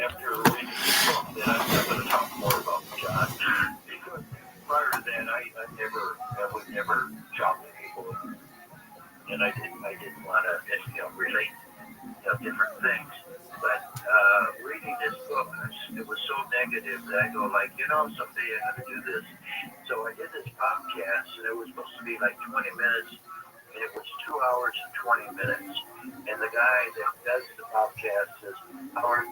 after reading this book, then I'm going to talk more about John. Because prior to that, I would never talk to people, and I didn't want to, relate, different things. But reading this book, it was so negative that I go like, someday I'm going to do this. So I did this podcast, and it was supposed to be like 20 minutes, and it was 2 hours and 20 minutes. And the guy that does the podcast says, Howard,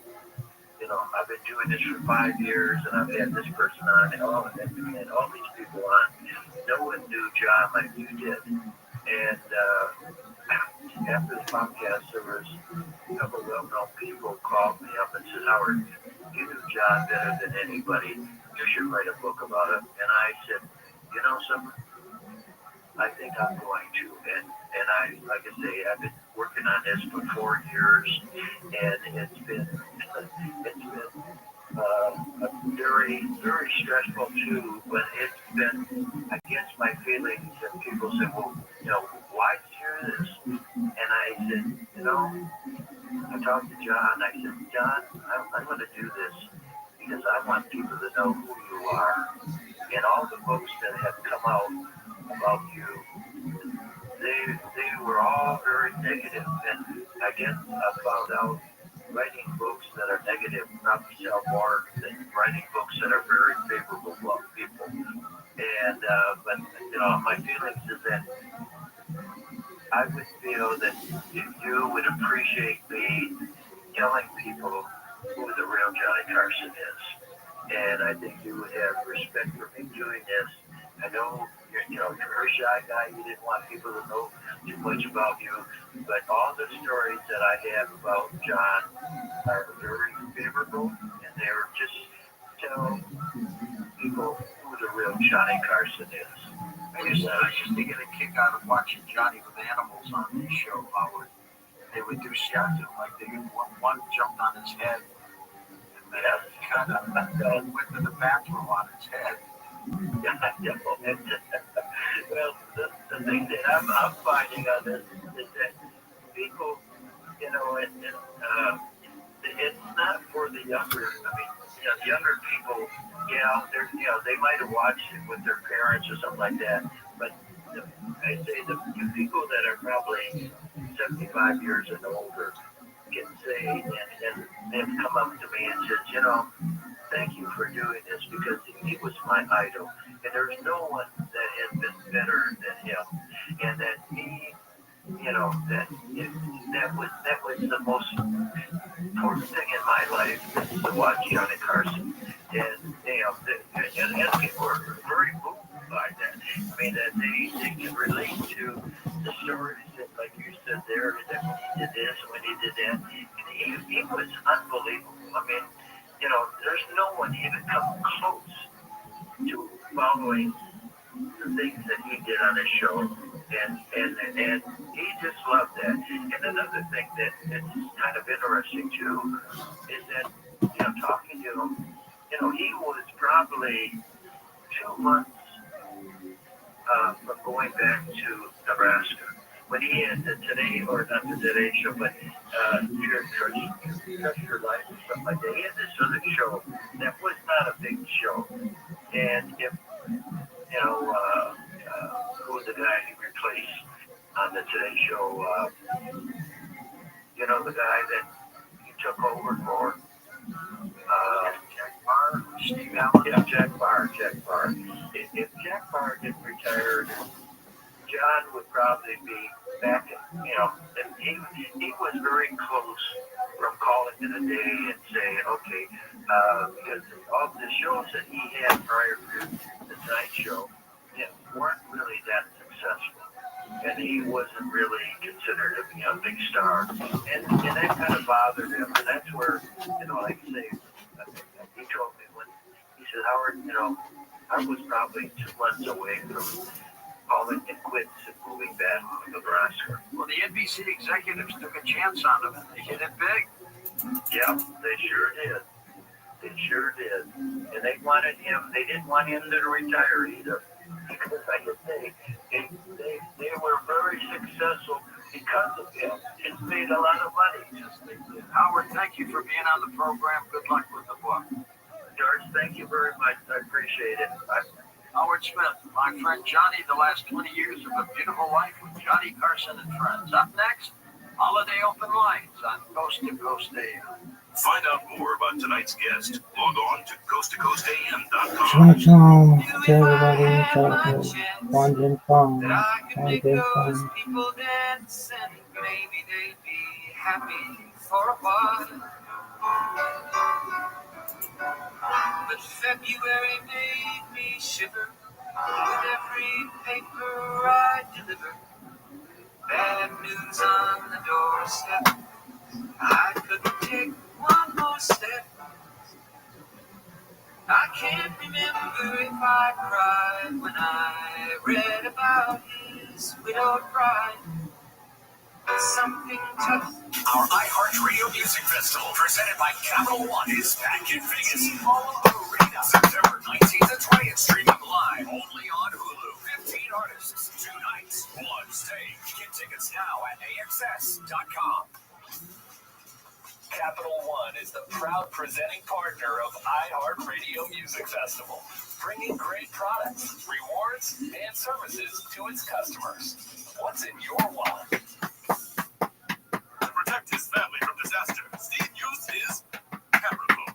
I've been doing this for 5 years, and I've had this person on, and all these people on. No one knew John like you did. And after the podcast, there was a couple well-known people called me up and said, Howard, you knew John better than anybody. You should write a book about him. And I said, something? I think I'm going to. And I, like I say, I've been working on this for 4 years, and it's been very, very stressful too. But it's been against my feelings. And people say, well, why did you do this? And I said, I talked to John. I said, John, I'm going to do this because I want people to know who you are. And all the books that have come out about you, they were all very negative. And I guess I found out writing books that are negative probably sell more than writing books that are very favorable about people. And but my feelings is that I would feel that if you would appreciate me telling people who the real Johnny Carson is, and I think you would have respect for me doing this. I know you're a shy guy. You didn't want people to know too much about you, but all the stories that I have about John are very favorable, and they're just tell people who the real Johnny Carson is. I used to get a kick out of watching Johnny with animals on his show, Howard. They would do shots of like one jumped on his head, and then kind of went to the bathroom on his head. Well, the thing that I'm finding on this is that people, it's not for the younger. I mean, younger people, they might have watched it with their parents or something like that. But I say the people that are probably 75 years and older can say and they've come up to me and said, thank you for doing this because he was my idol. And there's no one that has been better than him. And that he, that was the most important thing in my life is to watch Johnny Carson. And, and people are very moved by that. I mean, that they can relate to the stories that, like you said there, that when he did this and when he did that. And he was unbelievable. I mean, there's no one even come close to following the things that he did on his show, and he just loved that. And another thing that's kind of interesting too is that talking to him, he was probably 2 months from going back to Nebraska when he had the Today, or not the Today Show, but Trust Your Life or something like that. He had this other show that was not a big show. And if, who was the guy he replaced on the Today Show, the guy that he took over for, Jack Barr, Steve Allen. Yeah, Jack Barr. If Jack Barr didn't retire, John would probably be back in, and he was very close from calling it a day and saying, okay, because all the shows that he had prior to the Tonight Show weren't really that successful. And he wasn't really considered a big star. And that kind of bothered him. And that's where, like I say, he told me when, he said, Howard, I was probably 2 months away from calling it quits and moving back to Nebraska. Well, the NBC executives took a chance on him and they hit it big. Yeah, they sure did. And they wanted him, they didn't want him to retire either. Because like I say, they were very successful because of him. It's made a lot of money. Yes, they did. Howard, thank you for being on the program. Good luck with the book. George, thank you very much. I appreciate it. Howard Smith, my friend Johnny, the last 20 years of a beautiful life with Johnny Carson and friends. Up next, Holiday Open Lines on Coast to Coast AM. Find out more about tonight's guest. Log on to coasttocoastam.com. Shabbat shalom to everybody. Talking wandering from That I could make wandering those from. people dance and maybe they'd be happy for a while. But February made me shiver with every paper I deliver. Bad news on the doorstep. I couldn't take one more step. I can't remember if I cried when I read about his widowed bride. Something touched. Our iHeartRadio Music Festival, presented by Capital One, is back in Vegas. Hall Arena, September 19th and 20th. Streaming live only on Hulu. 15 artists, 2 nights, 1 stage. Get tickets now at AXS.com. Capital One is the proud presenting partner of iHeartRadio Music Festival, bringing great products, rewards, and services to its customers. What's in your wallet? To protect his family from disaster, Steve used his camera phone.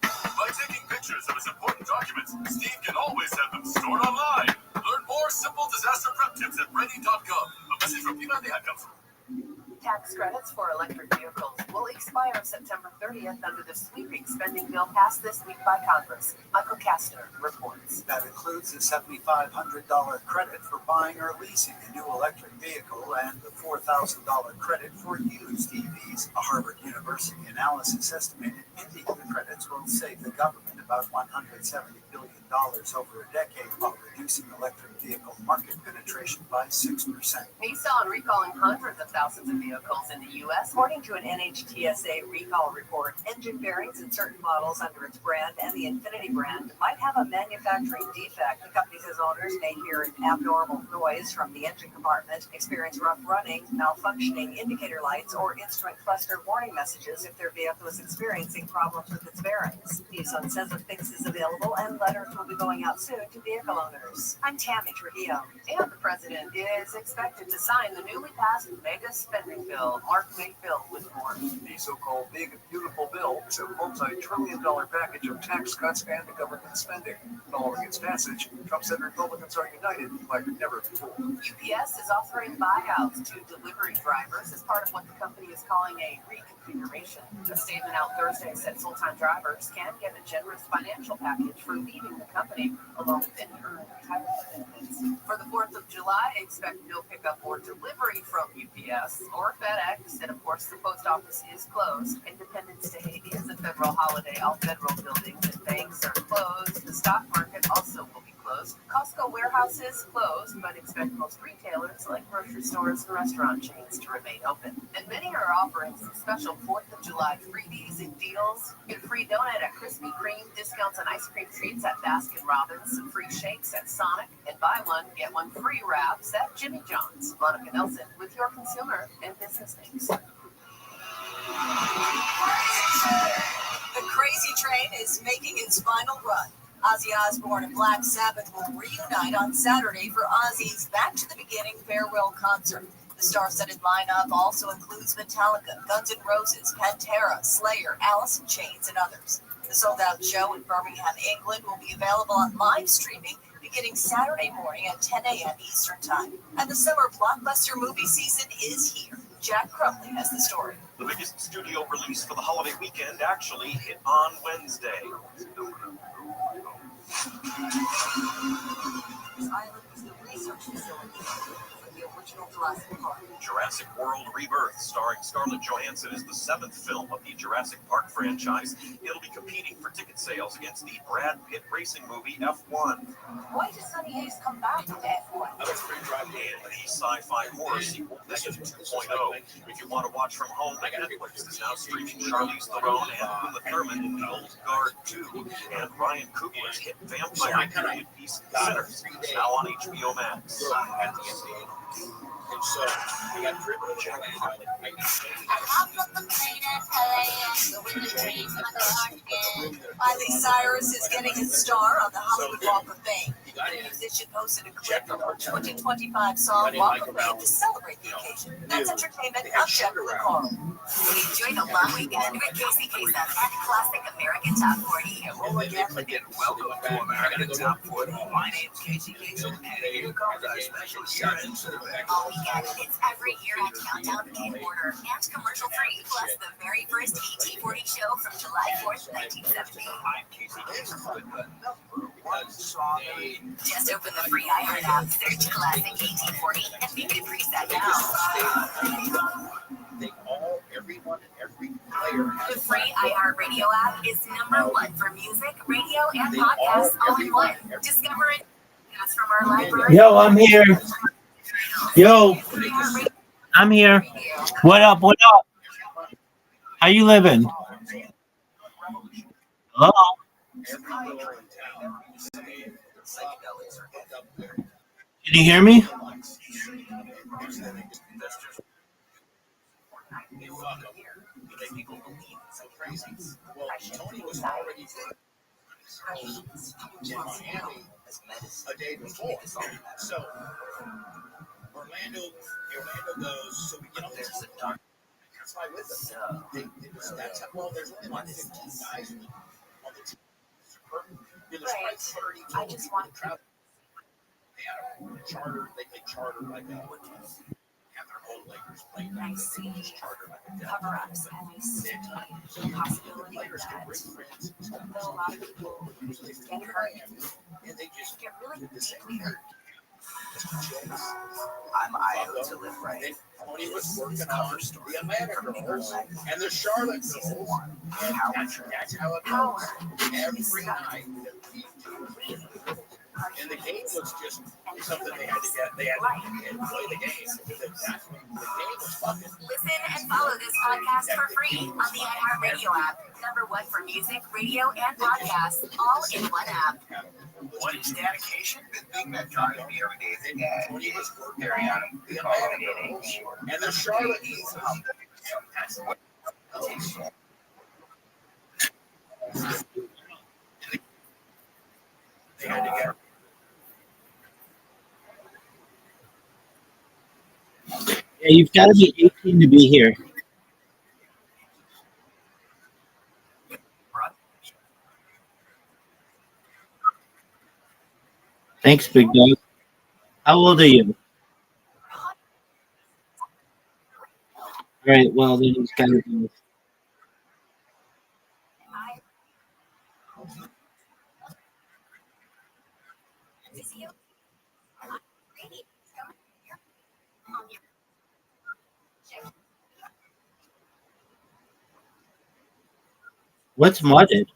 By taking pictures of his important documents, Steve can always have them stored online. Learn more simple disaster prep tips at ready.gov. A message from United Headcomes. Tax credits for electric vehicles will expire September 30th under the sweeping spending bill passed this week by Congress. Michael Kastner reports. That includes the $7,500 credit for buying or leasing a new electric vehicle and the $4,000 credit for used EVs. A Harvard University analysis estimated ending the credits will save the government about $170 billion over a decade while reducing electric vehicle market penetration by 6%. Nissan recalling hundreds of thousands of vehicles in the U.S. According to an NHTSA recall report, engine bearings in certain models under its brand and the Infiniti brand might have a manufacturing defect. The company says owners may hear an abnormal noise from the engine compartment, experience rough running, malfunctioning indicator lights, or instrument cluster warning messages if their vehicle is experiencing problems with its bearings. Nissan says a fix is available and letters will be going out soon to vehicle owners. I'm Tammy Trujillo. And the president is expected to sign the newly passed mega spending bill. Mark Wakefield with more. The so-called Big Beautiful Bill is a multi-trillion-dollar package of tax cuts and government spending. Following its passage, Trump said Republicans are united like never before. UPS is offering buyouts to delivery drivers as part of what the company is calling a reconfiguration. A statement out Thursday said full-time drivers can get a generous financial package for leaving the company, along with any earned retirement benefits. For the 4th of July, expect no pickup or delivery from UPS or FedEx, and of course the post office is closed. Independence Day is a federal holiday. All federal buildings and banks are closed. The stock market also will be closed. Costco warehouse is closed, but expect most retailers like grocery stores and restaurant chains to remain open. And many are offering some special 4th of July freebies and deals. Get a free donut at Krispy Kreme, discounts on ice cream treats at Baskin Robbins, some free shakes at Sonic, and buy one, get one free wraps at Jimmy John's. Monica Nelson with your consumer and business news. The Crazy Train is making its final run. Ozzy Osbourne and Black Sabbath will reunite on Saturday for Ozzy's Back to the Beginning farewell concert. The star-studded lineup also includes Metallica, Guns N' Roses, Pantera, Slayer, Alice in Chains, and others. The sold-out show in Birmingham, England will be available on live streaming beginning Saturday morning at 10 a.m. Eastern Time. And the summer blockbuster movie season is here. Jack Crumley has the story. The biggest studio release for the holiday weekend actually hit on Wednesday. This island was the research facility for the original Jurassic Park. Jurassic World Rebirth, starring Scarlett Johansson, is the 7th film of the Jurassic Park franchise. It'll be competing for ticket sales against the Brad Pitt racing movie F1. Why does Sonny Hayes come back to F1? And the sci-fi horror sequel, Mission 2.0. If you want to watch from home, Netflix is now streaming Charlize Theron and Uma Thurman in The Old Guard 2, and Ryan Coogler's hit vampire period piece Sinners, now on HBO Max. And so I got driven to the land. Miley Cyrus is getting a star on the Hollywood Walk of Fame. The musician posted a clip from her 2025 song Walk of Fame to celebrate the occasion. That's entertainment. I'm Jacqueline Carl. Enjoy the long weekend with Casey Kasem and classic American Top 40. Hello again and welcome to American Top 40. My name's Casey Kasem, and here comes our special year-end survey. All weekend, it's every year at Countdown Became Order and commercial free, plus the very first ET40 show from July 4th, 1970. I'm Casey Kasem with the number one song. Just open the free iHeart app, search Classic 1840, and make it preset now. Everyone and every player has The free iHeartRadio app is #1 for music, radio, and podcasts all in one. Discover it from our library. Yo, I'm here. Yo, I'm here. What up? What up? How you living? Hello? Can you hear me? People believe it's so crazy. Well, Tony was already in Miami a day before. So Orlando goes, so we get on there's a dark fly with them. That's how, well, there's only like 15 guys on the team. There's like 30 I just want to travel. They had a charter, they charter like a Lakers playing nice charter like a cover-ups, and I see the possibility that though a lot of people get hurt, and they just get really deeply hurt. I'm Io to live right. Tony was working on the Atlanta girls and the Charlotte girls. And that's how it goes. Every night. And the game was just something they had to get. They had to play the game. The game was fucking. Listen and follow this podcast for free on the iHeartRadio app. #1 for music, radio, and podcasts, all in one app. What is dedication? The thing that drives me every day is that Tony was very out of the Atlanta and the Charlotte they had to get. Yeah, you've got to be 18 to be here. Thanks, big dog. How old are you? All right, well, then he's got to do. What's modded?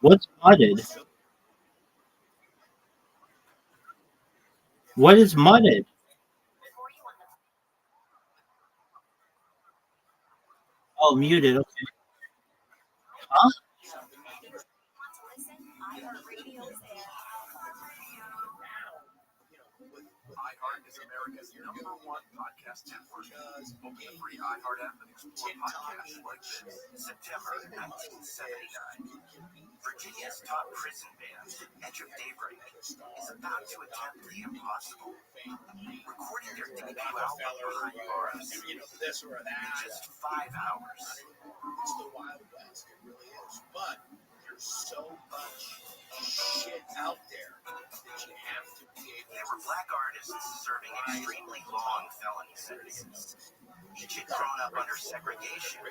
What's modded? What is modded? Oh, muted. Okay. Huh? iHeart is America's #1 podcast network. Open the free iHeart app and explore podcasts like this. September 1979. Virginia's top prison band, Edge of Daybreak, is about to attempt the impossible. Recording their debut album behind bars in just 5 hours. It's the Wild West, it really is. But there's so much shit out there that you have to be able. There were black artists serving extremely long felony sentences. Each had grown up under segregation,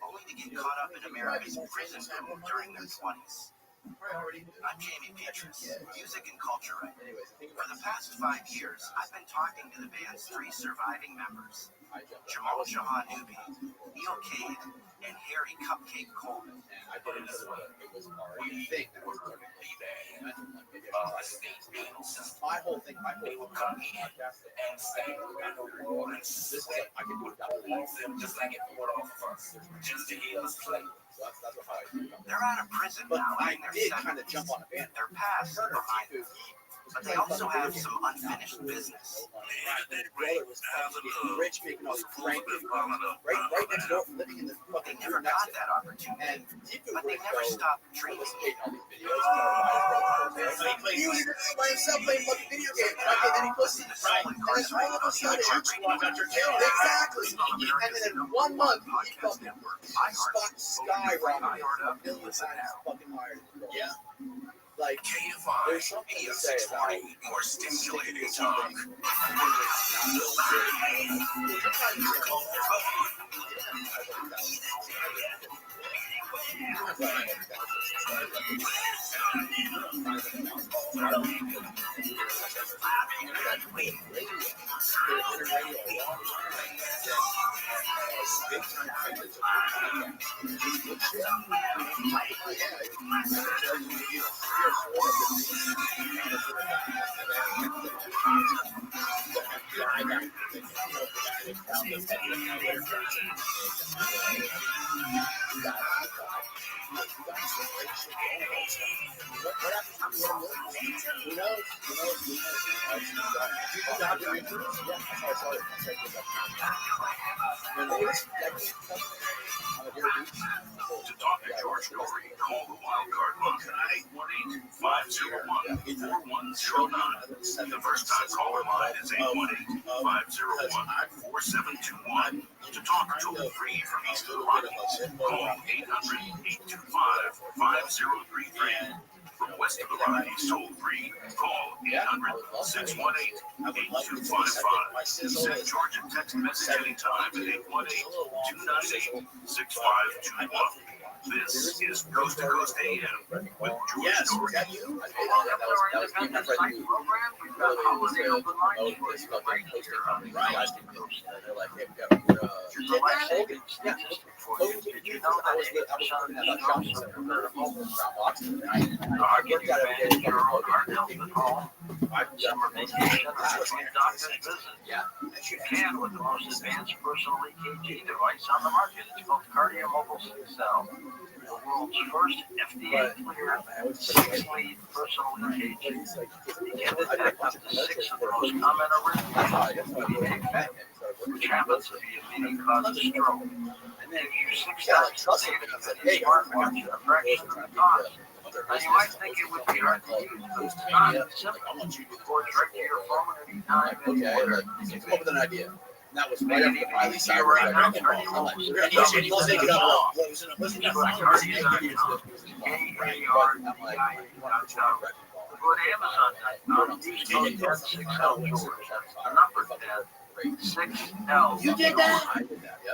only to get caught up in America's prison boom during their 20s. I'm Jamie Petrus, music and culture writer. For the past 5 years, I've been talking to the band's 3 surviving members, Jamal Jahanubi, Neil Cade, and Harry Cupcake Coleman. We think that we're going to be there. My whole thing, they will come in and stay around the world and sweat. I can put them just like it poured off of us, just to hear us play. They're out of prison But now. I did kind of jump on a band. Their past is behind them. but they also have some unfinished business. Rich making all these right next door, living in the fucking They never got that opportunity, and but they never stopped dreaming. all these videos. He was by himself playing fucking video games. Okay, then he puts it right, and then all of a sudden, exactly. And then in 1 month, he fucking skyrocketed a million times fucking higher. Yeah. Like, there's something to say about more stimulating talk. To talk to George Corey, call the Wildcard Book at 818-501-4109. The first time caller line is 818-501-4721. To talk toll free from East of the Rockies, call 800-825-5033. From west of the Rockies, toll free, call 800-618-8255. Send George a text message anytime at 818-298-6521. This is Coast to Coast AM with George Corey. You can with the most advanced personal EKG device on the market. It's called Cardio Mobile 6L. The world's first FDA-cleared 6-lead personal EKG. It can detect up to 6 of the most common arrhythmias, which happens to be a leading cause of stroke. And then you 6 times the data than a smartwatch at a fraction of the cost. Now you might think it would be hard to use, but it's not. It's simple. Record right to your phone anytime, anywhere. You come up with an idea. And that was right after Miley Cyrus. I'm like, he'll take it up. Listen, Go to Amazon.com. Use code 1060 George. The number 1060. You did that?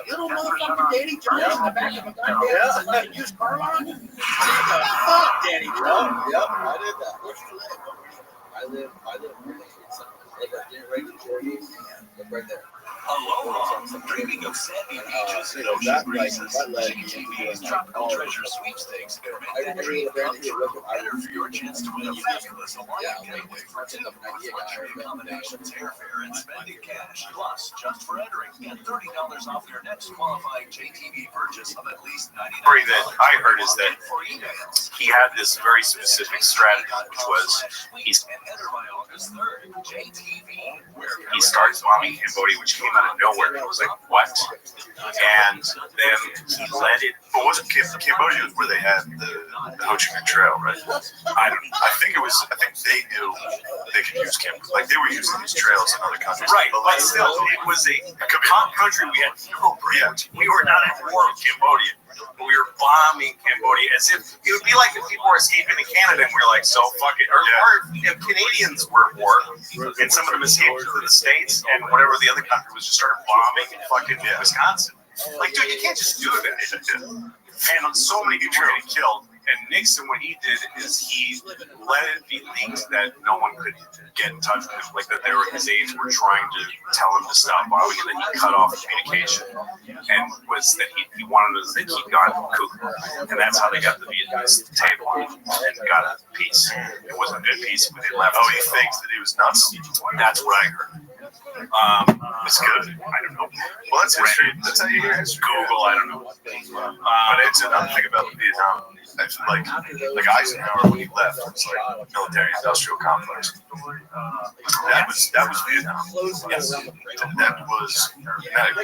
Little motherfucking Danny Jones in the back of a goddamn used car lot? Fuck Danny Jones. Yep, I did that. Where'd you live? I live right in Jordan. Right there. Aloha! Dreaming of sandy beaches and ocean breezes, JTV's Tropical Treasure Sweepstakes can make that dream come true. Enter for your chance to win a fabulous Hawaiian getaway for two with luxury accommodations, airfare, and spending cash. Plus, just for entering, get $30 off your next qualifying JTV purchase of at least $99. The story that I heard is that he had this very specific strategy, which was he starts bombing Cambodia, which came out of nowhere. It was like, what? And then he led it. But wasn't Cambodia was where they had the Ho Chi Minh Trail, right? I think they knew they could use Cambodia. Like they were using these trails in other countries. Right, but still, it was a country we had no reach. We were not at war with Cambodia. We were bombing Cambodia as if it would be like if people were escaping to Canada and we were like, so fuck it. Or if Canadians were at war and some of them escaped to the States and whatever the other country was just started bombing fucking Wisconsin. Like, dude, you can't just do that. And so many people were getting killed. And Nixon, what he did is he let it be leaked that no one could get in touch with him, like that his aides were trying to tell him to stop bombing, and then he cut off communication. And was that he wanted to keep going to coup. And that's how they got the Vietnamese table and got a peace. It wasn't a good peace, but they left. Oh, he thinks that he was nuts? That's what I heard. That's good. I don't know. Well, that's history. That's how you hear history. Google. I don't know. But it's another thing about Vietnam. I feel like Eisenhower when he left, it's like military-industrial complex. That was Vietnam. Yes. That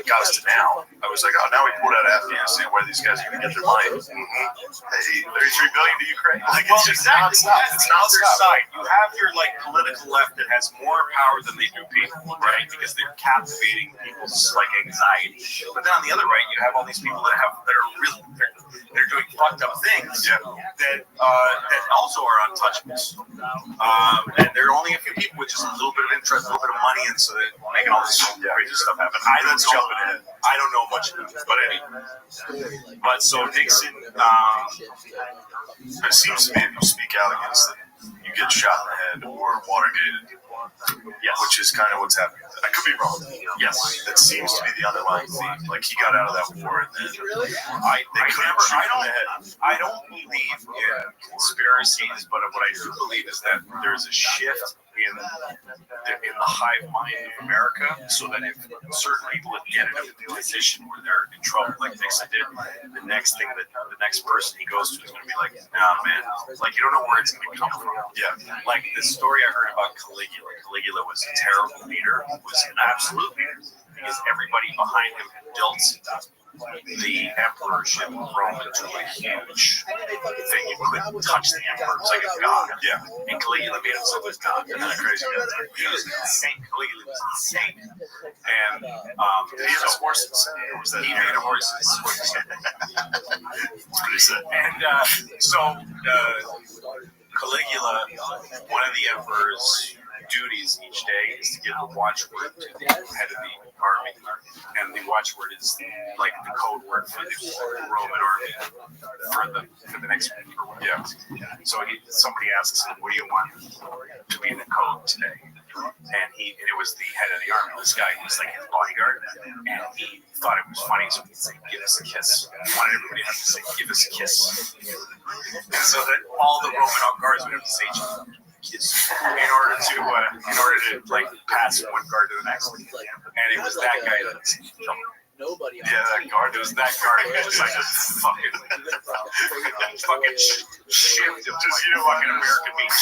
got us to now. I was like, oh, now we pulled out of Afghanistan. Where are these guys going to get their money? Hey, 33 billion to Ukraine. Like, it's just nonstop. It's not their side. You have your like political left that has more power than they do people, right? Because they're captivating people's like anxiety. But then on the other right, you have all these people that are really they're doing fucked up things that also are untouchables. And there are only a few people with just a little bit of interest, a little bit of money, and so they're making all this crazy stuff happen. I don't know much about it, but anyway. But so Nixon, it seems to me if you speak out against it, you get shot in the head or Watergated. Yes. Which is kind of what's happening. I could be wrong. Yes. That seems to be the underlying theme. Like, he got out of that war, and then I don't believe in conspiracies, but what I do believe is that there's a shift in the hive mind of America, so that if certain people get in a position where they're in trouble, like Nixon did, the next person he goes to is going to be like, nah, man, like, you don't know where it's going to come from. Yeah. Like the story I heard about Caligula. Caligula was a terrible leader, was an absolute leader, because everybody behind him had built the emperorship of Rome into a huge thing. You couldn't touch the emperor. It was like a god. Yeah. And Caligula made himself a god. And then a crazy god. He was insane. Caligula was insane. And did he have his horses? Or was that he made a horses? That's pretty sad. And so Caligula, one of the emperor's duties each day is to give the watchword to the head of the army, and the watchword is like the code word for the Roman army for the next week or whatever. Yeah. So somebody asks him, "What do you want to be in the code today?" And it was the head of the army. This guy was like his bodyguard, and he thought it was funny, so he'd say, "Give us a kiss." He wanted everybody to have to say, "Give us a kiss," and so that all the Roman guards would have to say, in order to like pass one guard to the next one. And it was that guy that nobody. Yeah, that guard. It was that guard. It was just like a fucking shift of just fucking American meat.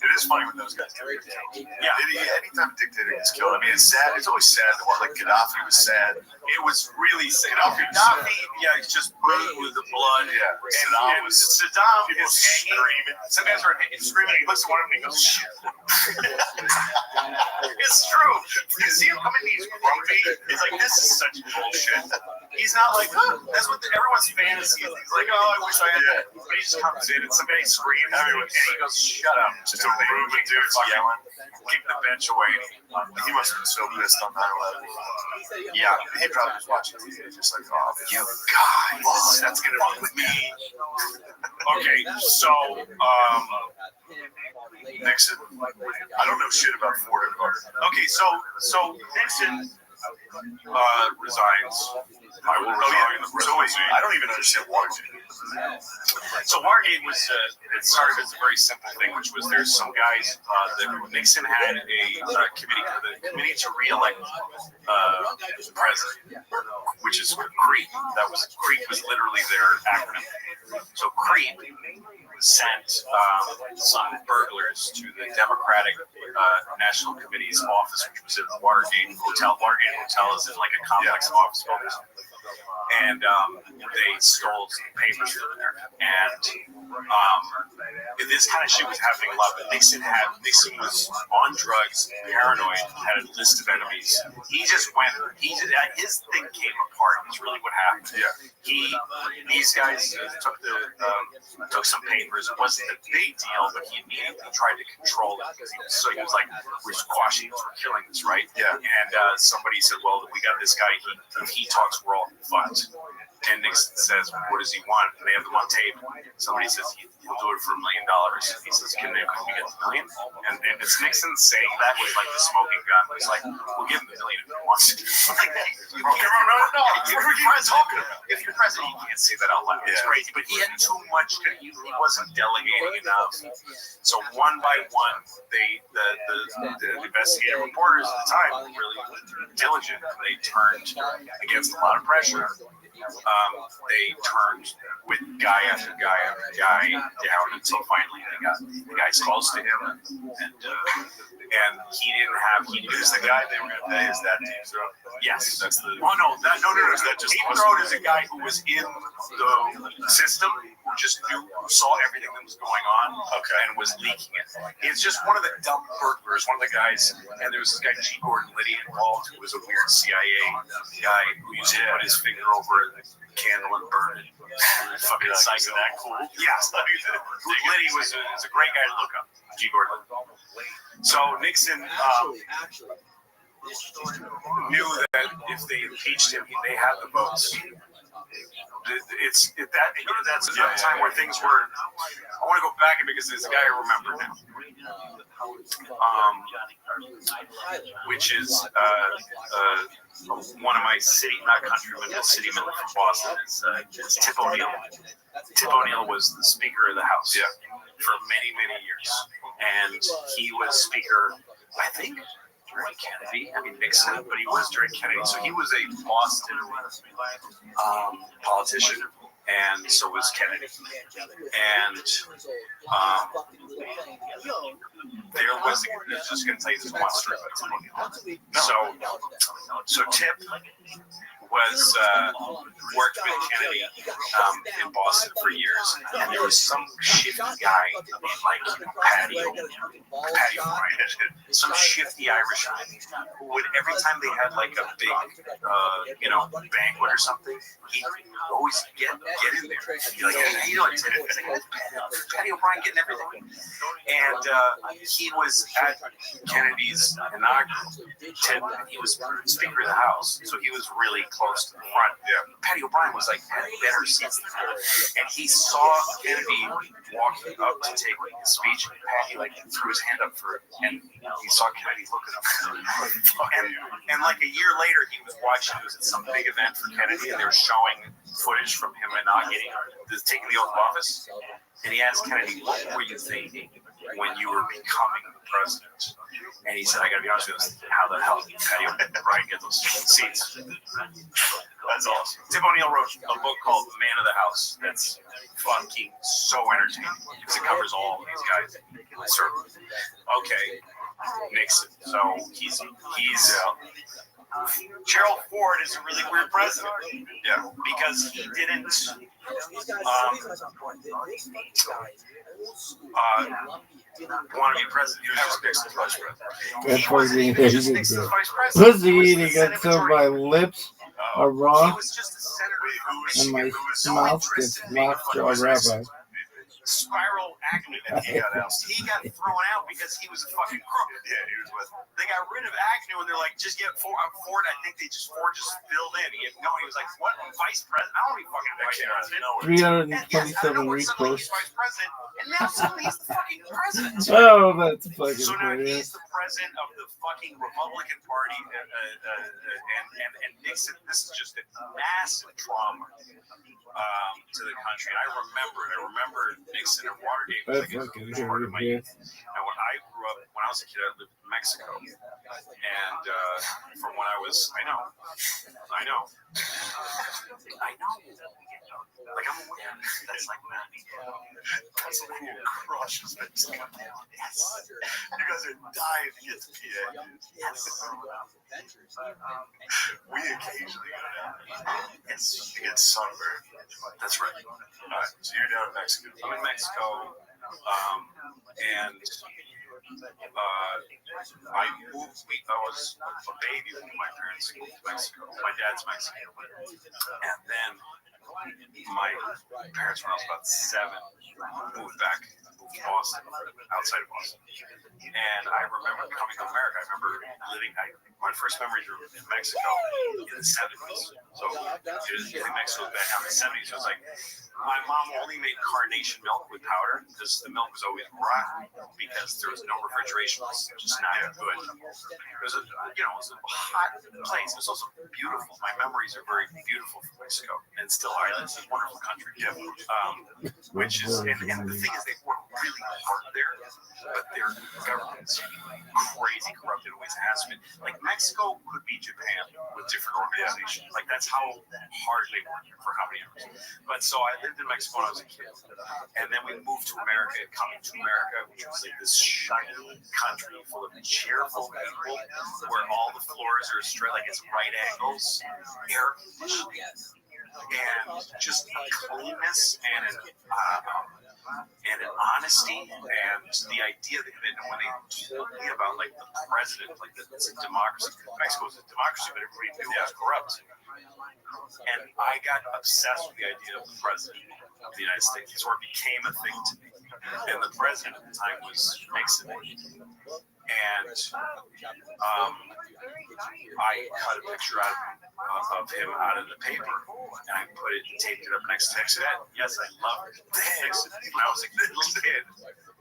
It is funny when those guys get killed. Yeah, anytime a dictator gets killed, I mean, it's sad. It's always sad. Like Gaddafi was sad. It was really sad. Gaddafi, he's just blue with the blood. Yeah, Saddam is hanging. Some guys are screaming. He looks at one of them and he goes, "Shit." It's true. You see him come in, he's grumpy. He's like, "This is such bullshit." He's not like, that's what everyone's fantasy is. He's like, "Oh, I wish I had that." But he just comes in and somebody screams, and he goes, "Shut up." Just a rude dude's yelling, kick the bench away. He must have been so pissed on 9/11. Yeah, he probably was watching TV, just like, "Oh, you guys, that's gonna be with me." Okay, so Nixon, I don't know shit about Ford and Carter. Okay, so Nixon resigns. I will resign the presidency. I don't even understand Watergate. So Watergate was it started as a very simple thing, which was there's some guys that Nixon had a committee to re-elect the president, which is CREEP. CREEP was literally their acronym. So CREEP sent some burglars to the Democratic National Committee's office, which was in the Watergate Hotel. Watergate Hotel is in like a complex of office buildings. And they stole some papers from there. And this kind of shit was happening a lot. But Nixon was on drugs, paranoid, had a list of enemies. His thing came apart. Is really what happened. Yeah. These guys took some papers. It wasn't a big deal, but he immediately tried to control it because he was like, "We're squashing this, we're killing this, right?" Yeah. And somebody said, "Well, we got this guy. If he talks, we're all fucked." And Nixon says, what does he want? And they have them on tape. Somebody says he'll do it for $1 million. He says, can we get the $1 million? And it's Nixon saying that was like the smoking gun. He's like, we'll give him $1 million if he wants to. If you're president, you can't say that out loud. It's crazy. But he had too much. He wasn't delegating enough. So one by one, the investigative reporters at the time were really diligent. They turned against a lot of pressure. They turned with guy after guy after guy down until finally they got the guys close to him, and he was the guy they were going to pay. Is that Deep Throat? Yes, that's the. Oh no, is that just Deep Throat is a guy who was in the system, who just saw everything that was going on, and was leaking it. It's just one of the dumb burglars, one of the guys, and there was this guy G. Gordon Liddy involved, who was a weird CIA guy who used to put his finger over the candle and burn it. Fucking psycho. That cool? Yes. Liddy was a great guy to look up. G. Gordon. So Nixon knew that if they impeached him, they had the votes. That's another time where things were. I want to go back because there's a guy I remember now, which is one of my not countrymen, but city men from Boston. Is Tip O'Neill. Tip O'Neill was the Speaker of the House for many, many years, and he was Speaker, I think, during Kennedy. I mean Nixon, but he was during Kennedy. So he was a Boston politician, and so was Kennedy. And there was, I'm just going to tell you this one story about Tip O'Neill. So Tip was worked with Kennedy in Boston for years, and there was some shifty guy like Patio Bryant, some shifty Irish guy who would, every time they had like a big banquet or something, he'd always get in there. He'd be like, hey, you know, Patio Bryant getting everything. And he was at Kennedy's inaugural. He was Speaker of the House, so he was really close to the front. Patty O'Brien was like had better seats than him, and he saw Kennedy walking up to take his speech, and Patty like threw his hand up for it, and he saw Kennedy looking up at him. And like a year later, he was watching. It was at some big event for Kennedy, and they were showing footage from him taking the oath of office. And he asked Kennedy, "What were you thinking when you were becoming the president?" And he said, "I got to be honest with you, how the hell did Patty O'Brien get those seats?" That's awesome. Tip O'Neill wrote a book called The Man of the House. That's fucking so entertaining because it covers all of these guys. Okay, Nixon. So he's Gerald Ford is a really weird president. Yeah, because he didn't want to be president. He was just Nixon's vice president. He was just Nixon's vice president. Pussy eating until my lips are raw He was just a senator. and my mouth gets locked to a rabbi. Spiral Agnew that he got out. He got thrown out because he was a fucking crook. Yeah, he was with. They got rid of Agnew and they're like, just get Ford. Ford, I think Ford just filled in. He was like, what? Vice president? I don't even fucking vice president. 327 reposts. Vice president, and now suddenly he's the fucking president. Oh, that's fucking So now hilarious. he's the president of the fucking Republican Party, and Nixon. This is just a massive trauma to the country. And I remember Nixon and Watergate was like a huge part of my youth. And when I grew up, when I was a kid, I lived in Mexico. And from when I was, I know. Like I'm aware that's like that. That's a cool crushes Mexico. Yes. You guys are dying to get to PA. Yes. We occasionally go down. Yes. You get sunburned. That's right. All right. So you're down in Mexico. I'm in Mexico. And I moved. I was a baby when my parents moved to Mexico. My dad's Mexican, and then my parents, when I was about 7, moved to Boston, outside of Boston. And I remember coming to America. I remember living. My first memories were in Mexico in the 70s. So in Mexico back in the 70s, it was like my mom only made carnation milk with powder because the milk was always rotten because there was no refrigeration. It was just not good. It was a hot place. It was also beautiful. My memories are very beautiful from Mexico, and still are. It's a wonderful country. Yeah. Which is, and the thing is, they work really hard there, but their government's crazy corrupt. It always has been. Like Mexico could be Japan with different organizations. Like that's how hard they work for how many hours. But so I lived in Mexico when I was a kid, and then we moved to America. Coming to America, which was like this shiny country full of cheerful people, where all the floors are straight, like it's right angles, air conditioning, and just a cleanness and an honesty, and the idea that when they told me about like the president, like it's a democracy. Mexico is a democracy, but everybody knew it was corrupt. And I got obsessed with the idea of the president of the United States. It sort of became a thing to me. And the president at the time was Nixon. And I cut a picture of him out of the paper, and I taped it up next to Nixon. Yes, I loved Nixon. When I was a little kid,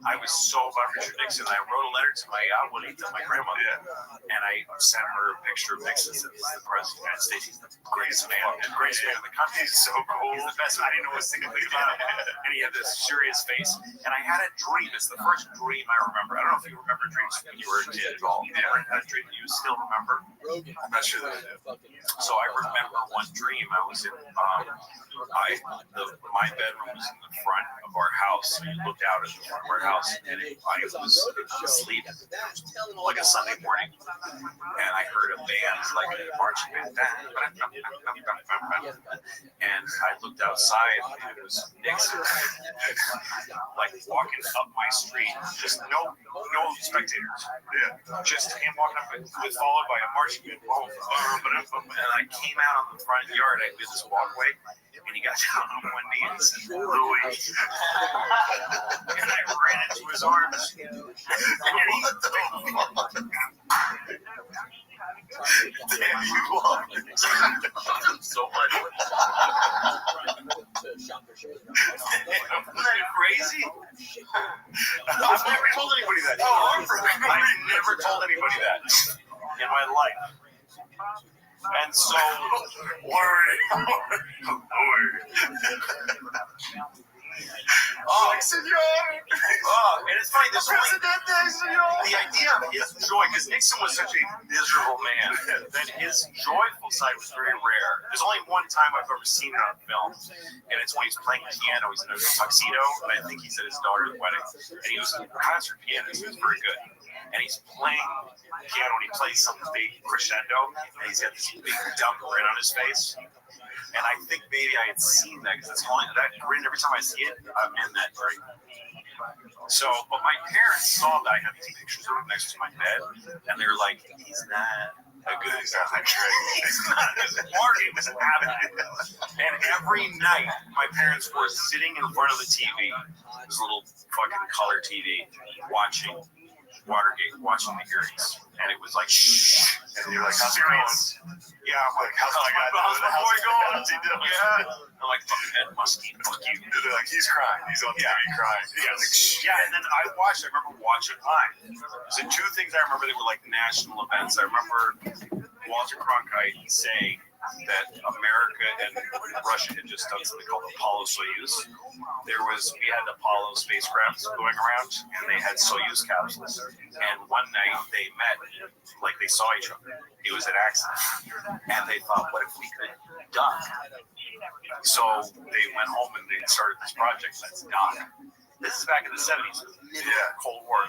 I was so about Richard Nixon. I wrote a letter to my abuelita, my grandmother, and I sent her a picture of Nixon. Said, "This is the president of the United States. He's the greatest man in the country. He's so cool. He's the best." I didn't know a single thing about him, and he had this serious face. And I had a dream. It's the first dream I remember. I don't know if you remember dreams when you were a kid at all. Yeah, a dream you still remember? I'm not sure that I do. So I remember one dream. I was in my bedroom was in the front of our house. So you looked out at the front of our house, and I was asleep like a Sunday morning, and I heard a band, like a marching band, and I looked outside, and it was Nixon, like walking up my street, just no spectators, just him walking up, with followed by a marching band, and I came out on the front yard. I did this walkway, and he got down on one knee and said, "Louis," and I ran into his arms. Damn, you are so much. Isn't that crazy? I've never told anybody that. I've never told anybody that in my life. And so, word. And it's funny, the idea of his joy, because Nixon was such a miserable man, that his joyful side was very rare. There's only one time I've ever seen it on film, and it's when he's playing piano. He's in a tuxedo, and I think he's at his daughter's wedding, and he was a concert pianist. He was very good. And he's playing piano, and he plays some big crescendo, and he's got this big dumb grin on his face. And I think maybe I had seen that, because that grin, every time I see it, I'm in that dream. So, but my parents saw that I had these pictures of him next to my bed, and they were like, "He's not a good guy. He's not as smart as an avid." And every night, my parents were sitting in front of the TV, this little fucking color TV, watching Watergate, watching the hearings, and it was like, shh, and you're like, "How's it going?" Yeah, I'm like, "How's my boy going?" Yeah, I'm like, "Fucking Ed Muskie, fuck you." They're like, "He's crying. He's on TV crying." Yeah, like, shh. Yeah, and then I remember watching live. So two things I remember that were like national events. I remember Walter Cronkite saying that America and Russia had just done something called Apollo Soyuz. We had Apollo spacecrafts going around, and they had Soyuz capsules. And one night they met, like they saw each other. It was an accident, and they thought, "What if we could dock?" So they went home and they started this project. Let's dock. This is back in the 70s, Cold War.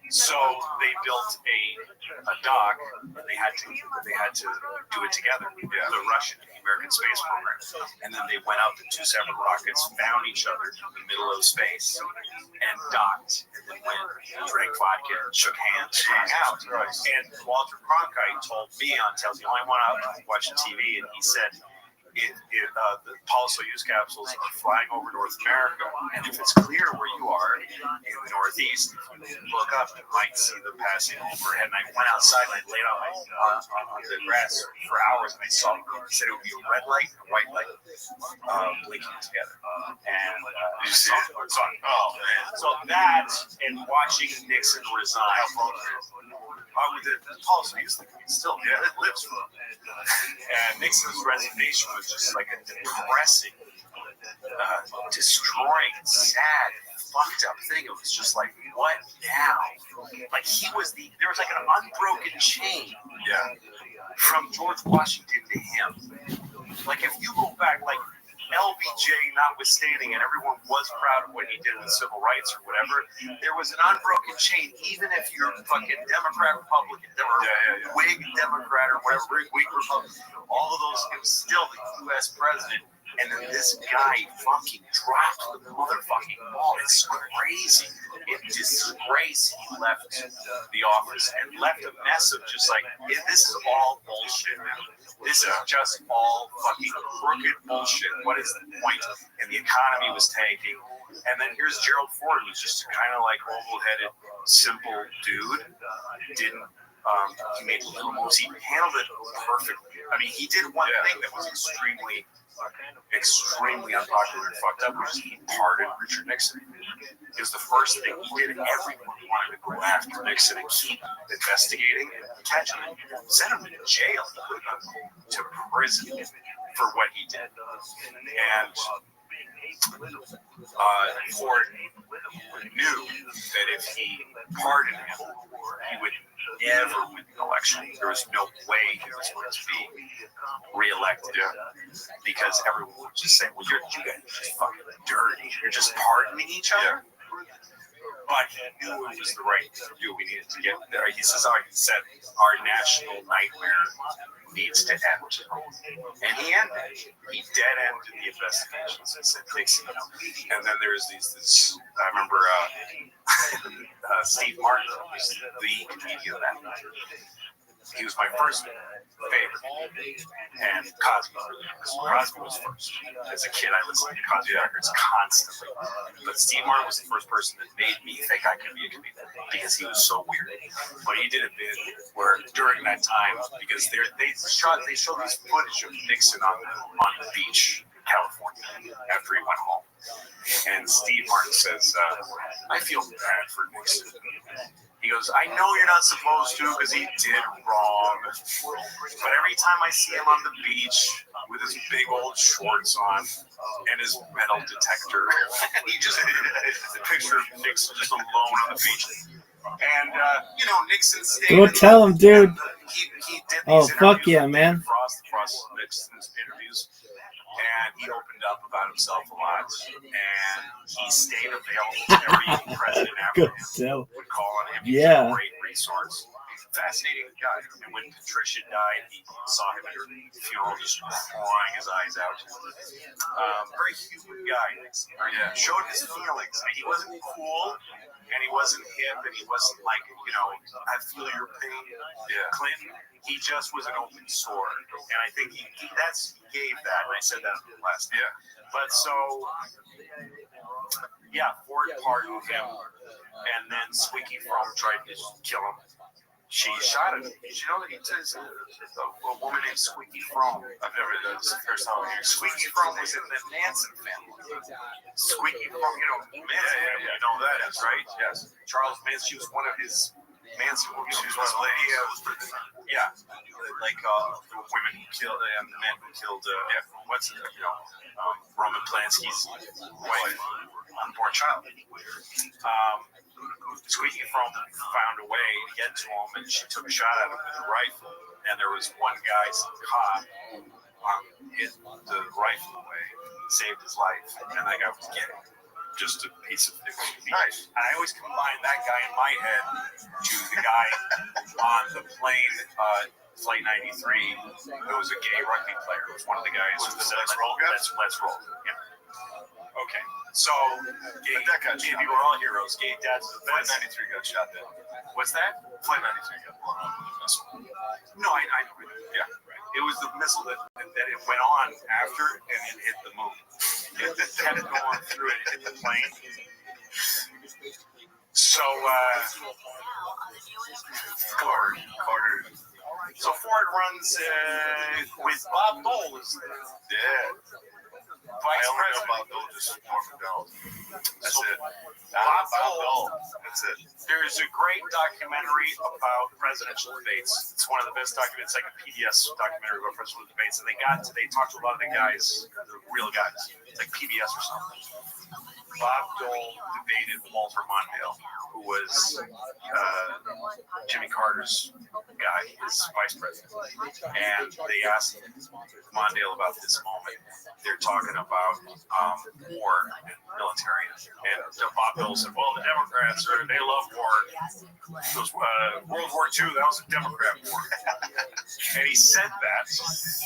So they built a dock, and they had to do it together. The Russian American space program. And then they went up in 2 separate rockets, found each other in the middle of space, and docked, and then went and drank vodka, and shook hands, hung out. And Walter Cronkite told me on television, the only one I was watching TV, and he said, the Apollo Soyuz capsules are flying over North America, and if it's clear where you are in the Northeast, look up, you might see them passing overhead. And I went outside and I laid on the grass for hours, and I saw them. He said it would be a red light and a white light blinking together. And you see it? So that and watching Nixon resign. The Apollo Soyuz thing still, it lives for him. And Nixon's resignation was just like a depressing, destroying, sad, fucked up thing. It was just like, what now? Like there was like an unbroken chain, from George Washington to him. Like if you go back, like LBJ notwithstanding, and everyone was proud of what he did with civil rights or whatever, there was an unbroken chain, even if you're fucking Democrat, Republican, or Whig Democrat, or whatever, Whig Republican, all of those, it was still the U.S. president, and then this guy fucking dropped the motherfucking ball. It's crazy. In disgrace, he left the office and left a mess of just like, this is all bullshit now. This is just all fucking crooked bullshit. What is the point? And the economy was tanking. And then here's Gerald Ford, who's just kind of like oval-headed, simple dude. He made little moves. He handled it perfectly. I mean, he did one thing that was extremely unpopular and fucked up, which is he pardoned Richard Nixon. It was the first thing he did, and everyone wanted to go after Nixon and keep investigating and catch him, send him to jail, put him to prison for what he did. And Ford knew that if he pardoned him, he would never win the election. There was no way he was going to be reelected, because everyone would just say, well, you guys are just fucking dirty. You're just pardoning each other. But he knew it was the right thing to do. We needed to get there. He says, our national nightmare needs to end. And he ended. He dead-ended the investigations. He said, Nixon, And then there's I remember Steve Martin was the comedian of that night. He was my first favorite. And Cosby was first. As a kid, I listened to Cosby records constantly. But Steve Martin was the first person that made me think I could be a comedian, because he was so weird. But he did a bit where during that time, because they showed this footage of Nixon on the beach in California after he went home. And Steve Martin says, I feel bad for Nixon. He goes, I know you're not supposed to, because he did wrong. But every time I see him on the beach with his big old shorts on and his metal detector, he just the picture of Nixon just alone on the beach. And Nixon stayed. Go tell him, dude. He did these fuck yeah, man. Frost Nixon's interviews. And he opened up about himself a lot, and he stayed available to every president after him would call on him. He was a great resource. Fascinating guy. And when Patricia died, he saw him at her funeral just crying his eyes out. Very human guy. Showed his feelings. I mean, he wasn't cool, and he wasn't hip, and he wasn't like, I feel your pain, Clinton. He just was an open sore, and I think he gave that. And I said that last year. But so, Ford pardoned him, and then Squeaky Fromm tried to kill him. She shot him. Did you know that he says a woman named Squeaky Fromm? I've never done this. First time I'm hearing. Squeaky Fromm was in the Manson family. Squeaky Fromm, Manson family, you know that is, right? Yes. Charles Manson. She was one of his Manson women. She was one of the lady. Like the women who killed and the men who killed. Roman Polanski's wife, unborn child. Squeaky Fromm found a way to get to him, and she took a shot at him with a rifle. And there was one guy, some cop, hit the rifle away, saved his life, and that guy was getting just a piece of nice. And I always combine that guy in my head to the guy on the plane Flight 93, who was a gay rugby player, was one of the guys who said, "Let's roll, guys. Let's roll." Yeah. Okay. So, gay, maybe we're all heroes. Gay dads. Flight 93 got shot down. What's that? Flight 93 got blown up with a missile. No, I know. Yeah, right. It was the missile that it went on after and it hit the moon. It had to go on through it, hit the plane. So, Carter. So Ford runs with Bob Dole. Yeah. Vice President. Bob Dole, just Norm McDonald. That's it. Bob Dole. That's it. There's a great documentary about presidential debates. It's one of the best documentaries. It's like a PBS documentary about presidential debates. And they talked to a lot of the guys, the real guys. It's like PBS or something. Bob Dole debated Walter Mondale, who was Jimmy Carter's guy, his vice president. And they asked Mondale about this moment. They're talking about war and military. And Bob Dole said, well, the Democrats, they love war. It was, World War II, that was a Democrat war. And he said that.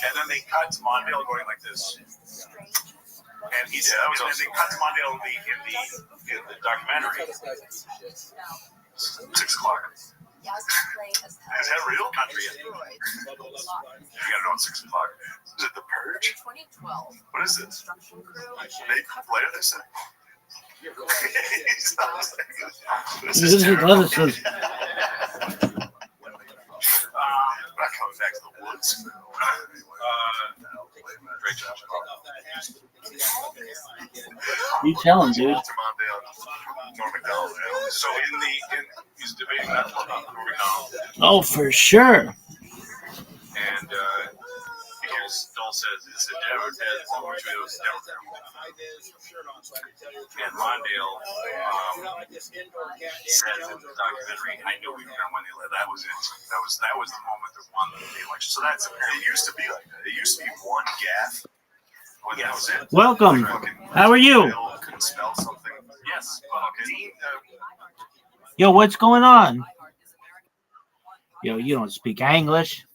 And then they cut to Mondale going like this. And he said, and they cut to Mondale in the documentary. 6 o'clock. Is that real country? You gotta know it's 6 o'clock. Is it The Purge? What is it? Later they said. This is terrible. Not coming back to the woods. Great job. You tell him, dude. Walter Mondale, Norm McDonald. So he's debating that Norm McDonald. Oh, for sure. And Dole says it's a Democrat. World War II was a Democrat. And Mondale said in the documentary, I knew we were going to win the election. That was it. That was the moment that won the election. So that's it. Used to be like that. It used to be one gaffe. Well, that was it. Welcome. How are you? Couldn't spell something. Yes. Okay. Yo, what's going on? Yo, you don't speak English.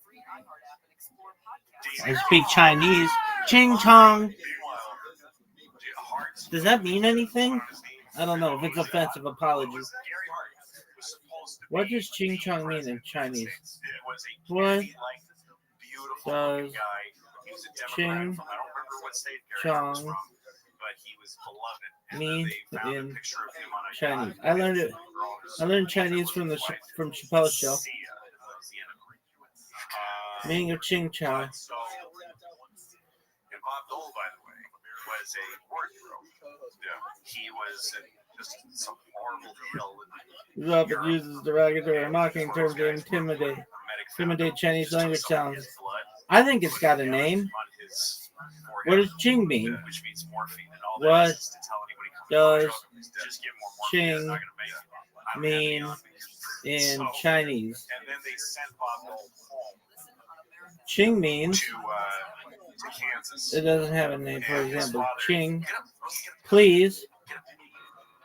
I speak Chinese. Ching chong. Does that mean anything? I don't know. If it's offensive, apologies. What does ching chong mean in Chinese? What does ching chong mean in Chinese? I learned Chinese from Chappelle's show. Meaning of ching chong. And Bob Dole, by the way, was a war hero. Yeah. He was just some horrible deal. Robert uses derogatory or mocking terms to intimidate Chinese language sounds. I think it's got a name. What does ching mean? What does ching mean in Chinese? And then they sent Bob Dole home. Ching means To Kansas. it doesn't have a name. For example, ching, please.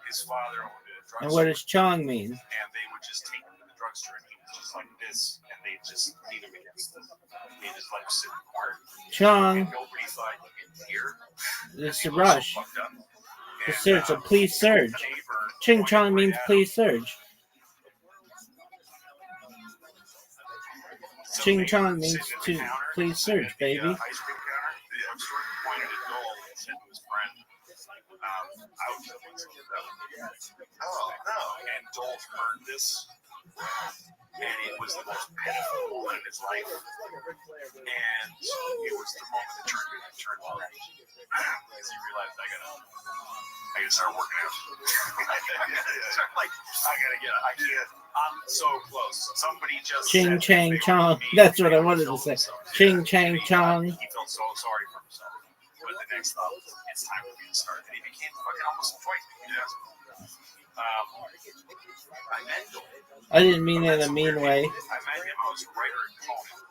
His father owned a drugstore. And what does chong mean? And they would just take him to the drugstore and he was just like this, and they just beat him against he just like sit in the corner. Chong. And nobody thought he could hear. It's a rush. The search, a please surge. Ching chong means please surge. Ching chong means to please surge, baby. Ice cream counter. The store pointed at Dole and said to his friend, "Out." Oh no! And Dole heard this, and it was the most pitiful moment in his life. And it was the moment that turned on him. Because he realized I gotta start working out. I can't. I'm so close. Somebody just Ching chang chong. That's what I wanted to say. Ching chang chong. He felt so sorry for himself. But the next thought was, it's time for me to start. And he became fucking almost Detroit. I met Dole. I didn't mean it in a mean way. I met him. I was a writer at Conan.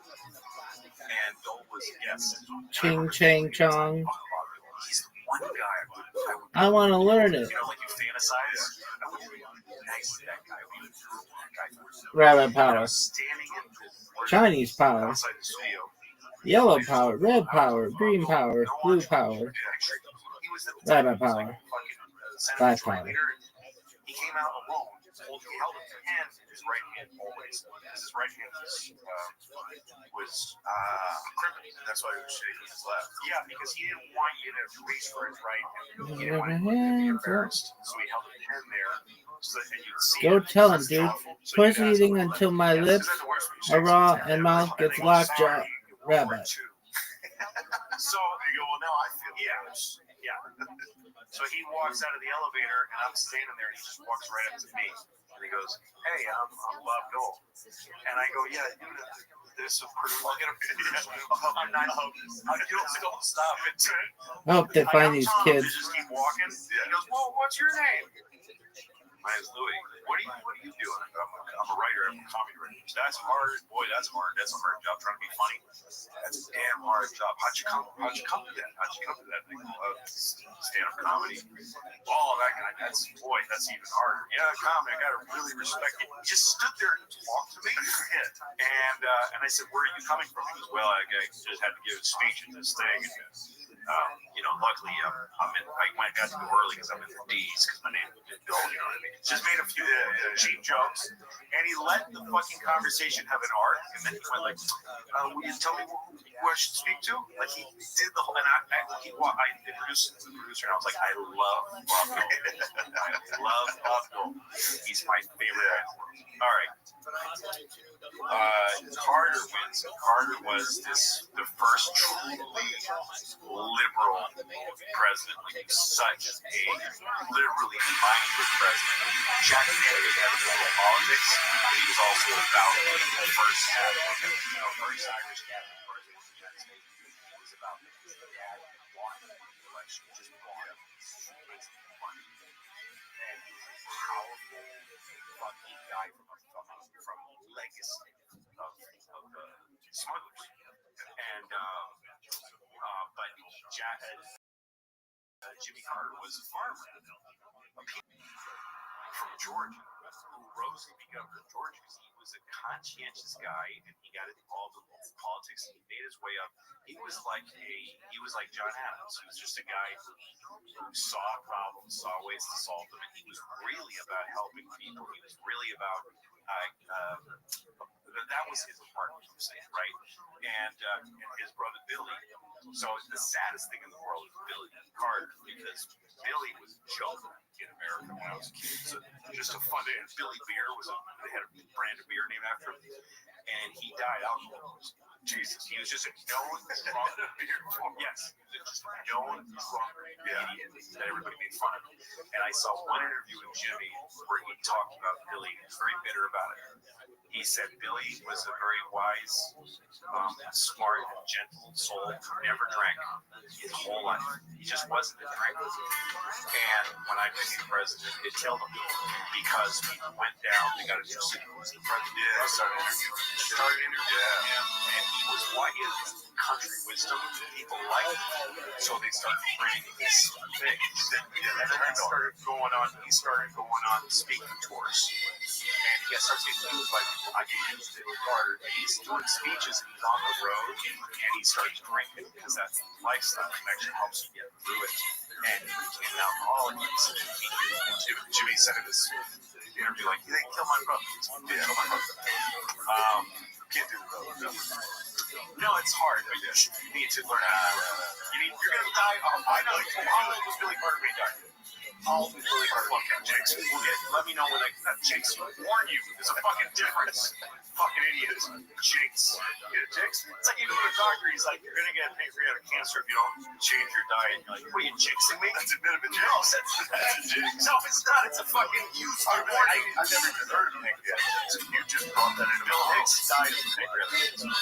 And Dole was a guest. Ching chang chong. He's the one guy I want to learn it. you know, like you fantasize. I would be nice to that guy. Rabbit power. Standing in Chinese power, outside the studio. yellow power, red power, green power, blue power, He was at the time, rabbit he was power, like fucking Senate black Majority power. Leader. He came out alone. He held a pen in his right hand always. Because his right hand was crimping. That's why he was shaking his left. Yeah, because he didn't want you to reach for his right hand. He didn't want you to be embarrassed. So he held a pen there so that you'd see Go it. tell him, dude. So Quit you'd ask eating him, until my yes, lips is that the worst when you are shake raw someone's and hand? mouth And gets they go, lockjaw. "Sorry, World War Rabbit. II." So you go, well, now I feel yeah. So he walks out of the elevator, and I'm standing there, and he just walks right up to me, and he goes, "Hey, I'm Bob Dole," and I go, "Yeah, there's some pretty. I'll get a I'm not. Don't stop it." I hope they find these Tom, kids. Just keep walking. He goes, "Well, what's your name?" My name's Louis. What are you doing? I'm a writer. I'm a comedy writer. That's hard. Boy, that's hard. That's a hard job trying to be funny. That's a damn hard job. How'd you come to that? How'd you come to that thing? Stand-up comedy. Oh, that's even harder. Yeah, comedy. I gotta really respect it. He just stood there and talked to me. And I said, "Where are you coming from?" He goes, "Well, I just had to give a speech at this thing." And luckily, I got to go early because I'm in the D's because my name is Bill. You know what I mean? Just made a few cheap jokes, and he let the fucking conversation have an arc, and then he went like, "Will you tell me who I should speak to?" Like he did the whole, and I introduced the producer, and I was like, "I love Bob Dole. I love Bob Dole. He's my favorite guy in the world." All right. Carter wins. Carter was the first truly liberal president, like such a literally minded president. Jack Kennedy had a little politics, but he was also about the first first Irish Catholic president of the United States. He was about his dad wanting the election, just wanted it. Funny. And he was a powerful fucking guy from legacy of the smugglers. And but Jack Jimmy Carter was a farmer from Georgia who rose to be governor of Georgia because he was a conscientious guy and he got involved in local politics and he made his way up. He was like John Adams. He was just a guy who saw problems, saw ways to solve them, and he was really about helping people. He was really about that was his apartment, I'm saying, right? And his brother Billy. So the saddest thing in the world is Billy Carter, because Billy was chosen in America when I was a kid. So just a fun day. Billy Beer they had a brand of beer named after him, and he died alcohol. Jesus, he was just a known drunk beer. Yes, just a known drunk idiot that everybody made fun of. And I saw one interview with Jimmy where he talked about Billy. He was very bitter about it. He said Billy was a very wise, smart, gentle soul who never drank his whole life. He just wasn't a drinker. And when I became president, it killed him because people went down. They got interested in who's the president. Yeah, started interviewing him, and he was white. He had country wisdom. People liked him, so they started creating this thing. And then he started going on speaking tours, and he started getting used by people. I can use it with Carter. He's doing speeches and he's on the road, and he starts drinking because that's the lifestyle connection helps you get through it. And he became an alcoholic. Jimmy said in this interview, like, "They killed my brother." Yeah, my brother. Can't do it. No, it's hard, but you need to learn how to. You're gonna die. I know. How old was Billy Carter when he died? How old was Billy Carter? Fucking Jakes. Let me know when Jakes warn you. There's a fucking difference. Fucking idiots. Jakes. Jakes. It's like you go to a doctor. He's like, "You're gonna get pancreatic cancer if you don't change your diet." You're like, "What are you jinxing me?" That's a bit of a jinx. That's a jinx. No, it's not. It's a fucking use. I've never even heard of pancreatic cancer. You just brought that in. Bill Hicks died of pancreatic cancer.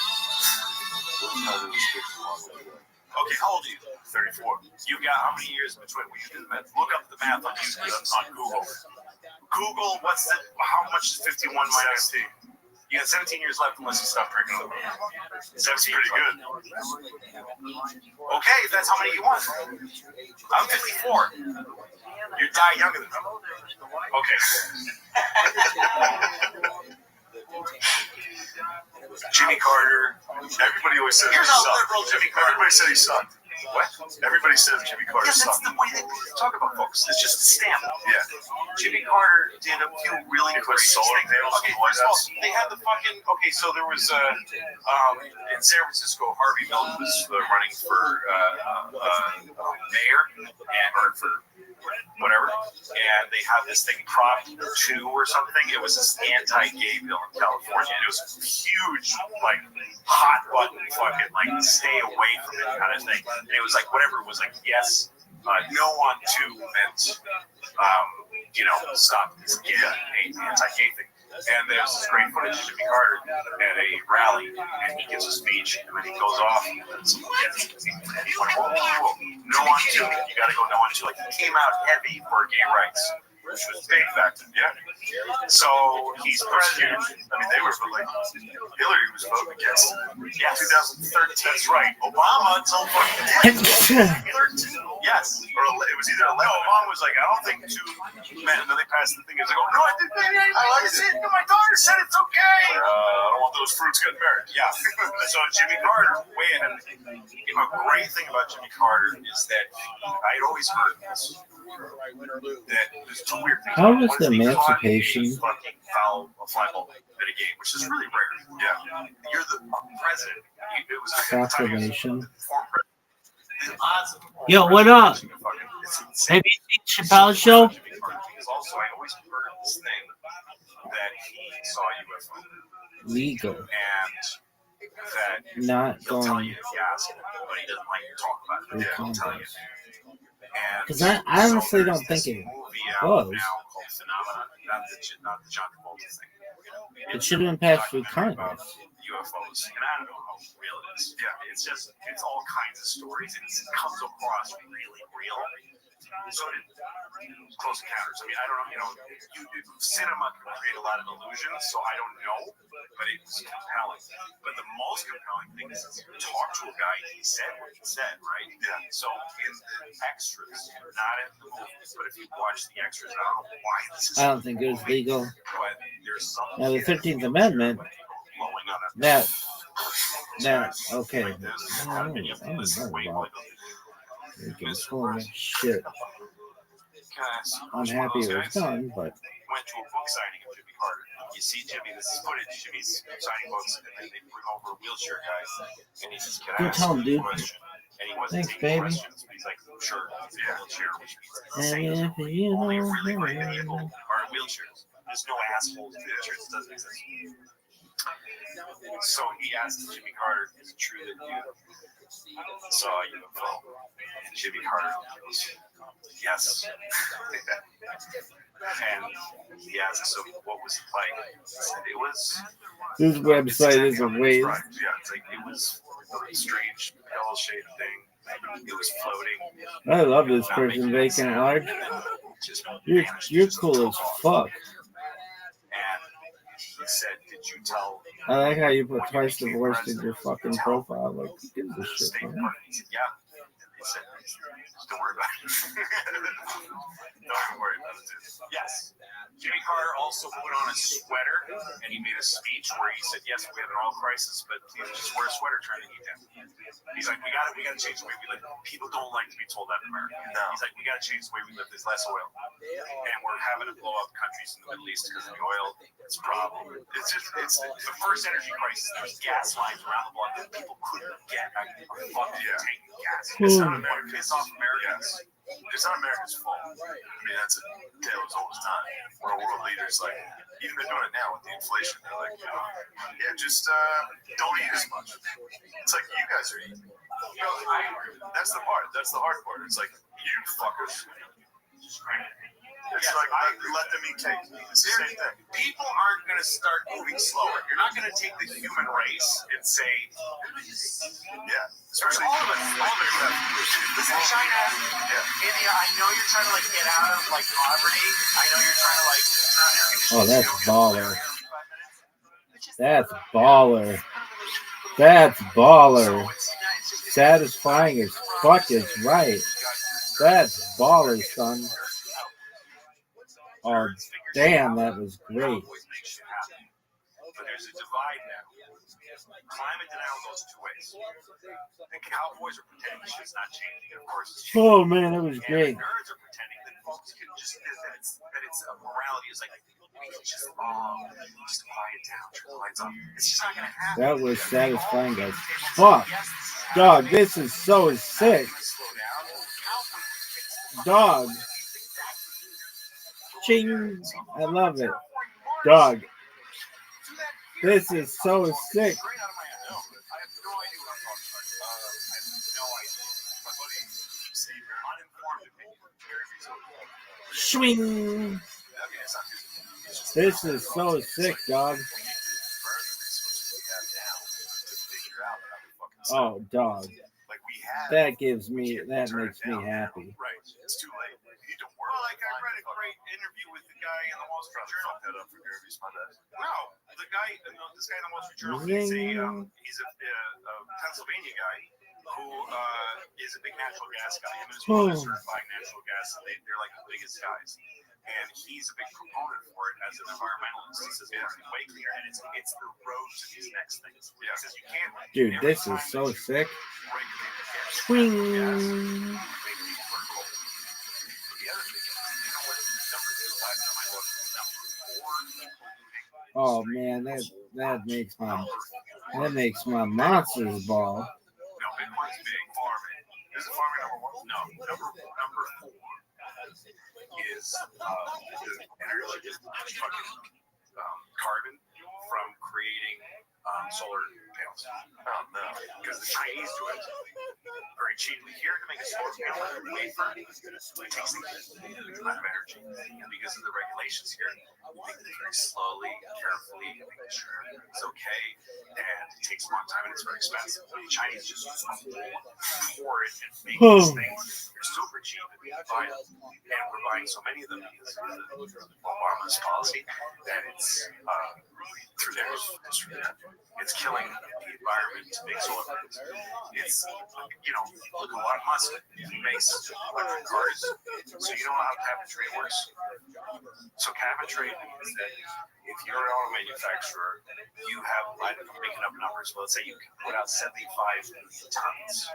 Okay, how old are you? 34. You got how many years between? We do the math. Look up the math on Google. Google how much is 51 minus 17. You got 17 years left unless you stop drinking. 17 pretty good. Okay, if that's how many you want. I'm 54. You die younger than me. Okay. Jimmy Carter. Everybody always says Here's he how sucked. liberal Jimmy Carter. Everybody said he sucked. What? Everybody says Jimmy Carter Yeah, that's sucked. the way they talk about folks. It's just a stamp. Yeah. Jimmy Carter did a few really They put great solar things. panels Okay, in the White first of all, House. they had the fucking. Okay, so there was in San Francisco, Harvey Milk was running for mayor or for whatever, and they had this thing Prop 2 or something. It was this anti-gay bill in California. And it was huge, like hot button, fucking like stay away from it kind of thing. And it was like whatever it was like yes, no on to meant stop this anti-gay thing. And there's this great footage of Jimmy Carter at a rally, and he gives a speech, and then he goes off, and someone gets it. He's like, whoa, no on to, you gotta go no on to. Like, he came out heavy for gay rights, which was big back then, yeah. So he's president. I mean, they were like, Hillary was voting against it. Yeah, 2013. That's right. Obama told fucking 13. Yes. Or it was either 11. No, Obama was like, I don't think two men. And then they passed the thing. It's like, oh, no, I didn't. I like it. My daughter said it's okay. I don't want those fruits getting married. Yeah. So Jimmy Carter, way ahead of me. A great thing about Jimmy Carter is that I'd always heard this. That there's two weird things. How was the emancipation? Fucking foul a fly ball in a game, which is really rare. Yeah. You're the president. It was Proclamation. Yo, what up? Have you seen Chappelle's show? Also, I always heard this thing that he saw UFO. Legal. And that Not he'll tell going. you if you ask him, but he doesn't like to talk about it. Yeah, he'll tell you. Because I honestly don't think it was. Not the John Travolta thing. It should have been passed through Congress. UFOs, and I don't know how real it is. Yeah, it's all kinds of stories, and it comes across really real. So did Close Encounters. I mean, I don't know. Cinema can create a lot of illusions, so I don't know, but it was compelling. But the most compelling thing is talk to a guy. He said what he said, right? Yeah. So in the extras, not in the movies, but if you watch the extras, I don't know why this is. I don't think it was legal. But there's some. Now the 13th Amendment. That. Okay. I don't know about. You can pull that shit. I'm happy it was done, but. Went to a book signing of Jimmy Carter. You see Jimmy, this is footage. Jimmy's signing books, and then they bring over a wheelchair guy, and he says, "Can I ask tell him, you a dude. question?" And he wasn't Thanks, taking baby. questions, but he's like, "Sure." Yeah, wheelchair, which means And if you only know, really great people are in wheelchairs. There's no assholes in wheelchairs. It doesn't exist. So he asked Jimmy Carter, "Is it true that you saw a UFO?" And Jimmy Carter goes, "Yes." And he asked, "So what was it like?" He said, "It was." this website is a waste. Right. Yeah, it's like it was a strange L-shaped thing. It was floating. I love this person vacant at large. You're cool as fuck. And he said, "Did you tell?" I like how you put twice divorced in your fucking profile. Like, who gives a shit, man? He said, "Yeah." He said, "Don't worry about it." Don't worry about it. Yes. Jimmy Carter also put on a sweater, and he made a speech where he said, "Yes, we have an oil crisis, but please just wear a sweater, turn the heat down." He's like, we got to change the way we live. People don't like to be told that in America. No. He's like, we got to change the way we live. There's less oil, and we're having to blow up countries in the Middle East because of the oil. It's a problem. It's the first energy crisis. There's gas lines around the block that people couldn't get a fucking tank of gas. It's not America. It's off America. It's not America's fault. I mean, that's a tale as old as time. We're a world leader. It's like, even they're doing it now with the inflation. They're like, yeah, just don't eat as much. It's like, you guys are eating. That's the part. That's the hard part. It's like, you fuckers. It's like, let them eat cake. It's the same thing. People aren't going to start moving slower. You're not going to take the human race and say, yeah. Especially all of us. Listen, China, India, I know you're trying to get out of poverty. I know you're trying to turn on air conditioning. Oh, that's baller. That's baller. That's baller. Satisfying as fuck is right. That's baller, son. Oh, damn, that was great. But there's a divide now. climate denial goes two ways. The cowboys are pretending shit's not changing, and of course it's Oh man, that was and great. the nerds are pretending that folks can just that it's morality is like we can just quiet down, turn the lights off. It's just not gonna happen. That was satisfying, guys. Fuck, dog, this is so sick. Dog, ching, I love it. Dog, this is so sick. Swing. This is so sick, dog. Oh, dog. That makes me happy. Right. It's too late. You need to work. Well, like I read a great interview with the guy in the Wall Street Journal. That up for Derby's my bad. No, this guy in the Wall Street Journal. He's a Pennsylvania guy who is a big natural gas guy. Him and his brother certifying natural gas. They're like the biggest guys. And he's a big proponent for it as an environmentalist. He says it's way cleaner, and it's the road to these next things. Yeah. He says you can't. Dude, this is so sick. Swing. Oh man, that makes my monsters ball. No, Bitcoin's big. Farming. Is it farming number one? No, number 4 is energy, carbon from creating solar panels. No, because the Chinese do it very cheaply here to make a solar panel wafer. It takes a lot of energy, and because of the regulations here, we make it very slowly, carefully, making sure it's okay, and it takes a long time and it's very expensive. The Chinese just pour it and make these things. They're super cheap and we buy them, and we're buying so many of them because of Obama's policy that it's through there. It's killing the environment to make solar panels. It's, look at Elon Musk. He makes electric cars. So you know how cap and trade works? So cap and trade means that if you're an auto manufacturer, you have, I'm making up numbers, but let's say you can put out 75 million tons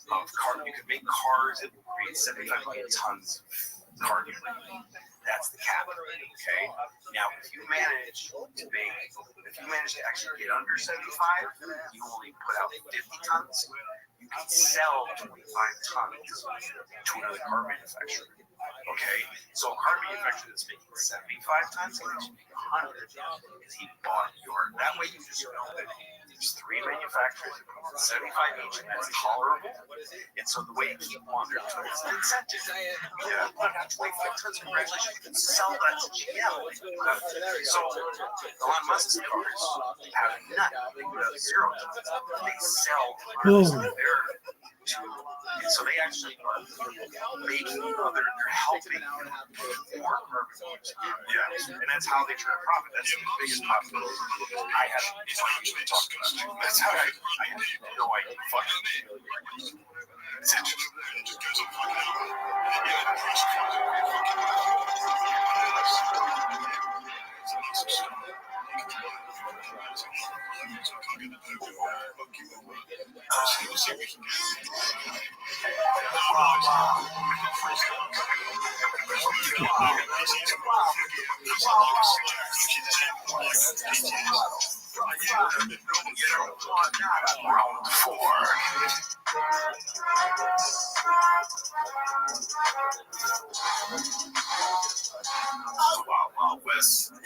of carbon. You can make cars that will create 75 million tons of carbon. That's the cap. Okay. Now, if you manage to actually get under 75, you only put out 50 tons. You can sell 25 tons to another car manufacturer. Okay, so a car manufacturer that's making 75 tons can actually make 100 because he bought your. That way, you just know that there's 3 manufacturers that put 75 each, and that's tolerable. And so the way you keep them on there is an incentive. Yeah, put out 25 tons. Congratulations, you can sell that to GM. So Elon Musk's cars have nothing. They put out 0 tons. They sell 100% of their. And so they actually are making they're helping more carbon use. Yeah, and that's how they turn a profit. That's the biggest profit I have no idea what talking about. That's how I have no idea. Fucking it's interesting. Round 4. Wild West. And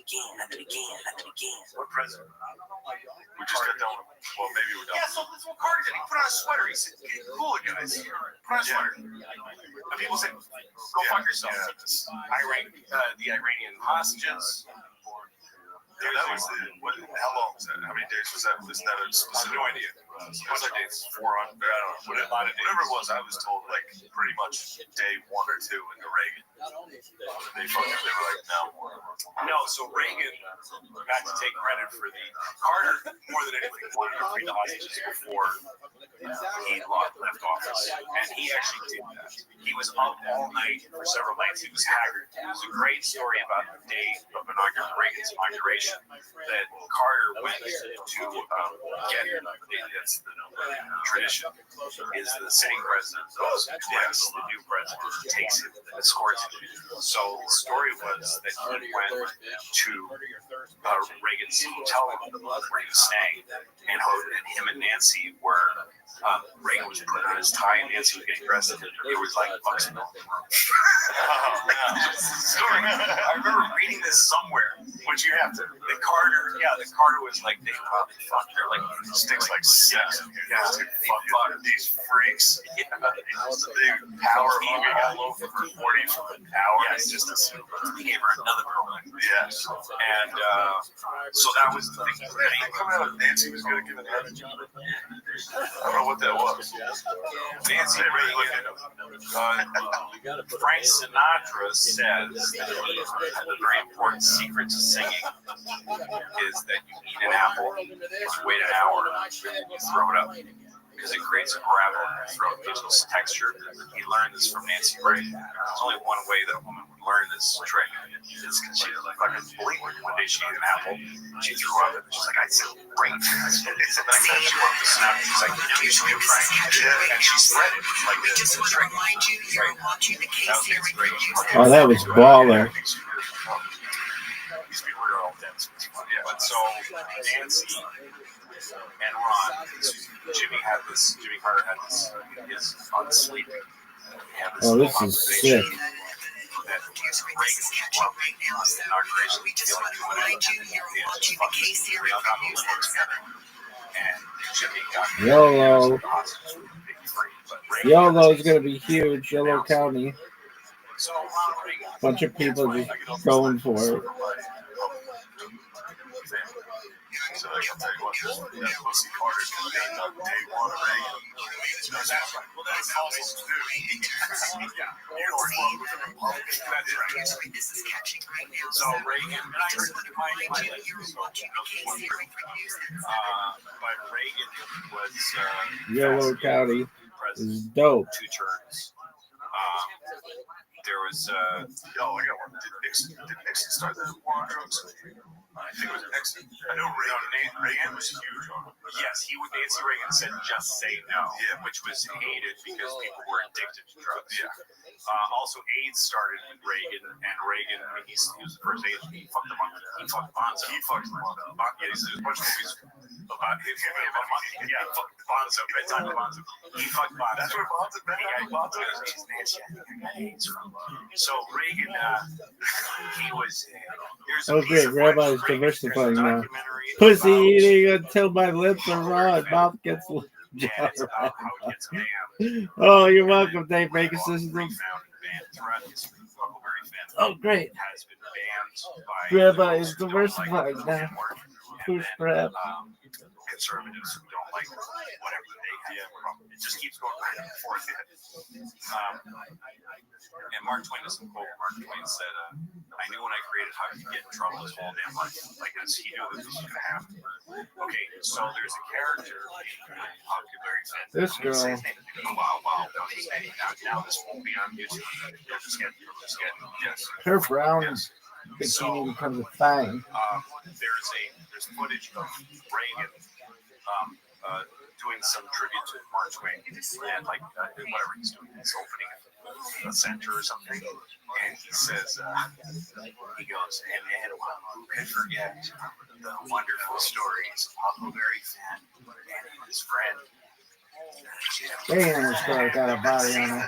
again. What president? We just got done. Well, maybe we're done. Yeah, so that's what Carter did. He put on a sweater. He said, "Get cool, guys. Put on a sweater." And people said, "Go fuck yourself." The Iranian hostages. Yeah, that was how long was that? How many days was that? Was that no idea? was our dates 400. I don't know. Whatever it was, I was told like pretty much day 1 or 2 in the Reagan. They were like, no. So Reagan got to take credit for the Carter more than anything wanted to free the hostages before he left office, and he actually did that. He was up all night for several nights. He was haggard. It was a great story about the day of Reagan's inauguration that Carter went to get him. That's the tradition. Is the sitting president goes to the new president, takes him, and escorts him. So the story was that he went to Reagan's hotel room where he was staying, and him and Nancy were. Reagan was putting on his tie, and Nancy was getting dressed. It was like bucks in the room. I remember reading this somewhere. Which you have to. The Carter was like, they probably fucked. They're like sticks like 6. Yeah, fuck these freaks. Yeah, the power all over for 40 for an hour. Yes, just he gave her another girl. Yes, and so that was the thing. He come out. Nancy was gonna give it her a job. I don't know what that was. Nancy Reagan. Frank Sinatra says that a very important secret to singing is that you eat an apple, wait an hour, and you throw it up because it creates a gravel in your throat. It gives us texture. He learned this from Nancy Reagan. There's only one way that a woman would learn this trick. It's because she was like fucking believer. One day she ate an apple, she threw up, and she's like, I said, great. And the next time she wanted to snap, she's like, you should be frank. And she spread it like this. Just want to remind you, you're watching the case here. Oh, that was baller. These people are all dead. Yeah, but so Nancy and Ron, Jimmy Carter had this, his unsleep. Oh, this is sick. We just want to remind you, you're watching the case here. YOLO. YOLO is going to be huge. YOLO County. Bunch of people just going for it. So I can tell you what, that pussy Carter's going to be on day 1 of Reagan. That's right. Well, that's also true. This is catching right now. So Reagan, and I heard you're watching the case here. But Reagan was YOLO County is dope. 2 terms. There was I got one. Did Nixon start the war on drugs? I think it was Nixon. I know Reagan was huge on it. Yes, Nancy Reagan said just say no, which was hated because people were addicted to drugs. Yeah. Also, AIDS started with Reagan, and Reagan, he was the first AIDS. He fucked Bonzo. He fucked Bonzo. Yeah, there's a bunch of movies about him. Yeah, fucked Bonzo. Bedtime with Bonzo. He fucked Bonzo. That's where Bonzo is. Nancy, I think I got AIDS from. So Reagan, he was. Oh, great. Rabbi is diversifying now. Pussy eating until my lips are raw and mouth gets loose. Oh, you're welcome, Dave Baker System. Oh, great. Rabbi is diversifying now. Push grab. Conservatives who don't like whatever they have. It just keeps going back and forth. And Mark Twain doesn't quote. Mark Twain said, I knew when I created how to get in trouble his whole damn life. Like, he knew this was going to happen. Okay, so there's a character in Popularity Fan. This girl. Wow. Now this won't be on YouTube. Just get, yes. Her brown bikini becomes a thing. There's footage of Reagan doing some tribute to Mark Twain, and like whatever he's doing, he's opening a center or something, and he says, he goes, and who can forget the wonderful stories of Huckleberry Finn and his friend. Damn, this girl got a body on her.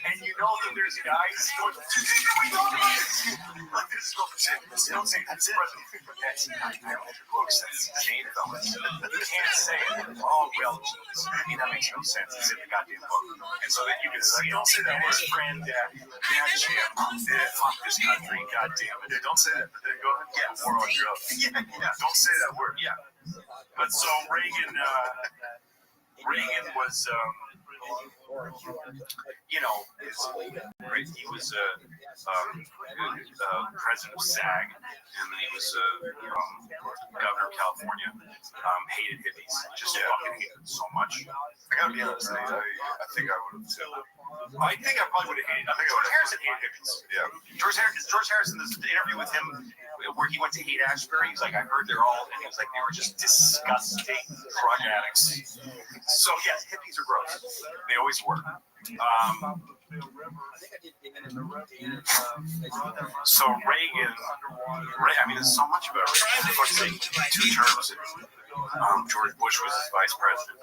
And you know that there's guys going like this. You don't say that's it. That's not books. That's Jane fellas. You can't say, oh, well, maybe that makes no sense. It's in the goddamn book. And so that you can see, don't say that his friend, Jim, fuck this country, goddamn it. Don't say that, but then go ahead. Yeah, war on drugs. Yeah, don't say that word. Yeah. But so Reagan was, you know, he was president of SAG, and then he was governor of California. Hated hippies, just fucking hated them so much. I gotta be honest, I think I would have too. I think I probably would have hated. I think George Harrison hated hippies. Yeah, George Harrison. There's an interview with him where he went to Haight-Ashbury. He's like, I heard they're all, and he was like, they were just disgusting drug addicts. So yes, hippies are gross. They always were. So Reagan, I mean, there's so much about Reagan. 2 terms. George Bush was his vice president.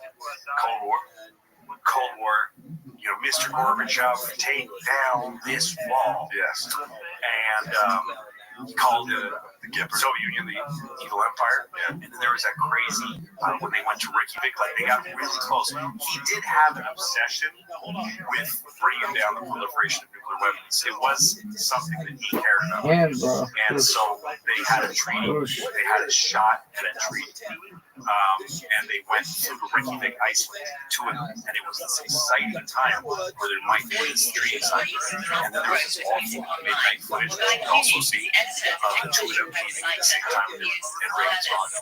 Cold War. You know, Mr. Gorbachev, take down this wall. Yes. And he called the Soviet Union the evil empire. Yeah. And then there was that crazy when they went to Reykjavik, like they got really close. He did have an obsession with bringing down the proliferation of nuclear weapons. It was something that he cared about. Yeah, bro. And so they had a treaty. They had a shot at a treaty. And they went to Reykjavik, Iceland, to it, and it was this exciting time where there might be this treaty signed. And then there was this awful midnight footage that you can also see of the two of them meeting at the same time. And Reagan's going,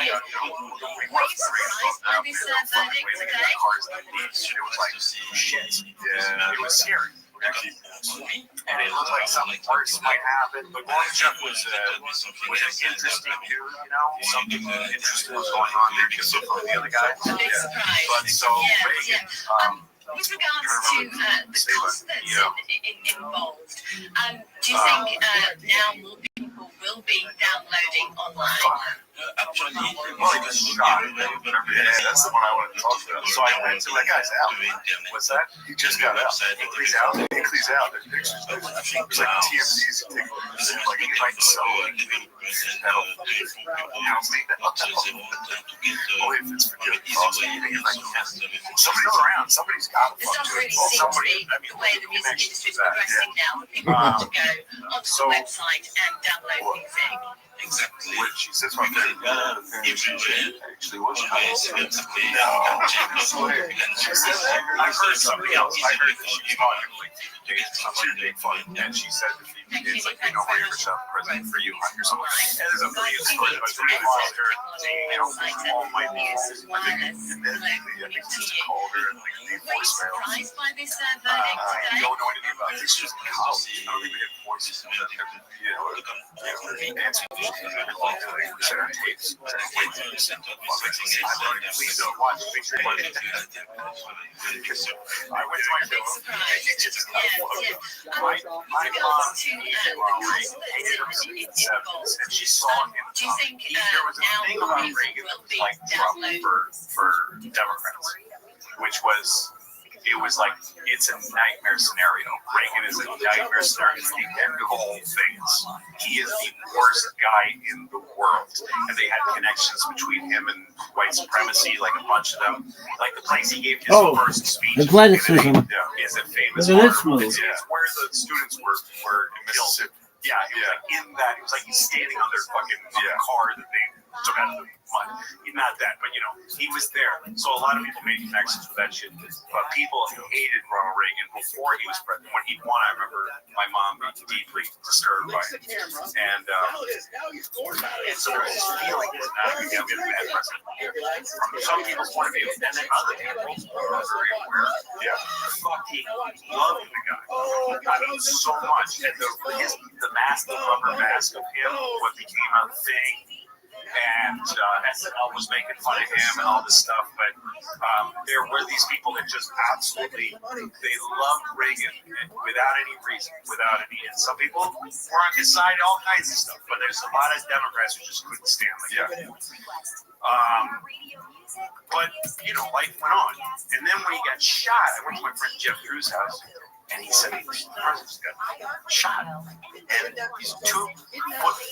we worked for cars that leads. It was like shit. Yeah, it was scary. And it looked like something worse might happen. But Gorbachev was an interesting dude, you know? Something interesting was going on there because of the other guys. Yeah. But so Reagan, with regards to the cost that's involved, do you think now more people will be downloading online? Well, he was shot. Yeah, that's the one I wanted to talk about. So I went to that guy's out. What's that? He just got out. Hinckley's out. There's pictures. There's like TMZ's taking pictures. Like he might sell it. Only if it's for good. Somebody's around. Somebody's got to fuck to it. Somebody. I mean, the way the music industry is progressing now, people want to go onto the website and download music. Exactly. Which she says my favorite actually was I've heard somebody else. I heard that she taught him like to get somebody to make fun, and she said that it's like nobody ever shot the president for you or something. And there's a pretty good story about Judy Foster, you know, all my names. And then I think she called her and like leave voicemail. I don't know anything about this. Just college. I don't think we had voices. You know, Nancy. Tapes. Please don't watch. Make sure you watch it. I went to my film. My mom hated him since the 70s, and she saw him. Do you think there was a thing about Reagan that was like Trump for Democrats, which was. It was like, it's a nightmare scenario. Reagan is a nightmare scenario. It's the end of all things. He is the worst guy in the world. And they had connections between him and white supremacy, like a bunch of them. Like the place he gave his first speech. Athleticism. Is a famous Look at this move. It's where the students were killed. Yeah, he was like in that. He was like he's standing on their fucking car that they took out of the mud. Not that, but you know, he was there. So a lot of people made connections with that shit. But people hated Ronald Reagan before he was president. When he won, I remember my mom being deeply disturbed by it. And so there was this feeling that we have a bad president from some people's point of view, and then other people were very aware. Yeah, fucking loving the guy. I mean, so much. And the mask, the rubber mask of him, what became a thing. And SNL was making fun of him and all this stuff, but there were these people that just absolutely, they loved Reagan without any reason, and some people were on his side, all kinds of stuff, but there's a lot of Democrats who just couldn't stand the guy. But, you know, life went on. And then when he got shot, I went to my friend Jeff Drew's house, and he said, the president's got shot. And these 2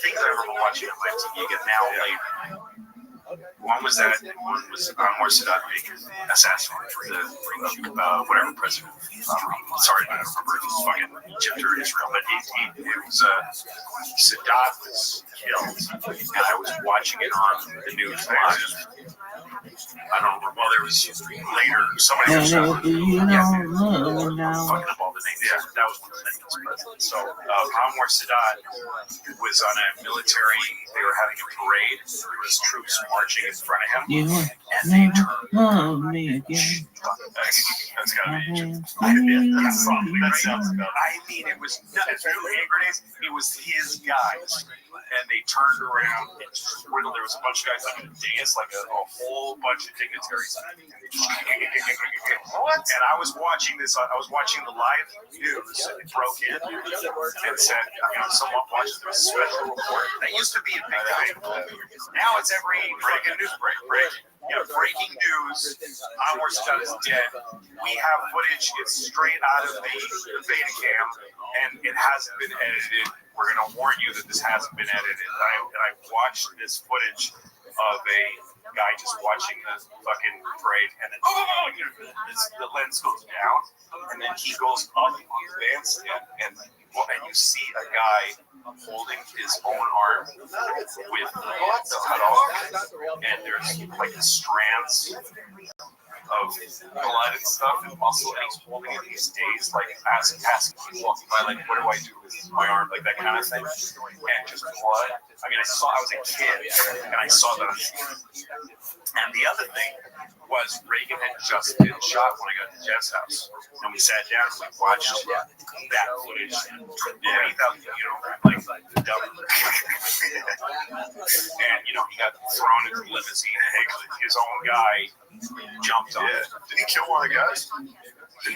things I remember watching on my TV again now later. One was that, and one was Anwar Sadat being assassinated, whatever president. Sorry, I don't remember if it's fucking Egypt or Israel, but it was Sadat was killed, and I was watching it on the news live. I don't remember. Well, there was later somebody was fucking up all the names. Yeah, that was one of the presidents. So Anwar Sadat was on a military. They were having a parade. There was troops marching in front of him, and they turned. That's gotta be Egypt. That sounds about. I mean, it was nuts. It was his guys, and they turned around and just riddled. There was a bunch of guys on the dais, like a whole bunch of dignitaries. And I was watching this. I was watching the live news, and it broke in and said, someone watched the special report. That used to be a big thing. Now it's every breaking news break. Breaking news. Anwar Sadat is dead. We have footage. It's straight out of the beta cam, and it hasn't been edited. We're going to warn you that this hasn't been edited. And I watched this footage of a guy just watching the fucking parade, and then the lens goes down, and then he goes up on the bandstand, and you see a guy holding his own arm with the cut off, and there's like the strands of blood and stuff and muscle, and he's holding it these days, like asking people walking by, like, what do I do with my arm, like that kind of thing, and just blood. I mean, I was a kid, and I saw that on TV. And the other thing was Reagan had just been shot when I got to Jeff's house, and we sat down and we watched that footage. Like dumb. And he got thrown into the limousine, and his own guy jumped on it. Did he kill one of the guys? He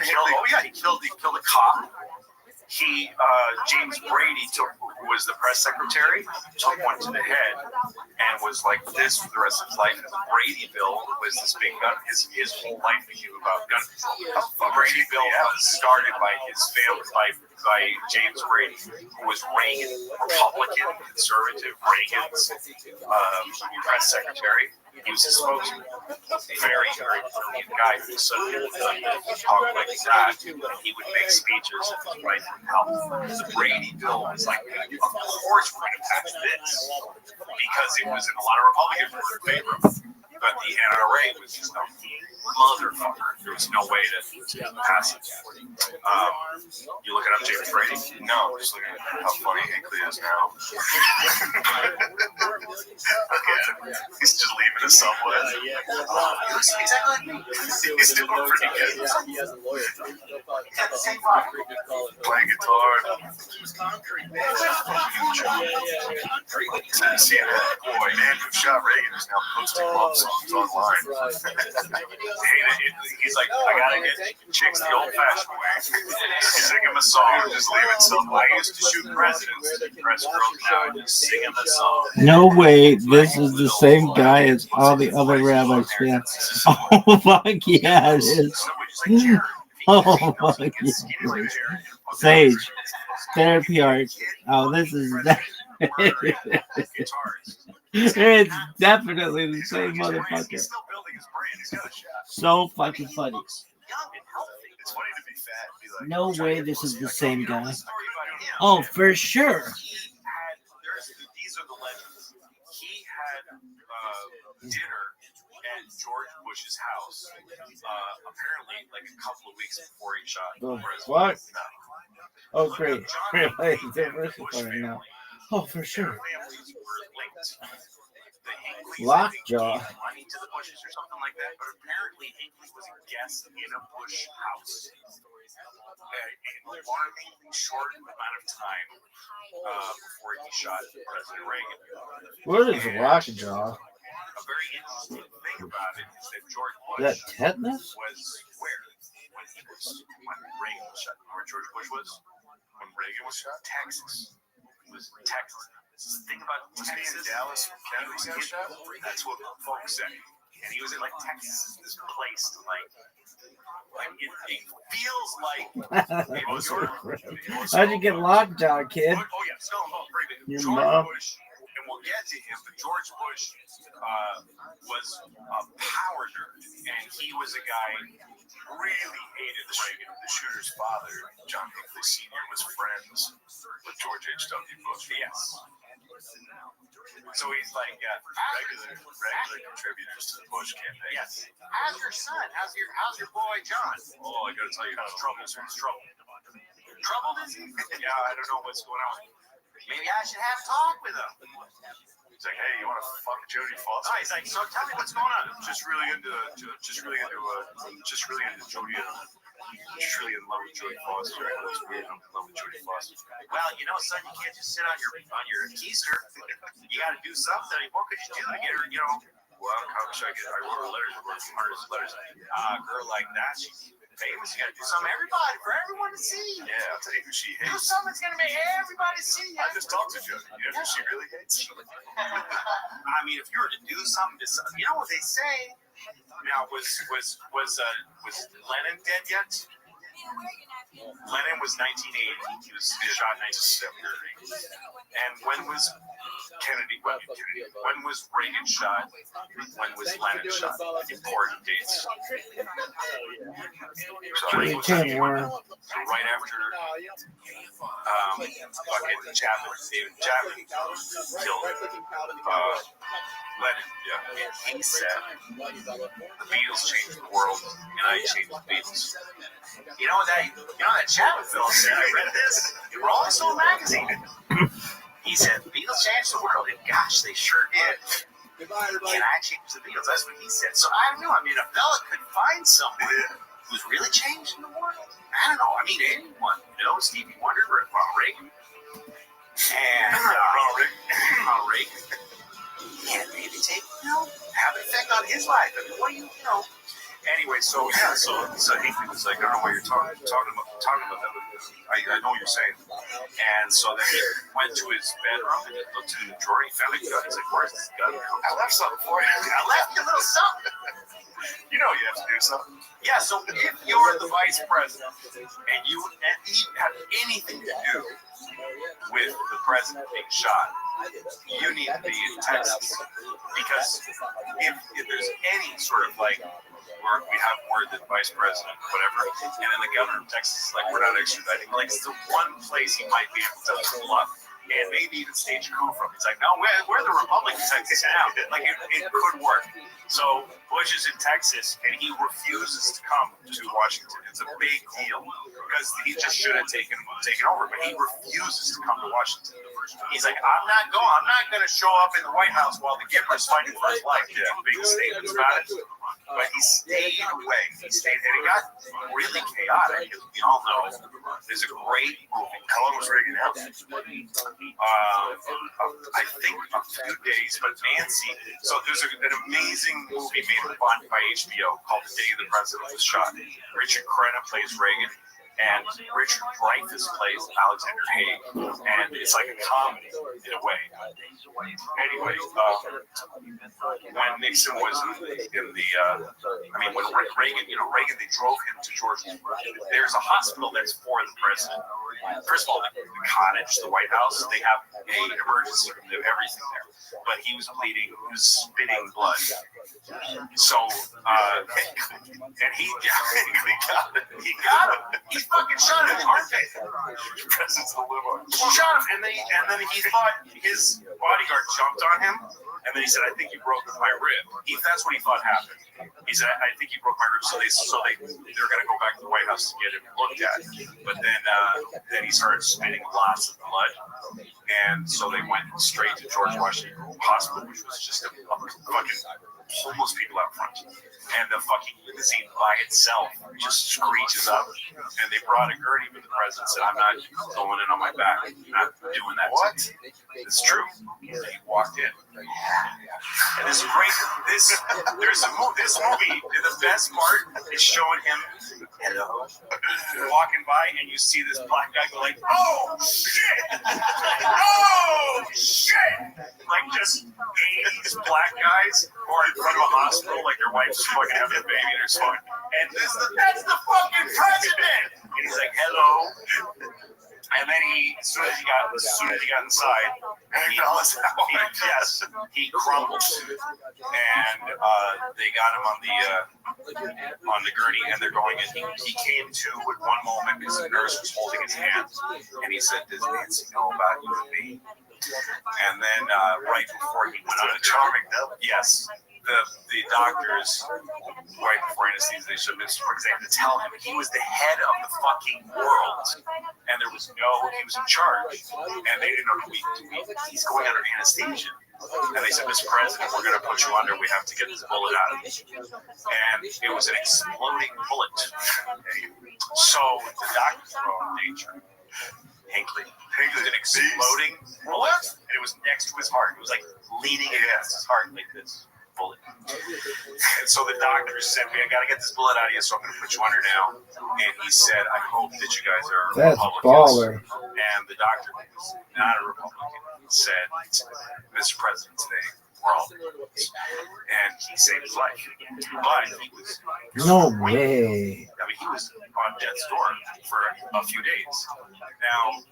killed a cop. James Brady who was the press secretary, took one to the head and was like this for the rest of his life. And the Brady bill was this big gun. His whole life became about gun control. The Brady bill was started by his family, by James Brady, who was Reagan, Republican, conservative Reagan's press secretary. He was his spokesman. Very, very brilliant guy who was suddenly talk like that. He would make speeches and write for help. The Brady bill was like, of course we're going to pass this, because it was in a lot of Republicans who were in favor of it. But the NRA was just a motherfucker. There was no way to pass it. You looking up James Brady? No, I'm just looking at how funny Hinckley is now. Okay. He's just leaving us somewhere. He looks exactly like me. He's doing pretty good. He has a lawyer. Playing guitar. See that boy, man who shot Reagan is now posting love songs online. He's like, I gotta get chicks the old-fashioned way. Sing him a song, just leave it somewhere. I used to shoot presidents, press girls now, and just sing him a song. No way, this is the same guy as all the other rabbis. Yeah. Oh fuck yeah, it is. Oh fuck yeah. Sage, therapy art. Oh, this is that. It's definitely the same motherfucker. So fucking funny. No way this is the same guy. Oh, for sure. These are the legends. He had dinner at George Bush's house, apparently like a couple of weeks before he shot. What? Oh, great. Really? Diversifying now. Oh, for sure. Lockjaw. Money to the Bushes or something like that, but apparently Hinckley was a guest in a Bush house in a short amount of time before he shot President Reagan. What is Lockjaw? A very interesting thing about it is that George Bush that tetanus? Was where when Reagan was shot. Where George Bush was when Reagan was shot? Texas. It was Texas. The thing about Texas, Dallas, that's what folks say. And he was in like Texas, this place to like it feels like how'd you get Lockjaw, kid? Oh yeah, Stone Hall, pretty big. Your George mom. Bush, and we'll get to him, but George Bush was a power nerd, and he was a guy who really hated Reagan. The shooter's father, John Hinckley Sr., was friends with George H.W. Bush. Yes. So he's like regular contributors to the Bush campaign. Yes. How's your son? How's your boy John? Oh, I gotta tell you, he's trouble. Troubled is he? Yeah, I don't know what's going on. Maybe I should have a talk with him. He's like, hey, you want to fuck Jodie Foster? Oh, he's like, so tell me what's going on. Just really into Jodie. Just really in love with Jodie Foster. I was really in love with Jodie Foster. Well, you know, son, you can't just sit on your keister. You got to do something. What could you do to get her? You know. Well, how much I wrote her letters. I wrote some hundreds of letters. A girl like that, she's famous. You got to do something for everyone to see. Yeah, I'll tell you who she hates. Do something that's going to make everybody see you. I just talked to Jodie. You know who she really hates? I mean, if you were to do something to something, you know what they say? Now, was Lennon dead yet? Lennon was 1980. He was shot in 1970. And when was Kennedy? When was Reagan shot? When was Lennon shot? Important dates. So right after fucking David Chapman killed Lennon. Yeah. And he said the Beatles changed the world, and I changed the Beatles. You know that Chapman film said. I read this in Rolling Stone magazine. He said the Beatles changed the world, and gosh, they sure did. And I changed the Beatles. That's what he said. So I don't know. I mean, a fella could find someone who's really changing the world. I don't know. I mean, anyone. You know, Stevie Wonder, Ronald Reagan, and Ronald Reagan. Yeah, maybe have an effect on his life. I mean, what do you know? Anyway, so Hinckley was like, I don't know what you're talking about that. I know what you're saying. And so then he went to his bedroom and he looked in the drawer. He found a gun. He's like, where's this gun? I left something for you. I left you a little something. You know you have to do something. Yeah, so if you're the vice president and you have anything to do with the president being shot, you need to be in Texas. Because if there's any sort of like, where we have word that vice president, whatever, and then the governor of Texas is like, we're not extraditing. Like, it's the one place he might be able to pull up and maybe even stage a coup from. It's like, no, we're the Republican Texas now. Like, it could work. So Bush is in Texas, and he refuses to come to Washington. It's a big deal because he just should have taken over, but he refuses to come to Washington. He's like, I'm not going to show up in the White House while the Gipper's fighting for his life. Yeah, big statements about it. But he stayed away. And it got really chaotic, as we all know. There's a great movie. How long was Reagan out? I think a few days, but Nancy. So there's an amazing movie made by HBO called The Day the President Was Shot. Richard Crenna plays Reagan, and Richard Dreyfuss plays Alexander Haig, and it's like a comedy in a way. Anyway, when Nixon was when Reagan, they drove him to Georgia. There's a hospital that's for the president. First of all, the cottage, the White House, they have an emergency room, they have everything there. But he was bleeding, he was spitting blood. So, and he got him. He fucking shot him in the armpit. President's the liver. Shot him, and then he thought his bodyguard jumped on him, and then he said, "I think you broke my rib." That's what he thought happened. He said, "I think you broke my rib." So they're gonna go back to the White House to get him looked at. But then he started spitting lots of blood, and so they went straight to George Washington Hospital, which was just a fucking homeless people out front. And the fucking limousine by itself just screeches up. And they brought a gurney for the president. Said, "I'm not going in on my back. I'm not doing that." What? It's true. He walked in. And this is great. This movie, the best part is showing him walking by, and you see this black guy go like, "Oh shit! Oh shit!" Like just 80s black guys who are in front of a hospital, like their wife's fucking having a baby and they're smoking. And that's the fucking president! And he's like, "Hello." And then as soon as he got inside, he crumbled, and they got him on the gurney, and they're going. And he came to at one moment because the nurse was holding his hand, and he said, "Does Nancy know about you and me?" And then right before he went on a charming note, yes. The doctors, right before anesthesia, they should have been to tell him he was the head of the fucking world, and he was in charge, and they didn't know he's going under anesthesia. And they said, Mr. President, we're going to put you under. We have to get this bullet out of you. And it was an exploding bullet. So the doctors were all in danger. Hinckley was an exploding bullet, and it was next to his heart. It was like leaning against his heart like this. Bullet. And so the doctor said, "We got to get this bullet out of you, so I'm going to put you under now." And he said, "I hope that you guys are Republicans." Baller. And the doctor, who's not a Republican, said, "Mr. President, today we're all Republicans." And he saved his life. But he was No way. I mean, he was on death's door for a few days. Now,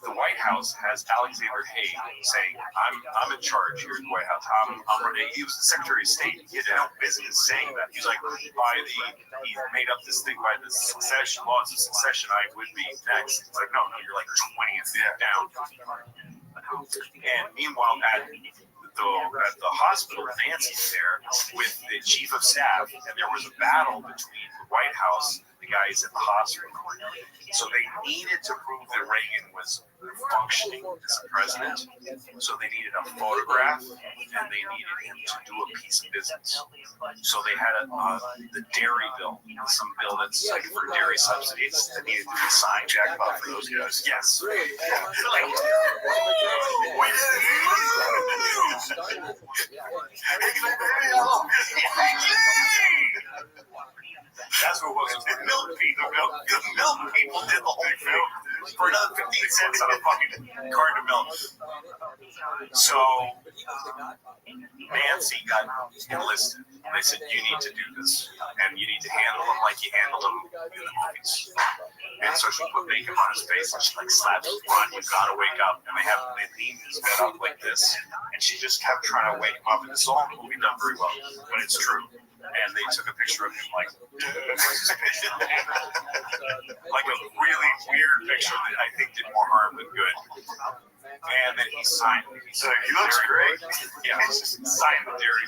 the White House has Alexander Haig saying, I'm in charge here at the White House. I'm running. He was the Secretary of State. He had no business saying that. He's like, he made up this thing by the succession, laws of succession, I would be next. It's like, no, you're like 20th down. And meanwhile, at the hospital, Nancy's there with the chief of staff, and there was a battle between the White House, the guys at the hospital. So they needed to prove that Reagan was functioning as a president. So they needed a photograph, and they needed him to do a piece of business. So they had the dairy bill, some bill that's like for dairy subsidies that needed to be signed. Jackpot for those guys. Yes. We did That's what it was. The milk people did the whole thing for another 15 cents on a fucking carton of milk. So Nancy got enlisted. They said, you need to do this, and you need to handle him like you handle him in the movies. And so she put makeup on his face, and she like slapped his run, you gotta wake up. And they leaned his bed up like this, and she just kept trying to wake him up. And this is all in the movie done very well, but it's true. And they took a picture of him like like a really weird picture that I think did more harm than good. And then he signed it. He looks great. Yeah, he just signed the dairy.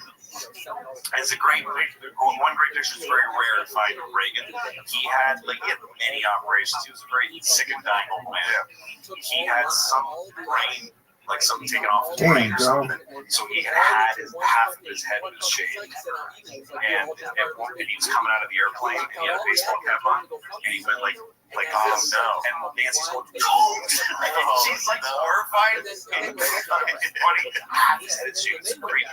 It's a great picture. One great picture is very rare to find of Reagan. He had many operations. He was a very sick and dying old man. He had some brain, like something taken off his brain or something. So he had half of his head was shaved. And he was coming out of the airplane, and he had a baseball cap on, and he went like oh no. And Nancy's going, don't! She's like horrified. And it's funny. It's creepy.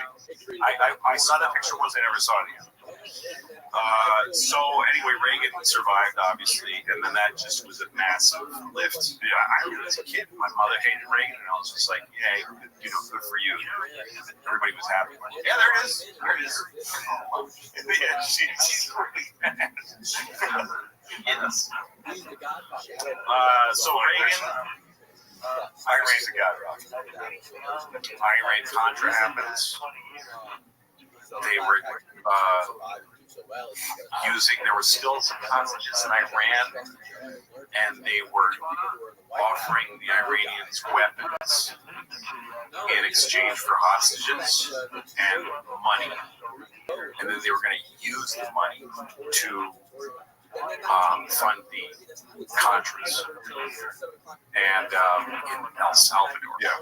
I saw that picture once, I never saw it again. So anyway, Reagan survived, obviously, and then that just was a massive lift. Yeah, I remember as a kid, my mother hated Reagan, and I was just like, yeah, good for you. Everybody was happy. Yeah, there it is. Yeah, she's really bad. Yes. So Reagan, Iran's a god. Iran Contra happens. They were there were still some hostages in Iran, and they were offering the Iranians weapons in exchange for hostages and money. And then they were going to use the money to fund the Contras and in El Salvador. Yeah.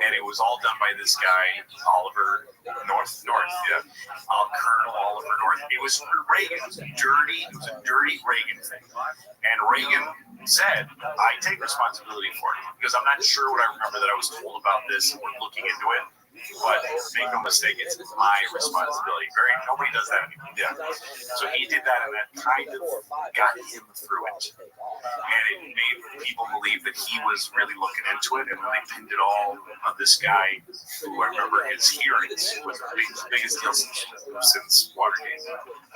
And it was all done by this guy, Oliver North. Yeah. Colonel Oliver North. It was Reagan. It was a dirty Reagan thing. And Reagan said, I take responsibility for it, because I'm not sure what I remember that I was told about this, and we're looking into it. But make no mistake, it's my responsibility. Nobody does that anymore. Yeah. So he did that, and that kind of got him through it. And it made people believe that he was really looking into it, and when they pinned it all on this guy, who I remember his hearings was the biggest deal since Watergate.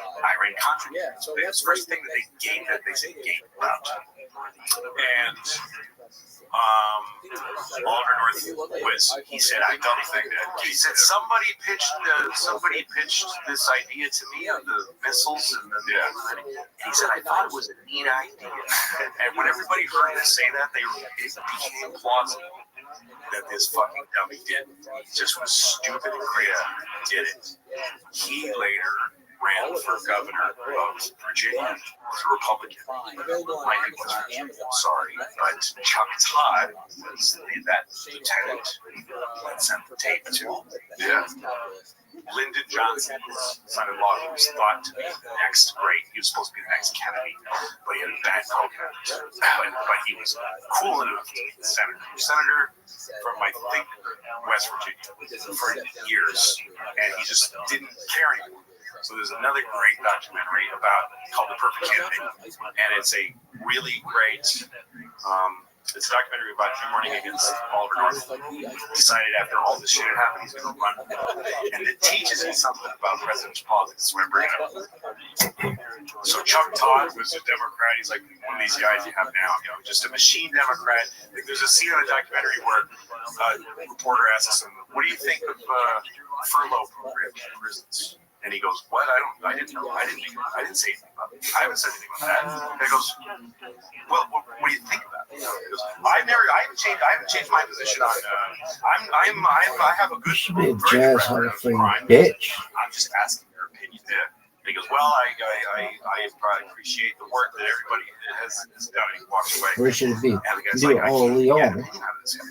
Iran-Contra. So the first thing that they said gate about. And Oliver North he said, I don't think that. He said somebody pitched this idea to me of the missiles, and he said I thought it was a neat idea. And when everybody heard us say that, it became plausible that this fucking dummy did. He just was stupid and crazy. Did it. He later ran for governor of Virginia, was a Republican. Might be West Virginia, sorry, but Chuck Todd was that lieutenant that sent the tape to. Yeah. Lyndon Johnson, his son-in-law, who was thought to be the next great. He was supposed to be the next Kennedy, but he had a bad program. But he was cool enough to be the senator from, I think, West Virginia for years, and he just didn't care anymore. So there's another great documentary called The Perfect Candidate, and it's a really great. It's a documentary about him running against Oliver North. Decided after all this shit had happened, he's going to run, and it teaches you something about presidential politics. So I bring it up. So Chuck Todd was a Democrat. He's like one of these guys you have now, just a machine Democrat. Like there's a scene in the documentary where a reporter asks him, "What do you think of furlough programs in prisons?" And he goes, "What? I didn't know. I didn't say anything about it. I haven't said anything about that." And he goes, "Well, what do you think about it?" He goes, I haven't changed my position on. I have a good. Should be a very jazz good record of crime. bitch. I'm just asking your opinion. Yeah. And he goes, "Well, I probably appreciate the work that everybody has done." And he walks away. Where should it be? And the guy's Do like, all Leon,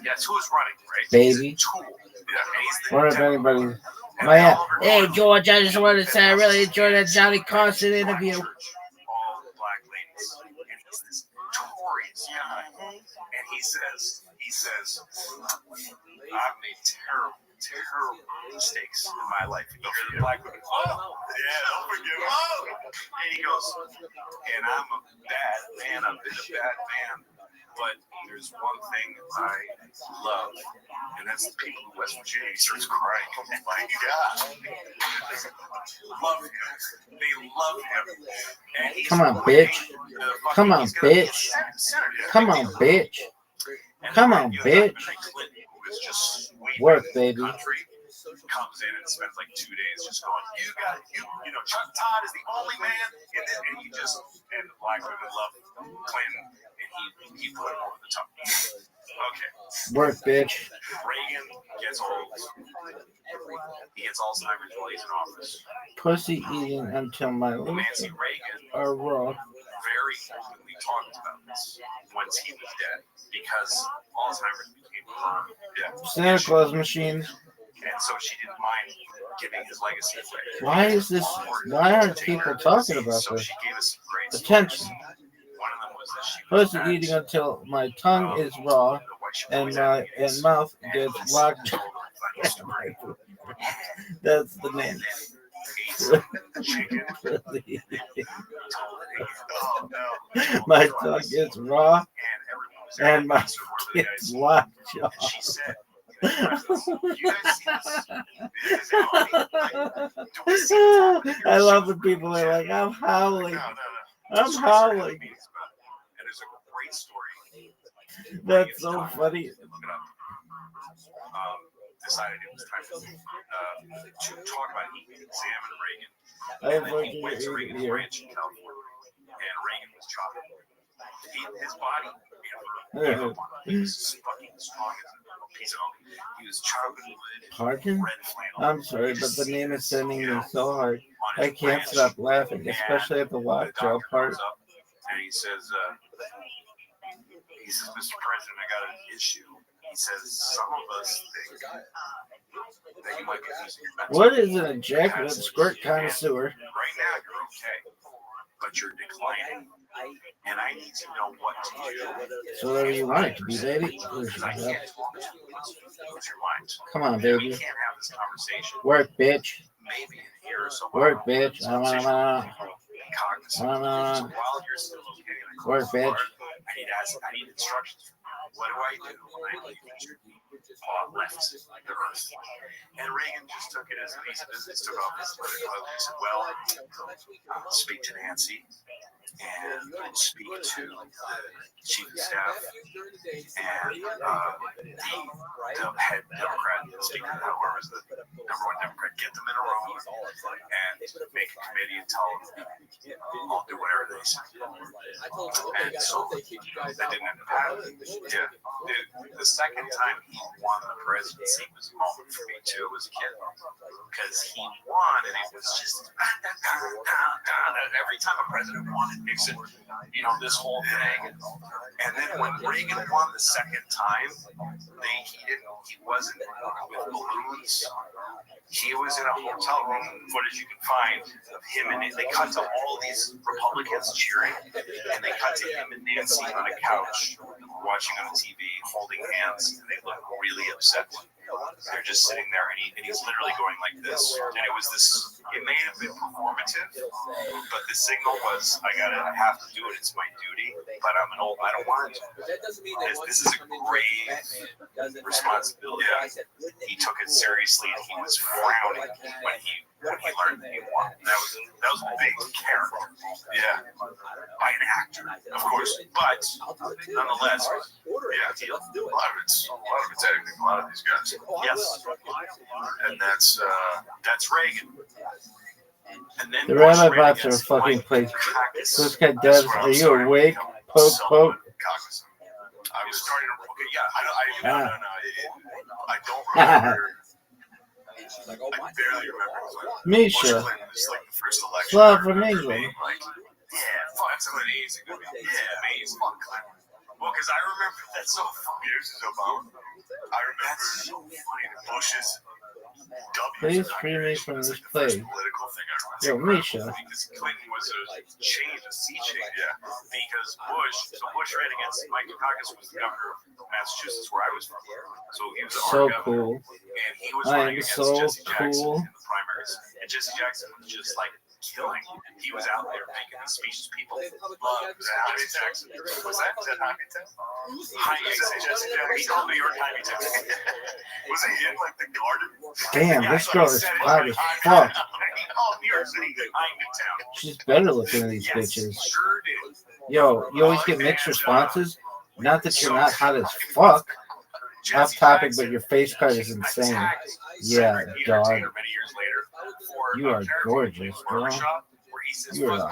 Yes, who's running, right? baby. He's a tool. Yeah. And he's the What if anybody? Hey George, I just wanted to say I really enjoyed that Johnny Carson interview. All black ladies, and he's this notorious guy. And he says, I've made terrible mistakes in my life. And you hear the black women, don't forgive me. And he goes, and I'm a bad man. I've been a bad man. But there's one thing I love, and that's the people of West Virginia. He starts crying. Oh my God. Love him. They love him. And he's Come on, bitch. Come on, bitch. Come on, bitch. Come on, bitch. Work, baby. Comes in and spends like 2 days just going, Chuck Todd is the only man, and the black women love Clinton, and he put him over the top. Okay. Work, bitch. Reagan gets old. He gets Alzheimer's while he's in office. Pussy eating until my lips Nancy Reagan are raw. very openly talked about this once he was dead, because Alzheimer's became her death. Santa Claus machine. And so she didn't mind giving his legacy away. Why is this? Why aren't people talking about So this? she gave us some great Attention. stories. One of them was that she was Pussy eating until my tongue is raw and my mouth gets locked. That's the name. My tongue is raw and my gets locked. She said, I love when people are like, I'm howling. I'm howling. And there's a great story. That's so funny. Decided it was time to talk about eating Sam and Reagan. I'm And fucking he went to Reagan's here. ranch in California, and Reagan was chopping. His body never gave up on him. He was fucking strong as a piece of oak. He was chopping wood. Pardon? Red flannel. I'm sorry, but the name is sending me so hard. I can't stop laughing, especially at the lockjaw part. And he says, Mr. President, I got an issue. He says, some of us think that you might be losing your mental. What is an ejaculate squirt connoisseur? Right now, you're okay. but you're declining. And I need to know what to do. So whatever you want it to be, baby. Because I can't talk to you. Lose your mind. Come on, We baby. can't have this conversation. Work, bitch. Maybe in here, so Work, bitch. cognizant. So Work, while you're still okay, I bitch. I need instructions. What do I do when I leave left the earth? And Reagan just took it as an easy business, took off his political. He said, well, speak to Nancy and speak to the chief of staff and the head Democrat, speak to whoever's the number one Democrat, get them in a room and make a committee and tell them I'll do whatever they say. And so that didn't end up happening. Yeah. The second time he won the presidency was a moment for me too as a kid. Because he won and it was just every time a president won it makes it, this whole thing. And then when Reagan won the second time, he wasn't with balloons. He was in a hotel room, footage you can find of him and they cut to all these Republicans cheering, and they cut to him and Nancy on a couch watching on TV, holding hands, and they look really upset. They're just sitting there, and he's literally going like this. And it may have been performative, but the signal was, I have to do it. It's my duty, but I don't want to. This is a grave responsibility. He took it seriously, and he was frowning when he learned that he won. That was a big character. Yeah, by an actor, of course, but nonetheless, yeah, a lot of it's editing. A lot of these guys. Yes, and that's Reagan. And then The rabbi bots are a fucking place. This guy does. Are you awake? Poke. I was starting to. Okay, yeah, I don't remember. I barely remember. Misha. Bush Love from England. That's amazing. Yeah, amazing. Well, because I remember that's so funny. I remember that's so funny. The Bush's Please free me from this place. political thing I remember. Yo, Misha. Because Clinton was a sea change. Yeah. Because Bush ran against Mike Dukakis, who was the governor of Massachusetts, where I was from. So he was So our governor. cool. And he was I running am against so Jesse Jackson cool. in the primaries. And Jesse Jackson was just like killing. He was out there making these speeches. People loved Jesse Jackson. Was that Hamilton? Jesse Jackson. He called New York Hamilton. Was he in like the garden? Damn, this girl is hot as fuck. He called New York City Hamilton. She's better looking than these bitches. Sure did. Yo, you always get mixed responses. Not that you're not hot as fuck. Off topic, but your face card is insane. Yeah, dog. You are gorgeous, girl. You are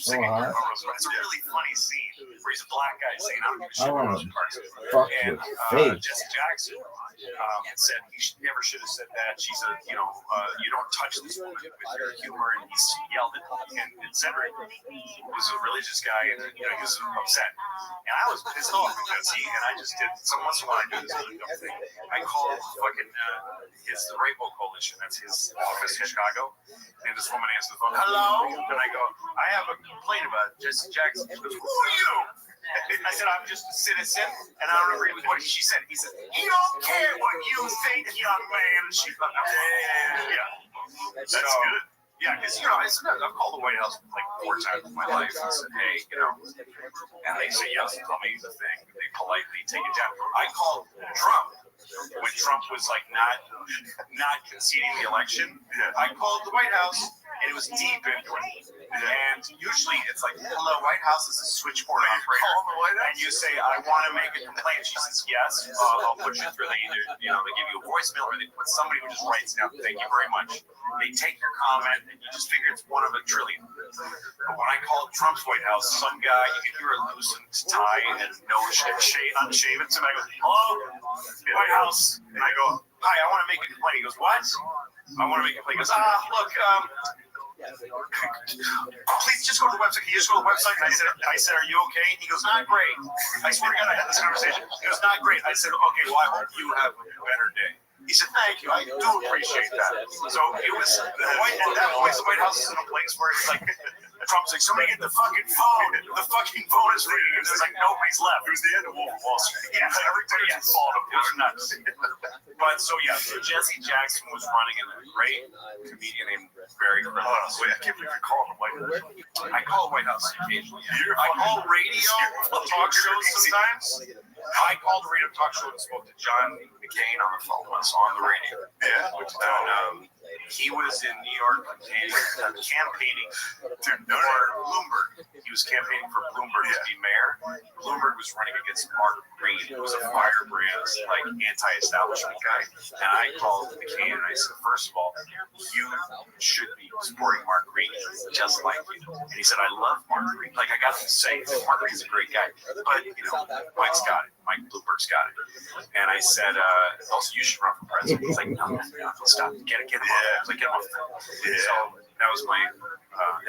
so hot. It's a really funny scene where he's a black guy saying, I want to fuck your face. Jesse Jackson said he never should have said that. She's you don't touch this woman with your humor, and he yelled at and etc. He was a religious guy, and he was upset. And I was pissed off because I just did once in a while I do this really dumb thing. I called fucking the Rainbow Coalition. That's his office in Chicago. And this woman answers the phone. Hello. And I go, I have a complaint about Jesse Jackson. She goes, who are you? I said, I'm just a citizen, and I don't remember what she said. He said, you don't care what you think, young man. She thought, yeah. That's good. Yeah, because, I've called the White House like 4 times in my life and said, hey, and they say yes, tell me the thing. They politely take it down. I called Trump when Trump was like not conceding the election. I called the White House, and it was deep into it. And usually it's like, hello, White House is a switchboard operator. And you say, I want to make a complaint. She says, yes, I'll put you through. They give you a voicemail, or they put somebody who just writes down, thank you very much. They take your comment, and you just figure it's one of a trillion. But when I called Trump's White House, some guy, you could hear a loosened tie and no unshaven. Somebody goes, hello, White House. And I go, hi, I want to make a complaint. He goes, what? I want to make a complaint. He goes, look, please just go to the website. Can you just go to the website? And I said, are you okay? And he goes, not great. I swear to God, I had this conversation. He goes, not great. I said, okay, well, I hope you have a better day. He said, thank you. I do appreciate that. So it was, at that point, the White House is in a place where it's like, Trump's like, somebody get the fucking phone. The fucking phone is ringing. It's like nobody's left. It was the end of Wolf of Wall Street. Yeah, everybody just falling apart. It was nuts. But so Jesse Jackson was running in a great comedian named Barry Crimmins. Wait, I can't believe you're calling the White House. I call the White House occasionally. I call radio talk shows sometimes. I called the radio talk show and spoke to John McCain on the phone once on the radio. Yeah, he was in New York campaigning for Bloomberg. He was campaigning for Bloomberg to be mayor. Bloomberg was running against Mark Green, who was a firebrand, like anti-establishment guy. And I called McCain and I said, first of all, you should be supporting Mark Green just like you. And he said, I love Mark Green. Like I got to say, Mark Green's a great guy, but Mike's got it. Mike Bloomberg's got it. And I said, also, you should run for president. He's like, no, stop. Get him off. Like, get him off. So that was my,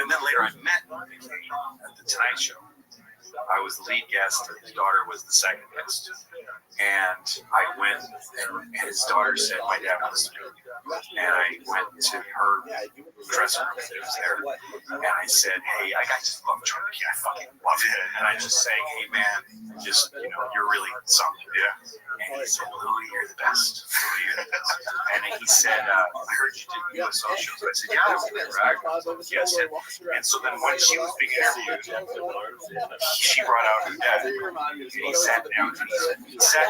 and then later I met McCain at the Tonight Show. I was the lead guest, and his daughter was the second guest. And I went, and his daughter said, my dad wants to do it. And I went to her dressing room, and he was there. And I said, hey, I just love John McCain. I fucking love him. And I just saying, hey, man, just, you're really something. Yeah. And he said, Louis, you're the best. Louis, you're the best. And then he said, I heard you did USO shows. I said, yeah, I did, right? Yes. And so then when she was being interviewed, she brought out her dad. And he sat down. And he said,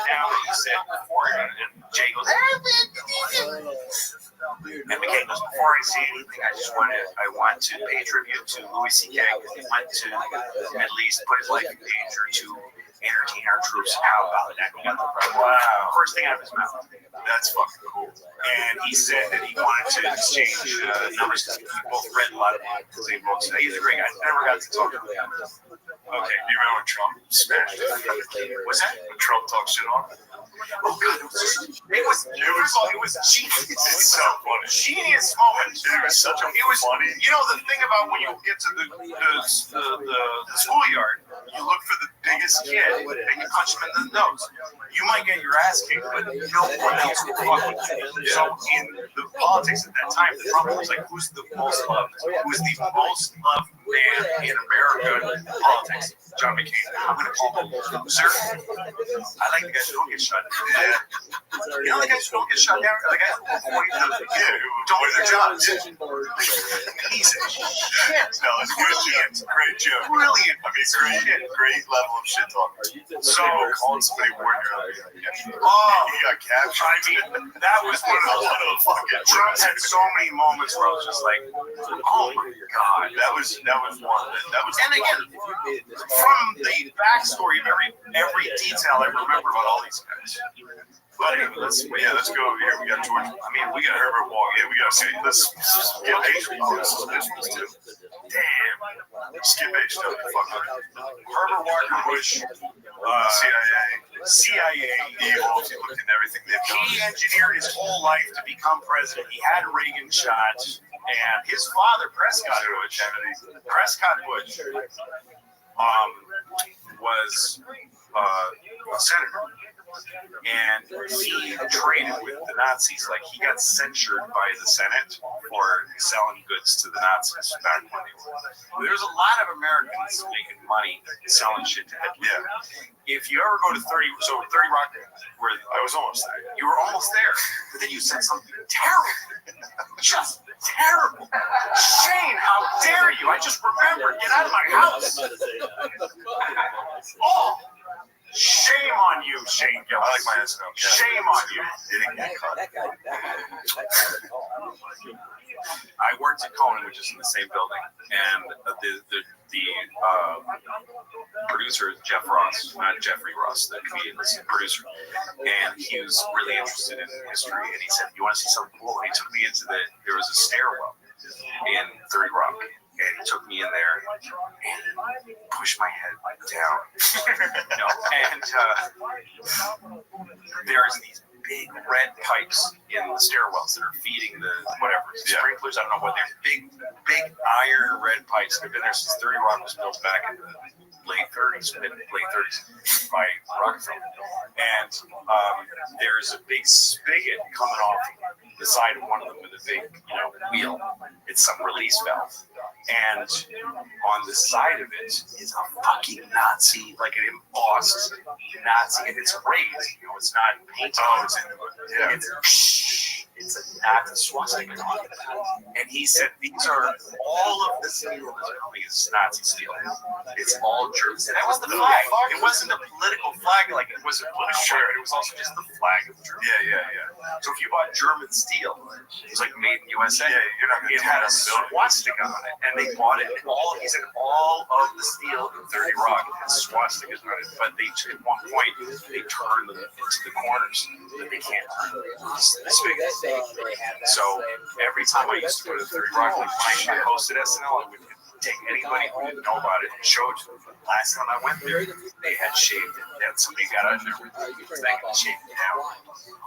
before, and Jay goes, and McCain goes, before I say anything, I want to pay tribute to Louis C.K. He went to the Middle East, put his life in danger to entertain our troops. How about that? Wow. First thing out of his mouth. That's fucking cool. And he said that he wanted to exchange numbers because we both read a lot of magazine books. He's a great guy. Never got to talk to him. Okay, do you remember when Trump smashed it? What's that? When Trump talked shit on? Oh God, it was genius. It's so funny. Genius moment. It was such a funny. The thing about when you get to the schoolyard, you look for the biggest kid and you punch him in the nose. You might get your ass kicked, but no one else will fuck with you. So in the politics at that time, the Trump was like, who's the most loved? Who's the most loved man in America in politics? John McCain. I'm going to call him loser. I like the guys who don't get shot down. Yeah. The guys who don't get shot down are the guys who don't do their jobs. Piece of shit. No, it's brilliant. Great joke. Brilliant. I mean, great level of shit talk. So calling somebody warrior. He got captured. I mean, that was one of the fucking. Trump had so many moments where I was just like, oh my God. That was one. And again, from the backstory of every detail I remember about all these guys. But anyway, let's go over here. We got George. I mean, we got Herbert Walker. Yeah, we got to see. Let's skip H. Oh, this is too. Damn. Skip H. Herbert Walker Bush, CIA, evil. If you looked at everything they've done. He engineered his whole life to become president. He had Reagan shot, and his father, Prescott Bush, was a senator. And he traded with the Nazis. Like, he got censured by the Senate for selling goods to the Nazis back when they were. There's a lot of Americans making money selling shit to Hitler. Yeah. If you ever go to 30 Rock, where I was almost there. You were almost there. But then you said something terrible. Just terrible. Shane, how dare you? I just remembered. Get out of my house. Oh. Shame on you, Shane Gillis. I like my SNL. Shame on you. Didn't get caught. I worked at Conan, which is in the same building, and the producer, Jeff Ross, not Jeffrey Ross, the comedian, the producer, and he was really interested in history, and he said, "You want to see something cool?" And he took me into there was a stairwell in 30 Rock. And he took me in there and pushed my head down. And there's these big red pipes in the stairwells that are feeding the sprinklers. I don't know what they're. Big iron red pipes. They've been there since 30 Rock was built back in the late 30s by Rockefeller. And there's a big spigot coming off the side of one of them with a big, wheel. It's some release valve. And on the side of it is a fucking Nazi, like an embossed Nazi, and it's raised. It's not painted. Oh, it's a Nazi swastika on it. And he said these are all of the steel that's coming is Nazi steel. It's all German. And that was the flag. It wasn't a political flag, like it was a political flag. It was also just the flag of Germany. Yeah. So if you bought German steel, it was like made in USA. Yeah, you're not gonna it had a swastika on it, and they bought it. He said all of the steel in 30 Rock had swastikas on it, but at one point they turned them into the corners that they can't turn. This big. So every time I used to go to 30 Rock, like when I hosted SNL, I would take anybody who didn't know about it and show it to them. Last time I went there, they had shaved it. Somebody got out there with a thing and shaved it down.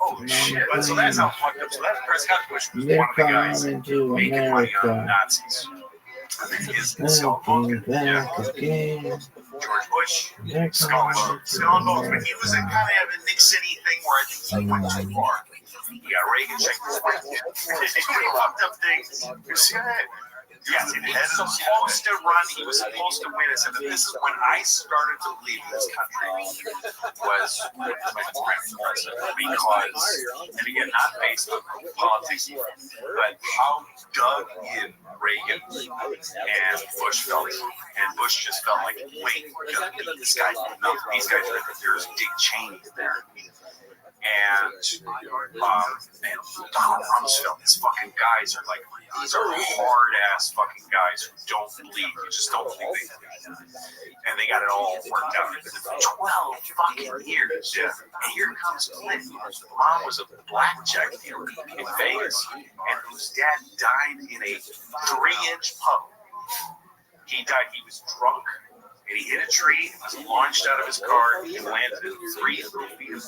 Holy shit. But so that's how fucked up. So that Prescott Bush was one of the guys making money on Nazis. And then his cell phone. Yeah. George Bush. Skull and Bones. But he was a kind of a Nixon-y thing where I think he went too far. You got Reagan shaking his head. It's pretty fucked up thing. You see that? Yes, he was supposed to run. He was supposed to win. I said, this is when I started to believe in this country was when Clinton ran for president. Because, and again, not based on politics, but how dug in Reagan and Bush felt. And Bush just felt like, wait, we gotta beat this guy. No, these guys are there's Dick Cheney there. And Donald Rumsfeld, these fucking guys are like, these are hard ass fucking guys who don't believe, you just don't believe they can. And they got it all worked out. 12 fucking years. Yeah. And here comes Clinton. His mom was a blackjack dealer in Vegas, and whose dad died in a 3-inch pub. He died, he was drunk. And he hit a tree, was launched out of his car, and landed in 3 feet of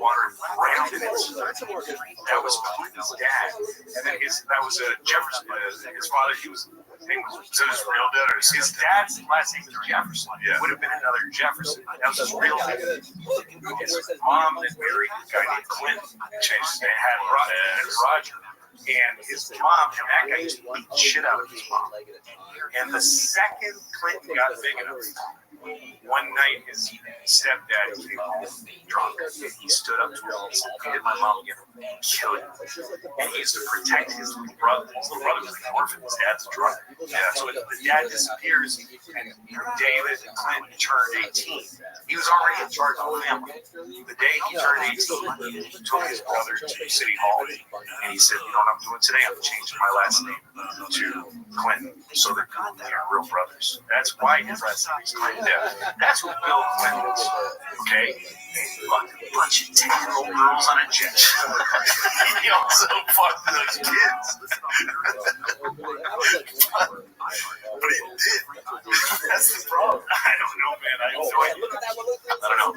water and drowned in it. That was his dad. And then that was Jefferson. His father, his name was his real dad, or his dad's last name was Jefferson. Yeah. Would have been another Jefferson. That was his real dad. His mom then married a guy named Clinton. Changed his name, had Roger. And his mom, and that guy used to beat the shit out of his mom. And the second Clinton got big enough, one night his stepdad came home drunk. And he stood up to him and said, "Did my mom get killed?" And he used to protect his little brother. His little brother was an orphan. His dad's a drunk. Yeah. So the dad disappears, and David Clinton turned 18. He was already in charge of the family. The day he turned 18, he took his brother to City Hall, and he said, "You know what I'm doing today? I'm changing my last name to Clinton, so they're real brothers." That's why his last name is Clinton. Yeah. That's what Bill Clinton is. Okay? A bunch of 10-year-old girls on a jet. He also fucked those kids. But he did. That's the problem. I don't know, man. I don't know.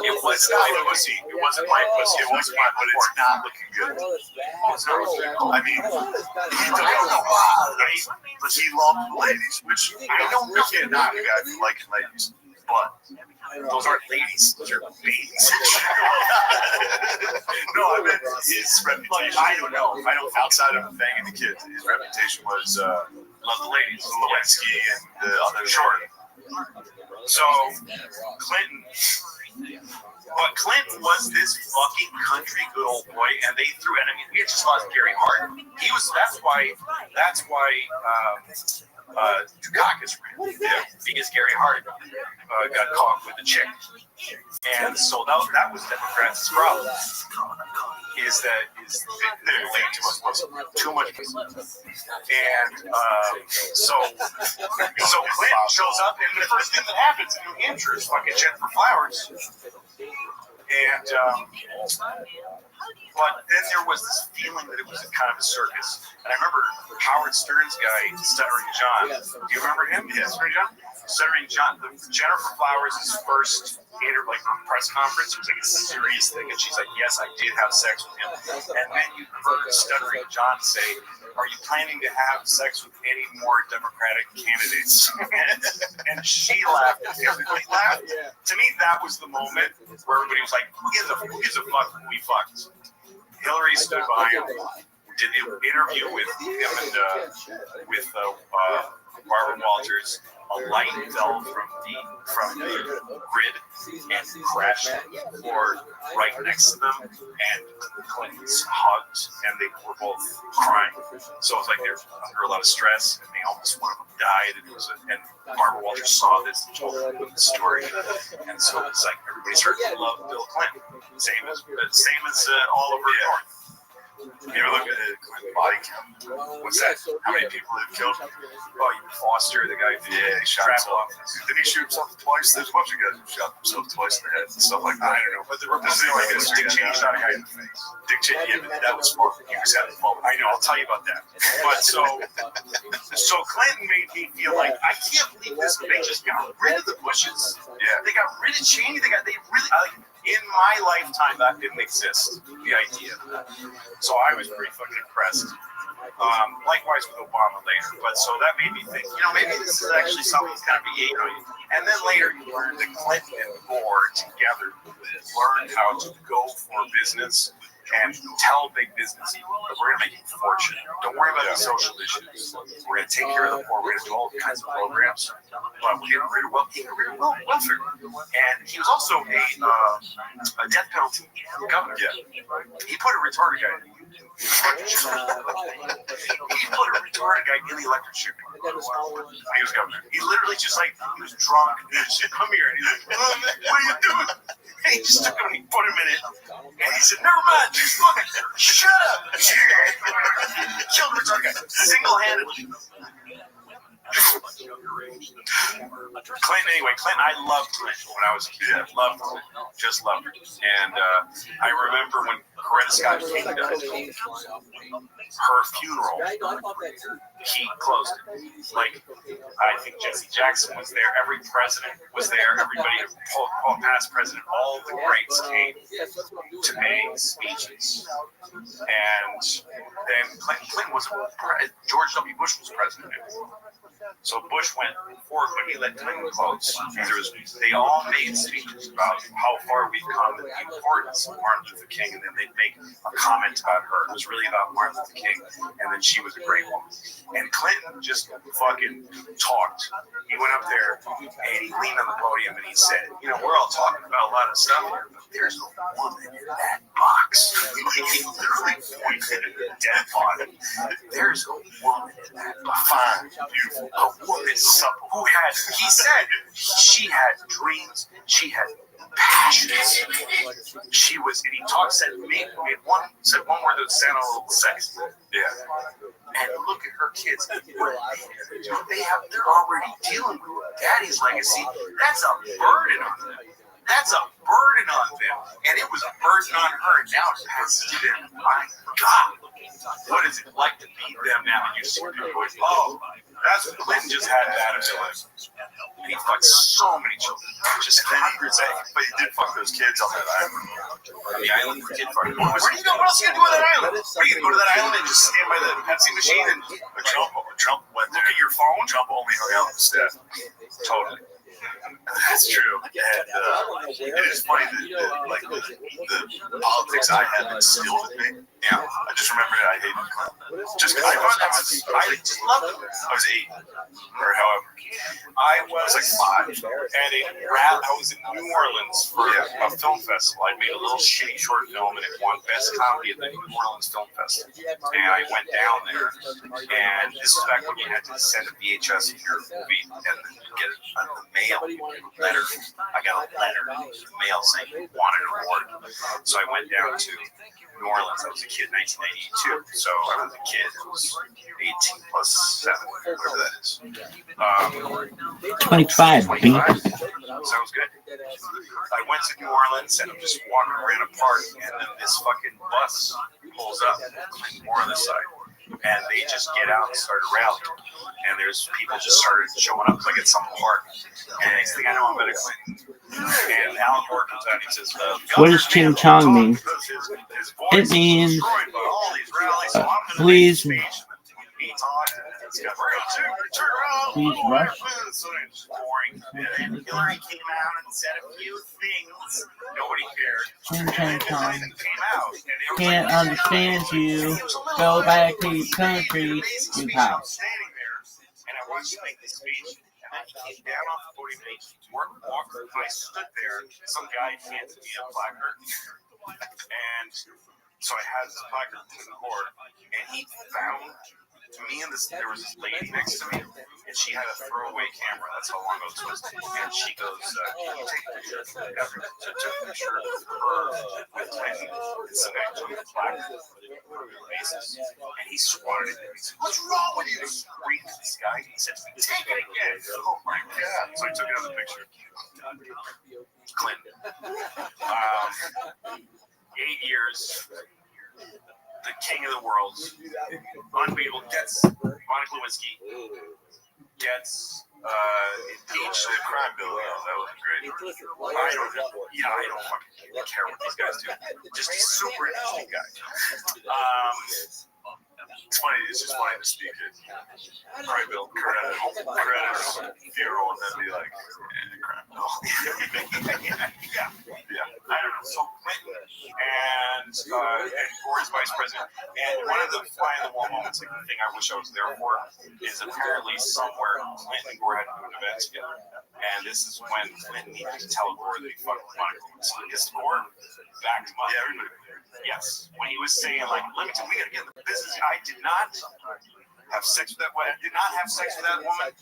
It was not my pussy. It wasn't my pussy. It was mine, but it's not looking good. It's not looking good. I mean, he loved ladies, which I don't really not a guy who likes ladies, but those aren't ladies, those are babies. No, I meant his reputation. I don't know. Outside of banging the kids, his reputation was love the ladies, Lewinsky and the other short. So Clinton was this fucking country good old boy, and they threw. And I mean, we had just lost Gary Hart. That's why. Dukakis ran, because Gary Hart got caught with a chick, and so that was Democrats' problem. Is they're laying too much pussy. And so Clinton shows up, and the first thing that happens in New Hampshire is fucking Jennifer Flowers, and but then there was this feeling that it was kind of a circus. And I remember Howard Stern's guy, Stuttering John. Do you remember him? Yeah, Stuttering John? Stuttering John. Jennifer Flowers' first press conference was like a serious thing. And she's like, "Yes, I did have sex with him." And then you heard Stuttering John say, "Are you planning to have sex with any more Democratic candidates?" And she laughed. Everybody laughed. To me, that was the moment where everybody was like, who gives a fuck who we fucked? Hillary stood by him, did the interview with him and with Barbara Walters. A light fell from the grid and crashed on the floor right next to them, and Clintons hugged, and they were both crying. So it was like they were under a lot of stress, and they almost one of them died. And Barbara Walters saw this and told them the story, and so it's like everybody started to love Bill Clinton, same as all over North. You ever look at the Clinton body count? What's that? How many people they've killed? Oh, Foster, the guy who shot himself. Didn't he shoot himself twice? There's a bunch of guys who shot themselves twice in the head and stuff like that. I don't know. But the Dick Cheney shot a guy in the face. Dick Cheney, yeah, but that was fun. He was having fun. I know, I'll tell you about that. But so Clinton made me feel like, I can't believe this. They just got rid of the Bushes. Yeah. They got rid of Cheney. They really, in my lifetime, that didn't exist, the idea. So I was pretty fucking impressed. Likewise with Obama later. But so that made me think, maybe this is actually something that's going to be, and then later you learned that Clinton and Gore together learned how to go for business and tell big business, we're going to make you a fortune. Don't worry about the social issues. We're going to take care of the poor. We're going to do all kinds of programs. But we're getting rid of welfare. And he was also a death penalty governor. Yeah. He put a retarded guy in the retarded guy in the electric chute when he was governor. He literally just he was drunk and he said, come here. And he's like, what are you doing? And he just took him and he put him in it. And he said, never mind, just fucking shut up. Killed the retarded guy single-handedly. Clinton, I loved Clinton when I was a kid. Loved her. Just loved her. And I remember when Coretta Scott King died, her funeral, he closed it. I think Jesse Jackson was there. Every president was there. Everybody, past president, all the greats came to make speeches. And then Clinton was, George W. Bush was president. So Bush went forward, but he let Clinton close. They all made speeches about how far we've come and the importance of Martin Luther King, and then they'd make a comment about her. It was really about Martin Luther King, and then she was a great woman. And Clinton just fucking talked. He went up there and he leaned on the podium and he said, we're all talking about a lot of stuff here, but there's a woman in that box. He literally pointed at the dead body. There's a woman in that box. Fine, beautiful. A woman he said she had dreams, she had passions. She was, and he said one word that sounded a little sexy. Yeah. And look at her kids. They're already dealing with daddy's legacy. That's a burden on them. And it was a burden on her, and now it passes to them. My God. What is it like to be them now? And you see people going, that's what Clinton just had that ability. And he fucked so many children. But he did fuck those kids on that island. The island for kid fucking. Where do you go? What else are you gonna do on that island? Are you gonna go to that island and just stand by the Pepsi machine and Trump went there? Look at your phone. Trump only hung out instead. Totally. That's true. And it is funny that the politics I had instilled in me. Yeah, I just remember that I hated Clinton. Just because I just loved him. I was 8, or however. I was like 5, and I was in New Orleans for a film festival. I made a little shitty short film, and it won Best Comedy at the New Orleans Film Festival. And I went down there, and this was back when you had to send a VHS of your movie and then get it on the mail. Letter. I got a letter in the mail saying you wanted an award. So I went down to New Orleans. I was a kid in 1992. So I was a kid. It was 18 plus 7, whatever that is. 25. 25. Sounds good. I went to New Orleans and I'm just walking around a park, and then this fucking bus pulls up, more on this side. And they just get out and started rallying. And there's people just started showing up like at some park. And next thing I know, I'm at a Clinton. And Alan Moore comes out and he says, what does Ching Chong mean? It means, please he talked. This guy, we're going to turn around. He's Russian. So it's boring. And then Hillary came out and said a few things. Nobody cared. Ching, And then ching, chong. Clinton came out. And it was Can't like, understand you. Go back to your country, your house. Standing there, and I watched him make this speech. And then he came down off the podium and he walked. I stood there. Some guy handed me a placard. And so I had this placard in the board, and he found me and there was this lady next to me, and she had a throwaway camera. That's how long ago this was. And she goes, "Can you take a picture?" After took a picture of her with Clinton and some guy took the placard on a regular basis, and he swatted it. He said, "What's wrong with you?" Screamed at this guy. He said, "Take it again!" Oh my God! So I took another picture. Clinton. 8 years, the king of the world, unbeatable, gets Monica Lewinsky, gets impeached. The crime bill, that was great. I don't fucking care what these guys do. Just a super interesting guy. It's funny, it's just funny to speak it. Crime bill, credit, funeral, and then be like, crime bill. Yeah. I don't know. So Clinton and Gore's vice president, and one of the fly on the wall moments, like the thing I wish I was there for, is apparently somewhere Clinton and Gore had to do an event together, and this is when Clinton needed to tell Gore that he fucked Monica Lewinsky. Is Gore back to Monica? Yeah, everybody. Yes, when he was saying like, "Let me tell you, we gotta get in the business." I did not have sex with that woman. I did not have sex with that woman,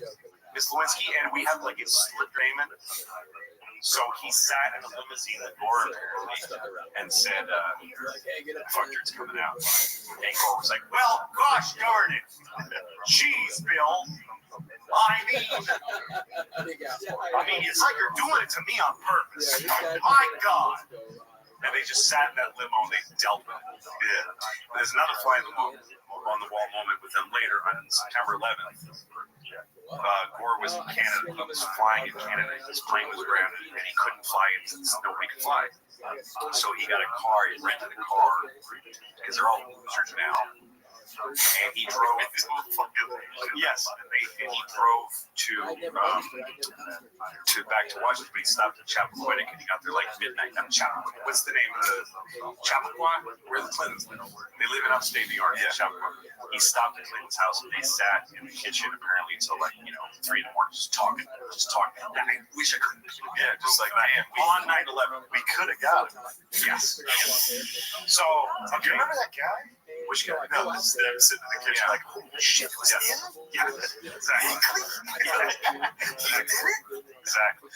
Miss Lewinsky, and we had like a split payment. So he sat in a limousine with Gore and said, "Fuck, it's coming out." And Gore was like, "Well, gosh darn it, jeez, Bill. I mean, it's like you're doing it to me on purpose. My God." And they just sat in that limo and they dealt with it. Yeah. There's another fly on the wall moment with them later on September 11th. Gore was in Canada. He was flying in Canada. His plane was grounded and he couldn't fly it since nobody could fly. So he got a car. He rented a car because they're all losers now. And he drove. Yes, and he drove to back to Washington. But he stopped at Chappaquiddick and he got there like midnight. Not Chappaquiddick. What's the name of the Chappaqua? Where the Clintons live? They live in upstate New York. Yeah, Chappaqua. He stopped at Clinton's house and they sat in the kitchen apparently until like 3 in the morning, just talking. I wish I could. Yeah, just like man, on 9/11, we could have got it. Yes. So, do you remember that guy? Which guy? No, this is them sitting in the kitchen like, holy shit, was it him? Yeah, exactly. Exactly.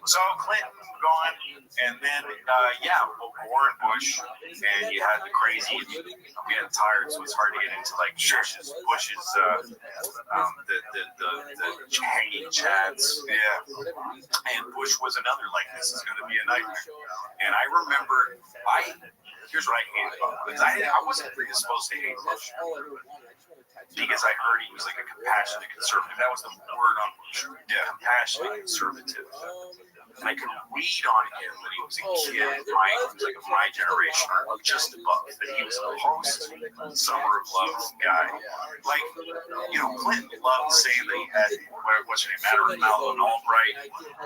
So Clinton gone, and then Gore and Bush, and you had the crazy. We had tired, so it's hard to get into like Bush's the hanging chads. Yeah. And Bush was another like this is going to be a nightmare. And I remember here's what I hated about it. I wasn't predisposed to hate Bush because I heard he was like a compassionate conservative. That was the word on Bush. Yeah, compassionate conservative. And I could read on him that he was a kid of my generation or just above. That he was a post-Summer of Love guy. Like, Clinton loved saying that he had what's her name, Madeleine Albright,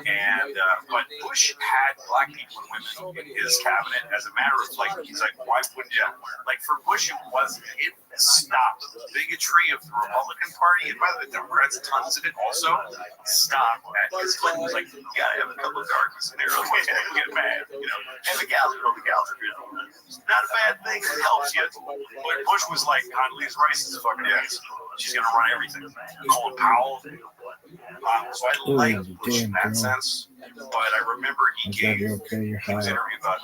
and but Bush had black people and women in his cabinet as a matter of like, he's like, why wouldn't you? Like for Bush, it stopped the bigotry of the Republican Party, and by the way, the Democrats, tons of it also stopped at because Clinton was like, you gotta have a couple of darkness in there, otherwise people get mad, And the gals, it's not a bad thing. It helps you. But Bush was like, Condoleezza Rice is fucking amazing. She's gonna run everything. Colin Powell. So I like Bush in that sense, but I remember he was interviewed about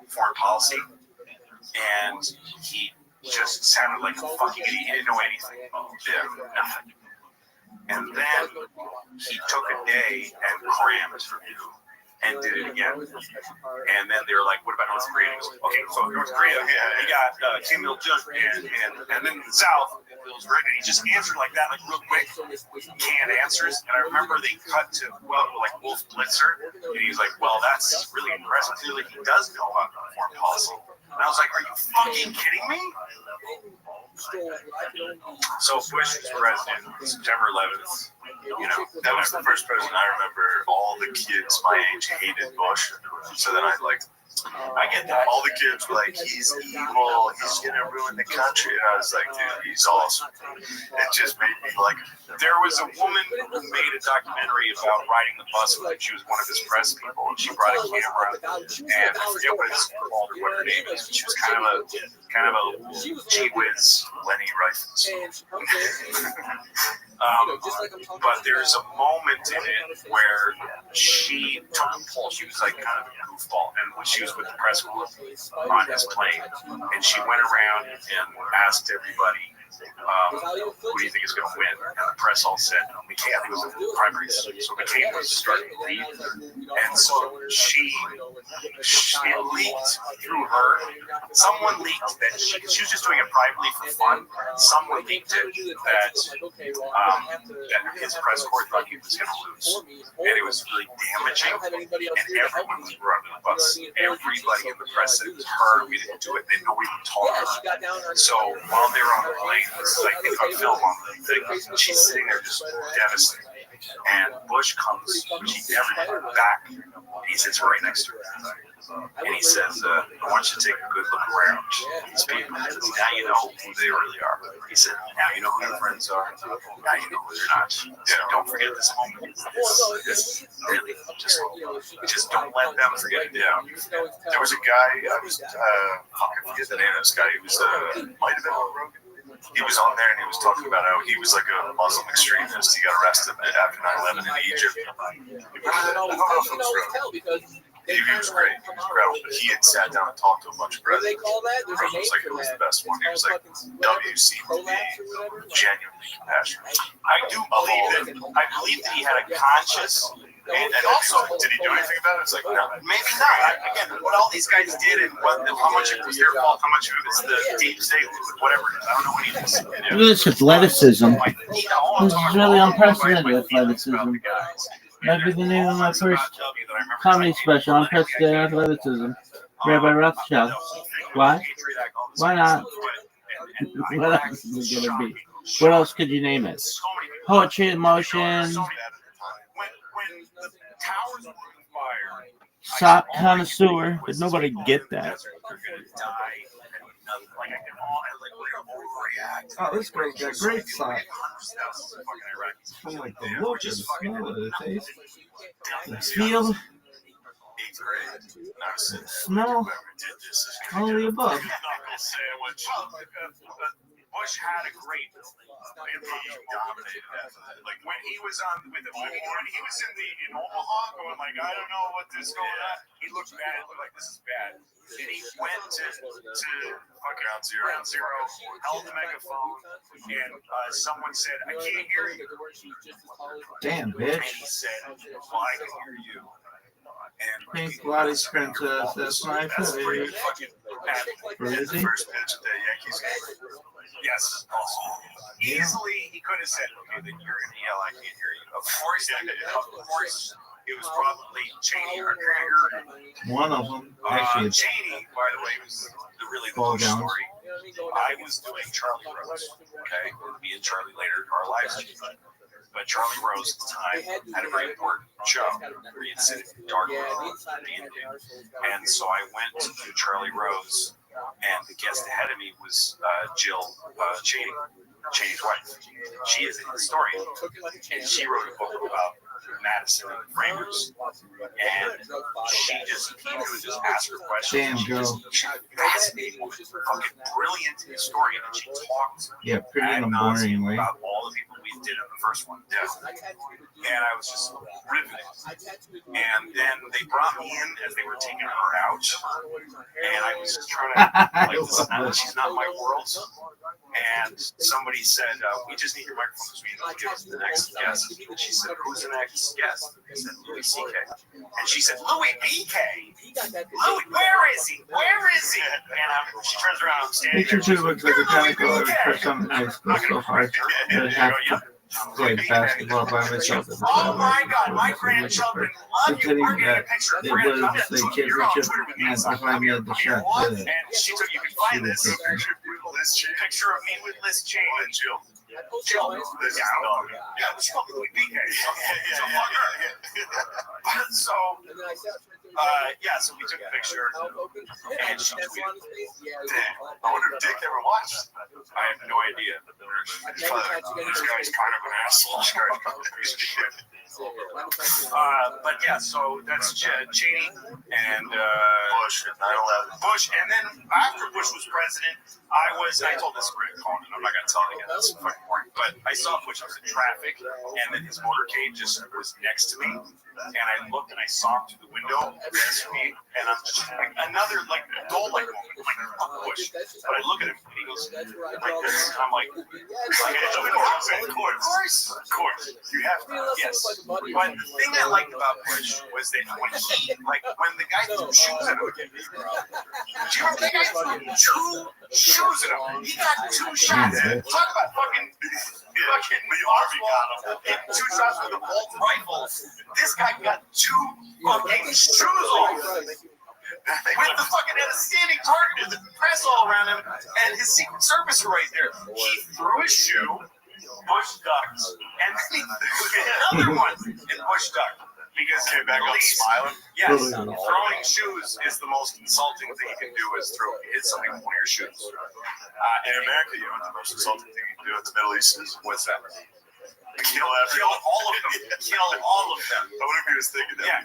foreign policy, and he just sounded like a fucking idiot. He didn't know anything. Nothing. And then he took a day and crammed and did it again. And then they were like, what about North Korea? Okay, so North Korea, he got Kim Il-jung, and then the South, it was great. And he just answered like that, like real quick, canned answers. And I remember they cut to, like Wolf Blitzer, and he's like, well, that's really impressive. Clearly, he does know about foreign policy. And I was like, are you fucking kidding me? So Bush was president September 11th. You know, that was the first president I remember. All the kids my age hated Bush. So then I get that. All the kids were like, he's evil. He's going to ruin the country. And I was like, dude, he's awesome. It just made me like, there was a woman who made a documentary about riding the bus with him. She was one of his press people. And she brought a camera. And I forget what it's called or what her name is. She was kind of a gee whiz Lenny Rifles. But there's a moment in it where she took a poll. She was like kind of a goofball, and when she was with the press corps on his plane, and she went around and asked everybody, who do you think is going to win? And the press all said McCain. I think it was the primaries, so McCain was starting to lead, and so it leaked through her. Someone leaked that she was just doing it privately for fun. Someone leaked it that his press corps thought he was going to lose, and it was really damaging. And everyone was brought to the bus. Everybody in the press said it was her. We didn't do it. And nobody would talk to her. So while they were on the plane, I think on film on the thing, she's sitting there just devastated. And Bush comes, everybody back. He sits right next to her. And he says, I want you to take a good look around these people. He says, now you know who they really are. He said, now you know who your friends are. Now you know who they're not. Don't forget this moment. This really, just don't let them forget it down. There was a guy, I forget the name of this guy. He was, might have been on Rogan. He was on there and he was talking about how he was like a Muslim extremist. He got arrested after 9/11 in Egypt. I don't know if it was Rogan. He was great. He was incredible. But he had sat down and talked to a bunch of presidents. Trump was like, it was the best one. He was like, WC would be genuinely compassionate. I believe that he had a conscious. And also, did he do anything about it? It's like, no, maybe not. Again, what all these guys did and how much it was their fault, how much of it was the deep state, whatever it is. I don't know what he is. Look at this athleticism. This is really unprecedented athleticism. Might be the name of my first comedy special, Unprecedented Athleticism. Rabbi Rothschild. Why? Why not? What else is it going to be? What else could you name it? Poetry in Motion. Sock connoisseur, but nobody get that. Oh, this girl's got great socks. I like the look, the smell, the taste, the feel, the smell, all of the above. Bush had a great dominated that. Like when he was on with the when he was in Omaha going like, I don't know what this going on. He looked bad. He looked like this is bad. And he went to fucking Ground Zero, held the megaphone, and someone said, I can't hear you. Damn, bitch. And he said, well, I can hear you. And Pink Pilates Princess, that's my favorite. Really? The first pitch of the Yankees game. Yes. Easily, he could have said, okay, then you're going to yell, I can't hear you. Of course, it was probably Cheney or Krieger. One of them. Actually, Cheney, by the way, was really the Bush story. I was doing Charlie Rose, okay? Me and Charlie later, our lives changed. But Charlie Rose at the time had a very important show where he had sit in dark room and so I went to do Charlie Rose, and the guest ahead of me was Jill Cheney, Cheney's wife. She is a historian, and she wrote a book about Madison and framers, and she would just ask her questions. Damn, girl. She's a fascinating woman, fucking brilliant historian, and she talked pretty in a boring way about all the people we did in the first one. Yeah. And I was just riveted. And then they brought me in as they were taking her out, and I was just trying to she's not my world. And somebody said, we just need your microphone because we need to give us the next guest. And she said, who's the next guest? I said, Louis C.K. And she said, Louis B.K. Louis, where is he? Where is he? And she turns around, I'm standing there. Picture 2 looks like a kind of color for something nice, but so hard. playing basketball by myself. Oh my God, my grandchildren love you. We're getting a picture of It Fran. was the championship, and if I made the shot, And she took, you can find this picture of me with Liz Cheney. Jill. Jill. Yeah, the fucking BK. So, so we took a picture, and she tweeted. I wonder if Dick ever watched. I have no idea. This guy's kind of an asshole. But yeah, so that's Cheney and Bush and 9/11. Bush, and then after Bush was president, I told this great Conan, I'm not gonna tell it again. That's fucking boring. But I saw Bush. I was in traffic, and then his motorcade just was next to me, and I looked and I saw him through the window next to me, and I'm just like another like adult like moment, like fuck Bush. But I look at him and he goes like this, and I'm like, of course, you have to, yes. But the thing I liked about Bush was that when the guy threw shoes at him, do you remember the guy threw 2 shoes at him? He got 2 shots. Talk about fucking Lee got him. 2 shots with a bolt rifle. This guy got 2 fucking shoes off. With the fucking had a standing target with the press all around him, and his Secret Service were right there. He threw his shoe, Bush ducked, and then he threw another one, and Bush ducked. Because came back up smiling. Yes, throwing shoes is the most insulting thing you can do is hit somebody with one of your shoes. In America, you know what the most insulting thing you can do in the Middle East is? What's that? Kill all of them. Kill all of them. I wonder if he was thinking that. Yeah,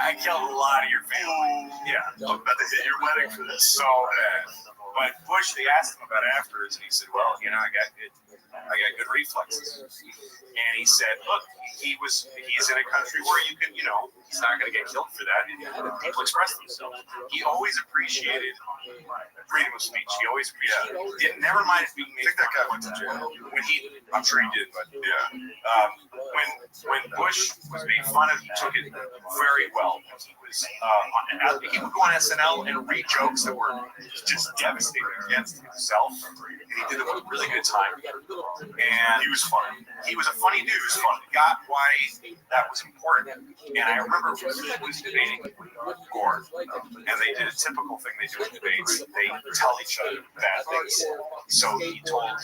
I killed a lot of your family. Yeah, I'm about to hit your wedding for this. So bad. But Bush, they asked him about afterwards, and he said, "Well, you know, I got good reflexes." And he said, "Look, he's in a country where you can, he's not going to get killed for that. People express themselves. He always appreciated freedom of speech. He always appreciated it. Never mind if being made. I think that guy went to jail. I'm sure he did, but yeah. When Bush was made fun of, he took it very well. He was he would go on SNL and read jokes that were just devastating against himself. And he did it with a really good time. And he was funny. He was a funny dude. He was funny. Got why that was important. And I remember he was debating with Gore, and they did a typical thing they do in debates. They tell each other bad things. So he told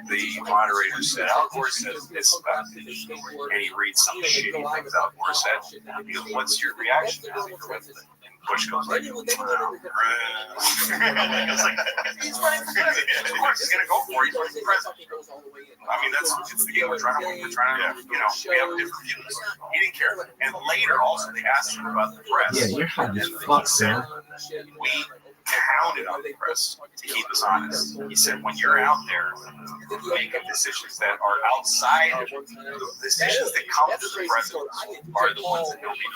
the moderator, said, Al Gore says this about this, and he reads some shitty things Al Gore said. He goes, "What's your reaction?" And Bush goes like, he's running for president. Of course, he's gonna go for it. He's running for president. I mean, it's the game we're trying to, we have different views. He didn't care. And later, also, they asked him about the press. Yeah, you're hot as fuck, man. We counted on the press to keep us honest. He said, when you're out there making decisions that are outside of the decisions that come to the president are the ones that nobody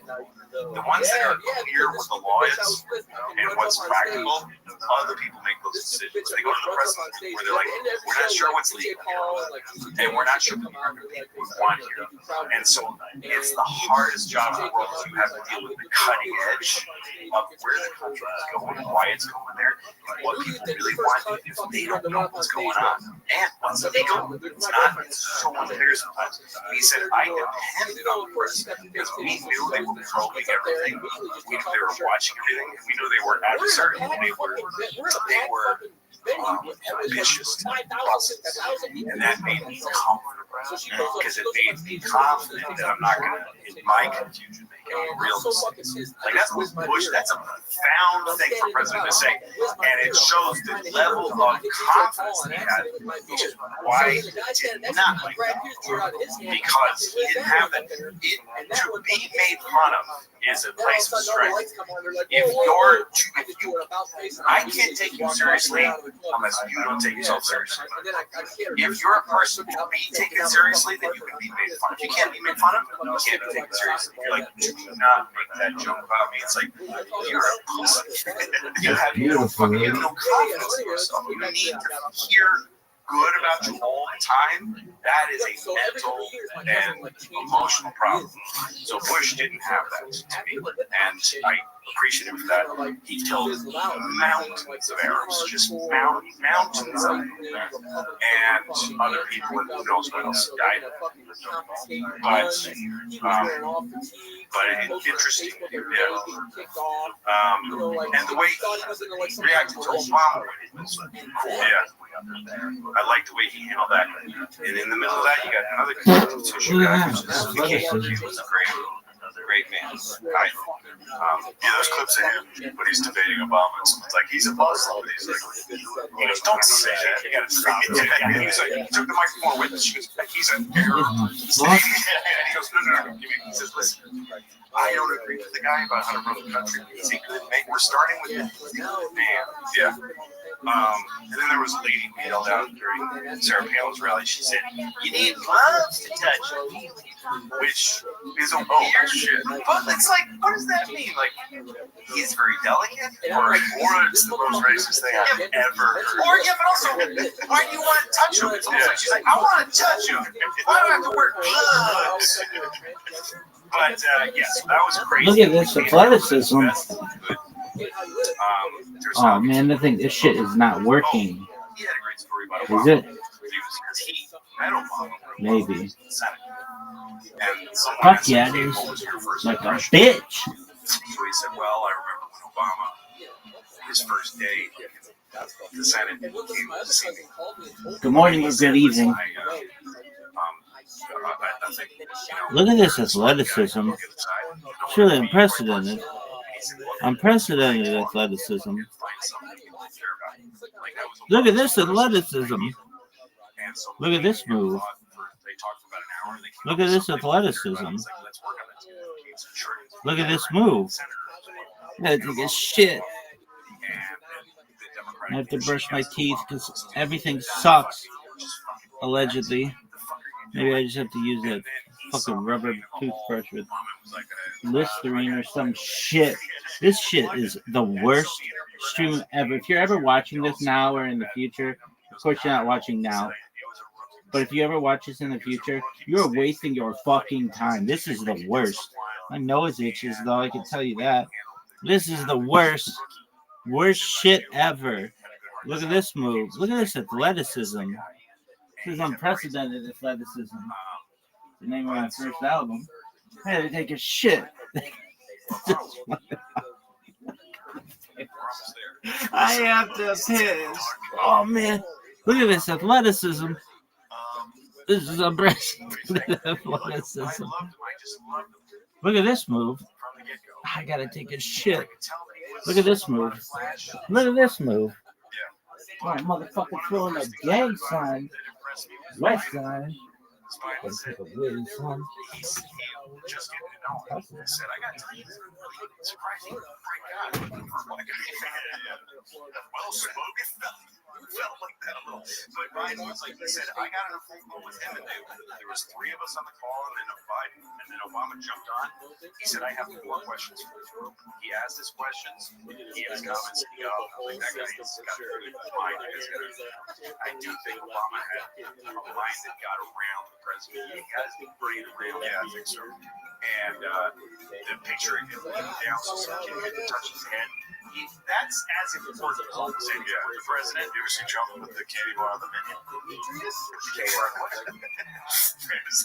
knows. The ones that are clear what the law is and what's practical, other people make those decisions. They go to the president where they're like, we're not sure what's legal here, and we're not sure what we want here. And so it's the hardest job in the world. You have to deal with the cutting edge of where the country is going, why it's going there, and what people really want if they don't know what's going on. And once they don't, it's so unclear sometimes. He said, I depended on the press because we knew they were probing everything. We knew they were watching everything, and we knew they were adversarial. They were ambitious, and that made me comfortable because it made me confident that I'm not going to, in my confusion, make any real mistakes. Like that's what Bush. That's a profound thing for president to say, and it shows the level of confidence he had, which is why he did not like Donald, because he didn't have that. To be made fun of is a place of strength. I can't take you seriously unless you don't take yourself seriously. If you're a person to be taken seriously, then you can be made fun of. If you can't be made fun of, you can't be taken seriously. You're like, do not make that joke about me. It's like, you're a pussy. You have no confidence in yourself. You need to hear good about you all the time. That is a mental and emotional problem. So Bush didn't have that to me. And appreciative of that. He killed mountains of Arabs, just mountains of them, and other people, and who knows what else died. But interesting, yeah. And the way he reacted to Obama was cool. Yeah. I like the way he handled that. And in the middle of that, you got another tissue guy, which is the king. He was a great man. Those clips of him when he's debating Obama, and someone's like, he's a Muslim. And he's like, don't say that. You gotta stop it. And he's like, he took the microphone with us. She goes, he's a terror. And he goes, no. He says, listen, I don't agree with the guy about how to run the country. Is he good? We're starting with the man. Yeah. And then there was a lady who yelled out during Sarah Palin's rally. She said, you need gloves to touch him, which is a weird shit. But it's like, what does that mean? Like, he's very delicate? Or it's the most racist thing I've ever heard. Or, yeah, but also, why do you want to touch him? It's almost like she's like, I want to touch him. Why do I have to wear gloves? But, yes, that was crazy. Look at this athleticism. Oh man, I think this shit is not working. He had a great story about Is it? He met Obama. Maybe. Fuck yeah, it is. Like a bitch. So he said, well, I remember when Obama, his first day in the Senate, came to see me. Good morning or good evening. Look at this athleticism. It's really unprecedented. Unprecedented athleticism. Look at this athleticism. Look at this move. Look at this athleticism. Look at this move. I gotta take a shit. I have to brush my teeth because everything sucks. Allegedly. Maybe I just have to use that fucking rubber toothbrush with Restream or some shit. This shit is the worst stream ever. If you're ever watching this now or in the future, of course you're not watching now. But if you ever watch this in the future, you're wasting your fucking time. This is the worst. My nose itches though, I can tell you that. This is the worst shit ever. Look at this move. Look at this athleticism. This is unprecedented athleticism. The name of my first album. I had to take a shit. I have to piss. Oh man, look at this athleticism. This is unprecedented athleticism. Look at this move. I gotta take a shit. Look at this move. Look at this move. Oh, motherfucker throwing a gang sign. West side. Let's take a really son. Just getting to know him. He said, I got to tell you, this is really surprising. Great guy. Well spoken. Felt like that a little. But Ryan was like, he said, I got on a phone call with him, and there was three of us on the call, and then Biden, and then Obama jumped on. He said, I have more questions for this group. He asked his questions. He has comments. He got like that guy's got a good mind. I do think Obama had a mind that got around the president. He has been bringing around. Yeah, I think so. And the picture of him down so some kid had to touch his head. That's as important as all the same. Yeah, the president. You ever see Trump with the candy bar on the menu? It's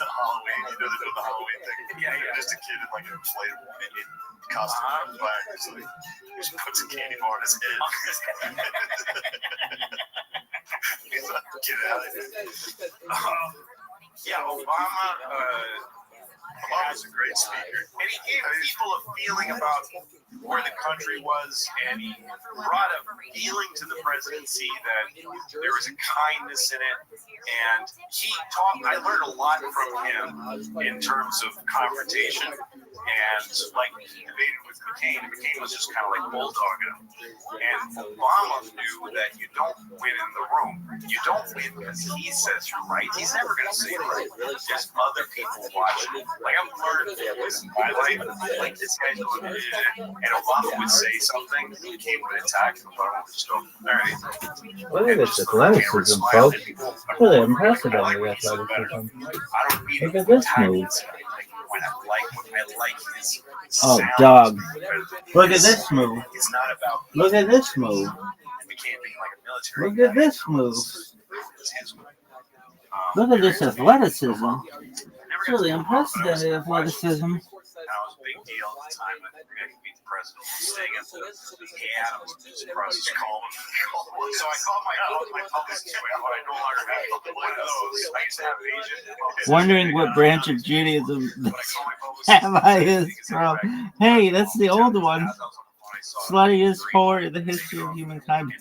a Halloween. You know they do the Halloween thing. Yeah, just a kid in like an inflatable minion costume. But he just puts a candy bar on his head. He's like, get out of here. Yeah, Obama's a great speaker, and he gave people a feeling about where the country was, and he brought a feeling to the presidency that there was a kindness in it, and I learned a lot from him in terms of confrontation, and like he debated with McCain, and McCain was just kind of like bulldogging him, and Obama knew that you don't win in the room, you don't win because he says you're right, he's never going to say you're right, there's other people watching. Like I've learned in my life, like this guy's doing it, and Obama would say something, McCain would attack, and Obama would just go, all right. Look at this athleticism, folks. Really unprecedented athleticism. Look at this move. When I like what I like his Oh, sound dog. better than Look at his. this move. It's not about Look at this move. became being like a military. Look at guy. this move. It was his move. Look at this athleticism. I never It's got really to know him, but I was unprecedented surprised. athleticism. And I was a big deal at the time. I could beat the president. Staying at the Adams surprised to call him. So I called my publicist. I no longer have one of those. I used to have an agent. Wondering what branch of Judaism But I called my publicist. Rabbi is from. Hey, that's the old one. Slutty is for the history of humankind.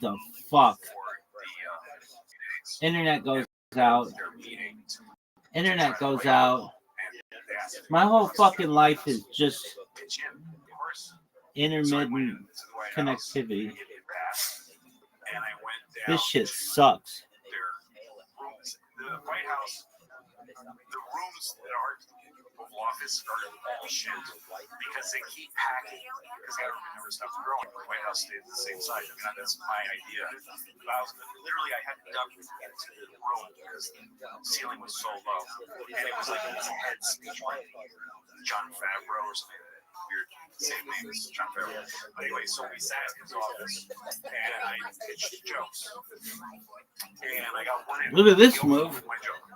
The fuck? Internet goes out. Internet goes out. My whole fucking life is just intermittent connectivity. This shit sucks. The White House, the rooms that are Oval Office are all shit because they keep packing because the government never stops growing. The White House stays the same size. I mean, that's my idea. But I was literally, I had to duck into the room because the ceiling was so low, and it was like his head speech like John Favreau or something. Weird, same name as John Favreau. But anyway, so we sat in his office, and I pitched jokes, and I got one. Look at this move. My joke.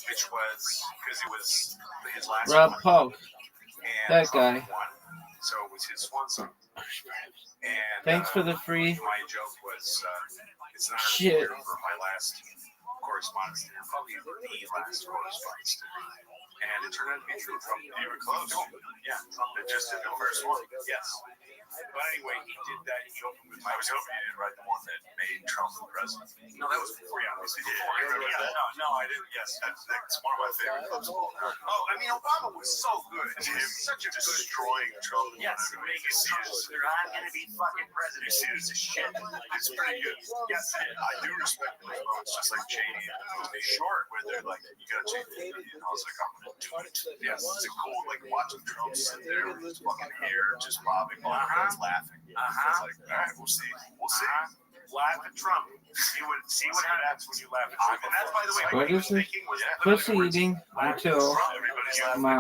Which was because it was his last Rob one. Polk. And That guy. won. So it was his swan song. And Thanks for the free my joke was it's not shit. for my last correspondence dinner, probably the last correspondence dinner. And it turned out to be true. Trump you were close. Yeah, Trump had just did the first one. Yes. But anyway, he did that joke with I was hoping he didn't write the one that made Trump the president. No, that was before you obviously did. No, I didn't. Yes, that's one of my favorite clips of all time. Oh, I mean, Obama was so good. He was such a destroying Trump. Yes, making Trump. I'm going to be fucking president. You see this as shit. It's pretty good. Yes, I do respect those moments, just like Cheney. They short where they're like, you got to change it. And I was like, I'm going to do it. Yes, it's cool. Like watching Trump sit there with his fucking hair just bobbing while everyone's laughing. It's like, all right, we'll see. We'll see. Laugh at Trump. See what happens when you laugh at Trump. And that's, by the way, What is it? Pussy eating until my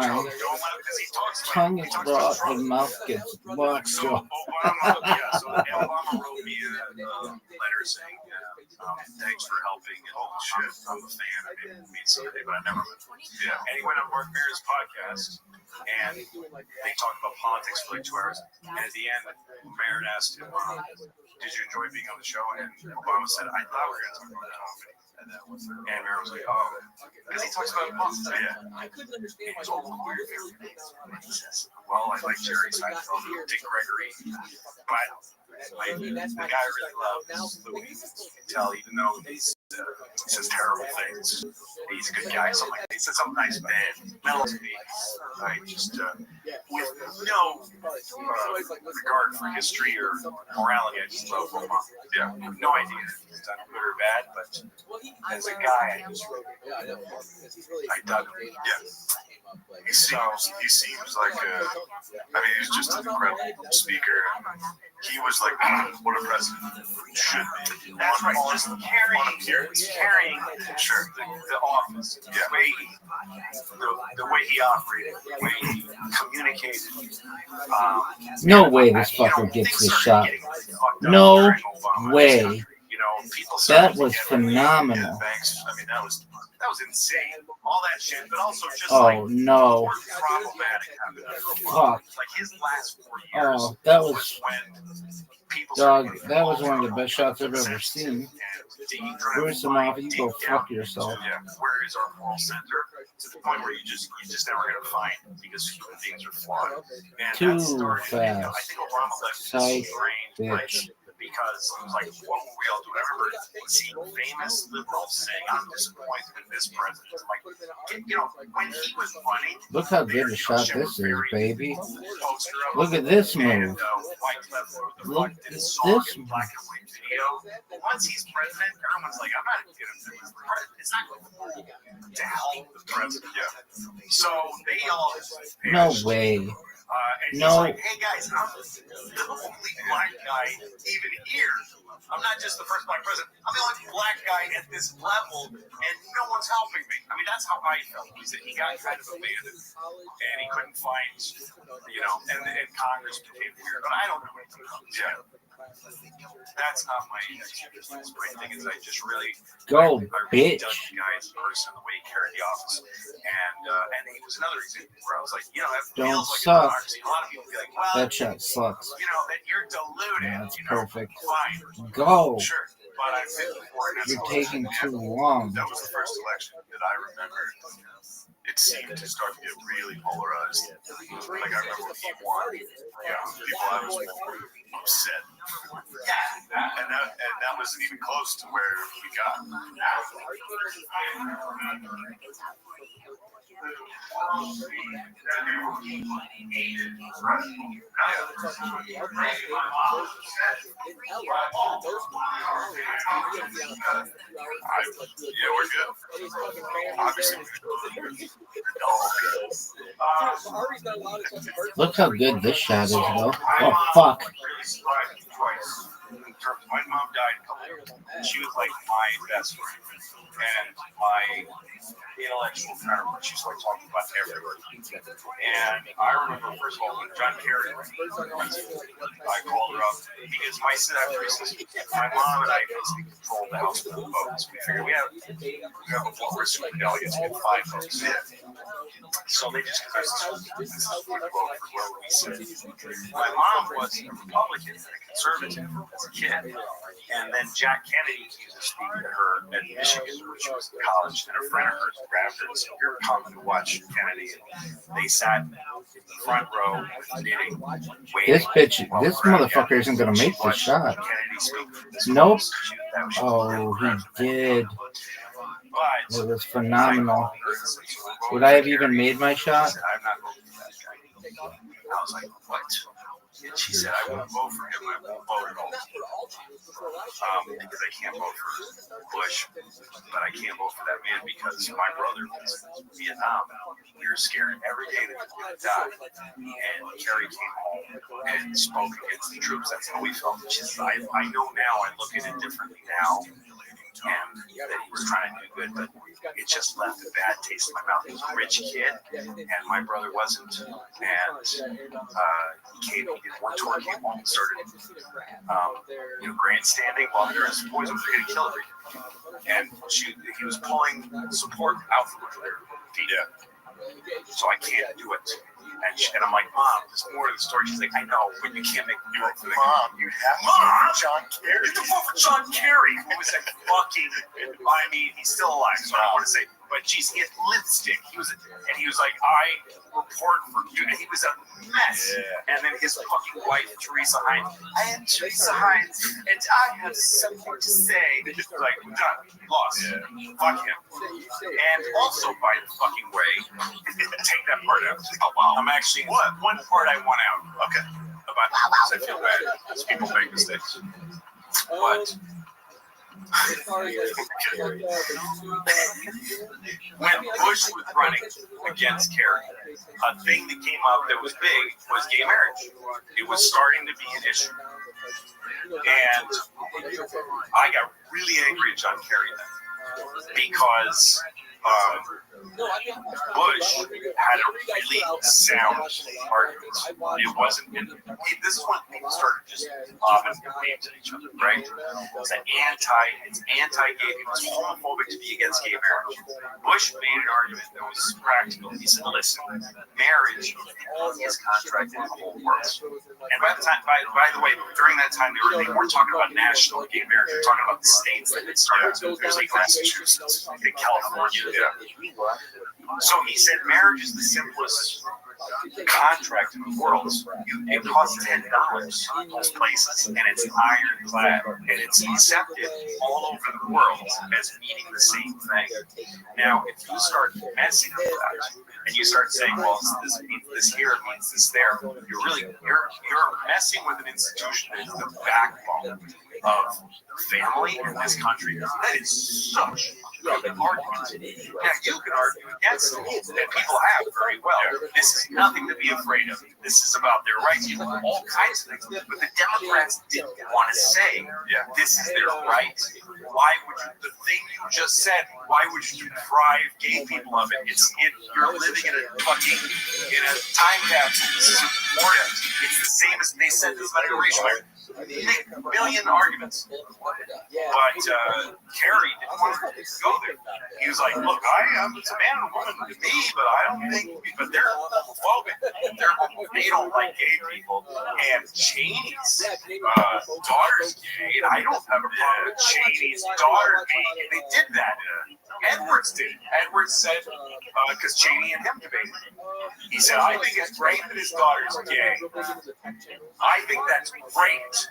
tongue is raw and mouth gets blocked. So Obama wrote me a letter saying, thanks for helping and all the shit. I'm a fan. I didn't meet somebody, but I never met. Yeah. And he went on Mark Maron's podcast, and they talked about politics for like 2 hours. And at the end, Maron asked him, did you enjoy being on the show? And Obama said, I thought we were going to talk about comedy. And Maron was like, oh, because he talks about politics. Yeah. I couldn't understand why who are your favorite things. Well, I like Jerry Seinfeld, Dick Gregory, but the guy I really love is Louis. You can tell, even though he says terrible things, he's a good guy. Something like he said something nice, man. Mellows me. Right? Just with no regard for history or morality. I just love Obama. Yeah, no idea if he's done good or bad, but as a guy, I dug him. Yeah. He seems like he's just an incredible speaker. He was like what a president should be. That's right. Just carrying sure the office. Yeah. The way he operated, the way he communicated. No way this fucker gets this shot. No way. That was phenomenal. I mean, that was insane. All that shit, but also just no. Problematic happened. Fuck. Like his last 4 years. Oh, that was when people dog. That was one of the best shots I've ever seen. Bruce him off. You go fuck yourself. Yeah. Where is our moral center? To the point where you just never gonna find because human beings are flawed. And Too that started, fast. I think Obama left Psych, this brain, bitch. because it was like, what were we all doing? I remember seeing famous liberals saying, I'm disappointed in this president. I'm like, you know, when he was running, Look how good a shot this is, baby. Look at this move. Look at this move. Black and white video. But once he's president, everyone's like, I'm not going to. It's not cool to help the president. Yeah. So they all. No way. And No. he's like, hey guys, I'm the only black guy even here. I'm not just the first black president. I'm the only black guy at this level, and no one's helping me. I mean, that's how I felt. He got kind of abandoned, and he couldn't find, you know, and Congress became weird. But I don't know. Yeah. That's not my business. My thing is, I just really Go, I really bitch. judged the guy as a person, the way he carried the office, and he was another example where I was like, you know, that Don't feels like suck. a democracy. A lot of people be like, well, That shot sucks. you know, that you're deluded. Yeah, that's you know, perfect. Fine, Go. sure, but I've been before. And that's You're how taking it too happened. long. That was the first election that I remember. It seemed to start to get really polarized. Like I remember when he won. Yeah, people I was upset. And that wasn't even close to where we got. Yeah, we're good. Obviously, Look how good this shot is, though. Oh, fuck. Twice. My mom died a couple years ago. She was like my best friend and my intellectual counterpart. She started talking about everywhere. And I remember, first of all, when John Kerry, I called her up because my my mom and I basically controlled the house with the votes. We figured we have a floor of super delegates, we have 5 votes. So they just this is what vote for where we sit. My mom was a Republican and a conservative as a kid. And then Jack Kennedy came to speak to her at Michigan, which was in college, and a friend of hers grabbed her and said, you're coming to watch Kennedy. And they sat in the front row, knitting, waiting. This bitch, this motherfucker isn't going to make the shot. Nope. Oh, he did. It was phenomenal. Would I have even made my shot? I'm not voting for that guy. I was like, what? And she said, I won't vote for him. I won't vote at all. Because I can't vote for Bush, but I can't vote for that man because my brother was in Vietnam. We were scared every day that he was going to die. And Kerry came home and spoke against the troops. That's how we felt. She said, I know now, I look at it differently now. And that he was trying to do good, but it just left a bad taste in my mouth. He was a rich kid, and my brother wasn't. And he did one tour, came home and started, grandstanding while there was boys were going to kill everything. And he was pulling support out from there. So I can't do it. And I'm like, Mom, there's more to the story. She's like, I know, but you can't make me vote for the Mom, you have to vote for John Kerry. You have to vote for John Kerry. Who was a fucking, I mean, he's still alive, so I don't want to say, but geez, he had lipstick. He was like, I report for you. And he was a mess. Yeah. And then his fucking wife, Teresa Hines. I am Teresa Hines, and I have something to say. Like, John, he lost. Yeah. Fuck him. And also, by the fucking way, take that part out. Oh, wow. I'm actually, one part I want out. Okay. About I feel bad. Because people make mistakes. But when Bush was running against Kerry, a thing that came up that was big was gay marriage. It was starting to be an issue. And I got really angry at John Kerry then because Bush had a really sound argument. It wasn't. This is when people started just lobbing names at each other, right? It's anti-gay. It was homophobic to be against gay marriage. Bush made an argument that was practical. He said, "Listen, marriage is contract in the whole world." And by the way, during that time, they weren't talking about national gay marriage. They were talking about the states that had started. There's like Massachusetts, and California. Yeah. So he said marriage is the simplest contract in the world. It costs $10 most places, and it's ironclad, and it's accepted all over the world as meaning the same thing. Now, if you start messing with that, and you start saying, well, this means this here, it means this there, you're messing with an institution that is the backbone of family in this country. That is such a good argument. Now, you can argue against it, and people have very well. This is nothing to be afraid of. This is about their rights, all kinds of things. But the Democrats didn't want to say, this is their right. Why would you, the thing you just said, why would you deprive gay people of it? You're living in a time capsule. This is important. It's the same as they said this about immigration. Million arguments. But Kerry didn't want to go there. He was like, look, it's a man and a woman to me, but I don't think, but they're homophobic. They don't like gay people. And Cheney's daughter's gay, and I don't have a problem with Cheney's daughter being. They did that. Edwards did. Edwards said, because Cheney and him debated. He said, I think it's great that his daughter's gay. I think that's great.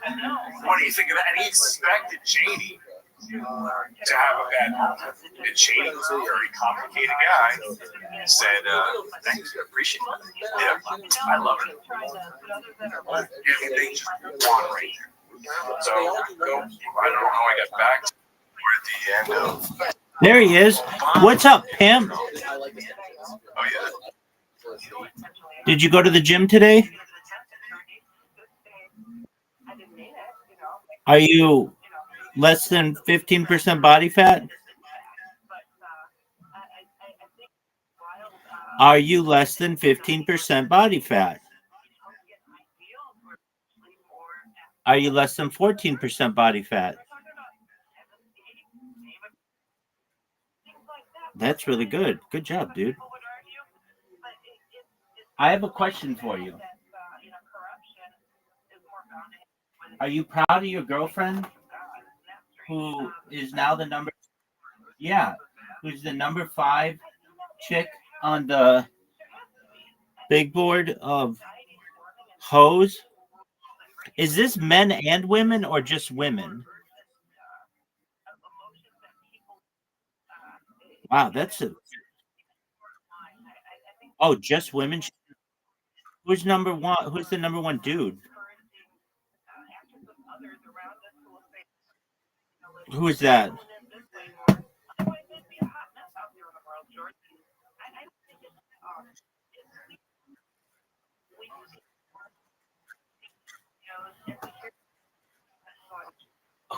What do you think of that? And he expected Cheney to have a bad moment. And Cheney was a very complicated guy. Said, thanks, I appreciate it. Yeah, I love it. Yeah, they just won right there. So, I don't know how I got back to we're at the end of. There he is. What's up, Pam? Oh, yeah. Did you go to the gym today? Are you less than 15% body fat? Are you less than 15% body fat? Are you less than 14% body fat? That's really good. Good job, dude. I have a question for you. Are you proud of your girlfriend who is now the number? Yeah, who's the number 5 chick on the big board of hoes? Is this men and women or just women? Wow, that's a. Oh, just women. Who's number 1? Who's the number 1 dude? Who is that?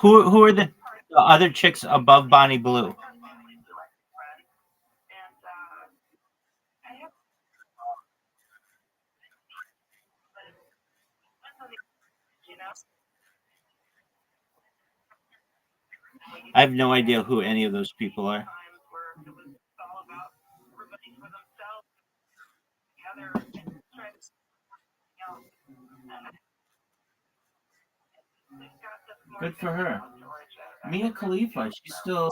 Who are the other chicks above Bonnie Blue? I have no idea who any of those people are. Good for her. Mia Khalifa, she's still.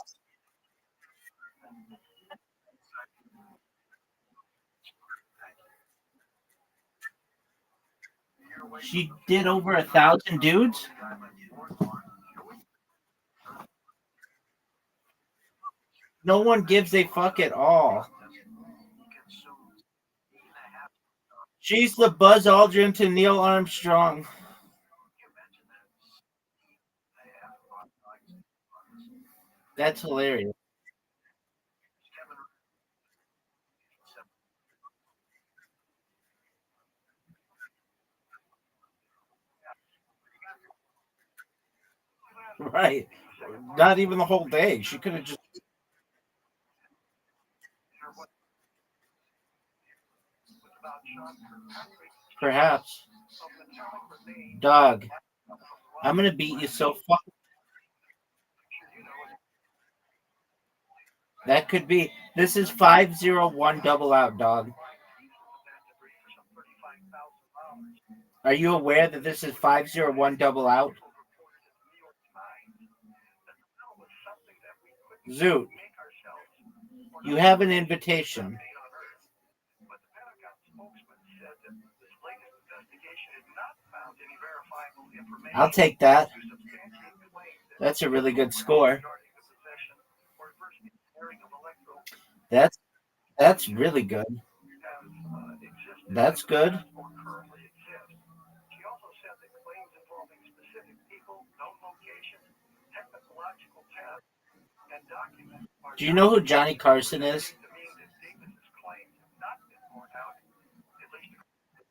She did over 1,000 dudes? No one gives a fuck at all. She's the Buzz Aldrin to Neil Armstrong. That's hilarious. Right. Not even the whole day. She could have just. Perhaps. Dog. I'm going to beat you so fucking. That could be. This is 501 double out, dog. Are you aware that this is 501 double out? Zoot, you have an invitation. spokesman said that this latest investigation had not found any verifiable information. I'll take that. to substantiate claims that That's a really good score. regarding the possession or first hearing of That's really good. existed That's good. or currently exist. She also said that claims involving specific people, known locations, technological tests, and documents are Do you know who Johnny Carson is? to mean that Davis's claims have not been borne out, at least according to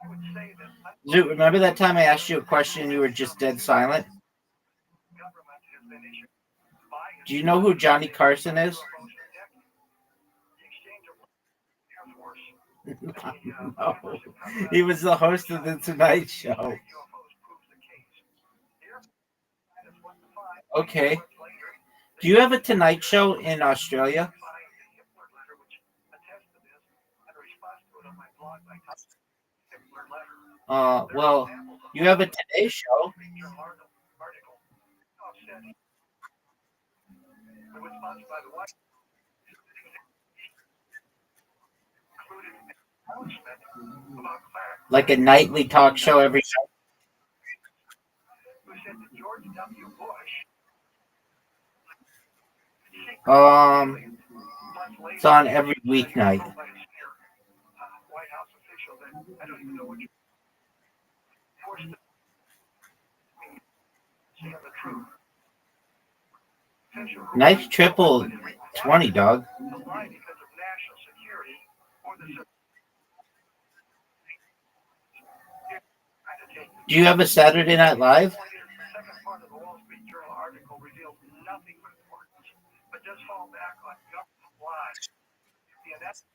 I would say that Zoot, remember that time I asked you a question and you were just dead silent? government has been issued by Do you know who Johnny Carson is? the exchange of Air Force. No. He was the host of the Tonight Show. UFOs proves the case. That's what the five Okay. Do you have a Tonight Show in Australia? find the Hitler letter, which attests to this, and a response to it on my blog, my Hitler letter. Well, you have a Today Show. Article said it was sponsored by the White House, included an announcement about facts Like a nightly talk show every night. who said that George W. Bush It's on every weeknight. White House official that I don't even know what forced to say the truth. Nice triple 20, dog. To lie because of national security or the Do you have a Saturday Night Live? The second part of the Wall Street Journal article reveals nothing of importance, but does fall back on government lies. Yeah, that's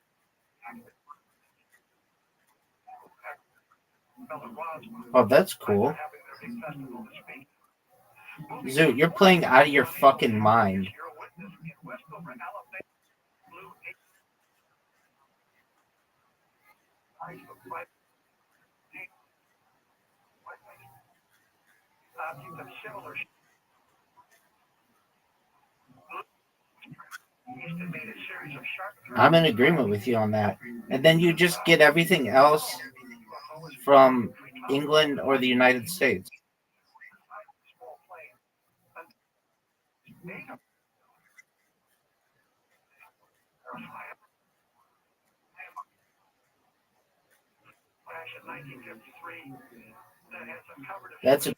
Oh, that's cool. Zoot, you're playing out of your fucking mind. I'm in agreement with you on that. And then you just get everything else from England or the United States. That's a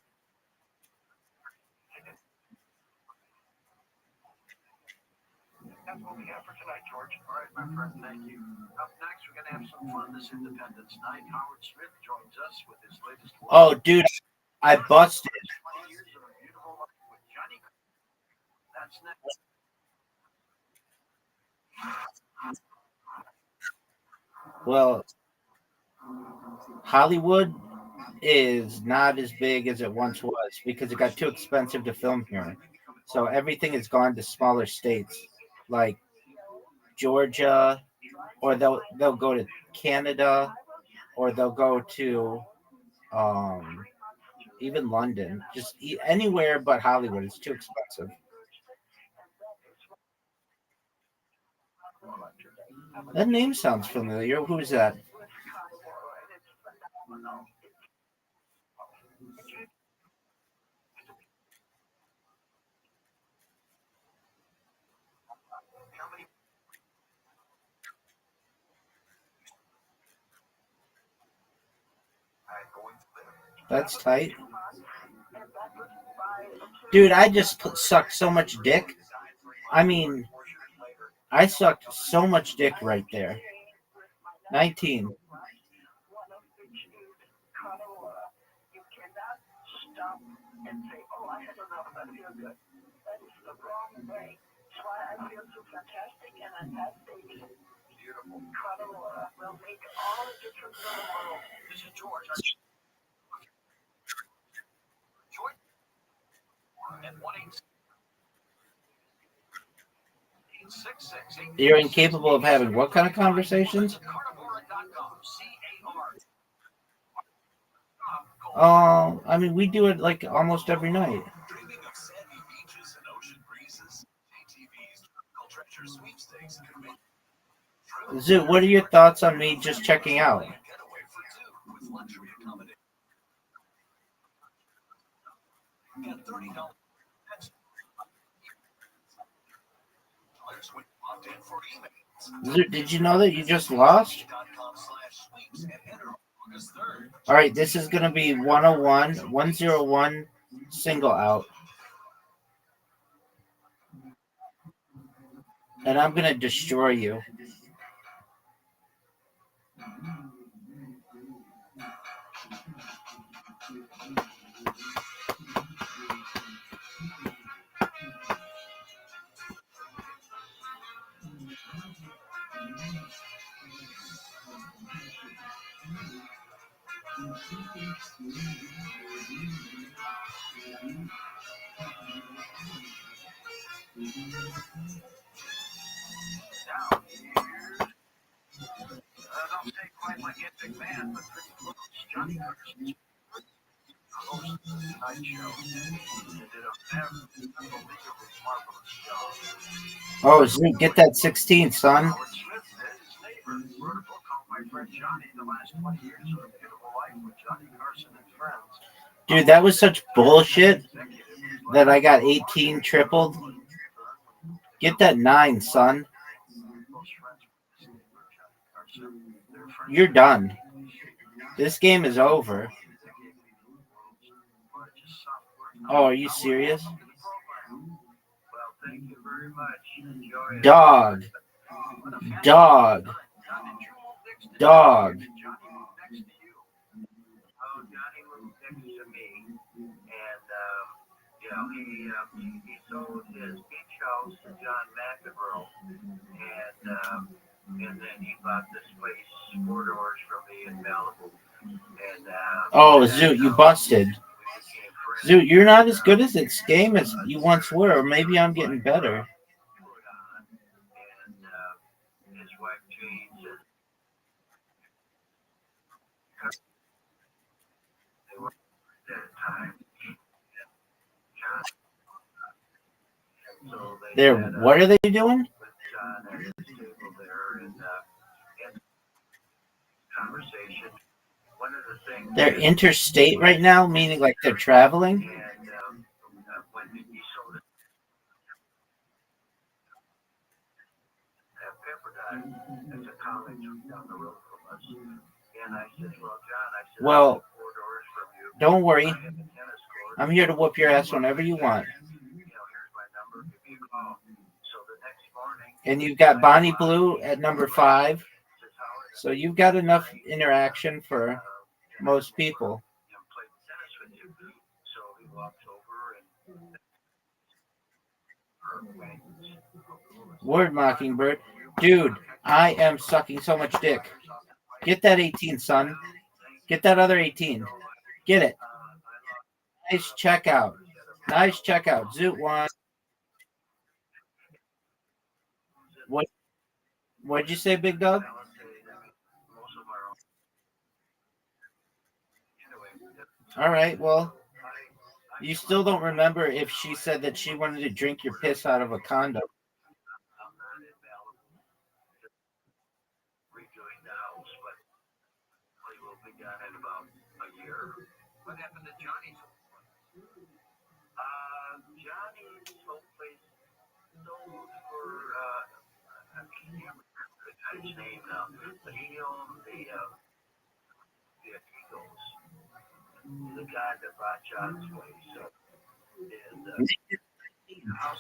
That's what we have for tonight, George. All right, my friend, thank you. Up next, we're going to have some fun this Independence Night. Howard Smith joins us with his latest work. Oh, dude, I busted. 20 years of a beautiful life with Johnny. That's next. Well, Hollywood is not as big as it once was because it got too expensive to film here. So everything has gone to smaller states like Georgia, or they'll go to Canada, or they'll go to even London. Just anywhere but Hollywood. It's too expensive. That name sounds familiar. Who is that? That's tight. Dude, I just sucked so much dick. I mean, I sucked so much dick right there. 19. This is George. At 1-866-866. You're incapable of having what kind of conversations? I mean, we do it like almost every night. Dreaming of sandy beaches and ocean breezes? JTV's Tropical Treasure Sweepstakes can make Zoo, what are your thoughts on me just checking out? Zoo, did you know that you just lost? All right, this is going to be 101, 101 single out. And I'm going to destroy you. Don't say quite like Epic Man, but pretty close. Johnny Carson hosted the Tonight Show. They did a unbelievably marvelous job. Oh, Zoo, get that 16, son. Howard Smith, his neighbor, wrote a book called My Friend Johnny, The Last 20 Years of a Beautiful Life with Johnny Carson and Friends. Dude, that was such bullshit that I got 18 tripled. Get that 9, son. You're done. This game is over. Oh, are you serious? Dog. Dog. Dog. Johnny moved next to me, and he sold his beach house to John McEnroe, and then he bought this place 4 doors from me in Malibu. And oh, Zoo, you busted. Zoo, you're not as good at this game as you once were, or maybe I'm getting better. And his wife changed. They were at that time. So They're, what are they doing? with John at his table there, and conversation. One of the things. They're interstate right now, meaning like they're traveling. And when he sold it at Pepperdine, it's a college down the road from us. And I said, well, John, I said, Well, 4 doors from you. don't worry. I have a tennis court. I'm here to whoop your ass whenever you want. Here's my number. Give me a call. So the next morning. And you've got Bonnie Blue at number 5. So you've got enough interaction for most people. Play tennis with you. So he walks over and Word, Mockingbird. Dude, I am sucking so much dick. Get that 18, son. Get that other 18. Get it. Nice checkout. Nice checkout. Zoot 1. What'd you say, Big Dog? All right, well, you still don't remember if she said that she wanted to drink your piss out of a condom. redoing the house, but we will be done in about a year. What happened to Johnny's old place? Johnny's old place sold for, I can't remember the guy's name now, but he owned the Eagles. The guy that bought John's place. And,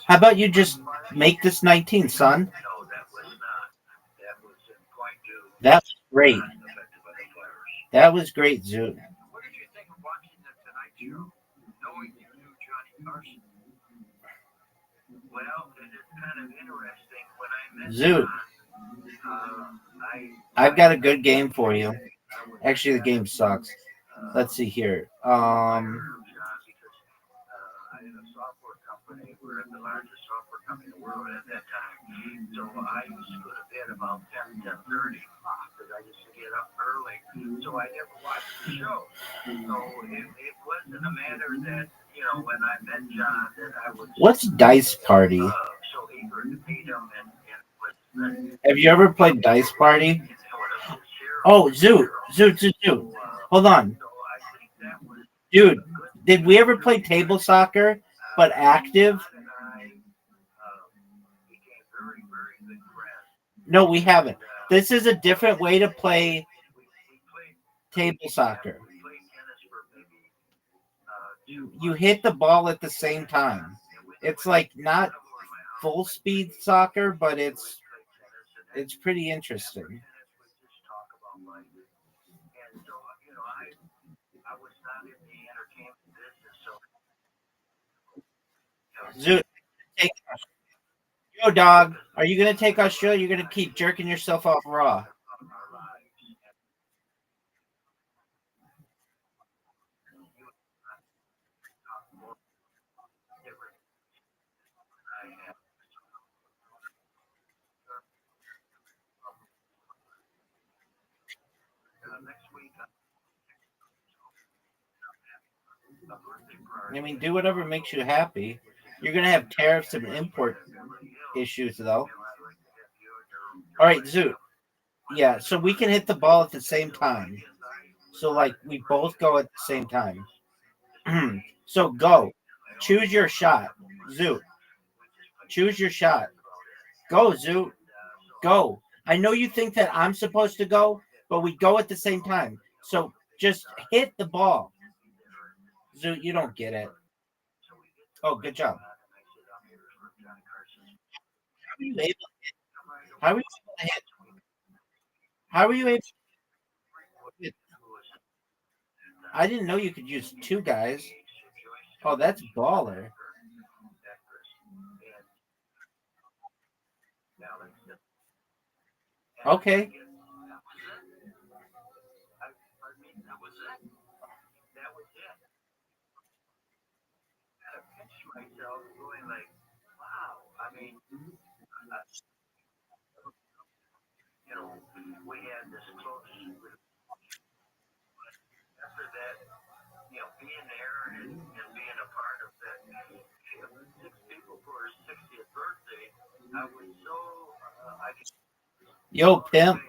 How about you just make this 19, son? no, that was not. That was in point due. That was great. Affected by the virus. That was great, Zoot. What did you think of watching the Tonight Show, knowing you knew Johnny Carson? Well, it is kind of interesting. When I met Zoot, John, I've got a good game for you. Actually, the game sucks. Let's see here. I had a software company. We're the largest software company in the world at that time. So I used to go to bed about 10:30 because I used to get up early. So I never watched the show. So it wasn't a matter that, when I met John, that I was What's Dice Party? so eager to meet him and Have you ever played Dice Party? Oh, Zoot. Hold on. Dude, did we ever play table soccer, but active? No, we haven't. This is a different way to play table soccer. You hit the ball at the same time. It's like not full speed soccer, but it's pretty interesting. Zoot, take yo dog. Are you gonna take our show? You're gonna keep jerking yourself off raw. I mean, do whatever makes you happy. You're gonna have tariffs and import issues, though. All right, Zoot. Yeah, so we can hit the ball at the same time. So, like, we both go at the same time. So, go. Choose your shot. Zoot. Choose your shot. Go, Zoot. Go. I know you think that I'm supposed to go, but we go at the same time. So, just hit the ball. Zoot, you don't get it. Oh, good job. How are you able? How are you able to hit? How are you able? I didn't know you could use two guys. Oh, that's baller. Okay. Yo, pimp.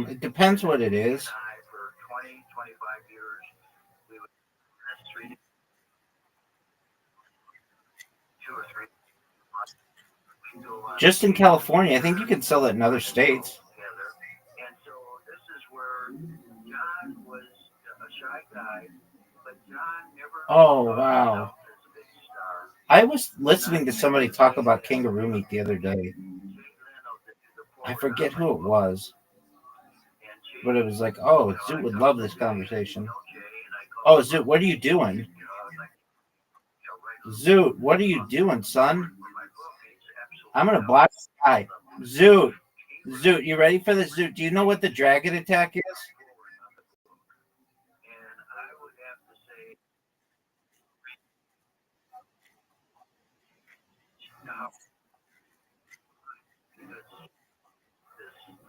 It depends what it is. Just in California. I think you can sell it in other states. Oh, wow. I was listening to somebody talk about kangaroo meat the other day. I forget who it was, but it was like, oh, Zoot would love this conversation. Oh, Zoot, what are you doing? Zoot, what are you doing, son? I'm gonna block this guy. Zoot, you ready for this? Zoot, do you know what the dragon attack is?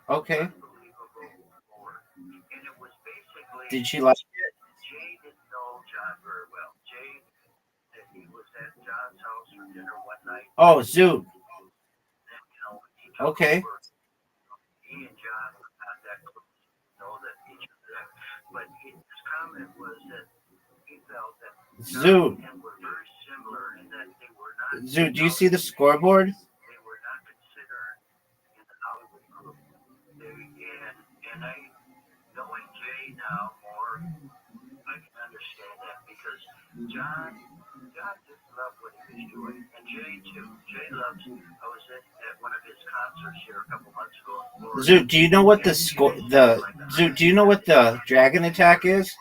Okay. Did she like it? Oh, Zoot. Okay. Zoot. Zoot, do you see the scoreboard? Zoot, do you know what the Zoot, do you know what the dragon attack is?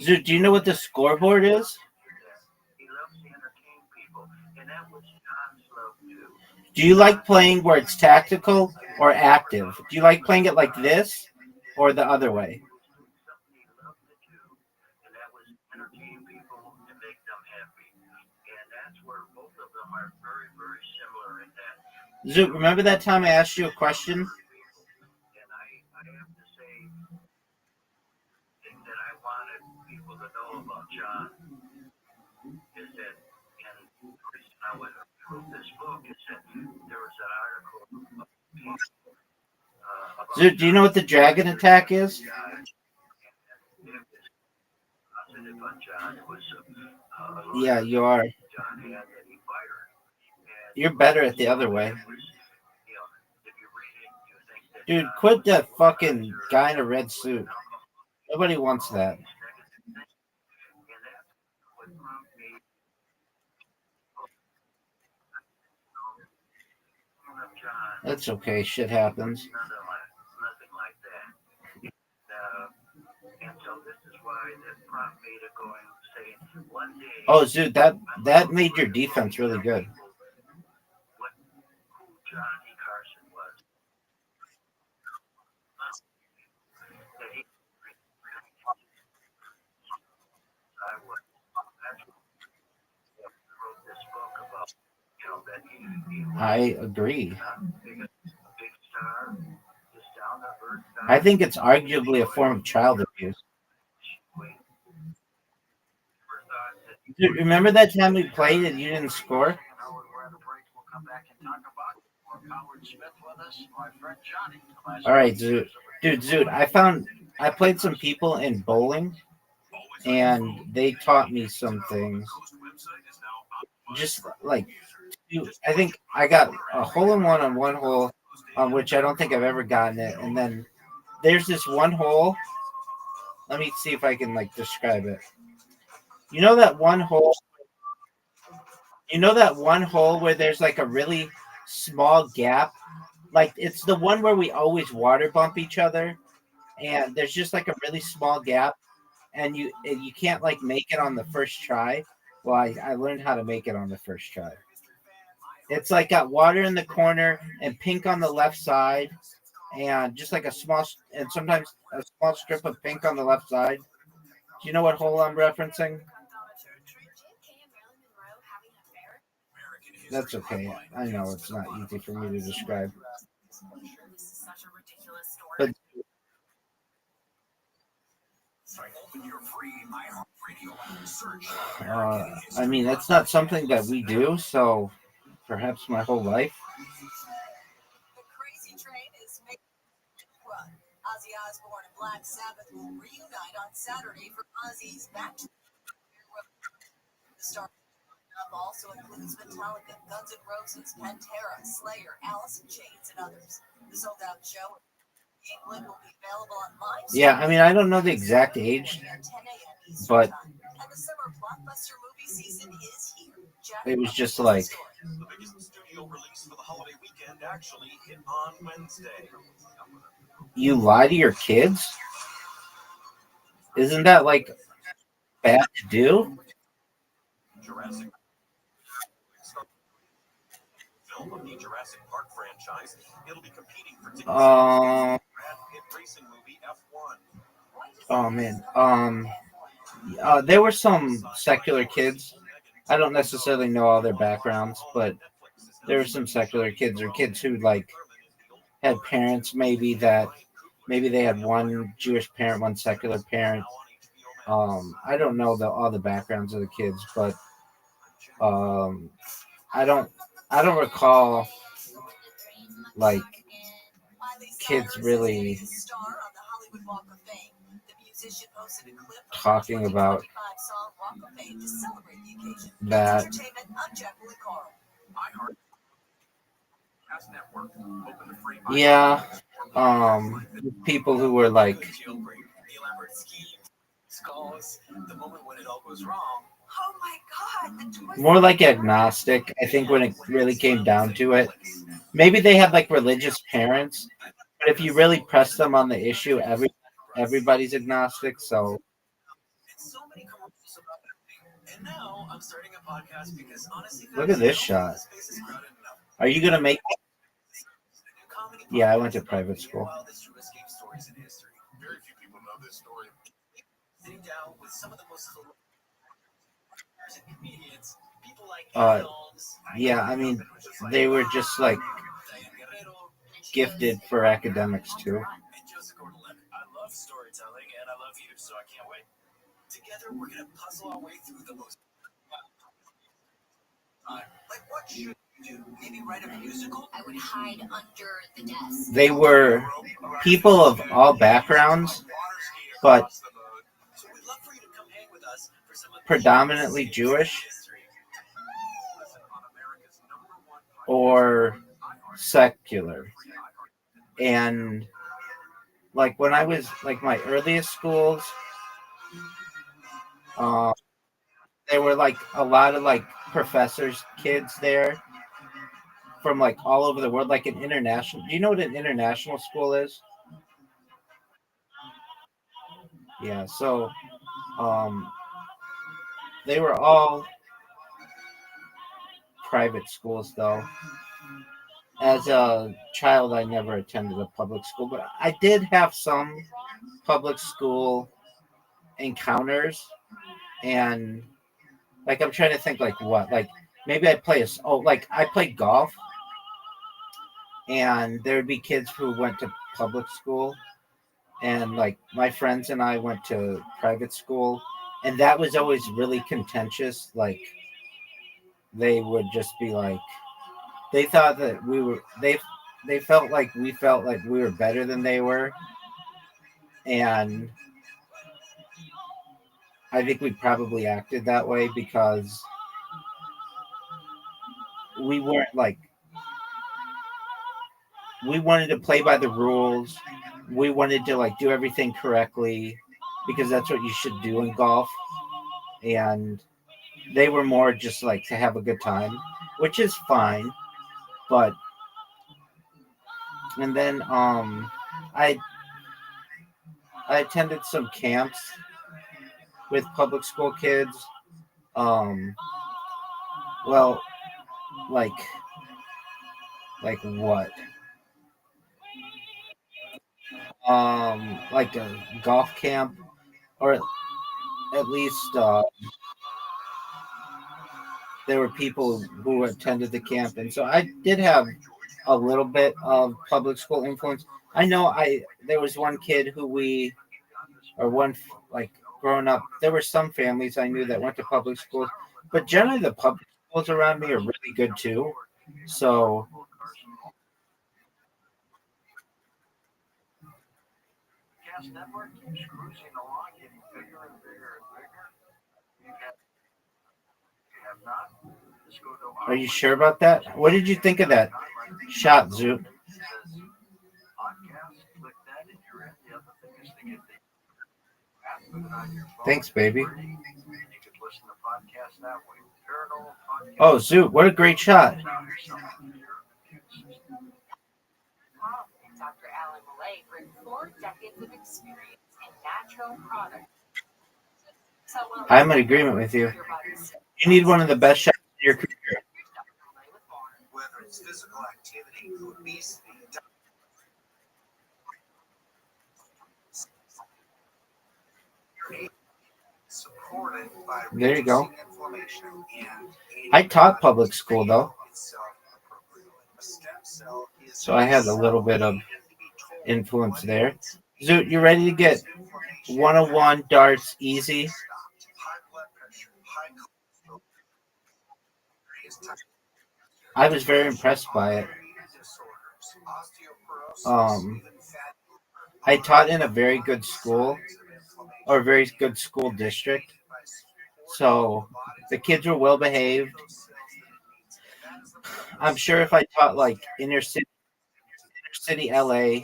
Zoot, do you know what the scoreboard is? Do you like playing where it's tactical or active? Do you like playing it like this or the other way? Zoot, remember that time I asked you a question? And I have to say that I wanted people to know about John is that, and the reason I wrote this book is that there was an article about Zoot, do you know what the dragon attack is? John, and it was positive on John. It was Yeah, you are. John had that he fired. And You're better at the other way. it was, you know, if you read it, you think that Dude, John quit was that a fucking womanizer, guy in a red suit. an alcoholic, Nobody wants that. all these negative things. And that's what prompted me of John. That's okay. Shit happens. Nothing like that. And so this is why that prompted me to go and say one day. Oh, Zoot, that made your defense really good. Who Johnny Carson was. That he, I was. That's what I wrote this book about. You know that he was I agree. a big star, just down to earth. I think it's arguably a form of child abuse. Dude, remember that time we played and you didn't score? Howard, we're at a break. We'll come back and talk about more Howard Smith with us, my friend Johnny. All right, Zoot. Dude, Zoot, I played some people in bowling, and they taught me some things. Just like, I think I got a hole-in-one on one hole, on which I don't think I've ever gotten it. And then there's this one hole. Let me see if I can like describe it. You know that one hole? You know that one hole where there's like a really small gap? Like it's the one where we always water bump each other, and there's just like a really small gap, and you can't like make it on the first try. Well, I learned how to make it on the first try. It's like got water in the corner and pink on the left side, and just like a small and sometimes a small strip of pink on the left side. Do you know what hole I'm referencing? That's okay. I know it's not easy for me to describe. But I mean, that's not something that we do, so perhaps my whole life. The Crazy Train is making a run. Ozzy Osbourne and Black Sabbath will reunite on Saturday for Ozzy's Back to the Star also includes Metallica, Guns N' Roses, Pantera, Slayer, Alice in Chains, and others. The sold-out show in England will be available on live. Yeah, I mean, I don't know the exact age, but and the summer blockbuster movie season is here. it was just like The biggest studio release for the holiday weekend actually hit on Wednesday. you lie to your kids. Isn't that like bad to do? Jurassic film of the Jurassic Park franchise. It'll be competing for tickets. Brad Pitt racing movie F1. Oh man. There were some secular kids. I don't necessarily know all their backgrounds, but there were some secular kids or kids who like had parents maybe they had one Jewish parent, one secular parent. I don't know all the backgrounds of the kids, but I don't recall like kids really talking about that. Yeah, people who were like The moment when it all goes wrong. Oh my God! The twist. more like agnostic. I think when it really came down to it, maybe they had like religious parents, but if you really press them on the issue, everybody's agnostic. So So many commercials about that. And now I'm starting a podcast because honestly, look at this shot. Are you gonna make? Yeah, I went to private school. Wildest true escape stories in history. Very few people know this story. Sitting down with some of the most comedians, people like Yeah, I mean, they were just like gifted for academics too. And Joseph Gordon-Levitt. I love storytelling, and I love you, so I can't wait. Together, we're gonna puzzle our way through the most. Like, what should you do? Maybe write a musical? I would hide under the desk. They were people of all backgrounds, but So we'd love for you to come hang with us for some of the predominantly Jewish history. or secular. And like when I was like my earliest schools, there were like a lot of like professors' kids there from like all over the world, like an international. Do you know what an international school is? Yeah, so they were all private schools though. As a child, I never attended a public school, but I did have some public school encounters. And like I'm trying to think like what, like maybe I played golf, and there would be kids who went to public school, and like my friends and I went to private school, and that was always really contentious. Like they would just be like, they thought that they felt like we were better than they were, and I think we probably acted that way because we weren't like, we wanted to play by the rules. We wanted to like do everything correctly because that's what you should do in golf. And they were more just like to have a good time, which is fine. But and then I attended some camps with public school kids. Well, like what? Like a golf camp, or at least there were people who attended the camp, and so I did have a little bit of public school influence. I know there was one kid who like growing up, there were some families I knew that went to public schools, but generally the public schools around me are really good too. So Gas network keeps cruising along, getting bigger and bigger and bigger. You have not. Just go to are you sure about that? What did you think of that shot, Zoot? podcast, click that and you're in. The other thing is to get the app, put it on your phone. Thanks, baby. You can listen to podcasts that way. Paranormal podcast. Oh, Zoot, what a great shot. Dr. Alan Millay brings 4 decades of experience in natural products. I'm in agreement with you. You need one of the best shots in your career. Whether it's physical activity, obesity, supported by there you go. inflammation and I taught public school though, so I had a little bit of influence there. Zoot, you ready to get 101 darts easy? I was very impressed by it. I taught in a very good school, or a very good school district, so the kids were well behaved. I'm sure if I taught like inner city LA,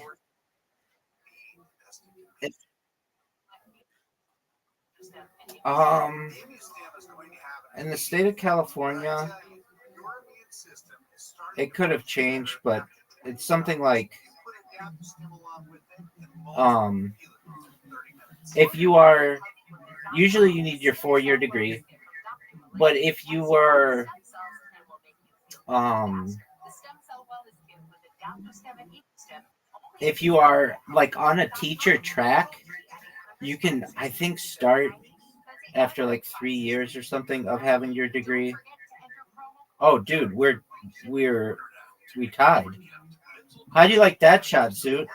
in the state of California, it could have changed, but it's something like if you are, usually you need your 4-year degree, but if you were if you are like on a teacher track, you can, I think, start after like 3 years or something of having your degree. Oh, dude, we tied. How do you like that shot, Zoot?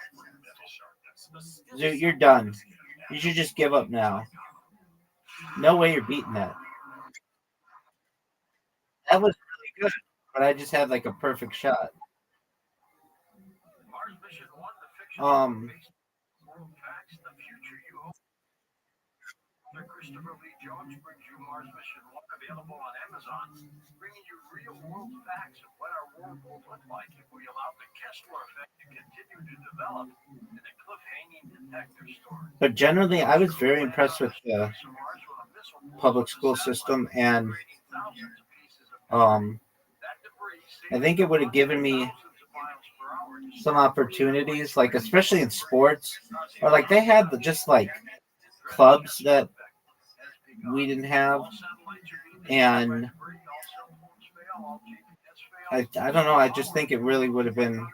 Zoot, you're done. You should just give up now. No way you're beating that. That was really good, but I just had like a perfect shot. Christopher Lee Jones brings you Mars Mission 1, available on Amazon, bringing you real-world facts of what our world will look like if we allow the Kessler effect to continue to develop and the cliffhanging detective story. But generally, I was very impressed with the public school system, and I think it would have given me some opportunities, like especially in sports, or like they had just like clubs that we didn't have, and I don't know. I just think it really would have been.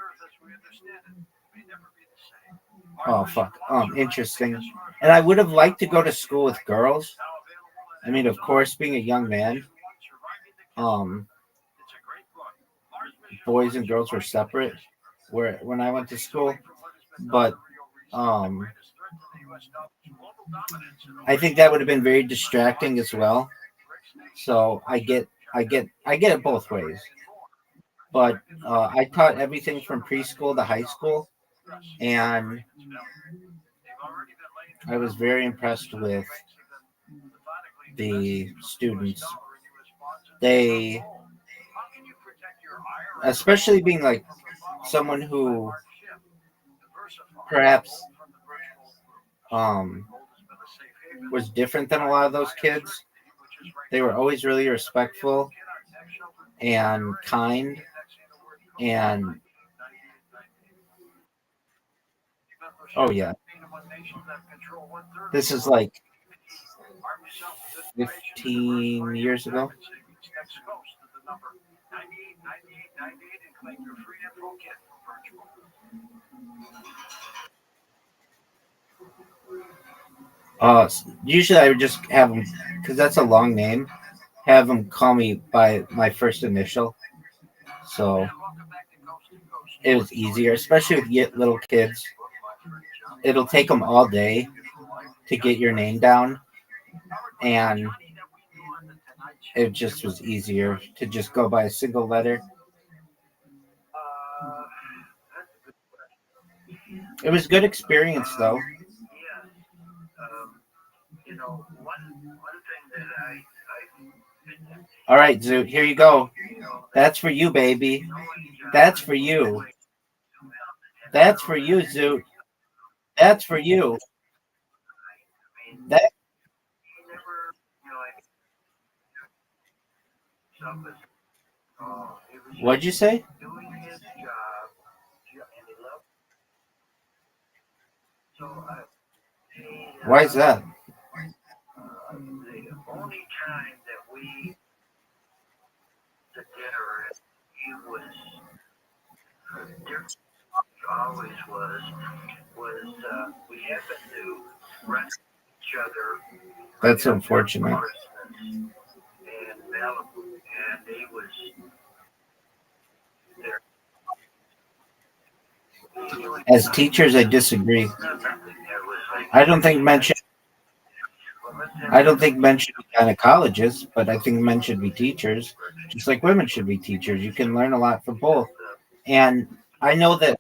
Oh fuck! Interesting. And I would have liked to go to school with girls. I mean, of course, being a young man, boys and girls were separate. Where when I went to school, but I think that would have been very distracting as well. So I get it both ways. But I taught everything from preschool to high school, and I was very impressed with the students. They, especially being like someone who perhaps was different than a lot of those kids. They were always really respectful and kind, and oh yeah, this is like 15 years ago. Usually I would just have them, because that's a long name, have them call me by my first initial. So it was easier, especially with little kids. It'll take them all day to get your name down, and it just was easier to just go by a single letter. It was a good experience, though. All right, Zoot, here you go. That's for you, baby. That's for you. That's for you, Zoot. That's for you. That. What'd you say? Why is that? The only time that we to dinner, he was different. Always was we happened to run each other. That's unfortunate. And Malibu, and he was there. As teachers, I disagree. I don't think men should. I don't think men should be gynecologists, but I think men should be teachers, just like women should be teachers. You can learn a lot from both. And I know that.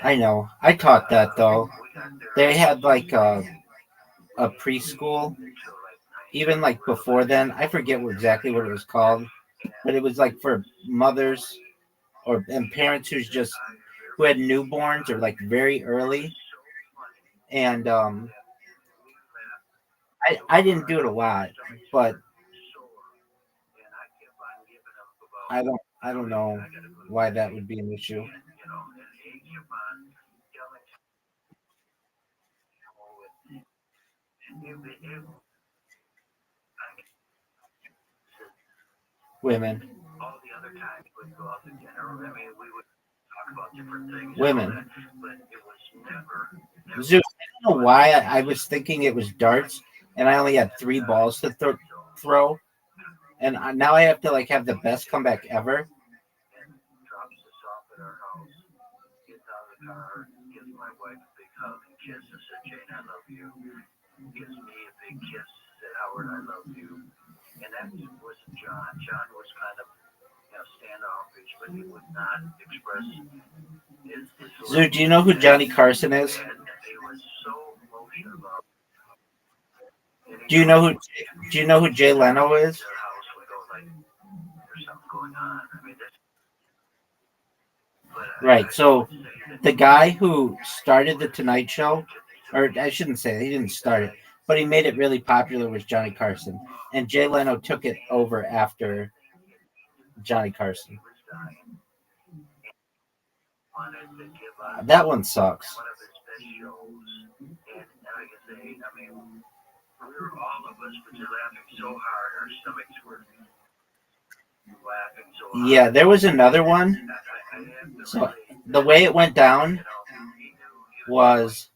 I know. I taught that though. They had like a preschool, even like before then. I forget exactly what it was called, but it was like for mothers and parents who had newborns or like very early. And I didn't do it a lot, but I don't know why that would be an issue. Women. All the other times we'd go out to dinner. I mean, we would talk about different things. Women. But it was never. Zeus, I don't know why I was thinking it was darts, and I only had 3 balls to throw. and now I have to like have the best comeback ever. Drops us off at our house, gets out of the car, gives my wife a big hug and kiss and said, Jane, I love you. Gives me a big kiss, said, Howard, I love you. And that wasn't John. John was kind of, standoffish, but he would not express his Zoo, do you know who Johnny Carson is? And he was so emotional about Do you know who Jay Leno is? their house. We go like, there's something going on. I mean, Right. So the guy who started the Tonight Show, or I shouldn't say he didn't start it, but he made it really popular, was Johnny Carson, and Jay Leno took it over after Johnny Carson. That one sucks. one of his best shows. And like I say, I mean, we were all of us, but you're laughing so hard, our stomachs were laughing so hard. Yeah, there was another one. So the way it went down was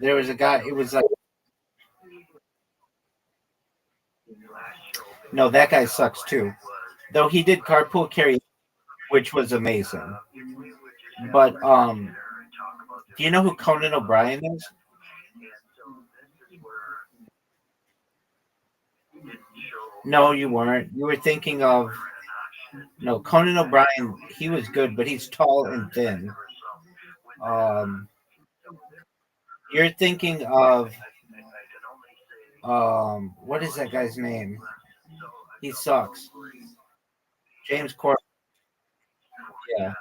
there was a guy. It was like, no, that guy sucks too. Though he did carpool karaoke, which was amazing. But do you know who Conan O'Brien is? No, you weren't. You were thinking of no Conan O'Brien. He was good, but he's tall and thin. You're thinking of what is that guy's name? He sucks. James Corden. Yeah.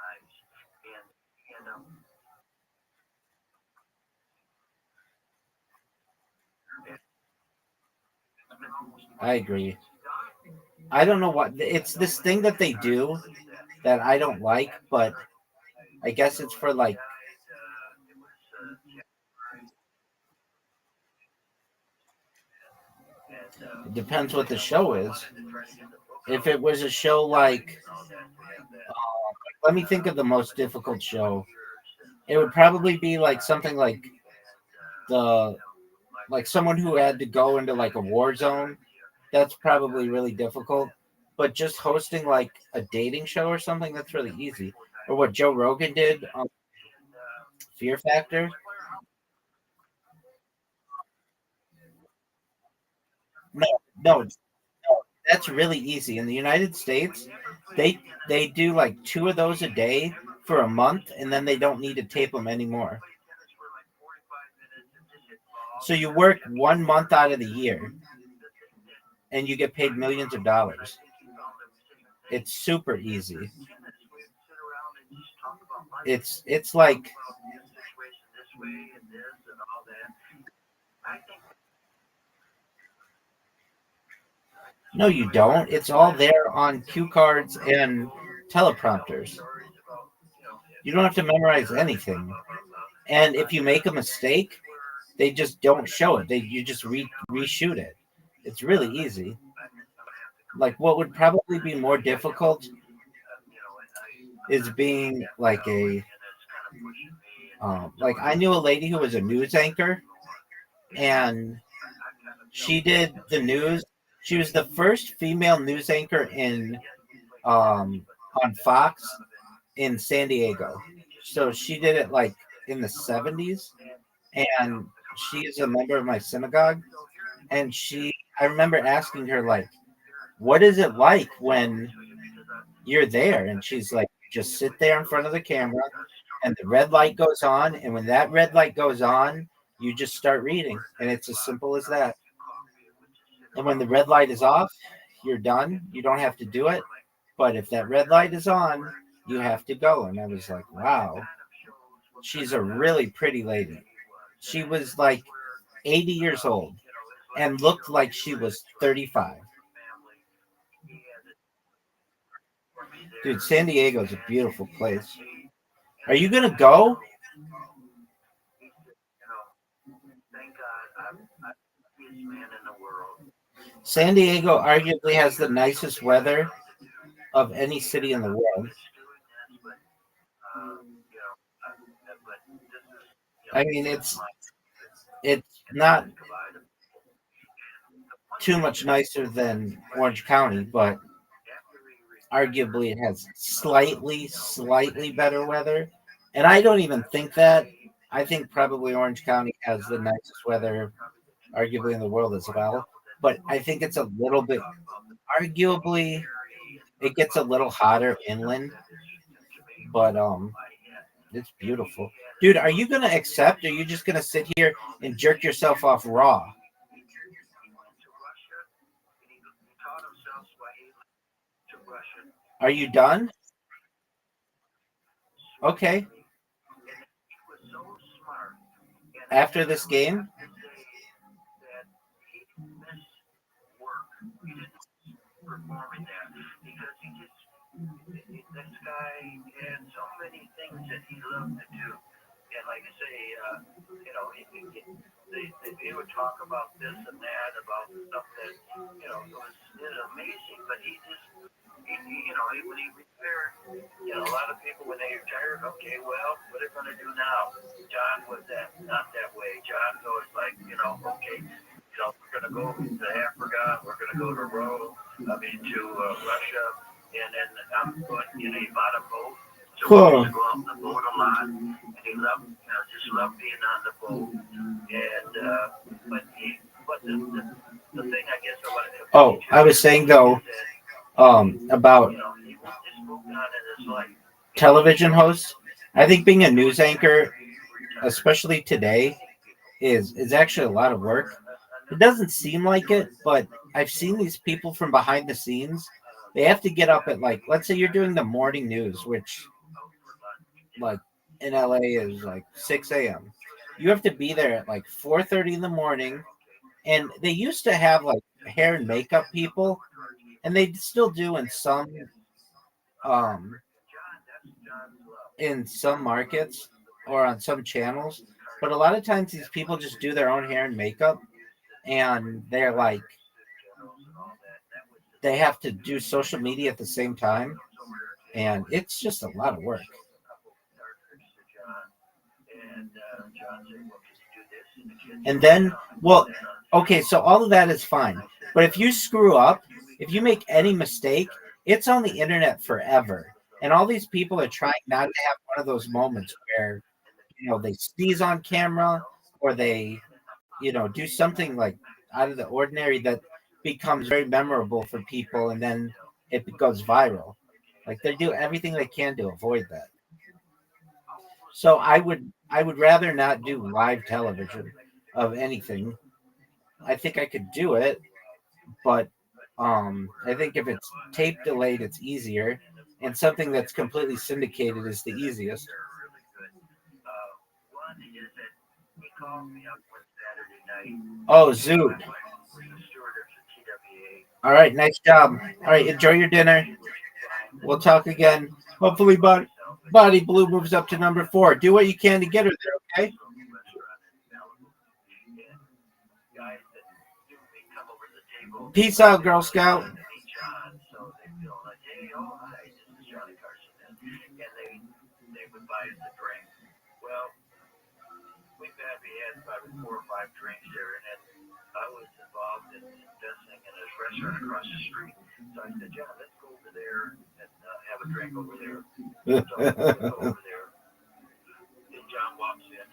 I agree. I don't know what it's this thing that they do that I don't like, but I guess it's for like it depends what the show is. If it was a show like let me think of the most difficult show. It would probably be like something like the like someone who had to go into like a war zone. That's probably really difficult. But just hosting like a dating show or something, that's really easy. Or what Joe Rogan did on Fear Factor. No, no, no, that's really easy. In the United States, they do like 2 of those a day for a month, and then they don't need to tape them anymore. So you work 1 month out of the year, and you get paid millions of dollars. It's super easy. It's like no, you don't. It's all there on cue cards and teleprompters. You don't have to memorize anything. And if you make a mistake, they just don't show it. You just reshoot it. It's really easy. Like what would probably be more difficult is being like a like I knew a lady who was a news anchor, and she did the news. She was the first female news anchor in on Fox in San Diego. So she did it like in the 70s, and she is a member of my synagogue. And I remember asking her like, "What is it like when you're there?" And she's like, "Just sit there in front of the camera, and the red light goes on, and when that red light goes on, you just start reading, and it's as simple as that. And when the red light is off, you're done. You don't have to do it. But if that red light is on, you have to go." And I was like, wow. She's a really pretty lady. She was like 80 years old and looked like she was 35. Dude, San Diego is a beautiful place. Are you going to go? San Diego arguably has the nicest weather of any city in the world. I mean, it's not. too much nicer than Orange County, but arguably it has slightly better weather. And I don't even think that. I think probably Orange County has the nicest weather, arguably in the world as well. But I think it's a little bit, arguably, it gets a little hotter inland. But it's beautiful, dude. Are you gonna accept? Or are you just gonna sit here and jerk yourself off raw? Are you done? Okay. After this game? Performing that because this guy had so many things that he loved to do. And like I say, they would talk about this and that, about stuff that, it was amazing, but he just, when he retired, a lot of people, when they retired, okay, well, what are they going to do now? John was not that way. John goes like, okay, we're going to go to Africa, we're going to go to to Russia, and then I'm going, he bought a boat. So Cool. he used to go out on the boat a lot, and he loved, just loved being on the boat. And, but the thing I guess I wanted to. Oh, I was saying though, about television hosts. I think being a news anchor, especially today, is actually a lot of work. It doesn't seem like it, but I've seen these people from behind the scenes. They have to get up at, like, let's say you're doing the morning news, which like in LA is like 6 a.m. You have to be there at like 4:30 in the morning. And they used to have like hair and makeup people, and they still do um in some markets or on some channels. But a lot of times these people just do their own hair and makeup, and they're like they have to do social media at the same time, and it's just a lot of work. And then, well, okay, so all of that is fine. But if you screw up, if you make any mistake, it's on the internet forever. And all these people are trying not to have one of those moments where, they sneeze on camera, or they, do something like out of the ordinary that becomes very memorable for people, and then it goes viral. Like they do everything they can to avoid that. So I would rather not do live television of anything. I think I could do it, but I think if it's tape delayed, it's easier, and something that's completely syndicated is the easiest. Oh, Zoot. All right, nice job. All right, enjoy your dinner. We'll talk again. Hopefully, Body Blue moves up to number 4. Do what you can to get her there, okay? Peace out, Girl Scout. We had probably 4 or 5 drinks there, and then I was involved in investing in a restaurant across the street. So I said, John, let's go over there and have a drink over there. So we go over there, and John walks in,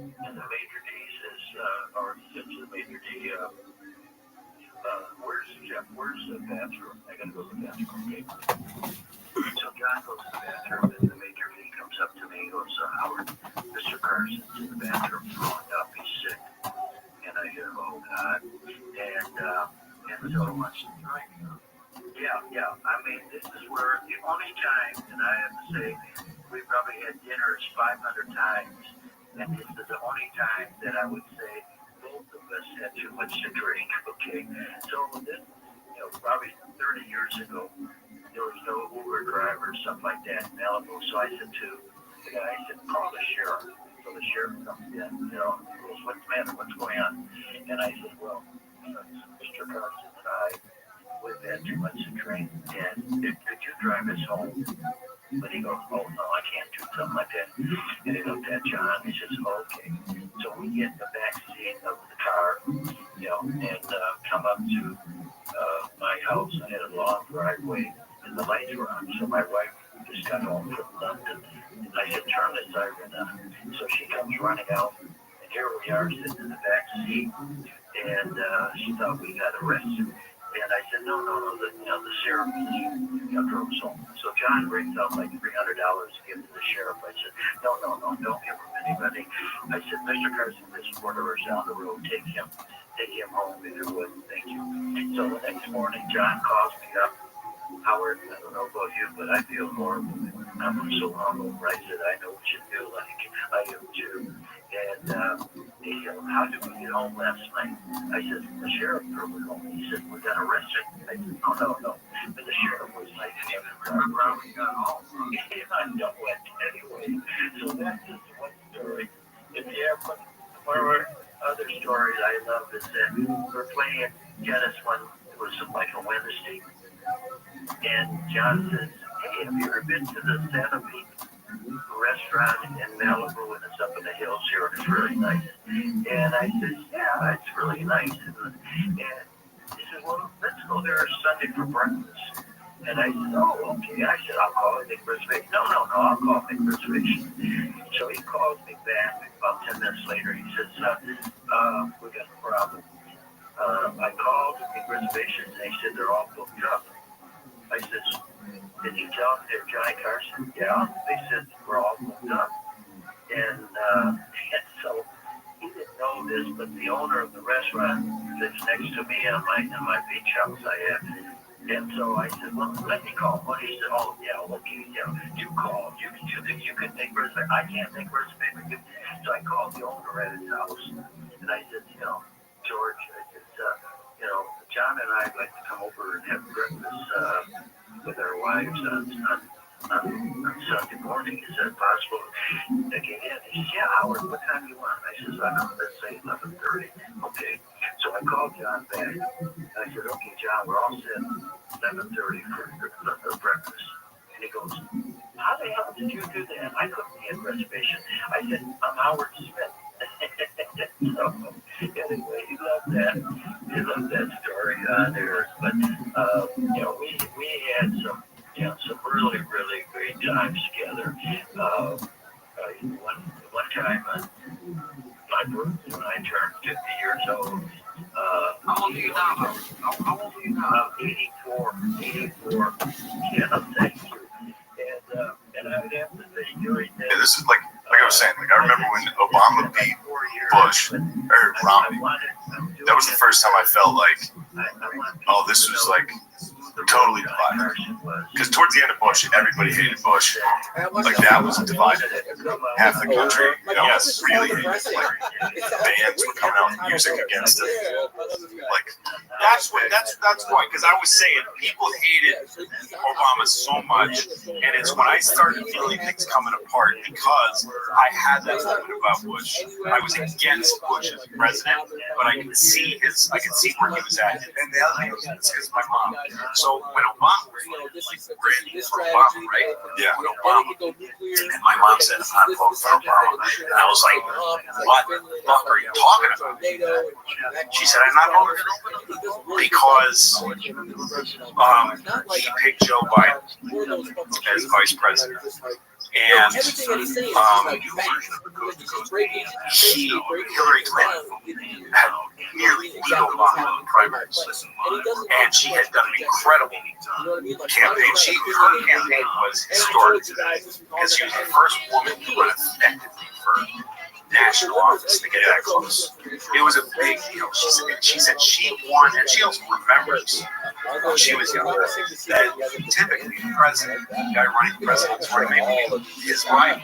and the major D says, or says to the major D, where's the bathroom? I gotta go to the bathroom, okay? So John goes to the bathroom, and the major D comes up to me and goes, Howard, Mr. Carson's in the bathroom throwing up, he's sick. And I said, oh God. And so wants to drink. Yeah. I mean, this is where the only time, and I have to say, we probably had dinners 500 times, and this is the only time that I would say both of us had too much to drink, okay? So this, probably 30 years ago, there was no Uber driver, stuff like that in Malibu. So I said to the guy, I said, call the sheriff. So the sheriff comes in, goes, what's the matter? What's going on? And I said, well, Mr. Carson and I, we've had too much to drink, and could you drive us home? But he goes, oh, no, I can't do something like that. And he looked at John, he says, okay. So we get in the back seat of the car, and come up to and the lights were on. So my wife just got home from London, and I said, turn the siren on. So she comes running out, and here we are sitting in the back seat, and she thought we got arrested. And I said, no, the sheriff drove us home. So John brings out like $300 to give to the sheriff. I said, no, don't give him any money. I said, Mr. Carson lives 4 doors down the road. Take him home if you would. Thank you. So the next morning, John calls me up. Howard, I don't know about you, but I feel horrible. I'm so hungover. I said, I know what you feel like. I do too. And he said, how did we get home last night? I said, the sheriff drove us home. He said, we got arrested. I said, no. But the sheriff was like, around we got home. I know it anyway. So that's just one story. If you have one more other stories I love is that we're playing tennis one, it was like a Wednesday. And John says, hey, have you ever been to the Santa Fe restaurant in Malibu? And it's up in the hills here, and it's really nice. And I said, yeah, it's really nice. And he said, well, let's go there Sunday for breakfast. And I said, oh, okay. I said, I'll call it make reservation. No, I'll call it make reservation. So he calls me back about 10 minutes later. He says, we got a problem. I called to make reservations, and they said they're all booked up. I said, did you tell them they're Johnny Carson? Yeah. They said we're all booked up. And so he didn't know this, but the owner of the restaurant lives next to me in my beach house I have. And so I said, well, let me call. Well, he said, oh, yeah, okay, you call. You can make reservations. I can't make reservations. So I called the owner at his house, and I said, George, I said, John and I'd like to come over and have breakfast with our wives on Sunday morning. Is that possible to get in? He said, yeah, Howard, what time do you want? I said, let's say 11:30. Okay. So I called John back. I said, okay, John, we're all set 11:30 for breakfast. And he goes, how the hell did you do that? I couldn't get a reservation. I said, I'm Howard Smith. So, anyway, he loved that story there. But we had some really, really great times together. One time, my birthday when I turned 50 years old. How old are you now? How old are you now? 84. Yeah, thank you. And I would have to say during that. Yeah, this is like I was saying, I remember when Obama beat Bush, or Romney. That was the first time I felt like, oh, this was like totally divided. Because towards the end of Bush, everybody hated Bush. Like that was divided. Half the country, really hated. Like bands were coming out with music against it. Like that's why. Because I was saying people hated Obama so much, and it's when I started feeling things coming apart because I had that moment about Bush. I was against Bush as president, but I could see where he was at. And the other thing was because my mom. So when Obama was ran for Obama, right? Yeah. When Obama, and my mom said, I'm voting for Obama. And I was like, what the fuck are you talking about? She said, I'm not voting for nobody because he picked Joe Biden as vice president. And Hillary Clinton had nearly beat Obama in the primaries, and she had done an incredible campaign. Her campaign was historic today because she was the first woman to run effectively for national office to get that close. It was a big deal. She said she won, and she also remembers when she was younger that typically the president, the guy running the presidency, maybe his rival,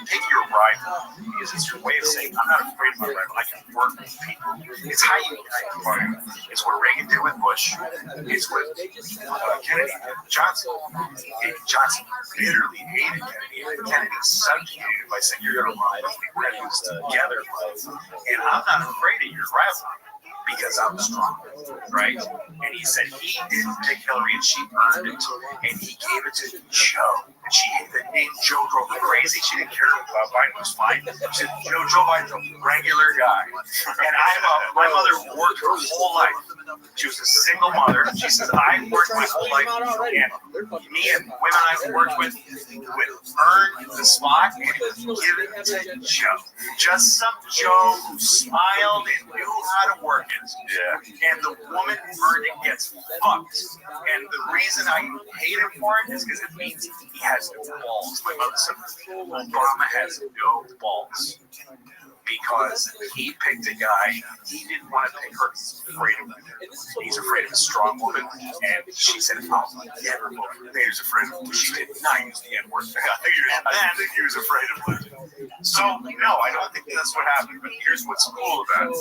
pick your rival, because it's your way of saying, I'm not afraid of my rival, I can work with people. It's how you unite the party. It's what Reagan did with Bush. It's what Kennedy did with Johnson. Johnson bitterly hated Kennedy, and Kennedy subjugated by saying, you're going to run with me, we're going to do this together, and I'm not afraid of your rival because I'm strong, right? And he said he didn't pick Hillary and she earned it, and he gave it to Joe. And she hated the name Joe drove her crazy. She didn't care about Biden was fine. She said Joe Biden's a regular guy. And my mother worked her whole life She was a single mother. She says, I worked my whole life, and me and women I've worked with would earn the spot and give it to Joe. Just some Joe who smiled and knew how to work it. Yeah. And the woman who earned it gets fucked. And the reason I hate him for it is because it means he has no balls. My mother said, Obama has no balls. Because he picked a guy, he didn't want to pick her. He's afraid of women. He's afraid of a strong woman. And she said, I'll never vote for him. He was afraid of women. She did not use the N-word. I think he was afraid of women. So, no, I don't think that's what happened. But here's what's cool about it.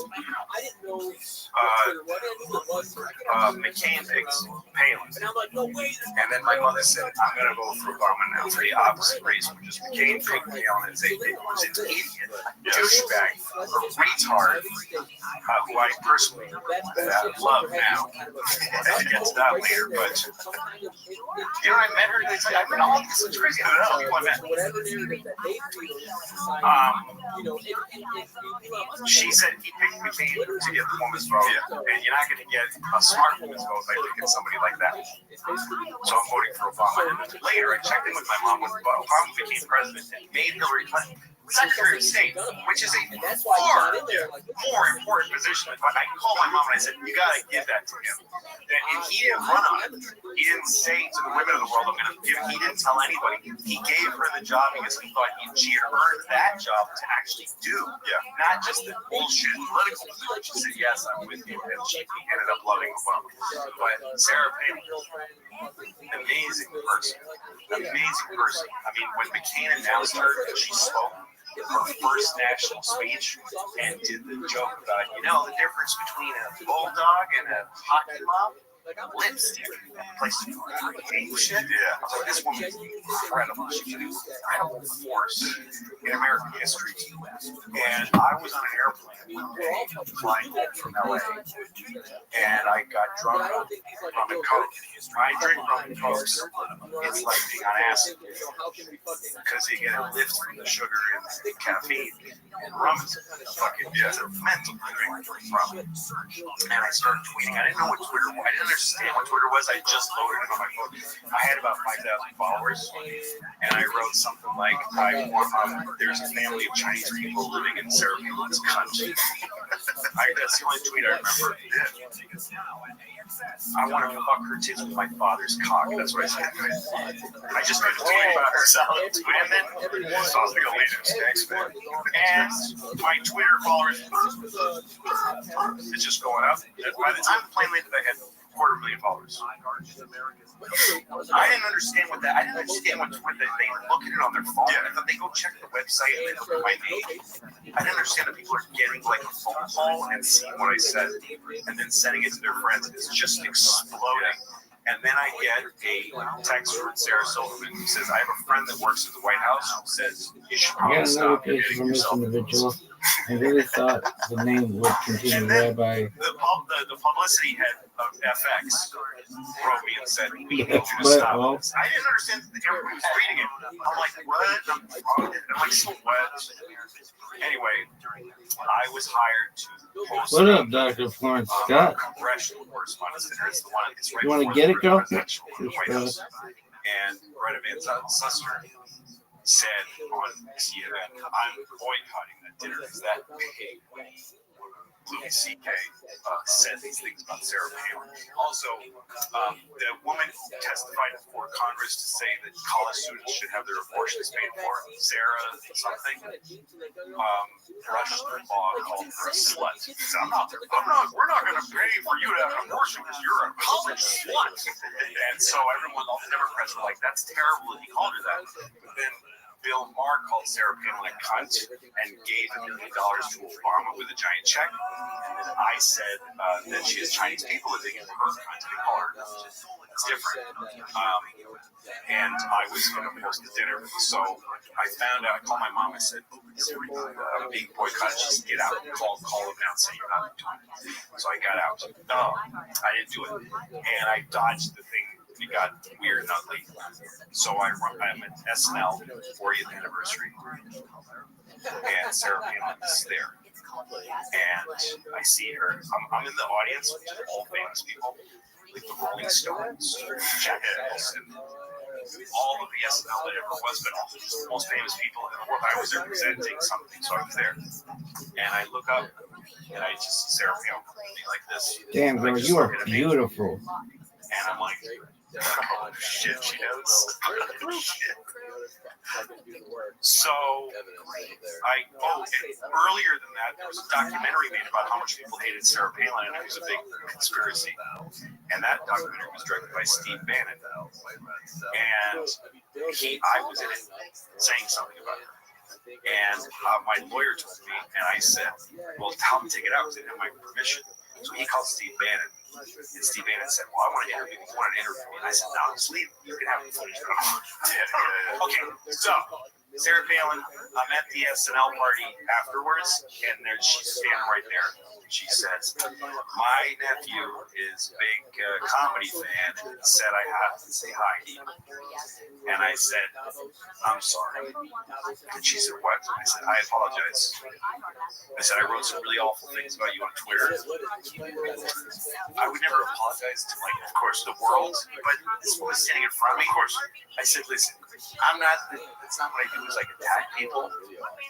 McCain picks Palin. And then my mother said, I'm going to vote for Obama now for the opposite reason, which is McCain picked Palin as an idiot, douchebag, a retard, who I personally love now. I'll get to that later, but you know, I met her. I met all this. It's crazy. I don't know people I met. She said he picked McCain to get the woman's vote, and you're not going to get a smart woman's vote by picking somebody like that. So I'm voting for Obama. And then later, I checked in with my mom when Obama became president and made Hillary Clinton Secretary of State, which is a far more important position. But I called my mom and I said, you got to give that to him. And he didn't run on it. He didn't say to the women of the world, I'm going to give it. He didn't tell anybody. He gave her the job because he thought she had earned that job to actually do. Not just the bullshit political thing. She said, yes, I'm with you. And she ended up loving Obama. But Sarah Palin, amazing person. Amazing person. I mean, when McCain announced her, she spoke her first national speech and did the joke about, you know, the difference between a bulldog and a hockey mom? Lipstick. Place to shit. Yeah. So this woman is incredible. She's an incredible force in American history. And I was on an airplane one day flying home from LA, and I got drunk on rum and coke. I drink rum and coke. It's like being on acid because you get a lift from the sugar and the caffeine. And rum is fucking it's a mental drink from. And I started tweeting. I didn't know what Twitter was. I didn't understand what Twitter was. I just loaded it on my phone. I had about 5,000 followers, and I wrote something like, there's a family of Chinese people living in Sarah Palin's country. That's the only tweet I remember. I want to fuck her tits with my father's cock. That's what I said. I just made a tweet about her salad. And then sounds like a leader. Thanks, man. And my Twitter followers, it's just going up. By the time the plane landed, I had 250,000 followers. I didn't understand what that. I didn't understand what Twitter. They look at it on their phone. I thought they go check the website and they look at my name. I didn't understand that people are getting like a phone call and seeing what I said and then sending it to their friends. It's just exploding. And then I get a text from Sarah Silverman who says, I have a friend that works at the White House who says you should probably stop hitting yourself. I really thought the name would continue Rabbi. The publicity head of FX wrote me and said, we need you to stop this. I didn't understand that everybody was reading it. I'm like, what? I'm like, so what? Anyway, I was hired to post. What up, Dr. Florence Scott? Congressional correspondence dinner. It's the one. It's right you want to get it, girl? And Greta Van Susteren said on CNN, I'm boycotting that dinner because that pig, Louis C.K., said these things about Sarah Palin. Also, the woman testified before Congress to say that college students should have their abortions paid for, Sarah something, Rush Limbaugh called her a slut. He said, we're not going to pay for you to have an abortion because you're a college slut. And so everyone, all the Democrats were like, that's terrible that he called her that. But then Bill Maher called Sarah Palin a cunt and gave $1 million to Obama with a giant check. And then I said that she has Chinese people living in her country. They call her. It's different. And I was going to post the dinner. So I found out, I called my mom. I said, I'm being boycotted. She said, get out. Call them now and say you're not doing it. So I got out. No, I didn't do it. And I dodged the thing it got weird and ugly. So I'm at SNL 40th anniversary, and Sarah Palin is there. And I see her. I'm in the audience with all famous people, like the Rolling Stones, Jack Nicholson, all of the SNL that ever was, but all the most famous people in the world. I was there presenting something, so I was there. And I look up, and I just see Sarah Palin like this. Damn, girl, you are beautiful. And I'm like, oh shit, she knows. Shit. So and earlier than that, there was a documentary made about how much people hated Sarah Palin, and it was a big conspiracy. And that documentary was directed by Steve Bannon. And I was in it saying something about her. And my lawyer told me, and I said, well, tell him to take it out because they didn't have my permission. So he called Steve Bannon. And Steve Bannon said, well, I want to interview you. You want to interview me? And I said, no, just leave. You can have the footage. Okay, so Sarah Palin, I'm at the SNL party afterwards, and she's standing right there. She says, my nephew is a big comedy fan and said I have to say hi to you. And I said, I'm sorry. And she said, what? I said, I apologize. I said, I wrote some really awful things about you on Twitter. I would never apologize to, like, of course, the world, but this woman standing in front of me, of course. I said, listen, that's not what I do is like attack people.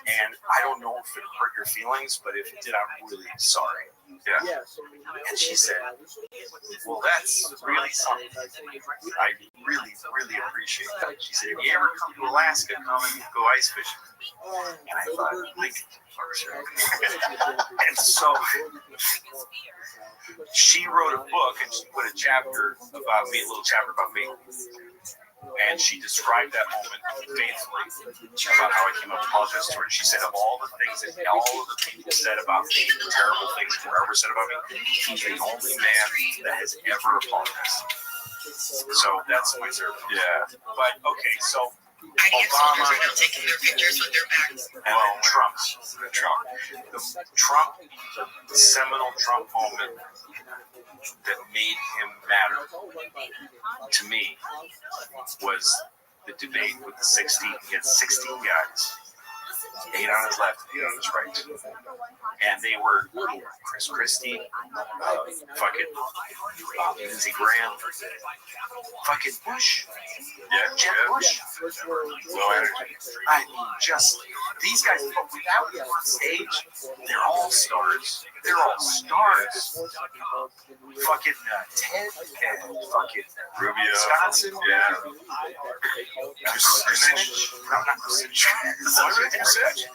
And I don't know if it hurt your feelings, but if it did, I'm really sorry. Yeah. And she said, well, that's really something. I really, really appreciate that. She said, if you ever come to Alaska, come and go ice fishing. And I thought, like, and so she wrote a book and she put a chapter about me, a little chapter about me. And she described that moment faithfully about how I came up to apologize to her. And she said, of all the things that all of the people said about me, the terrible things that were ever said about me, he's the only man that has ever apologized. So that's my servant. Yeah. But okay, so Obama, and then Trump. The seminal Trump moment that made him matter to me was the debate with the 16. He had 16 guys, 8 on his left, 8 on his right, and they were Chris Christie, fucking Lindsey Graham, fucking Bush, Jeb Bush, low energy. I mean, just these guys without them on stage, they're all stars. They're all stars. Fucking Ted and fucking Rubio, Wisconsin. Yeah. Kucinich. No, not Kucinich.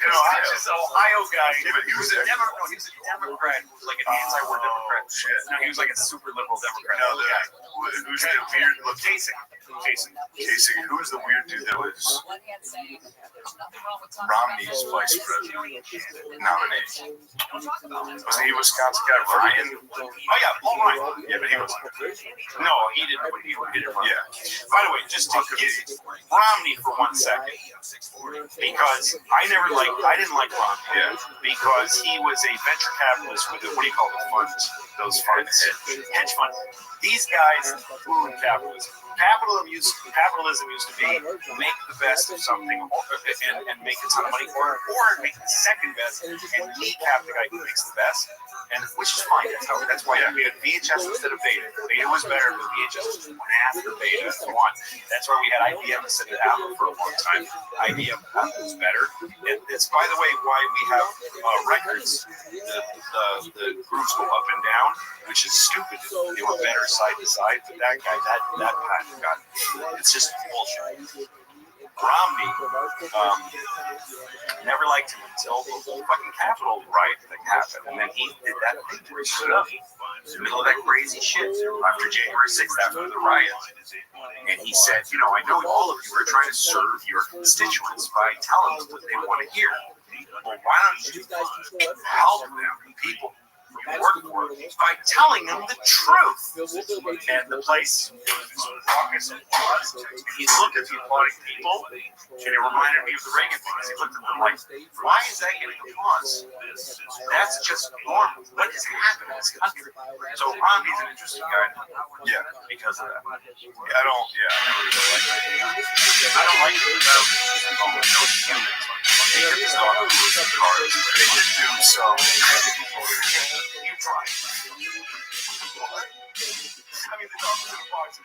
No, I'm just an Ohio guy. Yeah, but he was a Democrat. No, he was a Democrat. He was like an anti-war Democrat. Shit. No, he was like a super liberal Democrat. No, the guy. Who's the weird? Look, Kasich. Who's the weird dude that was Romney's vice president nominee? Wasn't he a Wisconsin guy? Ryan? Oh yeah, Paul Ryan. Yeah, but he was. No, he didn't. He didn't run. Yeah. By the way, just to get Romney for 1 second, because I didn't like Romney. Yeah. Because he was a venture capitalist with what do you call the funds? Those funds, hedge fund. These guys ruined capitalism. Capitalism used to be make the best of something and make a ton of money for it, or make the second best and kneecap the guy who makes the best, and which is fine. That's why we had VHS instead of Beta. Beta was better, but VHS was one after Beta. That's why we had IBM instead of Apple for a long time. IBM was better. It's by the way why we have records. The grooves go up and down, which is stupid. They were better side to side, but that guy, that patent got it's just bullshit. Romney never liked him until the whole fucking Capitol riot thing happened, and then he did that thing where he stood up in the middle of that crazy shit after January 6th, after the riot, and he said, you know, I know all of you are trying to serve your constituents by telling them what they want to hear. Well, why don't you help them, people? work for by telling them the truth. And the place was raucous applause. He looked at the applauding people, and it reminded me of the Reagan things. He looked at them like, why is that getting applause? That's just normal. What is happening in this country? So Romney's an interesting guy. Yeah, because of that. Yeah, I don't really like it. I don't like it without they get this dog who was in cars. They did do so. You try. I mean, the dog was in a box.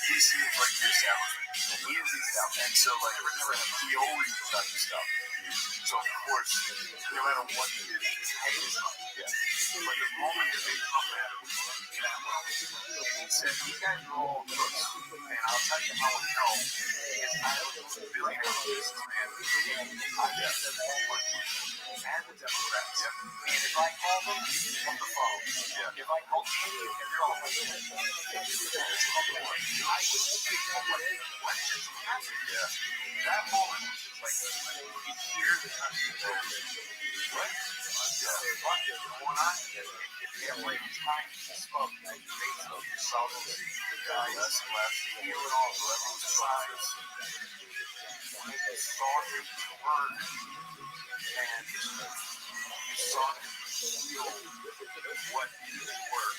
He seems like the establishment. He is the establishment. And so, like, he always does stuff. So, of course, no matter what he did, his head is up. Yeah. But the moment that they come at him, and he said, these guys are all crooks. And I'll tell you how I know. Because I was a billionaire businessman. I got them all money. And the Democrats. And if I call them on the phone, if I call any of them, they're all like, I would speak on what just happened. Yeah. That moment was like, you hear the country go, what? What is going on? Yeah, like time to smoke. They took yourself to the guy, less and less. You and all the levels of size. When you saw him turn and you saw him feel what you were.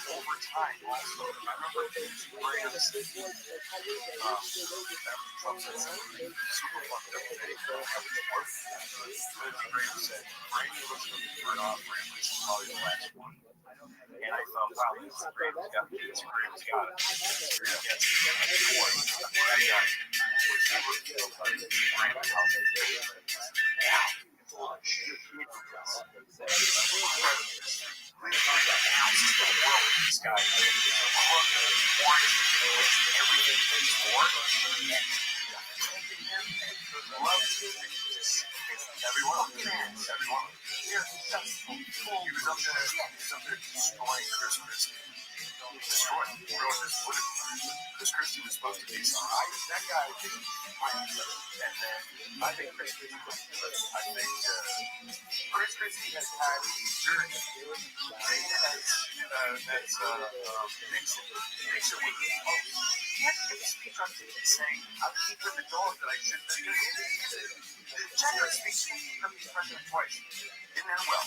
Over time, also, I remember these brands Trump said something super fucked up today. Lindsey Graham said, Brady looks like the third off ramp. This is probably the last one. And I thought, wow, Lindsey Graham's got it. Lindsey Graham's got it. This guy is everything he's for, everyone. He was up there destroying Chris Christie. Chris Christie was supposed to be that guy didn't find him. And then I think Chris Christie has had a journey that's makes it with his post. He had to give a speech on TV saying, I'm keeping the dog that I shouldn't have given. The general speech from the president twice. Didn't end well.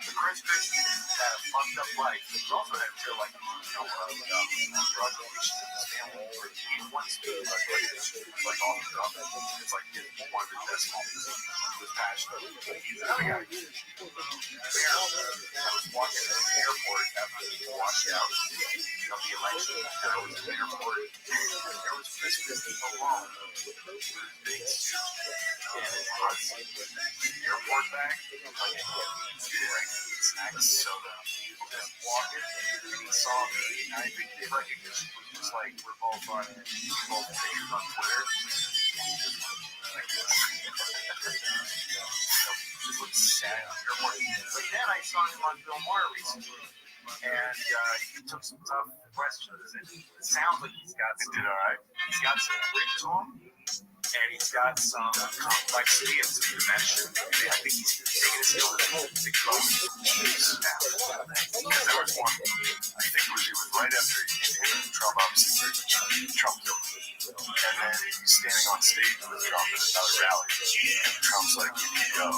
The Chris Christie had a fucked up life. He also had real life, drug addiction in his family. He once did like all the stuff. It's like one of the best moments. He was passionate. He's another guy. I was walking to the airport after he washed out of the election. I was at the airport. There was Chris Christie alone with his big suit and his hot seat with airport bag. Snacks, soda. Just walking, and he saw me, and I think the recognition was just like, we're both on pictures on Twitter. Like this. Just looks sad on the airport. But then I saw him on Bill Maher recently, and he took some tough questions, and it sounds like he's got some, he's got some grit to him. And he's got some complexity and some dimension. And I think he's taking his skill to because there was one, I think it was right after him and Trump obviously Trump killed him. And then he's standing on stage with Trump at another rally. And Trump's like, you need to go.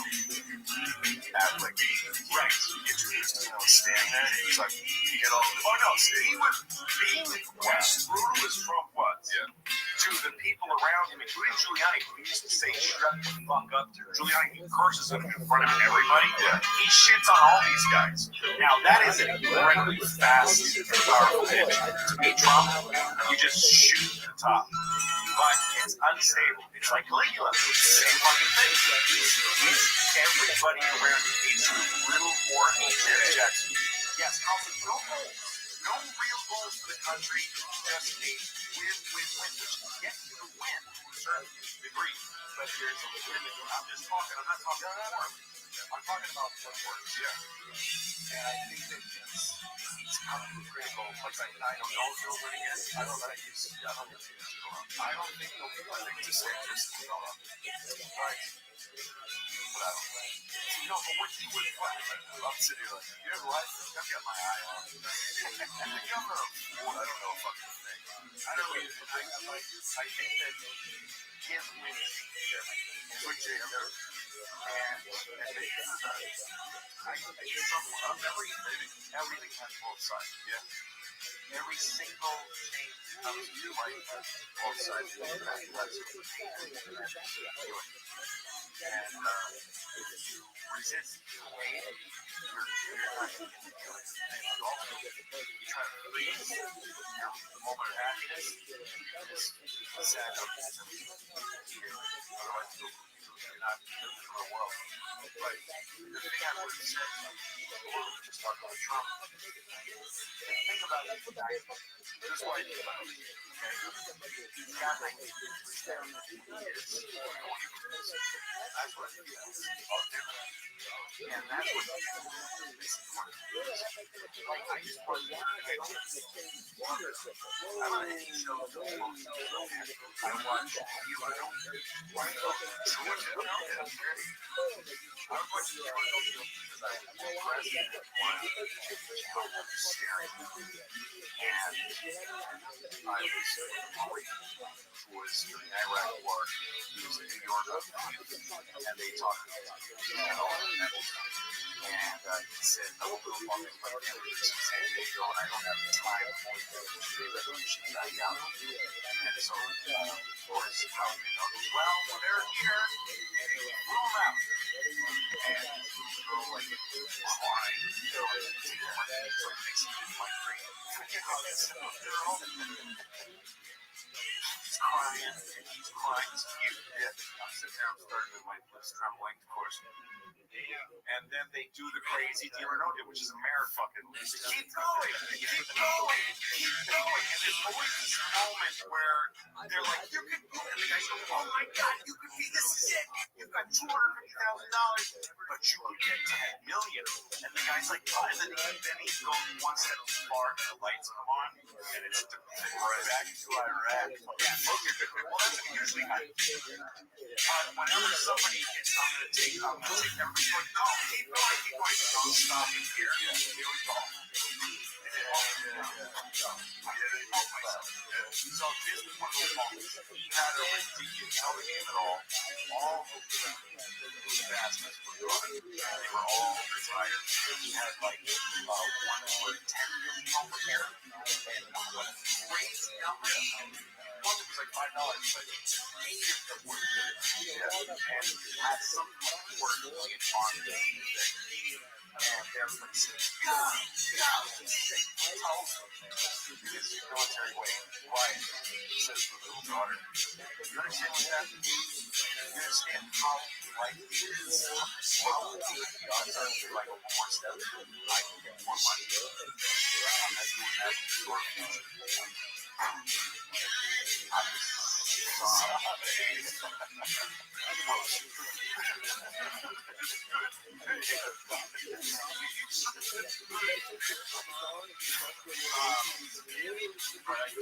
Act like right. Introduced him, standing there. And he's like, you get all the he was being as brutal as Trump was. Yeah. To the people around him, including Giuliani, who used to say, shut the fuck up to Giuliani, curses him in front of everybody. Yeah. He shits on all these guys. Now, that is an incredibly fast and powerful pitch. To beat Trump, you just shoot at the top. But it's unstable. It's like Caligula. It's the same fucking thing. Everybody around him needs a little more energetic. Yes, also, no goals. No real goals for the country. Just a win-win-win, which yes, you can win to a certain degree, but there's a limit. I'm not talking about form. I'm talking about what works. Yeah. And I think that he's I'm critical. Like I don't know if they'll win again. I don't think they'll win. I think just right. But I don't know. You know, but when he was playing, I'm sitting here like, you know what? I've got my eye on. The governor of Florida, I don't know fucking thing. I don't know. I think that his winning with Jay America and everything has both sides. Yeah. Every single thing comes to you like both sides of the back. And you resist hate, you're not going to feel it. And you also you try to please the moment of happiness is sad. Otherwise, you're not living in the world. But the thing I would have said, just talking about Trump, the thing about it, this is why I think about it. He's got 19%. That's what it is. And that's what like I just want to I'm on any show I watch you I don't I watch you because I was during the Iraq War. He was in New York and they talked about and he said, I will go along with my family to San Diego and I don't have the time for the revolution to die out. And so, of course, how we know, well, they're here, blow them out. And they're like, crying, so it makes me like great. They're all he's crying, he's cute. I'm sitting there, I'm starting with my lips trembling, of course. And then they do the crazy deal or no deal, which is a mayor fucking. Keep going, keep going, keep going. And there's always this moment where they're like, you can do it. And the guys go, oh my God, you could be this sick. You've got $250,000, but you could get $10 million. And the guy's like, oh, and then he's going one step too far, and the lights come on, and it's right back to Iraq. Well, that's usually how you do it. Whenever somebody gets something to take, I'm going to take every foot. No, keep going, keep going. Don't stop it here. Here we go. So this was one of those moments. He had a ridiculous game at all. All of the baskets were gone. They were all retired. He had like one for $10 million over here, and one was crazy number. One was like $5, but eight of them were good. And he had some work on the and they're like, go! His military way, quiet, he says to the little daughter, you understand what that means? You understand how likely it is? How the odds are to like one more step, I can get more money. I'm not doing that in the short future. I was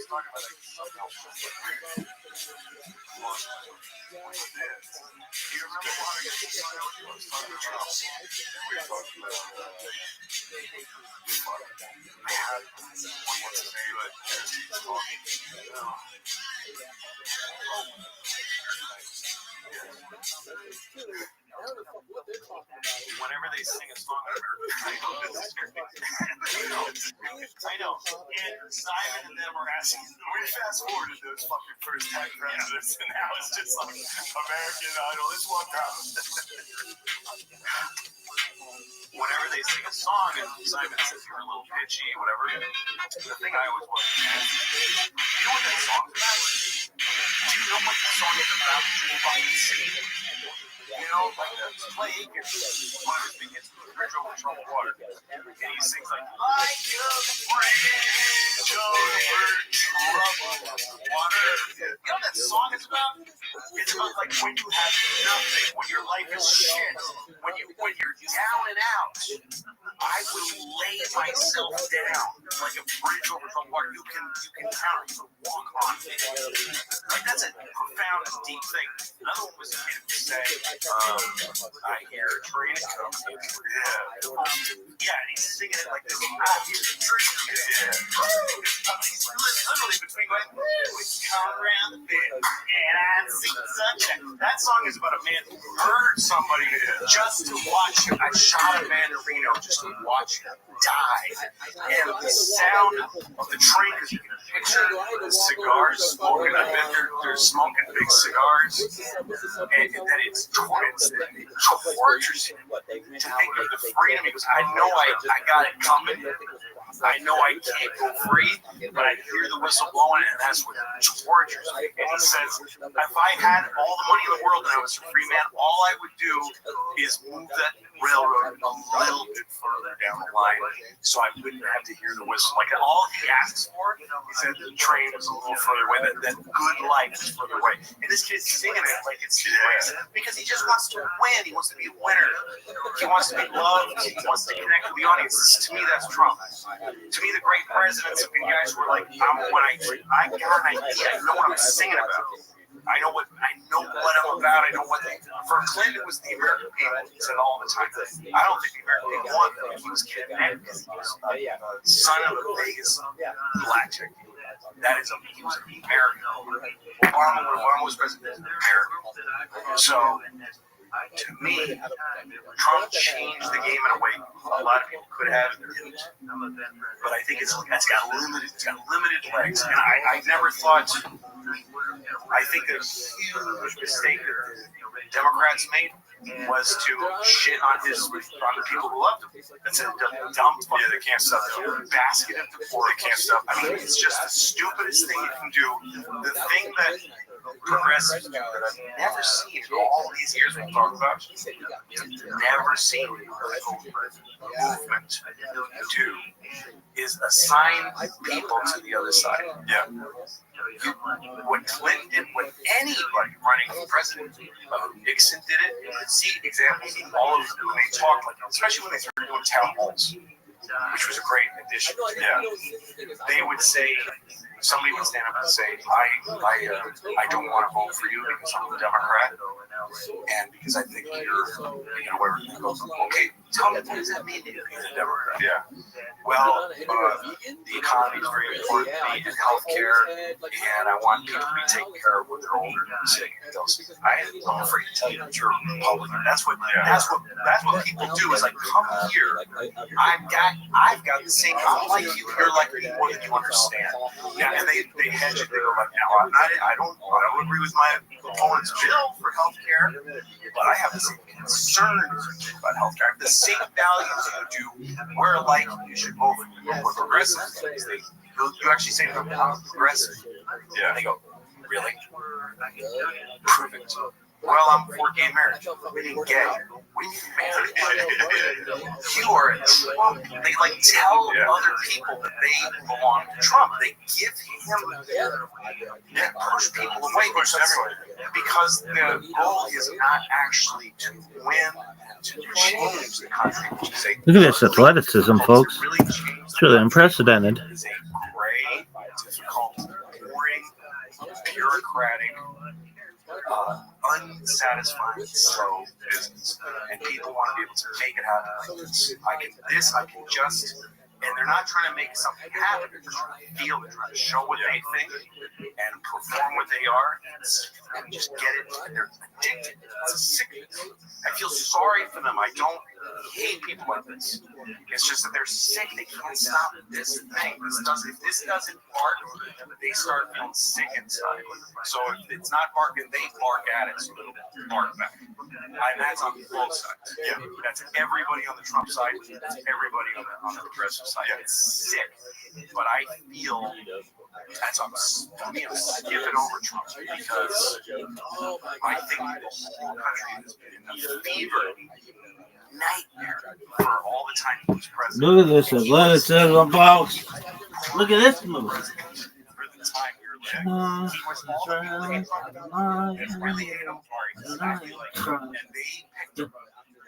talking about something else. Do you remember how I was talking about? We were talking about man, one was good. Whenever they sing a song, I know. And Simon and them are asking. We fast forwarded those fucking first 10 presidents, and now it's just like American Idol. It's one time. Whenever they sing a song, and Simon says you're a little pitchy, whatever. The thing I always wanted to ask is, you know what that song's about? Do you know what the song is about? Joe Biden singing? You know, like the plague and water begins to bridge over troubled water. And he sings like a bridge over troubled water. You know what that song is about? It's about like when you have nothing, when your life is shit, when you're down and out. I would lay myself down like a bridge over troubled water. You can count it. You can walk on it. Like, that's a profound and deep thing. Another one was a kid who say, I hear a train coming. Yeah, and he's singing it like this. I hear a train coming. Yeah. He's literally between going, it's coming around the bend, and I see the sunshine. That song is about a man who murdered somebody just to watch him. I shot a man in Reno just to watch him die. And the sound of the train, because you can picture the cigars smoking. I bet they're smoking big cigars. And that it tortures him to think of the freedom. He goes, I know I got it coming. I know I can't go free, but I hear the whistle blowing, and that's what tortures me. And he says, if I had all the money in the world and I was a free man, all I would do is move that railroad a little bit further down the line so I wouldn't have to hear the whistle. Like, all he asks for, he said the train was a little further away, that good life is further away. And this kid's singing it like it's his race because he just wants to win. He wants to be a winner. He wants to be loved. He wants to connect with the audience. To me, that's Trump. To me, the great presidents have been guys who are like, when I got an idea, I know what I'm singing about. I know what I'm about. I know what for Clinton it was the American people. He said all the time. I don't think the American people won them. He was kidnapped because he was son of a Vegas black chick. That is he was American. Obama was president. American. So. To me, Trump changed the game in a way a lot of people could have and didn't. But I think it's got limited legs. And I never thought. I think the huge mistake that the Democrats made was to shit on the people who loved him. That's a dumb. Yeah, they can't stop the basket of the poor. They can't stop. I mean, it's just the stupidest thing you can do. The thing that progressives do that I've never seen in all these years we've talked about, never seen a movement do, is assign people to the other side. Yeah. What Clinton did, what anybody running for president, Nixon did it. You could see examples of all of them when they talked, like, especially when they started doing town halls, which was a great addition. Yeah. They would say, somebody would stand up and say, I don't want to vote for you because I'm a Democrat, and because I think you're, whatever. He goes, okay, tell me, what does that mean to you being a Democrat? Yeah. Well, the economy is very important to me, and healthcare, and I want people to be taken care of when they're older and sick. He goes, I'm afraid to tell you that you're a Republican. That's what people do. Is like, come here. I've got the same. I'm like you. You're like me more than you understand. Yeah, and they hedge it. They go like, now I don't agree with my opponent's bill for healthcare, but I have the same concerns about healthcare. I have the same values you do. We're like, you should vote for progressives. You actually say to them, I'm progressive. Yeah. And they go, really? Prove it. Well, I'm for gay marriage. We need gay. We need marriage. You are a Trump. They tell other people that they belong to Trump. They give him, push people away because the goal is not actually to win, to change the country. Look at this athleticism, folks. It's really unprecedented. It's a gray, difficult, boring, bureaucratic, unsatisfying, slow business, and people want to be able to make it happen like this. I can just, and they're not trying to make something happen. They're just trying to feel. They're trying to show what they think and perform what they are, and just get it. And they're addicted. It's a sickness. I feel sorry for them. I don't hate people like this. It's just that they're sick. They can't stop this thing. If this doesn't bark, they start feeling sick inside. So if it's not barking, they bark at it, so they'll bark back. And that's on both sides. Yeah, that's everybody on the Trump side. That's everybody on the progressive side. Yeah. It's sick, but I feel that's I'm skipping over Trump because I think the whole country is in a fever nightmare for all the time he was president. Look at this athleticism, folks. Look at this move. For the time he was all really ate him apart. And they picked him.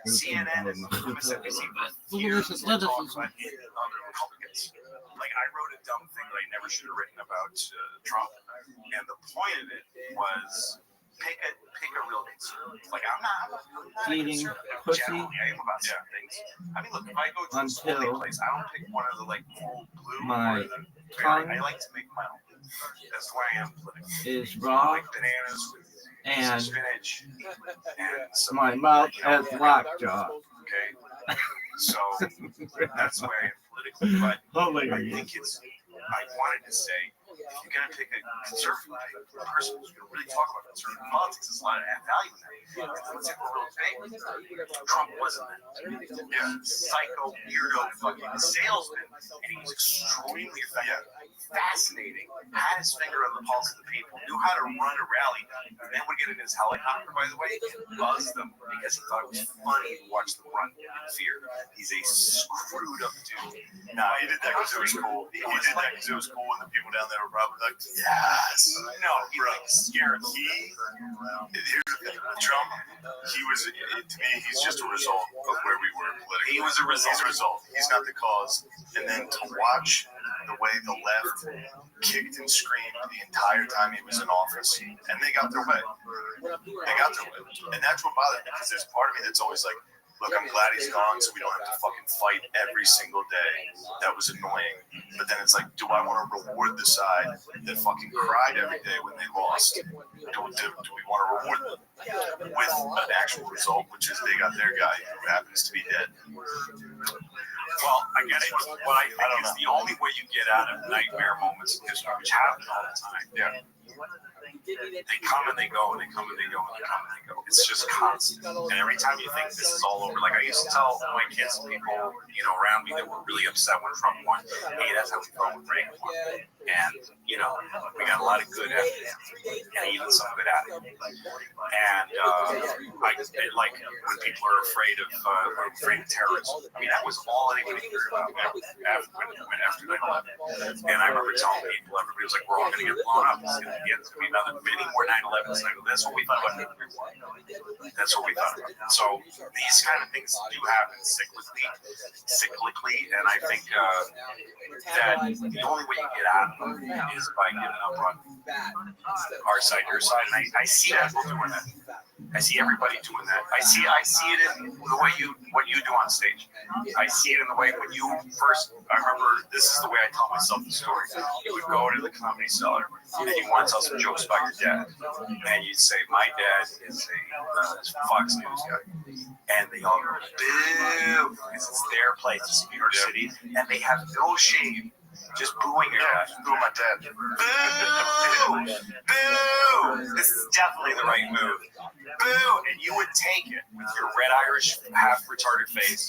CNN and MSNBC refused to talk about other Republicans. Like, I wrote a dumb thing that I never should have written about Trump, and the point of it was pick a real concern. Like, I'm not Eating pussy generally. I am about some things. I mean, look, if I go to a smoothie place, I don't pick one of the like cool blue my or the tongue I like to make my own. That's why I am politically. is raw I like bananas with and some spinach and some, my mouth has lockjaw. Okay, so that's why I am politically. But I think I wanted to say, if you're going to pick a conservative person who's going to really talk about conservative politics, there's a lot of value in that. Let's take a real debate. Trump wasn't that. Yeah, psycho, weirdo, fucking salesman, and he was extremely effective, fascinating, had his finger on the pulse of the people, knew how to run a rally, and then would get in his helicopter, by the way, and buzz them because he thought it was funny to watch them run in fear. He's a screwed up dude. Nah, he did that because it was cool. He did that because it was cool, and the people down there were probably like, yes. No, he like scared them. Here's the thing. Trump, he was, to me, he's just a result of where we were politically. He was a result. He's a result. He's not the cause. And then to watch the way the left kicked and screamed the entire time he was in office, and they got their way. They got their way. And that's what bothered me, because there's part of me that's always like, look, I'm glad he's gone so we don't have to fucking fight every single day. That was annoying. But then it's like, do I want to reward the side that fucking cried every day when they lost? Do we want to reward them with an actual result, which is they got their guy who happens to be dead? Well, I guess what I think is the only way you get out of nightmare moments in history, which happen all the time. Yeah. They come and they go, and they come and they go, and they come and they go. It's just constant. And every time you think this is all over, like I used to tell my kids and people, around me that were really upset when Trump won, hey, that's how we felt when Reagan won. And, we got a lot of good evidence, and even some good at it. And like when people are afraid of terrorism, I mean, that was all anybody cared about after 9/11. And I remember telling people, everybody was like, we're all going to get blown up. It's going to be another many more 9/11s. That's what we thought about nuclear war. That's what we thought about. So these kind of things do happen cyclically, and I think that the only way you get out of it is by giving up on our side, your side. And I see people doing that. I see everybody doing that. I see it in the way what you do on stage. I see it in the way when you first. I remember this is the way I tell myself the story. You would go to the Comedy Cellar and you want to tell some jokes about your dad, and you'd say, "My dad is a Fox News guy," and they all go, "Boo!" because it's their place, it's New York City, and they have no shame. Just booing your dad. Boo my dad. Boo! Boo! This is definitely the right move. Boo! And you would take it with your red Irish half-retarded face,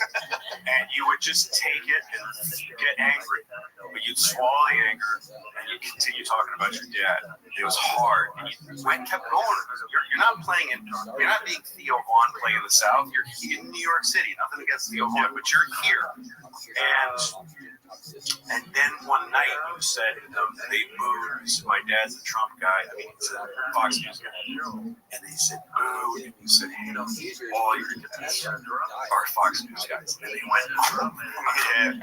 and you would just take it and get angry. But you'd swallow the anger, and you'd continue talking about your dad. It was hard. And you kept going. You're not playing in, you're not being Theo Vaughn playing in the South. You're in New York City. Nothing against Theo Vaughn, but you're here. And then one night you said they booed. You said, my dad's a Trump guy. I mean, he's a Fox News guy. And they said boo. And you said, hey, all your guys are Fox News guys. And they went, oh, yeah.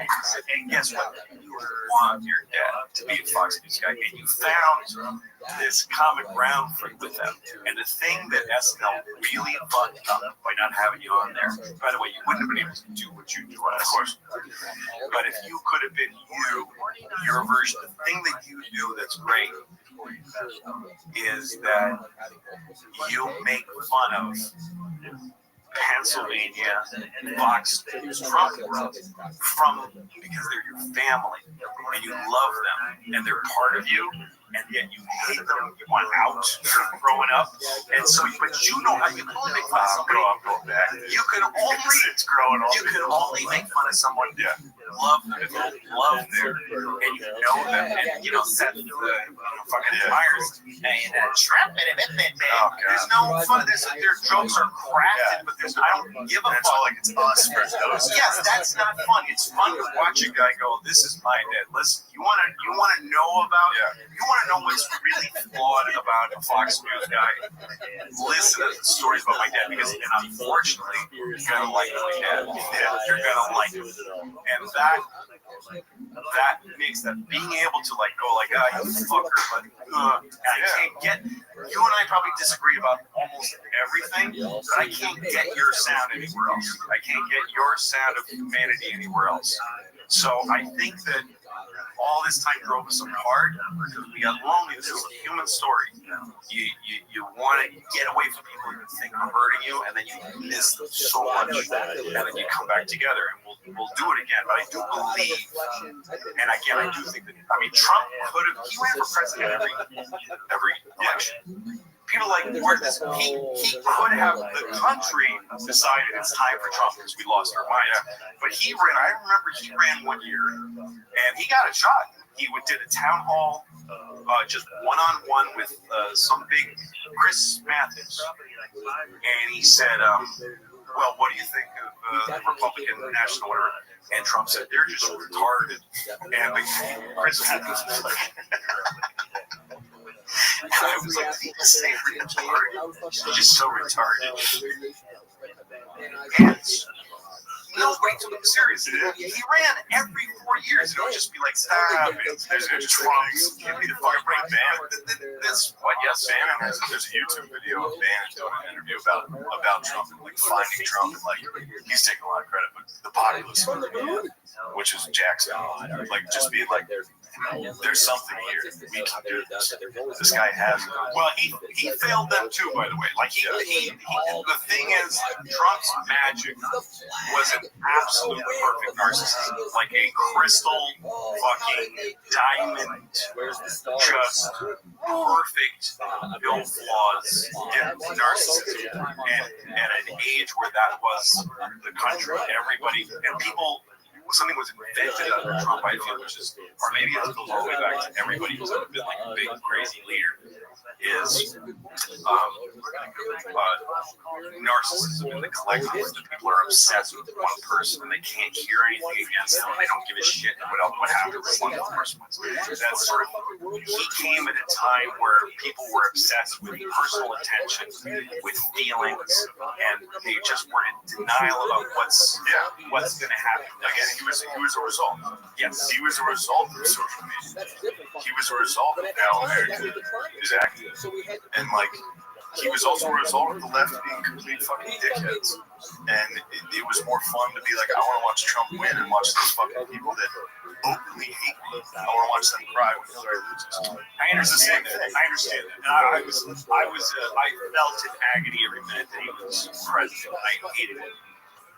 And guess what? You want your dad to be a Fox News guy. And you found this common ground with them. And the thing that SNL really fucked up by not having you on there, by the way, you wouldn't have been able to do what you do on, of course. But if you could have been your version, the thing that you do that's great is that you make fun of Pennsylvania, Fox, Trump from because they're your family and you love them and they're part of you, and yet you hate them. You want out. You're growing up, and so but you know how you can only make fun of somebody. You can only make fun of someone. Yeah. Love them, love them, and you know them, and you know Seth fucking Myers and Trump and there's no fun. Their jokes are crafted, but there's I don't give a fuck. It's all like it's us for those. Yes, that's not fun. It's fun to watch a guy go, "This is my dad." Listen, you want to know know about? You want to know what's really flawed about a Fox News guy? Listen to the stories about my dad, because unfortunately, you're gonna like my dad. Yeah, you're gonna like him, and that makes that being able to like go like, ah, you fucker, but and I can't get. You and I probably disagree about almost everything, but I can't get your sound anywhere else. I can't get your sound of humanity anywhere else. So I think that all this time drove us apart because we got lonely. This is a human story. You want to get away from people who think are hurting you, and then you miss them so much, and then you come back together, and we'll do it again. But I do believe, and again, I do think that, I mean, Trump could have, he ran for president every election. People like, where this, he could have the country decided it's time for Trump because we lost our minds. But he ran, I remember he ran one year and he got a shot. He did a town hall, just one-on-one with some big Chris Matthews. And he said, well, what do you think of the Republican National whatever? And Trump said, they're just retarded. And Chris Matthews was like, and I was like, did he say retarded? He's just so retarded. And no, wait till it's serious. He ran every 4 years. It would just be like, stop it. There's Trump's. Give me the fucking right Bannon. This, what, yes, Bannon. There's a YouTube video of Bannon doing an interview about Trump and like finding Trump. And like, he's taking a lot of credit, but the populace, which is Jackson, like, just being like, there's something here. We can do this. This guy has it. Well, he failed them too, by the way. Like the thing is, Trump's magic was an absolute perfect narcissist, like a crystal fucking diamond, just perfect, no flaws, narcissism, and at an age where that was the country, everybody and people. Something was invented under Trump, I feel, which is, or maybe it goes all the way back to everybody who's ever been like a big crazy leader, is narcissism in the collective, where the people are obsessed with one person and they can't hear anything against them and they don't give a shit what happens as long as the person wins. That's sort of, he came at a time where people were obsessed with personal attention, with feelings, and they just were in denial about what's going to happen. Again, he was a result. Yes, he was a result of social media. He was a result of how America is acting. And like, he was also a result of the left being complete fucking dickheads. And it was more fun to be like, I want to watch Trump win and watch these fucking people that openly hate me. I want to watch them cry when Hillary loses. I understand that. I understand that. And I felt in agony every minute that he was president. I hated it.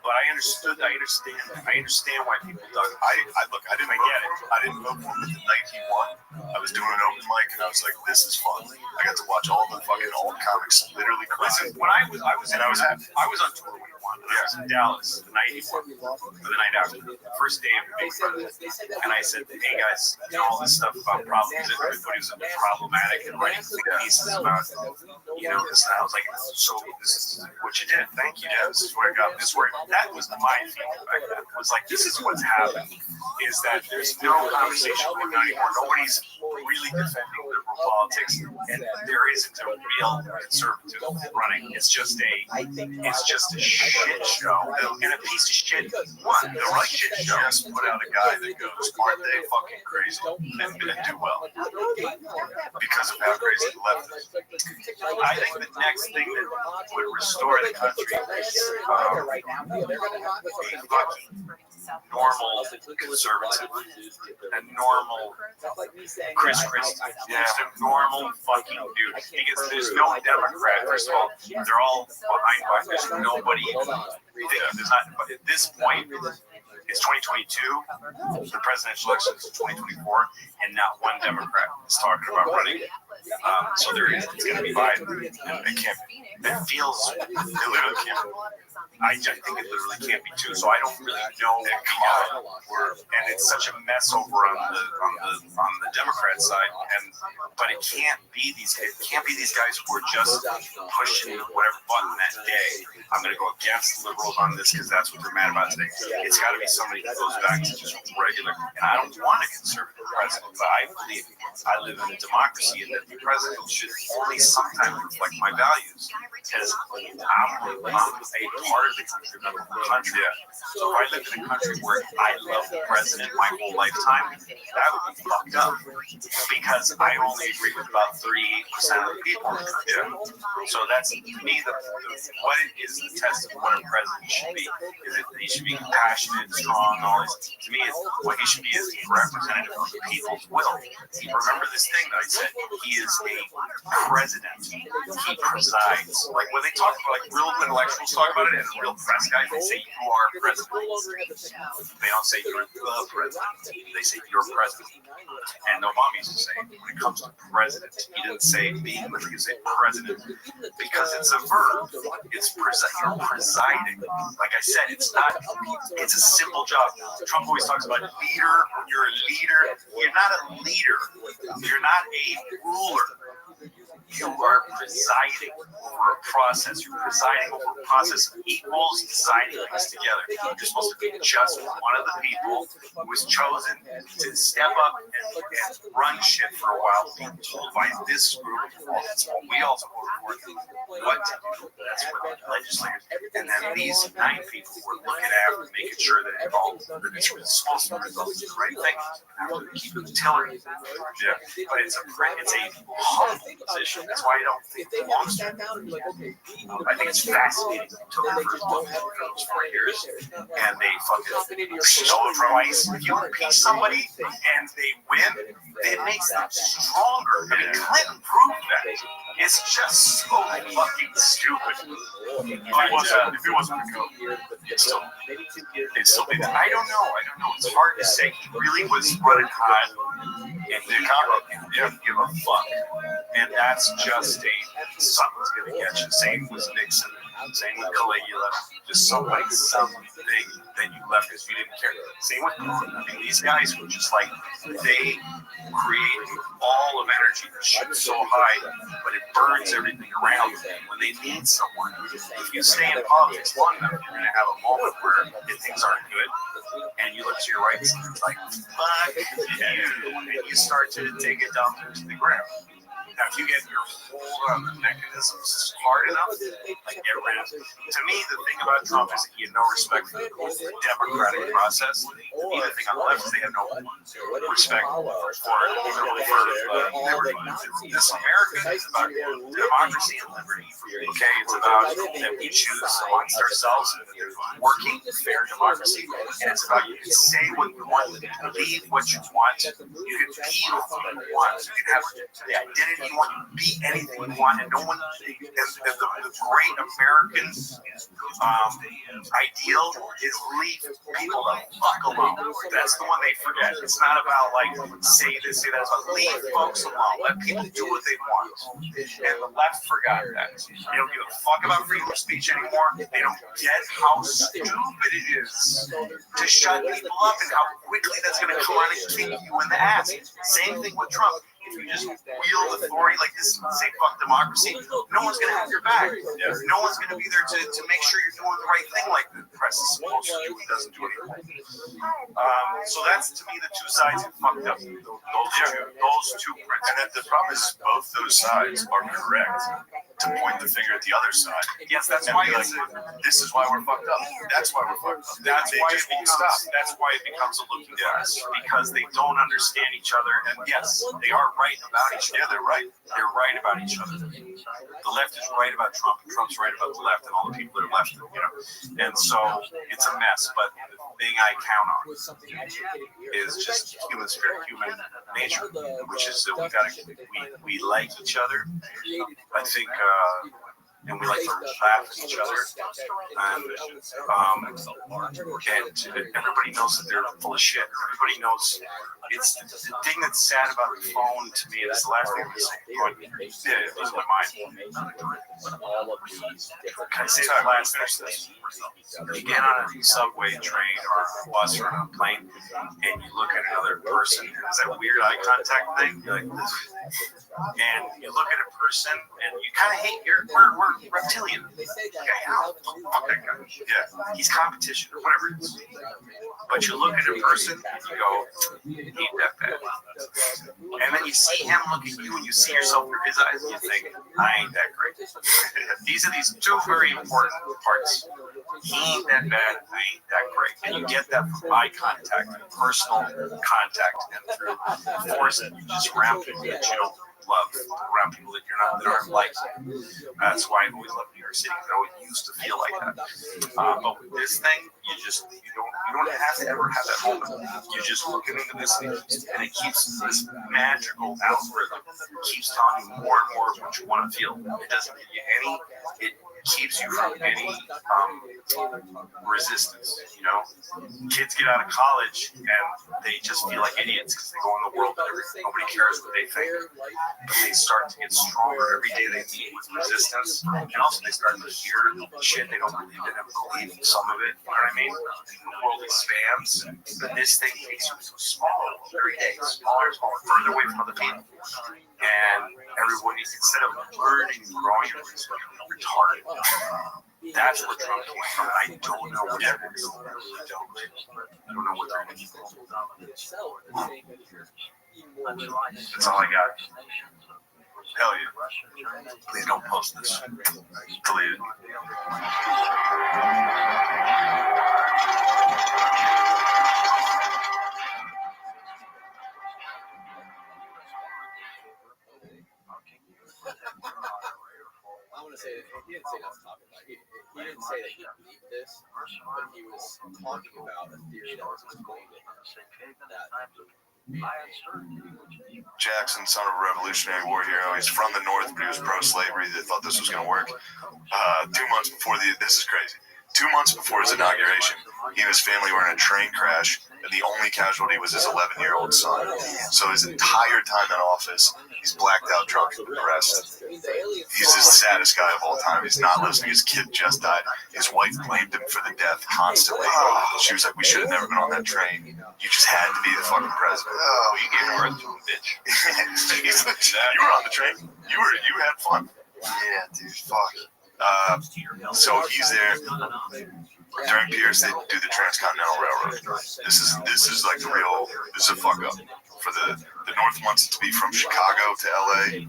But I understand why people dug. I get it. I didn't vote for him the night he won. I was doing an open mic and I was like, this is fun. I got to watch all the fucking old comics literally cry. Listen, when I was on tour when he won. I was in Dallas the night he won, or the night after, the first day of the Big Brother. And I said, hey guys, all this stuff about problems, everybody was problematic and writing pieces about, this. And I was like, so this is what you did. Thank you, Dad. This is what I got. That was my feeling back then. It was like, this is what's happened, is that there's no conversation going on anymore. Nobody's really defending liberal politics, and there isn't a real conservative running. It's just a shit show and a piece of shit. One, the right shit show just put out a guy that goes, aren't they fucking crazy? And didn't do well because of how crazy the left is. I think the next thing that would restore the country is a fucking normal conservative, a normal Chris Christie, just a normal fucking dude. Because there's no Democrat, first of all, they're all behind Biden. There's nobody there's not, but at this point, it's 2022, the presidential election is 2024, and not one Democrat is talking about running. So it's going to be Biden. It can't. It feels. It literally can't. I think it literally can't be two. So I don't really know and it's such a mess over on the Democrat Democrat side, but it can't be these guys who are just pushing whatever button that day. I'm going to go against the liberals on this because that's what they're mad about today. It's got to be somebody who goes back to just regular. And I don't want a conservative president, but I believe I live in a democracy and that the president should only sometimes reflect my values because I'm a part of the country, not the whole country. So if I lived in a country where I love the president my whole lifetime, that would be fucked up because I only agree with about 38% of the people. So that's, to me, what is the test of what a president should be. Is it he should be compassionate, strong, all this. To me, what he should be is a representative of the people's will. Remember this thing that I said, he is a president. He presides. Like when they talk about, like real intellectuals talk about it and real press guys, they say you are president. They don't say you're the president. They say you're president. And Obama used to say, when it comes to president, he didn't say being, but he said president because it's a verb. It's you're presiding. Like I said, it's a simple job. Trump always talks about leader. When you're a leader, you're not a leader. You're not a ruler. You are presiding over a process. You're presiding over a process of equals deciding things together. You're supposed to be just one of the people who was chosen to step up and run shit for a while, being told by this group, that's what we also voted for, what to do. That's what the legislators, and then these 9 people were looking after, making sure that it all, that it's supposed to result in the right thing. Now, keep it tailored. Yeah, but it's a humble position. That's why I don't think it belongs to them. I think it's fascinating. They took the first one for those 4 years, and they fucking showed twice. If you impeach somebody and they win, it makes them stronger. I mean, Clinton proved that. It's just so fucking stupid. If it wasn't a go, it'd still be. I don't know. It's hard to say. He really was running hot, and the didn't give a fuck. And that's just something's gonna get you. Same with Nixon. Same with Caligula. Just something that you left because you didn't care. Same with these guys who are just like, they create a ball of energy that shoots so high, but it burns everything around them. When they need someone, if you stay in politics long enough, you're going to have a moment where things aren't good, and you look to your right and it's like, fuck you, and you start to take it down to the ground. Now, if you get your whole mechanisms hard enough, like get rid of it. To me, the thing about Trump is that he had no respect for the democratic process. To me, the thing on the left is they have no respect for liberty. This America is about democracy and liberty. Okay, it's about that we choose amongst ourselves and working fair democracy. And it's about you can say what you want, you can believe what you want, you can be what you want, you can have the identity you want, you can be anything you want, and no one. And the great American ideal is leave people the fuck alone. That's the one they forget. It's not about like say this, say that. It's about leave folks alone. Let people do what they want. And the left forgot that. They don't give a fuck about freedom of speech anymore. They don't get how stupid it is to shut people up and how quickly that's going to come on and kick you in the ass. Same thing with Trump. If you just wield authority like this and say fuck democracy, no one's going to have your back. No one's going to be there to make sure you're doing the right thing like the press is supposed to do and doesn't do anything. So that's, to me, the two sides that fucked up. Those two. And then the problem is both those sides are correct to point the finger at the other side. Yes, that's why this is why we're fucked up. That's why we're fucked up. That's why it becomes a looking glass, because they don't understand each other. And yes, they are right about each other. Yeah, they're right. They're right about each other. The left is right about Trump, and Trump's right about the left, and all the people that are left, And so it's a mess. But the thing I count on is just human spirit, human nature, which is that we like each other. I think and we like to laugh at each other, and everybody knows that they're full of shit. Everybody knows. It's the thing that's sad about the phone to me is the last thing I'm saying. Yeah, it was my mind. Can I say that last finish this? You get on a subway, train, or a bus or on a plane, and you look at another person, and there's that weird eye contact thing. You're like, and you look at a person, and you kind of hate. We're reptilian. Fuck that guy. Yeah, he's competition or whatever it is. But you look at a person, and you go, he ain't that bad. And then you see him look at you, and you see yourself through his eyes, and you think, I ain't that great. These are these two very important parts. He ain't that bad, I ain't that great. And you get that from eye contact, personal contact, and through force, you just around people that you don't love, around people that that aren't like you. That's why I've always loved New York City. It always used to feel like that. But with this thing, you don't have to ever have that moment. You're just looking into this thing, and it keeps this magical algorithm keeps telling you more and more of what you want to feel. It doesn't give you any. It keeps you from any resistance. You know, kids get out of college and they just feel like idiots because they go in the world and nobody cares what they think. But they start to get stronger every day. They meet with resistance, and also they start to hear shit they don't believe in and believe some of it. You know what I mean? The world expands, but this thing makes you so small every day, smaller, further away from other people. And everybody, instead of learning and growing, everybody's retarded. That's where Trump came from. I don't know what they're going to do. I really don't. I don't know what they're going to do. That's all I got. Hell yeah. Please don't post this. Delete it. I want to say that he didn't say that's talking about. He didn't say that he believed this, but he was talking about a theory that was explained to him. Jackson, son of a Revolutionary War hero. He's from the North, but he was pro-slavery. They thought this was going to work. 2 months before this is crazy. 2 months before his inauguration, he and his family were in a train crash, and the only casualty was his 11-year-old son. So his entire time in office, he's blacked out, drunk, and depressed. He's the saddest guy of all time. He's not listening. His kid just died. His wife blamed him for the death constantly. She was like, we should have never been on that train. You just had to be the fucking president. Oh, you gave birth to a bitch. You were on the train. You had fun. Yeah, dude, fuck. So he's there. During Pierce, they do the Transcontinental Railroad. This is like the real. This is a fuck up. For the North wants it to be from Chicago to LA,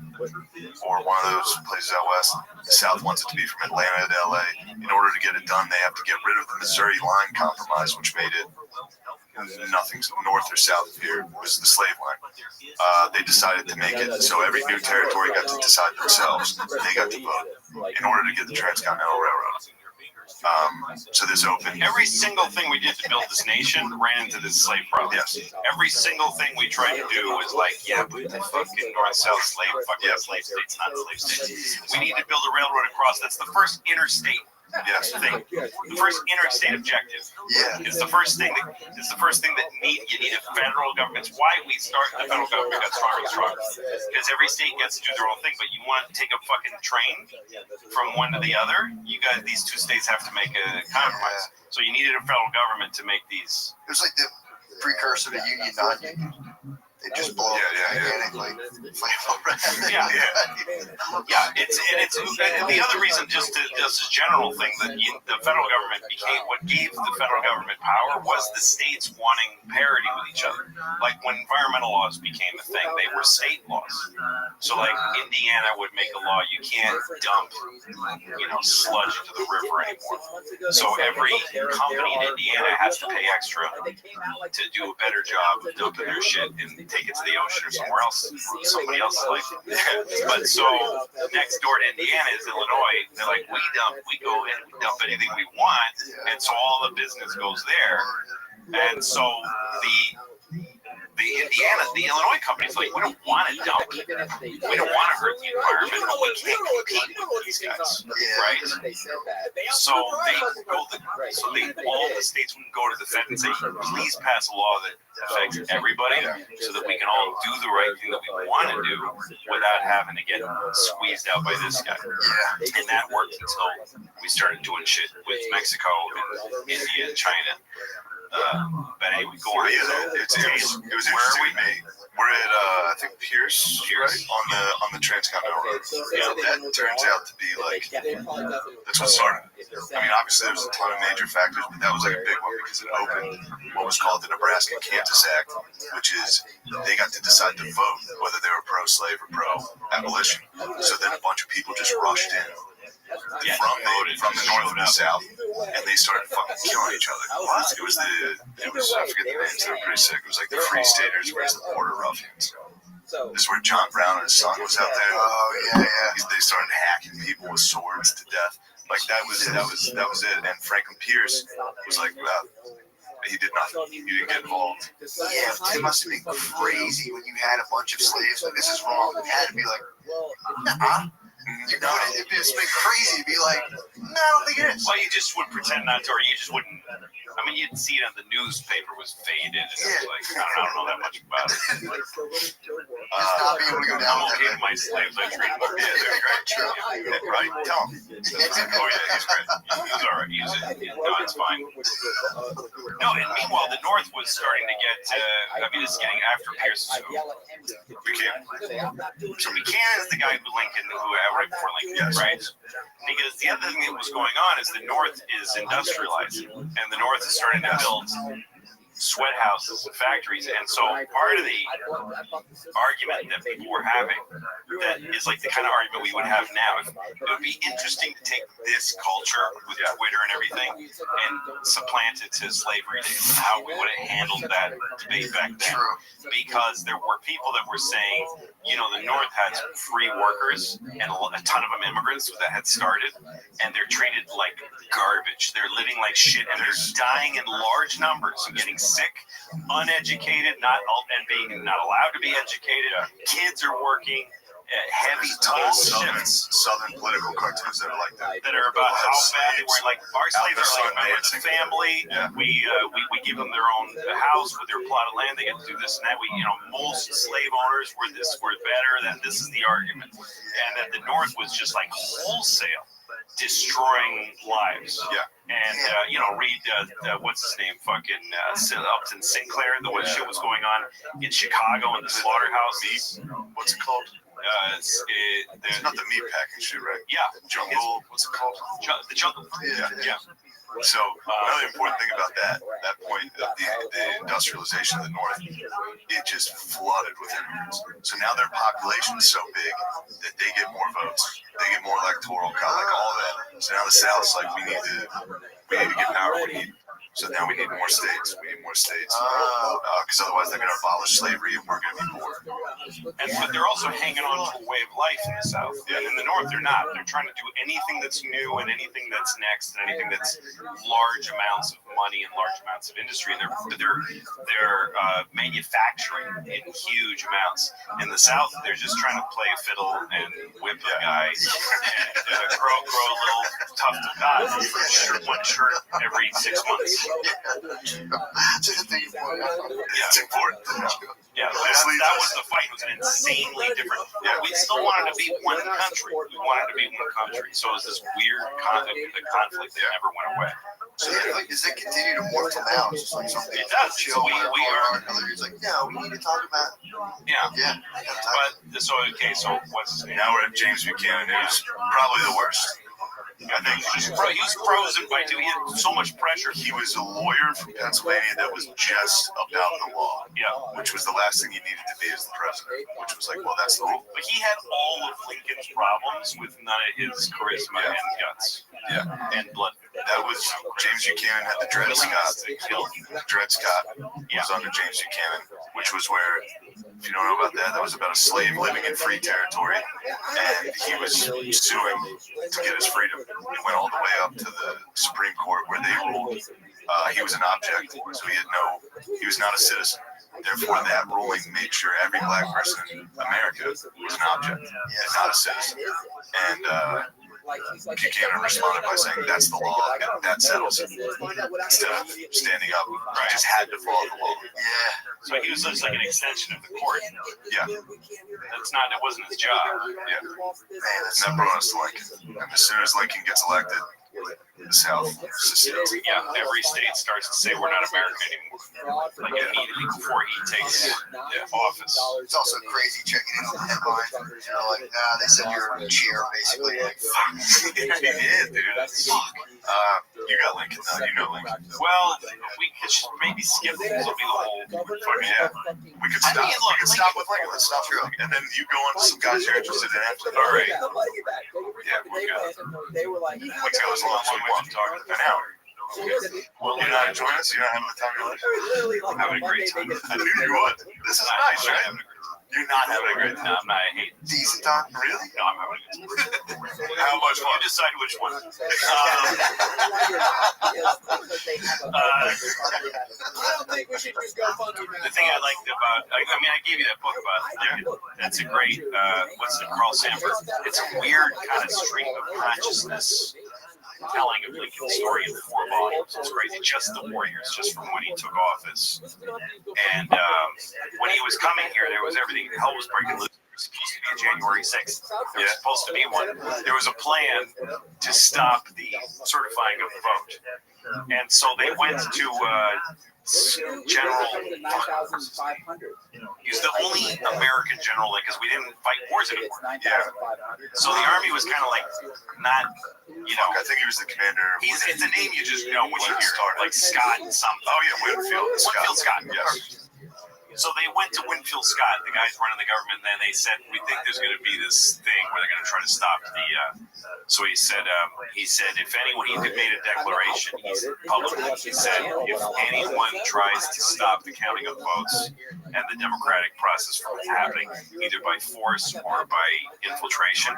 or one of those places out west. The South wants it to be from Atlanta to LA. In order to get it done, they have to get rid of the Missouri Line Compromise, which made it nothing north or south of here. Was the slave line. They decided to make it so every new territory got to decide themselves. They got to vote in order to get the Transcontinental Railroad. So this opened. Every single thing we did to build this nation ran into this slave problem. Yes. Every single thing we tried to do was like, yeah, but the fucking north-south slave, fucking slave states, not slave states. We need to build a railroad across. That's the first interstate. Yes. Thing. The first interstate objective. Yeah. It's the first thing that you need a federal government. It's why we started the federal government got stronger and stronger. Because every state gets to do their own thing, but you want to take a fucking train from one to the other, these two states have to make a compromise. So you needed a federal government to make these. It was like the precursor to union, non-union. They just blow organic like flammable. Yeah. It's the other reason, just a general thing, that the federal government became what gave the federal government power was the states wanting parity with each other. Like when environmental laws became a thing, they were state laws. So like Indiana would make a law you can't dump sludge into the river anymore. So every company in Indiana has to pay extra to do a better job of dumping their shit and take it to the ocean or somewhere else, somebody else's life. But so next door to Indiana is Illinois. They're like, we go in and we dump anything we want, and so all the business goes there. And so the Illinois company's like, we don't want to dump. We don't want to hurt the environment, but we can't compete with these guys, right? So all the states would go to the Fed and say, please pass a law that affects everybody, so that we can all do the right thing that we want to do without having to get squeezed out by this guy. And that worked until we started doing shit with Mexico and India and China. But anyway, go on. It was interesting to me. We're at I think Pierce, right? On the transcontinental road. Yeah, that turns out to be like that's what started. I mean, obviously there's a ton of major factors, but that was like a big one because it opened what was called the Nebraska-Kansas Act, which is they got to decide to vote whether they were pro-slave or pro-abolition. So then a bunch of people just rushed in. From the north and the south, and they started fucking killing each other. It was I forget the names, they were pretty sick. It was like the Free Staters versus the Border Ruffians. This is where John Brown and his son was out there. Oh yeah. They started hacking people with swords to death. Like that was it. And Franklin Pierce was like, he did nothing. He didn't get involved. Yeah, it must have been crazy when you had a bunch of slaves. Like, this is wrong. You had to be like, nah. You know, it'd just been crazy to be like, no, I don't think it is. Well, you just would pretend not to, or you just wouldn't. I mean, you'd see it on the newspaper was faded, and it was like, I don't know that much about it. Just not being able to go down I'm okay with my slaves. I treat them. Yeah, they're great. Right? Tell him. Oh yeah, he's great. He's all right. No, it's fine. No, and meanwhile, the North was starting to get. I mean, it's getting after Pierce. So Buchanan is the guy who Lincoln, right before Lincoln, right? Because the other thing that was going on is the North is industrializing, and the North is starting to build sweat houses and factories. And so part of the argument that people were having that is like the kind of argument we would have now. It would be interesting to take this culture with Twitter and everything and supplant it to slavery days, how we would have handled that debate back then. Because there were people that were saying, you know, the North had free workers and a ton of them immigrants that had started, and they're treated like garbage. They're living like shit, and they're dying in large numbers and getting sick, uneducated, and being not allowed to be educated. Kids are working heavy toll shifts. Southern political cartoons that are like that. That are about how bad they were. Like our slaves are like members of the family. Yeah. We give them their own house with their plot of land. They get to do this and that. Most slave owners were better. That this is the argument, and that the North was just like wholesale destroying lives. Yeah. And read what's his name, fucking Upton Sinclair. What shit was going on in Chicago in the slaughterhouses. What's it called? It's not the meat packing shit, right? Yeah. Jungle. What's it called? The jungle. Yeah. So another important thing about that point of the industrialization of the North, it just flooded with immigrants. So now their population is so big that they get more votes, they get more electoral, like all that. So now the South's like, we need to get power. So now we need more states. Because otherwise they're going to abolish slavery and we're going to be poor. But they're also hanging on to a way of life in the South. Yeah. And in the North, they're not. They're trying to do anything that's new and anything that's next and anything that's large amounts of money and large amounts of industry. And they're manufacturing in huge amounts. In the South, they're just trying to play fiddle and whip a guy and grow a little tough to die for one shirt every 6 months. It's important. Yeah, that was the fight. It was insanely different. Yeah, we still wanted to be one country. So it was this weird conflict that never went away. So does it continue to morph till now? It's just like something. It does. Chill. We are. It's like, no, we need to talk about. Yeah. But so what's his name? Now we're at James Buchanan, who's probably the worst. I think he's frozen by two. He had so much pressure. He was a lawyer from Pennsylvania that was just about the law. Yeah. Which was the last thing he needed to be as the president. Which was like, well, that's the rule. But he had all of Lincoln's problems with none of his charisma and guts. Yeah. And blood. That was James Buchanan had the Dred Scott. Dred Scott was under James Buchanan, which was where, if you don't know about that, that was about a slave living in free territory, and he was suing to get his freedom. It went all the way up to the Supreme Court where they ruled he was an object, so he had no He was not a citizen. Therefore, that ruling made sure every black person in America was an object, and not a citizen. And Buchanan responded by saying, "That's the law, and that settles it." Instead of standing up, he just had to follow the law. Yeah. So he was just like an extension of the court. Yeah. It wasn't his job. Yeah. And that brought us to Lincoln. And as soon as Lincoln gets elected, the South secedes. Yeah, every state starts to say we're not American anymore. Like immediately before he takes office. It's also crazy checking in on the headlines. You know, like, they said you're in a chair, basically. Like, fuck. Yeah, dude. You got Lincoln, though. You know Lincoln. Well, we could maybe skip this. Will be the whole. Yeah. We could stop. We could stop with Lincoln. Let's stop here. And then you go on to some guys you're interested in after that. All right. Yeah, we're good. They were like, Let's go as long as we want. An hour. Well, you're not enjoying this? You're not having the time of your life? I'm having a great time. I knew you would. This is nice, right? You're not having a great time. No, I'm not. I hate it. Decent time? Really? No, I'm having a good time. How much fun? You decide which one. I don't think we should just go funky. The thing I liked about, I gave you that book about, it's a great, what's it, Carl Sanford? It's a weird kind of stream of consciousness telling of Lincoln's story in 4 volumes. It's crazy. Just the Warriors, just from when he took office. And when he was coming here, there was everything. Hell was breaking loose. There was supposed to be a January 6th. There was supposed to be one. There was a plan to stop the certifying of the vote. And so they went to General. He's the only American general, because we didn't fight wars anymore. Yeah. So the army was kind of like not, I think he was the commander. It's a name you just know when you hear it, like Scott and something. Oh, yeah, Winfield Scott. Yes. So they went to Winfield Scott, the guys running the government, and then they said, we think there's going to be this thing where they're going to try to stop the, so he said, if anyone, he made a declaration, publicly, he said, if anyone tries to stop the counting of votes and the democratic process from happening, either by force or by infiltration,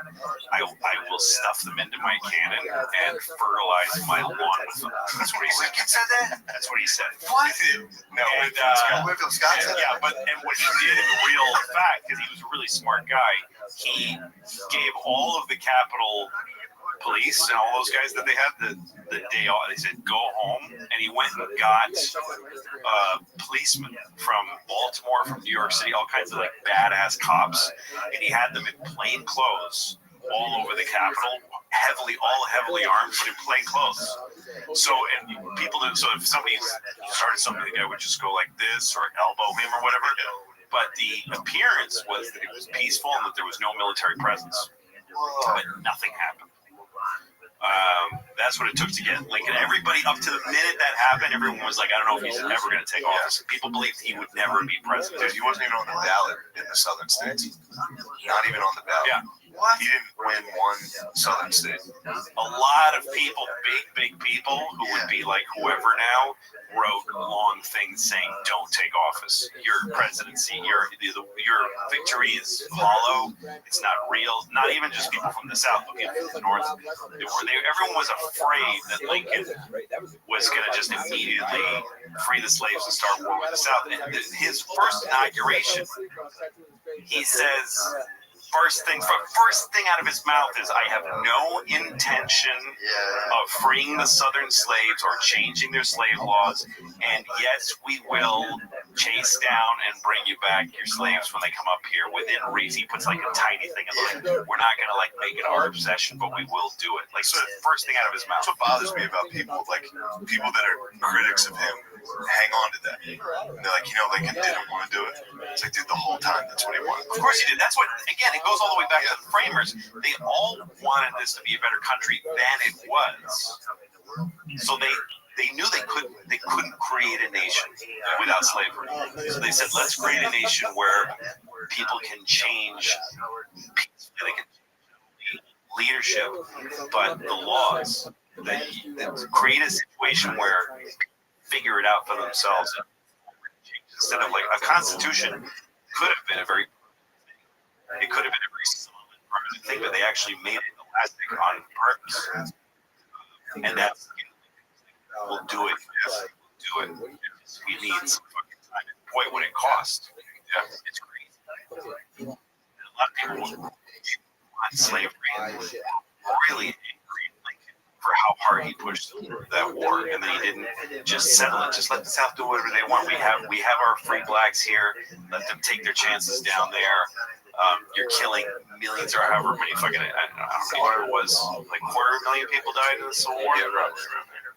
I will stuff them into my cannon and fertilize my lawn with them. That's what he said. Lincoln said that? That's what he said. What? No, Winfield Scott said that? Yeah, and what he did in real fact, because he was a really smart guy, he gave all of the Capitol Police and all those guys that they had the day off. They said go home, and he went and got policemen from Baltimore, from New York City, all kinds of like badass cops, and he had them in plain clothes all over the Capitol, heavily armed, but in plain clothes. So if somebody started something, the guy would just go like this or elbow him or whatever. But the appearance was that it was peaceful and that there was no military presence. But nothing happened. That's what it took to get Lincoln. Everybody, up to the minute that happened, everyone was like, I don't know if he's ever going to take office. People believed he would never be president. Dude, he wasn't even on the ballot in the southern states. Not even on the ballot. Yeah. What? He didn't win one southern state. A lot of people, big people, who would be like whoever now, wrote long things saying, "Don't take office. Your presidency, your victory is hollow. It's not real." Not even just people from the South, but people from the North. Everyone was afraid that Lincoln was going to just immediately free the slaves and start war with the South. And his first inauguration, he says, first thing out of his mouth is, "I have no intention of freeing the Southern slaves or changing their slave laws, and yes, we will chase down and bring you back your slaves when they come up here within reason." He puts like a tiny thing in like, "We're not going to like make it our obsession, but we will do it." Like, so the first thing out of his mouth. That's what bothers me about people that are critics of him hang on to that. They're like, Lincoln didn't want to do it. It's like, dude, the whole time that's what he wanted. Of course he did. That's what, again, it goes all the way back to the framers. They all wanted this to be a better country than it was. So they knew they couldn't create a nation without slavery. So they said, let's create a nation where people can change, they can leadership, but the laws that create a situation where figure it out for themselves. Instead of like a constitution could have been a very solid permanent thing, but they actually made it elastic on purpose. And that's, we'll do it. We need some boy, what it cost. Yeah, it's crazy. And a lot of people want slavery and really angry for how hard he pushed that war, and then he didn't just settle it. Just let the South do whatever they want. We have our free blacks here. Let them take their chances down there. You're killing millions or however many fucking, I don't know how many it was, like 250,000 people died in the Civil War.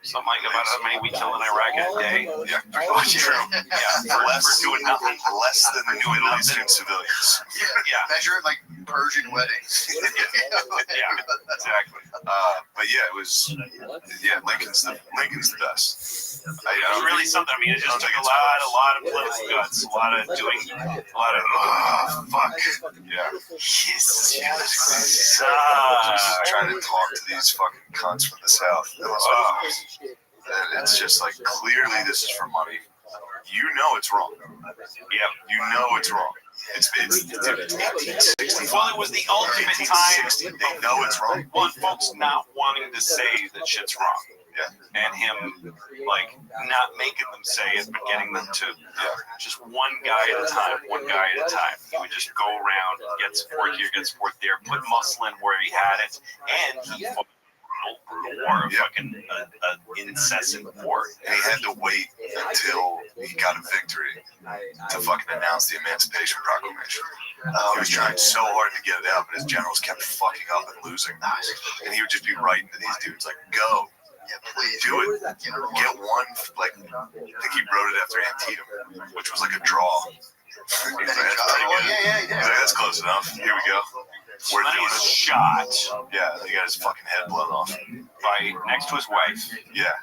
Something like about how many we kill in Iraq a day. Yeah, true. Yeah, for doing nothing. Less than the Middle Eastern civilians. Yeah. Measure it like Persian weddings. Yeah, exactly. But yeah, it was. Yeah, Lincoln's the best. It was really something. I mean, it just took a lot of political guts, a lot of fuck. Yeah. Jesus. Trying to talk to these fucking cunts from the South. And it's just like, clearly this is for money. You know it's wrong. Yeah. You know it's wrong. It's 1860. Well, it was the ultimate time. They know it's wrong. One, folks not wanting to say that shit's wrong. Yeah. And him, like, not making them say it, but getting them to just one guy at a time. He would just go around, get support here, get support there, put muscle in where he had it, and he fought a brutal war, fucking incessant war. And he had to wait until he got a victory to fucking announce the Emancipation Proclamation. He was trying so hard to get it out, but his generals kept fucking up and losing. And he would just be writing to these dudes like, go. Yeah, please do it. Get one, like, I think he wrote it after Antietam, which was like a draw. That's pretty good. Yeah. That's close enough. Here we go. We're doing a shot. Yeah, he got his fucking head blown off. By next to his wife. Yeah.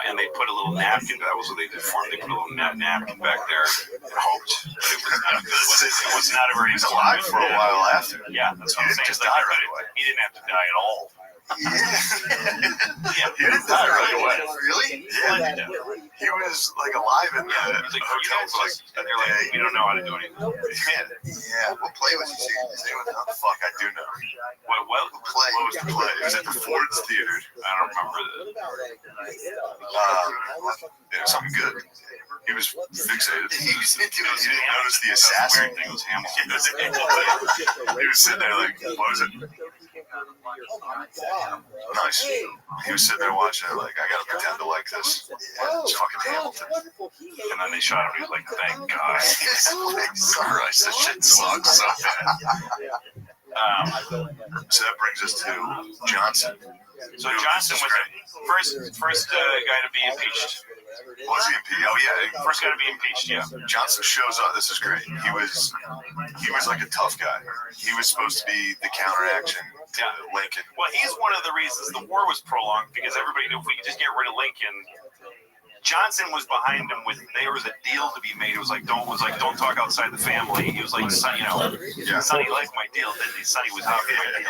And they put a little napkin. That was what they did for him. They put a little napkin back there. Hoped it was not good. It was not a very. He was alive for a while after. Yeah, that's what I'm saying. Just die right away. He didn't have to die at all. Yeah. He didn't die right away. Really? Yeah. He was like alive in the hotel for like a day. We don't know how to do anything. Yeah. What play was he seeing? Does anyone know? Fuck, I do know. What was the play? It was at the Ford's Theater. I don't remember It was something good. He was fixated. He didn't notice the assassin. Weird thing was Hamilton. He was sitting there like, what was it? Nice. He was sitting there watching it like, I gotta pretend to like this. It's fucking Hamilton. And then they shot him. He was like, thank God. Christ, this shit sucks so bad. So that brings us to Johnson. So Johnson was the first guy to be impeached. Was he impeached? Oh yeah, first guy to be impeached. Yeah. Johnson shows up. This is great. He was like a tough guy. He was supposed to be the counteraction to Lincoln. Well, he's one of the reasons the war was prolonged, because everybody knew if we could just get rid of Lincoln. Johnson was behind him with, there was a deal to be made. It was like, don't talk outside the family. He was like, Sonny, Sonny liked my deal, didn't he? Sonny was out for my deal.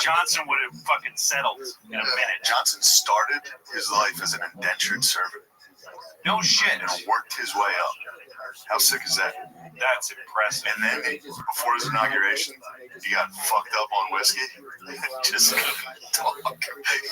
Johnson would have fucking settled in a minute. Johnson started his life as an indentured servant. No shit. And worked his way up. How sick is that? That's impressive. And then before his inauguration, he got fucked up on whiskey. Just couldn't talk.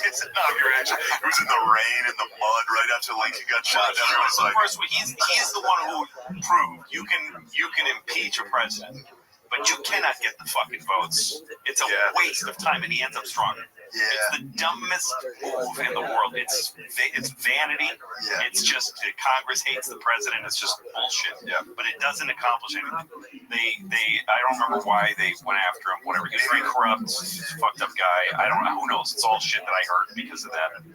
His inauguration, it was in the rain and the mud right after Lincoln got shot down. Everyone's like, he's the one who proved you can impeach a president, but you cannot get the fucking votes. It's a waste of time, and he ends up stronger. Yeah. It's the dumbest move in the world. It's vanity. Yeah. It's just Congress hates the president. It's just bullshit. Yeah. But it doesn't accomplish anything. I don't remember why they went after him. Whatever. He was very corrupt, fucked up guy. I don't know. Who knows? It's all shit that I heard because of that.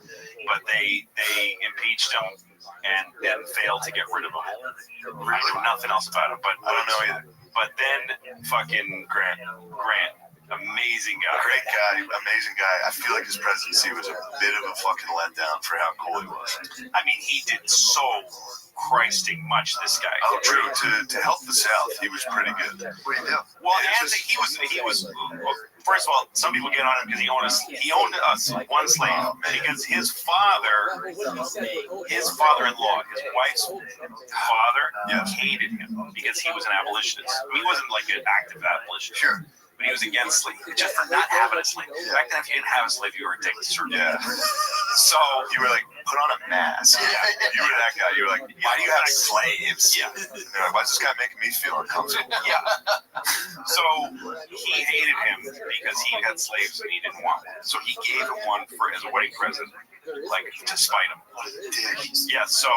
But they impeached him and then failed to get rid of him. I know nothing else about him. But I don't know either. But then fucking Grant. Amazing guy. Great guy, amazing guy. I feel like his presidency was a bit of a fucking letdown for how cool he was. I mean, he did so Christing much, this guy. Oh, true. To help the South, he was pretty good. What do you do? Well, and he was. First of all, some people get on him because he owned us one slave, because his father-in-law, his wife's father, hated him because he was an abolitionist. He wasn't like an active abolitionist. Sure. But he was against slavery, just for not having a slave. Back then, if you didn't have a slave, you were a dictator. Yeah. So you were like put on a mask. You were that guy. You were like, why do you have slaves? Yeah. Why is this guy making me feel uncomfortable? Yeah. So he hated him because he had slaves and he didn't want one. So he gave him one for as a wedding present, like to spite him. Yeah. So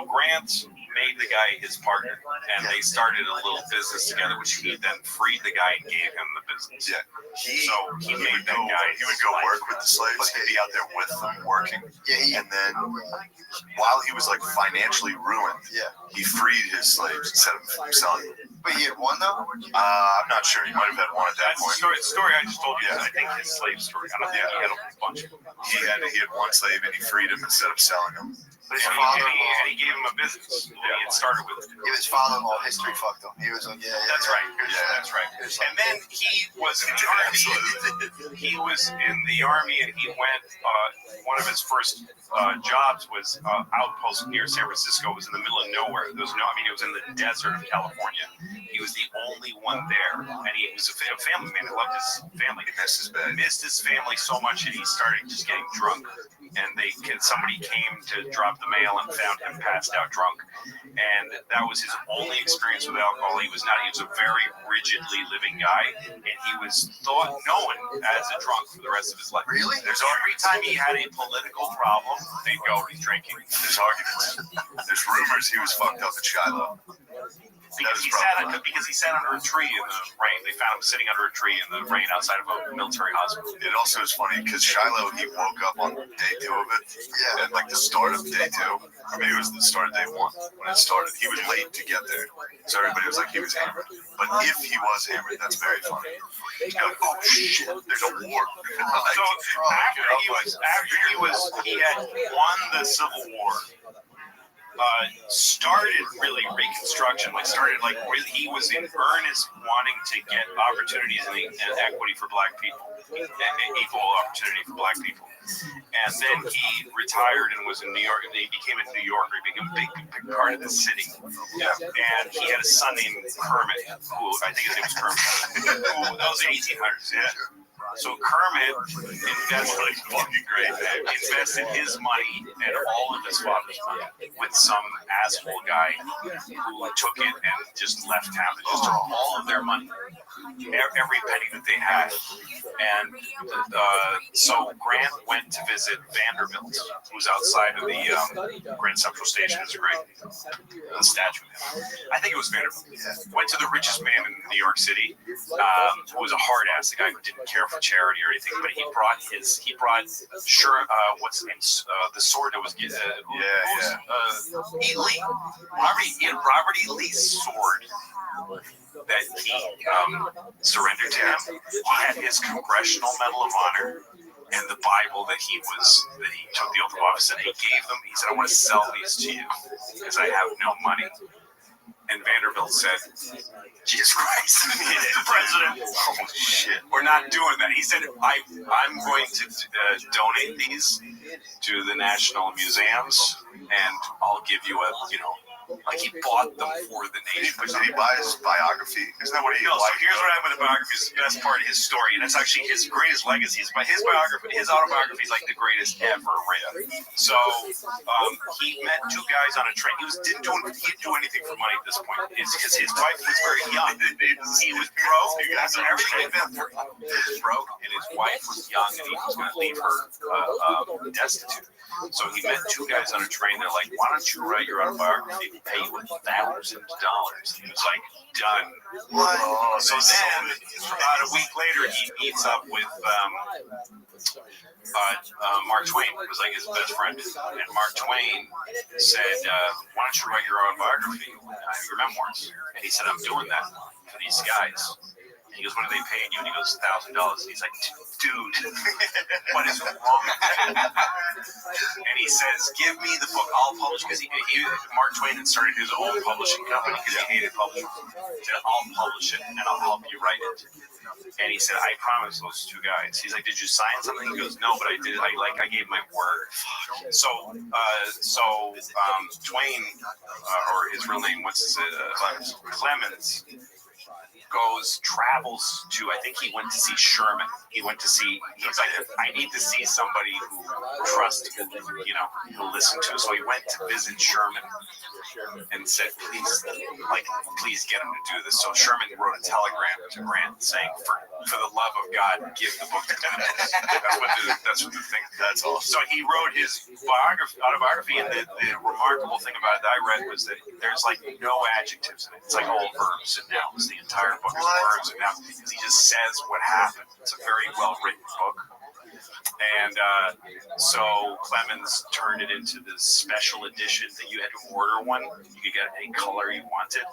Grant made the guy his partner, and they started a little business together, which he then freed the guy and gave him the business. Yeah. He made that guy. He would go work with the slaves. He'd be out there with them working. Yeah. And then while he was like financially ruined, he freed his slaves instead of selling them. But he had one though? I'm not sure. He might have had one at that point. The story I just told you is, I think, his slave story. I don't think he had a bunch of them. He had one slave and he freed him instead of selling him. And he gave him a business. He had started with. His father-in-law history fucked him. He was like, That's right. That's right. And then he was in the army. He was in the army, and he went. One of his first jobs was outpost near San Francisco. It was in the middle of nowhere. There was no. I mean, it was in the desert of California. He was the only one there, and he was a family man. He loved his family. He missed his family so much that he started just getting drunk. And somebody came to drop the mail and found him passed out drunk, and that was his only experience with alcohol. He was a very rigidly living guy, and he was known as a drunk for the rest of his life. Really? Every time he had a political problem, they'd go, he's drinking. There's arguments. There's rumors he was fucked up at Shiloh. Because he sat under a tree in the rain. They found him sitting under a tree in the rain outside of a military hospital. It also is funny because Shiloh, he woke up on day 2 of it. Yeah. And like the start of day 2, or maybe it was the start of day 1 when it started. He was late to get there. So everybody was like he was hammered. But if he was hammered, that's very funny. You're like, oh shit, there's a war. So he had won the Civil War. Started really Reconstruction. He was in earnest wanting to get opportunities and equity for black people, equal opportunity for black people. And then he retired and was in New York. He became a New Yorker. He became a big part of the city. Yeah. And he had a son named Kermit, who I think his name was Kermit. That was the 1800s. Yeah. So Kermit invested his money and all of his father's money with some asshole guy who took it and just left town. They just took all of their money, every penny that they had. And so Grant went to visit Vanderbilt, who's outside of the Grand Central Station. There's a great statue of him. I think it was Vanderbilt. Went to the richest man in New York City, who was a hard ass, the guy who didn't care for charity or anything, but he brought what's the name? The sword that was Robert E. Lee's sword that he surrendered to him. He had his Congressional Medal of Honor and the Bible that he took the oath of office, and he gave them. He said, "I want to sell these to you because I have no money." And Vanderbilt said, "Jesus Christ, the president! Oh shit, we're not doing that." He said, "I'm going to donate these to the national museums, and I'll give you like he bought them for the nation." But did he buy his biography? Isn't that what he? No. So here's what happened with the biography. Is the best part of his story, and it's actually his greatest legacy. His biography, his autobiography, is like the greatest ever written. So he met two guys on a train. He didn't do anything for money at this point. Because his wife was very young. He was broke. Everything he was broke, and his wife was young, and he was going to leave her destitute. So he met two guys on a train. They're like, "Why don't you write your autobiography? We'll pay you $1,000." He was like, "Done." What? So then, about a week later, he meets up with Mark Twain, who was like his best friend. And Mark Twain said, "Why don't you write your autobiography, your memoirs?" And he said, "I'm doing that for these guys." He goes, "What are they paying you?" And he goes, $1,000. And he's like, "Dude, what is wrong with that?" And he says, "Give me the book. I'll publish." Because Mark Twain had started his own publishing company because he hated publishing. He said, "I'll publish it and I'll help you write it." And he said, "I promised those two guys." He's like, "Did you sign something?" He goes, "No, but I did. I gave my word." So Twain, or his real name, Clemens, goes travels to, I think he went to see Sherman. He went to see, he's like, I need to see somebody who trusts, who listen to us. So he went to visit Sherman and said, please get him to do this. So Sherman wrote a telegram to Grant saying, for the love of God, give the book to Grant. That's what the thing. That's awesome. So he wrote his autobiography, and the remarkable thing about it that I read was that there's like no adjectives in it. It's like all verbs and nouns. The entire book is verbs and nouns. He just says what happened. It's a very well written book. And so Clemens turned it into this special edition that you had to order one. You could get any color you wanted.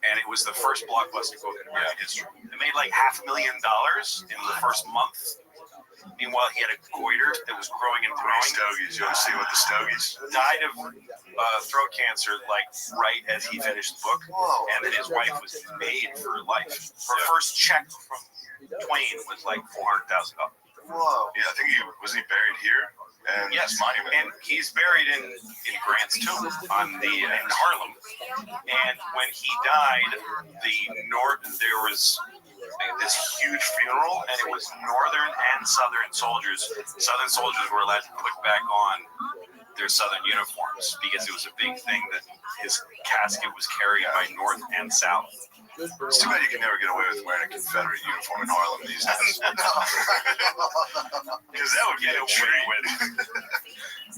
And it was the first blockbuster book in American history. It made like $500,000 in the first month. Meanwhile, he had a goiter that was growing and growing. Stogies. You want to see what the Stogies? Died of throat cancer, like right as he finished the book. And then his wife was made for life. Her first check from Twain was like $400,000. Whoa. Yeah, I think wasn't he buried here? And yes, monument. And he's buried in Grant's tomb in Harlem. And when he died, there was this huge funeral, and it was Northern and Southern soldiers. Southern soldiers were allowed to put back on their Southern uniforms because it was a big thing that his casket was carried by North and South. It's too bad you can never get away with wearing a Confederate uniform in Harlem these days. Because that would get a treat.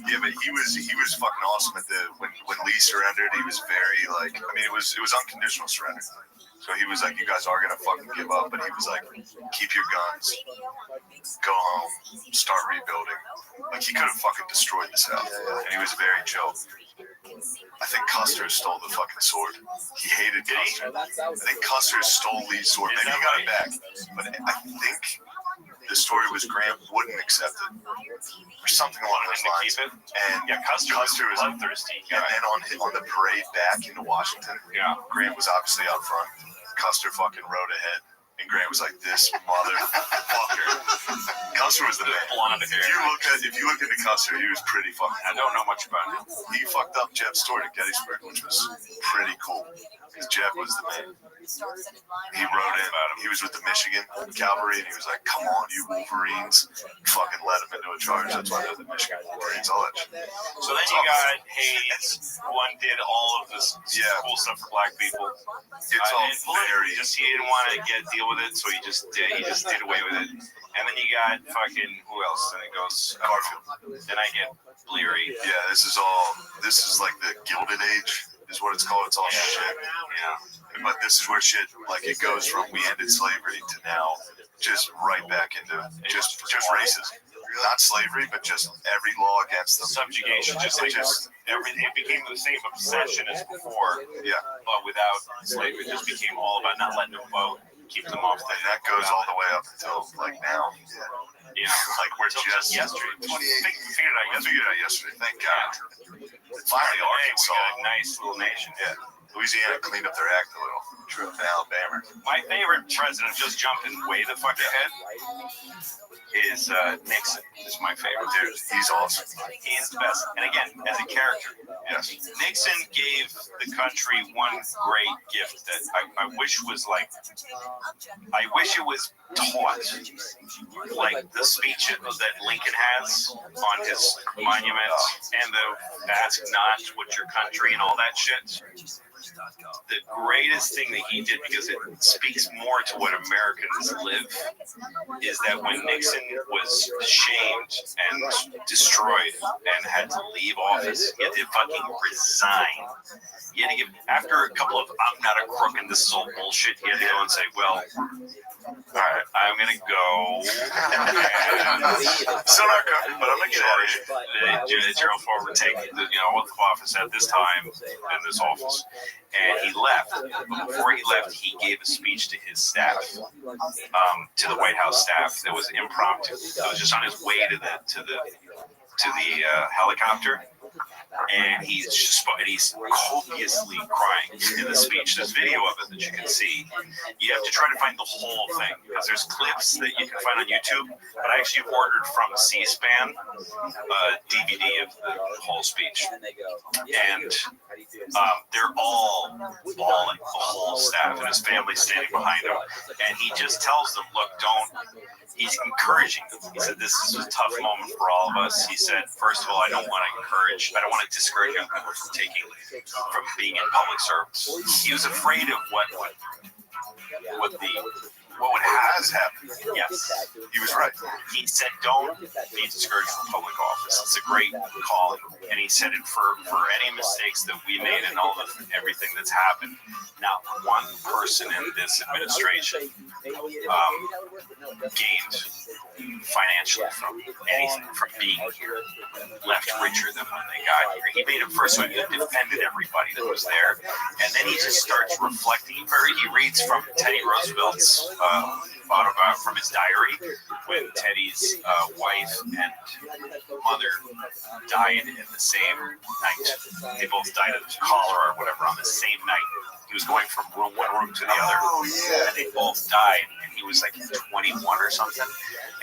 Yeah, but he was fucking awesome at when Lee surrendered. He was very it was unconditional surrender. So he was like, you guys are gonna fucking give up, but he was like, keep your guns, go home, start rebuilding. Like he could have fucking destroyed the South, and he was very chill. I think Custer stole the fucking sword. He hated Custer. I think Custer stole Lee's sword. Maybe he got it back, but I think the story was Grant wouldn't accept it, or something along those lines. And Custer was bloodthirsty. And then on the parade back into Washington, Grant was obviously up front. Custer fucking rode ahead. And Grant was like, this motherfucker. Custer was the man. Blonde hair. If you look into Custer, he was pretty fucking. I don't know much about him. He fucked up Jeb's story at Gettysburg, which was pretty cool. Because Jeb was the man. He rode in. He was with the Michigan Cavalry, and he was like, come on, you Wolverines. Fucking led him into a charge. That's why they're the Michigan Wolverines, all that shit. So then you got Hayes, who undid all of this cool stuff for black people. It's all very. He didn't want to deal with it, so he just did away with it. And then you got fucking who else? Then it goes Garfield. Then I get Bleary. Yeah, this is like the Gilded Age, is what it's called. It's all shit. Yeah. But this is where shit it goes from we ended slavery to now just right back into just racism. Not slavery, but just every law against them. Subjugation, everything. It became the same obsession as before. Yeah. But without slavery, it just became all about not letting them vote, keep them off. And that goes all the way up until now. Yeah. We're just yesterday. 28. Figured it out yesterday. Thank God. Finally, Arkansas. We got a nice little nation. Yeah. Louisiana cleaned up their act a little. True. Alabama. My favorite president, just jumping way the fuck ahead, is Nixon. Is my favorite. Dude, he's awesome. He is the best. And again, as a character, yes. Nixon gave the country one great gift that I wish was I wish it was taught, like the speech that Lincoln has on his monument and the ask not what your country and all that shit. The greatest thing that he did, because it speaks more to what Americans live, is that when Nixon was shamed and destroyed and had to leave office, he had to fucking resign. He had to give, after a couple of I'm not a crook and this is all bullshit, he had to go and say, well, all right, I'm going to go. Still not crook, but I'm going to get out of here. Gerald Ford would take the oath of office at this time in this office. And he left. But before he left, he gave a speech to his staff, to the White House staff. That was impromptu. It was just on his way to the helicopter, and he's copiously crying in the speech. There's video of it that you can see. You have to try to find the whole thing because there's clips that you can find on YouTube. But I actually ordered from C-SPAN a DVD of the whole speech, and they're all bawling, the whole staff and his family standing behind him, and he just tells them, "Look, don't." He's encouraging them. He said, "This is a tough moment for all of us." He said, "First of all, I don't want to discourage young people from being in public service." He was afraid of what would happen. Yes, he was right. He said, "Don't be discouraged from public office. It's a great calling." And he said it for any mistakes that we made and everything that's happened. Not one person in this administration gained financially from anything, from being here, left richer than when they got here. He made it first, so he defended everybody that was there, and then he just starts reflecting. He reads from Teddy Roosevelt's autobiography, from his diary, when Teddy's wife and mother died in the same night. They both died of cholera or whatever on the same night. He was going from one room to the other, and they both died, and he was like 21 or something,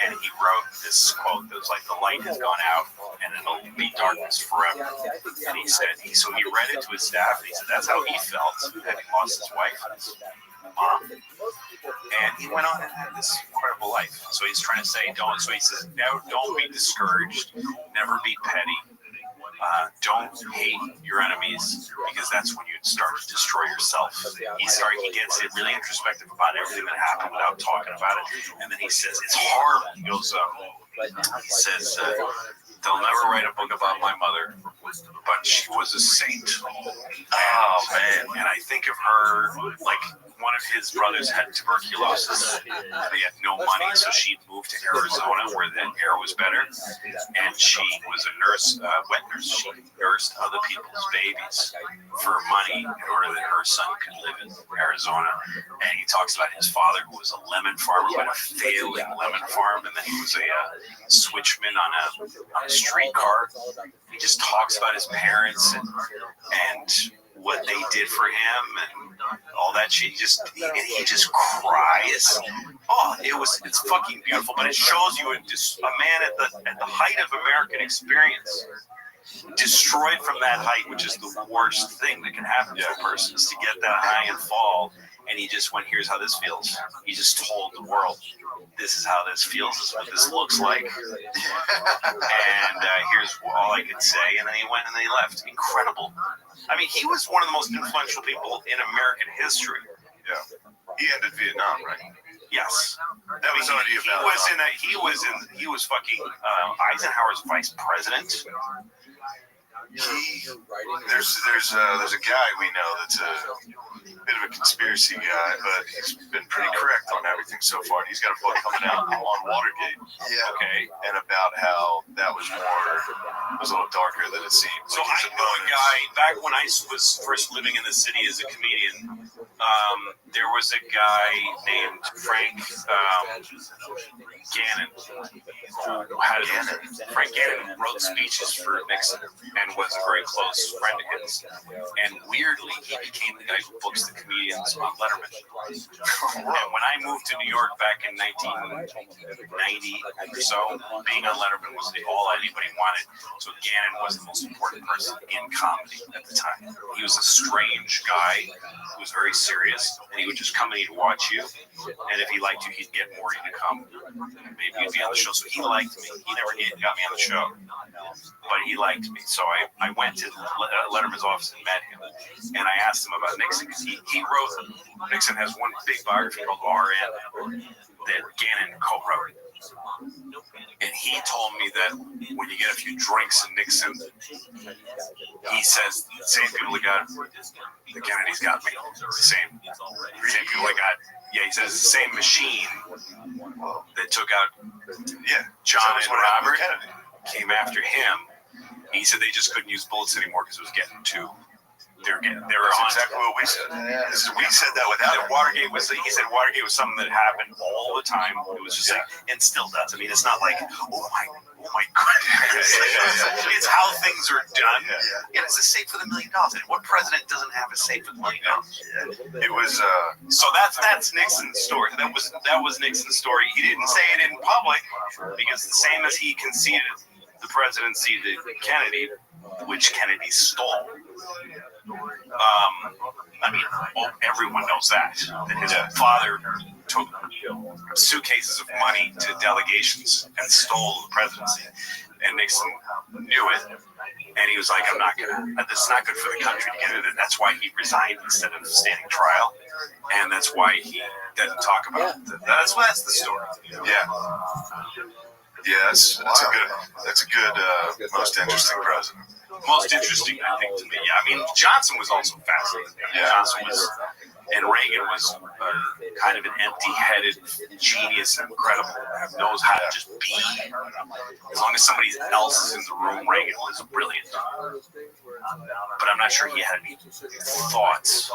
and he wrote this quote that was like, "The light has gone out, and it'll be darkness forever." And he said, so he read it to his staff, and he said that's how he felt, having lost his wife and his mom. And he went on and had this incredible life. So he's trying to say, so he says, "No, don't be discouraged, never be petty. Don't hate your enemies, because that's when you start to destroy yourself." He gets it really introspective about everything that happened without talking about it. And then he says, "It's horrible." He goes, he says, "They'll never write a book about my mother, but she was a saint." Oh, man. And I think of her like one of his brothers had tuberculosis. They had no money, so she moved to Arizona where the air was better. And she was a nurse, wet nurse. She nursed other people's babies for money in order that her son could live in Arizona. And he talks about his father, who was a lemon farmer, but a failing lemon farm. And then he was a switchman on a streetcar. He just talks about his parents and what they did for him and all that shit. He just cries. Oh, it's fucking beautiful. But it shows you a man at the height of American experience, destroyed from that height, which is the worst thing that can happen to a person, is to get that high and fall. And he just went, "Here's how this feels." He just told the world, "This is how this feels. This is what this looks like." And here's all I could say. And then he went and then he left. Incredible. I mean, he was one of the most influential people in American history. Yeah. He ended Vietnam, right? Yes. That was already about. He was fucking Eisenhower's vice president. There's a guy we know that's a bit of a conspiracy guy, but he's been pretty correct on everything so far. And he's got a book coming out on Watergate. Yeah. Okay. And about how that was a little darker than it seemed. So I know a guy back when I was first living in the city as a comedian. There was a guy named Frank Gannon. Frank Gannon wrote speeches for Nixon and was a very close friend of his. And weirdly, he became the guy who books the comedians on Letterman. And when I moved to New York back in 1990 or so, being on Letterman was all anybody wanted. So Gannon was the most important person in comedy at the time. He was a strange guy who was very serious, and he would just come in to watch you. And if he liked you, he'd get more you to come. Maybe you'd be on the show. So he liked me. He never got me on the show, but he liked me. So I went to Letterman's office and met him, and I asked him about Nixon, because he wrote, Nixon has one big biography called RN that Gannon co-wrote. And he told me that when you get a few drinks in Nixon, he says the same people that got the Kennedys got me. The same people that got. Yeah, he says the same machine that took out John and Robert came after him. He said they just couldn't use bullets anymore because it was getting too They were That's on. exactly what we said. We said that without That Watergate was. He said Watergate was something that happened all the time. It was just like, and still does. I mean, it's not like, oh my goodness. It's how things are done. And it's a safe for the $1 million. And what president doesn't have a safe for the $1 million? It was. So that's Nixon's story. That was Nixon's story. He didn't say it in public because the same as he conceded the presidency to Kennedy, which Kennedy stole. I mean, everyone knows that his father took suitcases of money to delegations and stole the presidency, and Nixon knew it, and he was like, "I'm not gonna. This is not good for the country to get it." And that's why he resigned instead of standing trial, and that's why he doesn't talk about it. That's the story. Yeah. Yes, that's a good most interesting president. Most interesting, I think, to me. Yeah, I mean, Johnson was also fascinating. Yeah. Johnson was, and Reagan was kind of an empty-headed genius, incredible, knows how to just be. As long as somebody else is in the room, Reagan was brilliant. But I'm not sure he had any thoughts.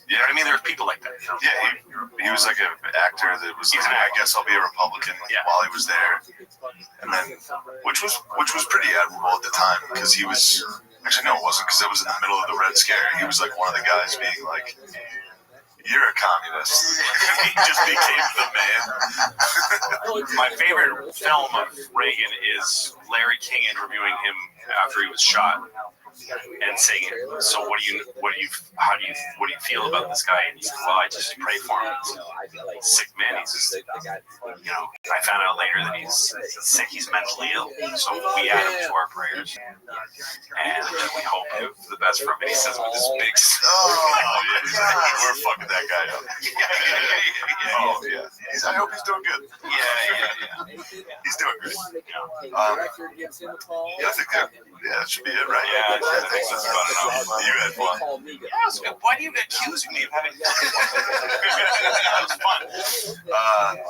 You know what I mean? There were people like that. Yeah, he was like an actor that was like, I guess I'll be a Republican while he was there. And then, which was pretty admirable at the time, because he was, actually no, it wasn't, because it was in the middle of the Red Scare. He was like one of the guys being like, you're a communist. He just became the man. My favorite film of Reagan is Larry King interviewing him after he was shot and saying, "So how do you feel about this guy?" And he said, "Well, I just pray for him. He's sick man. He's just, I found out later that he's sick. He's mentally ill. So we add him to our prayers, and we hope the best for him." And he says with his big, we're fucking that guy up. I hope he's doing good. Yeah. He's doing great. I think that should be it, right? Yeah. I think that's about enough. You had fun. Yeah, why do you accuse me of having? That was fun.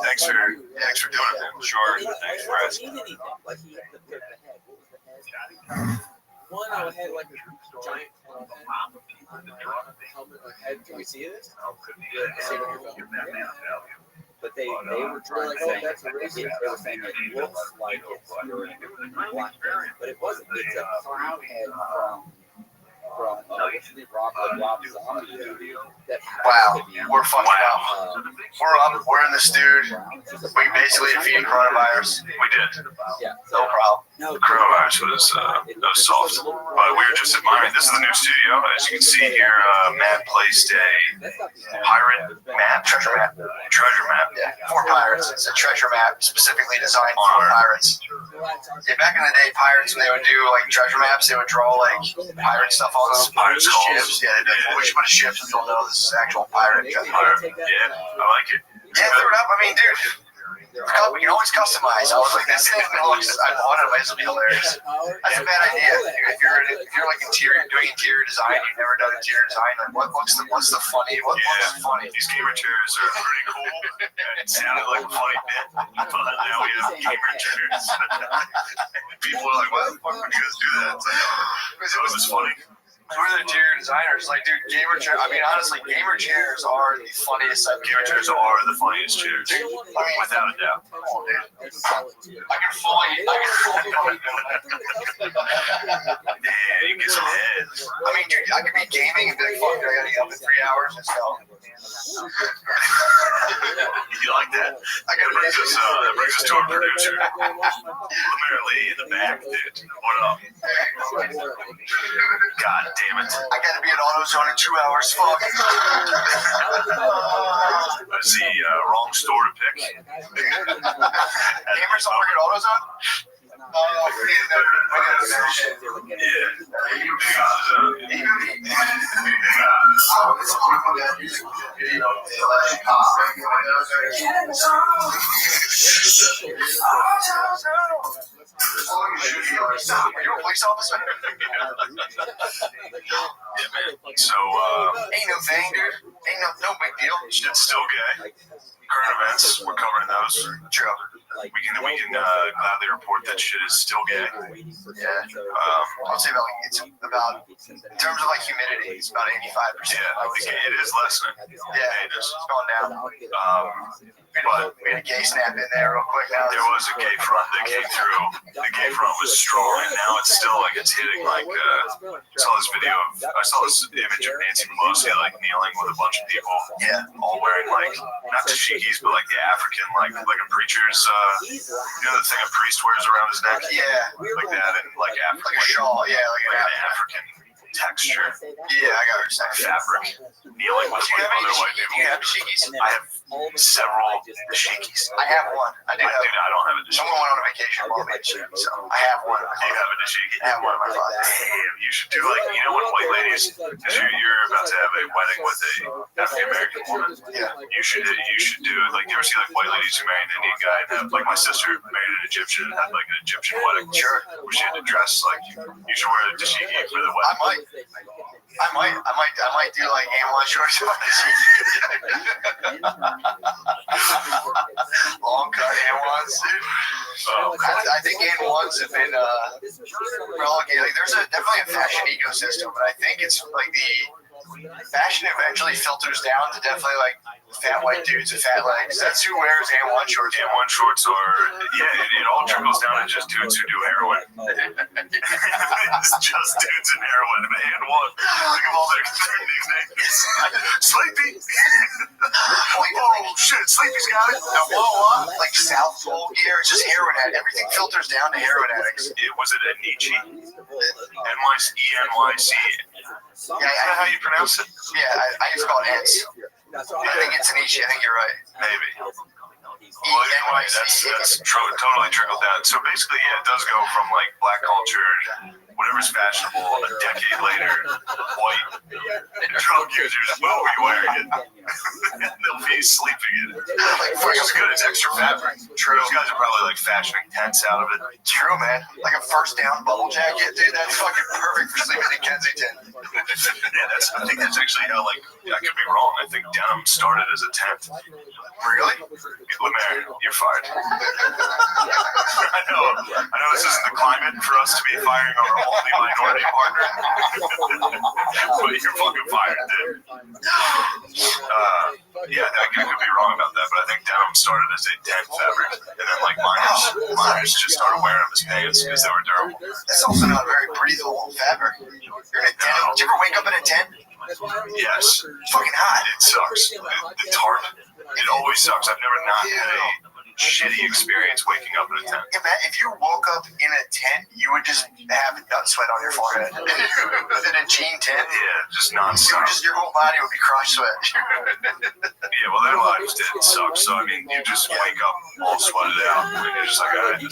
Thanks for doing it, man. Sure. Thanks for asking. One, I had like a giant helmet on my head. Can we see this? But they were trying to say that's a racist. They were saying it looks like it's your black, but it wasn't. It's a clown head from Rob Zombie movie. Wow, we're fucking up. We're up. We're in this, dude. We basically defeated coronavirus. We did. Yeah. No problem. Coronavirus was soft, but we were just admiring. This is the new studio, as you can see here. Matt placed a pirate map, treasure map. Yeah, for pirates. It's a treasure map specifically designed for pirates. Yeah, back in the day, pirates, when they would do like treasure maps, they would draw like pirate stuff on them. Pirates' ships. Yeah, they'd be like, which one of ships? And you'll know this is actual pirate. Yeah, I like it. Yeah, throw it up. I mean, dude, you can always customize. I was like, this thing looks, I bought it, this will be hilarious. That's a bad idea. If you're like doing interior design, you've never done interior design, like what's the funny? What looks funny? These gamer chairs are pretty cool. It sounded like a funny bit, but now we have gamer chairs. People are like, why the fuck would you guys do that? It's like, it was funny. We're the interior designers. Like, dude, gamer chairs. I mean, honestly, gamer chairs are the funniest type of Gamer chairs are the funniest chairs, without a doubt. Oh, dude. I can fully. Yeah, you get some head. I mean, dude, I could be gaming and be like, fuck, I gotta get up in 3 hours. Let's go. You like that? That brings us to our producer, Lee in the back, dude. What up? God damn it! I gotta be in AutoZone in 2 hours. Fuck. That's the wrong store to pick. Gamers don't work at AutoZone? You're a police officer? So, ain't no thing, dude. Ain't no big deal. Shit's still gay. Current events, we're covering those. True. we can gladly report that shit is still gay. Yeah. I'll say about it's about in terms of like humidity, it's about 85%. Yeah, it is lessening. Yeah, it's going down. But we had a gay snap in there real quick. Now there was a gay front that came through. The gay front was strong, and now it's still like it's hitting like. I saw this image of Nancy Pelosi like kneeling with a bunch of people. Yeah, all wearing like not tashikis, but like the African like a preacher's. The thing a priest wears around his neck. Yeah, like that, and like African. Like a shawl. Yeah, like an African texture. Yeah, I got her second. Fabric. Kneeling with like other white people. Do you have tashikis? I have several tashikis. I have one. I don't have a dashiki. Someone went on a vacation and bought me a dashiki, so I have one. You have a dashiki? I have one in my closet. Damn, you should do like, when white ladies, because you're about to have a wedding with a African American woman. Yeah. You should do like, you ever see like white ladies who married an Indian guy and have, like my sister married an Egyptian and had like an Egyptian wedding. Sure. Where she had to dress like, you should wear a dashiki for the wedding. I might do like A1 shorts on the long cut A1s, dude. I think A1s have been relegated. Like, there's definitely a fashion ecosystem, but I think it's like the fashion eventually filters down to definitely like fat white dudes with fat legs. That's who wears A1 shorts. A1 shorts are, it all trickles down to just dudes who do heroin. It's just dudes in heroin. And one. Think of all their nicknames. Sleepy. Oh, shit. Sleepy's got it. Whoa, like South Pole gear. It's just heroin addicts. Everything filters down to heroin addicts. Was it a Nietzsche? NYC. Yeah, how you pronounce it? Yeah, I just call it Ents. I think it's Nietzsche. I think you're right. Maybe. Well, anyway, that's totally trickled down. So basically, it does go from like black culture, whatever's fashionable, a decade later, white drug users will be wearing it. They'll be sleeping in it. It's good. It's extra fabric. True. Those guys are probably like fashioning tents out of it. True, man. Like a first down bubble jacket, dude. That's fucking perfect for sleeping in Kensington. I think that's actually how, like, I could be wrong. I think denim started as a tent. Really? Lemaire, you're fired. I know this isn't the climate for us to be firing our only minority partner. But you're fucking fired, dude. I could be wrong about that, but I think denim started as a tent fabric, and then like miners just started wearing them as pants because they were durable. That's also not a very breathable fabric. You're in a tent. Did you ever wake up in a tent? Yes. It's fucking hot. It sucks. The tarp. It always sucks. I've never not had a shitty experience waking up in a tent. Yeah, man, if you woke up in a tent, you would just have nut sweat on your forehead. In a jean tent? Yeah, just nonstop. Your whole body would be crotch sweat. Yeah, well, their lives did suck. So, I mean, you just wake up all sweated out, and you're just like, all right.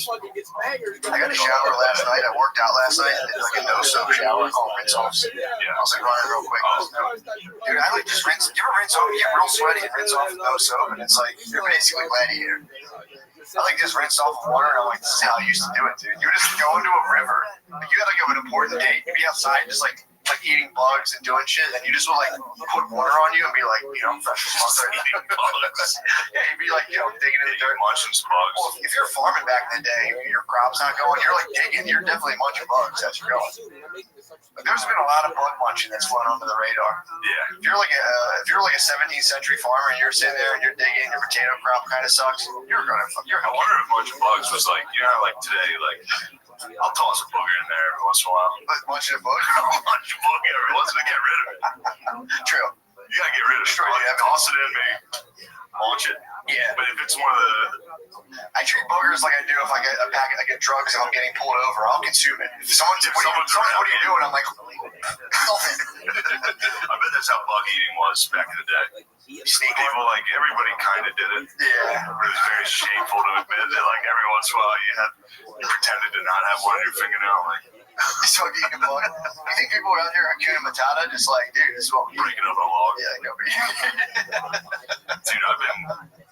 I got a shower last night. I worked out last night. I did like a no-soap shower called rinse offs. Yeah. I was like running real quick. Dude, I like just rinse. You ever rinse off? You get real sweaty and rinse off with no soap, and it's like, you're basically gladiator. I like just rinse off with water, and I'm like, this is how I used to do it, dude. You would just go into a river. Like, you had like an important date. You'd be outside just like eating bugs and doing shit, and you just would like put water on you and be like, fresh as fuck. Eating bugs. Yeah, you'd be like, digging in the dirt. Munching bugs. Well, if you're farming back in the day, your crop's not going, you're like digging, you're definitely munching bugs as you're going. But there's been a lot of bug munching that's flown under the radar. Yeah. If you're like a 17th century farmer and you're sitting there and you're digging, your potato crop kind of sucks, I wonder if munching bugs was like, like today, like, I'll toss a booger in there every once in a while. Munching a booger? Munch a booger every once in a while to get rid of it. True. You gotta get rid of it. Sure, toss it in me. Munch it. Yeah. But if it's one of the... I treat boogers like I do if I get a packet like drugs and I'm getting pulled over. I'll consume it. If someone's what are you doing? I'm like, I bet that's how bug eating was back in the day. People, like, everybody kind of did it. Yeah. But it was very shameful to admit that, like, every once in a while you pretended to not have one in your fingernail. Like, So you can bug. You think people out here Hakuna Matata just like, dude, this is what we Breaking up a log. Yeah, no, Dude, I've been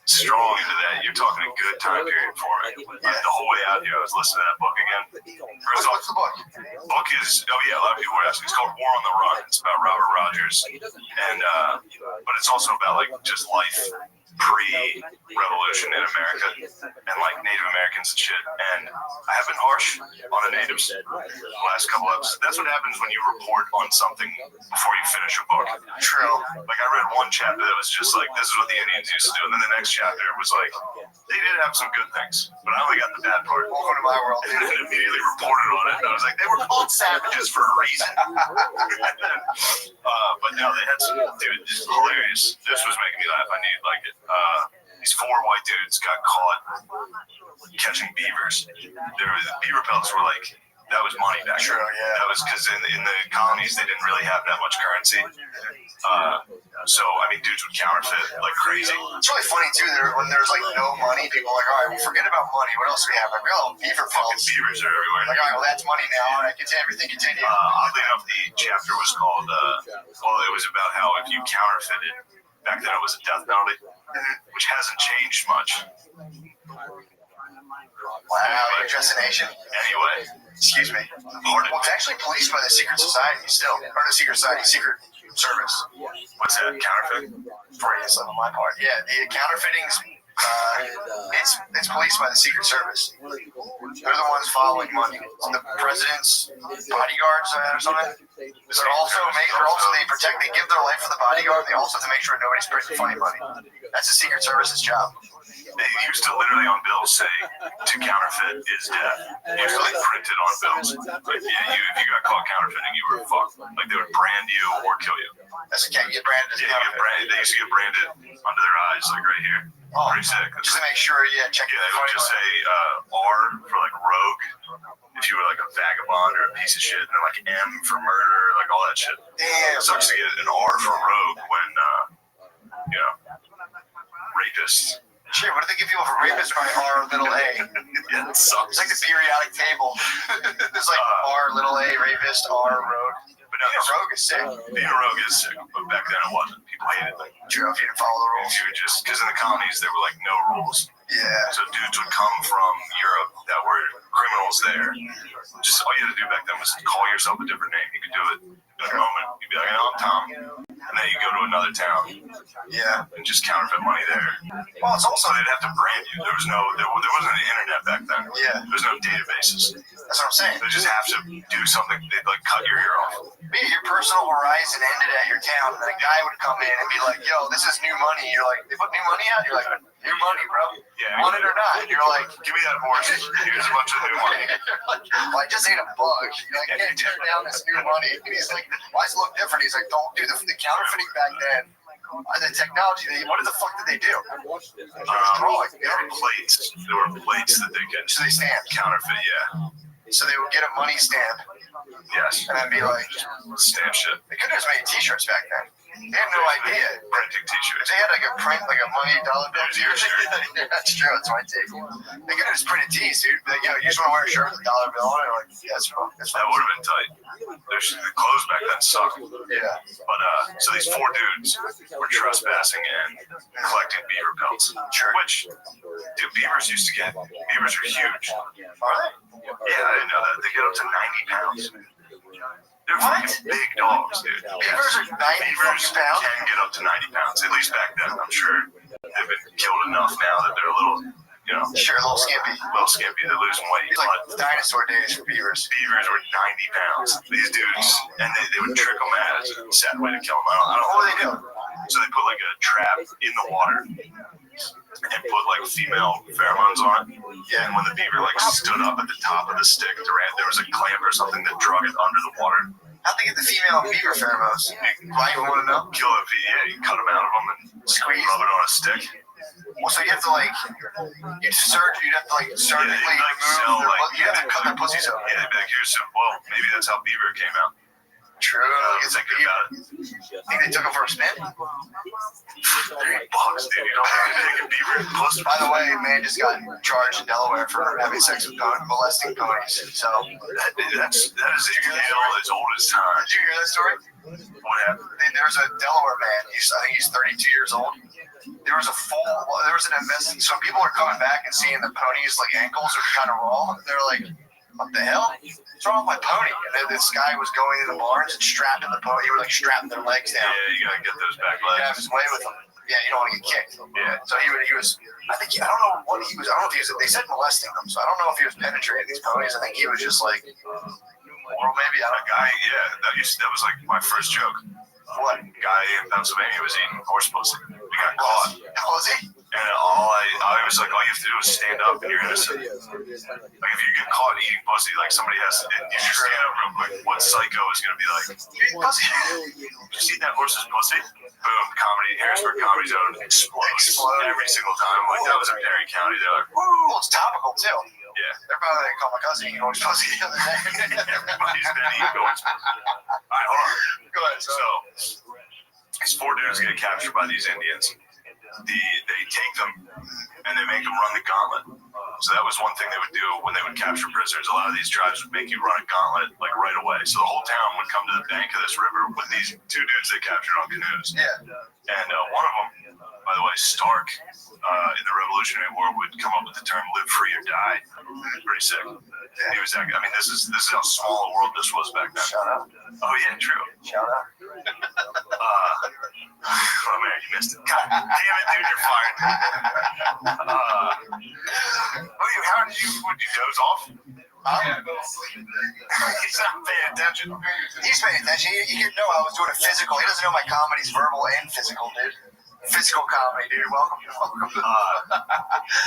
strong into that. You're talking a good time period for me. Like, the whole way out here, I was listening to that book again. First off, what's the book? book is, oh yeah, a lot of people were asking. It's called War on the Run. It's about Robert Rogers, and but it's also about like just life pre-revolution in America and like Native Americans and shit. And I have been harsh on the natives the last couple episodes. That's what happens when you report on something before you finish a book. True. Like I read one chapter that was just like, this is what the Indians used to do, and then the next chapter was like, they did have some good things, but I only got the bad part. Welcome to my world. And then immediately reported on it. And I was like, they were called savages for a reason. But no, they had some, dude, this is hilarious. This was making me laugh. I needed like it. These 4 white dudes got caught catching beavers. The beaver pelts were like, that was money back then. That was because in the colonies, they didn't really have that much currency. So, I mean, dudes would counterfeit like crazy. It's really funny, too, when there's like no money, people are like, all right, well, forget about money. What else do we have? Like, oh, beaver pelts. Beavers are everywhere. Like, all right, well, that's money now. All right, everything continue. Oddly enough, the chapter was called, well, it was about how if you counterfeited, back then it was a death penalty, which hasn't changed much. Wow, impersonation. Anyway, excuse me. Well, it's actually policed by the Secret Society still. Or the Secret Society, Secret Service. What's that? Counterfeit? Freudian on my part. Yeah, the counterfeiting's it's policed by the Secret Service. They're the ones following money. The president's bodyguards or something. They protect. They give their life for the bodyguard. They also have to make sure nobody's printing funny money. That's the Secret Service's job. They used to literally on bills say to counterfeit is death. Usually printed on bills. Like, yeah, if you got caught counterfeiting, you were fucked. Like they would brand you or kill you. That's a can't get branded. Yeah, you get branded. They used to get branded under their eyes, like right here. Oh, pretty sick. Just to make sure, check. Yeah, they would just say R for like rogue. If you were like a vagabond or a piece of shit, and then like M for murder, like all that shit. Damn. It sucks to get an R for rogue when rapists. Shit, what do they give people for rapists by R little a? Yeah, it sucks. It's like the periodic table. There's like R little a rapist, R rogue. But no, being a rogue is sick. Being a rogue is sick, but back then it wasn't. People hated it. True, if you didn't follow the rules. You would just, because in the colonies there were like no rules. Yeah. So dudes would come from Europe that were criminals there. Just all you had to do back then was call yourself a different name. You could do it in a moment. You'd be like, I'm Tom. And then you go to another town. Yeah. And just counterfeit money there. Well, it's also they'd have to brand you. There wasn't an internet back then. Yeah. There was no databases. That's what I'm saying. They just have to do something. They'd like cut your ear off. Maybe your personal horizon ended at your town, and a guy would come in and be like, yo, this is new money. You're like, they put new money out? You're like, new money, bro. Yeah. Want it or not? You're like, give me that horse. Here's a bunch of new money. Well, I just ate a bug. You're like, I can't turn down this new money. And he's like, why does it look different? He's like, don't do the counterfeiting back then. The technology, what the fuck did they do? There were plates. There were plates that they could. So they stamp. Counterfeit, yeah. So they would get a money stamp. Yes. And then be like, stamp shit. They could have just made t-shirts back then. They had no idea. Printing t-shirts. They had like a print, like a money dollar bill. That's true. That's my take. They could have just printed tees, dude. Like, you just want to wear a shirt with a dollar bill on it. Like, yeah, that's fun. That would have been tight. The clothes back then sucked. Yeah. But so these 4 dudes were trespassing and collecting beaver pelts. Sure. Which, dude, beavers are huge. Are they? Yeah, I didn't know that. They get up to 90 pounds. They're fucking big dogs, dude. Beavers are 90 Beavers pounds? can get up to 90 pounds, at least back then. I'm sure they've been killed enough now that they're a little, Sure, a little skimpy. They're losing weight. It's like dinosaur days for beavers. Beavers were 90 pounds. These dudes, and they would trick them as a sad way to kill them. I don't know what they do. So they put like a trap in the water and put like female pheromones on it. Yeah, and when the beaver like stood up at the top of the stick, there was a clamp or something that drug it under the water. How'd they get the female beaver pheromones? Why you want to know? Kill it, you cut them out of them and squeeze, rub it on a stick. Well, so you have to you'd have to surgically remove you have to cut their pussies up. Yeah, they'd be like, maybe that's how beaver came out. True. Thinking about it. Think they took them for a spin? They're bugs, dude. You don't have to take a beaver and close. By the way, a man just got charged in Delaware for having sex with molesting ponies. So that is a tale as old as time. Did you hear that story? What happened? There's a Delaware man. I think he's 32 years old. There was an investment. So people are coming back and seeing the ponies like ankles are kind of raw. They're like, what the hell? What's wrong with my pony? And then this guy was going in the barns and strapping the pony. He was like strapping their legs down. Yeah, you gotta get those back You legs. have his way with him. Yeah, you don't want to get kicked. Yeah. So he was. I don't know what he was. I don't know if he was. They said molesting them, so I don't know if he was penetrating these ponies. I think he was just like, or maybe I don't. Guy, yeah, that was like my first joke. What? Guy in Pennsylvania was eating horse pussy. He got caught. Was he? And I was like, all you have to do is stand up and you're innocent. Like if you get caught eating pussy, like somebody has to, you just stand up real quick. What psycho is gonna be like, you eat pussy? Did you see that horse's pussy? Boom, comedy, Harrisburg Comedy Zone explodes every single time. Like that was in Perry County. They're like, woo, it's topical too. Yeah. They're probably like, call my cousin eating horse pussy the other day. Everybody's been eating horse pussy. All right, hold on. Go ahead. So these 4 dudes get captured by these Indians. They take them and they make them run the gauntlet. So that was one thing they would do when they would capture prisoners. A lot of these tribes would make you run a gauntlet like right away. So the whole town would come to the bank of this river with these 2 dudes they captured on canoes. Yeah. And one of them, by the way, Stark, in the Revolutionary War would come up with the term "live free or die." Pretty sick. He was. I mean, this is how small a world this was back then. Shout out. Oh yeah, true. Shout out. Oh man, you missed it. God damn it, dude, you're fired. How did you? Would you doze off? He's not paying attention. He's paying attention. You didn't know I was doing a physical. He doesn't know my comedy's verbal and physical, dude. Physical comedy, dude. Welcome.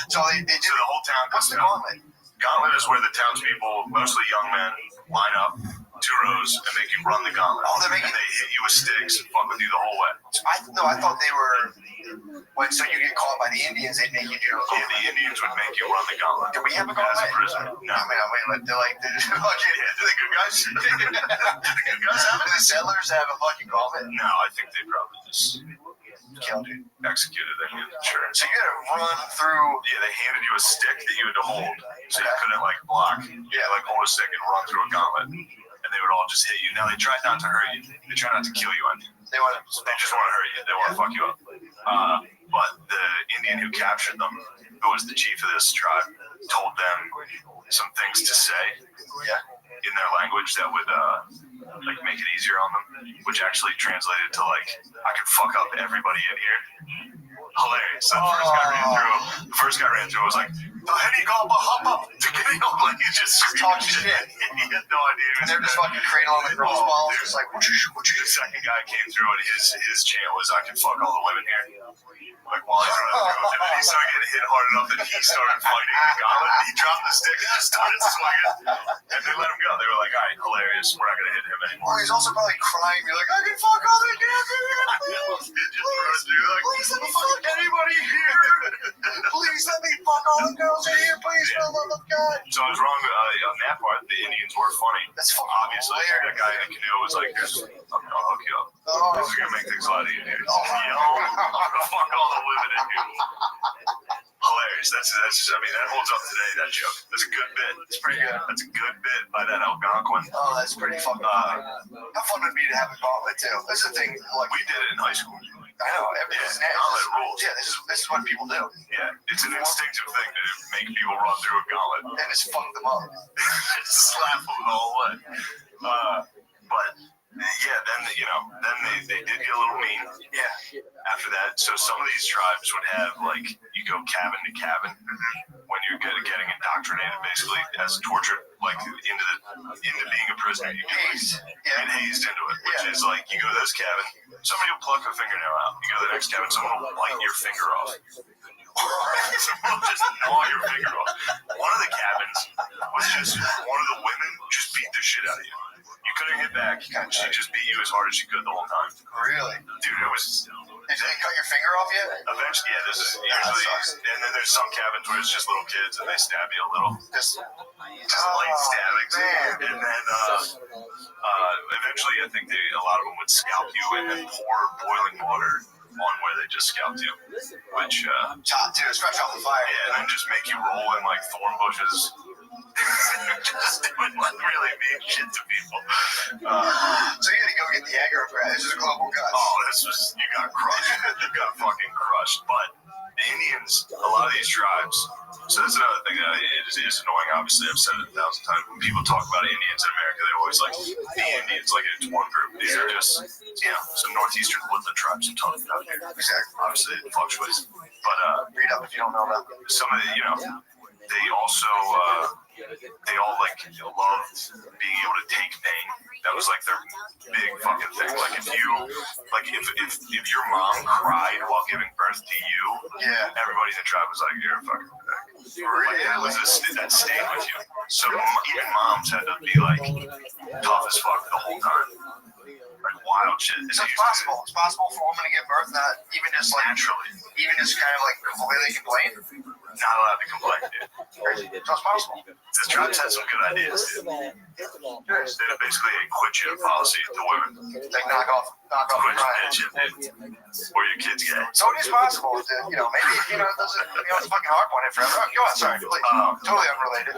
So they do the whole town. What's the gauntlet? Gauntlet is where the townspeople, mostly young men, line up 2 rows and make you run the gauntlet. Oh, they're making. And they hit you with sticks and fuck with you the whole way. I thought they were. When so you get caught by the Indians, they make you do. Yeah, the Indians would make you run the gauntlet. Do we have a gauntlet? As a prisoner. No. I mean, they're like, do the good guys? Do the good guys have it? Do the settlers have a fucking gauntlet? No, I think they probably just killed you. Executed them. Sure. So you gotta run through. Yeah, they handed you a stick that you had to hold, so you couldn't like block. Yeah, like hold a stick and run through a gauntlet, and they would all just hit you. Now they try not to hurt you. They try not to kill you. They just want to hurt you. They want to fuck you up. But the Indian who captured them, who was the chief of this tribe, told them some things to say. Yeah. In their language that would like make it easier on them, which actually translated to like, I could fuck up everybody in here. Hilarious. So the first guy ran through was like, the henny gobba hop up to get up, like he just talking shit. He had no idea. And they're just fucking cradling the girls' balls, just like, what you. The second guy came through and his chant was, I can fuck all the women here. Like while he's running through, and then he started getting hit hard enough that he started fighting the gauntlet. He dropped the stick and just started swinging, and they let him go. They were like, all right, hilarious. We're not gonna hit him anymore. Well, he's also probably crying. You're like, I can fuck all the kids here. Please let me fuck anybody here. Please let me fuck all the girls in here. Please, for the love of God. So I was wrong on that part. The Indians were funny. That's obviously. That guy in the canoe was like, I'll hook you up. This is gonna make things a lot easier. Fuck all the women in here. Hilarious. That's I mean, that holds up today, that joke. That's a good bit. It's pretty good. That's a good bit by that Algonquin. Oh, that's pretty fucking funny. How fun would it be to have a gauntlet too? That's the thing. Like, we did it in high school. I know. Everything's gauntlet rules. Yeah, this is what people do. Yeah, it's an instinctive thing to make people run through a gauntlet. And just fuck them up. Just slap them the whole way. But yeah, then they did get a little mean. Yeah. After that, so some of these tribes would have like you go cabin to cabin when you're getting indoctrinated, basically as tortured, like into being a prisoner. You get hazed into it, which is like you go to this cabin, somebody will pluck a fingernail out. You go to the next cabin, someone will bite your finger off. Someone will just gnaw your finger off. One of the cabins was just one of the women just beat the shit out of you. You couldn't hit back. She just beat you as hard as she could the whole time. Really? Dude, it was. Did they cut your finger off yet? Eventually, yeah. This is usually, and then there's some cabins where it's just little kids and they stab you a little. Just light stabbings. And then eventually, I think a lot of them would scalp you and then pour boiling water one where they just scalp you, which It's hot too. It's fresh off the fire. yeah, and then just make you roll in like thorn bushes. Just doing like really mean shit to people. So you had to go get the aggro crowd. This is a global cut. Oh, you got crushed. You got fucking crushed. But the Indians, a lot of these tribes, so that's another thing that is annoying. Obviously, I've said it 1,000 times. When people talk about Indians in America, they always like the Indians like it's one group. These are just, some northeastern woodland tribes I'm talking about here. Exactly. Obviously, it fluctuates. But read up if you don't know about them. some of the, they also, they all like loved being able to take pain. That was like their big fucking thing. Like if your mom cried while giving birth to you, everybody in the tribe was like, you're a fucking dick. Like, that stayed with you. So even moms had to be like tough as fuck the whole time. Like wild shit. So it's possible. It's possible for a woman to give birth, not even just like naturally, even just kind of like completely complain. Not allowed to complain, dude. So it's possible. The tribes had some good ideas, dude. They had basically a quit you policy to women. Like knock off quit the crying. bitching, dude. Or your kids gay. So it is possible to, maybe, it doesn't, it's fucking hard one it forever. Oh, go on, sorry. Totally unrelated.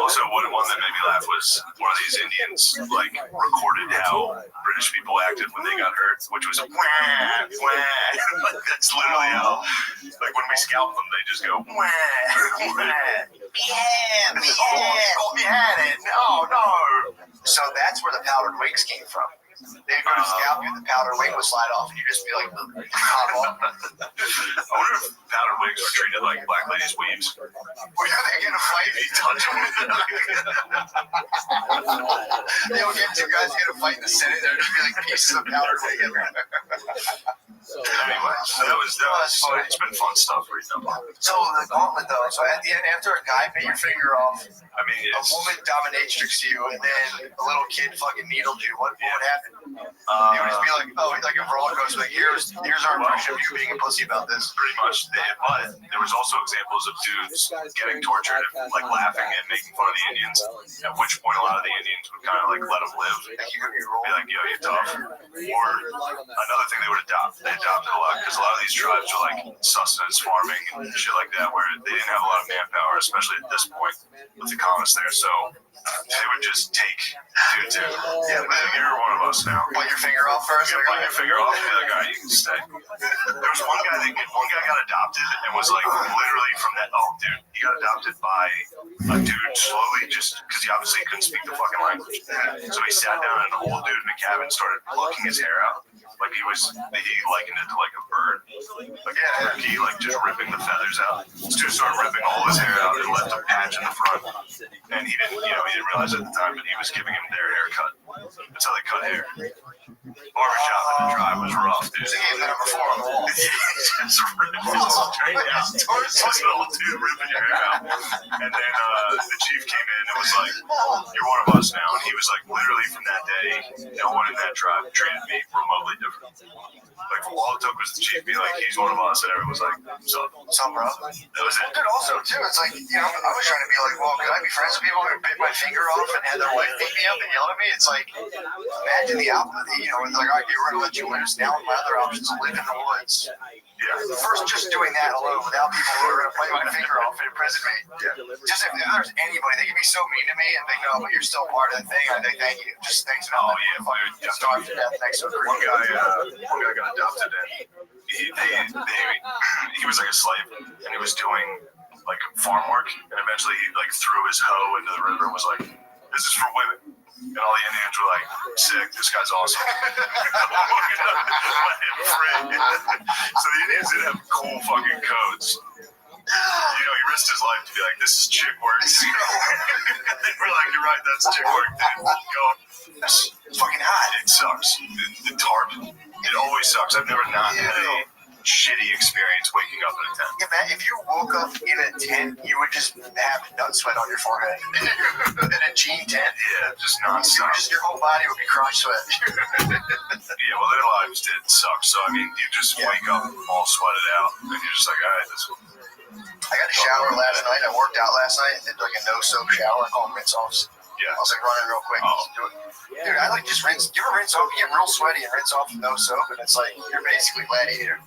Also, one that made me laugh was one of these Indians, like, recorded how British people acted when they got hurt, which was wah, wah. Like, that's literally how, like, when we scalp them, they just go wah, wah. We had it. No. So that's where the powdered wigs came from. They'd go to scalp you, the powdered wig would slide off, and you just feel like pop off. I wonder if powdered wigs are treated like black ladies' weaves. Were they gonna fight? You touch them. They would get two guys gonna fight in the Senate. There'd just be like pieces of powdered wig everywhere. Anyway, so that was fun. It's been fun stuff recently. So the gauntlet though, so at the end, after a guy bit your finger off, I mean, a woman dominatrix you, and then a little kid fucking needled you. What would happen? It would just be like, like a roller coaster. Like here's our impression of you being a pussy about this. Pretty much. But there was also examples of dudes getting tortured, like laughing and making fun of the Indians. At which point, a lot of the Indians would kind of like let them live. Be like, yo, you're tough. Or another thing they would adopt. They adopted a lot because a lot of these tribes are like sustenance farming and shit like that, where they didn't have a lot of manpower, especially at this point with the colonists there. So they would just take dudes in. Yeah, you're one of us now. Bite your finger off first. Bite your finger off and be like, all right, you can stay. There was one guy got adopted and was like literally from that. Oh, dude, he got adopted by a dude slowly just because he obviously couldn't speak the fucking language. So he sat down and the old dude in the cabin started plucking his hair out. Like he likened it to like a bird. Like a turkey, like just ripping the feathers out. This dude started ripping all his hair out and left a patch in the front. And he didn't realize it at the time, but he was giving him their haircut. That's how they cut hair. Barbershop in the tribe was rough, dude. They gave that number 4 on the wall. Just ripping it straight out. Just an old dude ripping your hair out. And then the chief came in and was like, you're one of us now. And he was like, literally from that day, no one in that tribe treated me remotely different. Like, all it took was the chief be like, he's one of us. And everyone was like, what's up, bro? That was it. Dude, also, too, it's like, I was trying to be like, well, could I be friends with people who bit my finger off and had their wife beat me up and yelled at me? It's like, imagine the output, it's like, all right, we're going to let you loose. Now my other options live in the woods. Yeah. First, just doing that alone without people who are going to bite my finger off and imprison me. Yeah. Just if there's anybody that can be so mean to me and they go, but you're still part of the thing, I think thank you. Just thanks for if I just starve to death next to a one guy got adopted and he was like a slave and he was doing like farm work and eventually he like threw his hoe into the river and was like, this is for women. And all the Indians were like, sick, this guy's awesome. Let him free. So the Indians did have cool fucking codes. He risked his life to be like, this is chick work. They were like, you're right, that's chick work, dude. Go. It's fucking hot. It sucks. The tarp. It always sucks. I've never not had a shitty experience waking up in a tent. Yeah, man, if you woke up in a tent, you would just have nut sweat on your forehead. In a jean tent. Yeah, just nonstop. Your whole body would be crotch sweat. Yeah, well, their lives did suck. So, I mean, you just wake up all sweated out, and you're just like, all right, I got a shower last night. I worked out last night and did like a no-soap shower. I call them rinse-offs. Yeah. I was like running real quick. Just do it. Dude, I like just rinse. You ever rinse off? You get real sweaty and rinse off with no soap, and it's like you're basically gladiator.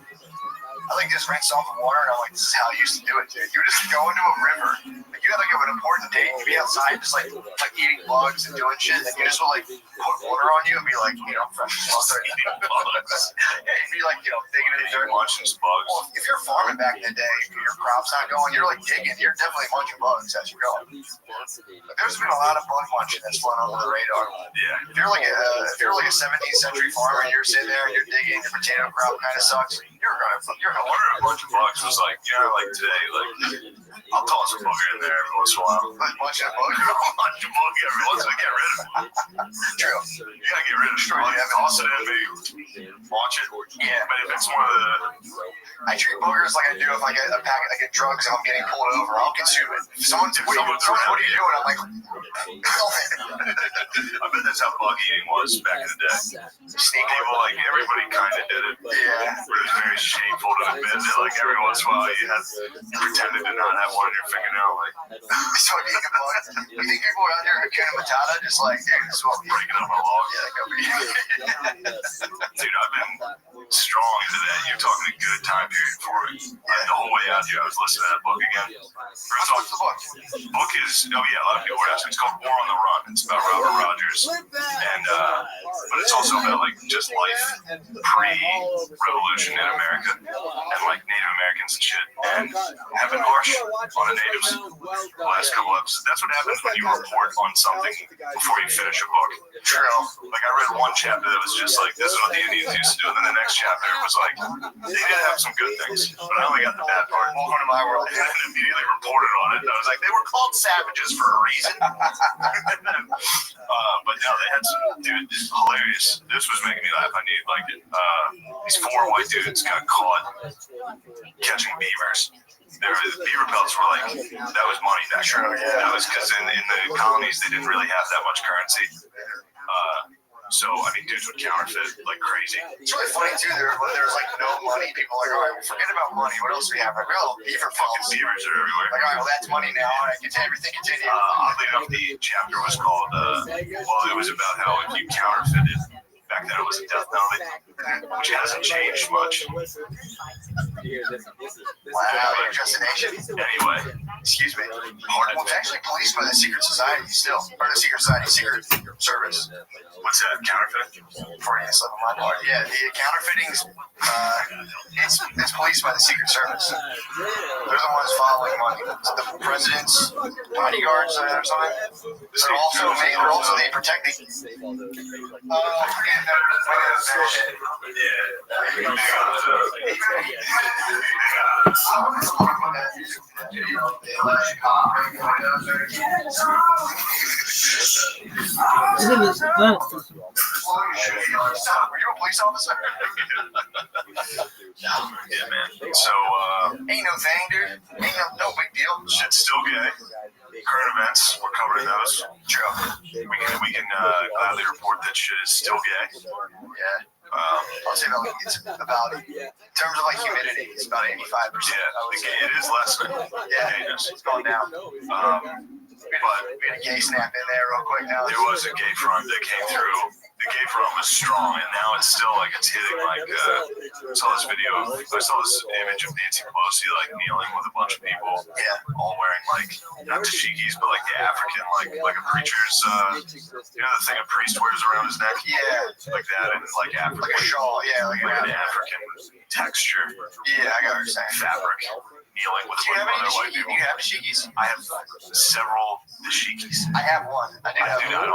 I like just rinse off with water, and I'm like, this is how I used to do it, dude. You would just go into a river. Like, you had like an important date. You'd be outside just like eating bugs and doing shit, and you just would like put water on you and be like, fresh as fuck. Yeah, you'd be like, digging in the dirt. Munching bugs. Well, if you're farming back in the day, your crop's not going, you're like digging. You're definitely munching bugs as you go. But there's been a lot of bug munching that's flown under the radar. Yeah. If you're like a 17th century farmer and you're sitting there and you're digging, your potato crop kind of sucks. I wonder if a bunch of bugs was like, like today, like, I'll toss a booger in there every once in a while. A bunch of bugs. Bunch of booger every once in a while, get rid of it. True. You gotta get rid of it. Toss it in, maybe watch it. Yeah. But if it's one of the... I treat boogers like I do if I get a packet, I get drugs and I'm getting pulled over. I'll consume it. If someone, what are you doing? I'm like, help it. I bet that's how bug eating was back in the day. People, like, everybody kind of did it. Yeah. But it was very shameful to admit that, like, every once in a while you pretended to not have one in your fingernail. Like, so you eat a bug. You think people out here at Canada Matata just like, dude, this is what we're breaking up my log. Yeah, like over here. Dude, I've been strong into that. You're talking a good time period for it. Like, the whole way out here, I was listening to that book again. First off, What's the book? The book is, a lot of people were asking. It's called War on the Run. It's about Robert Rogers. And, but it's also about, like, just life pre-revolution in America and, like, Native Americans and shit. And have been harsh on the natives the last couple episodes. That's what happens when you report on something before you finish a book. True. Like, I read one chapter that was just like, this is what the Indians used to do. And then the next chapter was like, they did have some good things, but I only got the bad part. Welcome to my world. And then immediately reported on it. And I was like, they were called savages for a reason. But no, they had some, dude, this is hilarious. This was making me laugh. I knew you'd like it. These 4 white dudes got caught catching beavers. The beaver pelts were like, that was money back then. That was because in the colonies, they didn't really have that much currency. So, I mean, dudes would counterfeit like crazy. It's really funny, too. When there's like no money, people are like, all right, well, forget about money. What else do we have? Like, well, beaver pelts. Beavers are everywhere. Like, all right, well, that's money now. All right, everything continue. Oddly enough, the chapter was called, it was about how if you counterfeited, back then it was a death penalty, which hasn't changed much. Wow, you're just a nation. Anyway, excuse me. Well, it's actually policed by the Secret Society still. Or the Secret Society, Secret Service. What's that? Counterfeit? For you, slip of my part. Yeah, the counterfeiting's it's policed by the Secret Service. They're the ones following money. It's the president's bodyguards or something. They're also they protect the. Were you a police officer? Yeah, man. So, ain't no thing, dude. Ain't no big deal. Shit's still gay. Current events, we're covering those. True. We can gladly report that shit is still gay. Yeah. I'll say about in terms of like humidity, it's about 85%. Yeah, it is less than. Yeah, it's going down. But we had a gay snap in there real quick now. There was a gay front that came through. The gay front was strong, and now it's still like it's hitting like. I saw this image of Nancy Pelosi like kneeling with a bunch of people. Yeah, all wearing like not tashikis, but like the African like a preacher's. The thing a priest wears around his neck. Yeah, like that, and like African. Like a shawl. Yeah, like an African texture. Yeah, I got what you're saying. Fabric. Kneeling with other white people. Do you have dashikis? I have several dashikis. I have one. I don't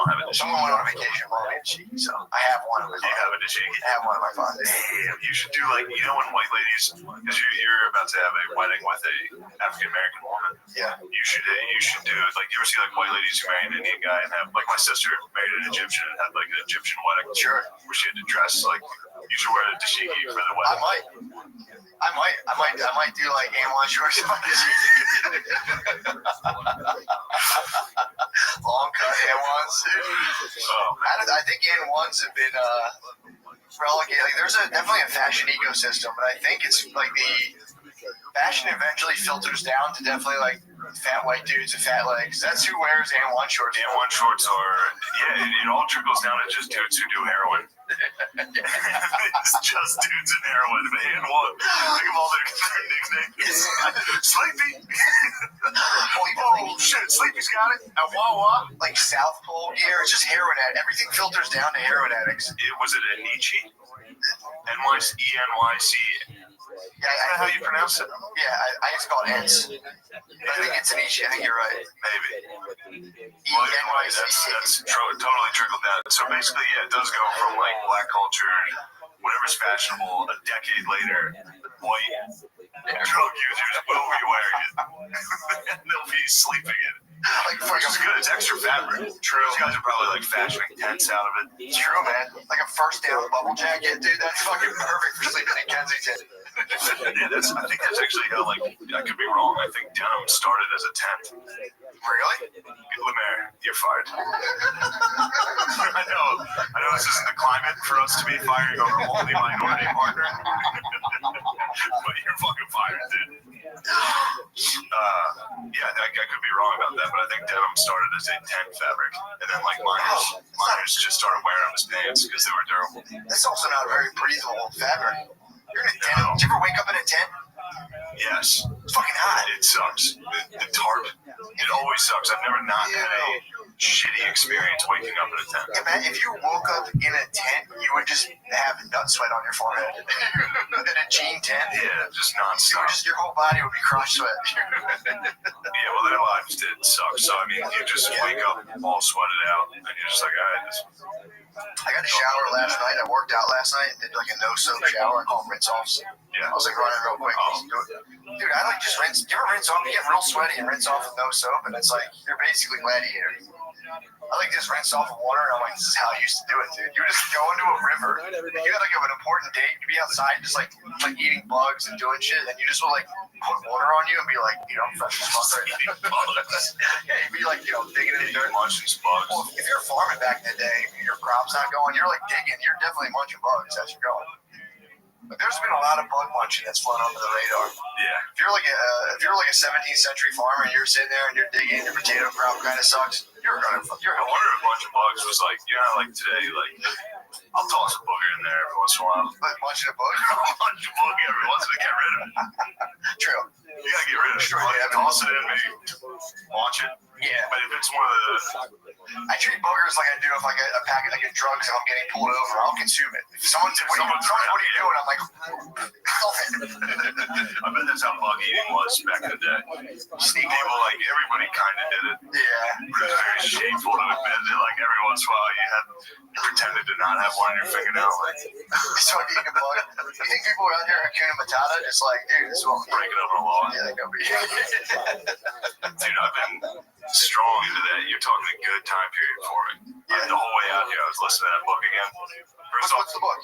have a dashiki. Someone went on vacation for me a dashiki, so I have one. You have a dashiki? I have one of my fathers. Damn, you should do like, when white ladies, because you're about to have a wedding with a African American woman. Yeah. You should do like, you ever see like white ladies who marry an Indian guy and have, like my sister married an Egyptian and had like an Egyptian wedding. Sure. Where she had to dress like, you should wear a dashiki for the wedding. I might do like A1 shorts on this. Long cut A1s. I think A1s have been relegated. Like, there's definitely a fashion ecosystem, but I think it's like fashion eventually filters down to definitely like fat white dudes with fat legs. That's who wears A1 shorts. A1 shorts are, it all trickles down to just dudes who do heroin. It's just dudes in heroin. And what? Think of all their nicknames. Sleepy. Oh shit, Sleepy's got it. At Wawa. Like South Pole gear. It's just heroin addicts. Everything filters down to heroin addicts. Was it a Nietzsche? NYC. Yeah, is that how you pronounce it? Yeah, I just call it Ents. I think it's an Nietzsche. I think you're right. Maybe. Well, anyway, that's totally trickled down. So basically, it does go from like black culture, whatever's fashionable, a decade later, white drug users will be wearing it. And they'll be sleeping in it. Which is good. It's extra fabric. True. Those guys are probably like fashioning tents out of it. It's true, man. Like a first down bubble jacket, dude. That's fucking perfect for sleeping in Kensington. Yeah, I think that's actually how, like, I could be wrong. I think denim started as a tent. Really? Lemaire, you're fired. I know this isn't the climate for us to be firing our only minority partner. But you're fucking fired, dude. I could be wrong about that, but I think denim started as a tent fabric, and then like miners just started wearing them as pants because they were durable. That's also not a very breathable fabric. You're in a tent. Did you ever wake up in a tent? Yes. It's fucking hot. It sucks. The tarp. It always sucks. I've never not had a shitty experience waking up in a tent. Yeah, man, if you woke up in a tent, you would just have nut sweat on your forehead. In a jean tent? Yeah, just nonstop. Your whole body would be crushed sweat. Yeah, well, their lives did suck. So, I mean, you just wake up all sweated out, and you're just like, all right, I got a shower last night. I worked out last night and did like a no-soap shower. I call them rinse-offs. Yeah. I was like running real quick. Dude, I like just rinse. You ever rinse off? You get real sweaty and rinse off with no soap, and it's like you're basically gladiator. I like just rinse off with water, and I'm like, this is how I used to do it, dude. You would just go into a river. You had like an important date. You'd be outside just like eating bugs and doing shit, and you just would like put water on you and be like, fresh as fuck right now. Yeah, you'd be like, digging in the dirt. Munching bugs. Well, if you're farming back in the day, your crop's not going, you're like digging. You're definitely munching bugs as you're going. But there's been a lot of bug munching that's flown under the radar. Yeah. If you're like a 17th century farmer and you're sitting there and you're digging, your potato crop kind of sucks. I wonder if a bunch of bugs was like, like today, like I'll toss a booger in there every once in a while. But munching a booger? Munch a booger every once in a while, get rid of it. True. You gotta get rid of it. Toss it in, maybe watch it. Yeah. But if it's one of the... I treat boogers like I do if I get a packet of drugs and I'm getting pulled over. I'll consume it. If someone said, what are you doing? I'm like, I bet that's how bug eating was back in the day. People, like, everybody kind of did it. Yeah. It was very shameful to admit that, like, every once in a while you pretended to not have one in your fingernail. So eating a bug. You think people out here Hakuna Matata just like, dude, this won't breaking up a law? Yeah, they go be. Dude, I've been strong into that. You're talking a good time period for me. Yeah. The whole way out here, I was listening to that book again. First off, what's the book?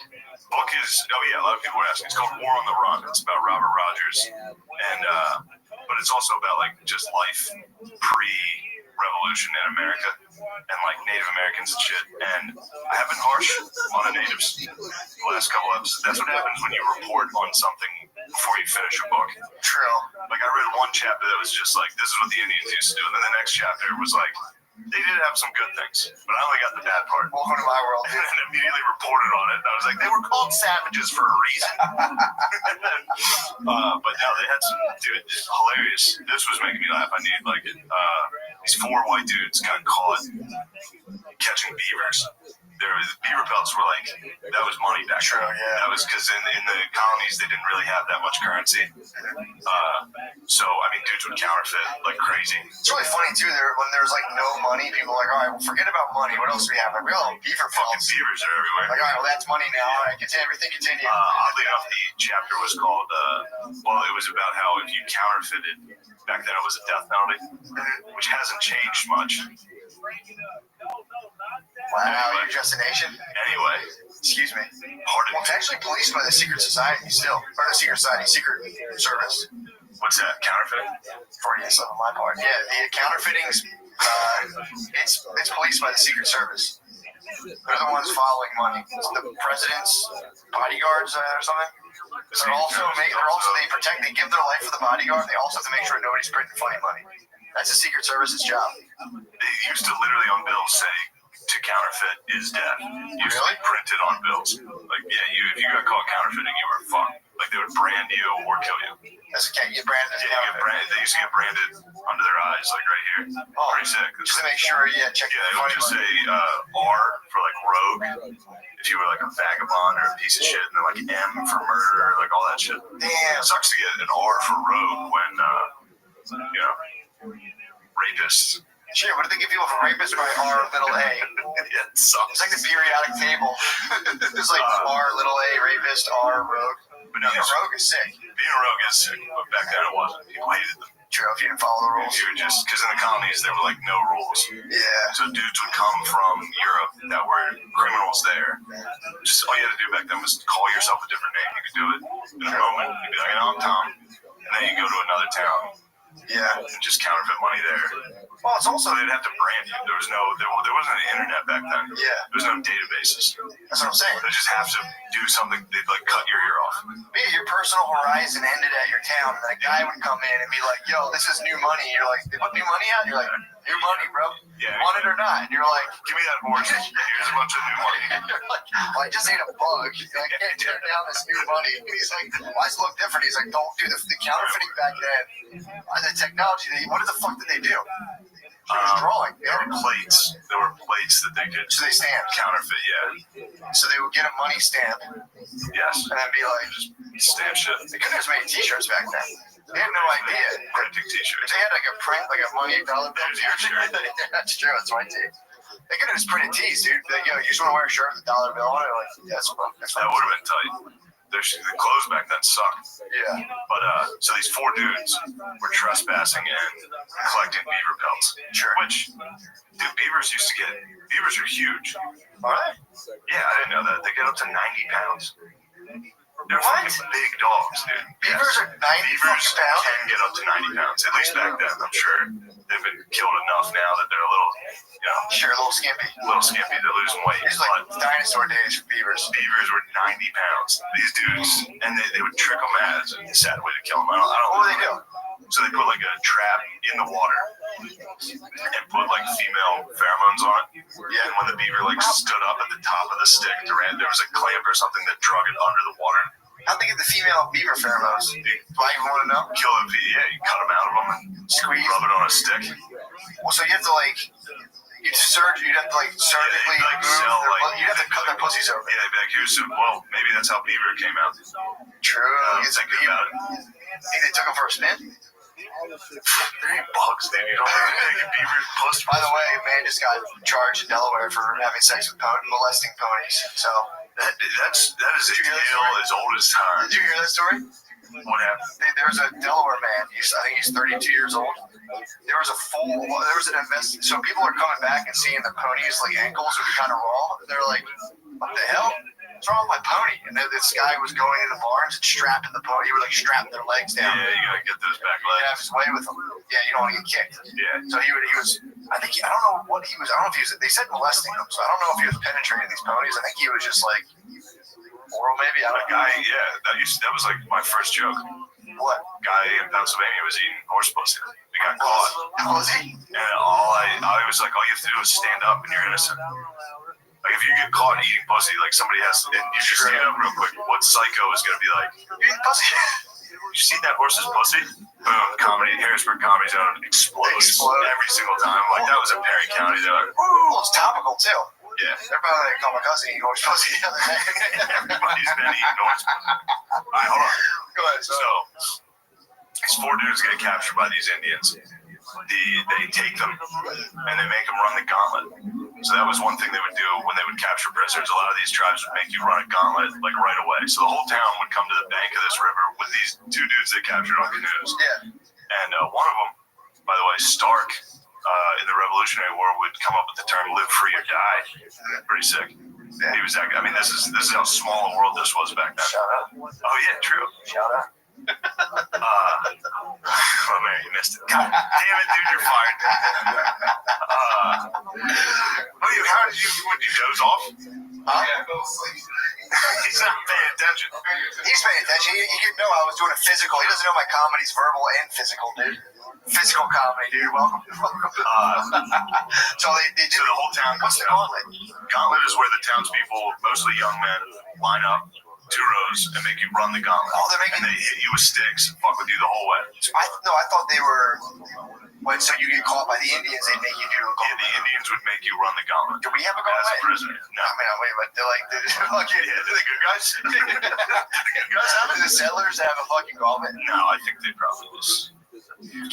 Book is, a lot of people were asking. It's called War on the Run. It's about Robert Rogers, and but it's also about like just life pre-revolution in America and like Native Americans and shit. And I have been harsh on the natives the last couple episodes. That's what happens when you report on something before you finish a book. True. Like I read one chapter that was just like, this is what the Indians used to do, and then the next chapter was like, they did have some good things, but I only got the bad part. Welcome to my world. And immediately reported on it. And I was like, they were called savages for a reason. But no, they had some, dude, it's hilarious. This was making me laugh. I needed like it. These 4 white dudes got caught catching beavers. Beaver pelts were like, that was money back then. Yeah. That was because in the colonies, they didn't really have that much currency. So, I mean, dudes would counterfeit like crazy. It's really funny, too, when there's like no money, people are like, all right, well, forget about money. What else do we have? Like, beaver pelts. Fucking beavers are everywhere. Like, all right, well, that's money now. All right, everything continue. Oddly enough, the chapter was called, it was about how if you counterfeited, back then it was a death penalty, which hasn't changed much. Wow, you're just a nation? Anyway. Excuse me. Well, it's actually policed by the Secret Society still. Or the Secret Society, Secret Service. What's that? Counterfeiting? Some of my part. Yeah, the counterfeiting's, it's policed by the Secret Service. They're the ones following money. It's the president's bodyguards or something. They give their life for the bodyguard. They also have to make sure nobody's printing funny money. That's the Secret Service's job. They used to literally on bills say to counterfeit is death. Used to be printed on bills. Like, if you got caught counterfeiting, you were fucked. Like, they would brand you or kill you. That's okay. You get branded. Yeah, you get branded. They used to get branded under their eyes, like right here. Pretty sick. Just to make sure, check. Yeah, they would just say R for like rogue. If you were like a vagabond or a piece of shit, and then like M for murder, like all that shit. Damn. It sucks to get an R for rogue when, rapists. Shit, what do they give people for rapists by R little a? Yeah, it sucks. It's like the periodic table. There's like R little a rapist, R rogue. But no, rogue is sick. Being a rogue is sick, but back then it wasn't. People hated them. True, if you didn't follow the rules. You were just, because in the colonies there were like no rules. Yeah. So dudes would come from Europe that were criminals there. Just all you had to do back then was call yourself a different name. You could do it in a moment. You'd be like, I'm Tom. And then you go to another town. Yeah. And just counterfeit money there. Well, it's also they'd have to brand you. There wasn't an internet back then. Yeah. There was no databases. That's what I'm saying. They just have to do something. They'd like cut your ear off. Yeah, your personal horizon ended at your town, and that guy would come in and be like, "Yo, this is new money." You're like, "They put new money out?" You're like, "New money, bro. Yeah. Want it or not?" And you're like, "Give me that horse. Here's a bunch of new money." You're like, "Well, I just ate a bug. I can't turn down this new money." And he's like, "Why does it look different?" He's like, "Don't do the counterfeiting back then. The technology. What the fuck did they do?" Drawing. There were plates. There were plates that they could. So they stamped. Counterfeit, yeah. So they would get a money stamp. Yes. And then be like, just stamp shit. They couldn't have made T-shirts back then. They had no idea. Printing T-shirts. They had like a print, like a money dollar bill. That's true. That's my take. They could have just printed tees, dude. Like, yo, you just want to wear a shirt with a dollar bill on it? Like, yeah, that's fun. That would have been tight. The clothes back then sucked. Yeah. But so these 4 dudes were trespassing and collecting beaver pelts. Sure. Which, dude, beavers are huge. All right. Yeah, I didn't know that. They get up to 90 pounds. They're fucking big dogs, dude. Beavers are 90 pounds? Can get up to 90 pounds. At least back then, I'm sure. They've been killed enough now that they're a little, Sure, a little skimpy. They're losing weight. It's like dinosaur days for beavers. Beavers were 90 pounds. These dudes, and they would trick them as a sad way to kill them. I don't know. What would they do? So they put like a trap in the water and put like female pheromones on it. Yeah, and when the beaver like stood up at the top of the stick, there was a clamp or something that drug it under the water. How'd they get the female beaver pheromones? Do I even want to know? Kill the beaver, yeah, you cut them out of them and squeeze, rub it on a stick. Well, so you have to like, you'd have to like surgically you'd have to cut their pussies over. Yeah, they'd be like, well, maybe that's how beaver came out. True. Think about it. Think they took them for a spin? There ain't bugs, dude. You don't think beaver pussy. By the way, a man just got charged in Delaware for having sex with molesting ponies. So that is a tale as old as time. Did you hear that story? What happened? There was a Delaware man. I think he's 32 years old. There was an invest. So people are coming back and seeing the ponies like ankles are kind of raw. They're like, "What the hell? What's wrong with my pony?" And then this guy was going in the barns and strapping the pony. He would like strap their legs down. Yeah, you gotta get those back You legs. have his way with him. Yeah, you don't want to get kicked. Yeah. So he was. I don't know what he was. I don't know if he was. They said molesting them. So I don't know if he was penetrating these ponies. I think he was just like oral, maybe. I don't know. That was like my first joke. What? Guy in Pennsylvania was eating horse pussy. He got caught. How was he? And I was like, all you have to do is stand up and you're innocent. Like if you get caught eating pussy, like somebody has to, and you just stand up real quick. What psycho is gonna be like, "You eating pussy? You see that horse's pussy?" Boom, Harrisburg Comedy Zone explodes every single time. Like that was in Perry County. They're like, "Woo!" Well, it's topical too. Yeah. They're probably like, "Call my cousin eating horse pussy the other day." Everybody's been eating horse pussy. All right, hold on. Go ahead. So these 4 dudes get captured by these Indians. They take them and they make them run the gauntlet. So that was one thing they would do when they would capture prisoners. A lot of these tribes would make you run a gauntlet like right away. So the whole town would come to the bank of this river with these 2 dudes they captured on canoes. Yeah. And one of them, by the way, Stark, in the Revolutionary War would come up with the term "live free or die." Pretty sick. Yeah. He was that guy. I mean, this is how small a world this was back then. Shout out. Oh yeah, true. Shout out. Oh man, you missed it. God damn it, dude, you're fired. How did you doze off? Huh? Yeah, I fell asleep. He's not paying attention. He's paying attention. He could know I was doing a physical. He doesn't know my comedy's verbal and physical, dude. Physical comedy, dude. Welcome. So they did. So the whole town. What's the gauntlet? Gauntlet is where the townspeople, mostly young men, line up 2 rows and make you run the gauntlet. Oh, they're making. And they hit you with sticks and fuck with you the whole way. I thought they were. So you get caught by the Indians, they make you do a Yeah, gauntlet. the Indians would make you run the gauntlet. Do we have a As a gauntlet? prisoner. No. I mean, wait, but they're like, Yeah, they're the good guys. The good guys have do the settlers have a fucking gauntlet? No, I think they probably just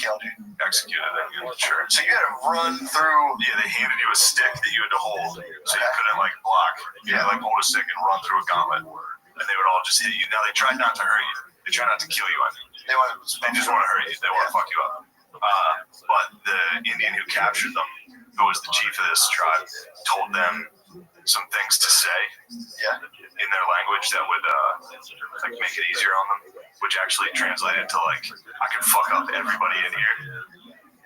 Killed you. executed them. Sure. So you had to run through. Yeah, they handed you a stick that you had to hold, so you couldn't like block. You had to like hold a stick and run through a gauntlet, and they would all just hit you. Now they tried not to hurt you. They try not to kill you. I mean, They just want to hurt you. They want to fuck you up. But the Indian who captured them, who was the chief of this tribe, told them some things to say in their language that would like make it easier on them, which actually translated to like, I can fuck up everybody in here.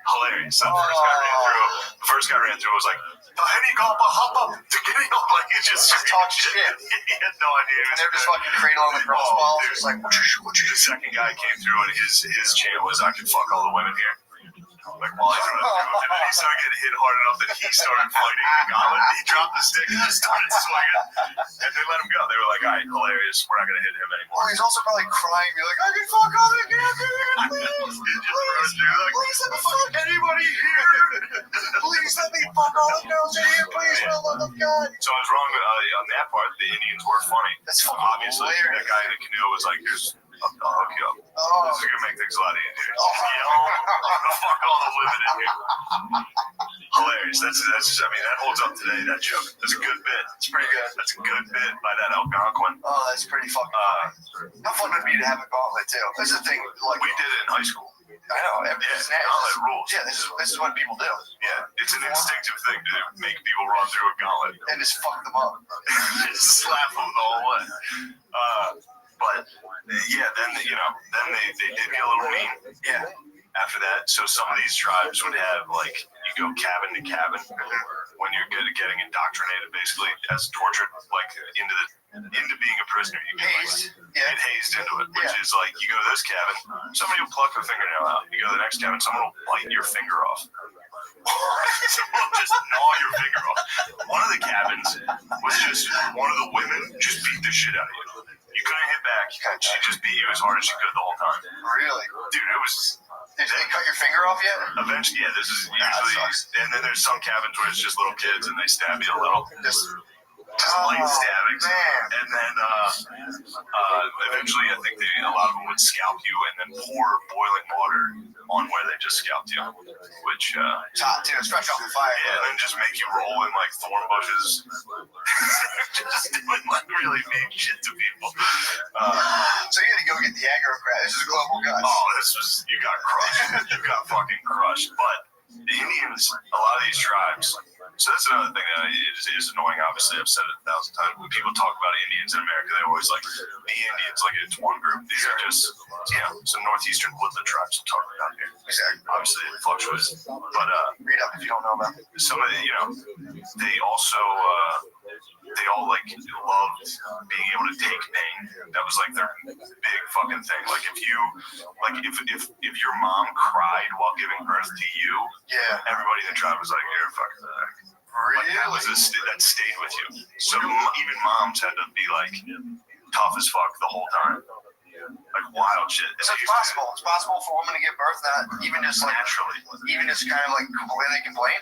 Hilarious. So the first guy ran through was like, the helicopter hop up to get it up, like it just talk shit. He had no idea. And they're just fucking cradling the crossbow. Just like, The second guy came through and his chant was, I can fuck all the women here. Like while he's running through, and then he started getting hit hard enough that he started fighting the gauntlet. He dropped the stick and just started swinging, and they let him go. They were like, "All right, hilarious. We're not gonna hit him anymore." Well, he's also probably crying, be like, I can fuck all the kids here, please. Please let me fuck anybody here. Please let me fuck all the girls in here, please, for the love of God. So I was wrong on that part. The Indians were funny. That's fucking obviously. hilarious. That guy in the canoe was like, "Here's, I'll hook you up. Oh. This is gonna make things a lot easier." Fuck all the women in here. Hilarious. That's. I mean, that holds up today. That joke. That's a good bit. It's pretty good. That's a good bit by that Algonquin. Oh, that's pretty fucking funny. How fun would it be to have a gauntlet too? This is the thing. Like We did it in high school. I know. Gauntlet rules. Yeah, this is what people do. Yeah, it's an instinctive thing to make people run through a gauntlet. And just fuck them up. Just slap them the whole way. But yeah, then they did get a little mean. Yeah. After that, so some of these tribes would have like you go cabin to cabin when you're getting indoctrinated, basically as tortured, like into being a prisoner. You get get hazed into it, which is like you go to this cabin, somebody will pluck a fingernail out. You go to the next cabin, someone will bite your finger off. Someone will just gnaw your finger off. One of the cabins was just one of the women just beat the shit out of you. You couldn't hit back. She just beat you as hard as she could the whole time. Really? Dude, it was. Did they cut your finger off yet? Eventually, yeah. This is usually, and then there's some cabins where it's just little kids and they stab you a little. Just light stabbings. Man. And then eventually, I think a lot of them would scalp you and then pour boiling water on where they just scalped you, which it's hot too. It's fresh off the fire. Yeah, and then just make you roll in like thorn bushes. Just doing like really mean shit to people. So you had to go get the aggro crap. This is global guys. Oh, you got crushed. You got fucking crushed. But the Indians, a lot of these tribes. So that's another thing that is annoying. Obviously, I've said it 1,000 times. When people talk about Indians in America, they always like the Indians, like it's one group. These are just, some northeastern woodland tribes I'm talking about here. Exactly. Obviously, it fluctuates. But read up if you don't know about it. Some of the, they also, they all like loved being able to take pain. That was like their big fucking thing. Like if your mom cried while giving birth to you, everybody in the tribe was like, you're fucking back. Really? Like that stayed with you. So even moms had to be like tough as fuck the whole time. Like wild shit. So it's possible. It's possible for women to give birth not even just like naturally. Even just kind of like completely complain.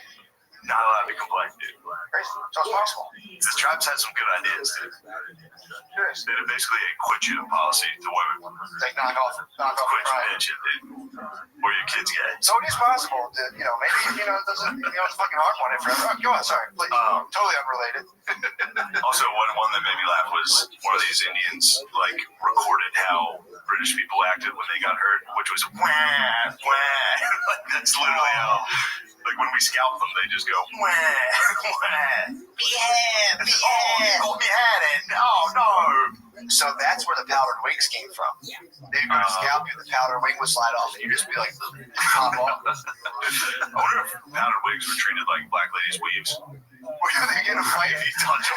Not allowed to complain, dude. So it's possible. The tribes had some good ideas, dude. They had basically a quit you policy to women. Like knock off quit you bitch, dude. Or your kids get. So it is possible that maybe it doesn't it's fucking hard one forever. Oh, go on, sorry, please. Totally unrelated. Also, one that made me laugh was one of these Indians like recorded how British people acted when they got hurt, which was wah wah. Like that's literally how. Like when we scalp them, they just go wah wah. Yeah. Oh, you got me had it. Oh no. So that's where the powdered wigs came from. They'd go to scalp you, the powdered wig would slide off, and you'd just be like, pop off. I wonder if powdered wigs were treated like black ladies' weaves. Were they get a fight if you touch them?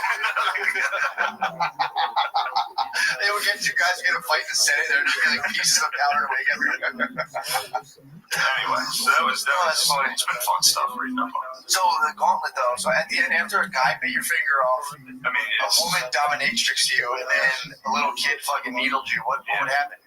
They would get two guys get a fight in the Senate. There'd just be like pieces of powdered wig everywhere. Anyway, so that was funny. It's been fun stuff reading up on it. So the gauntlet, though. So at the end, after a guy bit your finger off, I mean, a woman dominatrix you, and then a little kid fucking needled you. What would happen?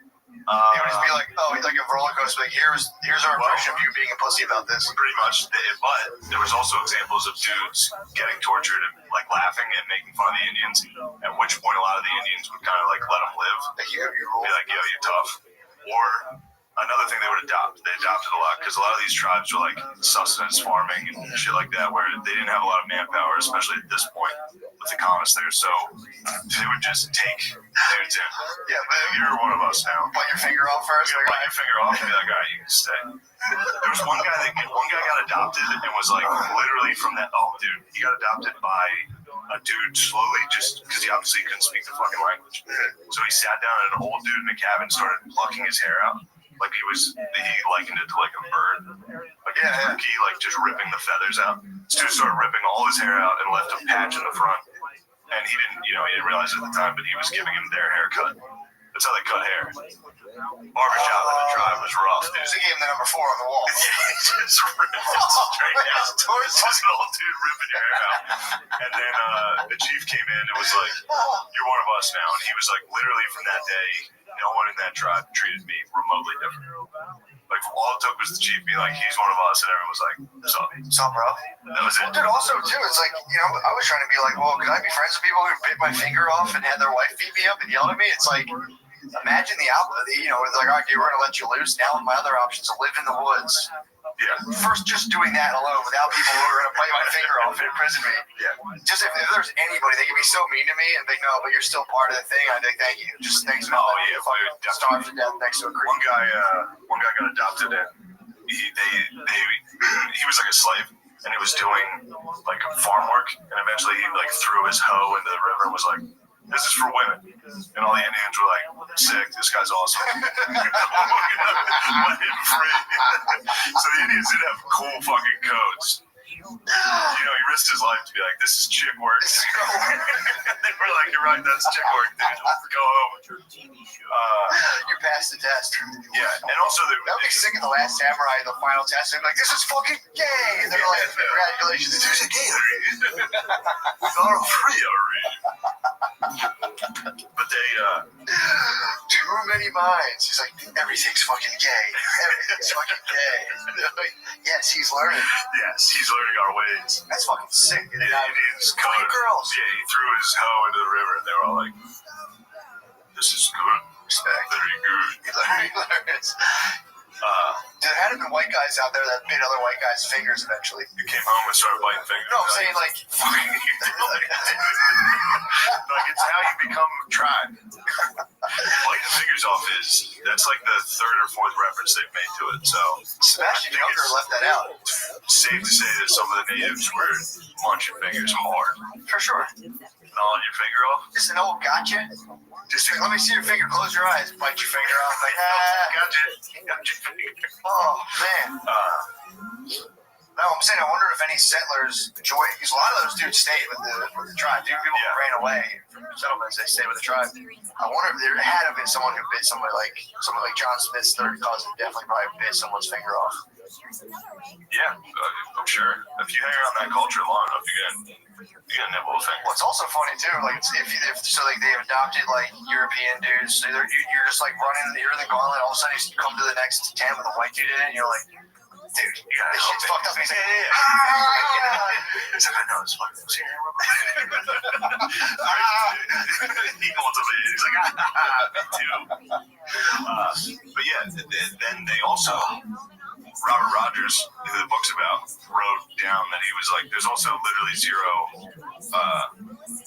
It would just be like, oh, like a roller coaster. Like here's our impression of you being a pussy about this. Pretty much. But there was also examples of dudes getting tortured and like laughing and making fun of the Indians. At which point, a lot of the Indians would kind of like let them live. Like you be like, yo, you're tough. Or another thing they would adopt. They adopted a lot because a lot of these tribes were like sustenance farming and shit like that, where they didn't have a lot of manpower, especially at this point with the colonists there. So they would just take dudes in. Yeah, but you're one of us now. Bite your finger off first. Bite your finger off and be like, all right, you can stay. There was one guy got adopted and was like literally from that. Oh, dude, he got adopted by a dude slowly just because he obviously couldn't speak the fucking language. So he sat down at an old dude in a cabin, started plucking his hair out. Like he likened it to like a bird. Like a turkey, like just ripping the feathers out. This dude started ripping all his hair out and left a patch in the front. And he didn't realize it at the time, but he was giving him their haircut. That's how they cut hair. Barbershop in the tribe was rough, dude. So he gave him the number 4 on the wall. Yeah, he just ripped it straight out. Just an old dude ripping your hair out. And then the chief came in and was like, you're one of us now. And he was like, literally from that day, no one in that tribe treated me remotely different. Like, all it took was the chief being like, he's one of us, and everyone was like, what's up? What's up, bro? That was it. Dude, also, too, it's like, I was trying to be like, well, could I be friends with people who bit my finger off and had their wife beat me up and yelled at me? It's like, imagine the output. It's like, all right, dude, we're going to let you loose. Now my other option is to live in the woods. Yeah. First, just doing that alone without people who are going to bite my finger off and imprison me. Yeah. Just if there's anybody, they can be so mean to me and think, no, but you're still part of the thing. I think, thank you. Just thanks for letting me starve to death next to a creek. One guy got adopted and he was like a slave and he was doing like farm work and eventually he like threw his hoe into the river and was like, this is for women. And all the Indians were like, sick, this guy's awesome. Let him free. So the Indians did have cool fucking codes. He risked his life to be like, this is chick work. They were like, you're right, that's chick work, dude. Go home. You passed the test. Yeah, and also that would be sick of the Last Samurai, the final test. They'd be like, this is fucking gay. And they're like, congratulations, this is gay. You're free already. But they, too many minds. He's like, everything's fucking gay. Everything's fucking gay. Like, yes, he's learning. Yes, he's learning our ways. That's fucking sick. And Indians colored girls. Yeah, he threw his hoe into the river, and they were all like, this is good. Respect. Very good. Hilarious. There had to be white guys out there that bit other white guys' fingers eventually. You came home and started biting fingers. No, I'm saying like it's how you become tribe. Biting fingers off that's like the 3rd or 4th reference they've made to it. So Sebastian Younger left that out. Safe to say that some of the natives were munching fingers hard. For sure. Gnawing your finger off. Just an old gotcha. Just let me see your finger. Close your eyes. Bite your finger off. Like, Gotcha. Oh man. No, I'm saying I wonder if any settlers enjoyed because a lot of those dudes stayed with the tribe. People who ran away from settlements, they stayed with the tribe. I wonder if there had to have been someone who bit someone like John Smith's third cousin definitely probably bit someone's finger off. Yeah, I'm sure. If you hang around that culture long enough, you get nibble a finger. Well, it's also funny too. Like if they've adopted like European dudes, so you're just like running. You're in the gauntlet. All of a sudden, you come to the next tent with a white dude in it, and you're like, dude, this shit's fucked up. He's like, He's like, I know it's fucked up. He holds up. He's like, me too. But yeah, then they also. Robert Rogers, who the book's about, wrote down that he was like, there's also literally zero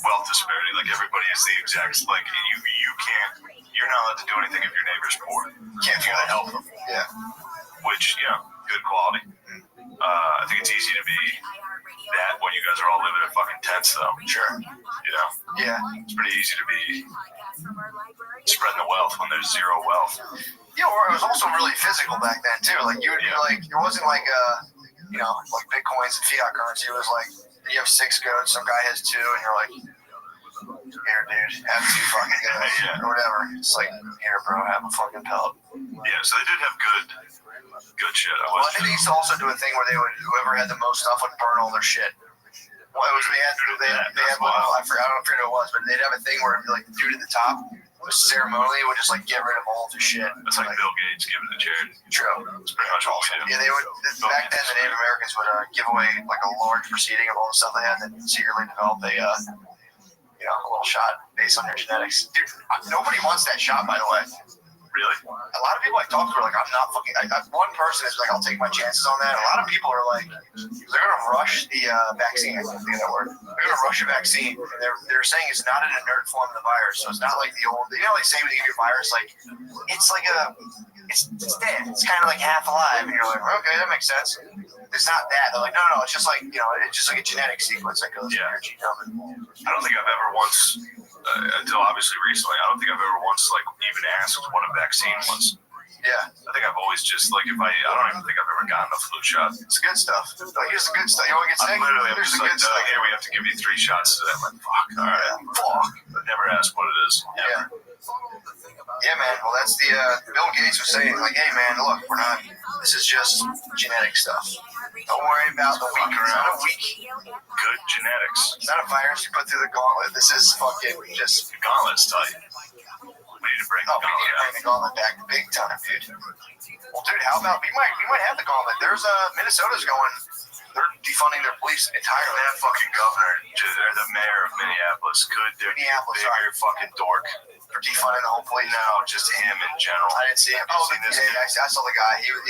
wealth disparity. Like everybody is the exact, like you're not allowed to do anything if your neighbor's poor. Can't feel the help them. Yeah. Which, good quality. I think it's easy to be that when you guys are all living in fucking tents, though. Sure. You know? Yeah. It's pretty easy to be spreading the wealth when there's zero wealth. Yeah, or it was also really physical back then, too. Like, you would be like, it wasn't like, like Bitcoins and fiat currency. It was like, you have 6 goats, some guy has 2, and you're like, here, dude, have 2 fucking goats, or whatever. It's like, here, bro, have a fucking pellet. Yeah, so they did have good shit. Well, I think they used to also do a thing where whoever had the most stuff would burn all their shit. Well, it was they had one, I forget who it was, but they'd have a thing where like the dude at the top was ceremonially would just like get rid of all of his shit. It's like Bill Gates giving to charity. True. It's pretty much all we do. Yeah, they would back then. The Native Americans would give away like a large proceeding of all the stuff they had, and then secretly develop a little shot based on their genetics. Dude, nobody wants that shot, by the way. Really? A lot of people I talk to are like, I'm not fucking. One person is like, I'll take my chances on that. A lot of people are like, they're gonna rush the vaccine. I can't think of that word. They're gonna rush a vaccine. And they're saying it's not an inert form of the virus, so it's not like the old. You know, they say when you get a virus, like it's like it's dead. It's kind of like half alive, and you're like, okay, that makes sense. It's not that. They're like, no, it's just like it's just like a genetic sequence that goes in your genome. I don't think I've ever once, until obviously recently, I don't think I've ever once like even asked what a vaccine was. Yeah. I think I've always just like I don't even think I've ever gotten a flu shot. It's good stuff. Like, here's the good stuff. You want to get sick? I'm Here's just the like, good stuff. here we have to give you 3 shots today. I'm like, fuck. All right. Fuck. I've never asked what it is. Yeah. Yeah, man. Well, that's the Bill Gates was saying, like, hey, man, look, this is just genetic stuff. Don't worry about the weak. It's not a weak. Good genetics. It's not a virus you put through the gauntlet. This is fucking just. The gauntlet's tight. We need to bring the gauntlet back big time, dude. Well, dude, how about we might have the gauntlet. There's Minnesota's going. They're defunding their police entirely. That fucking governor, or the mayor of Minneapolis, bigger fucking dork. For defunding the whole police. No, just him in general. I didn't see him. Oh, I saw the guy. He was,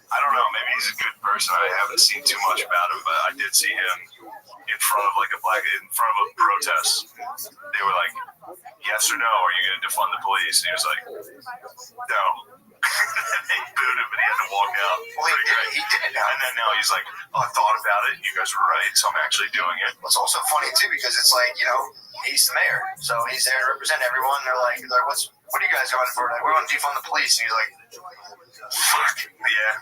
I don't know. Maybe he's a good person. I haven't seen too much about him, but I did see him in front of in front of a protest. They were like, "Yes or no? Are you going to defund the police?" And he was like, "No." They booed him, and he had to walk out. Well, he did it now. And then now he's like, "Oh, I thought about it. You guys were right, so I'm actually doing it." It's also funny too because it's like he's the mayor, so he's there to represent everyone. They're like, what are you guys going for? Like, we want to defund the police. And he's like, fuck. Yeah.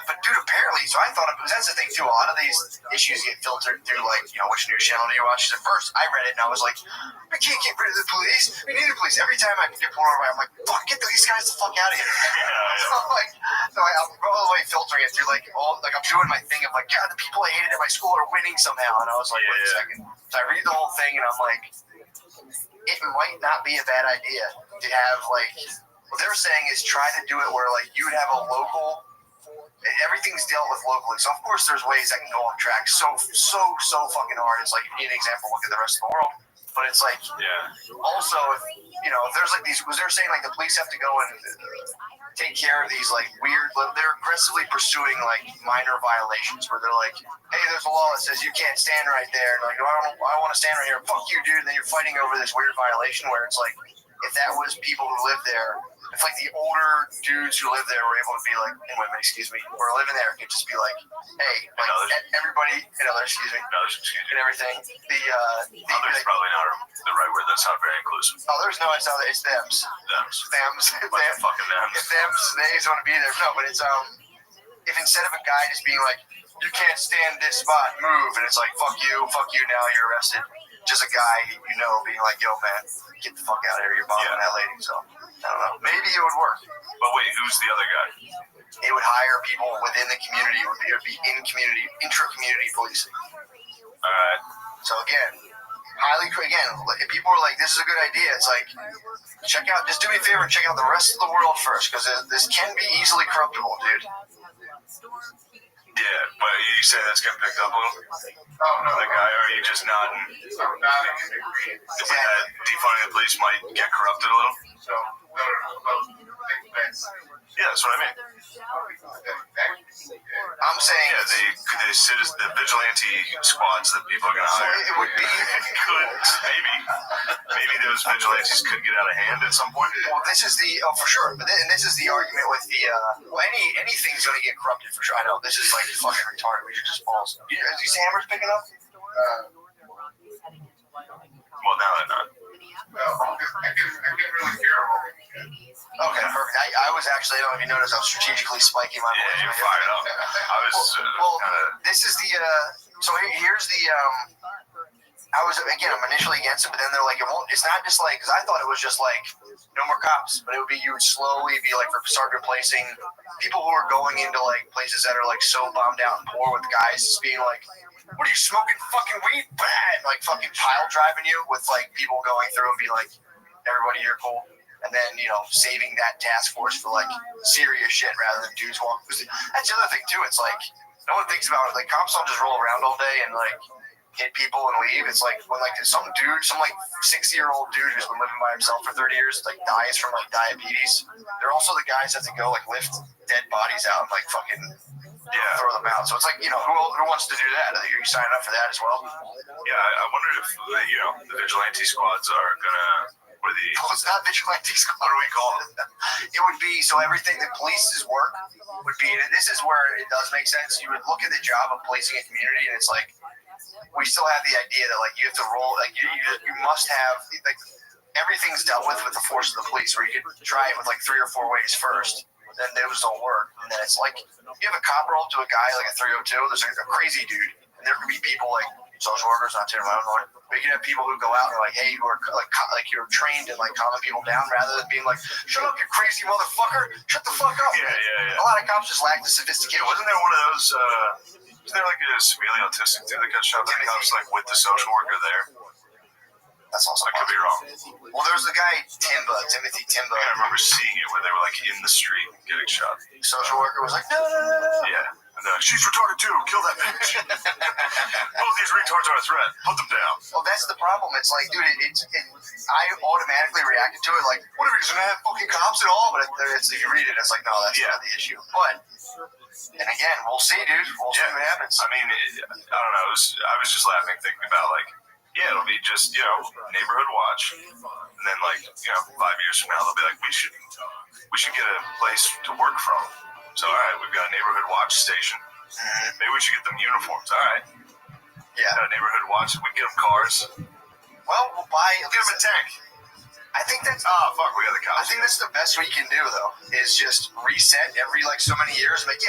But dude, apparently, so I thought that's the thing too. A lot of these issues get filtered through which news channel do you watch? At first, I read it and I was like, we can't get rid of the police. We need the police. Every time I get pulled over, I'm like, fuck, get these guys the fuck out of here. So I'm all the way filtering it through I'm doing my thing of like, God, the people I hated at my school are winning somehow. And I was like, wait a second. So I read the whole thing and I'm like, it might not be a bad idea to have what they're saying is try to do it where you would have a local. Everything's dealt with locally, so of course there's ways that can go off track so fucking hard. It's like, if you need an example, look at the rest of the world. But it's like, also if there's these, was they're saying the police have to go and take care of these weird. They're aggressively pursuing minor violations where they're like, hey, there's a law that says you can't stand right there. And I want to stand right here. Fuck you, dude. And then you're fighting over this weird violation where it's like, if that was people who live there. If the older dudes who live there were able to be or living there could just be like, hey, everybody, and everything. Others probably not the right word. That's not very inclusive. Others, no, it's not. It's thems. Thems. Fucking thems. If thems, they want to be there. No, but it's if instead of a guy just being like, you can't stand this spot, move, and it's like, fuck you, now you're arrested. Just a guy being like, yo, man, get the fuck out of here, you're bothering that lady. So I don't know. Maybe it would work. But wait, who's the other guy? It would hire people within the community. It would be intra-community policing. All right. So again, if people are like, this is a good idea, it's like, just do me a favor and check out the rest of the world first, because this can be easily corruptible, dude. Yeah, but you say that's getting picked up a little? The guy, or are you just nodding? Defunding the police might get corrupted a little? Yeah, that's what I mean. I'm saying they sit as the vigilante squads that people are going to hire. It would be maybe those vigilantes could get out of hand at some point. Well, this is for sure. But and this is the argument with the anything's going to get corrupted for sure. I know this is like fucking retarded. We should just pause. Are these hammers picking up? Well, now they're not. Okay, perfect. I was actually, I don't know if you noticed, I was strategically spiking my voice. Yeah, you're fired up. I was this is the, so here's the, I'm initially against it, but then they're like, it's not just like, because I thought it was just like, no more cops, but it would be, you would slowly be like, start replacing people who are going into like places that are like so bombed out and poor with guys just being like, what are you smoking fucking weed? Bad! Like fucking pile driving you with like people going through and be like, everybody, you're cool. And then, saving that task force for like serious shit rather than dudes walking. That's the other thing too. It's like, no one thinks about it. Like cops don't just roll around all day and like hit people and leave. It's like when like some 60-year-old dude who's been living by himself for 30 years like dies from like diabetes. They're also the guys that have to go like lift dead bodies out and like fucking throw them out. So it's like, who wants to do that? Are you signing up for that as well? Yeah, I wonder if the vigilante squads are gonna. It's not vigilante squad. What do we call it? It would be, so everything, the police's work would be, and this is where it does make sense. You would look at the job of policing a community, and it's like, we still have the idea that like you have to roll, like you must have, like everything's dealt with the force of the police, where you could try it with like 3 or 4 ways first, then those don't work. And then it's like, you have a cop roll to a guy like a 302, there's a crazy dude, and there could be people like, social workers, not to my own horn, but you can have people who go out and are like, hey, who are like you're trained in like calming people down rather than being like, shut up, you crazy motherfucker, shut the fuck up. Yeah. A lot of cops just lack the sophistication. Wasn't there one of those? Wasn't there like a severely autistic dude that got shot by the cops like with the social worker there? That's also. I could be wrong. Well, there's the guy Timothy Timba. I remember seeing it where they were like in the street getting shot. The social worker was like, no. Yeah. And they're like, she's retarded too. Kill that bitch. Both these retards are a threat. Put them down. Well, that's the problem. It's like, dude, I automatically reacted to it like, what if he doesn't have fucking cops at all? But if you read it, it's like, no, that's not the issue. But, and again, we'll see, dude. We'll see what happens. I mean, I don't know. I was just laughing, thinking about like, it'll be just, neighborhood watch. And then like, 5 years from now, they'll be like, we should get a place to work from. So, all right, we've got a neighborhood watch station. Maybe we should get them uniforms. All right. Yeah. Got a neighborhood watch. We can get them cars. Well, we'll buy. Get them a tank. I think that's. Oh, fuck, we got the cops. I think that's the best we can do, though, is just reset every, like, so many years. Like,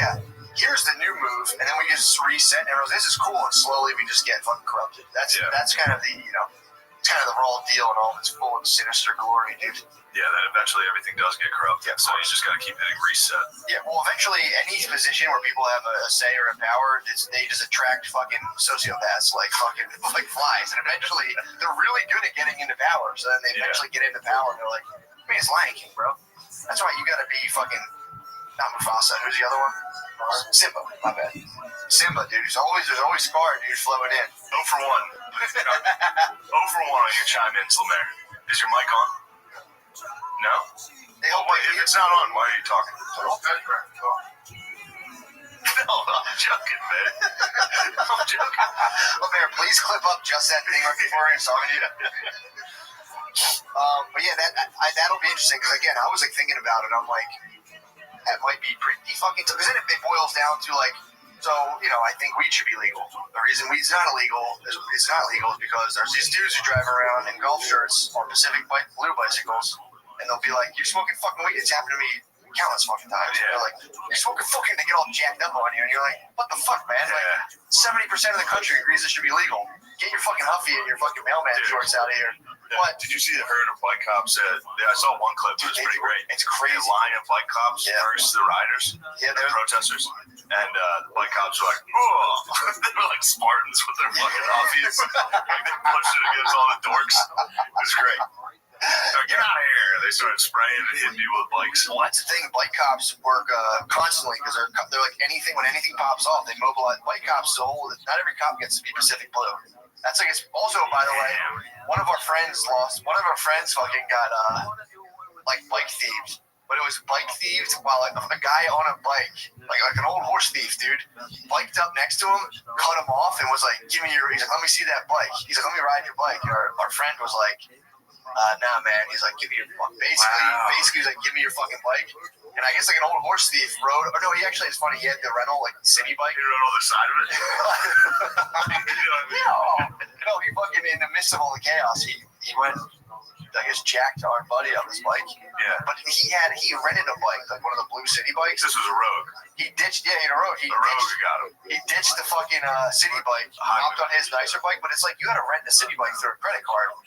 here's the new move, and then we just reset, and everyone's, this is cool, and slowly we just get fucking corrupted. That's kind of the, it's kind of the raw deal and all its full and sinister glory, dude. Yeah, then eventually everything does get corrupt. Yeah, so you just got to keep hitting reset. Yeah, well, eventually any position where people have a say or a power, they just attract fucking sociopaths like flies. And eventually they're really good at getting into power. So then they eventually get into power and they're like, I mean, it's Lion King, bro. That's why you got to be fucking, not Mufasa. Who's the other one? Simba, my bad. Simba, dude. There's always Scar, dude, flowing in. 0 for 1. 0 for 1 on your chime in, Lemaire. Is your mic on? No? If it's not on, why are you talking? No, I'm joking, man. I'm joking. Lemaire, please clip up just that thing right before he was talking to you. But yeah, that'll be interesting, because again, I was like thinking about it. I'm like, that might be pretty fucking, because then it boils down to like, so, I think weed should be legal. The reason weed's not illegal is because there's these dudes who drive around in golf shirts or Pacific Blue bicycles, and they'll be like, you're smoking fucking weed. It's happened to me countless fucking times. Yeah. They're like, you're smoking fucking, they get all jacked up on you, and you're like, what the fuck, man? Like, 70% of the country agrees it should be legal. Get your fucking Huffy and your fucking mailman shorts out of here. What? Did you see the herd of bike cops? I saw one clip. It was pretty great. It's crazy. The line of bike cops versus the riders, the protesters, and the bike cops were like, "Whoa!" They were like Spartans with their fucking Huffies. Like they pushed it against all the dorks. It was great. Get out of here! They started spraying and hitting people with bikes. Well, that's the thing. Bike cops work constantly because they're like anything. When anything pops off, they mobilize. Bike cops. So not every cop gets to be Pacific Blue. That's like it's also, by the way, one of our friends fucking got like bike thieves. but it was bike thieves while a guy on a bike, like an old horse thief, dude, biked up next to him, cut him off, and was like, "Give me your." He's like, "Let me see that bike." He's like, "Let me ride your bike." And our friend was like, "Nah, man." He's like, "Give me your basically, he's like, "Give me your fucking bike." And I guess like an old horse thief rode. Or no, he actually, it's funny. He had the rental like city bike. He rode on the side of it. No, he fucking in the midst of all the chaos, he went. I guess jacked our buddy up his bike. Yeah. But he rented a bike, like one of the blue city bikes. This was a Rogue. He ditched, he had a Rogue. Rogue got him. He ditched the fucking city bike, hopped on his nicer bike, but it's like you had to rent the city bike through a credit card.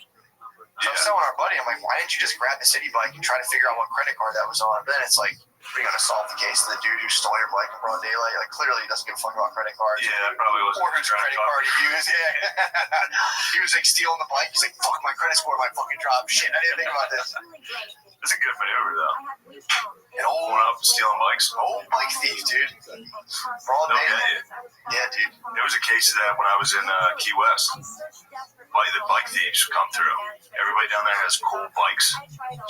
So I'm telling our buddy, I'm like, why didn't you just grab the city bike and try to figure out what credit card that was on? Then it's like, we're going to solve the case of the dude who stole your bike in broad daylight. Like, clearly he doesn't give a fuck about credit cards. Yeah, probably wasn't. Or whose credit card he used. Yeah. He was like stealing the bike. He's like, fuck, my credit score might fucking drop. Shit, I didn't think about this. It's a good maneuver, though. An old Going up and stealing bikes. Old bike thief, dude. Broad daylight. Yeah, dude. There was a case of that when I was in Key West. The bike thieves come through. Everybody down there has cool bikes.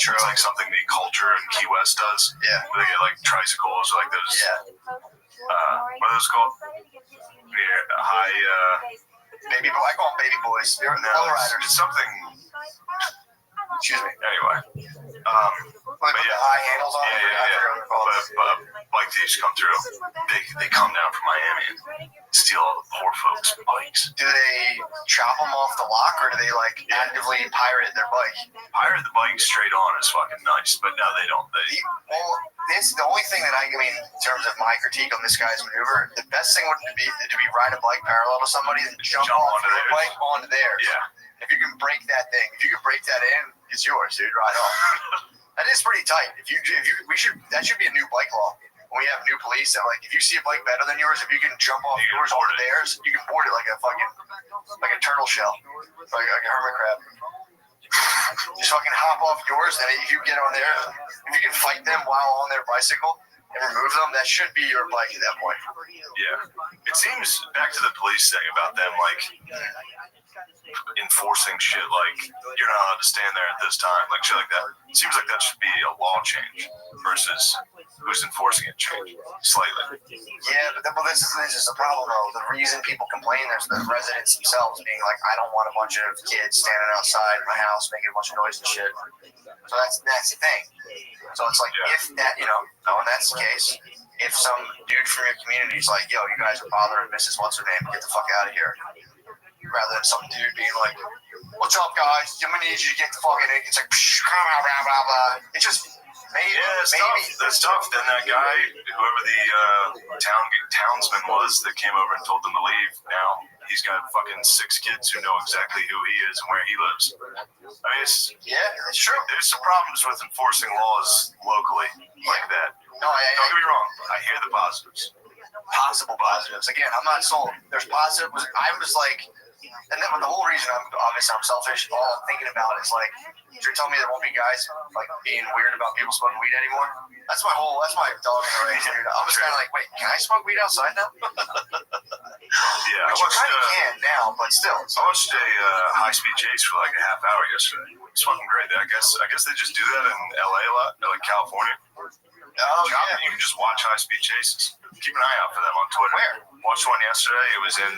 Sure. It's like something the culture in Key West does. Yeah. Where they get like tricycles, like those. Yeah. What are those called? Baby boy. I call them baby boys. They're low riders. It's something. Excuse me. Anyway. Like with the high handles on them. Yeah. But bike thieves come through. They come down from Miami and steal all the poor folks' bikes. Do they chop them off the lock, or do they like actively pirate their bike? Pirate the bike straight on is fucking nice, but no, they don't. This the only thing that I mean in terms of my critique on this guy's maneuver. The best thing would be to ride a bike parallel to somebody and jump off your bike onto theirs. Yeah. If you can break that thing, if you can break that in, it's yours, dude. Right on. That is pretty tight. That should be a new bike law. When we have new police, that like if you see a bike better than yours, if you can jump off yours onto theirs, you can board it like a turtle shell, like a hermit crab. Just fucking hop off yours, and if you get on there, if you can fight them while on their bicycle and remove them, that should be your bike at that point. Yeah. It seems back to the police thing about them like enforcing shit like you're not allowed to stand there at this time, like shit like that. It seems like that should be a law change versus who's enforcing it change slightly. Yeah, but this is the problem though. The reason people complain, there's the residents themselves being like, I don't want a bunch of kids standing outside my house making a bunch of noise and shit. So that's the thing. So it's like if that, when that's the case, if some dude from your community is like, yo, you guys are bothering Mrs. What's her name, get the fuck out of here. Rather than some dude being like, what's up, guys? I'm gonna need you to get the fucking. It's like, blah, blah, blah, blah. It's just maybe. That's tough. Then that guy, whoever the townsman was that came over and told them to leave, now he's got fucking 6 kids who know exactly who he is and where he lives. I mean, it's true. There's some problems with enforcing laws locally like that. No, don't get me wrong. I hear the positives. Possible positives. Again, I'm not sold. There's positives. I was like. And then the whole reason I'm selfish, all I'm thinking about is like, you're telling me there won't be guys like being weird about people smoking weed anymore? That's my dog in the race, dude. I'm just kind of like, wait, can I smoke weed outside now? Yeah, Which you kind of can now, but still. I watched a high-speed chase for like a half hour yesterday. It's fucking great. I guess they just do that in LA a lot, like California. You can just watch high-speed chases. Keep an eye out for them on Twitter. Where? Watched one yesterday. It was in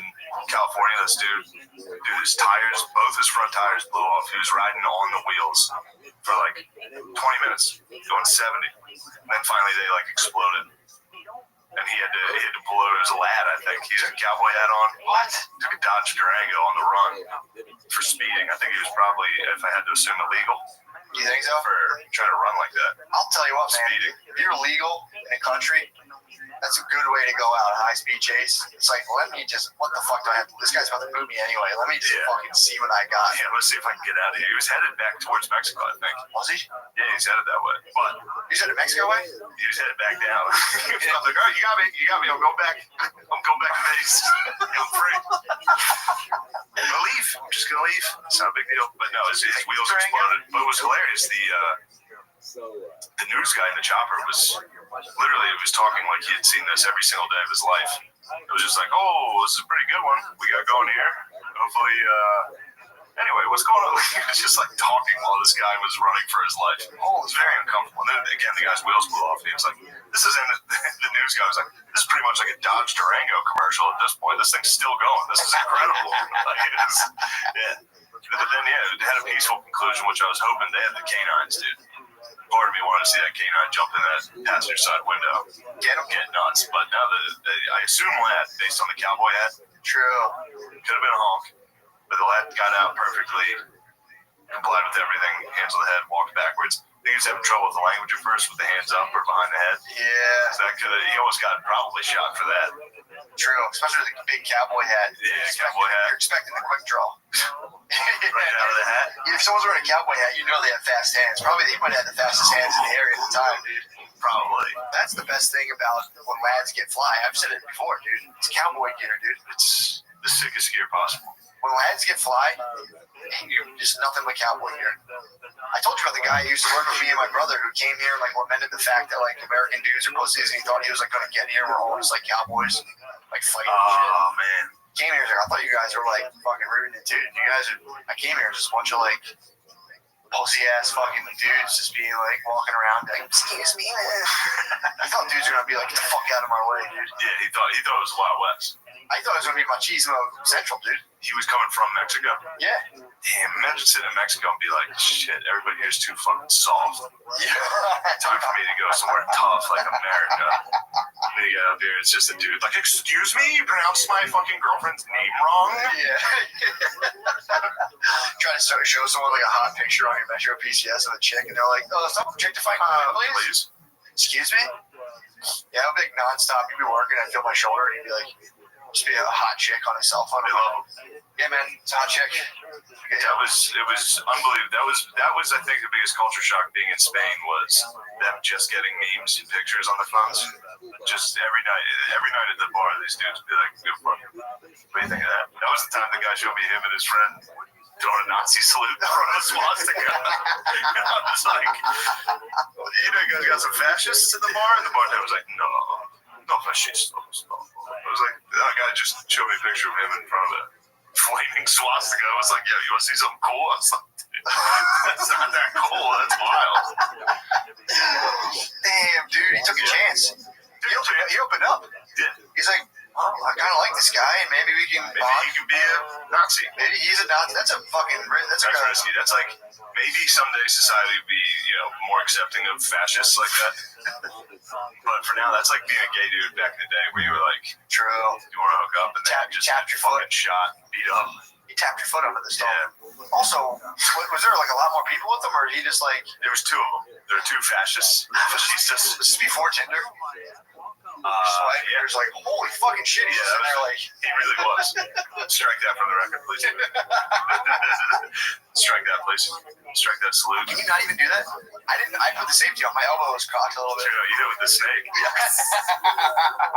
California. This dude, his tires, both his front tires blew off. He was riding on the wheels for like 20 minutes, going 70. And then finally they like exploded. And he had to pull over. It was a lad, I think. He had a cowboy hat on. What? Took a Dodge Durango on the run for speeding. I think he was probably, if I had to assume, illegal. You think so? For trying to run like that. I'll tell you what, man. Speeding. If you're legal in a country, that's a good way to go out, a high-speed chase. It's like, what the fuck do I have? This guy's about to boot me anyway. Let me just fucking see what I got. Yeah, let's see if I can get out of here. He was headed back towards Mexico, I think. Was he? Yeah, he's headed that way. But he's headed Mexico way? He was headed back down. I was like, all right, you got me. I'm going back. I'm going back to base. I'm free. I'm gonna leave. I'm just gonna leave. It's not a big deal. But no, his wheels exploded. But it was hilarious. The news guy in the chopper was talking like he had seen this every single day of his life. It was just like, oh, this is a pretty good one we got going here. Hopefully Anyway, what's going on? He was just like talking while this guy was running for his life. Oh, it was very uncomfortable. And then again, the guy's wheels blew off. He was like, "This is in the news guy was like, this is pretty much like a Dodge Durango commercial at this point. This thing's still going. This is incredible." Like, yeah. But then it had a peaceful conclusion, which I was hoping. They had the canines, dude. Part of me wanted to see that canine jump in that passenger side window, get nuts. But now I assume lad, based on the cowboy hat, True. could have been a honk. But the lad got out perfectly, complied with everything, hands on the head, walked backwards. I think he was having trouble with the language at first, with the hands up or behind the head. Yeah. So that could have, he almost got probably shot for that. True, especially with the big cowboy hat. Yeah, cowboy hat. You're expecting a quick draw. Right out of the hat. If someone's wearing a cowboy hat, you know they have fast hands. Probably he might have the fastest hands in the area at the time, dude. Probably. That's the best thing about when lads get fly. I've said it before, dude. It's cowboy gear, dude. It's the sickest gear possible. When lads get fly, just nothing but cowboy gear. I told you about the guy who used to work with me and my brother who came here and like lamented the fact that like American dudes are pussies and he thought he was like going to get here. We're all just like cowboys and like fighting and shit. Oh, man. Came here, I thought you guys were like fucking rooting and tooting. You guys are, I came here just a bunch of like pussy ass fucking dudes just being like walking around like, excuse me, man. I thought dudes were gonna be like, get the fuck out of my way, dude. Yeah, he thought it was Wild West. I thought it was gonna be machismo central, dude. He was coming from Mexico. Yeah. Damn, imagine sitting in Mexico and be like, shit, everybody here's too fucking soft. Yeah. Time for me to go somewhere tough like America. Then you get up here, it's just a dude like, excuse me, you pronounced my fucking girlfriend's name wrong? Yeah. Try to show someone like a hot picture on your Metro PCS of a chick, and they're like, "Oh, stop objectifying me, please." Excuse me? Yeah, I'll be like nonstop. You'd be working, I'd feel my shoulder, and you'd be like, just be a hot chick on a cell phone. They love them. Yeah, man, it's a hot chick. It was unbelievable. That was I think the biggest culture shock being in Spain was them just getting memes and pictures on their phones. Just every night at the bar, these dudes would be like, "What do you think of that?" That was the time the guy showed me him and his friend doing a Nazi salute in front of a swastika. I was like, you guys got some fascists in the bar? And the bartender was like, no fascists. I was like, that guy just showed me a picture of him in front of a flaming swastika. I was like, yo, you want to see something cool? I was like, dude, that's not that cool. That's wild. Damn, dude, he took a chance. He opened up. Yeah. He's like, oh, I kind of like this guy, and maybe we can Maybe he can be a Nazi. Maybe he's a Nazi. That's risky. That's like, maybe someday society would be, more accepting of fascists like that. But for now, that's like being a gay dude back in the day where you were like, true, you want to hook up and then just tapped your fucking shot, beat up. He tapped your foot under the stall. Yeah. Also, was there like a lot more people with him, or he just like? There was two of them. There were two fascists. This is before Tinder. Yeah. There's like, holy fucking shit, he's in there like. He really was. Strike that from the record, please. Strike that, please. Strike that salute. Can you not even do that? I put the safety on. My elbow was cocked a little bit. You did it with the snake. Yes.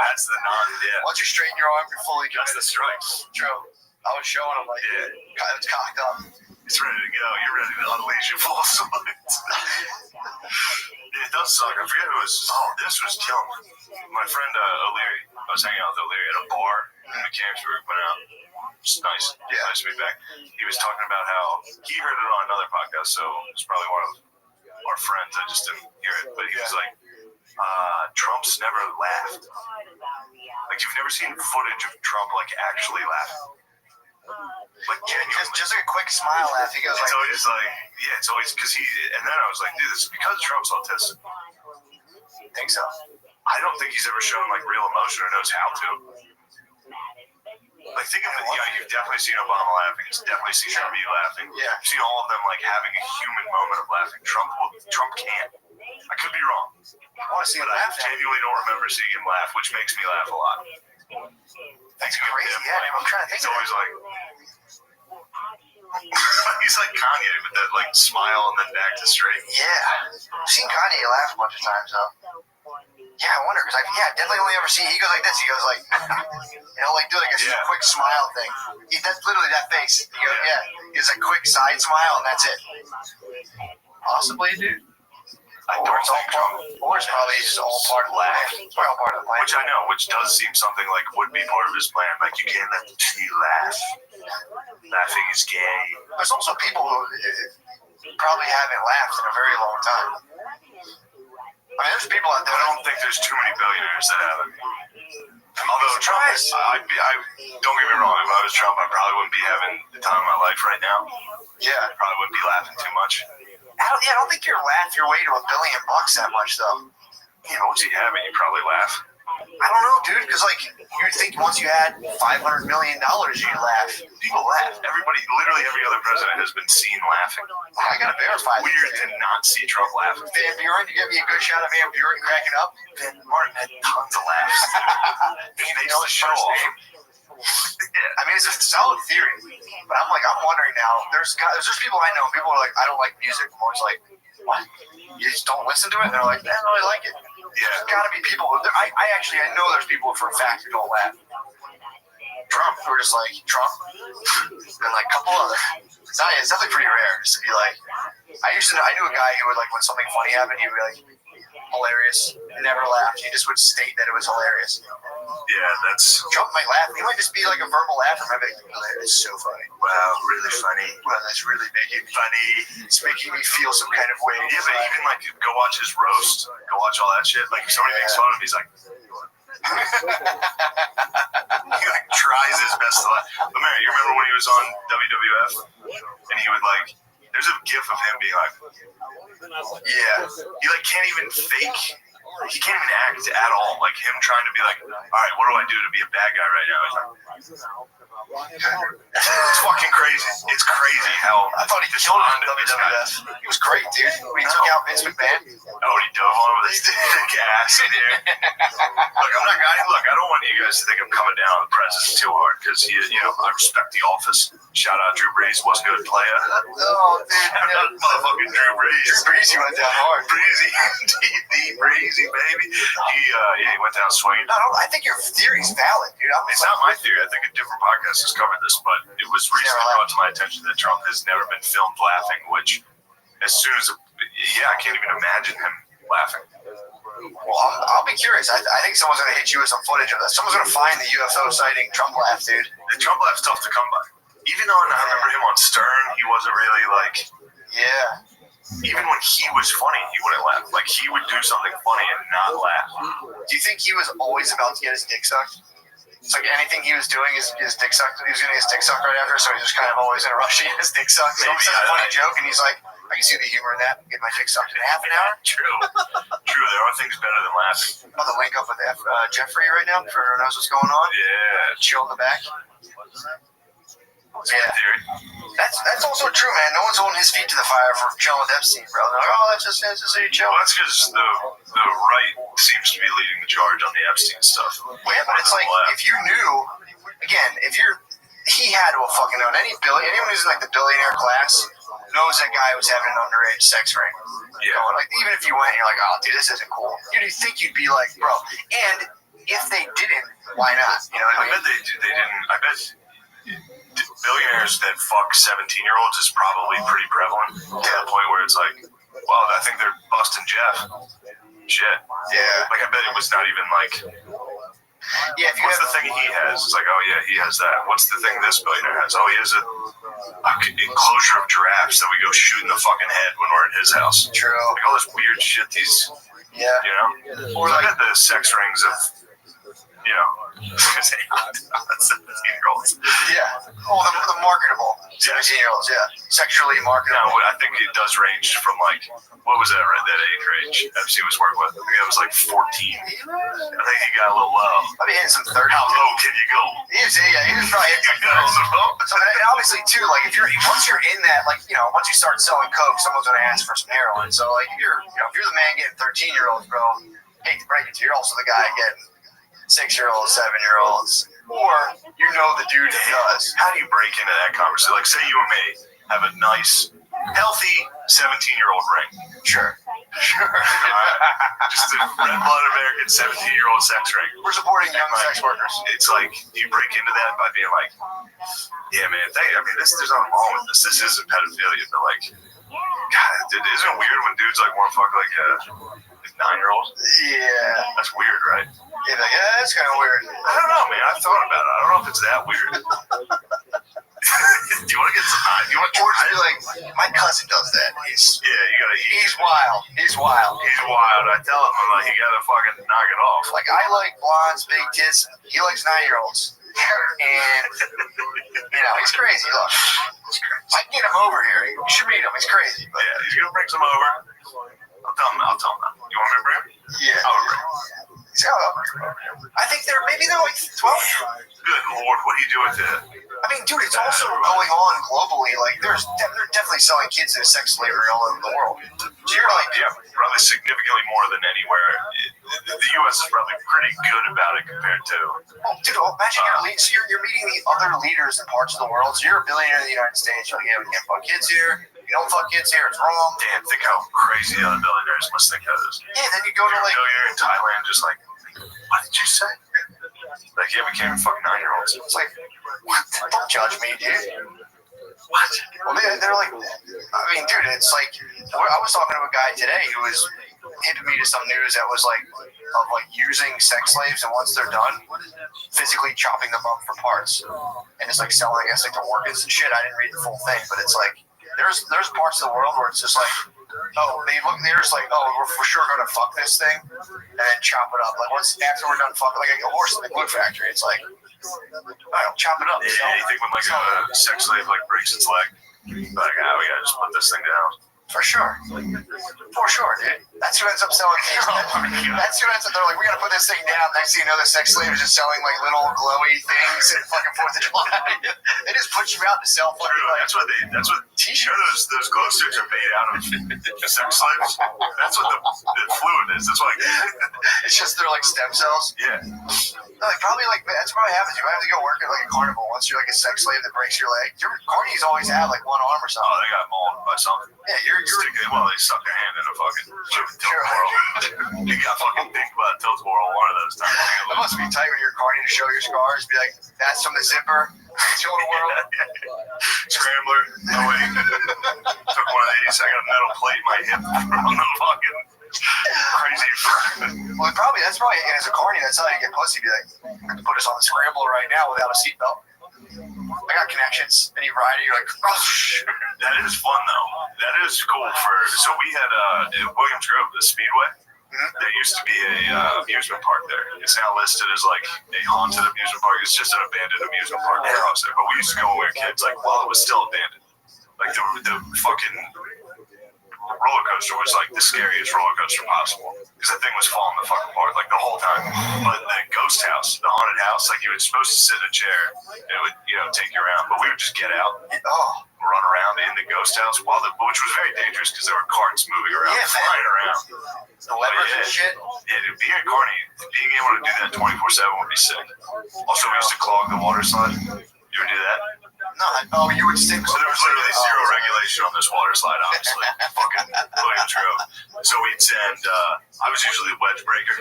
That's the yeah. Once you straighten your arm, you're fully committed. That's the strike. True. I was showing him like, it's cocked up. It's ready to go. You're ready to unleash your full salute. Yeah, it does suck. I forget who was. Oh, this was young. My friend O'Leary. I was hanging out with O'Leary at a bar in the camps we were putting out. It's nice. Yeah, nice to be back. He was talking about how he heard it on another podcast, so it's probably one of our friends. I just didn't hear it, but he was like, Trump's never laughed. Like, you've never seen footage of Trump like actually laughing. Like, just like a quick smile laugh. He goes it's like, always like, yeah, it's always because he. And then I was like, dude, this is because Trump's autistic. Think so? I don't think he's ever shown like real emotion or knows how to. Like, think of it. You've definitely seen Obama laughing. You've definitely seen me laughing. Yeah. You've seen all of them like having a human moment of laughing. Trump can't. I could be wrong. I want to see him but laugh. I genuinely don't remember seeing him laugh, which makes me laugh a lot. That's crazy. Yeah, I'm trying to think. He's always like. He's like Kanye with that like smile and then back to straight. Yeah, I've seen Kanye laugh a bunch of times though. Yeah, I wonder because definitely only ever see. He goes like this. He goes like, like do like a quick smile thing. That's literally that face. He goes, it's a quick side smile and that's it. Possibly, dude. Or it's probably just all part of the plan. All part of the plan. Which I know, which does seem something like would be part of his plan. Like, you can't let the tree laugh. Laughing is gay. There's also people who probably haven't laughed in a very long time. I mean, there's people out there. I don't think there's too many billionaires that haven't. Although Trump, don't get me wrong, if I was Trump, I probably wouldn't be having the time of my life right now. Yeah. I probably wouldn't be laughing too much. I don't think you're laugh your way to $1 billion that much, though. You know, once you have it, you probably laugh. I don't know, dude, because, like, you'd think once you had $500 million, you'd laugh. People laugh. Everybody, literally every other president has been seen laughing. I gotta verify. Weird to not see Trump laughing. Van Buren, you give me a good shot of Van Buren cracking up. Van Martin had tons of laughs. They know the show off. I mean, it's a solid theory, but I'm wondering now. There's people I know. People are like, I don't like music. I'm always like, what? You just don't listen to it? And they're like, I don't really like it. Yeah, there's got to be people. I know there's people for a fact who don't laugh. Trump, who are just like Trump, and like a couple other. It's definitely pretty rare just to be like. I knew a guy who would like when something funny happened, he'd be like, hilarious. Never laughed. He just would state that it was hilarious. Yeah, that's. Trump might laugh. He might just be like a verbal laugher. Maybe it's so funny. Wow, really funny. Well, that's really making funny. It's making me feel some kind of way. Yeah, but even like go watch his roast. Go watch all that shit. Like if somebody makes fun of him, he's like. He like tries his best to laugh. But Mary, you remember when he was on WWF and he would like. There's a gif of him being like. Yeah, he like can't even fake. He can't even act at all. Like him trying to be like, all right, what do I do to be a bad guy right now? He's like, it's fucking crazy. It's crazy how I thought he killed him in WWF. He was great, dude. When he took out Vince McMahon. Oh, he dove on him with his thick ass in there. Look, I don't want you guys to think I'm coming down on the president too hard because I respect the office. Shout out Drew Brees, was good player. Oh, dude. Shout out motherfucking Drew Brees. Drew Brees, he went down hard. Breezy, Breezy, baby. He went down swinging. No, I think your theory's valid, dude. It's not my theory. I think a different podcast has covered this, but it was recently brought to my attention that Trump has never been filmed laughing, which as soon as, I can't even imagine him laughing. Well, I'll be curious. I think someone's going to hit you with some footage of that. Someone's going to find the UFO sighting Trump laugh, dude. The Trump laugh's tough to come by. Even though I remember him on Stern, he wasn't really like... Yeah. Even when he was funny, he wouldn't laugh. Like, he would do something funny and not laugh. Do you think he was always about to get his dick sucked? It's like anything he was doing is his dick sucked. He was getting his dick sucked right after, so he was kind of always in a rush to get his dick sucked. Someone said a funny joke, and he's like, I can see the humor in that. Get my dick sucked in half an hour. True. There are things better than laughing. About to link up with Jeffrey right now for who knows what's going on. Yeah. Chill in the back. Yeah. That's also true, man. No one's holding his feet to the fire for chilling with Epstein, bro. They're like, that's just you chill. Well, that's because the right seems to be leading the charge on the Epstein stuff. Yeah, but it's like, if you knew, again, he had to have fucking known. Anyone who's in like the billionaire class knows that guy was having an underage sex ring. Yeah. Like, even if you went and you're like, oh, dude, this isn't cool. You'd think you'd be like, bro. And if they didn't, why not? You know what I mean? I bet they didn't. I bet billionaires that fuck 17-year-olds is probably pretty prevalent to the point where it's like, well, I think they're busting Jeff. Shit. Yeah. Like, I bet it was not even like, what's the thing he has? It's like, oh, yeah, he has that. What's the thing this billionaire has? Oh, he has a enclosure of giraffes that we go shoot in the fucking head when we're in his house. True. Like, all this weird shit, Or like the sex rings of, 17-year-olds. Yeah. Oh, the marketable 17-year-olds, yeah. Sexually marketable. No, I think it does range from like, what was that age range Epstein was working with? I think that was like 14. I think he got a little low. I mean, hitting some 30. How low can you go? He was probably hitting So obviously, too, like, once you're in that, like, once you start selling coke, someone's going to ask for some heroin. So, like, if you're the man getting 13-year-olds, bro, hate to break it to you, you're also the guy getting 6-year-olds, 7-year-olds, or the dude who does. How do you break into that conversation? Like, say you and me have a nice, healthy 17-year-old ring. Sure. Just a red-blooded American 17-year-old sex ring. We're supporting young sex workers. It's like, you break into that by being like, yeah, man, there's nothing wrong with this. This isn't pedophilia, but like, God, dude, isn't it weird when dudes like want to fuck like 9-year-olds? Yeah. That's weird, right? Yeah, that's kind of weird. I don't know, man. I thought about it. I don't know if it's that weird. I'd be like, my cousin does that. He's wild. He's wild. He's wild. I tell him, I'm like, you gotta fucking knock it off. Like, I like blondes, big tits. He likes 9-year-olds. And, he's crazy. Look, I can get him over here. You should meet him. He's crazy. But yeah, he's gonna bring some over. I'll tell him that. You want me to bring him? Yeah. I'll bring him. I think they're like 12. Good Lord, what do you do with that? I mean, dude, it's also going on globally. Like, they're definitely selling kids into sex slavery all over the world. So you're like, yeah, probably significantly more than anywhere. The U.S. is probably pretty good about it compared to. Oh, dude, imagine you're meeting the other leaders in parts of the world. So you're a billionaire in the United States. You're like, yeah, we can't fuck kids here. You don't fuck kids here. It's wrong. Damn, think how crazy the other billionaires must think that is. Yeah, then you go to like. A billionaire in Thailand, just like, what did you say? Like, yeah, we can't even fuck 9-year-olds. It's like, what? Don't judge me, dude. What? Well, they're like, I mean, dude, it's like, I was talking to a guy today who was hitting me to some news that was like, of like using sex slaves, and once they're done, physically chopping them up for parts. And it's like selling, I guess, like to organs and shit. I didn't read the full thing, but it's like, there's parts of the world where it's just like, they're just like, we're for sure going to fuck this thing and then chop it up. Like, after we're done fucking, like a horse in the glue factory, it's like, I'll chop it up. Yeah, you think when like a sex slave like breaks its leg, like, we gotta just put this thing down. For sure. For sure, dude. That's who ends up selling. That's who ends up, they're like, we gotta put this thing down. Next thing you know, the sex slave is just selling like little glowy things and fucking 4th of July. They just put you out to sell fucking like, that's what t-shirts, those glow suits are made out of sex slaves. That's what the fluid is. That's why it's just they're like stem cells. Yeah. No, like probably like that's probably happens. You might have to go work at like a carnival once you're like a sex slave that breaks your leg. Your carnies always have like one arm or something. Oh, they got mauled by something. Yeah, you're they suck their hand in a fucking tilt-a-whirl. You got fucking think about a tilt-a-whirl one of those times. That must be tight when you're carny to show your scars. Be like, that's from the zipper. Tilt-a-whirl. Scrambler. Oh wait. Took one of these. I got a metal plate in my hip from the fucking crazy. Well, that's probably and as a carny, that's how you get pussy. Be like, I have to put us on the scramble right now without a seatbelt. I got connections, and you ride it, you're like, oh, that is fun though. That is cool so we had in Williams Grove, the Speedway. Mm-hmm. There used to be a amusement park there. It's now listed as like a haunted amusement park. It's just an abandoned amusement park across there. But we used to go when we were kids, like while it was still abandoned. Like the fucking roller coaster was like the scariest roller coaster possible because that thing was falling the fuck apart like the whole time. But the ghost house, the haunted house, like you were supposed to sit in a chair and it would take you around, but we would just get out and run around in the ghost house which was very dangerous because there were carts moving around, flying around. The levers and shit. Yeah, dude, being a carny, being able to do that 24/7 would be sick. Also, we used to clog the water slide. You would do that? No, you would stick. So there was literally zero regulation on this water slide, honestly. Fucking Williams Grove. So we'd send, I was usually the wedge breaker.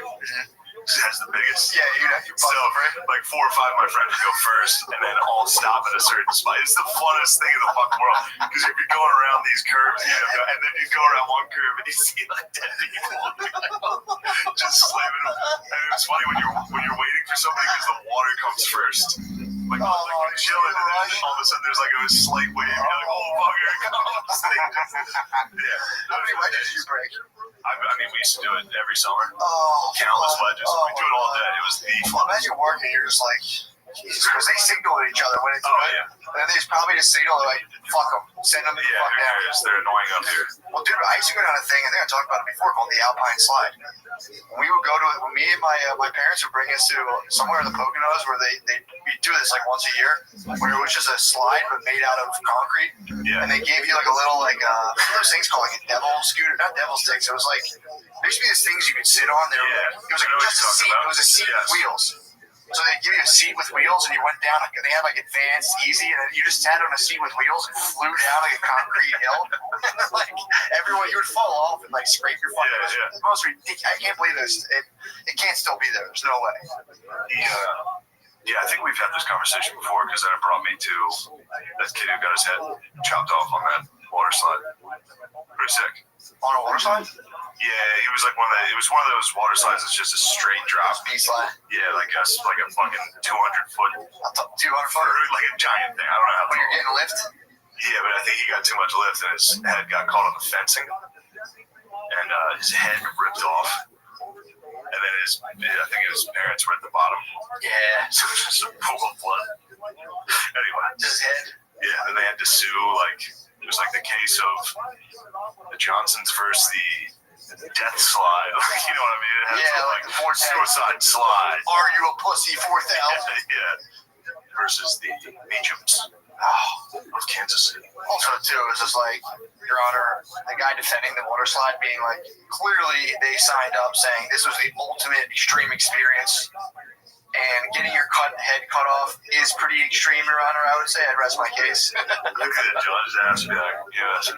That's the biggest. Yeah, you'd have to so like 4 or 5 of my friends would go first and then all stop at a certain spot. It's the funnest thing in the fucking world because you'd be going around these curves and then you'd go around one curve and you see like 10 people just slamming them. And it was funny when you're waiting for somebody because the water comes first. Like when you're chilling and then all of a sudden there's like a slight wave. You're like, oh fuck, here it comes. Yeah. How many wedges did you break? I mean, we used to do it every summer. Oh, countless wedges. We do it all day. It was the fun. Imagine working, you're just like, Jesus, because they signal at each other when it's good. Yeah. And then they just probably just signal like, fuck them, send them the fuck down. They're annoying up here. Well, dude, I used to go down a thing, I think I talked about it before, called the Alpine Slide. We would go to it, me and my parents would bring us to somewhere in the Poconos where we do this like once a year, where it was just a slide but made out of concrete. Yeah. And they gave you like a little what are those things called, like a devil scooter, not devil sticks. It was like there used to be these things you could sit on. It was like just a seat. It was a seat with wheels. So they give you a seat with wheels, and you went down. They had like advanced, easy, and then you just sat on a seat with wheels and flew down like a concrete hill. Like everyone, you would fall off and like scrape your fucking. Yeah. The most ridiculous. I can't believe this. It can't still be there. There's no way. Yeah, I think we've had this conversation before because then it brought me to that kid who got his head chopped off on that water slide. Pretty sick. On a water slide? Yeah, he was like it was one of those water slides that's just a straight drop. B-slide? Yeah, like a fucking 200 foot. 200 foot? Like a giant thing. I don't know how. When you're getting a lift? Yeah, but I think he got too much lift and his head got caught on the fencing, and his head ripped off. And then I think his parents were at the bottom. Yeah. So it was just a pool of blood. Anyway. His head? Yeah, and they had to sue, like, it was like the case of the Johnsons versus the death slide. You know what I mean? It had Yeah, like the suicide slide. Are you a pussy 4,000? Yeah. Versus the Meachams of Kansas City. Also, too, it's just like, Your Honor, the guy defending the water slide being like, clearly they signed up saying this was the ultimate extreme experience. And getting your head cut off is pretty extreme, Your Honor, I would say. I'd rest my case. Look at the judge's ass be like, yes.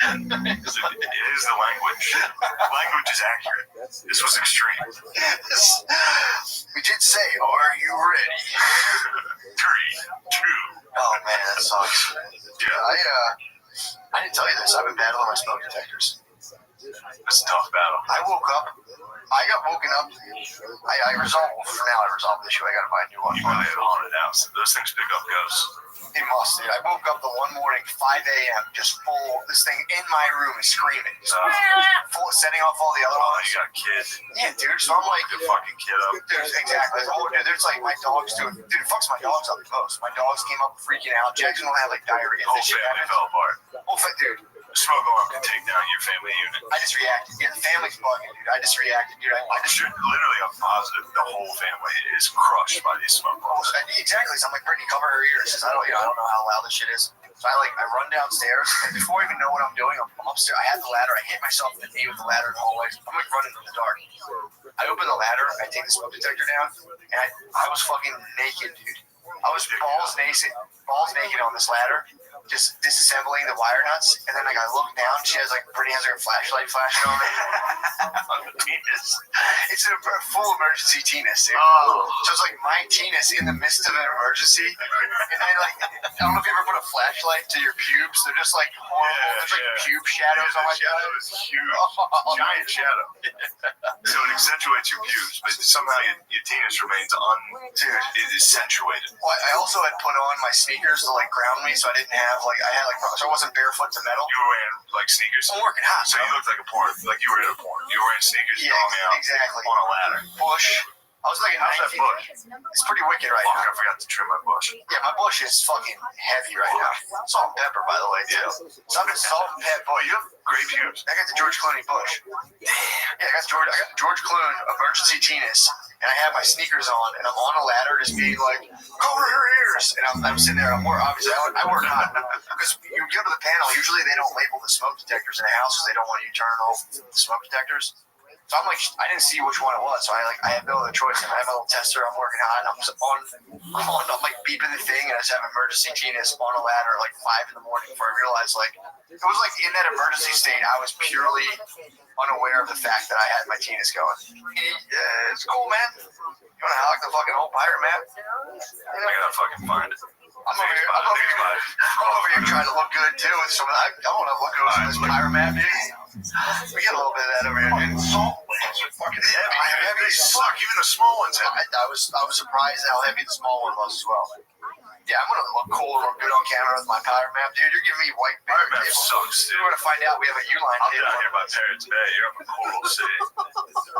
It is the language. Language is accurate. This was extreme. We did say, are you ready? 3, 2. Oh, man, that sucks. Yeah. I didn't tell you this. I've been battling my smoke detectors. That's a tough battle. I woke up. I got woken up. I resolved. For now, I resolved the issue. I got to buy a new one. You probably have a haunted house. Those things pick up ghosts. It must, dude. I woke up the one morning, 5 a.m., just full. This thing in my room is screaming. Full, setting off all the other ones. You got a kid. Yeah, dude. So I'm like, the fucking kid up. Dude, exactly. Oh, dude, there's like my dogs doing. Dude, it fucks my dogs up the most. My dogs came up freaking out. Jackson will have like diarrhea. The whole family fell apart. Dude. Smoke alarm can take down your family unit. I just reacted. Yeah, the family's bugging, dude. I just reacted, dude. I just literally, I'm positive the whole family is crushed by these smoke alarms. Exactly. So I'm like, Brittany, cover her ears. I don't know how loud this shit is. So I run downstairs, and before I even know what I'm doing, I'm upstairs. I have the ladder. I hit myself in the knee with the ladder in the hallway. I'm like running in the dark. I open the ladder. I take the smoke detector down, and I was fucking naked, dude. I was balls naked on this ladder, just disassembling the wire nuts, and then I look down. Brittany has her flashlight flashing on me. On the penis. It's a full emergency penis, dude. Oh. So it's like my penis in the midst of an emergency, and I don't know if you ever put a flashlight to your pubes. They're just like horrible. There's like pube shadows on my shadow is huge, giant shadow. So it accentuates your pubes, but somehow your penis remains it is accentuated. Well, I also had put on my sneakers to ground me, so I didn't have so I wasn't barefoot to metal. You were wearing sneakers. I'm working hot. So you looked like a porn, like you were in a porn. You were wearing sneakers, out exactly on a ladder. Bush. I was like, how's that bush? It's pretty wicked right now. I forgot to trim my bush. Yeah, my bush is fucking heavy right now. Salt and pepper, by the way, too. So I've been salt and pepper. Boy, you have great pubes. I got the George Clooney bush. Yeah, I got the George Clooney emergency penis, and I have my sneakers on, and I'm on a ladder just being like, cover her ears. And I'm sitting there. Obviously, I work hot. Because you go to the panel, usually they don't label the smoke detectors in a house because they don't want you turning off the smoke detectors. So I'm I didn't see which one it was, so I had no other choice. And I have my little tester. I'm working hot, and I'm beeping the thing, and I just have emergency penis on a ladder 5 in the morning before I realized it was in that emergency state. I was purely unaware of the fact that I had my penis going. It's cool, man. You want to hack the fucking whole pirate map? I gotta fucking find it. I'm over here trying to look good too with some of that. I want to look good with this pirate map, dude. We get a little bit of that over here, dude. Salt lands are fucking heavy. They suck. Even the small ones heavy. I was surprised how heavy the small one was as well. Yeah, I'm gonna look cool and look good on camera with my pirate map, dude. You're giving me white pirate map sucks, dude. We're gonna find out we have a U-line table. I'm down here by Pirates Bay. You're up in Coral City.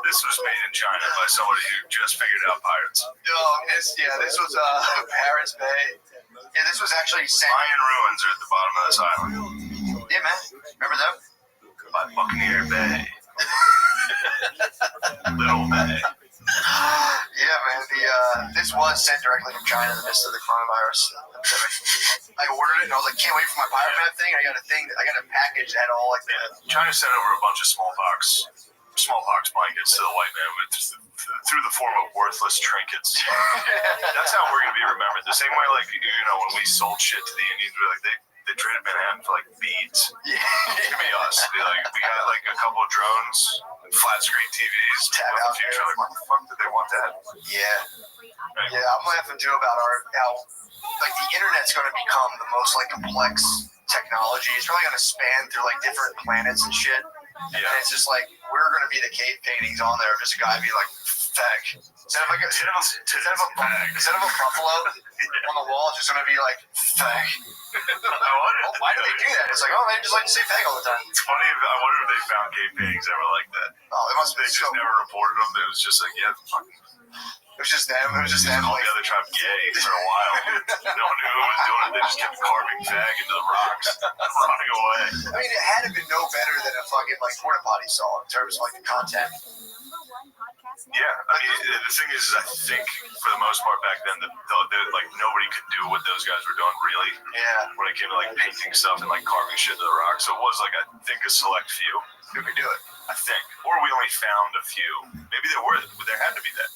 This was made in China by somebody who just figured out pirates. This was Pirates Bay. Yeah, this was actually Mayan ruins are at the bottom of this island. Yeah, man. Remember them? By Buccaneer Bay. Little Bay. Yeah, man. This was sent directly from China in the midst of the coronavirus epidemic. I ordered it, and I was like, can't wait for my pirate map thing. I got a package that had all China sent over a bunch of smallpox blankets to the white man through the form of worthless trinkets. That's how we're gonna be remembered. The same way, when we sold shit to the Indians, they traded Manhattan for beads. Yeah, give me us. We got a couple of drones, flat screen TVs. Tab out the future. What the fuck did they want that? Yeah. Right. Yeah, I'm laughing too about how the internet's going to become the most complex technology. It's really going to span through different planets and shit. Yeah. And it's just we're going to be the cave paintings on there of just a guy be fag. Instead of a buffalo on the wall, it's just gonna be like fag. Why do they do that? It's like, oh, they just like to say fag all the time. It's funny. I wonder if they found gay pigs ever like that. Oh, they must. They just never reported them. It was just like, yeah, fuck. It was just them. It was just them. Called the other tribe gay for a while. No one knew who was doing it. They just kept carving fag into the rocks, running away. I mean, it had to be no better than a fucking like porta potty saw in terms of like the content. Yeah, I mean, the thing is, I think for the most part back then, like nobody could do what those guys were doing really. Yeah. When it came to like painting stuff and like carving shit into the rocks, so it was like I think a select few who could do it. I think, or we only found a few. Maybe there had to be that.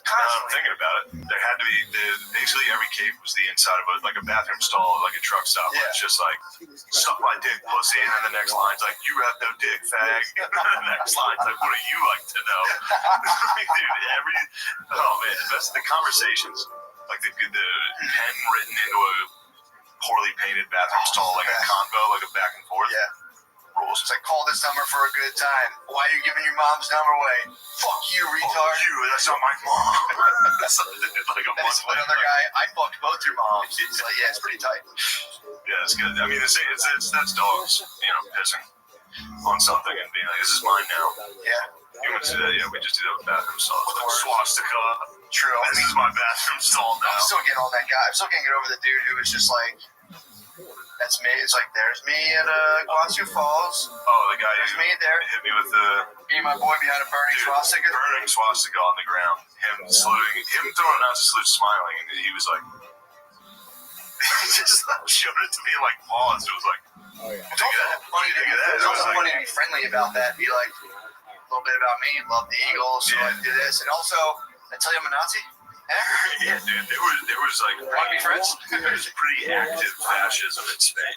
I'm thinking about it. There had to be basically every cave was the inside of like a bathroom stall, like a truck stop. Yeah. It's just like suck my dick, pussy, and then the next line's like you have no dick, fag. And then the next line's like what do you like to know? Dude, oh man, the conversations, like the pen written into a poorly painted bathroom stall, like a convo, like a back and forth. Yeah. Rules. It's like, call this number for a good time. Why are you giving your mom's number away? Fuck you, retard. You, that's not my mom. That's like a month later. Another guy, I fucked both your moms. It's like, yeah, it's pretty tight. Yeah, it's good. I mean, it's that's dogs, pissing on something and being like, this is mine now. Yeah. Humans do that, yeah, we just do that with bathroom stalls. Like swastika. True. This is my bathroom stall now. I'm still getting on that guy. I'm still can't get over the dude who was just like, that's me. It's like, there's me at Guazhou Falls. Oh, the guy there's me there. Hit me with the... Me and my boy behind a burning swastika. Burning swastika on the ground. Him saluting, him throwing out a salute, smiling, and he was like... he just showed it to me like paused. It was like... Oh, yeah. It's also funny to be friendly about that. Be like, a little bit about me, love the Eagles, so I do this. And also, I tell you I'm a Nazi. Yeah, dude, there was like want to be friends? There was pretty active fascism in Spain.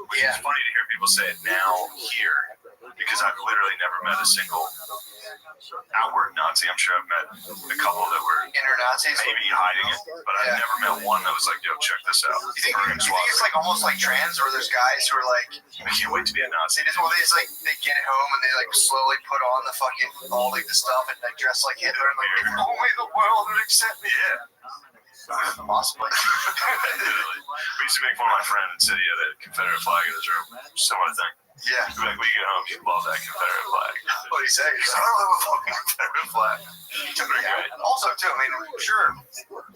Which is funny to hear people say it now here, because I've literally never met a single outward Nazi. I'm sure I've met a couple that were inner Nazis, maybe hiding it, but I've never met one that was like, "Yo, check this out." You think it's like almost like trans, or there's guys who are like, "I can't wait to be a Nazi." They get it home and they like slowly put on the fucking all like the stuff and like dress like Hitler and like only the world would accept me. Yeah. Possibly. We used to make fun of my friend and said he had a Confederate flag in his room. Similar thing. Yeah. We'd be like, when you get home, you love that Confederate flag. What do you say? I don't have a fucking Confederate flag. Yeah. Also, too, I mean, sure,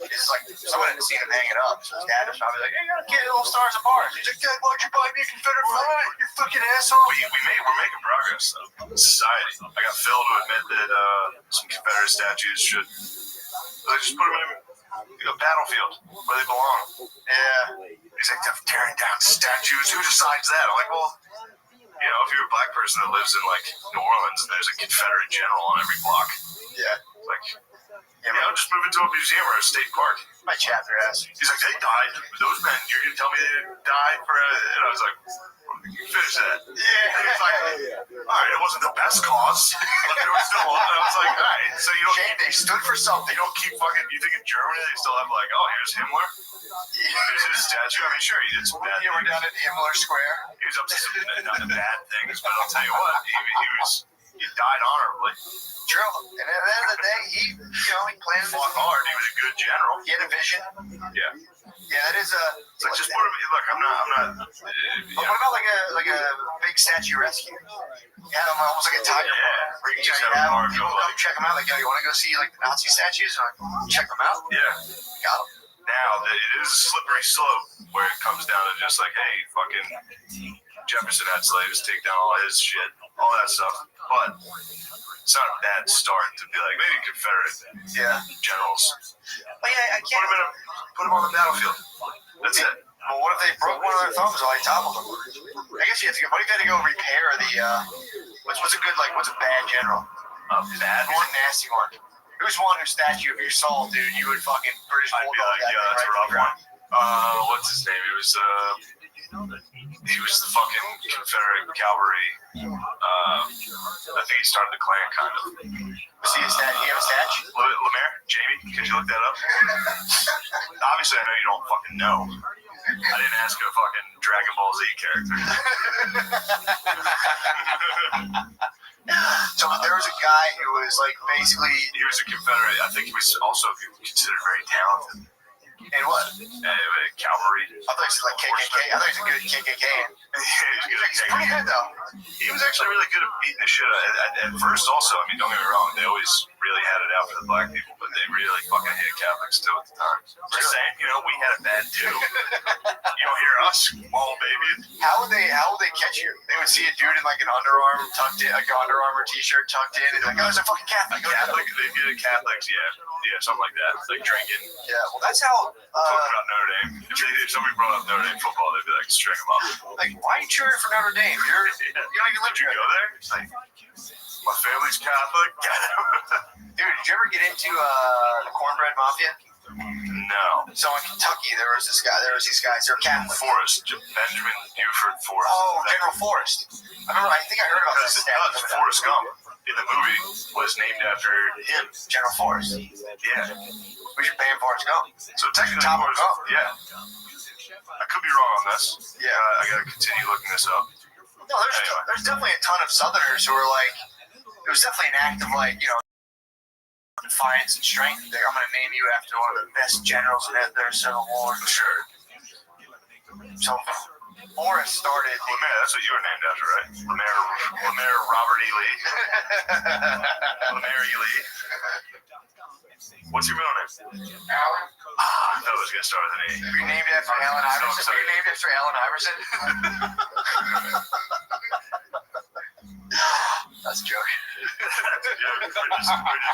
it's like someone had seen him hanging up. So his dad was probably like, hey, you gotta get little stars and bars. He's like, Dad, why'd you buy me a Confederate flag? You fucking asshole. We're making progress, though. Society. I got Phil to admit that some Confederate statues should. Let's just put them in a battlefield where they belong. Yeah. He's like, they're tearing down statues. Who decides that? I'm like, well, if you're a black person that lives in like New Orleans and there's a Confederate general on every block, like, just move into a museum or a state park. My chapter ass. He's like, they died. Those men, you're gonna tell me they didn't die for? And I was like, finish that. Yeah. And he's like, all right, it wasn't the best cause, but they were still on. And I was like, all right, so you don't. They stood for something. They don't keep fucking. You think in Germany they still have like, oh, here's Himmler. Here's his statue. I mean, sure, he did some bad things. We're down at Himmler Square. He was up to some not the bad things, but I'll tell you what, he died honorably. True. And at the end of the day, he planned. Fought hard. He was a good general. He had a vision. Yeah. Yeah, that is a. It's like just put him. Look, I'm not. What about like a big statue rescue? Yeah, almost like a tiger. Yeah. Where you have people come check them out. Like, yo, you want to go see like the Nazi statues? And check them out. Yeah. Got them. Now it is a slippery slope where it comes down to just like, hey, fucking Jefferson had slaves, take down all his shit, all that stuff. But it's not a bad start to be like maybe Confederate generals. But yeah, I can't put them on the battlefield. That's it. Well, what if they broke one of their thumbs while they toppled them? I guess you have to go. What if you had to go repair the? What's a bad general? A bad one? A nasty one. Who's one whose statue, if you saw, dude, you would fucking British Bulldog. I'd be like, yeah, that's a rough one. What's his name? He was the fucking Confederate cavalry. I think he started the Klan, kind of. Was he a statue? He have a statue? Lemaire? Jamie? Could you look that up? Obviously, I know you don't fucking know. I didn't ask a fucking Dragon Ball Z character. So there was a guy who was like basically He was a Confederate. I think he was also considered very talented. in what? Cavalry. I thought he was like KKK. I thought he was a good KKK. He's pretty good though. He was actually really good at beating the shit at first. Also, I mean, don't get me wrong, they always really had it out for the black people, but they really fucking hate Catholics too at the time. Just saying, we had it bad too. You don't hear us, small baby. How would they catch you? They would see a dude in like an Under Armour tucked in, like an Under Armour t-shirt tucked in, and they're like, oh, it's a fucking Catholic. They get it Catholics, yeah, something like that. Like drinking. Yeah, well, that's how. Talking about Notre Dame. If somebody brought up Notre Dame football, they'd be like, string them up. Like, why are you cheering for Notre Dame? You don't even live here. Did you go there? It's like, my family's Catholic. Dude, did you ever get into the cornbread mafia? No. So in Kentucky, there was these guys. They're Catholic. Forrest, Benjamin Buford Forrest. Oh, General Forrest. I think I heard about this. Because Forrest Gump in the movie was named after him. General Forrest. Yeah. We should pay him Forrest Gump. So technically, Forrest Gump. Yeah. I could be wrong on this. Yeah, I gotta continue looking this up. No, there's definitely a ton of Southerners who are like, it was definitely an act of like, defiance and strength. I'm going to name you after one of the best generals in their Civil War. Sure. So, Forrest started. Lemaire, that's what you were named after, right? Lemaire Robert E. Lee. Lemaire E. Lee. What's your middle name? Alan. I thought it was going to start with an A. Were you named after Allen Iverson? Were you named after Allen Iverson? That's a joke. We're just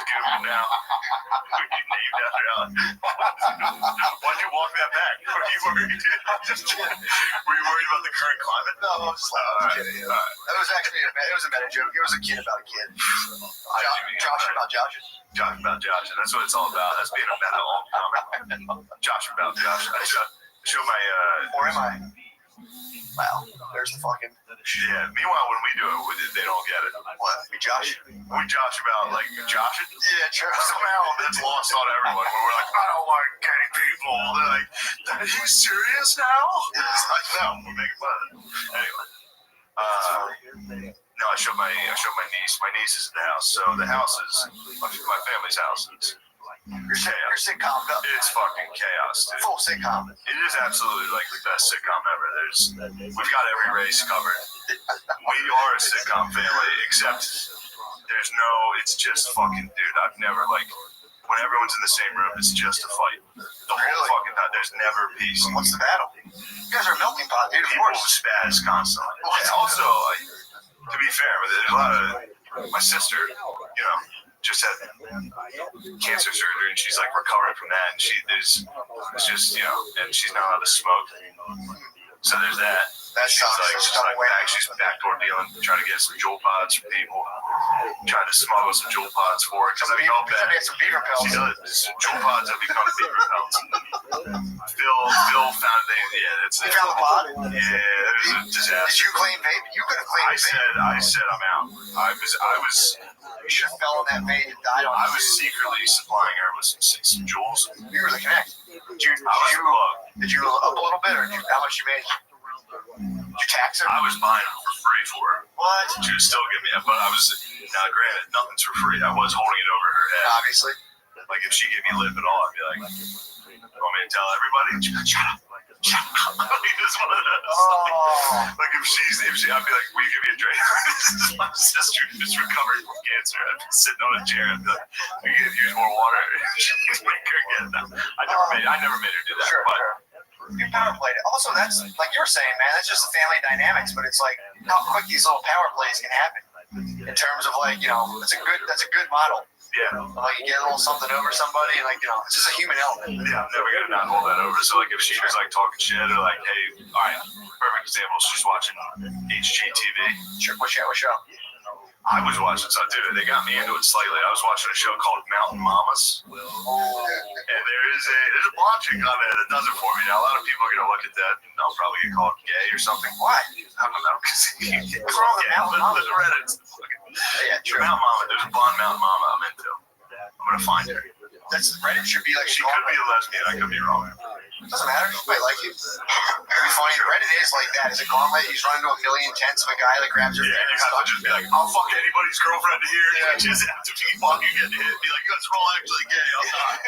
goofing now. You named after Allen. Why'd you walk that back? Were you worried? Were you worried about the current climate? No, I was just kidding. That was actually it was a meta joke. It was a kid about a kid. Josh about Josh. Josh about Josh, and that's what it's all about. That's being a meta comic. Josh about Josh. I show my. Or am I? Well, there's the fucking. Yeah. Meanwhile, when we do it, they don't get it. What? We Josh? We Josh about like Joshing? Yeah, true. Somehow that's lost on everyone. When we're like, I don't like gay people. They're like, are you serious now? It's like, no, we're making fun of it. Anyway. No, I showed my niece. My niece is in the house. So the house is my family's house is. You're sitcom up. It's fucking chaos, dude. Full sitcom. It is absolutely like the best sitcom ever. We've got every race covered. We are a sitcom family, except it's just fucking, dude. I've never when everyone's in the same room, it's just a fight. The whole fucking time. There's never peace. What's the battle? You guys are a melting pot, dude. Of People course. spaz constantly. And also, to be fair, there's a lot of my sister, just had cancer surgery, and she's like recovering from that, and it's just and she's not allowed to smoke, so there's that. She's backdoor dealing, trying to get some jewel pods from people, trying to smuggle some jewel pods for her because I felt bad. Some beaver pelts. She does. Jewel pods have become beaver pelts. Phil found it's. You found the pod? Yeah, it was a disaster. Did you claim vape? You could have claimed vape. I said I'm out. I was. You should have fell in that vape and died on. I was secretly supplying her with some jewels. You were the connect. Did you up a little bit, or how much you made? Did you tax her? I was buying them for free for her. What? She was still giving me that, but I was now granted nothing's for free. I was holding it over her head. Obviously. Like if she gave me lip at all, I'd be like, you want me to tell everybody? And she'd be like, shut up. It's one of those. Like if I'd be like, will you give me a drink? This is my sister who's recovering from cancer. I'd be sitting on a chair and be like, we can use more water. She'd make her get that. I never made her do that. Sure, sure. You power played it. Also, that's like you were saying, man. That's just the family dynamics. But it's like how quick these little power plays can happen. In terms of like, that's a good model. Yeah. Like you get a little something over somebody, and it's just a human element. Yeah, I'm never gonna not hold that over. So like if she was like talking shit or like, hey, all right, perfect example. She's watching HGTV. Sure. What show? I was watching something, dude. They got me into it slightly. I was watching a show called Mountain Mamas, and there's a blonde chick on there that does it for me. Now a lot of people are gonna look at that and they'll probably get called gay or something. Why? I don't know. What's wrong with Mountain Mama? Yeah, true. Mountain Mama. There's a blonde Mountain Mama I'm into. I'm gonna find her. That's Reddit should be like she could be a lesbian. I could be wrong. Doesn't matter. She might like you. It'd be funny. Reddit is like that. It's a gauntlet. He's running to a million tenths of a guy that grabs your Yeah, you have to just be like, I'll fuck anybody's girlfriend here. Yeah. You just have to be fucking getting hit. Be like, you guys are all actually gay. I'm not.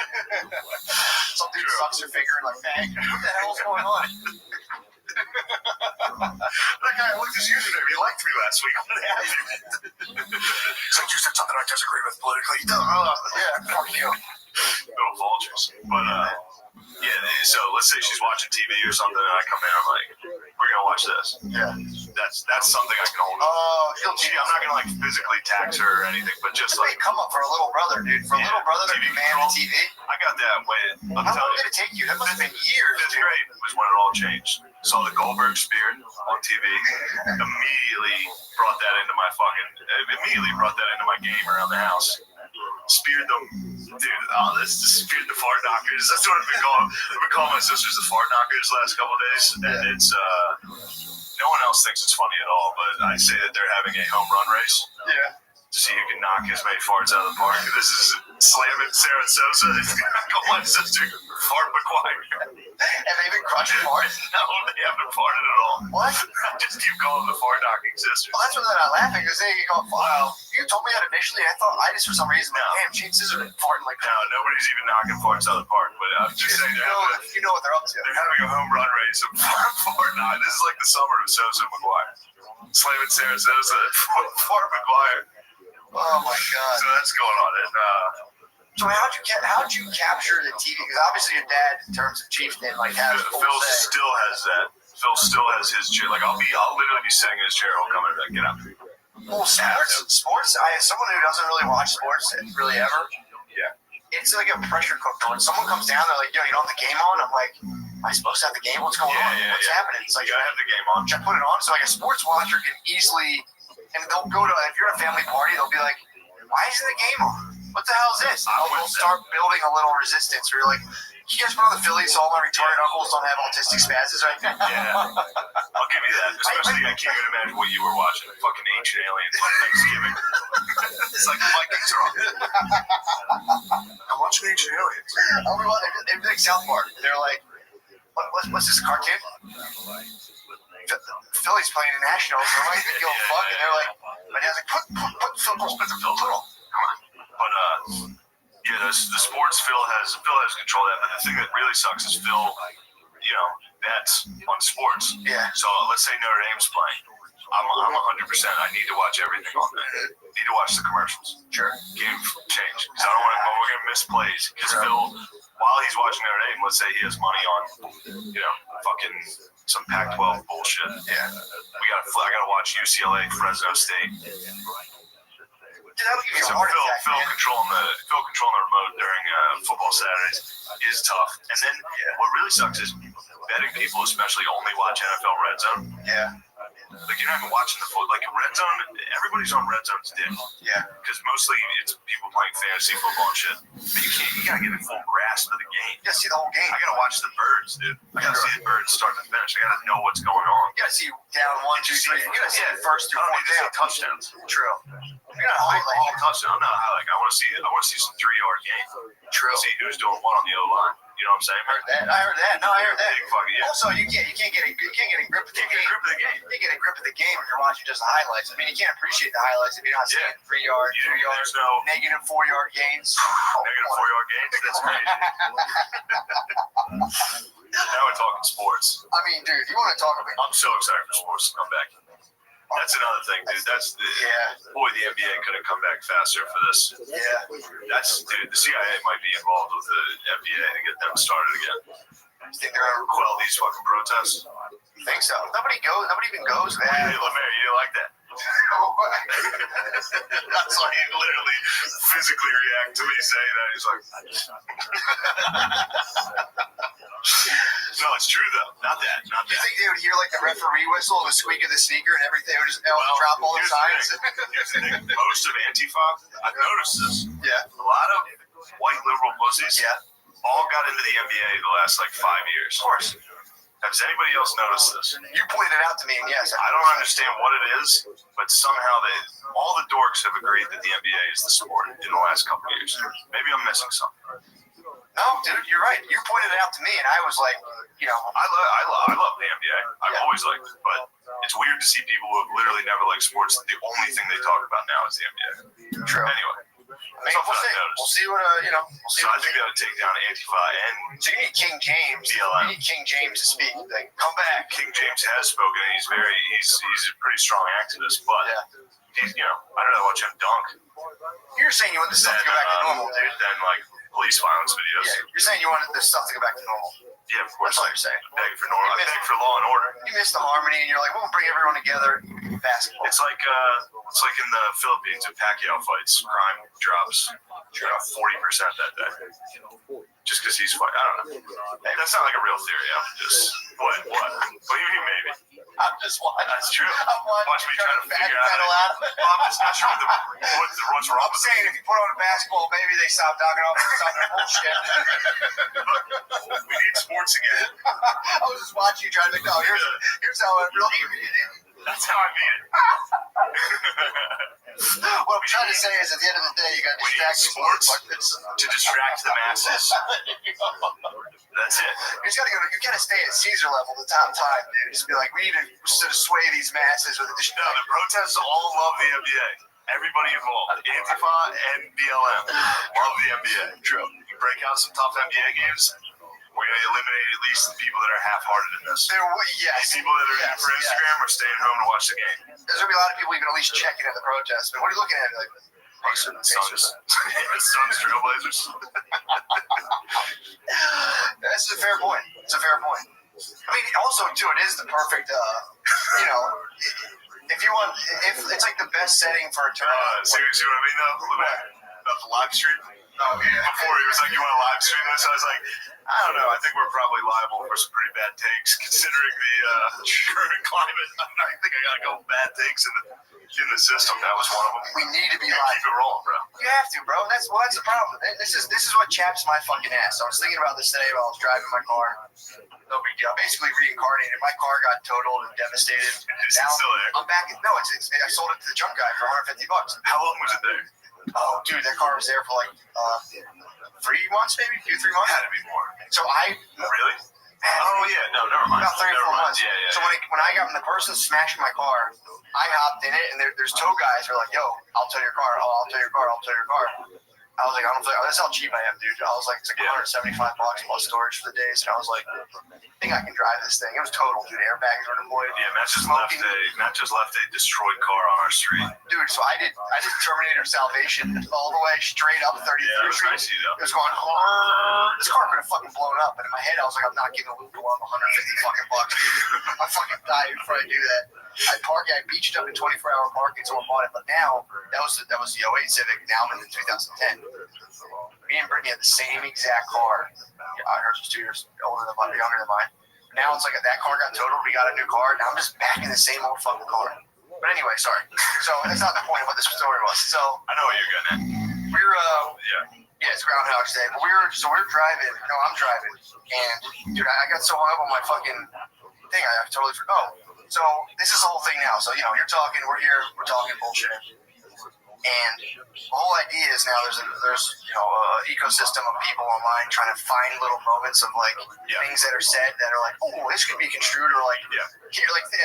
Some dude sucks your finger and like, bang. What the hell's going on? That guy looked his username. He liked me last week. What happened? So you said something I disagree with politically. Yeah, fuck you. Little vultures. But, yeah, so let's say she's watching TV or something, and I come in, I'm like, we're gonna watch this. Yeah. That's something I can hold. I'm not gonna like physically tax her or anything, but just like come up for a little brother, dude. For a little brother to demand the TV. I got that way. How long did it take you? That must have been years. Fifth grade was when it all changed. Saw the Goldberg spear on TV. Immediately brought that into my game around the house. Speared them, dude. This just speared the fart knockers. That's what I've been calling my sisters the fart knockers the last couple of days, and it's no one else thinks it's funny at all. But I say that they're having a home run race. Yeah. To see who can knock as many farts out of the park. This is slamming Sarah Sosa. I call my sister Fart McGuire. And they've been crushing farts? No, they haven't farted at all. What? I just keep calling the fart knocking sisters. Well, that's what they're not laughing because they go, wow. You told me that initially. I thought I just for some reason, damn, Shane Scissors are farting like that. No, nobody's even knocking farts out of the park. But I'm just saying, you know what they're up to. They're having a home run race of fart knock. This is like the summer of Sosa McGuire. Slamming Sarah Sosa, Fart McGuire. Oh my God! So that's going on. And so how'd you capture the TV? Because obviously your dad, in terms of chieftain, like has Phil still has that. Phil still has his chair. Like I'll literally be sitting in his chair. He'll come in and be like, get up. Well, sports. As someone who doesn't really watch sports really ever. Yeah. It's like a pressure cooker. When someone comes down, they're like, "Yo, you don't have the game on." I'm like, "Am I supposed to have the game? What's going on? What's happening?" It's like, you gotta have the game on. I put it on. So like a sports watcher can easily, and they'll go to, if you're at a family party, they'll be like, "Why isn't the game on? What the hell is this?" They'll start building a little resistance. Where you're like, "You guys put on the Phillies, so all my retarded uncles don't have autistic spazzes right now." Yeah, I'll give you that. Especially, I can't even imagine what you were watching. Fucking Ancient Aliens on Thanksgiving. It's like the Vikings are on. I'm watching Ancient Aliens. It's like South Park. They're like, what's this cartoon? Phillies playing in Nationals. I'm like, give a fuck. And they're like, my dad's like, put Phil Little. Come on. But yeah, the sports Phil has control of that. But the thing that really sucks is Phil, bets on sports. Yeah. So let's say Notre Dame's playing. I'm 100%. I need to watch everything on there. Need to watch the commercials. Sure. Game change. Because I don't want we're going to miss plays. Because Phil, while he's watching Notre Dame, let's say he has money on, fucking some Pac-12 bullshit. Yeah. I gotta watch UCLA, Fresno State. Dude, that would give you a heart attack. Phil controlling the remote during football Saturdays is tough. And then what really sucks is betting people, especially, only watch NFL Red Zone. Yeah. Like you're not even watching the foot. Like Red Zone, everybody's on Red Zone's dick. Yeah. Because mostly it's people playing fantasy football and shit. But you gotta get a full grasp of the game. You gotta see the whole game. I gotta watch the birds, dude. I gotta see the birds start to finish. I gotta know what's going on. You gotta see down 1, 2, 3. You gotta see the first 2 touchdowns. True. You gotta all touchdowns. No, I want to see some 3-yard games. True. See who's doing what on the O-line. You know what I'm saying? I heard that. No, I heard that. Yeah. Also, you can't get a grip of the game. You get a grip of the game if you're watching just the highlights. I mean, you can't appreciate the highlights if you're not seeing 3 yards, 2 yards, negative 4-yard gains. Negative 4-yard gains. That's crazy. Now we're talking sports. I mean, dude, you want to talk about? I'm so excited for sports to come back. That's another thing, dude. Boy, the NBA could have come back faster for this. Yeah. Dude, the CIA might be involved with the NBA to get them started again. You think they're gonna quell these fucking protests? You think so? Nobody even goes, man. Hey, Lemaire, you like that? That's why he literally physically react to me saying that. He's like, no, it's true though. Not that. You think they would hear like the referee whistle, the squeak of the sneaker, and everything would just drop all the signs? Here's the thing. Most of Antifa, I've noticed this. Yeah. A lot of white liberal pussies all got into the NBA the last like 5 years. Of course. Has anybody else noticed this? You pointed it out to me, and yes. I don't understand what it is, but somehow all the dorks have agreed that the NBA is the sport in the last couple of years. Maybe I'm missing something. No, dude, you're right. You pointed it out to me, and I was like, you know, I love the NBA. I've always liked it, but it's weird to see people who have literally never liked sports. The only thing they talk about now is the NBA. True. Anyway, I mean, we'll see. We'll see what we'll see. So I think they would take down Antifa and so you need King James. BLM. You need King James to speak. Like, come back. King James has spoken. He's a pretty strong activist, but he's I don't know, watch him dunk. You're saying you want this stuff to go back to normal, dude. Then like police violence videos. Yeah, you're saying you want this stuff to go back to normal. Yeah, of course. That's all you're saying. Beg for normal. I beg for law and order. You miss the harmony, and you're like, we'll bring everyone together. Basketball. It's like in the Philippines with Pacquiao fights, crime drops 40% that day. Just because he's fighting. I don't know. That's not like a real theory. I'm just what? What do you mean maybe? I'm just watching. That's true. Watch me trying to figure out. Well, I'm just not sure what's wrong. I'm saying if you put on a basketball, maybe they stop knocking off their bullshit. We need sports again. I was just watching you trying to make. No, here's how I really mean it. That's how I mean it. What I'm trying to say is, at the end of the day, you got to distract sports to distract the masses. That's it. You gotta stay at Caesar level the top time, dude. Just be like, we need to sort of sway these masses with a distraction. No, the protests all love the NBA. Everybody involved, Antifa and BLM, love the NBA. True. You break out some tough NBA games. We're going to eliminate at least the people that are half-hearted in this. Yes. People that are in for Instagram or staying home to watch the game. There's going to be a lot of people even at least checking at the protest. But what are you looking at? Like, Suns Trailblazers. That's a fair point. It's a fair point. I mean, also, too, it is the perfect, if you want, if it's like the best setting for a tournament. See what I mean, though? About the live stream? Oh, yeah. Before he was like, you want to live stream this? I was like, I don't know. I think we're probably liable for some pretty bad takes considering the current climate. I think I got a couple bad takes in the system. That was one of them. We need to be live. Keep it rolling, bro. You have to, bro. That's the problem. This is what chaps my fucking ass. I was thinking about this today while I was driving my car. No big deal. Basically reincarnated. My car got totaled and devastated. Is it still there? I'm back. I sold it to the junk guy for $150. How long was it there? Oh, dude, that car was there for like 3 months, maybe 2-3 months. Had to be more. So really? Oh yeah, no, never mind. About 3 or 4 months. Yeah. So when I got when the person smashed my car, I hopped in it, and there's tow guys who are like, "Yo, I'll tow your car. Oh, I'll tow your car. I'll tow your car." I was like, that's how cheap I am, dude. I was like, it's like $175 plus storage for the days, and I was like, I think I can drive this thing. It was total, dude. Airbags were deployed. Yeah, Matt just left a destroyed car on our street. Dude, so I did Terminator Salvation all the way straight up 33rd Street. Nice, It was going, this car could have fucking blown up, and in my head I was like, I'm not giving a Luke $150 fucking bucks. I fucking died before I do that. I beached up in 24-hour parking, so I bought it. But now that was the 08 Civic. Now I'm in the 2010. Me and Brittany had the same exact car. Hers was 2 years younger than mine. Now it's like that car got totaled. We got a new car. Now I'm just back in the same old fucking car. But anyway, sorry. So that's not the point of what this story was. So I know what you're getting at. We were it's Groundhog's Day. But we're driving. No, I'm driving. And dude, I got so hung up on my fucking thing. I totally forgot. So this is the whole thing now. So you're talking. We're here. We're talking bullshit. And the whole idea is now there's an ecosystem of people online trying to find little moments of like things that are said that are like, oh, this could be construed, or like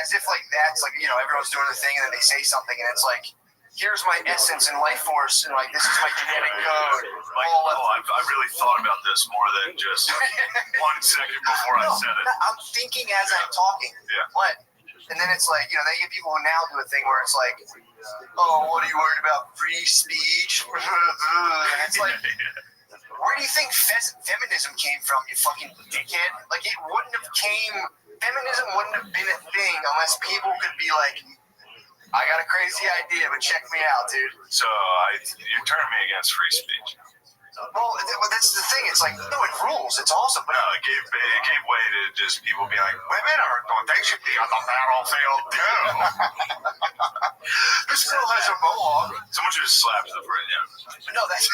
as if like that's like everyone's doing the thing and then they say something and it's like, here's my essence and life force and like this is my genetic code. I really thought about this more than just 1 second before I said it. I'm thinking as I'm talking. Yeah. What? And then it's like, they get people who now do a thing where it's like, oh, what are you worried about? Free speech? And it's like, where do you think feminism came from, you fucking dickhead? Like, feminism wouldn't have been a thing unless people could be like, I got a crazy idea, but check me out, dude. So you're turning me against free speech. Well, that's the thing. It's like, no, it rules. It's awesome. But no, it gave way to just people being like, women they should be on the battlefield too. This girl has a mohawk. Someone should just slap the first. Yeah. No, that's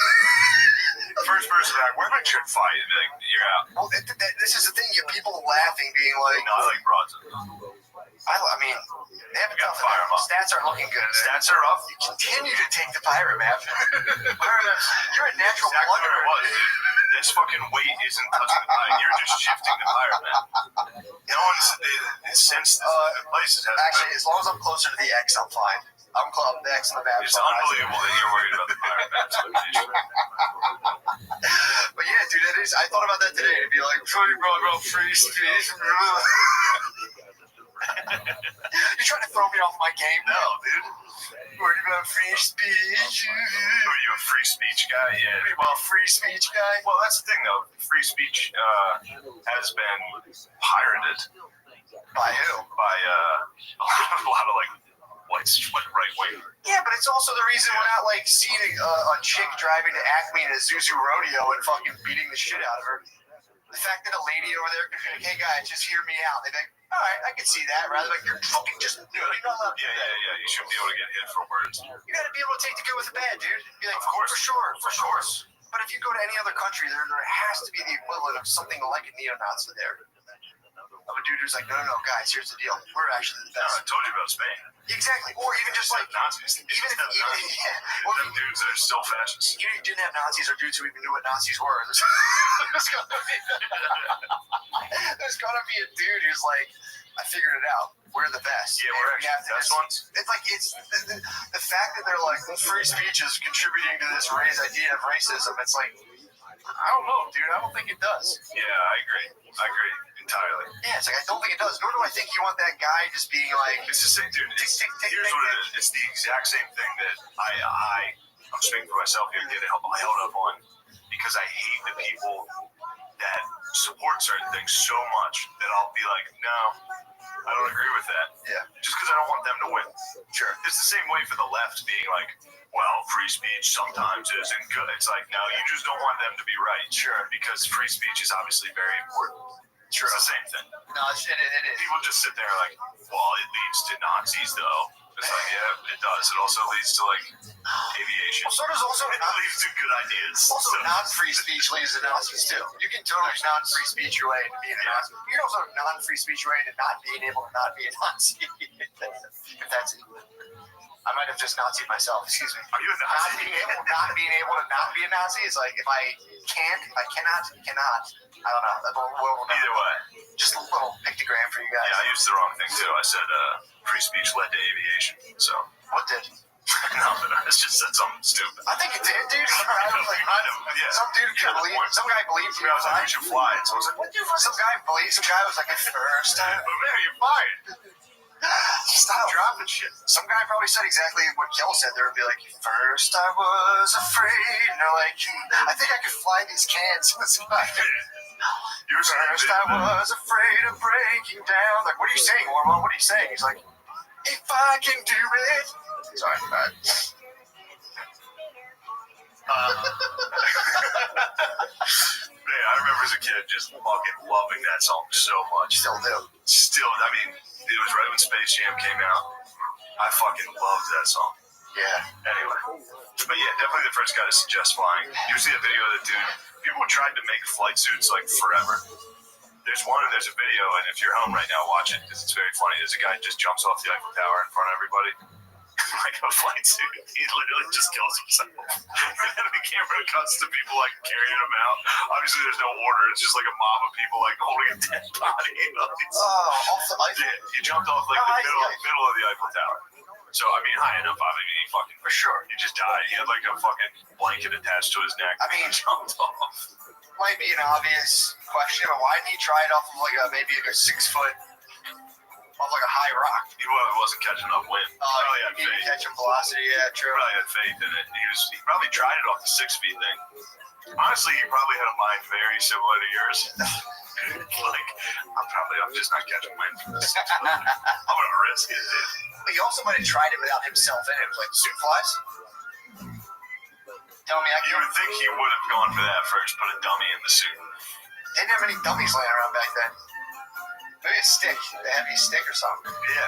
first person like, women should fight. Like, you're out. Well, this is the thing. You have people laughing, being like, no, I like broads. I mean, they haven't got fire. Stats aren't looking good. Stats are up. You continue to take the pirate map. You're a natural exactly blunderer. What it was. this fucking weight isn't touching the tire. You're just shifting the tire, man. No one's since the places has. Actually, as long as I'm closer to the X, I'm fine. I'm close to the X on the map. It's unbelievable that you're worried about the tire maps. But yeah, dude, it is. I thought about that today. It'd be like, sorry, bro, about free speech. You're trying to throw me off my game? No, dude. Worried about free speech? Are you a free speech guy? Yeah. Well, free speech guy? Well, that's the thing, though. Free speech has been pirated. By who? By a lot of like right wing. Yeah, but it's also the reason we're not like seeing a chick driving to Acme in a Zuzu rodeo and fucking beating the shit out of her. The fact that a lady over there could be like, hey guys, just hear me out. They'd be like, all right, I can see that. Rather than you're fucking just do it. You're not allowed to do that. Yeah. You shouldn't be able to get hit for words. You gotta be able to take the good with the bad, dude. Be like, of course. For sure. But if you go to any other country, there has to be the equivalent of something like a neo-Nazi there. Of a dude who's like, no, guys, here's the deal. We're actually the best. I told you about Spain. Exactly. Or even just like Nazis. Even if them dudes that are still fascists. You didn't have Nazis or dudes who even knew what Nazis were. There's gonna be a dude who's like, I figured it out. We're the best. Yeah, we're actually the best ones. It's like the fact that they're like free speech is contributing to this idea of racism. It's like, I don't know, dude. I don't think it does. Yeah, I agree entirely. Yeah, it's like I don't think it does. Nor do I think you want that guy just being like, it's the same, dude. Here's what it is. It's the exact same thing that I'm speaking for myself here. Get held up on because I hate the people that support certain things so much that I'll be like, no, I don't agree with that. Yeah. Just because I don't want them to win. Sure. It's the same way for the left being like, well, free speech sometimes isn't good. It's like, no, you just don't want them to be right. Sure. Because free speech is obviously very important. Sure. It's the same thing. No, it is. People just sit there like, well, it leads to Nazis, though. It's like, yeah, it does. It also leads to, like, aviation. Well, so does also... It leads to good ideas. Also, non-free speech leads to Nazis, too. You can totally non-free speech your way into being a Nazi. You can also non-free speach your way into not being able to not be a Nazi. If that's it. I might have just Nazi'd myself. Excuse me. Are you a Nazi? Not being able to not be a Nazi is like, if I cannot, I don't know. Either way. Just a little pictogram for you guys. Yeah, I used the wrong thing, too. I said free speech led to aviation. So. What did? No, but I just said something stupid. I think it did, dude. Yeah. Some dude could believe. Some guy believed he was like, you should fly. So I was like, what? Some guy was like, at first. But man, you're fired. Stop dropping shit. Some guy probably said exactly what Kel said. There would be like, first I was afraid. And they're like, I think I could fly these cans. First I was afraid of breaking down. Like, what are you saying, Ormond? What are you saying? He's like, if I can do it. Sorry, all right. Man, I remember as a kid just fucking loving that song so much. Still do. I mean, it was right when Space Jam came out. I fucking loved that song. Yeah. Anyway. But yeah, definitely the first guy to suggest flying. You see a video of the dude. People tried to make flight suits like forever. There's a video, and if you're home right now, watch it because it's very funny. There's a guy who just jumps off the Eiffel Tower in front of everybody. Like a flight suit. He literally just kills himself. And then the camera cuts to people like carrying him out. Obviously there's no order. It's just like a mob of people like holding a dead body. Off the Eiffel? Yeah, he jumped off like the middle of the Eiffel Tower. So, I mean, high enough, he fucking, for sure, he just died. He had like a fucking blanket attached to his neck. I mean, he jumped off. Might be an obvious question, but why didn't he try it off of like maybe like a 6 foot, off like a high rock? He wasn't catching enough wind. He had faith. Catching velocity, yeah, true. He probably had faith in it. He probably tried it off the 6 feet thing. Honestly, he probably had a mind very similar to yours. Like, I'm just not catching wind from this. I'm gonna risk it. But he also might have tried it without himself in it. Like, suit flies? Tell me, you would think he would have gone for that first, put a dummy in the suit. They didn't have any dummies laying around back then. Maybe a stick, a heavy stick or something. Yeah.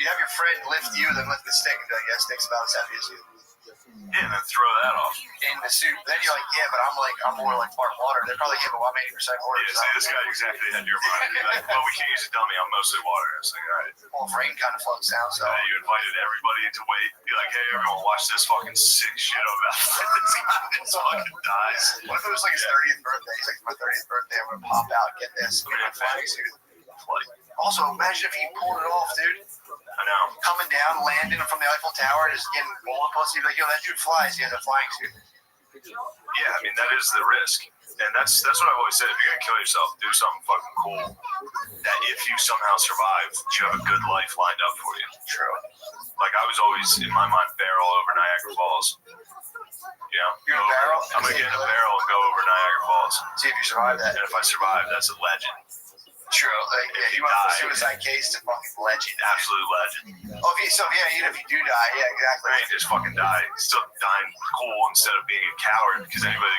You have your friend lift you, then lift the stick, and be like, yeah, stick's about as heavy as you. Yeah, and then throw that off. in the suit. Then you're like, yeah, but I'm more like Mark Water. They're probably, yeah, but I'm 80% water. Yeah, see, this guy exactly had your mind. Like, well, we can't use a dummy. I'm mostly water. I was like, all right. Well, if rain kind of floats down, so. You invited everybody to wait. Be like, hey, everyone, watch this fucking sick shit about this fucking dies. What if it was like his 30th birthday? He's like, my 30th birthday, I'm going to pop out, get this. Get my flying suit. Also, imagine if he pulled it off, dude. I know. Coming down, landing from the Eiffel Tower, just getting bullet pussy. Like, yo, that dude flies. He has a flying suit. Yeah, I mean, that is the risk. And that's what I've always said. If you're going to kill yourself, do something fucking cool. That if you somehow survive, you have a good life lined up for you. True. Like, I was always, in my mind, barrel over Niagara Falls. You know? You're a barrel? I'm going to get in a barrel and go over Niagara Falls. See if you survive that. And if I survive, that's a legend. True. Like, if you went for suicide case, to fucking legend. Absolute legend. Oh, even if you do die, yeah, exactly. I ain't just fucking die. Still dying cool instead of being a coward because anybody.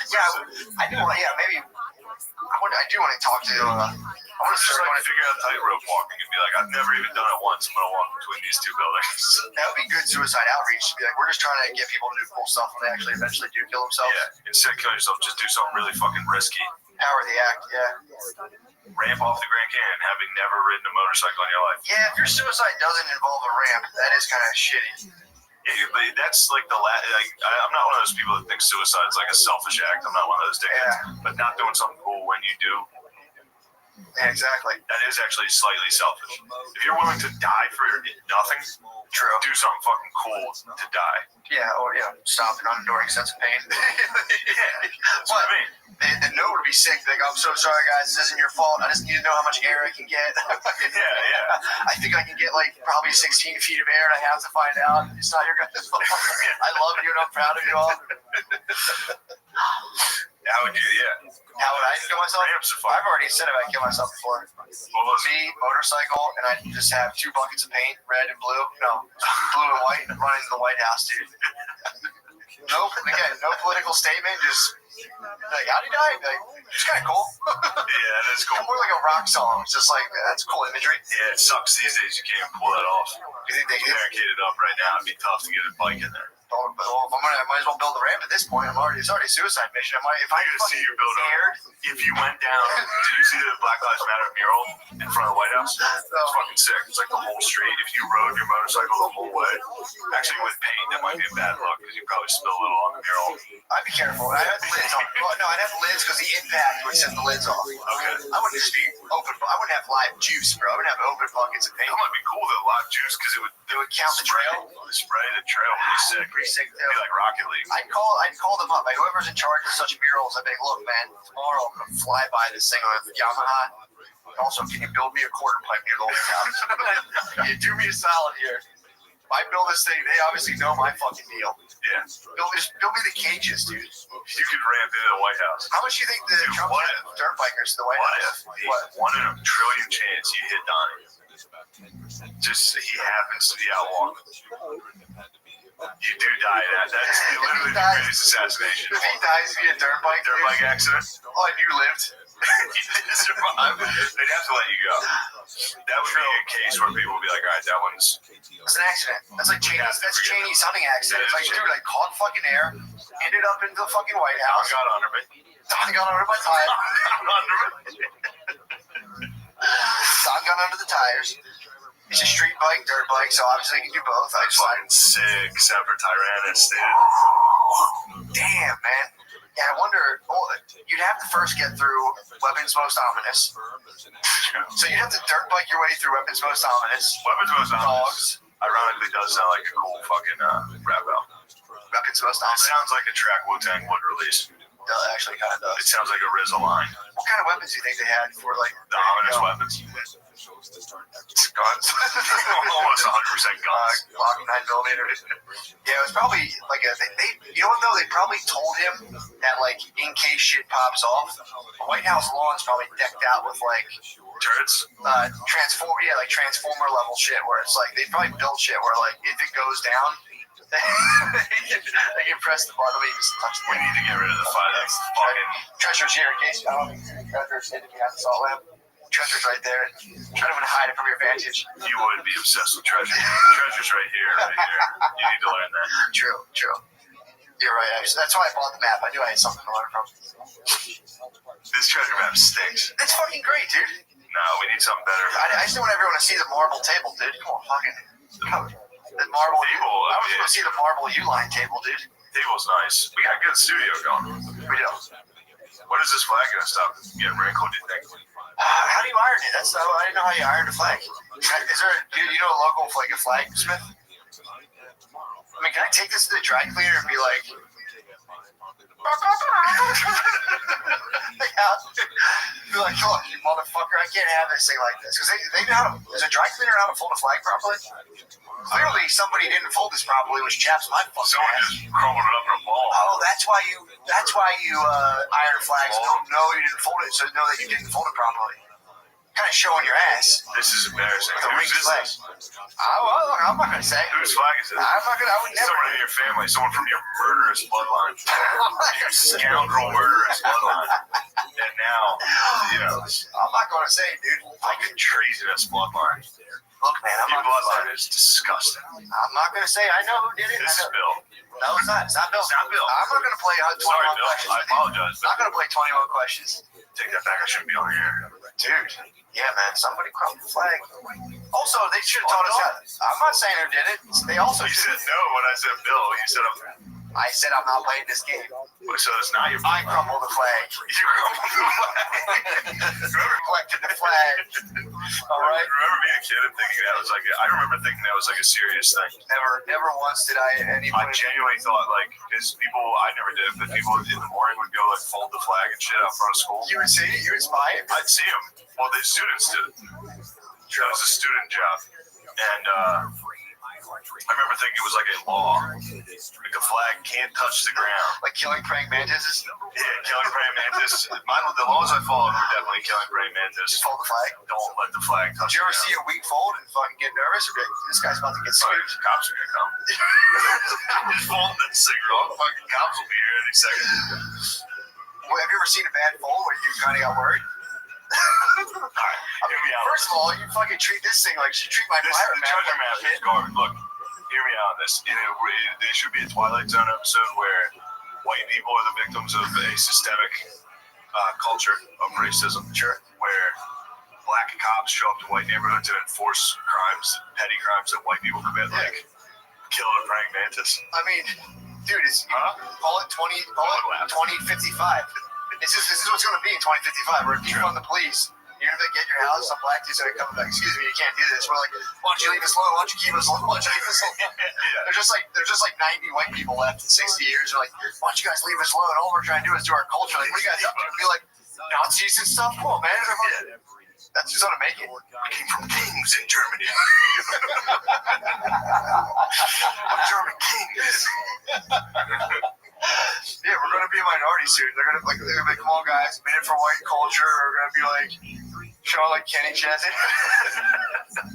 Yeah, I do want. Yeah, maybe. I do want to talk to. I want to just like figure out tightrope walking and be like, I've never even done it once. I'm gonna walk between these two buildings. That would be good suicide outreach. To be like, we're just trying to get people to do cool stuff when they actually eventually do kill themselves. Yeah. Instead of killing yourself, just do something really fucking risky. Power of the act. Yeah. Ramp off the Grand Canyon, having never ridden a motorcycle in your life. Yeah, if your suicide doesn't involve a ramp, that is kind of shitty. Yeah, but that's like the last. Like, I'm not one of those people that think suicide's like a selfish act. I'm not one of those dickheads. Yeah. But not doing something cool when you do. Yeah, exactly. That is actually slightly selfish. If you're willing to die for nothing, true. Do something fucking cool to die. Yeah, or stop an unenduring sense of pain. Yeah, that's what I mean. The note would be sick. Like, I'm so sorry, guys. This isn't your fault. I just need to know how much air I can get. Yeah. I think I can get like probably 16 feet of air, and I have to find out. It's not your guys' fault. I love you, and I'm proud of you all. How would you? Yeah. How would I kill myself? I've already said if I kill myself before. Me, motorcycle, and I just have 2 buckets of paint, red and blue. No, blue and white, and run into the White House, dude. Nope. Again, no political statement. Just like, how'd he die? Like, it's kind of cool. Yeah, that's cool. More like a rock song. It's just like, that's cool imagery. Yeah, it sucks these days. You can't pull that off. You think they barricaded up right now? It'd be tough to get a bike in there. Well, I might as well build the ramp at this point. It's already a suicide mission. If I see you build up. If you went down, did you see the Black Lives Matter mural in front of the White House? It's fucking sick. It's like the whole street. If you rode your motorcycle the whole way, actually with paint, that might be a bad look because you probably spill a little on the mural. I'd be careful. I'd have the lids on. Well, no, I'd have the lids because the impact would set the lids off. Okay. I wouldn't just be open. I wouldn't have live juice, bro. I would have open buckets of paint. That might be cool though, live juice, because it would count the trail. Spray the trail. Pretty sick. It'd be like Rocket League. I'd call them up. Like, whoever's in charge of such murals, I'd be like, look, man, tomorrow I'm gonna fly by this thing on Yamaha. Also, can you build me a quarter pipe near the White House? You do me a solid here. If I build this thing, they obviously know my fucking deal. Yeah. Build me the cages, dude. You could ramp into the White House. How much do you think the Trump dirt bikers to the White House? What? 1 in a trillion chance you hit Donnie. Just he happens to be out walking. You do die in that. That's literally the greatest assassination. If he dies via dirt bike accident. Oh, and you lived. You didn't survive. They'd have to let you go. That would be a case where people would be like, all right, that one's. It's an accident. That's like Cheney's. That's Cheney's hunting accident. It's like, dude, I caught fucking air, ended up into the fucking White House. Got under me. Don got under my tire. Don got under the tires. It's a street bike, dirt bike, so obviously you can do both. That's fucking sick, Semper Tyrannis, dude. Damn, man. Yeah, I wonder. Well, you'd have to first get through Weapons Most Ominous. So you'd have to dirt bike your way through Weapons Most Ominous. Weapons Most Ominous. Ironically, does sound like a cool fucking rap album. Weapons Most Ominous. It sounds like a track Wu-Tang would release. Actually, kind of does. It sounds like a RZA line. What kind of weapons do you think they had for like the ominous weapons? Guns. Almost 100% guns. Glock 9mm. Yeah, it was probably like they you know what though? They probably told him that like in case shit pops off, the White House lawn's probably decked out with like turrets. Transformer level shit where it's like they probably built shit where like if it goes down. They can press the button. We just touch the We need to get rid of the fight. That's fucking Treasure's here in case I don't think Treasure's hidden behind the salt lamp. treasure's right there. Try to hide it from your vantage. You would be obsessed with treasure. Treasure's right here, right here. You need to learn that. True. You're right, actually. That's why I bought the map. I knew I had something to learn from. This treasure map stinks. It's fucking great, dude. No, we need something better. I just want everyone to see the marble table, dude. Come on, fucking. The marble table. I was going to see the marble U-line table, dude. Table's nice. We got a good studio going. We do. What is this flag gonna stop getting wrinkled, do you think? How do you iron it? I didn't know how you iron a flag. Is there? Do you know a logo for like a flag, Smith? I mean, can I take this to the dry cleaner and be like, be like, oh, you motherfucker, I can't have this thing like this. Because they know how to, does a dry cleaner know how to fold a flag properly? Clearly, somebody didn't fold this properly, which chaps my fucking Someone ass. just crumbled it up in a ball. Oh, that's why you iron flags. Don't know you didn't fold it, so know that you didn't fold it properly. Kind of showing your ass. This is embarrassing. With a ring flag. I'm not gonna say. Whose flag is it? I'm not gonna. I would never. Someone in your family. Someone from your murderous bloodline. Your scoundrel murderous bloodline. And now, you know. I'm not gonna say, dude. Fucking treasonous bloodline. Look, man, your bloodline is disgusting. I'm not gonna say I know who did it. This is Bill. No, it's not. It's not Bill. It's not Bill. I'm not gonna play 21 Sorry, Bill. questions. I apologize. I'm not gonna play 21 questions. Take that back. I shouldn't be on here. Dude. Yeah, man. Somebody crumbled the flag. Also, they should have taught us how. I'm not saying who did it. They also You should. said no when I said Bill. You said I said I'm not playing this game. So it's not your I crumbled the flag. You crumbled the flag. Whoever collected the flag. All right. Remember being a kid and thinking that was like I remember thinking that was like a serious thing. Never once did I I genuinely thought like because people I never did, but people in the morning would go like fold the flag and shit out front of school. You would see it. You would spy it. I'd see them. Well, the students did it. That was a student job, and I remember thinking it was like a law. Like the flag can't touch the ground. Like killing praying mantises? Yeah, killing praying mantis. The laws I followed were definitely killing praying mantis. Just fold the flag? Don't let the flag touch Did you the ever ground. see a weak fold and fucking get nervous? Or be like, this guy's about to get Sorry, sued? cops are gonna come. Just folding that cigarette. Fucking cops will be here any second. Well, have you ever seen a bad fold where you kind of got worried? Alright, hear me out. First of all, you fucking treat this thing like you treat my fire The treasure map is garbage. Look, hear me out on this. There should be a Twilight Zone episode where white people are the victims of a systemic culture of racism. Sure. Where black cops show up to white neighborhoods and enforce crimes, petty crimes that white people commit, like killing a praying mantis. I mean, dude, call it 2055. This is what's going to be in 2055. We're defund the police. You're going to get your house, some black dudes are coming back. Excuse me, you can't do this. We're like, why don't you leave us alone? Why don't you keep us alone? Why don't you leave us alone? There's just like 90 white people left in 60 years. They're like, why don't you guys leave us alone? All we're trying to do is do our culture. Like, what are you guys up to? Be like, Nazis and stuff? Come on, man. That's just gonna make it. I came from kings in Germany. I'm German kings. Yeah, we're gonna be a minority soon. They're gonna be like, come on, guys, made it for white culture. We're gonna be like, showing like Kenny Chesney.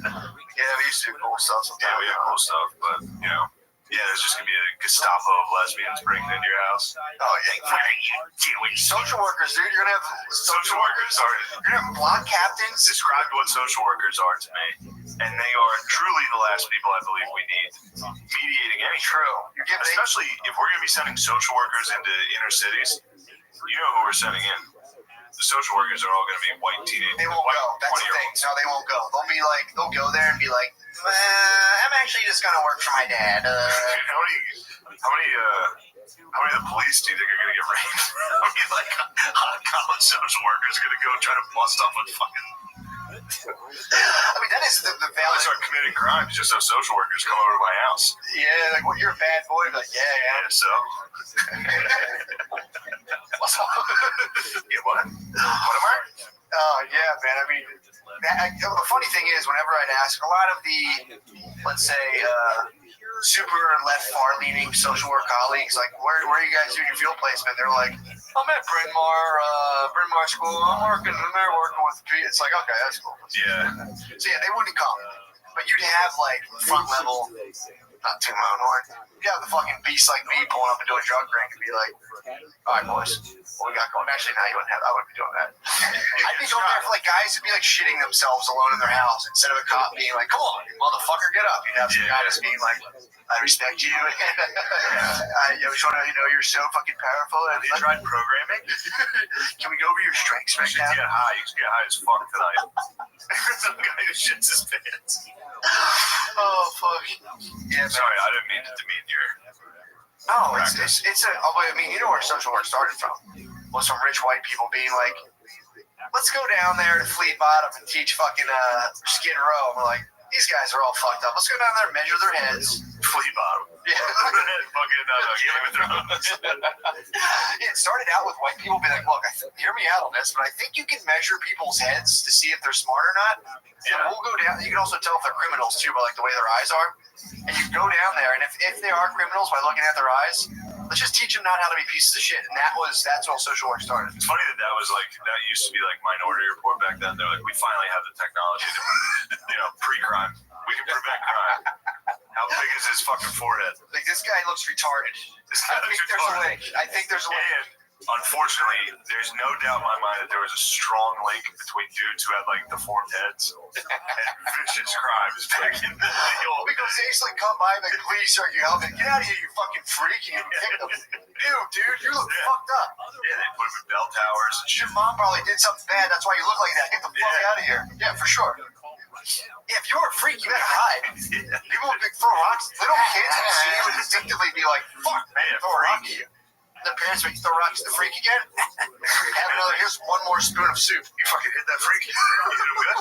Yeah, we used to do cool stuff sometimes. Yeah, we have cool stuff, but you know, there's just gonna be a Gestapo of lesbians breaking into your house. Oh yeah, what are you doing? Social workers, dude. You're gonna have social workers are. You're gonna have block captains. Describe what social workers are to me, and they are truly the last people I believe we need mediating any. True. Especially if we're gonna be sending social workers into inner cities. You know who we're sending in. The social workers are all going to be white teenagers. They won't go. That's the thing. No, they won't go. They'll go there and be like, I'm actually just going to work for my dad. How many of the police do you think are going to get raped? I mean, like, college social workers going to go try to bust up with fucking... I mean, that is the value. I start committing crimes just so social workers come over to my house. Yeah, like, well, you're a bad boy. Like, yeah. So? What's up? Yeah, what? What am I? Oh, yeah, man. I mean, the funny thing is, whenever I'd ask a lot of the, let's say, super left far-leaning social work colleagues, like, where are you guys doing your field placement? They're like, I'm at Bryn Mawr School. I'm working with it's like, okay, that's cool. Yeah. So yeah, they wouldn't come, but you'd have like front level not toot my own horn. You have the fucking beast like me pulling up into a drug ring and be like, all right, boys, what we got going? Actually, no, you wouldn't have. I wouldn't be doing that. I'd be going there for like guys who'd be like shitting themselves alone in their house instead of a cop being like, come on, motherfucker, get up. You'd have some guy just being like, I respect you. I just want to know you're so fucking powerful. Have you tried programming? Can we go over your strengths right now? Get high. You should get high as fuck tonight. Some guy who shits his pants. Oh fuck. Yeah. Sorry, I didn't mean to demean your. No, it's a. I mean, you know where social work started from? Was from rich white people being like, let's go down there to Flea Bottom and teach fucking Skid Row. And we're like, these guys are all fucked up. Let's go down there and measure their heads. Flea Bottom. Yeah. Fucking Game of Thrones. It started out with white people being like, look, hear me out on this, but I think you can measure people's heads to see if they're smart or not. Yeah. And we'll go down. You can also tell if they're criminals too by like the way their eyes are. And you go down there, and if they are criminals by looking at their eyes, let's just teach them not how to be pieces of shit. And that's all social work started. It's funny that used to be like Minority Report back then. They're like, we finally have the technology to, pre-crime. We can prevent crime. How big is his fucking forehead? Like, this guy looks retarded. I think there's a link. And unfortunately, there's no doubt in my mind that there was a strong link between dudes who had like deformed heads and vicious crimes back in the day. Because they used to like come by and like, please, sir, you help me. Get out of here, you fucking freak. You kick them. Ew, dude, you look fucked up. Yeah, they put him in bell towers. Your mom probably did something bad. That's why you look like that. Get the fuck out of here. Yeah, for sure. Yeah, if you were a freak, you better hide. People would throw rocks. Little kids in the city would instinctively be like, fuck, man, throw a rock at you. The parents would throw rocks at the freak again. Have another, here's one more spoon of soup. You fucking hit that freak? You hit him good?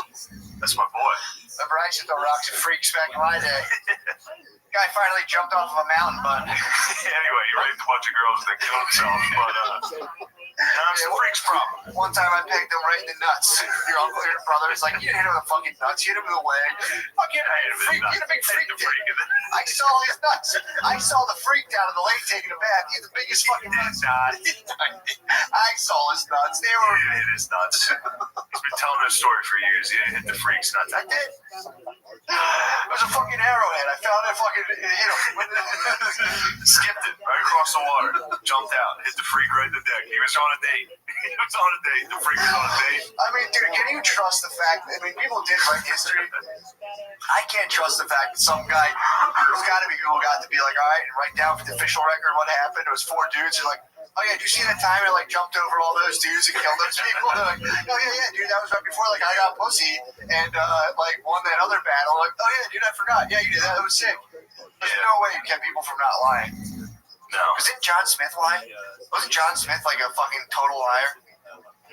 That's my boy. Remember, I used to throw rocks at freaks back in my day. Guy finally jumped off of a mountain, but anyway, he raped a bunch of girls that killed themselves, but that's the freak's problem. One time I pegged him right in the nuts. Your uncle, your brother is like, you didn't hit him in the fucking nuts, you hit him in the leg. Fucking freak, you hit a big freak. I saw his nuts. I saw the freak down in the lake taking a bath. He had the biggest fucking nuts. I saw his nuts. They were hit his nuts. He's been telling this story for years. He didn't hit the freak's nuts. I did. It was a fucking arrowhead. I found it fucking hit him. Skipped it right across the water. Jumped out. Hit the freak right in the deck. He was on a date. He was on a date. The freak was on a date. I mean, dude, can you trust the fact that, people did write history. I can't trust the fact that some guy, there's got to be people got to be like, all right, and write down for the official record what happened. It was 4 dudes who like, oh yeah, did you see that time I like jumped over all those dudes and killed those people? They're like, oh yeah, dude, that was right before like I got pussy and like won that other battle. Like, oh yeah, dude, I forgot. Yeah, you did that. It was sick. There's no way you kept people from not lying. No. Was it John Smith lie? Wasn't John Smith like a fucking total liar?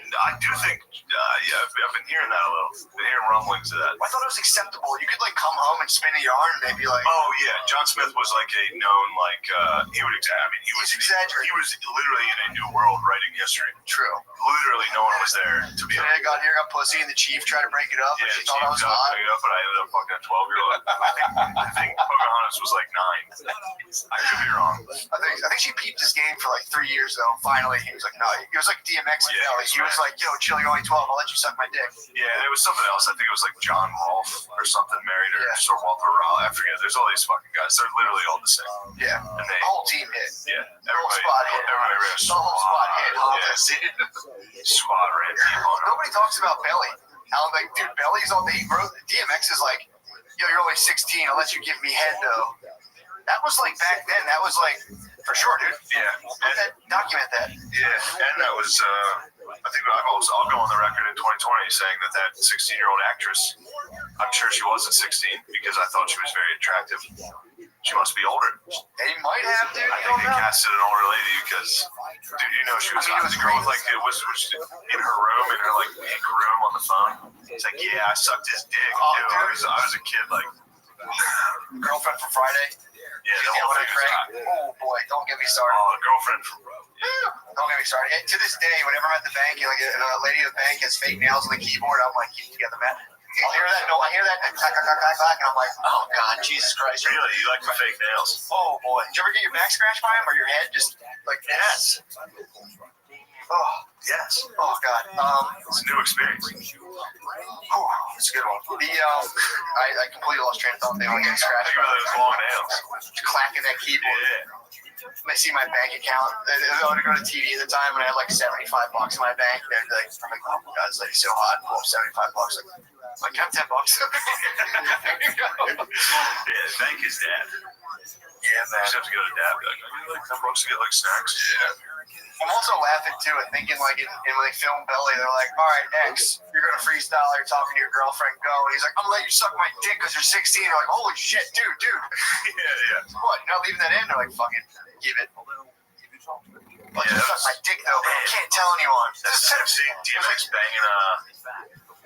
I do think, I've been hearing that a little. Been hearing rumblings of that. I thought it was acceptable. You could like come home and spin a yarn and they'd be like, oh yeah, John Smith was like a known he was exaggerating. He was literally in a new world writing history. True. Literally, no one was there to be. I got here, got pussy, and the chief tried to break it up. Yeah, and she thought I was hot. Break it up, but I ended up fucking a 12-year-old. I think Pocahontas was like 9. I could be wrong. I think she peeped his game for like 3 years though. Finally, he was like, no, it was like DMX. Yeah, he was like, yo, chill, you're only 12. I'll let you suck my dick. Yeah, and it was something else. I think it was like John Rolfe or something married her, Sir Walter Raleigh. I forget. There's all these fucking guys. They're literally all the same. Yeah. And the whole team hit. Yeah. The whole spot hit. The whole spot hit. Squad ran deep on him. Nobody talks about Belly. How like, dude, Belly's on the DMX is like, yo, you're only 16. I'll let you give me head though. That was like back then. That was like for sure, dude. Yeah. Document that. Yeah, and that was. I think I'll go on the record in 2020 saying that 16-year-old actress. I'm sure she wasn't 16 because I thought she was very attractive. She must be older. They might have, dude. I think they casted an older lady because, dude, you know she was. It was a girl with like it was in her room in her like pink room on the phone. It's like, yeah, I sucked his dick. I was a kid like. Girlfriend from Friday. Yeah, the whole thing was hot. Oh boy, don't get me started. Oh, girlfriend from. Don't get me started. And to this day, whenever I'm at the bank, like a lady at the bank has fake nails on the keyboard, I'm like, keep it together, man. I'll hear that. No, I hear that. Clack, clack, clack, clack, and I'm like, oh god, Jesus Christ. Really, you like the fake nails? Oh boy, did you ever get your back scratched by him or your head just like yes? Oh yes. Oh god. It's a new experience. It's a good one. I completely lost train of thought. They all get scratched. Think about those long nails. Clacking that keyboard. Yeah. I see my bank account. I would go to TV at the time and I had like $75 in my bank. And they'd be like, I'm like, oh my God, it's like so hot. Pull up $75. Like, count $10. Yeah, bank is dead. Yeah, man. You just have to go to dad. Like $10 to get like snacks. Yeah. I'm also laughing too and thinking like in when they film Belly, they're like, all right, X, you're gonna freestyle. You're talking to your girlfriend. Go. And he's like, I'm gonna let you suck my dick because you're 16. They're like, holy shit, dude. Yeah. What? You're not leaving that in? They're like, fucking give it. But you suck my dick though, but I can't tell anyone. See DMX banging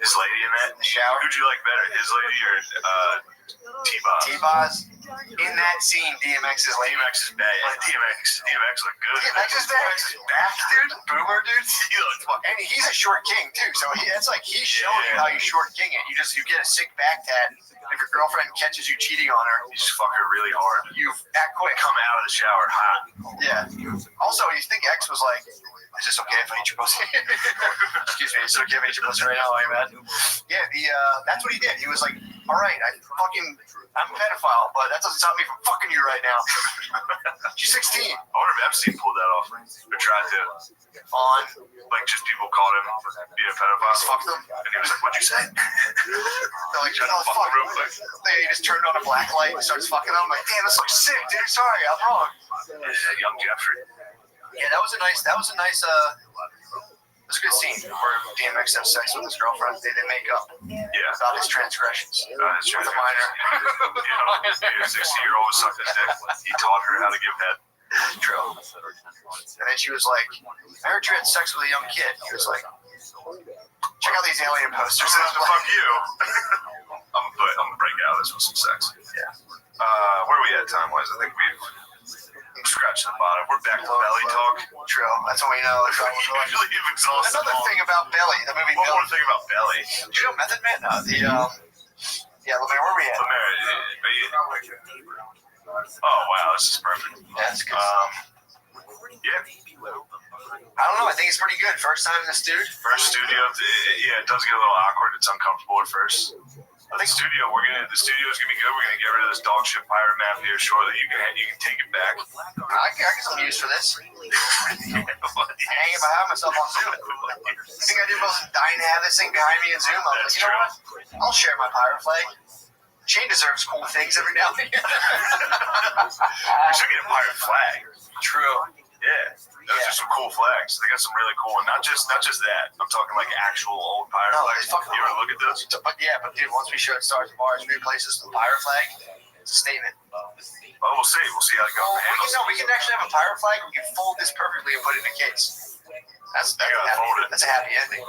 his lady in that? In the shower? Who'd you like better, his lady or T-Boz? T-Boz. In that scene, DMX is lady. DMX is bad. DMX look good. DMX is back, dude. Boomer, dude. And he's a short king too, so that's like he's showing you how you short king it. You get a sick back tat. If your girlfriend catches you cheating on her, you just fuck her really hard. You act quick. Come out of the shower hot. Yeah. Also, you think X was like, is this okay if I eat your pussy? Excuse me, is it okay if I eat your pussy right now? Are you mad? Yeah, that's what he did. He was like, all right, I'm a pedophile, but that doesn't stop me from fucking you right now. She's 16. I wonder if Epstein pulled that off or tried to. Like, just people called him being a pedophile. Fuck them. And he was like, what'd you say? They're like, oh, fuck real quick. He just turned on a black light and starts fucking them. I'm like, damn, this looks sick, dude. Sorry, I'm wrong. Yeah, young Jeffrey. Yeah, that was a nice, it was a good scene where DMX has sex with his girlfriend. They make up about his transgressions. With a minor. A 60-year-old was sucking his dick. He taught her how to give head. True. And then she was like, I heard you had sex with a young kid. He was like, check out these alien posters. Fuck you. I'm gonna break out of this with some sex. Yeah. Where are we at time-wise? I think we've scratched the bottom. We're back to belly talk. True. That's what we know. Usually you've exhausted. Another thing about Belly, the movie Belly. One more thing about Belly. Do you know Method Man? Yeah, Lemaire, where are we at? Oh, wow, this is perfect. Yeah, that's good. Yeah. I don't know. I think it's pretty good. First time in the studio. First studio. It does get a little awkward. It's uncomfortable at first. The studio is gonna be good. We're gonna get rid of this dog shit pirate map here shortly. You can take it back. I get some use for this. Hanging behind myself on Zoom. I think I did most dying to have this thing behind me in Zoom. I'm like, you know what? I'll share my pirate flag. Shane deserves cool things every now and again. We should get a pirate flag. True. Yeah. Those are some cool flags. They got some really cool ones. Not just that. I'm talking like actual old pirate flags. You ever look at those? But dude, once we show it Stars and Bars, replaces the pirate flag, it's a statement. Oh, we'll see. We'll see how it goes. We can actually have a pirate flag. We can fold this perfectly and put it in a case. That's a happy ending.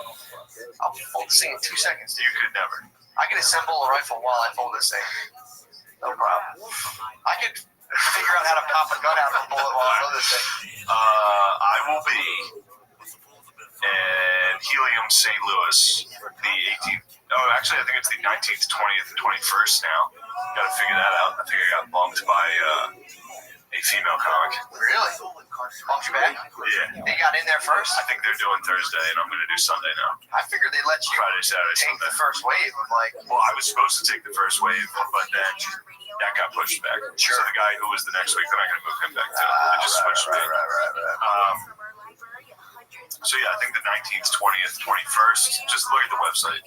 I'll fold this thing in 2 seconds. You could never. I can assemble a rifle while I fold this thing. No problem. I could figure out how to pop a gun out of a bullet while I fold this thing. I will be in Helium, St. Louis, the 18th. Oh, actually, I think it's the 19th, 20th, and 21st now. Got to figure that out. I think I got bumped by a female comic. Really? Bumped you back? Yeah. They got in there first? I think they're doing Thursday, and I'm going to do Sunday now. I figured they let you Friday, Saturday, take Sunday. the first wave of Well, I was supposed to take the first wave, but then that got pushed back. Sure. So the guy who was the next week, they're not going to move him back too. They just switched me. So yeah, I think the 19th, 20th, 21st. Just look at the website.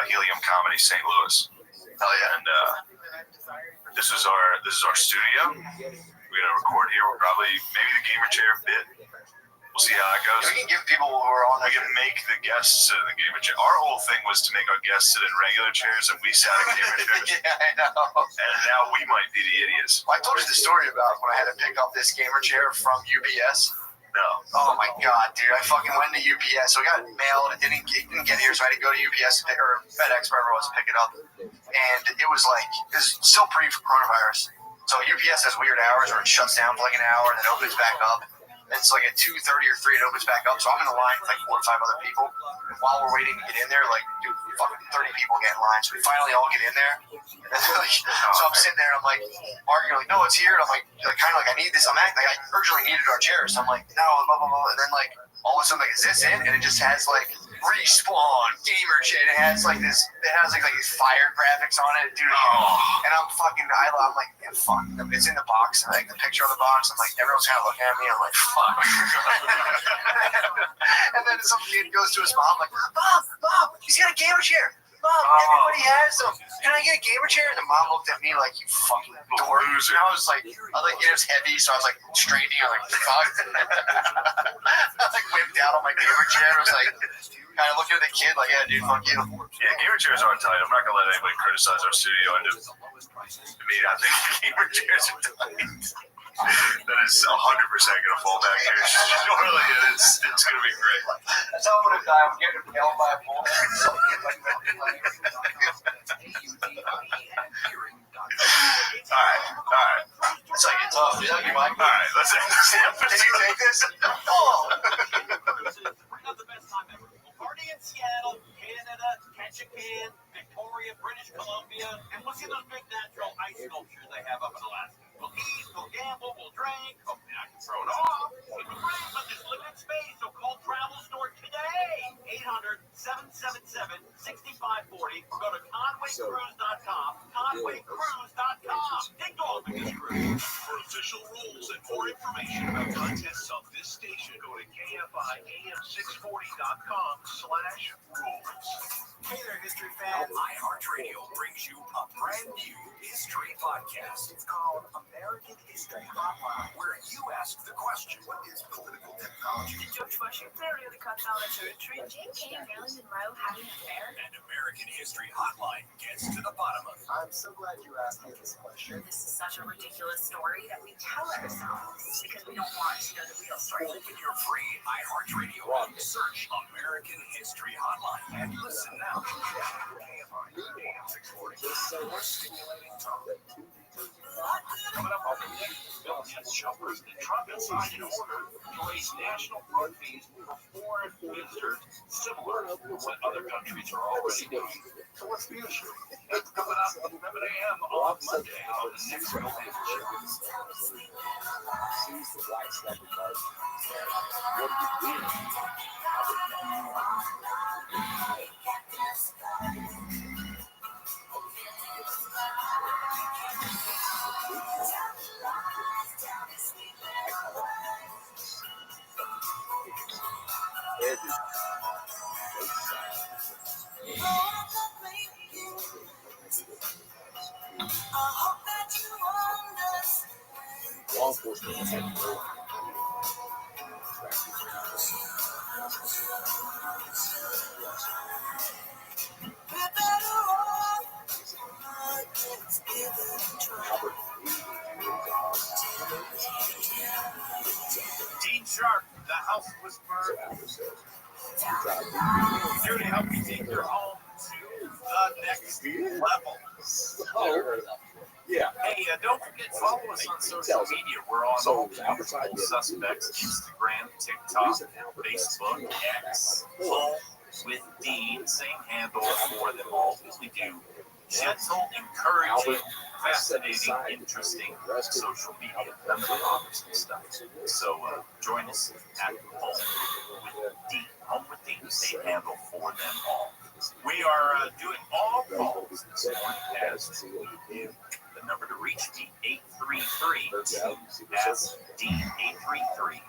Helium Comedy St. Louis. Hell yeah. And this is our studio. We're gonna record here. We're probably maybe the gamer chair bit. We'll see how it goes. We can give people who are on. We can make the guests sit in the gamer chair. Our whole thing was to make our guests sit in regular chairs, and we sat in gamer chairs. Yeah, I know. And now we might be the idiots. Well, I told you the story about when I had to pick up this gamer chair from UPS. No. Oh my god, dude! I fucking went to UPS. So I got it mailed. It didn't get here, so I had to go to UPS or FedEx, wherever it was, to pick it up. And it was still pre-coronavirus. So UPS has weird hours where it shuts down for like an hour and then opens back up. And it's like at 2:30 or 3 it opens back up. So I'm in the line with like 4 or 5 other people. And while we're waiting to get in there, like, dude, fucking 30 people get in line. So we finally all get in there. And then, so I'm sitting there and I'm like arguing, like, no, it's here. And I'm like kind of like, I need this. I'm acting like I urgently needed our chairs. So I'm like, no, blah, blah, blah. And then like all of a sudden, like, is this in? And it just has like Respawn gamer shit. It has like this. It has like these fire graphics on it, dude. And I'm like, yeah, fuck. It's in the box. Like the picture on the box. I'm like, everyone's kind of looking at me. I'm like, fuck. And then some kid goes to his mom, like, Bob, he's got a gamer chair. Mom, everybody has them. Can I get a gamer chair? And the mom looked at me like, you fucking dork. And I was like, it was heavy, so I was like straightening. I'm like, fuck. I like whipped out on my gamer chair. I was like, kind of looking at the kid like, yeah, dude, fuck you. Yeah, gamer chairs aren't tight. I'm not gonna let anybody criticize our studio. I mean, I think gamer chairs are tight. That is 100% gonna fall back here. Really, it's gonna be great. That's how I'm gonna die. I'm getting impaled by a bull. Alright. It's like it's tough. Is that your mic? Alright, let's end this episode. Did you take this? Oh! Bring out the best time ever. We'll party in Seattle, Canada, Ketchikan, Victoria, British Columbia, and we'll see those big natural ice sculptures they have up in Alaska. We'll eat, we'll gamble, we'll drink. Hopefully I can throw it off. It'll be great, but there's limited space, so call Travel Store today. 800-777-6540 or go to conwaycruise.com. Conwaycruise.com. Take all the biggest cruise. For official rules and more information about contests on this station, go to KFIAM640.com/rules. Hey there, history fans. iHeartRadio brings you a brand new history podcast. It's called American History Hotline, where you ask the question, what is political technology? Did George Washington really cut down a church tree? JK and Marilyn Monroe having an affair? And American History Hotline gets to the bottom of it. I'm so glad you asked me this question. This is such a ridiculous story that we tell ourselves because we don't want to know the real story. Open your free iHeartRadio app, search American History Hotline, and listen now. KFI AM640. More stimulating talk. Coming up on the next bill against shoppers that Trump has signed an order to raise national park fees for foreign visitors, similar to what other countries are already doing. So what's the issue? That's coming up at 11 a.m. on Monday on the next bill show. Sees the black stuff because what do you do? Law enforcement has had no Dean Sharp, the house whisperer. Here to help you take your home to the next level. Yeah. Hey, don't forget to follow us on social media. We're on all the usual suspects: Instagram, TikTok, Facebook, X, Home with Dean. Same handle for them all. We do gentle, encouraging, fascinating, interesting social media. That's the honest stuff. So join us at Home with Dean. Home with Dean. Same handle for them all. We are doing all calls this morning as you. The number to reach me, 833 Ask Dean, 833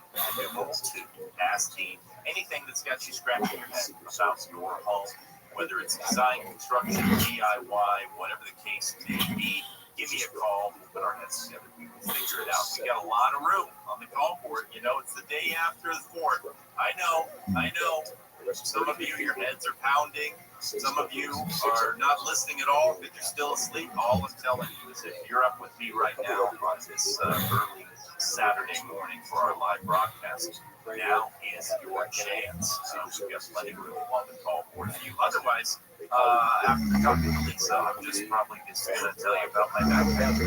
Ask Dean. Anything that's got you scratching your head about your home, whether it's design, construction, DIY, whatever the case may be, give me a call. We'll put our heads together. We will figure it out. We got a lot of room on the call board. You know, it's the day after the 4th. I know. Some of you, your heads are pounding. Some of you are not listening at all because you're still asleep. All I'm telling you is if you're up with me right now on this early Saturday morning for our live broadcast, now is your chance. We've got plenty of room on the call board for you. Otherwise, after talking to Lisa, I'm just probably just going to tell you about my background. For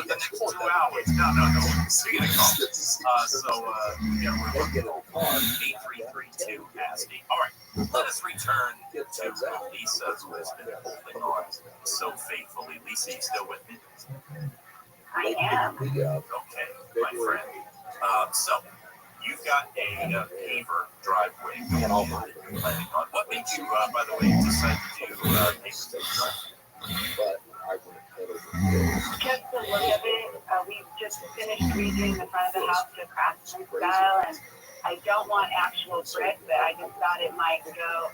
the next 2 hours. No. Speaking of calls. Yeah, we're looking at 8332 Asty. All right. Let us return to Lisa, who has been holding on so faithfully. Lisa, you still with me? I am. Okay, my friend. So, you've you've got a paver driveway going in, planning on, what made you, by the way, decide to do pavers? Just the look of it. We just finished redoing the front of the house to craftsman style, and I don't want actual brick, but I just thought it might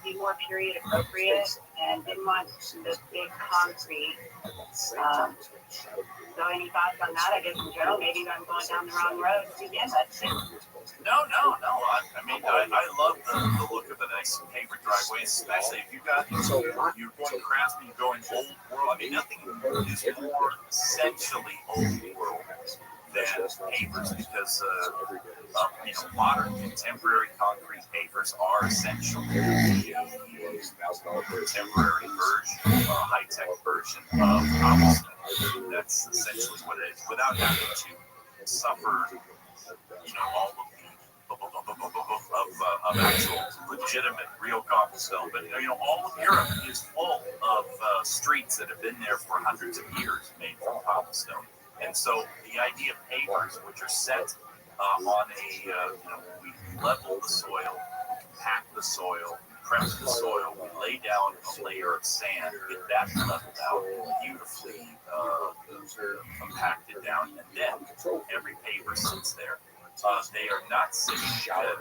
be more period appropriate, and didn't want this big concrete. So any thoughts on that? I guess in general, maybe I'm going down the wrong road to begin with. No. I mean, I love the look of a nice paver driveway, especially if you're going craftsman, you're going old world. I mean, nothing is more essentially old world than pavers because modern contemporary concrete pavers are essentially the contemporary version, high-tech version of cobblestone. That's essentially what it is, without having to suffer, all of actual legitimate real cobblestone. But all of Europe is full of streets that have been there for hundreds of years, made from cobblestone. And so the idea of pavers, which are set on we level the soil, compact the soil, prep the soil, we lay down a layer of sand, get that leveled out and beautifully compacted down, and then every paver sits there. They are not sitting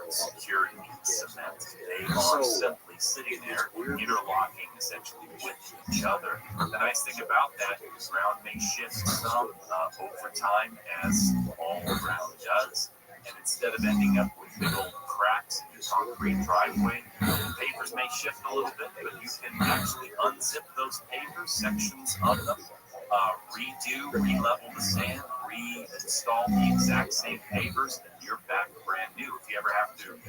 secured in cement. They are simply sitting there, interlocking essentially with each other. The nice thing about that is ground may shift some over time, as all ground does. And instead of ending up with big old cracks in your concrete driveway, the pavers may shift a little bit, but you can actually unzip those pavers, sections of them, re-level the sand, reinstall the exact same pavers, and you're back brand new. If you ever have to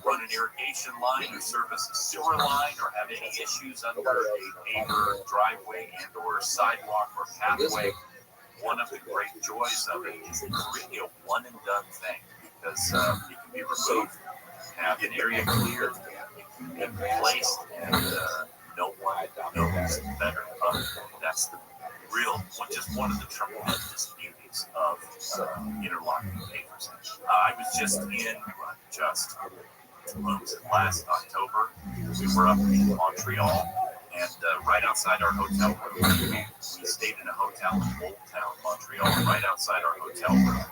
run an irrigation line or service a sewer line or have any issues under a paver driveway and or sidewalk or pathway, one of the great joys of it is it's really a one and done thing, because it can be removed, have an area cleared, it can be replaced, and no one knows better. That's the just one of the tremendous beauties of interlocking pavers. I was just last October, we were up in Montreal, and right outside our hotel room, we stayed in a hotel in Old Town, Montreal. Right outside our hotel room,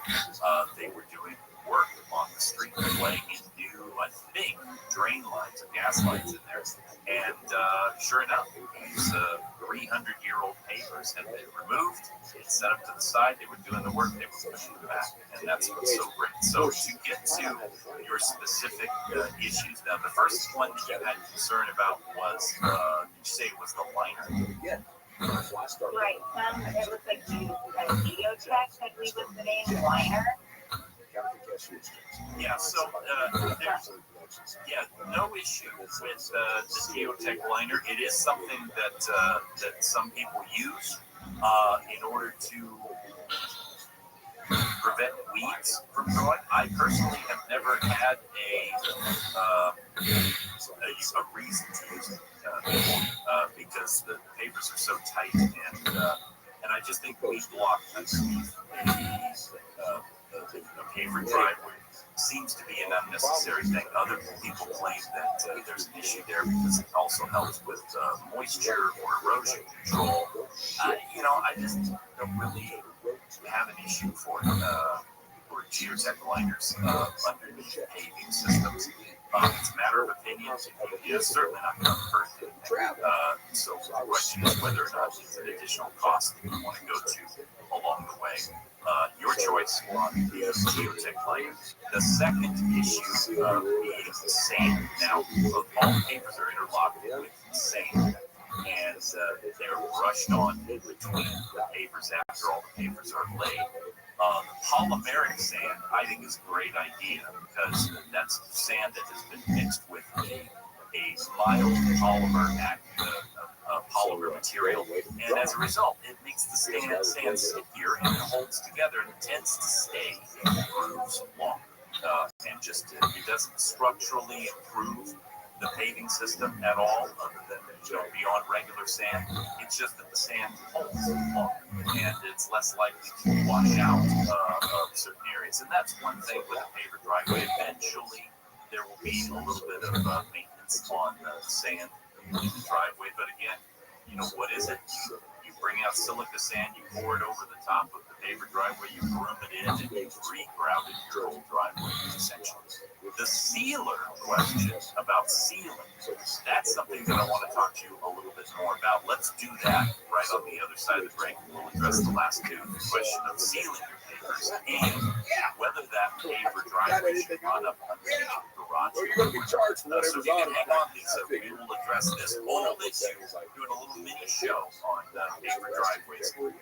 they were doing work on the street, laying in new, I think, drain lines and gas lines in there. And sure enough, these 300-year-old pavers had been removed, set up to the side. They were doing the work, they were pushing it back, and that's what's so great. So to get to your specific issues, now the first one that you had concern about was, did you say it was the liner? Yeah. Right. It looks like Geotech, I believe was the name, liner. Yeah, so there's no issue with the Geotech liner. It is something that some people use in order to prevent weeds from growing. I personally have never had a reason to use it because the pavers are so tight, and I just think weed block underneath a paver driveway seems to be an unnecessary thing. Other people claim that there's an issue there because it also helps with moisture or erosion control. I just don't really have an issue for geotech liners underneath paving systems. It's a matter of opinion. It's certainly not going to hurt anything. So the question is whether or not it's an additional cost that you want to go to along the way. Your choice on the geotech liner. The second issue being sand. Now, all pavers are interlocked with sand, and they're brushed on in between the pavers after all the pavers are laid. The polymeric sand, I think, is a great idea because that's sand that has been mixed with a mild polymer material, and as a result, it makes the sand stickier and it holds together and it tends to stay in grooves longer. And it doesn't structurally improve the paving system at all, other than on regular sand. It's just that the sand holds longer, and it's less likely to wash out of certain areas. And that's one thing with a paver driveway. Eventually, there will be a little bit of maintenance on sand in the driveway. But again, you know, what is it? You bring out silica sand, you pour it over the top of the paver driveway, you groom it in, and you re-grounded your whole driveway, essentially. The sealer question about sealing, that's something that I want to talk to you a little bit more about. Let's do that right on the other side of the break. We'll address the last two, the question of sealing your pavers and whether that paver driveway should run up underneath your garage. Or you're going to be charged for So if you can hang on, Lisa, we will address this whole issue, doing a little mini show on paver driveways. We'll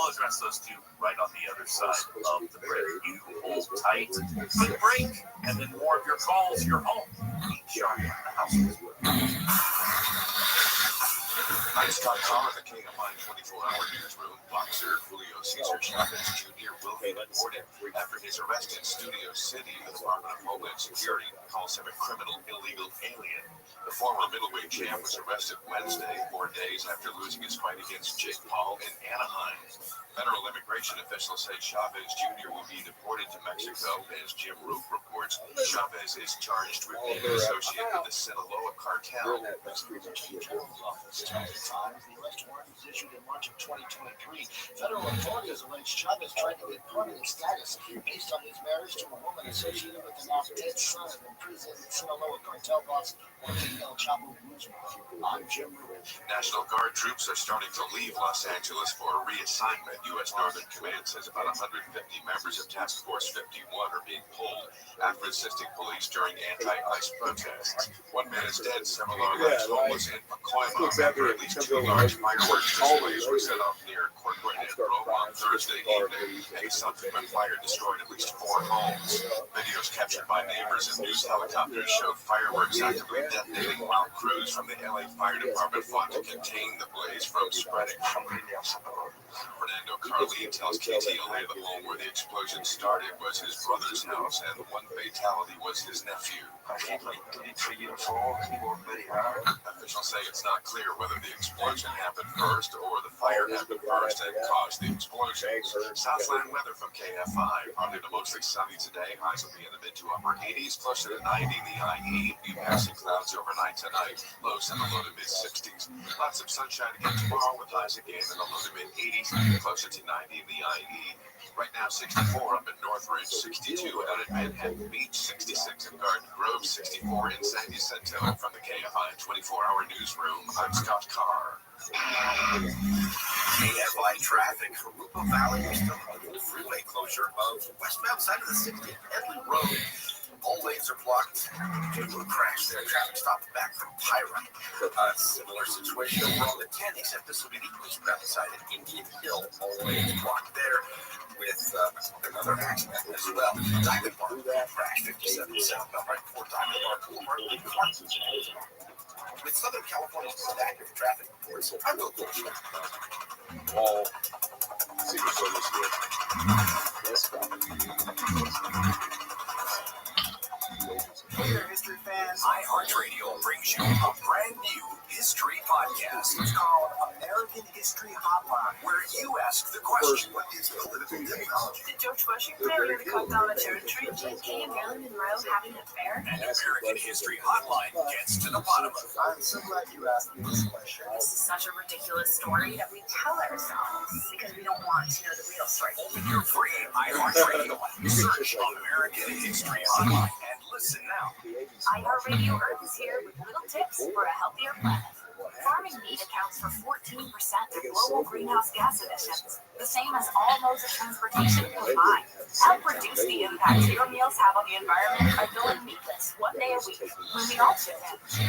address those two right on the other side of the break. You hold tight for the break, and then more of your calls. You're home. Sharp in the house. I'm Scott Collins, the King of Mine 24-hour newsroom. Boxer Julio Cesar Chavez Jr. will be deported after his arrest in Studio City. The Department of Homeland Security calls him a criminal illegal alien. The former middleweight champ was arrested Wednesday, 4 days after losing his fight against Jake Paul in Anaheim. Federal immigration officials say Chavez Jr. will be deported to Mexico. As Jim Roop reports, Chavez is charged with being associated with the Sinaloa cartel. Restream's Attorney General's office tells the Times the arrest warrant was issued in March of 2023. Federal authorities allege Chavez tried to get permanent status based on his marriage to a woman associated with the now dead son of imprisoned Sinaloa cartel boss Joaquin El Chapo Guzman. I'm Jim Roop. National Guard troops are starting to leave Los Angeles for a reassignment. U.S. Northern Command says about 150 members of Task Force 51 are being pulled after assisting police during anti-ICE protests. One man is dead, several are left homeless in Pacoima after at least 2 large fireworks displays were set off near Corcoran and Rome on Thursday evening. A subsequent fire destroyed at least 4 homes. Videos captured by neighbors and news helicopters showed fireworks actively detonating while crews from the LA Fire Department fought to contain the blaze from spreading. Fernando Carlin tells KTLA the home where the explosion started was his brother's house, and the one fatality was his nephew. Officials say it's not clear whether the explosion happened first or the fire happened first and caused the explosion. Southland weather from KFI. Partly to mostly sunny today. Highs will be in the mid to upper 80s, closer to 90 in the IE. Be passing clouds overnight tonight. Lows in the low to mid 60s. Lots of sunshine again tomorrow with highs again in the low to mid 80s, closer to 90 in the IE. Right now, 64 up in Northridge, 62 out at Manhattan Beach, 66 in Garden Grove, 64 in San Jacinto. From the KFI 24-hour newsroom, I'm Scott Carr. KFI traffic for Rupa Valley is still on the freeway closure of westbound side of the 60th Edley Road. All lanes are blocked due to a crash there. Traffic stopped back from Pyrite. Similar situation over on the 10, except this will be the eastbound side of Indian Hill. All lanes blocked there with another accident as well. Diamond Bar crash 57 southbound right before Diamond Bar Boulevard. With Southern California's most active traffic reports, I'm Bill Goldstein. All Secret Service here. Dear history fans, iHeartRadio brings you a brand new history podcast. It's called American History Hotline, where you ask the question, what is political technology? Did George Washington really cut down a territory? JFK and Marilyn Monroe having an affair? And American History Hotline gets to the bottom of it. I'm so glad you asked me this question. This is such a ridiculous story that we tell ourselves because we don't want to know the real story. Only your free iHeartRadio. Search American History Hotline and listen now. iHeartRadio Earth is here with little tips for a healthier planet. Farming meat accounts for 14% of global greenhouse gas emissions, the same as all modes of transportation combined. Help reduce the impact your meals have on the environment by going meatless 1 day a week. Moving on to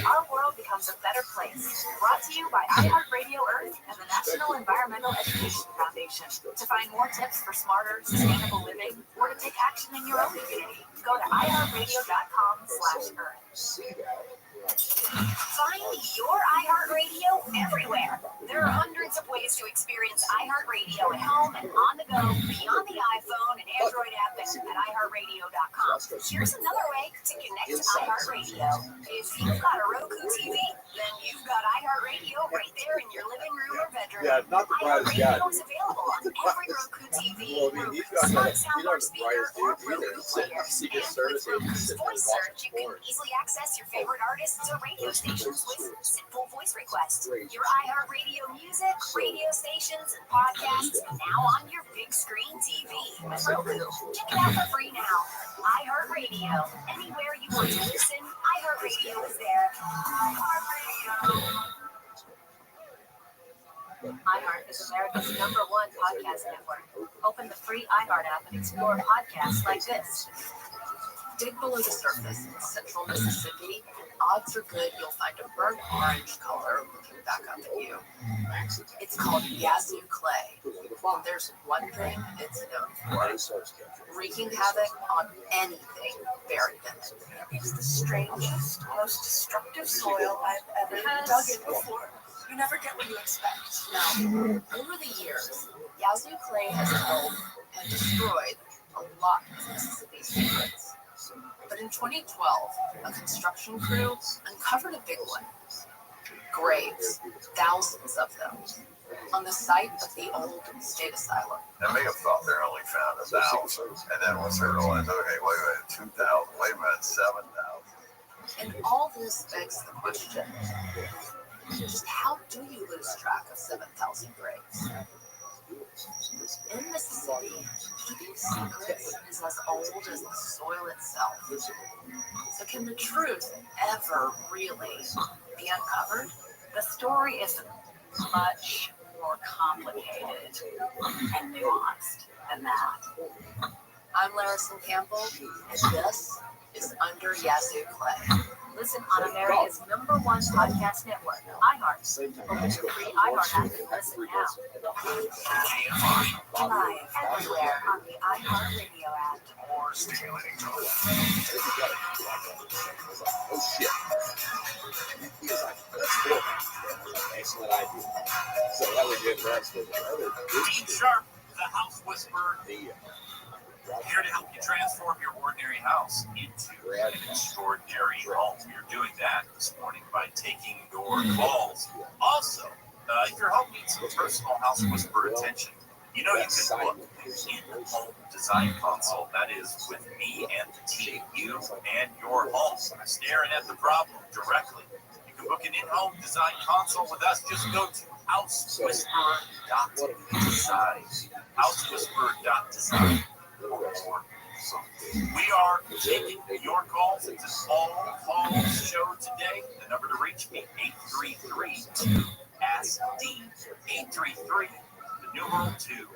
our world becomes a better place. Brought to you by iHeartRadio Earth and the National Environmental Education Foundation. To find more tips for smarter, sustainable living, or to take action in your own community, go to iHeartRadio.com/earth. Find your iHeartRadio everywhere. There are hundreds of ways to experience iHeartRadio at home and on the go, beyond the iPhone, Android app, and at iHeartRadio.com. Here's another way to connect to iHeartRadio. If you've got a Roku TV, then you've got iHeartRadio Yeah, not the brightest guy. Radio is available on every Roku TV, Roku Smart Soundbar speaker, or Roku player. And with Roku's voice search, you can easily access your favorite artists or radio stations with simple voice requests. Your iHeartRadio music, radio stations, and podcasts now on your big screen TV. With Roku, check it out for free now. iHeartRadio. Anywhere you want to listen, iHeartRadio is there. iHeart is America's #1 podcast network. Open the free iHeart app and explore podcasts like this. Dig below the surface in central Mississippi, and odds are good you'll find a burnt orange color looking back up at you. It's called Yazoo clay. And there's one thing it's known for: wreaking havoc on anything buried in it. It's the strangest, most destructive soil I've ever dug in before. You never get what you expect. Now, over the years, Yazoo clay has killed and destroyed a lot of Mississippi's secrets. But in 2012, a construction crew uncovered a big one. Graves, thousands of them, on the site of the old state asylum. They may have thought they only found 1,000, and then once they realized, okay, wait a minute, 2,000, wait a minute, 7,000. And all this begs the question, just how do you lose track of 7,000 graves? In Mississippi, keeping secrets is as old as the soil itself. So can the truth ever really be uncovered? The story is much more complicated and nuanced than that. I'm Larison Campbell, and this is Under Yazoo Clay. Listen on America's #1 podcast network, iHeart. Open the free iHeart app and listen now. Live everywhere on the iHeartRadio app. More stimulating talk. Oh shit. Excellent idea. So that was your best with Dean Sharp, the House Whisperer, here to help you transform your ordinary house into an extraordinary home. You're doing that this morning by taking your calls. Also, if your home needs some personal House Whisperer attention, you know you can book in-home design consult. That is with me and the team, you and your home, staring at the problem directly. You can book an in-home design consult with us. Just go to housewhisperer.design. Housewhisperer.design. We are taking your calls. It's an all-call show today. The number to reach me, 833-ASK-DEAN. 833, the numeral 2,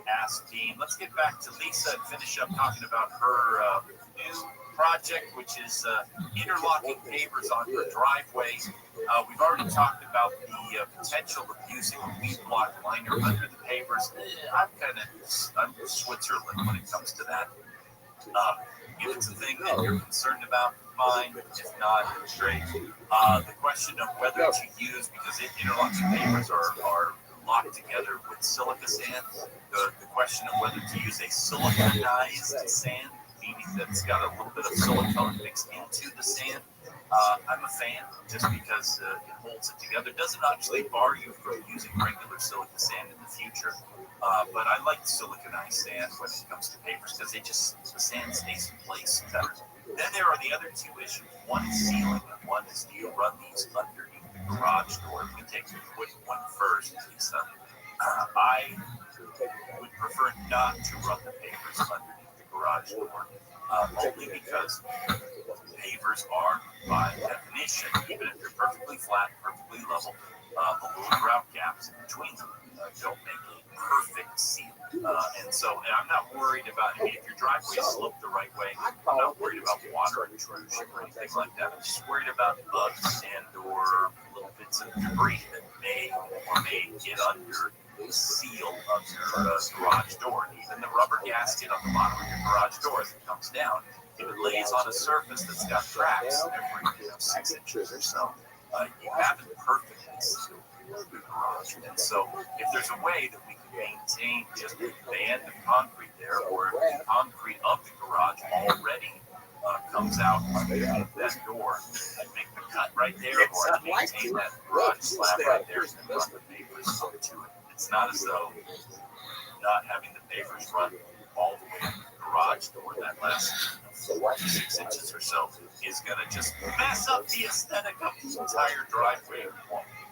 Ask Dean. Let's get back to Lisa and finish up talking about her new project, which is interlocking pavers on her driveway. We've already talked about the potential of using a weed block liner under the pavers. I'm Switzerland when it comes to that. If it's a thing that you're concerned about, fine. If not, great. The question of whether to use, because interlocking pavers are locked together with silica sand, the question of whether to use a siliconized sand, meaning that it's got a little bit of silicone mixed into the sand. I'm a fan just because it holds it together. It doesn't actually bar you from using regular silica sand in the future. But I like siliconized sand when it comes to pavers because the sand stays in place better. Then there are the other two issues. One is sealing, and one is do you run these underneath the garage door? We take the quick one first, Lisa. I would prefer not to run the pavers underneath the garage door, only because pavers are, by definition, even if they're perfectly flat, perfectly level, balloon grout gaps in between them don't make a perfect seal. And I'm not worried about, if your driveway is sloped the right way, I'm not worried about water intrusion or anything like that. I'm just worried about bugs and or little bits of debris that may get under the seal of your garage door. And even the rubber gasket on the bottom of your garage door, as it comes down, if it lays on a surface that's got cracks every 6 inches or so, you haven't perfectly sealed your garage. And so if there's a way that we can maintain just a band of concrete there, or if the concrete of the garage already comes out of that door, I'd make the cut right there, or I'd maintain that garage slab right there and then run the pavers up to it. It's not as though not having the pavers run all the way up to the garage door, that last 6 inches or so, is going to just mess up the aesthetic of the entire driveway.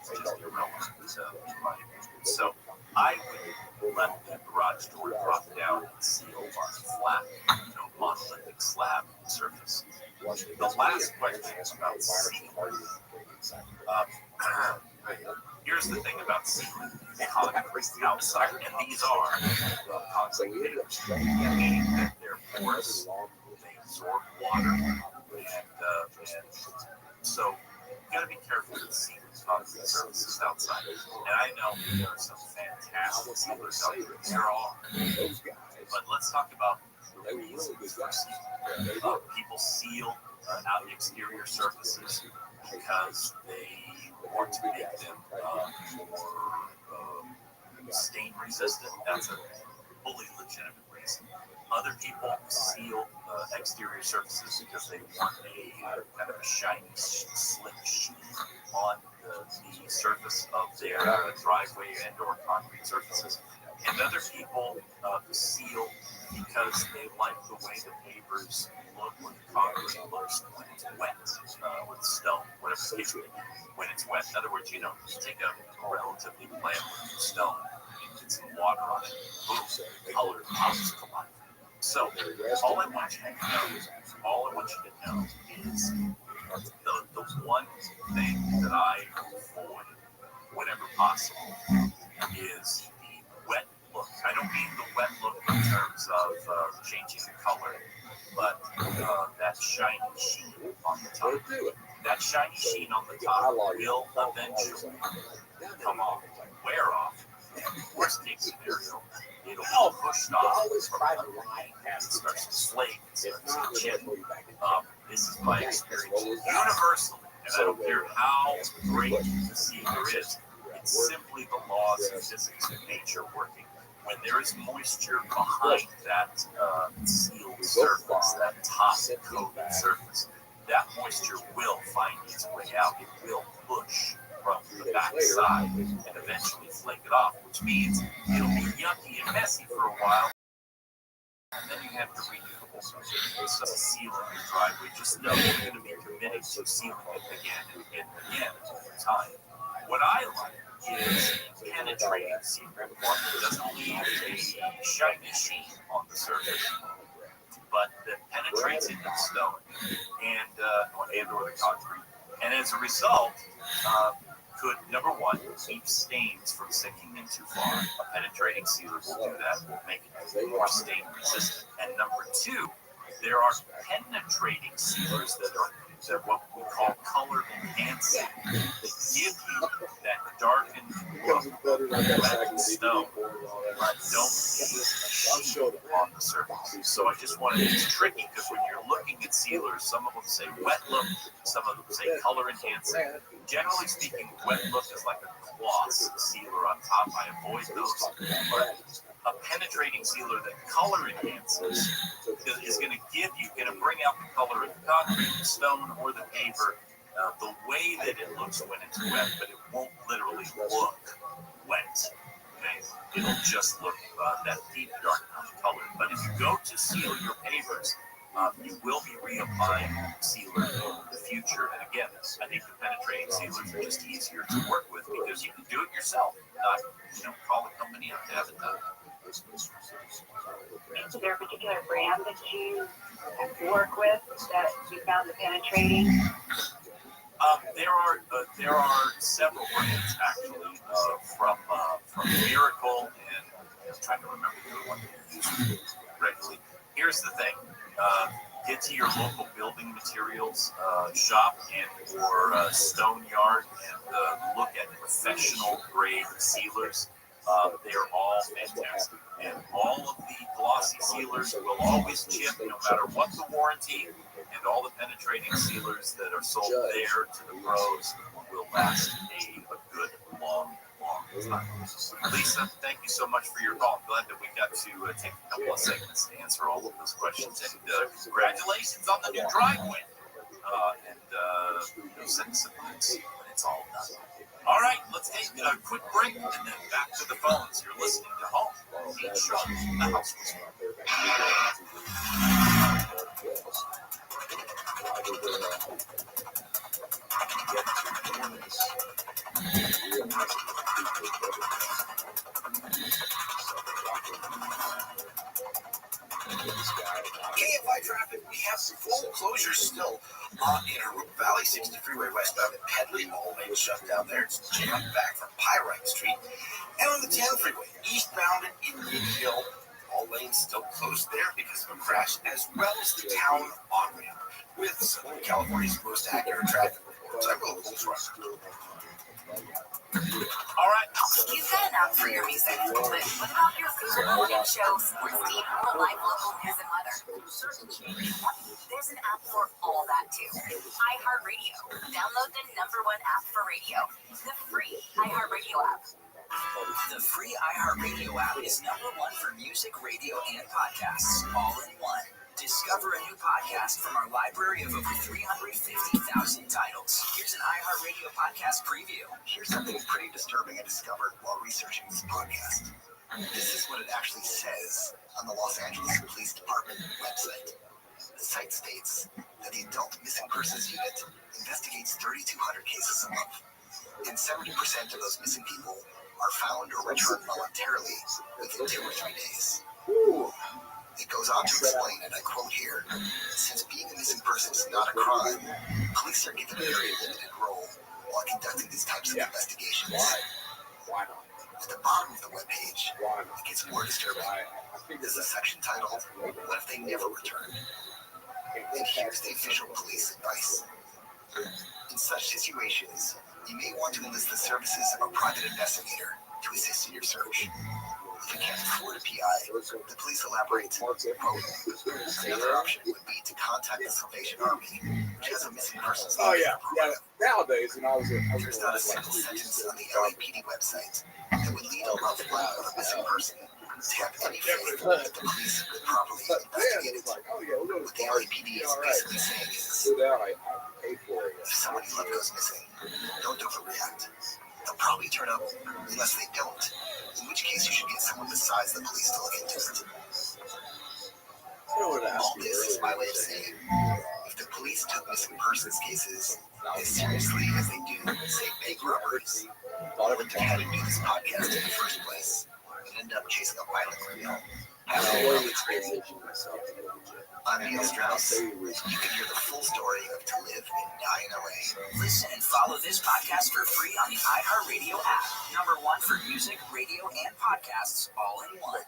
It's just irrelevant, in my opinion. So I would let the garage door drop down and seal on flat, monolithic slab surface. The last question is about sealing. Here's the thing about sealing concrete outside, and these are concrete pavers, meaning that they're porous, they absorb water, and so you got to be careful with sealing concrete surfaces outside. And I know there are some fantastic sealers out there. There are. But let's talk about the reasons for sealing. People seal out exterior surfaces because they want to make them more stain resistant. That's a fully legitimate reason. Other people seal exterior surfaces because they want a kind of a shiny, slick sheen on the surface of their driveway and or concrete surfaces. And other people seal because they like the way the pavers look when the concrete looks when it's wet, with stone, whatever the case may be, when it's wet. In other words, you take a relatively plain stone and get some water on it, boom, color pops to life. So all I want you to know is the one thing that I avoid whenever possible is the wet look. I don't mean the wet look in terms of changing the color, but that shiny sheen on the top. That shiny sheen on the top will eventually come off, wear off. Worst case scenario, it'll be pushed off from underneath and it starts to flake, it starts to chip. This is my experience universally, and I don't care how great the sealer is. It's simply the laws of physics and nature working. When there is moisture behind that sealed surface, that top coated surface, that moisture will find its way out. It will push from the back side and eventually flake it off, which means it'll be yucky and messy for a while, and then you have to redo the whole subject. So seal in your driveway. Just know you're going to be committed to sealing it again and again and again over time. What I like is penetrating sealer, one that doesn't leave a shiny sheen on the surface, but that penetrates into the stone and or the concrete, and as a result, could, number one, keep stains from sinking in too far. A penetrating sealer will do that, will make it more stain resistant. And number two, there are penetrating sealers that are what we call color enhancing, that give you that darkened look like stone, but don't leave a sheen on the surface. So I just wanted, it's tricky because when you're looking at sealers, some of them say wet look, some of them say color enhancing. Generally speaking, wet look is like a gloss sealer on top. I avoid those. But a penetrating sealer that color enhances is going to bring out the color of the concrete, the stone, or the paver, the way that it looks when it's wet, but it won't literally look wet. Okay? It'll just look that deep dark color. But if you go to seal your pavers, you will be reapplying sealer in the future. And again, I think the penetrating sealers are just easier to work with because you can do it yourself, not call a company up to have it done. Is there a particular brand that you work with that you found the penetrating? There are several brands actually from Miracle, and I'm trying to remember the one that we use regularly. Here's the thing. Get to your local building materials shop or stone yard and look at professional grade sealers. They're all fantastic. And all of the glossy sealers will always chip no matter what the warranty, and all the penetrating sealers that are sold there to the pros will last a good long time. Lisa, thank you so much for your call. I'm glad that we got to take a couple of segments to answer all of those questions. And congratulations on the new driveway. Send us some links when it's all done. All right, let's take A quick break, and then back to the phones. You're listening to Home. Each show, the house was KFI traffic, we have full closures still in Aruba Valley, 60 Freeway westbound at Pedley. All lanes shut down there. It's jammed back from Pyrite Street. And on the 10 Freeway, eastbound at Indian Hill, all lanes still closed there because of a crash, as well as the town on-ramp with Southern California's most accurate traffic reports. I will close run. All right. You've got an app for your music, but what about your favorite morning show, sports team, or live local news and weather? There's an app for all that too. iHeartRadio. Download the #1 app for radio, the free iHeartRadio app. The free iHeartRadio app is #1 for music, radio, and podcasts, all in one. Discover a new podcast from our library of over 350,000 titles. Here's an iHeartRadio podcast preview. Here's something pretty disturbing I discovered while researching this podcast. This is what it actually says on the Los Angeles Police Department website. The site states that the Adult Missing Persons Unit investigates 3,200 cases a month, and 70% of those missing people are found or returned voluntarily within 2 or 3 days. It goes on to explain, and I quote here, since being a missing person is not a crime, police are given a very limited role while conducting these types of investigations. At the bottom of the webpage, it gets more disturbing. There's a section titled, What If They Never Return? And here's the official police advice. In such situations, you may want to enlist the services of a private investigator to assist in your search. If you can't afford a PI, the police elaborate, quote, another option would be to contact the Salvation Army, which has a missing persons program. Nowadays, and There's not a single sentence on the LAPD website that would lead a loved one of a missing person to have any faith that the police could properly investigate it. What the LAPD is basically saying is, if someone you love goes missing, don't overreact. They'll probably turn up unless they don't, in which case you should get someone besides the police to look into it. All this is my way of saying, if the police took missing persons cases as seriously as they do, say, bank robberies, I wouldn't have had to do this podcast in the first place and end up chasing a violent criminal. I'm Neil Strauss. You can hear the full story of To Live and Die in LA. Listen and follow this podcast for free on the iHeartRadio app. #1 for music, radio, and podcasts, all in one.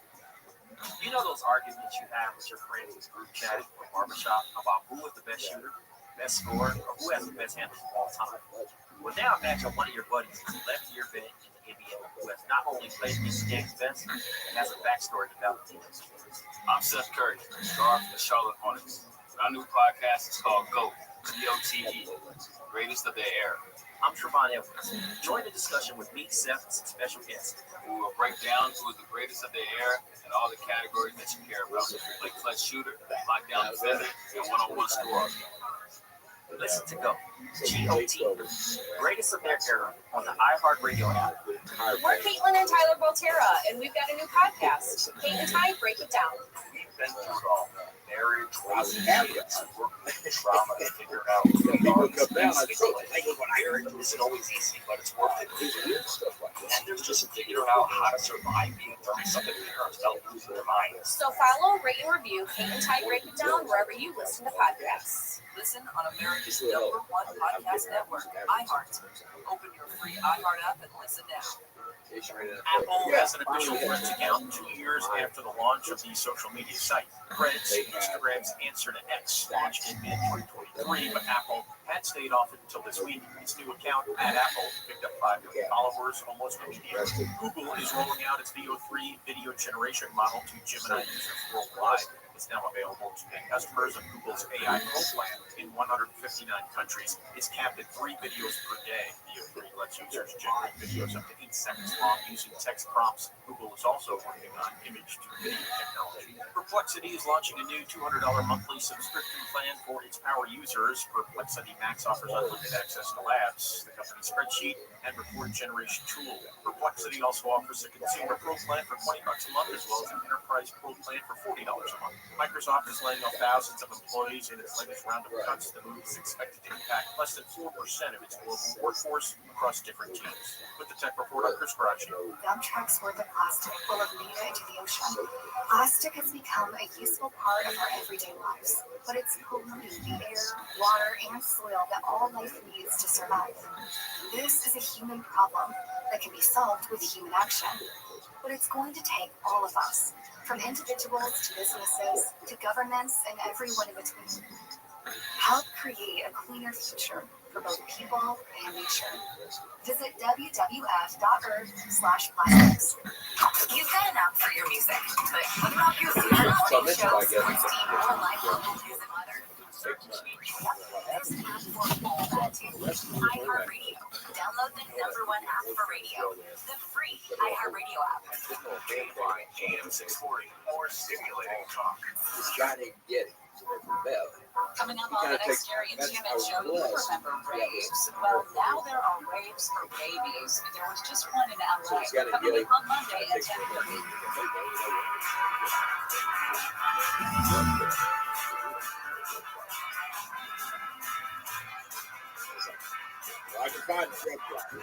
You know those arguments you have with your friends in group chat or barbershop about who is the best shooter, best scorer, or who has the best handles of all time? Well, now imagine one of your buddies who's left your bench in the NBA who has not only played these games best, but has a backstory to validate it. I'm Seth Curry, star from the Charlotte Hornets. Our new podcast is called GOAT, GOTE, Greatest of Their Era. I'm Trevon Evans. Join the discussion with me, Seth, and some special guests. We will break down who is the greatest of their era and all the categories that you care about, like clutch shooter, lockdown defender, and one-on-one scorer. Listen to GOAT, GOT, Greatest of Their Era on the iHeartRadio app. We're Caitlin and Tyler Volterra, and we've got a new podcast, Kate and Ty Break It Down. We've been through it all. Marriage, relationships, workplace trauma, to figure out isn't always easy, but it's worth it. And there's just figuring out how to survive being thrown something parents don't lose their minds. So follow, rate, and review Kate and Ty Break It Down wherever you listen to podcasts. Listen on America's #1 podcast network, iHeart. Open your free iHeart app and listen now. Apple has an official Friends account 2 years after the launch of the social media site. Threads, Instagram's answer to X, launched in mid-2023, but Apple had stayed off it until this week. Its new account at Apple picked up 5 million followers almost immediately. Google is rolling out its VO3 video generation model to Gemini users worldwide. It's now available to paying customers, and Google's AI Pro plan in 159 countries is capped at 3 videos per day. Via Free lets users generate videos up to 8 seconds long using text prompts. Google is also working on image-to-video technology. Perplexity is launching a new $200 monthly subscription plan for its power users. Perplexity Max offers unlimited access to Labs, the company's spreadsheet and report generation tool. Perplexity also offers a consumer Pro plan for $20 a month, as well as an enterprise Pro plan for $40 a month. Microsoft is laying off thousands of employees in its latest round of cuts. The move is expected to impact less than 4% of its global workforce across different teams. With the Tech Report, I'm Chris Karachi. Dump trucks worth of plastic will have made it into the ocean. Plastic has become a useful part of our everyday lives, but it's polluting the air, water, and soil that all life needs to survive. This is a human problem that can be solved with human action, but it's going to take all of us, from individuals to businesses to governments and everyone in between. Help create a cleaner future for both people and nature. Visit wwf.earth/plastics. You've got an app for your music, but what about your favorite morning shows, Restream, or live local news and weather? There's an app for all that too. iHeartRadio. Download the #1 app for radio, the free iHeartRadio app. AM 640, more stimulating talk. This guy didn't get it. Coming up on the next Jerry and Jim and show, you remember raves? Well, now there are raves for babies. There was just one in LA. Coming up on Monday at 10:30. I can find the truck driver.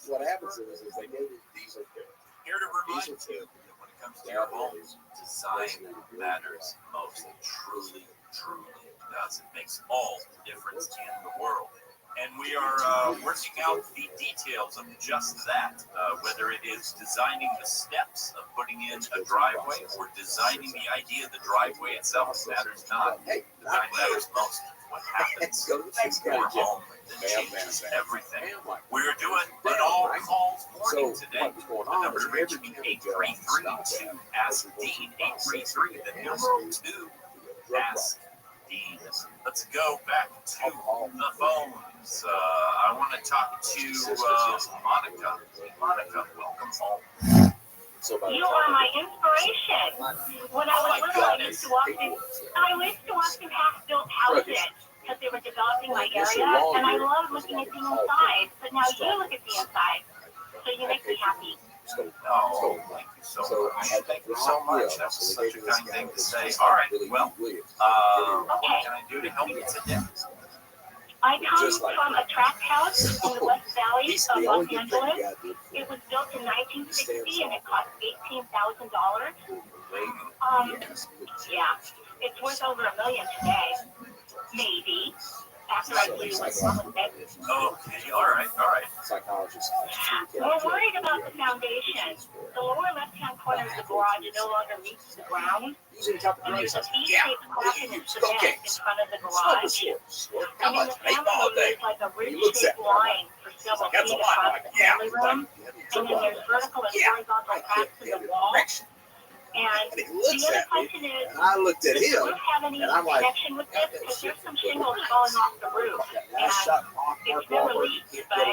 What happens is they go to diesel fuel. Here to remind you that when it comes to your home, design matters most. It truly does. It makes all the difference in the world. And we are working out the details of just that, whether it is designing the steps of putting in a driveway or designing the idea of the driveway itself matters not. Design matters most. What happens in your home that changes everything. We're doing an all calls morning today. The number to reach me 833 to Ask Dean. 833, the numeral 2, Ask Dean. Let's go back to the phones. I want to talk to Monica. Monica, welcome home. You are my inspiration. When I was little, I used to walk in half-built houses because they were developing my area, and I loved looking at the inside. But now you look at the inside, so you make me happy. Oh, thank you so much. Thank you so much. That was such a kind thing to say. All right, well, what can I do to help you today? I come from a tract house in the West Valley of Los Angeles. It was built in 1960 and it cost $18,000. Yeah, it's worth over $1 million today. Maybe. After I blew my mom with it. Okay, all right. We're worried about the foundation. The lower left-hand corner of the garage no longer meets the ground. And there's a V-shaped cracking in cement in front of the garage. And in the family room, there's like a ridge-shaped line for several feet across the family room. And then there's vertical and horizontal cracks in the wall. And the other question is, I looked at does the him, roof have any and I'm like, connection with this? Because there's some shingles falling off the roof. And it's never leaked, but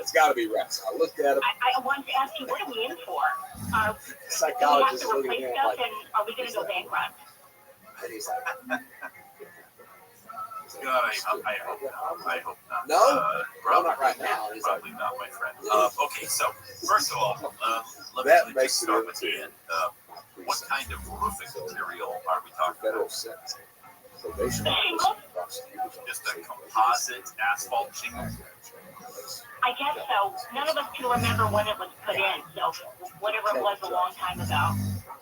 it's got to be rest. I looked at him. I wanted to ask you, what are we in for? Do we have Psychologist to looking replace at him stuff, like, and are we going to go bankrupt? and he's like, God, I hope not. I hope not. No? Probably not right now. He's Probably not, my friend. Okay, so first of all, let me just start with the end. What kind of roofing material are we talking about? Just a composite asphalt shingle? I guess so. None of us can remember when it was put in, so whatever it was a long time ago.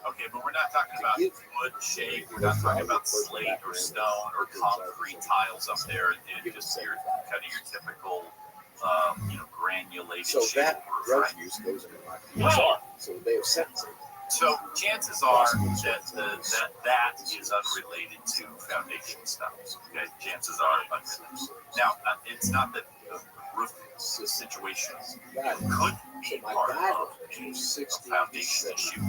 Okay, but we're not talking about wood shape. We're not talking about slate or stone or concrete tiles up there. It's just your kind of your typical, granulated so shape that roof, drug right? use goes into my PSR. So they have sentencing. So chances are that is unrelated to foundation stuff. Okay, chances are unrelated. Now, it's not that the roof situation could be part of a foundation issue,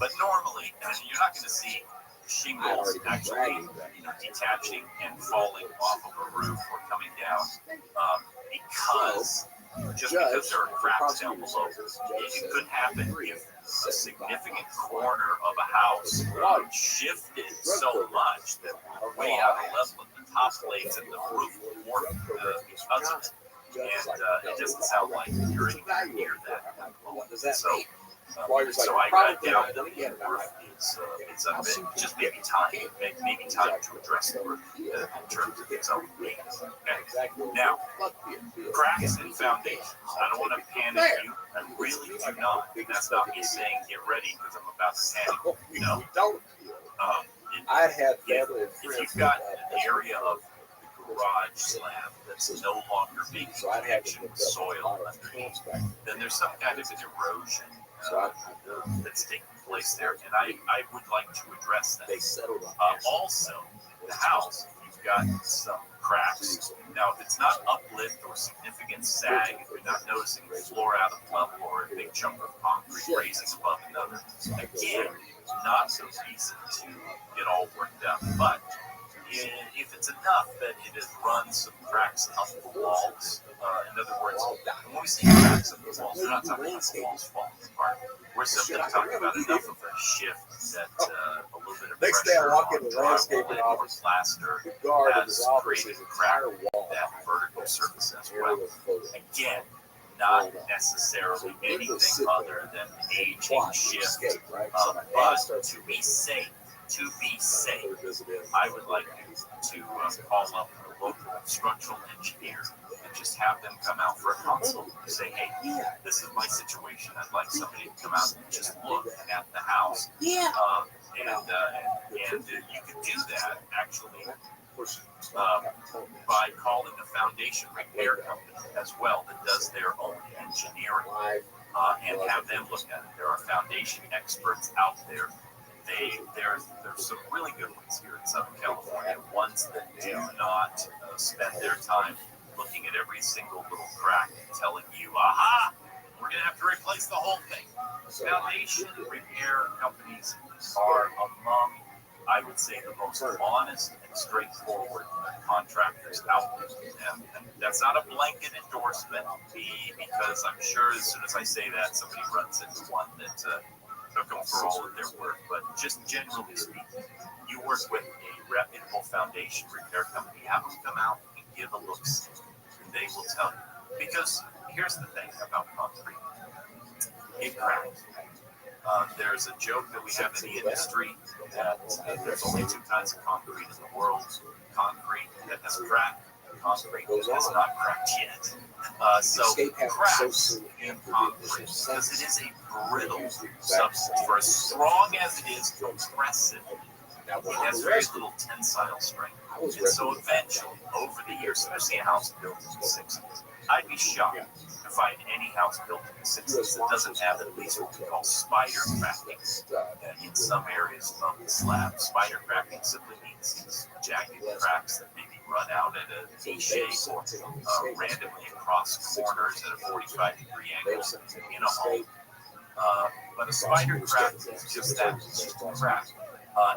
But normally, you're not going to see shingles actually detaching and falling off of a roof or coming down because there are cracks down below. It could happen if a significant corner of a house shifted so much that we're way out of level at the top plates and the roof will warp because of it. And it doesn't sound like you're anywhere near that at the moment. So I doubt that the roof is a bit, just maybe time to address the roof in terms of its own needs. Okay. Now, cracks in foundations. I don't want to panic you. I really do not. That's not me saying get ready because I'm about to panic. No. If you've got an area of garage slab that's no longer being connection with soil underneath, then there's some kind of an erosion that's taking place there, and I would like to address that. Also, the house, you've got some cracks. Now, if it's not uplift or significant sag, if you're not noticing the floor out of level or a big chunk of concrete raising above another, again, not a reason to get all worked up. But if it's enough that it has run some cracks up the walls, in other words, when we say cracks up the walls, we're not talking about the walls falling apart. We're simply talking about enough of a shift that a little bit of pressure on drywall or plaster has created a crack in that vertical surface as well. Again, not necessarily anything other than aging shift, but to be safe, I would like you to call up a local structural engineer and just have them come out for a consult and say, hey, this is my situation. I'd like somebody to come out and just look at the house. And you can do that actually by calling a foundation repair company as well that does their own engineering and have them look at it. There are foundation experts out there. There's some really good ones here in Southern California, ones that do not spend their time looking at every single little crack and telling you, aha, we're going to have to replace the whole thing. Foundation repair companies are among, I would say, the most honest and straightforward contractors out there. And that's not a blanket endorsement, because I'm sure as soon as I say that, somebody runs into one that took them for all of their work. But just generally speaking, you work with a reputable foundation repair company, have them come out and give a look, and they will tell you. Because here's the thing about concrete. It cracks. There's a joke that we have in the industry that there's only two kinds of concrete in the world. Concrete that has cracked, and concrete that has not cracked yet. So cracks in concrete, because it is a brittle substance. For as strong as it is compressive, it has very little tensile strength. And so eventually, over the years, especially a house built in the 60s, I'd be shocked to find any house built in the 60s that doesn't have at least what we call spider cracking in some areas of the slab. Spider cracking simply means these jagged cracks that maybe run out at a V shape or randomly across corners at a 45-degree angle in a home. But a spider crack is just that, it's just a crack.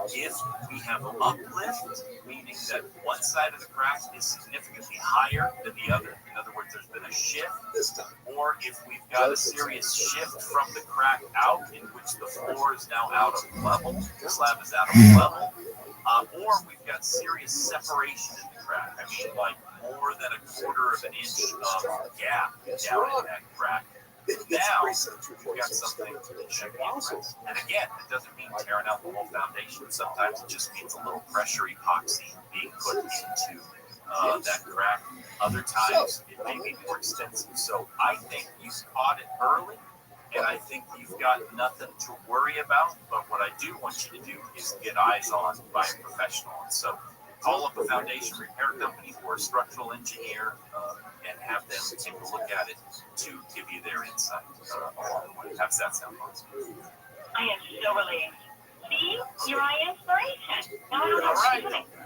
If we have uplift, meaning that one side of the crack is significantly higher than the other, in other words, there's been a shift, or if we've got a serious shift from the crack out in which the floor is now out of level, the slab is out of level, or we've got serious separation in the crack. I mean, like more than a quarter of an inch of gap down in that crack. Now, we've got something that should be addressed. And again, it doesn't mean tearing out the whole foundation. Sometimes it just means a little pressure epoxy being put into that crack. Other times, it may be more extensive. So I think you caught it early, and I think you've got nothing to worry about. But what I do want you to do is get eyes on by a professional. And so call up a foundation repair company or a structural engineer and have them take a look at it to give you their insight along the way. How does that sound? I am so relieved. See, you're my inspiration. Now I don't know what to do.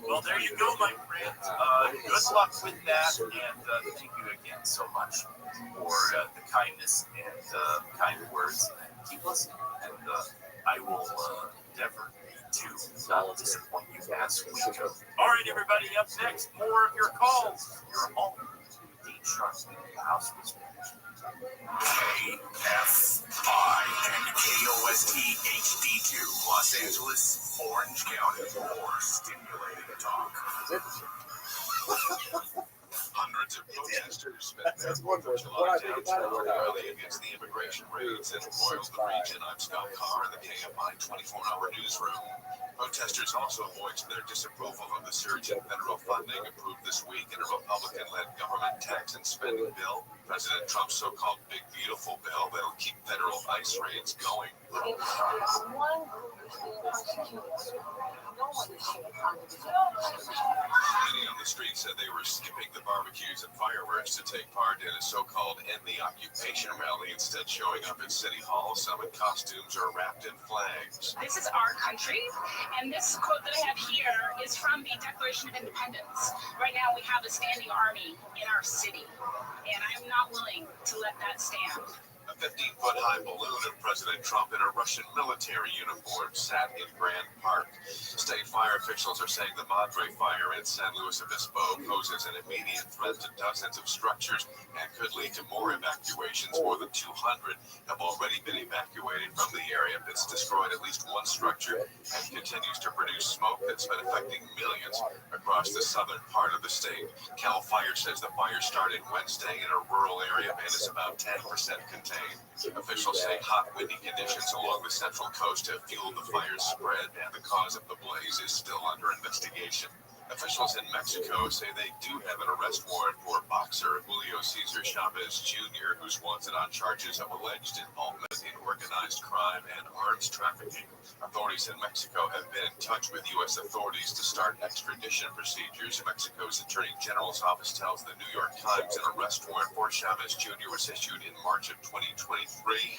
Well, there you go, my friend. Good luck with that, and thank you again so much for the kindness and kind words. And keep listening, and I will endeavor to not disappoint you as we go. All right, everybody, up next, more of your calls. Your home, Dean Sharp, the house was KFI and KOST HD2, Los Angeles, Orange County, more stimulating talk. Hundreds of protesters spent their 4th of July towns rallying against the immigration raids that embroiled the region. I'm Scott Carr in the KFI 24-hour newsroom. Protesters also voiced their disapproval of the surge in federal funding approved this week in a Republican-led government tax and spending bill. President Trump's so-called Big Beautiful Bill that'll keep federal ICE raids going. If there's one group who's being persecuted, no one is being persecuted. Many on the street said they were skipping the barbecues and fireworks to take part in a so-called End the Occupation rally, instead showing up at City Hall, some in costumes or wrapped in flags. This is our country, and this quote that I have here is from the Declaration of Independence. Right now we have a standing army in our city, and I'm not willing to let that stand. A 15-foot-high balloon of President Trump in a Russian military uniform sat in Grand Park. State fire officials are saying the Madre fire in San Luis Obispo poses an immediate threat to dozens of structures and could lead to more evacuations. More than 200 have already been evacuated from the area. It's destroyed at least one structure and continues to produce smoke that's been affecting millions across the southern part of the state. Cal Fire says the fire started Wednesday in a rural area and is about 10% contained. Officials say hot, windy conditions along the central coast have fueled the fire's spread, and the cause of the blaze is still under investigation. Officials in Mexico say they do have an arrest warrant for boxer Julio Cesar Chavez Jr., who's wanted on charges of alleged involvement in organized crime and arms trafficking. Authorities in Mexico have been in touch with U.S. authorities to start extradition procedures. Mexico's Attorney General's office tells the New York Times an arrest warrant for Chavez Jr. was issued in March of 2023.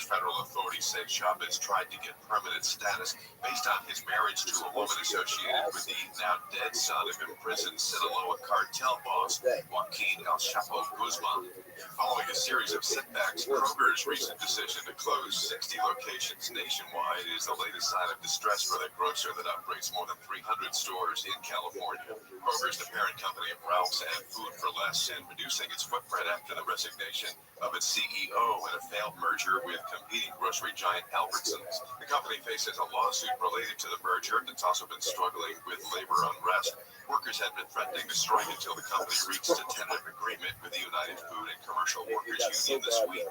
Federal authorities say Chavez tried to get permanent status based on his marriage to a woman associated with the now dead son of imprisoned Sinaloa cartel boss Joaquin El Chapo Guzman. Following a series of setbacks, Kroger's recent decision to close 60 locations nationwide is the latest sign of distress for the grocer that operates more than 300 stores in California. Kroger's the parent company of Ralph's and Food for Less, and reducing its footprint after the resignation of its CEO in a failed merger with competing grocery giant Albertsons. The company faces a lawsuit related to the merger that's also been struggling with labor unrest. Workers had been threatening to strike until the company reached a tentative agreement with the United Food and Commercial Workers Union this week.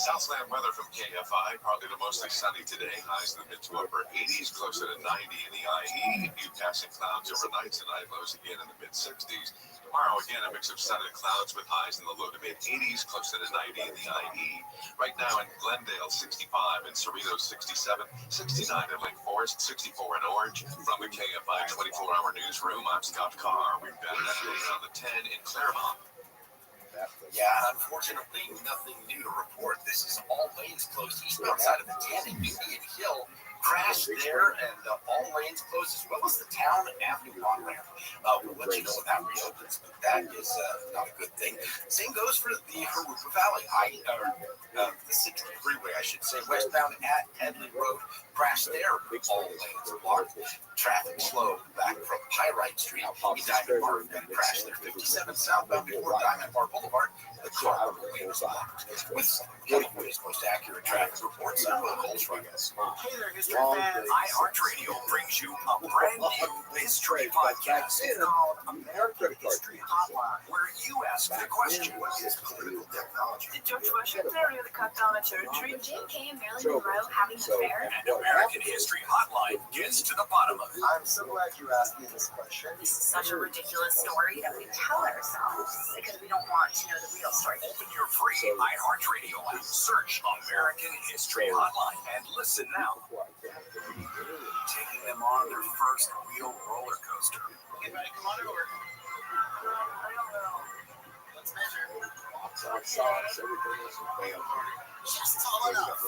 Southland weather from KFI, partly to mostly sunny today, highs in the mid to upper 80s, closer to 90 in the IE. A few passing clouds overnight tonight, lows again in the mid 60s. Tomorrow, again, a mix of sun and clouds with highs in the low to mid 80s, closer to 90 in the IE. Right now in Glendale, 65, in Cerritos, 67, 69 in Lake Forest, 64 in Orange. From the KFI 24-hour newsroom, I'm Scott Carr. We've got an update on the 10 in Claremont. Yeah, unfortunately, nothing new to report. This is all lanes closed eastbound side of the 10 in Indian Hill. Crash there, and all lanes closed, as well as the Town Avenue on-ramp. We'll let you know when that reopens, but that is not a good thing. Same goes for the Harupa Valley, the 60 freeway, I should say, westbound at Headley Road. Crash there, all lanes blocked. Traffic slow back from Pyrite Street. In Diamond Bar, going to crash there. 57 southbound before Diamond Bar Boulevard. The car lane is blocked. With California's most accurate traffic reports, I'm Will Coltrane. Hey there, history fans. iHeartRadio brings you a brand new history podcast called American History Hotline, where you ask the question, what is political technology? Did George Washington really cut down a church tree? Were JFK and Marilyn Monroe having an affair? And American History Hotline gets to the bottom of it. I'm so glad you asked me this question. This is such a ridiculous story that we tell ourselves because we don't want to know the real story. Open your free iHeartRadio app, search American History Hotline, and listen now. Taking them on their first real roller coaster. Get ready, come on over. I don't know. Let's measure. Just tall enough.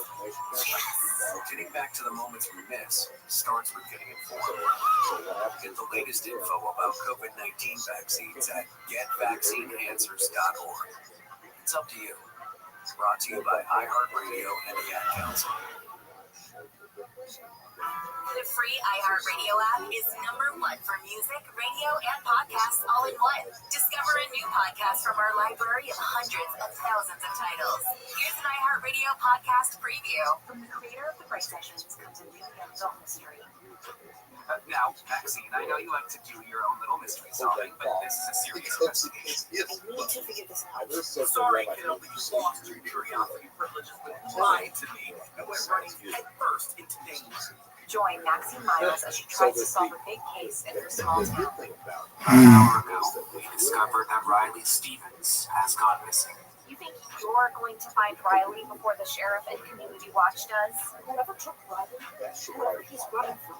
Getting back to the moments we miss starts with getting informed. Get the latest info about COVID-19 vaccines at getvaccineanswers.org. It's up to you. Brought to you by iHeartRadio and the Ad Council. The free iHeartRadio app is #1 for music, radio, and podcasts all in one. Discover a new podcast from our library of hundreds of thousands of titles. Here's an iHeartRadio podcast preview. From the creator of The Break Sessions comes a new adult mystery. Now, Maxine, I know you like to do your own little mystery solving, but this is a serious investigation. I need to figure this out. Sorry, kiddo, but you lost your curiosity privileges when you lied to me and went running headfirst into danger. Join Maxine Miles as she tries to solve a big case in her small town. An hour ago, we discovered that Riley Stevens has gone missing. You think you're going to find Riley before the sheriff and community watch does? Whoever took Riley, whoever he's running from,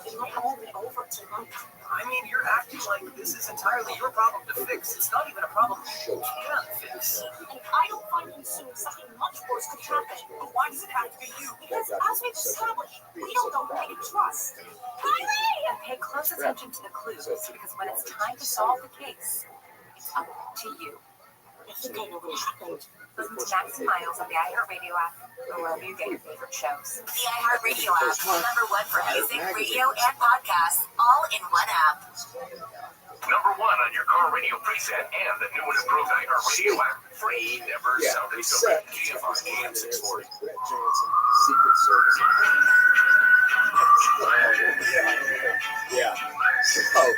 it might all be over tonight. I mean, you're acting like this is entirely your problem to fix. It's not even a problem you can fix. And I don't find him soon something much worse could happen. But why does it have to be you? Because as we've established, we don't know who we can trust. Riley! And pay close attention to the clues, because when it's time to solve the case, it's up to you. I think I know what happened. Listen to Max and Miles on the iHeartRadio app, or wherever you get your favorite shows. The iHeartRadio app is #1 for music, radio, and podcasts, all in one app. #1 on your car radio preset and the new and improved iHeartRadio app. Free, never sounded so good. KFI AM 640. Secret Service. Yeah. Oh.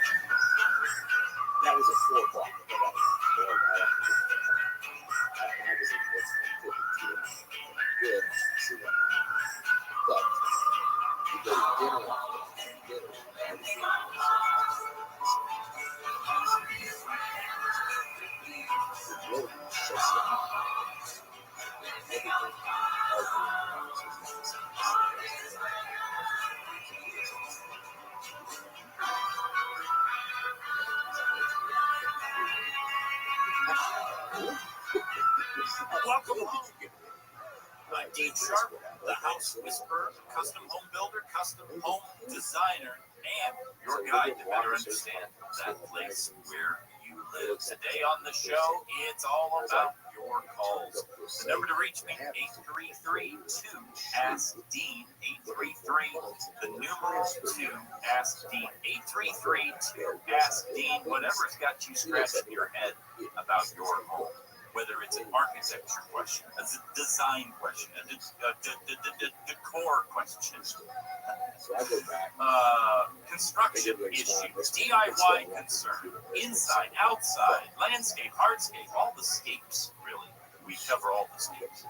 That was at 4 o'clock. Good. See that. But you go to dinner. Welcome home. I'm Dean Sharp, the House Whisperer, custom home builder, custom home designer, and your guide to better understand that place where you live. Today on the show, it's all about your calls. The number to reach me, 833-2-ASK-DEAN, 833, the numeral 2-ASK-DEAN, 833-2-ASK-DEAN, whatever's got you scratching your head about your home. Whether it's an architecture question, a design question, a decor question, construction issues, DIY concern, inside, outside, landscape, hardscape, all the scapes, really. We cover all the scapes.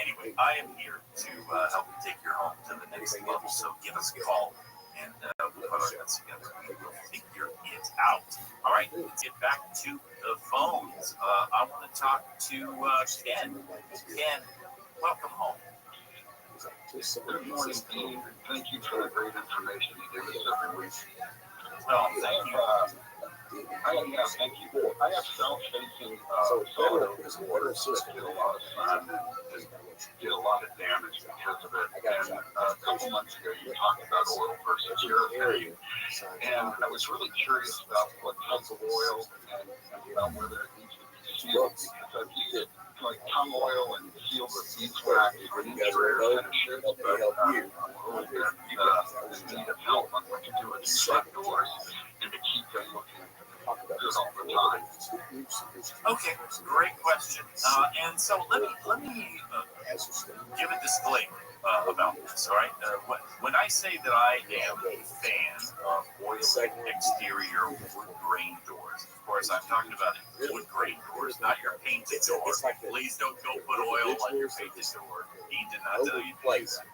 Anyway, I am here to help you take your home to the next level, so give us a call, and we'll put our heads together. We'll figure it out. All right, let's get back to the phones. I want to talk to Ken. Ken, welcome home. Good morning, Dean. Thank you for the great information you give us every week. Oh, thank you. Thank you. I have self-facing solar water system. Did a lot of sun and did a lot of damage because of it. And a couple months ago, you talked about oil versus urethane. And I was really curious about what type of oil and about whether it needs to be sealed, because I've used it like tongue oil and sealed with beeswax for interior finishes, but I'm a little bit in need of help on what to do with these front doors and to keep them looking good all the time. Okay, great question. And so let me give a disclaimer about this. All right, when I say that I am a fan of oil exterior wood grain doors, of course I'm talking about wood grain doors, not your painted door. Please don't go put oil on your painted door. He did not tell you to do that.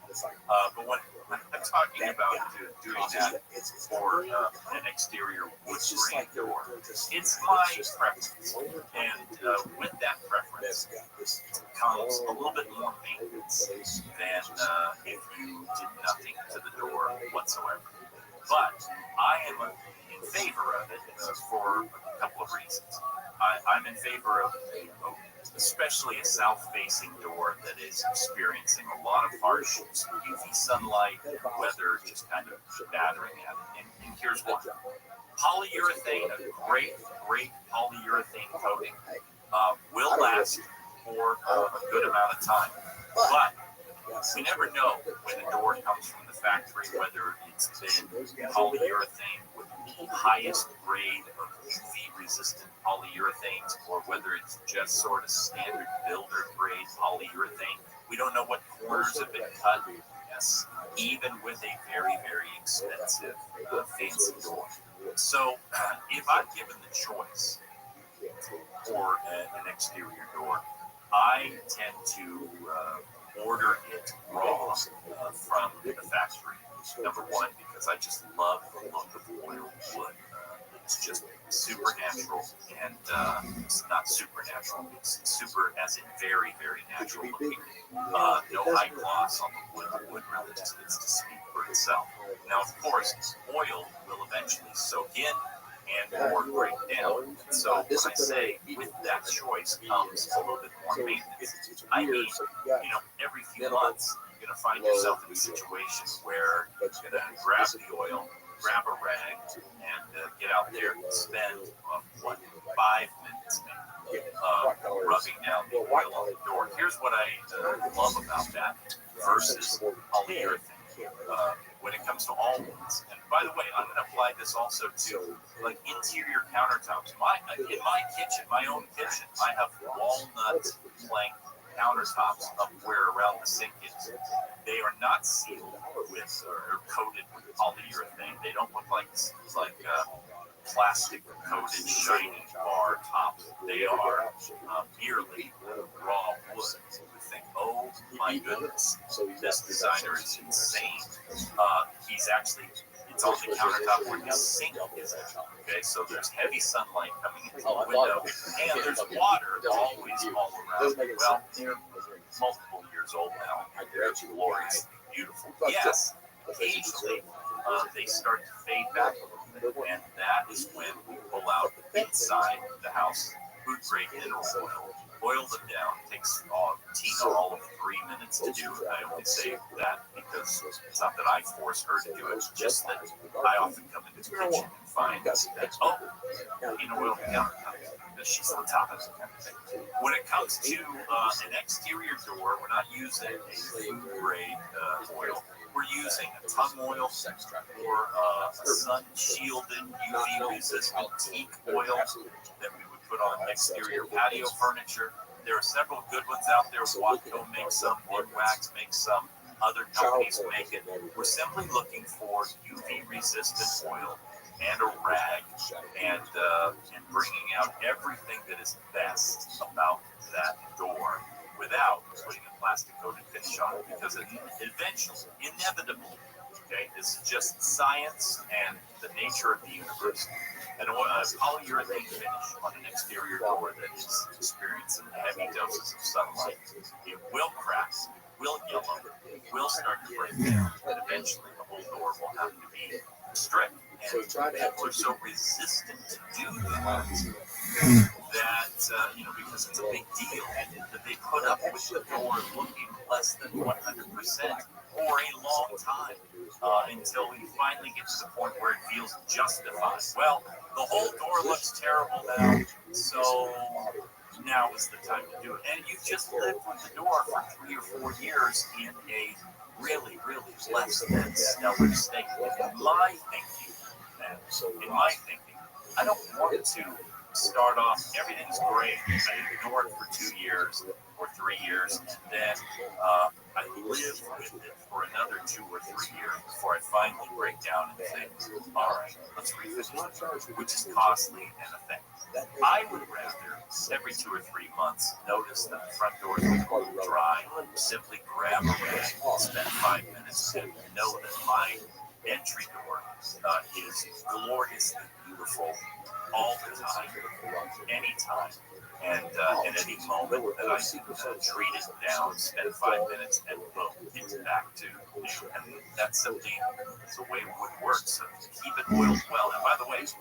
But when I'm talking about doing that for an exterior wood grain door, it's my preference. And with that preference comes a little bit more maintenance than if you did nothing to the door whatsoever. But I am in favor of it for a couple of reasons. I'm in favor of especially a south-facing door that is experiencing a lot of harsh UV sunlight, weather just kind of battering at it. And here's why. Polyurethane, a great polyurethane coating, will last for a good amount of time. But we never know when the door comes from the factory, whether it's been polyurethane with the highest grade of UV-resistant polyurethanes, or whether it's just sort of standard builder grade polyurethane. We don't know what corners have been cut. Yes, even with a very, very expensive fancy door. So if I'm given the choice for an exterior door, I tend to order it raw from the factory. Number one, because I just love the look of oiled wood. It's just supernatural, and it's not supernatural. It's super as in very, very natural looking. No high gloss on the wood. The wood really just gets to speak for itself. Now, of course, oil will eventually soak in and or break down. And so when I say with that choice comes a little bit more maintenance, I mean, every few months you're going to find yourself in a situation where you're going to grab the oil, grab a rag, and get out there and spend 5 minutes rubbing down the oil on the door. Here's what I love about that versus polyurethane. When it comes to all woods, and by the way, I'm going to apply this also to like interior countertops. In my kitchen, my own kitchen, I have walnut plank countertops up where around the sink is. They are not sealed with or coated with polyurethane. They don't look like plastic coated shiny bar top. They are merely raw wood. You think, oh my goodness, this designer is insane. He's actually, it's on the countertop where his sink is at. Okay, so there's heavy sunlight coming into the window, and there's water always all around. Well, they're multiple years old now. They're glorious, beautiful. Yes, occasionally they start to fade back a little bit, and that is when we pull out inside the house food grade mineral oil. Boil them down. It takes Tina all of 3 minutes to do. I only say that because it's not that I force her to do it. It's just that I often come into the kitchen and find that, oil down. She's on top of it. Kind of thing. When it comes to an exterior door, we're not using a food grade oil. We're using a tongue oil or a sun-shielded UV-resistant teak oil that we would put on exterior patio furniture. There are several good ones out there. Watco makes some, Wax makes some, other companies make it. We're simply looking for UV-resistant oil and a rag, and bringing out everything that is best about that door without putting a plastic coated finish on it, because it eventually, inevitably, okay, it's just science and the nature of the universe. And a polyurethane finish on an exterior door that is experiencing heavy doses of sunlight, it will crack, it will yellow, it will start to break down, and eventually the whole door will have to be stripped. And people are so resistant to do that, because it's a big deal, that they put up with the door looking less than 100% for a long time, until we finally get to the point where it feels justified. Well, the whole door looks terrible now, so now is the time to do it. And you've just lived with the door for 3 or 4 years in a really, really less than stellar state. In my thinking, I don't want to start off, everything's great, I ignore it for 2 years or 3 years, and then I live with it for another 2 or 3 years before I finally break down and think, all right, let's refinish it, which is costly and effective. I would rather, every 2 or 3 months, notice that the front door is a little dry, simply grab a rag, spend 5 minutes, and know that my entry door is gloriously beautiful all the time, anytime, and at any moment that I treat it down, spend 5 minutes, and boom, it's back to new. And that's simply the way wood works. So keep it oiled well. And by the way, as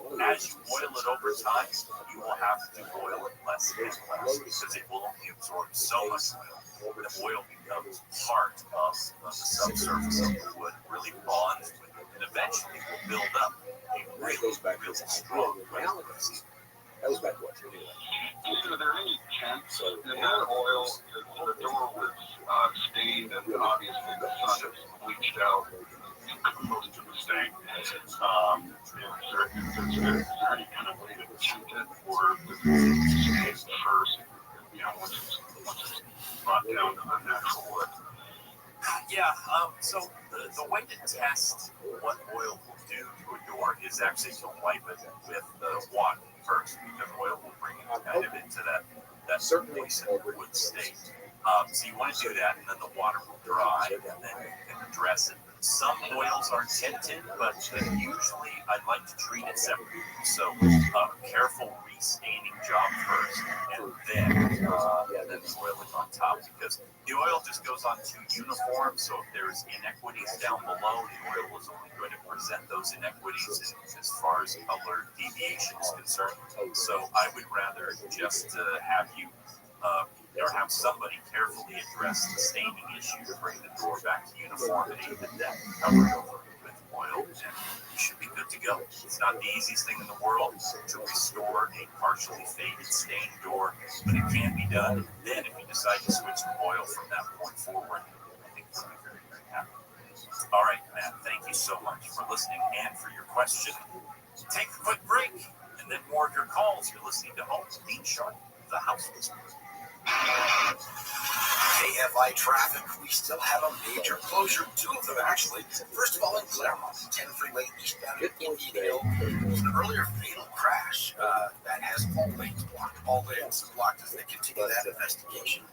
you oil it over time, you will have to boil it less and less, because it will only absorb so much oil. The oil becomes part of the subsurface of the wood, really bonds with it, and eventually will build up a really, really strong oil. That was back what you're doing. Is there any chance that oil, the door was stained and obviously there any kind of way to tempt it, or does it hit first, once it's brought down to unnatural wood? Yeah, so the way to test what oil will do to a door is actually to wipe it with water first, because oil will bring it kind of into that moistened wood state. So you want to do that, and then the water will dry, and then you can address it. Some oils are tinted, but usually I like to treat it separately. So careful restaining job first, and then the oiling on top, because the oil just goes on too uniform. So if there's inequities down below, the oil is only going to present those inequities as far as color deviation is concerned. So I would rather just have you or have somebody carefully address the staining issue to bring the door back to uniformity, and then cover it over with oil, and you should be good to go. It's not the easiest thing in the world to restore a partially faded stained door, but it can be done. Then if you decide to switch to oil from that point forward, I think you'll be very, very happy. All right, Matt, thank you so much for listening and for your question. Take a quick break, and then more of your calls. You're listening to Home Dean Sharp, the House Whisperer. KFI traffic, we still have a major closure, two of them actually. First of all, in Claremont, 10 freeway eastbound at Indian Hill, an earlier fatal crash that has all lanes blocked. All lanes blocked as they continue that investigation.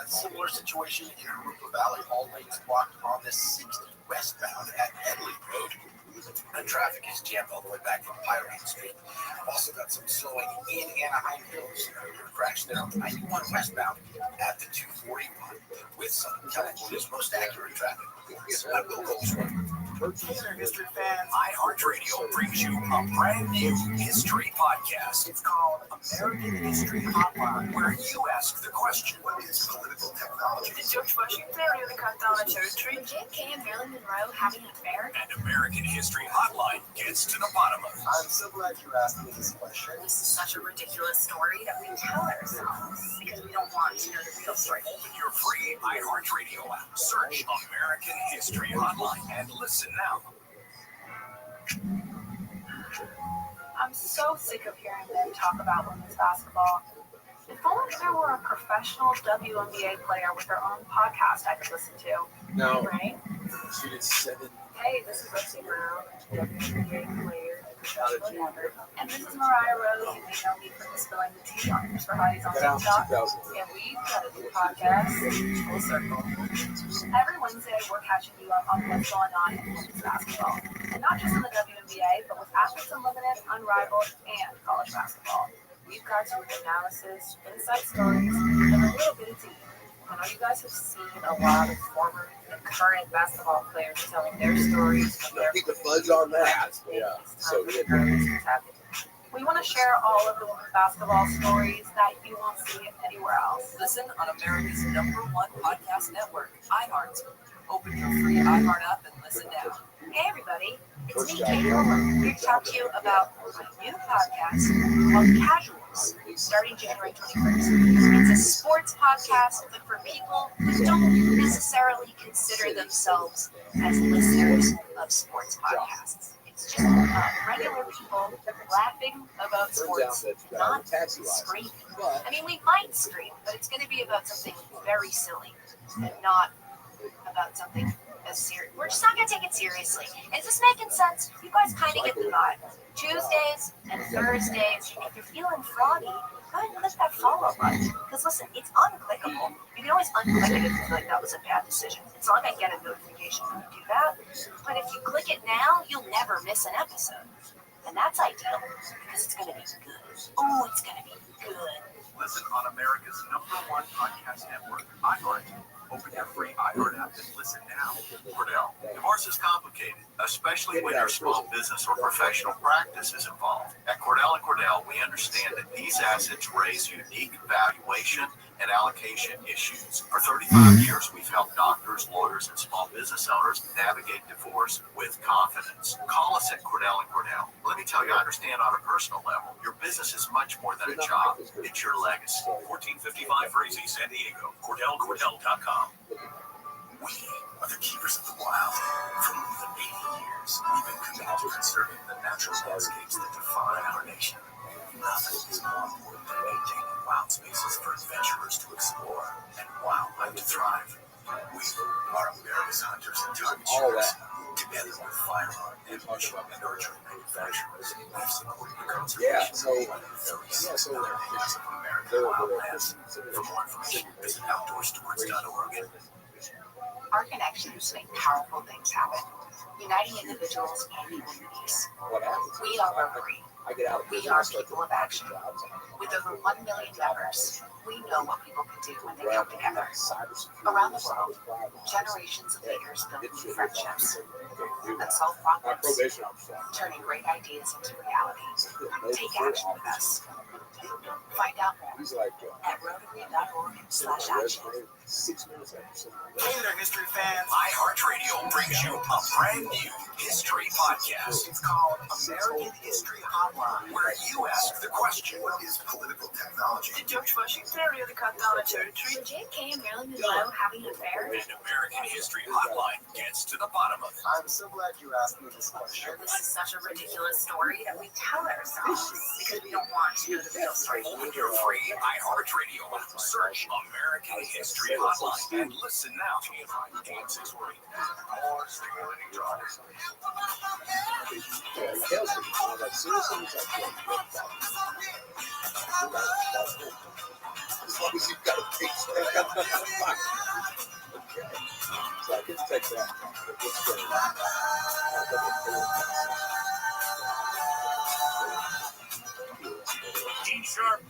Similar situation in Arupa Valley, all lanes blocked on the 60 westbound at Headley Road. And traffic is jammed all the way back from Pyrene Street. Also got some slowing in Anaheim Hills. Earlier crash there on 91 westbound at the 241 with some California's most accurate traffic. I'm Bill Goldsworth. Hey, history fans, iHeartRadio brings you a brand new history podcast. It's called American History Hotline, where you ask the question, what is political technology? Did George Washington really cut down a cherry tree? Were JFK and Marilyn Monroe having an affair? And American History Hotline gets to the bottom of it. I'm so glad you asked me this question. This is such a ridiculous story that we tell ourselves because we don't want to know the real story. Open your free iHeartRadio app. Search American History Hotline and listen now. I'm so sick of hearing men talk about women's basketball. If only there were a professional WNBA player with their own podcast I could listen to. No. Right? She did 7. Hey, this is Restream, WNBA player, professional never. And this is Mariah Rose. You may know me from spilling the tea on for Hotties on TikTok. And we've got a new podcast, Full Circle. Every Wednesday, we're catching you up on what's going on in women's basketball. And not just in the WNBA, but with Athletes Unlimited, Unrivaled, and college basketball. We've got some analysis, inside stories, and a little bit of tea. I know you guys have seen a lot of former and current basketball players telling their stories. Keep the fudge on that. Yeah. So good. We want to share all of the women's basketball stories that you won't see anywhere else. Listen on America's #1 podcast network, iHeart. Open your free iHeart app and listen now. Hey everybody, it's me, Katie Holman, here to talk to you about my new podcast called Casuals, starting January 21st. It's a sports podcast, but for people who don't necessarily consider themselves as listeners of sports podcasts. It's just regular people laughing about sports, not screaming. I mean, we might scream, but it's going to be about something very silly and not about something as serious. We're just not going to take it seriously. Is this making sense? You guys kind of get the vibe. Tuesdays and Thursdays, if you're feeling froggy, go ahead and click that follow button. Because listen, it's unclickable. You can always unclick it if you feel like that was a bad decision. It's not going to get a notification when you do that. But if you click it now, you'll never miss an episode. And that's ideal because it's going to be good. Oh, it's going to be good. Listen on America's #1 podcast network, iHeart. Open your free iHeart app and listen now. Cordell, divorce is complicated, especially when your small business or professional practice is involved. At Cordell & Cordell, we understand that these assets raise unique valuation and allocation issues. For 35 years, we've helped doctors, lawyers, and small business owners navigate divorce with confidence. Call us at Cordell & Cordell. Let me tell you, I understand on a personal level. Your business is much more than a job. It's your legacy. 1455 Frazee, San Diego. CordellCordell.com. We are the keepers of the wild. For more than 80 years, we've been committed to conserving the natural landscapes that define our nation. Nothing is more important than maintaining wild spaces for adventurers to explore and wildlife to thrive. We are America's hunters and target together with firearm and mission and archery manufacturers, we've supported the conservation of one of the very southern areas of American wildlands. For more information, visit outdoorstewards.org. Our connections make powerful things happen, uniting individuals and communities. We are Rotary. We are people of action. With over 1 million members, we know what people can do when they come together. Around the world, generations of leaders build new friendships and solve problems, turning great ideas into reality. Take action with us. Find out more at Rotary.org/action. Hey there, history fans. iHeartRadio brings you a brand new history podcast. It's called American History Hotline, where you ask the question, what is political technology? Did George Washington really cut down a territory? Did JFK and Marilyn Monroe having an affair? And American History Hotline gets to the bottom of it. I'm so glad you asked me this question. This is such a ridiculous story that we tell ourselves because we don't want to know the real story. Open your free iHeartRadio app. Search American History Hotline and listen now. TFI Game 648. More stimulating talk. As long as you've got a big stick. Okay. So I can take that. Let's go. Gene Sharp,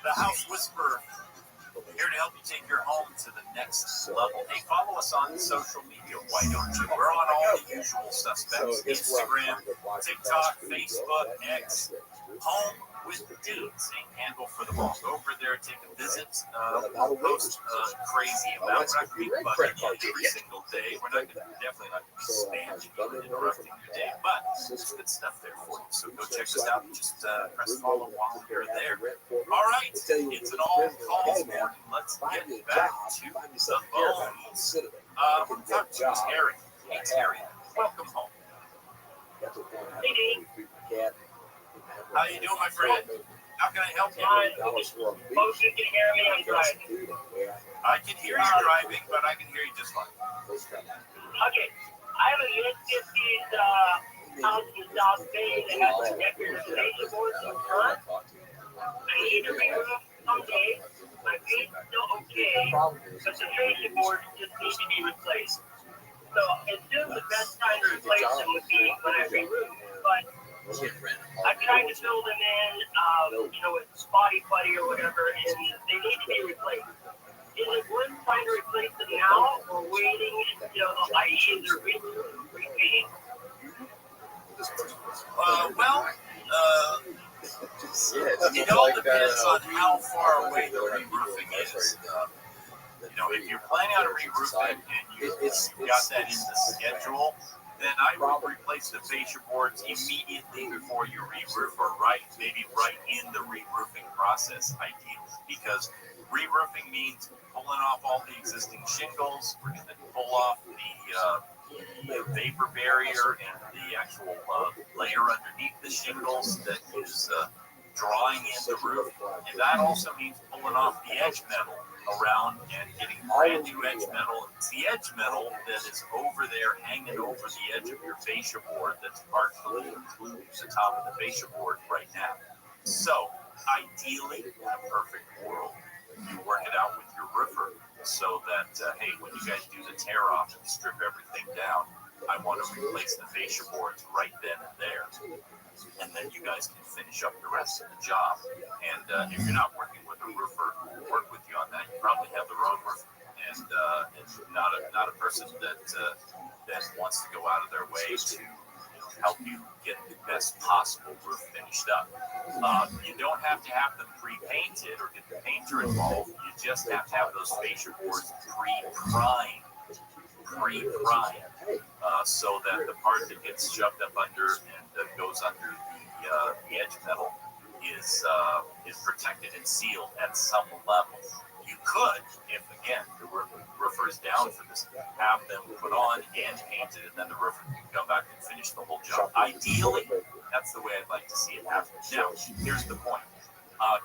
the House Whisperer, here to help you take your home to the next level. Hey, follow us on social media. Why don't you? We're on all the usual suspects: Instagram, TikTok, Facebook, X. Home with Dudes, a handle for the most. Over there, take a visit. We'll post crazy amount. We're not going to be bugging you every single day. We're not definitely not going to be spamming you and interrupting your day, but there's good stuff there for you. So go check us out. Just press follow while you're there. All right, it's an all calls morning. Let's get back to the phones. We're talking to Terry. Hey, Terry, welcome home. How you doing, my friend? How can I help you? Most you can hear me, I'm driving. I can hear you driving, but I can hear you just fine. Okay, I have a mid-50s house in South Bay that has a decorative fascia board in front. I need to re-roof someday. My paint's still okay, but the fascia boards just need to be replaced. So I assume the best time to replace them would be when I re-roof, but I tried to build them in, with Spotty Putty or whatever, and they need to be replaced. Is it worth trying to replace them now or waiting until I either repaint? It all depends on how far away the re-roofing is. If you're planning on re-roofing and you've got that in the schedule, then I would replace the fascia boards immediately before you re-roof, or maybe right in the re-roofing process, ideally, because re-roofing means pulling off all the existing shingles. We're going to pull off the vapor barrier and the actual layer underneath the shingles that is drawing in the roof, and that also means pulling off the edge metal around and getting brand new edge metal. It's the edge metal that is over there hanging over the edge of your fascia board that's partially includes the top of the fascia board right now. So ideally, in a perfect world, you work it out with your roofer so that, hey, when you guys do the tear off and strip everything down, I want to replace the fascia boards right then and there. And then you guys can finish up the rest of the job. And if you're not working with a roofer who will work with you on that, you probably have the wrong roofer, and it's not a person that wants to go out of their way to help you get the best possible roof finished up. You don't have to have them pre-painted or get the painter involved. You just have to have those fascia boards pre-primed, so that the part that gets shoved up under and that goes under the edge metal is protected and sealed at some level. You could, if again the roofer is down for this, have them put on and painted, and then the roofer can come back and finish the whole job. Ideally, that's the way I'd like to see it happen. Now, here's the point.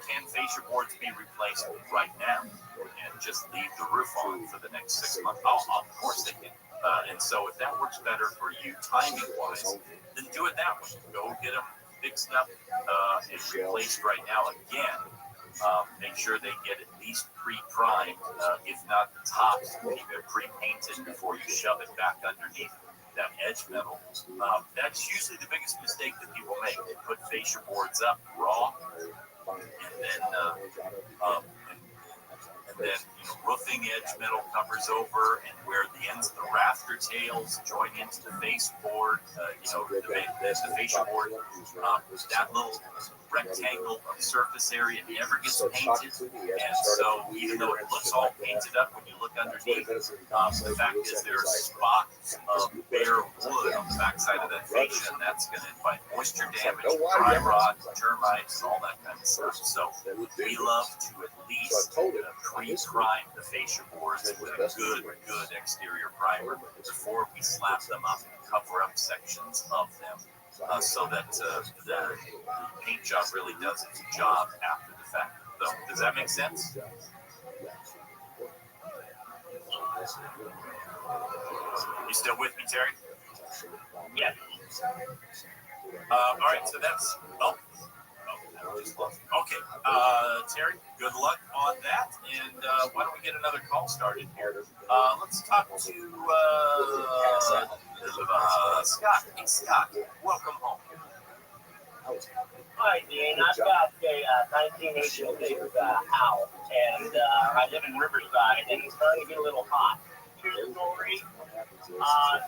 Can fascia boards be replaced right now and just leave the roof on for the next 6 months? Oh, of course they can. And so if that works better for you timing-wise, then do it that way. Go get them fixed up and replaced right now. Again, make sure they get at least pre-primed, if not the tops, pre-painted before you shove it back underneath that edge metal. That's usually the biggest mistake that people make. They put fascia boards up raw, and then roofing edge metal covers over, and where the ends of the rafter tails join into the face board, the fascia board, that little rectangle of surface area never gets painted, and so even though it looks all painted up, when you look underneath, the fact is there are spots of bare wood on the backside of that fascia, and that's going to invite moisture damage, dry rot, termites, and all that kind of stuff. So we love to at least pre-prime the fascia boards with a good exterior primer before we slap them up and cover up sections of them, so that the paint job really does its job after the fact. So, does that make sense? You still with me, Terry? Yes. All right, so that's... Okay, Terry, good luck on that, and why don't we get another call started here? Let's talk to Scott. Hey, Scott, welcome home. Hi, Dean. I've got a 1986 house, and I live in Riverside, and it's starting to get a little hot. 2-story,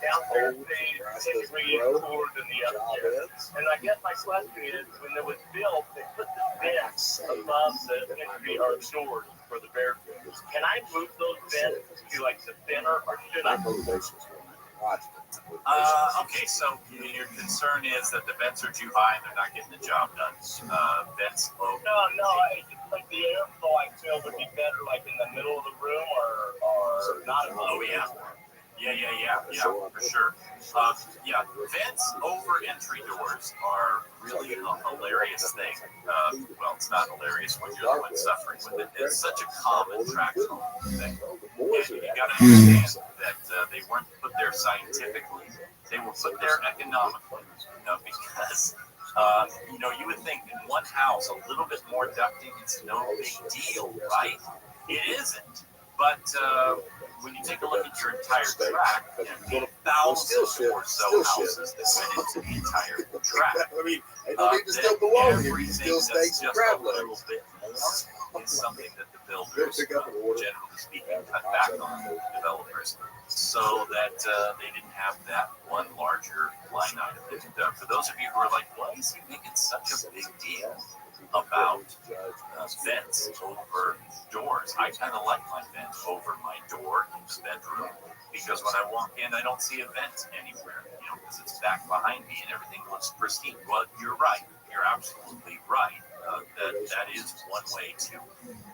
downstairs space, typically cooler than the upstairs. And I guess my question is, when it was built, they put the vents above the entry or the doors for the bedroom. Can I move those vents to like the center, or should I move those? Okay, so your concern is that the vents are too high and they're not getting the job done. Vents low. No, I just like the airflow I feel would be better like in the middle of the room or not. Oh, yeah. Yeah, for sure. Vents over entry doors are really a hilarious thing. Well, it's not hilarious when you're the one suffering with it. It's such a common tractional thing. And you got to understand that they weren't put there scientifically. They were put there economically, because you would think in one house a little bit more ducting is no big deal, right? It isn't. But when you take a look at your entire tract, there are thousands or so houses that went into the entire tract. Everything that's just a little bit more is something that the builders, generally speaking, cut back on, developers, so that they didn't have that one larger line item. And for those of you who are like, why is he making such a big deal about vents over doors? I kind of like my vent over my door in the bedroom, because when I walk in, I don't see a vent anywhere, because it's back behind me and everything looks pristine. Well, you're right. You're absolutely right. That is one way to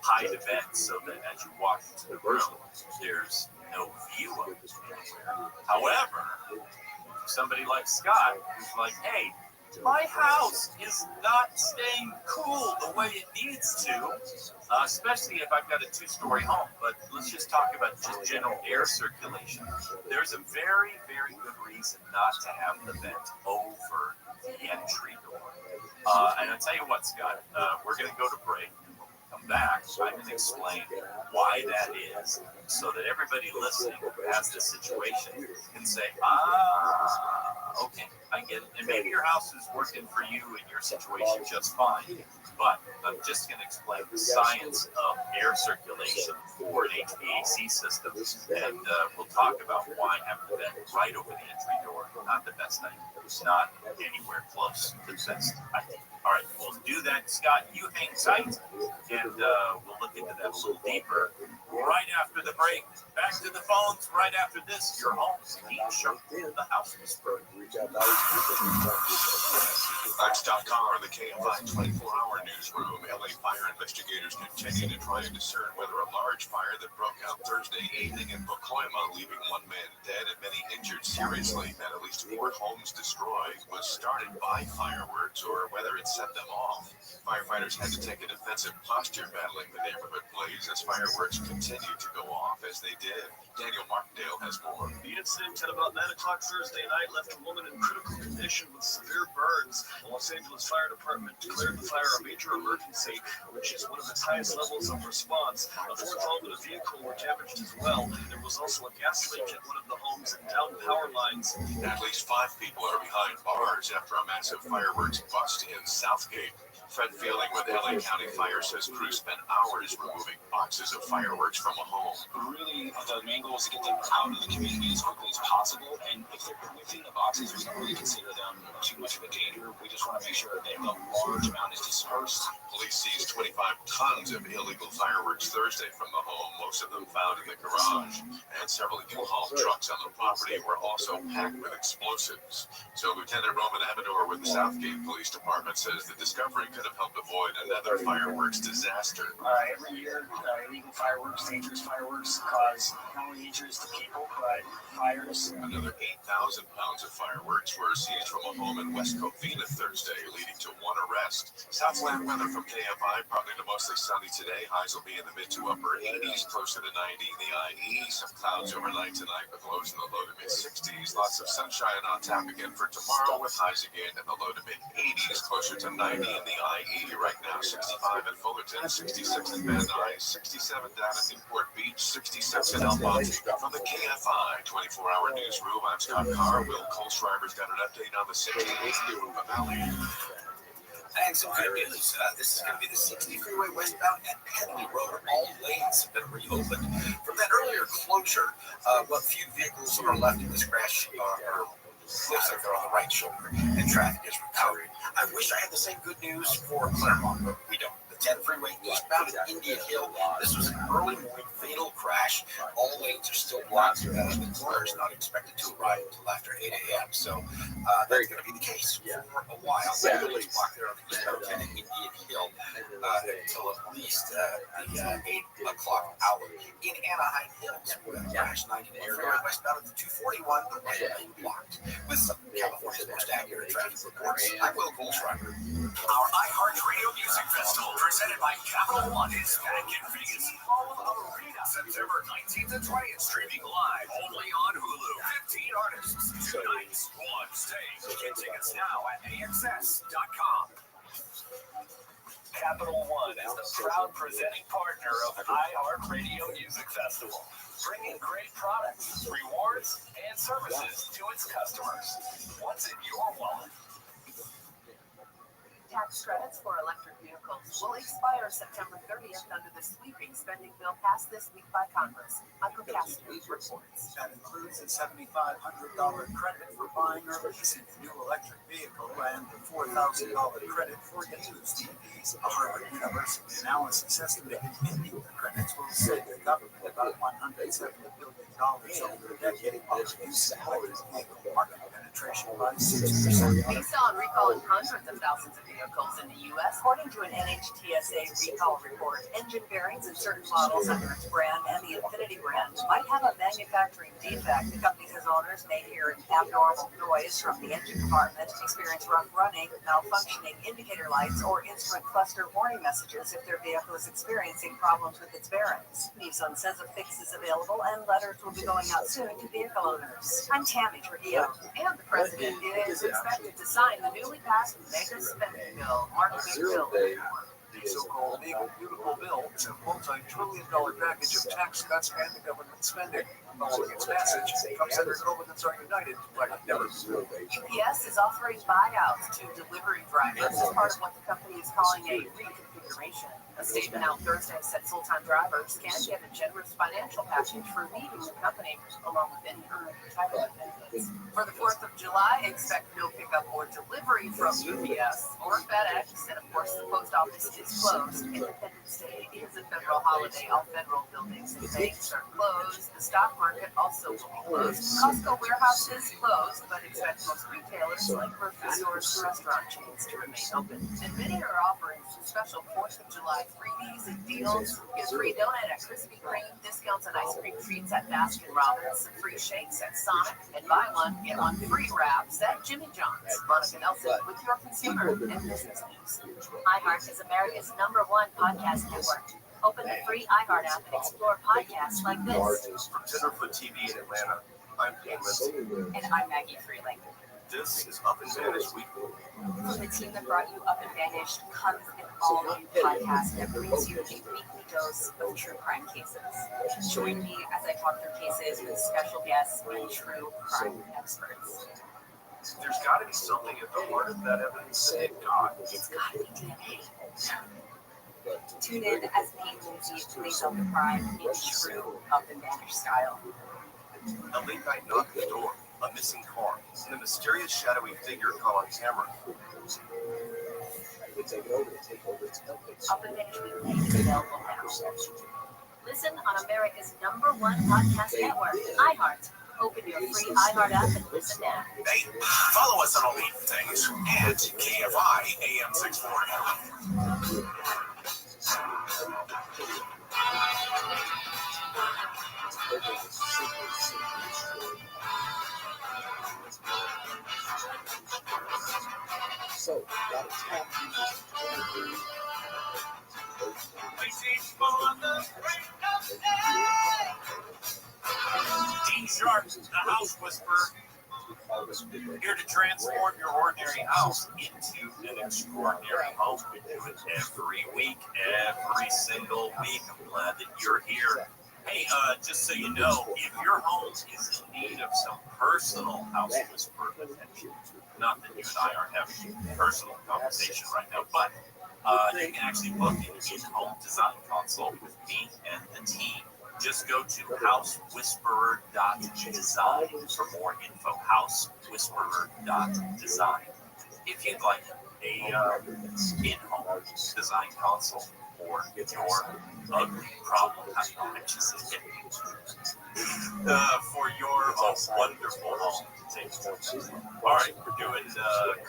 hide a vent, so that as you walk into the room, there's no view of it anywhere. However, somebody like Scott, who's like, hey, my house is not staying cool the way it needs to, especially if I've got a 2-story home. But let's just talk about just general air circulation. There's a very, very good reason not to have the vent over the entry door. And I'll tell you what, Scott, we're going to go to break. Come back, so I can explain why that is, so that everybody listening who has this situation can say, okay, I get it. And maybe your house is working for you and your situation just fine, but I'm just going to explain the science of air circulation for an HVAC system, and we'll talk about why having the vent right over the entry door, not the best idea. It's not anywhere close to the best idea. All right, we'll do that. Scott, you hang tight, and we'll look into that a little deeper right after the break. break. Back to the phones right after this. Your home heat show. The House Whisperer. That's Car, the KFI 24-hour newsroom. LA fire investigators continue to try and discern whether a large fire that broke out Thursday evening in Pacoima, leaving one man dead and many injured seriously, and at least 4 homes destroyed, was started by fireworks or whether it set them off. Firefighters had to take a defensive posture battling the neighborhood blaze as fireworks continued to go off as they did. Daniel Martindale has more. The incident at about 9 o'clock Thursday night left a woman in critical condition with severe burns. The Los Angeles Fire Department declared the fire a major emergency, which is one of its highest levels of response. A 4th home and a vehicle were damaged as well. There was also a gas leak at one of the homes and downed power lines. At least 5 people are behind bars after a massive fireworks bust in Southgate. Fred Fielding with LA County Fire says crews spent hours removing boxes of fireworks from a home. Really, the main goal is to get them out of the community as quickly as possible. And if they're within the boxes, we don't really consider them too much of a danger. We just want to make sure that a large amount is dispersed. Police seized 25 tons of illegal fireworks Thursday from the home, most of them found in the garage. And several U-Haul trucks on the property were also packed with explosives. So Lieutenant Roman Amador with the Southgate Police Department says the discovery could have helped avoid another fireworks disaster. Every year, illegal fireworks, dangerous fireworks, cause not only injuries to people, but fires. Another 8,000 pounds of fireworks were seized from a home in West Covina Thursday, leading to 1 arrest. Southland weather from KFI, partly to mostly sunny today. Highs will be in the mid to upper 80s, closer to 90 in the IE. Some clouds overnight tonight with lows in the low to mid 60s. Lots of sunshine on tap again for tomorrow with highs again in the low to mid 80s, closer to 90 in the IE. Right now, 65 in Fullerton, 66 in Van Nuys, 67 down at Newport Beach, 66 in El Monte. From the KFI 24-hour newsroom, I'm Scott Carr. Will Colschreiber's got an update on the 68th Rupa Valley. And some good news. This is going to be the 60 freeway westbound at Penley Road. All lanes have been reopened. From that earlier closure, what few vehicles are left in this crash looks like they're on the right shoulder, and traffic is recovered. I wish I had the same good news for Claremont, but we don't. The 10 freeway eastbound at Indian Hill. This was an early morning fatal crash. All lanes are still blocked. The coroner is not expected to arrive until after 8 a.m. So that's going to be the case for a while. The lanes blocked there on the eastbound 10 at Indian Hill until at least the 8 o'clock hour. In Anaheim Hills, where the crash 90 freeway westbound at the 241, the right lane blocked. With some California's most accurate traffic reports, I'm Will Goldschreiber. Our iHeartRadio Music Festival, presented by Capital One, is back in Vegas Hall of Arena, September 19th and 20th, streaming live only on Hulu. 15 artists, 2 nights, 1 stage. Get tickets now at AXS.com. Capital One is the proud presenting partner of iHeartRadio Music Festival, bringing great products, rewards, and services to its customers. What's in your wallet? Tax credits for electric vehicles will expire September 30th under the sweeping spending bill passed this week by Congress. Michael Castro reports. That includes a $7,500 credit for buying or leasing a new electric vehicle and a $4,000 credit for used EVs. A Harvard University analysis estimated the credits will save the government about $170 billion over a decade while reducing electric vehicle market penetration by 6%. Based on recalling hundreds of thousands of vehicles in the U.S., according to an NHTSA recall report, engine bearings in certain models under its brand and the Infinity brand might have a manufacturing defect. The company's owners may hear abnormal noise from the engine compartment, experience rough running, malfunctioning indicator lights, or instrument cluster warning messages if their vehicle is experiencing problems with its bearings. Nissan says a fix is available and letters will be going out soon to vehicle owners. I'm Tammy Trujillo, and the president is expected to sign the newly passed mega spending bill. Mark McMillan. The so-called Legal Beautiful Bill is a multi-trillion-dollar package of tax cuts and government spending. Following its passage, Trump Center Republicans are united like never before. UPS is offering buyouts to delivery drivers as part of what the company is calling a reconfiguration. A statement out Thursday said full-time drivers can get a generous financial package for leaving the company, along with any earned retirement benefits. For the 4th of July, expect no pickup or delivery from UPS or FedEx, and of course the post office is closed. Independence Day is a federal holiday. All federal buildings and banks are closed. The stock market also will be closed. Costco warehouses closed, but expect most retailers like grocery stores and restaurant chains to remain open. And many are offering some special 4th of July freebies and deals. Get a free donut at Krispy Kreme, discounts on ice cream treats at Baskin Robbins, free shakes at Sonic, and buy one, get one free wraps at Jimmy John's. Monica Nelson with your consumer and business news. iHeart is America's #1 podcast network. Open the free iHeart app and explore podcasts like this. From Tenderfoot TV in Atlanta, I'm Dan Lindsay. And I'm Maggie Freeling. This is Up and Vanished Weekly. From the team that brought you Up and Vanished comes an all-new podcast that brings you a weekly dose of true crime cases. Join me as I talk through cases with special guests and true crime experts. There's got to be something at the heart of that evidence that it got. It's got to be DNA. Tune in as Pete Lindsay lays out the crime in true Up and Vanished style. A late night knock at the door, a missing car, and a mysterious shadowy figure caught on camera. Up and Vanished Weekly is available now. Listen on America's #1 podcast network, iHeart. Open your free iHeart app and listen now. Hey, follow us on all these things at KFI AM 640. So, got to tap Dean Sharp, the House Whisperer, here to transform your ordinary house into an extraordinary home. We do it every week, every single week. I'm glad that you're here. Hey, just so you know, if your home is in need of some personal House Whisperer attention, not that you and I aren't having a personal conversation right now, but you can actually book an in-home design consult with me and the team. Just go to housewhisperer.design for more info. Housewhisperer.design. If you'd like a in-home design consult for your ugly problem, for your wonderful home to take. All right, we're doing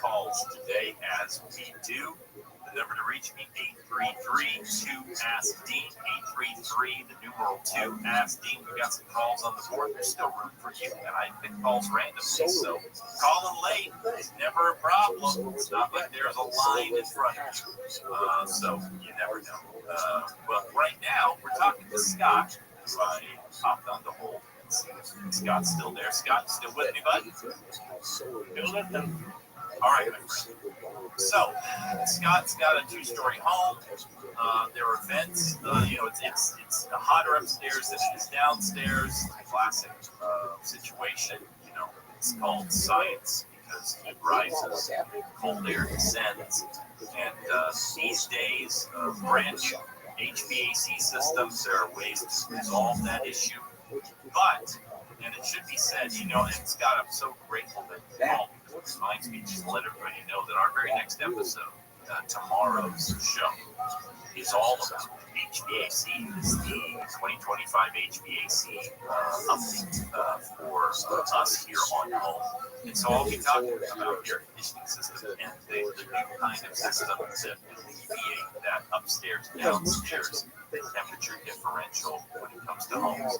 calls today as we do. The number to reach me, 833-2-ASK-DEAN, 833, the numeral 2-ASK-DEAN. We got some calls on the board. There's still room for you, and I pick calls randomly, so calling late is never a problem. It's not like there's a line in front of you, so you never know. But right now, we're talking to Scott, who I hopped on the hold. Scott's still there. Scott, still with me, bud? Still with them. All right, my friend. So, Scott's got a 2-story home. There are vents. It's hotter upstairs than it is downstairs. Classic situation. It's called science because heat rises, cold air descends. And these days, brand new HVAC systems, there are ways to resolve that issue. But, and it should be said, and Scott, I'm so grateful that you called me. It reminds me just to let everybody know that our very next episode, tomorrow's show, is all about HVAC. It's the 2025 HVAC update for us here on home. And so I'll be talking about air conditioning system and the new kind of system that alleviate that upstairs, downstairs temperature differential when it comes to homes.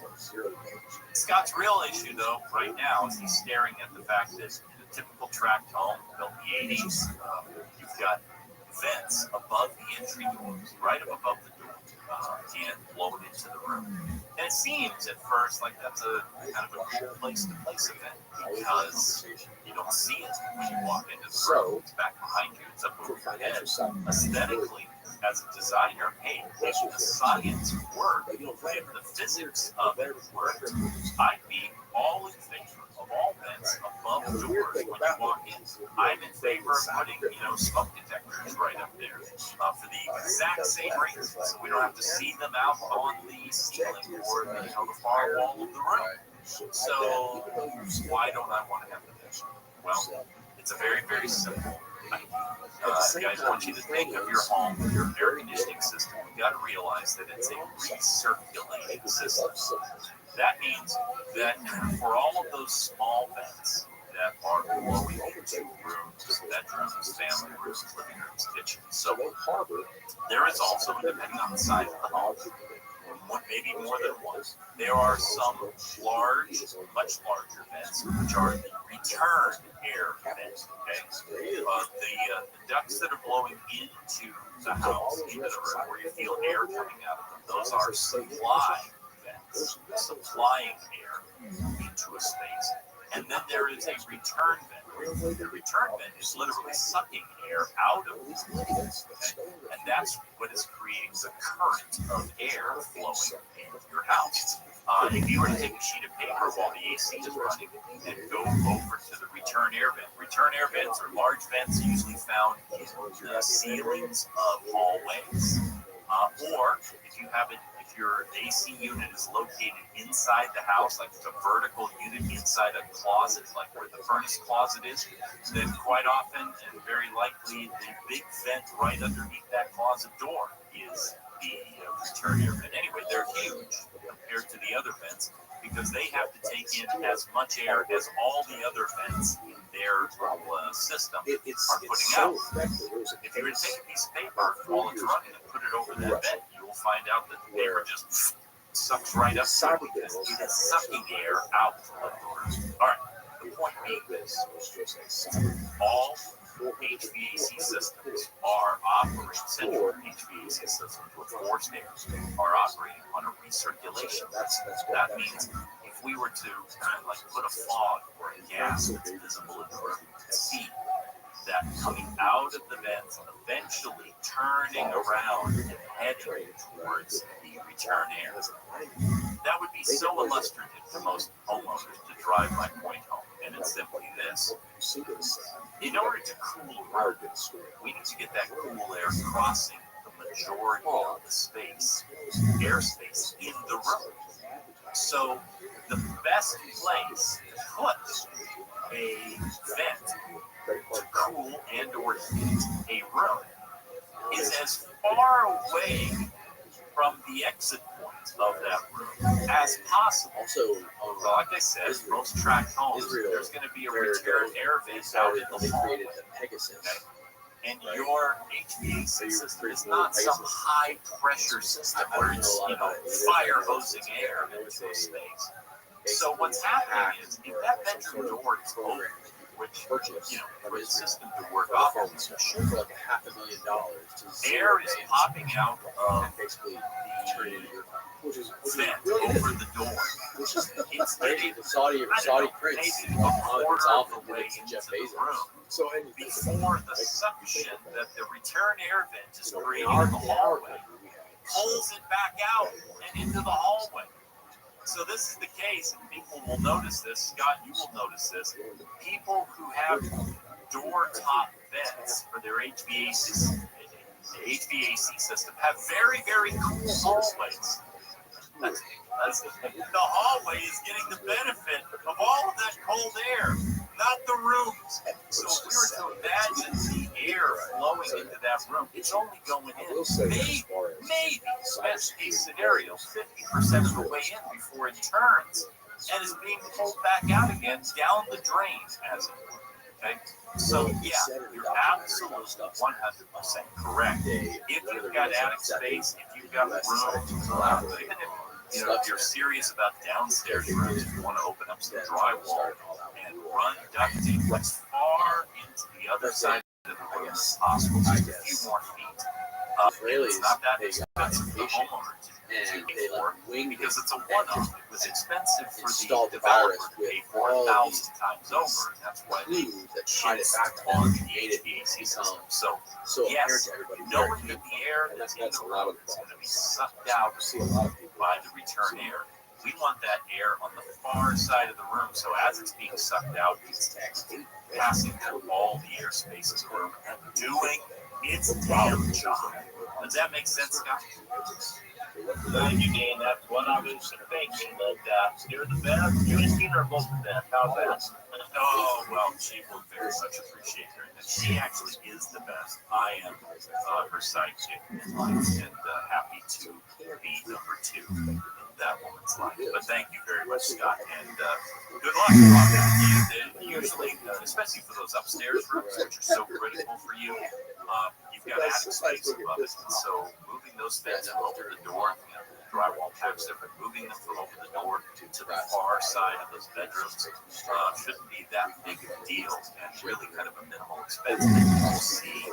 Scott's real issue, though, right now is he's staring at the fact that in a typical tract home built in the 80s, you've got vents above the entry doors, right up above the door, and blow it into the room. And it seems at first like that's a kind of a cool place to place a vent because you don't see it when you walk into the room. It's back behind you. It's up over your head. Aesthetically, as a designer, hey, if the science worked, if the physics of it worked, I'd be all in favor of all vents above doors when you walk in. I'm in favor of putting, smoke detectors right up there for the exact same reasons. don't have to see them out on the ceiling or the far wall of the room. So why don't I want to have the vision? Well, it's a very, very simple idea. Guys, I want you to think of your home, your air conditioning system. You got to realize that it's a recirculating system. That means that for all of those small vents that are blowing into rooms, bedrooms, family rooms, living rooms, kitchens, so there is also, depending on the size of the home, maybe more than one, there are some large, much larger vents, which are the return air vents. Okay, the ducts that are blowing into the house, into the room, where you feel air coming out of them, those are supply vents, supplying air into a space. And then there is a return vent. The return vent is literally sucking air out of these vents. Okay? And that's what is creating the current of air flowing in your house. If you were to take a sheet of paper while the AC is running and go over to the return air vents are large vents usually found in the ceilings of hallways, or if your AC unit is located inside the house, like it's a vertical unit inside a closet, like where the furnace closet is, then quite often and very likely the big vent right underneath that closet door is the return air vent. Anyway, they're huge compared to the other vents because they have to take in as much air as all the other vents in their system are putting out. If you were to take a piece of paper while it's running and put it over that vent, you will find out that the paper just sucks right up to it because it is sucking air out of the room. All right, the point being this, all HVAC systems are operating, central HVAC systems with forced air are operating on a recirculation. That means if we were to like put a fog or a gas that's visible in the room, see that coming out of the vents, eventually turning around and heading towards the return air. That would be so illustrative to most homeowners to drive my point home, and it's simply this. In order to cool a room, we need to get that cool air crossing the majority of the space, airspace in the room. So the best place to put a vent to cool and or heat a room is as far away from the exit point of that room as possible. Also, like I said, most tract homes, there's going to be a return air vent out in the hallway. And your HVAC system is not some high pressure system where it's fire hosing air into a space. So what's happening is if that bedroom door is open, which for the system to work off of, like $500,000 air is popping out of basically the vent over the door. It's getting Saudi prince maybe a quarter of the way into the room. So before the suction that the return air vent is creating in the hallway pulls it back out and into the hallway. So this is the case, and people will notice this. Scott, you will notice this. People who have door top vents for their HVAC system have very, very cool hallways. The hallway is getting the benefit of all of that cold air, not the rooms. So if we were to imagine the air flowing into that room, it's only going in maybe best case scenario, 50% of the way in before it turns and is being pulled back out again down the drain, as it were. Okay? So yeah, you're absolutely 100% correct. If you've got attic space, if you've got room, even if you're serious about downstairs rooms, if you want to open up some drywall and run ducting as far into the other side of the room as possible, just a few more feet. It's not that expensive for the homeowner to pay for because it's a one-off. It was expensive for the developer to pay for 1,000 times over. And that's why they hits on the HVAC system. So yes, knowing that the air that's in the room is going to be sucked out by the return air, we want that air on the far side of the room. So as it's being sucked out, it's passing through all the air spaces of the room and doing its damn job. Does that make sense, Scott? Thank you, Dean. That's what I was thinking. But you're the best. You and Dean are both the best. How's that? Oh, well, she will very much appreciate hearing that. She actually is the best. I am her sidekick in life and happy to be number two in that woman's life. But thank you very much, Scott, and good luck on that. Usually, especially for those upstairs rooms, which are so critical for you, you've got attic space above it. And so moving those things from over the door, drywall packs there, but moving them from over the door to the far side of those bedrooms shouldn't be that big of a deal, and really kind of a minimal expense. You'll see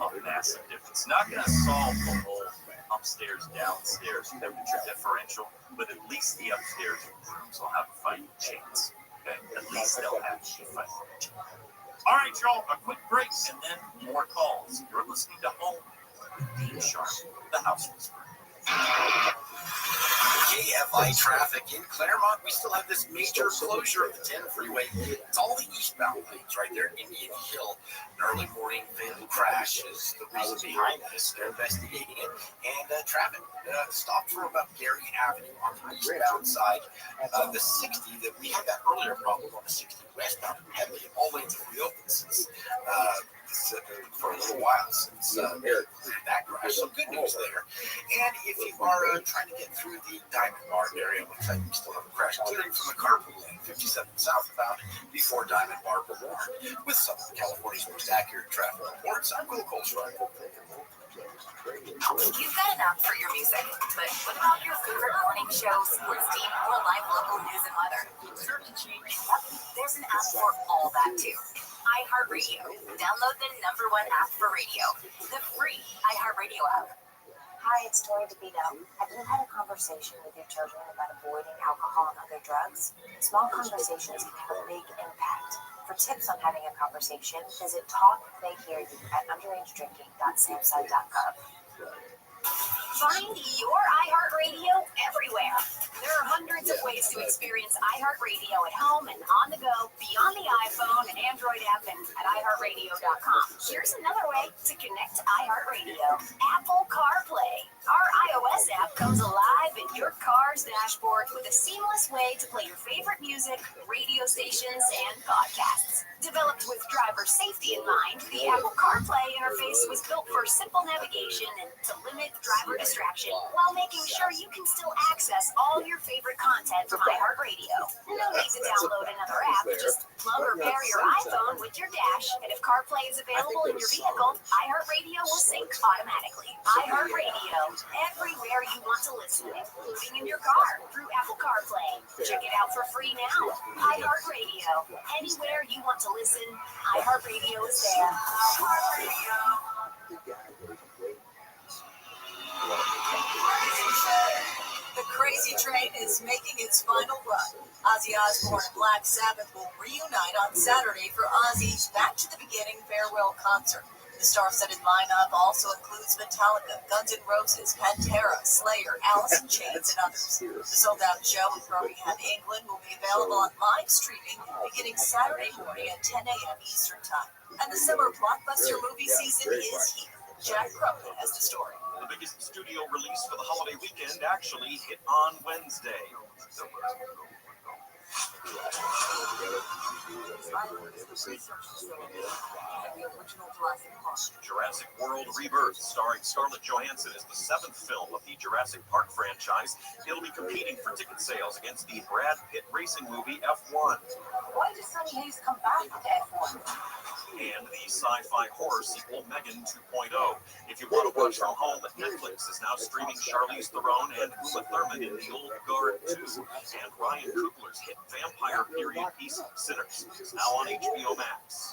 a massive difference. Not going to solve the whole upstairs, downstairs temperature differential, but at least the upstairs rooms will have a fighting chance. Okay? At least they'll have a fighting chance. All right, y'all, a quick break and then more calls. You're listening to Home with Dean Sharp, the House Whisperer. KFI traffic in Claremont. We still have this major closure of the 10 freeway. It's all the eastbound lanes right there in Indian Hill. An early morning fatal crash is the reason behind this. They're investigating it. And traffic stopped for about Gary Avenue on the eastbound side. The 60, that we had that earlier problem on the 60 westbound. Heavily, all lanes have reopened since for a little while since that crash. So good news there. And if you are trying to get through the Diamond Bar area, looks like we still have a crash clearing from the carpool lane, 57 southbound before Diamond Bar Boulevard. With some of California's most accurate traffic reports, I'm Will Colstride. You've got an app for your music, but what about your favorite morning shows, sports team, or live local news and weather? Yep, there's an app for all that too. iHeartRadio. Download the #1 app for radio, the free iHeartRadio app. Hi, it's Tori DeVito. Have you had a conversation with your children about avoiding alcohol and other drugs? Small conversations can have a big impact. For tips on having a conversation, visit talktheyhearyou at underagedrinking.samsung.gov. Find your iHeartRadio everywhere. There are hundreds of ways to experience iHeartRadio at home and on the go, beyond the iPhone and Android app and at iHeartRadio.com. Here's another way to connect to iHeartRadio. Apple CarPlay. Our iOS app comes alive in your car's dashboard with a seamless way to play your favorite music, radio stations, and podcasts. Developed with driver safety in mind, the Apple CarPlay interface was built for simple navigation and to limit driver distraction while making sure you can still access all your favorite content from iHeartRadio. No need to download another app, just plug or pair your iPhone with your dash, and if CarPlay is available in your vehicle, iHeartRadio will sync automatically. iHeartRadio, everywhere you want to listen, including in your car through Apple CarPlay. Check it out for free now. iHeartRadio, anywhere you want to listen, iHeartRadio is there. iHeartRadio. The Crazy Train is making its final run. Ozzy Osbourne and Black Sabbath will reunite on Saturday for Ozzy's Back to the Beginning farewell concert. The star-studded lineup also includes Metallica, Guns N' Roses, Pantera, Slayer, Alice in Chains, and others. The sold-out show in Birmingham, England will be available on live streaming beginning Saturday morning at 10 a.m. Eastern Time. And the summer blockbuster movie season is here. Jack Crumley has the story. The biggest studio release for the holiday weekend actually hit on Wednesday. Jurassic World Rebirth, starring Scarlett Johansson, is the 7th film of the Jurassic Park franchise. It'll be competing for ticket sales against the Brad Pitt racing movie F1. Why does Sonny Hayes come back to F1? And the sci-fi horror sequel Megan 2.0. If you want to watch from home, Netflix is now streaming Charlize Theron and Uma Thurman in The Old Guard 2, and Ryan Coogler's hit vampire period piece Sinners is now on HBO Max.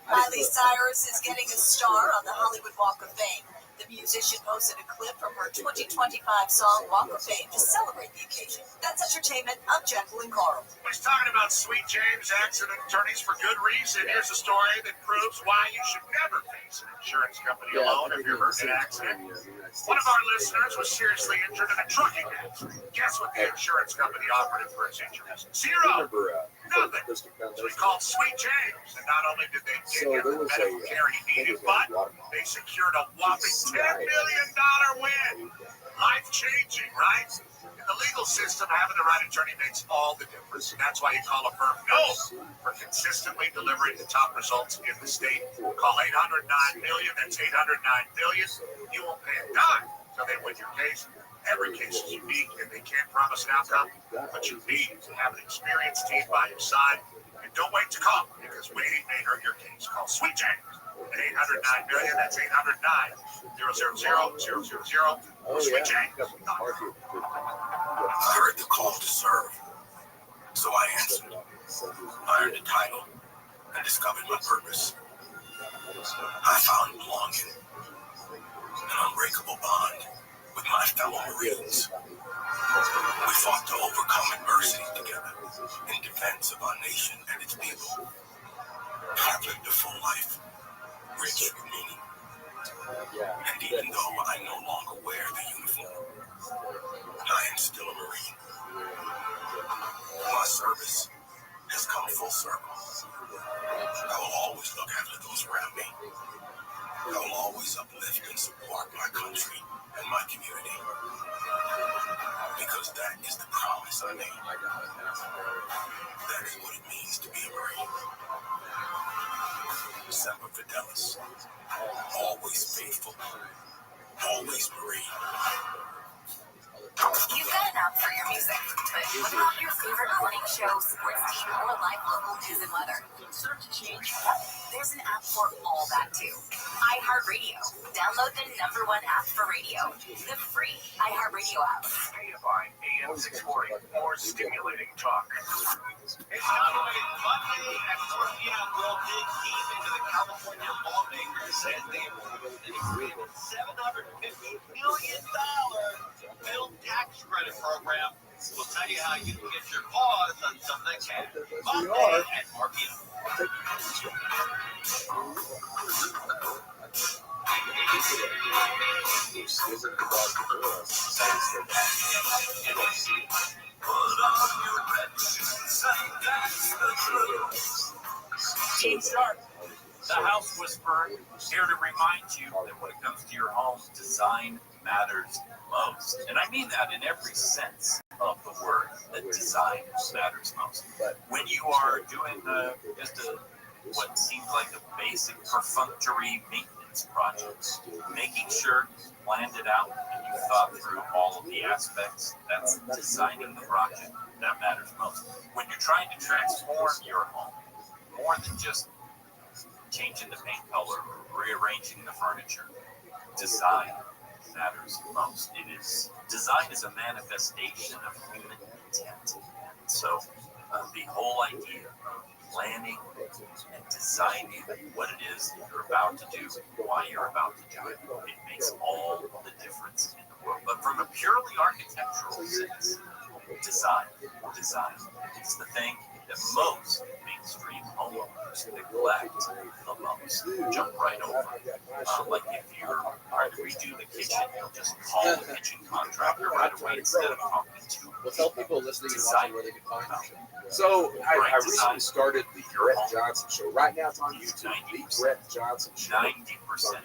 Miley Cyrus is getting a star on the Hollywood Walk of Fame. The musician posted a clip from her 2025 song Walk of Fame to celebrate the occasion. That's entertainment. I'm Jacqueline Carl. He's talking about Sweet James accident attorneys for good reason. Here's a story that proves why you should never face an insurance company alone if you're hurt in an accident. One of our listeners was seriously injured in a trucking accident. Guess what the insurance company offered him for his injuries? Zero. Nothing. So he called Sweet James, and not only did they get him the medical care he needed, but they secured a whopping $10 million win. Life-changing, right? In the legal system, having the right attorney makes all the difference. And that's why you call a firm known for consistently delivering the top results in the state. Call 800-9-MILLION. That's 800-9-MILLION. You won't pay a dime until they win your case. Every case is unique, and they can't promise an outcome, but you need to have an experienced team by your side. And don't wait to call, because waiting may hurt your case. Call Sweet James at 800-9-MILLION. That's 800-9-000-000. Sweet James. I heard the call to serve, so I answered. I earned a title and discovered my purpose. I found belonging, an unbreakable bond with my fellow Marines. We fought to overcome adversity together in defense of our nation and its people. I've lived a full life, rich with meaning. And even though I no longer wear the uniform, I am still a Marine. My service has come full circle. I will always look after those around me. I will always uplift and support my country and my community. Because that is the promise I made. That is what it means to be a Marine. Semper Fidelis. Always faithful. Always Marine. You've got an app for your music, but what about your favorite morning show, sports team, or live local news and weather? Start to change. There's an app for all that too. iHeartRadio. Download the #1 app for radio, the free iHeartRadio app. Paid by AM 640. More stimulating talk. It's Monday, and Restream will dig deep into the California lawmakers as they approved an agreement $750 million build tax credit program. We'll tell you how you can get your paws on some of that cash. Monday at RPM. Team Start, the House Whisperer, here to remind you that when it comes to your home, design matters most. And I mean that in every sense of the word, that design matters most. When you are doing what seems like a basic perfunctory maintenance project, making sure you planned it out and you thought through all of the aspects, that's designing the project. That matters most. When you're trying to transform your home, more than just changing the paint color or rearranging the furniture, design matters most. Design is a manifestation of human intent. So the whole idea of planning and designing what it is that you're about to do, why you're about to do it, it makes all the difference in the world. But from a purely architectural sense, design is the thing that most mainstream homeowners neglect the most. Jump right over. Like if you're trying to redo the kitchen, you'll just call the kitchen contractor right away instead of talking to We'll tell people listening and watching where they can find the show. So I recently started the Brett Johnson Show. Right now it's on YouTube. The Brett Johnson Show. 90% on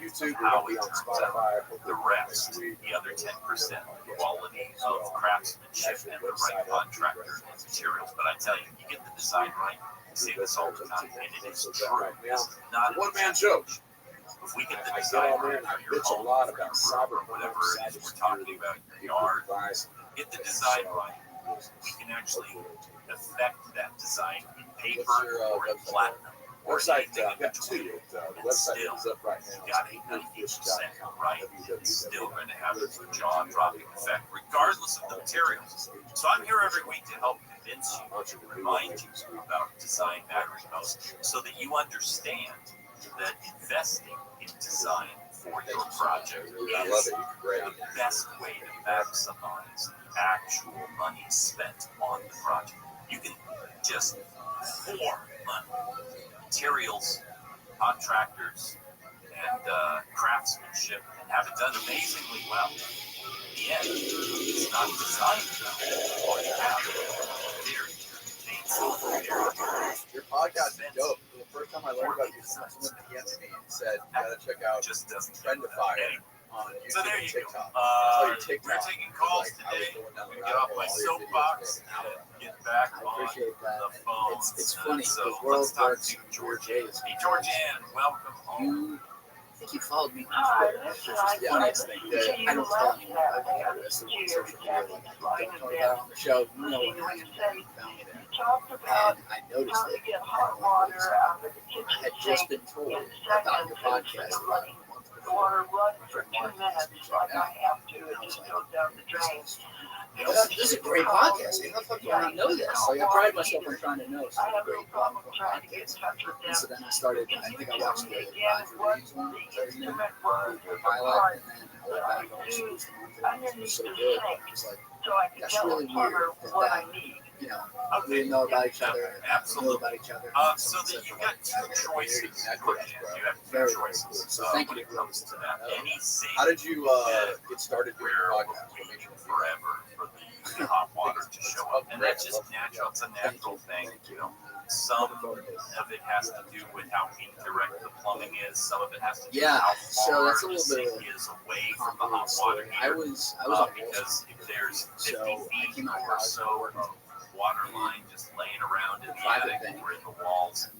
YouTube. how We're it on turns Spotify. out. The rest, the other 10%, quality of craftsmanship and the right contractor and materials. But I tell you, you get the design right, you see this all the time, and it is true. It's not One man show. If we get the I design get on there right and I for your bitch a home, lot for about your room, or whatever it is we're talking about, your yard, get the design right. We can actually affect that design in paper or in platinum. Or Website, anything in I've got two. between. The And website still, is up right now. you got 90% right. It's still going to have a jaw-dropping effect, regardless of the materials. So I'm here every week to help convince you, to remind you about design matters most, so that you understand that investing in design for your project I love is it. Great. the best way to maximize the actual money spent on the project. You can just pour money, materials, contractors, and craftsmanship and have it done amazingly well. In the end, it's not designed well. All you have is very Your podcast is dope. The first time I learned about you, someone DM'd me and said, you gotta check out Trendify on YouTube so there and you TikTok. go. Your TikTok. We're taking calls today. I'm going to get off my soapbox and get back on the phone. It's funny so because World let's talk works to Georgianne. Hey, Georgianne, welcome home. I think you followed me. Yeah, Funniest thing that I don't tell anyone about this on social media. Like, don't talk about it on the show. No one has found me there. And I noticed it. I had just been told about your podcast about a month before. From Mark, this is a great podcast. How the fuck do I not know this? Like, I pride myself on trying to know. So it's a great podcast. And so then I started, I think I watched the Roger Reeves one, pilot, and then I went back and watched it. It was so good. It was like, that's really weird that you know, we didn't know about each other, Absolutely. Know about each other. So that you've got two choices. You have Very, two very choices. cool. So thank you. When it comes to that. Any scene How did you get started doing where your we're podcast? waiting forever for the hot water to show up. And that's just natural. It's a natural thing, you know. Some of it has to do with how indirect the plumbing is. Some of it has to do with how so far that's a the little bit sink is away from the hot water I heater. was on Because if there's 50 feet came out or so of water line just laying around in the attic or in the walls,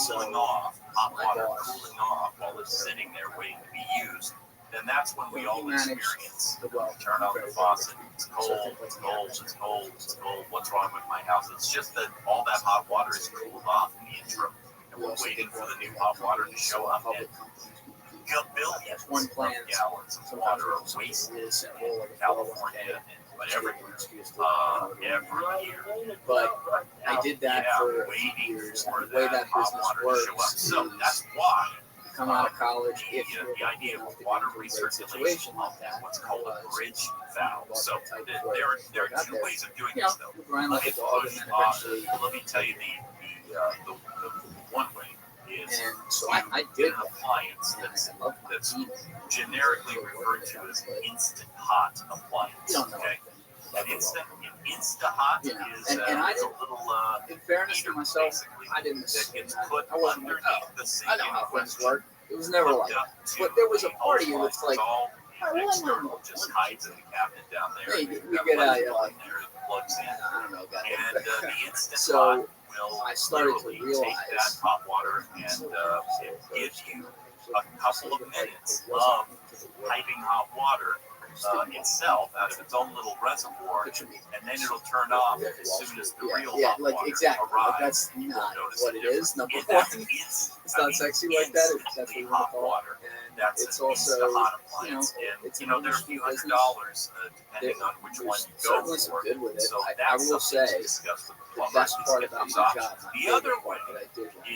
cooling off, hot water cooling off while it's sitting there waiting to be used, then that's when we all experience. Turn on the faucet. It's cold, it's cold, it's cold, it's cold. What's wrong with my house? It's just that all that hot water is cooled off in the interim. And we're waiting for the new hot water to show up. And billions of gallons of water are wasted in California and whatever every year. But I did that for a few years. And the way that business works, so that's why come out of college, if the idea of water recirculation pump is what's called a bridge valve. So there are two ways of doing this, though. Let me tell you the one way is I did an appliance that's generically referred to as an instant hot appliance. Okay. An instant hot is a little in fairness to myself, I didn't that gets put I wasn't underneath the sink. I know how things work. It was never like that. But there was a party and it's like, external just hides in the cabinet down there. Hey, we get out there, like, it plugs in. I don't know, guys. And the instant hot will I started to literally realize take that hot water and give you a couple of minutes of piping hot water itself out of its own little reservoir, and then it'll turn off as soon as the real hot water arrives. That's not what it is. Number one, it's not sexy like that. That's what hot water. That's it's also, hot appliance, and there are a few $100 depending on which one you go for. Good with it. So I will say the best part about my job. The other way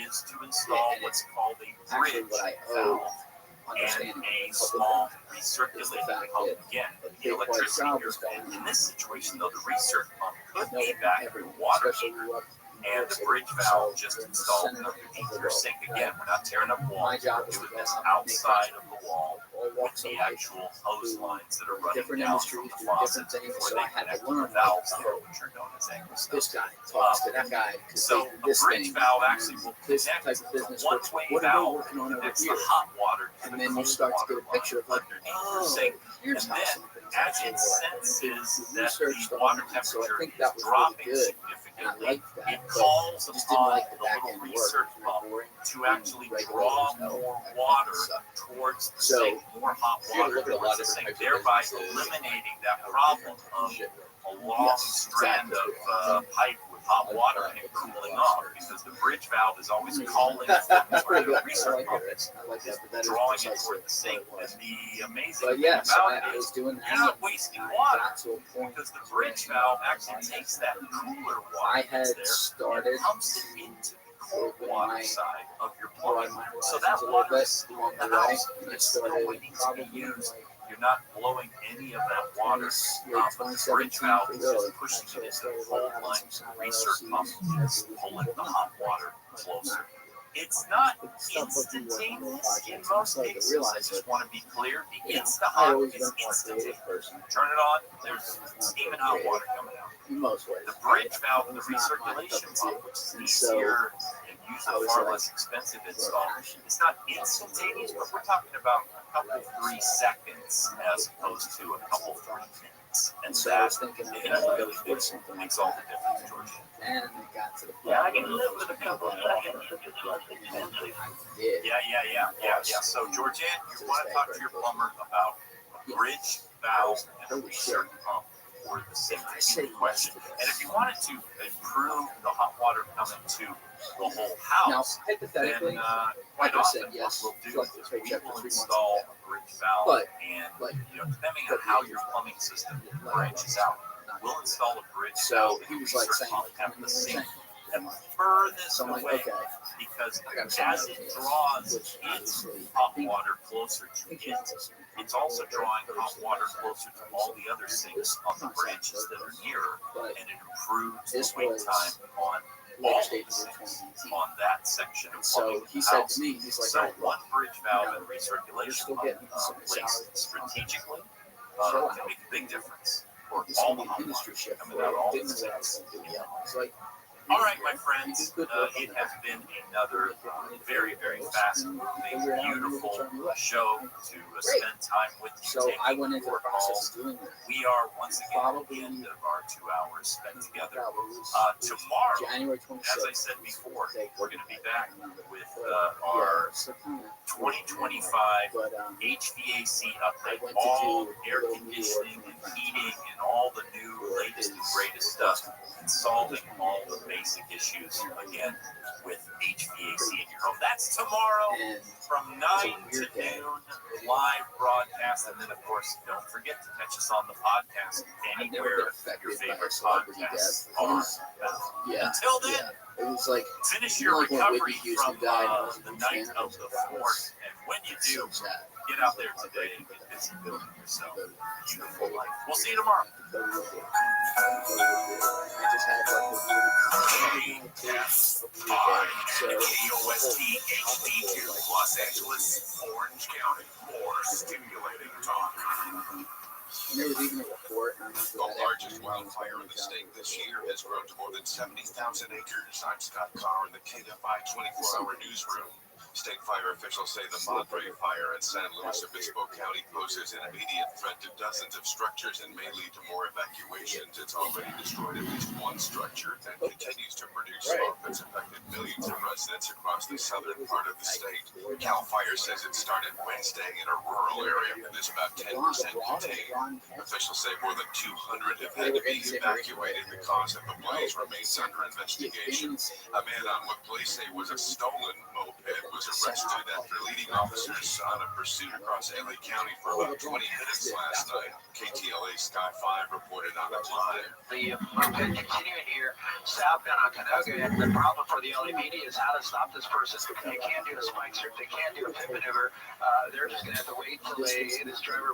is to install what's called a bridge valve and a small recirculating pump. Again, the electricity goes in. In this situation, though, the recirc pump could be back in the water heater, and the bridge valve just installed underneath your sink. Again, we're not tearing up walls. We're doing this outside of the wall with the actual hose lines that are running down from the faucet before they connect to the valves there, which are known as angle stops. This guy talks to that guy. So a bridge valve actually will connect to one-way valve that connects the hot water to and then you start to get a picture of like, your sink. And then, as it senses that the water temperature is dropping significantly, it calls upon the little research pump to actually draw more water towards the sink, more hot water towards the sink, thereby eliminating that problem of a long strand of pipe with hot water and it cooling off, because the bridge valve is always calling for more research pump. It's drawing it toward the sink. And the amazing thing about it is you're not wasting water, because the bridge valve actually takes that cooler water that's there and pumps it into the cold water side of your plumbing. So that water is still in the house. It's still waiting to be used. You're not blowing any of that water. But the bridge valve is just pushing it into the cold line. Recirc pump is pulling the hot water closer. It's not instantaneous in most cases. I just want to be clear. The Insta-Hot is instantaneous. Turn it on, there's steam and hot water coming out. The bridge valve and the recirculation pump, which is easier and usually far less expensive install, it's not instantaneous, but we're talking about a couple 3 seconds as opposed to a couple 3 minutes. And that really makes all the difference, Georgia. Yeah, I can live with a couple of seconds if it's less expensive. Yeah. So, Georgianne, you want to talk to your plumber about a bridge valve and a recirc pump for the same question. And if you wanted to improve the hot water coming to the whole house, then quite often what we'll do is we will install a bridge valve, and depending on how your plumbing system branches out, we'll install a bridge valve and recirc pump at the sink furthest away, because as it draws its hot water closer to it, it's also drawing hot water closer to all the other sinks on the branches that are nearer, and it improves the wait time on all the sinks on that section of plumbing in the house. So one bridge valve and recirculation pump placed strategically can make a big difference for all the hot water coming out all the sinks. All right, my friends, it has been another very, very fast-moving, beautiful show to spend time with you, taking your calls. We are once again at the end of our 2 hours spent together. Tomorrow, as I said before, we're going to be back with our 2025 HVAC update, all air conditioning and heating and all the new latest and greatest stuff, and solving all the basic issues again with HVAC in your home. That's tomorrow from 9 to noon, live broadcast. And then, of course, don't forget to catch us on the podcast anywhere your favorite podcasts are found. Until then, finish your recovery from the night of the 4th. And when you do, get out there today and get busy building yourself a beautiful life. We'll see you tomorrow. KOST HD2, Los Angeles, Orange County. More stimulating talk. The largest wildfire in the state this year has grown to more than 70,000 acres. I'm Scott Carr in the KFI 24-hour newsroom. State fire officials say the Madre fire in San Luis Obispo County poses an immediate threat to dozens of structures and may lead to more evacuations. It's already destroyed at least one structure and continues to produce smoke that's affected millions of residents across the southern part of the state. Cal Fire says it started Wednesday in a rural area that is about 10% contained. Officials say more than 200 have had to be evacuated. The cause of the blaze remains under investigation. A man on what police say was a stolen moped was arrested after leading officers on a pursuit across LA County for about 20 minutes last night. KTLA Sky 5 reported on it live. The movement continuing here southbound on Canoga, and the problem for the LAPD is how to stop this person. They can't do a spike search, they can't do a pit maneuver. They're just going to have to wait until this driver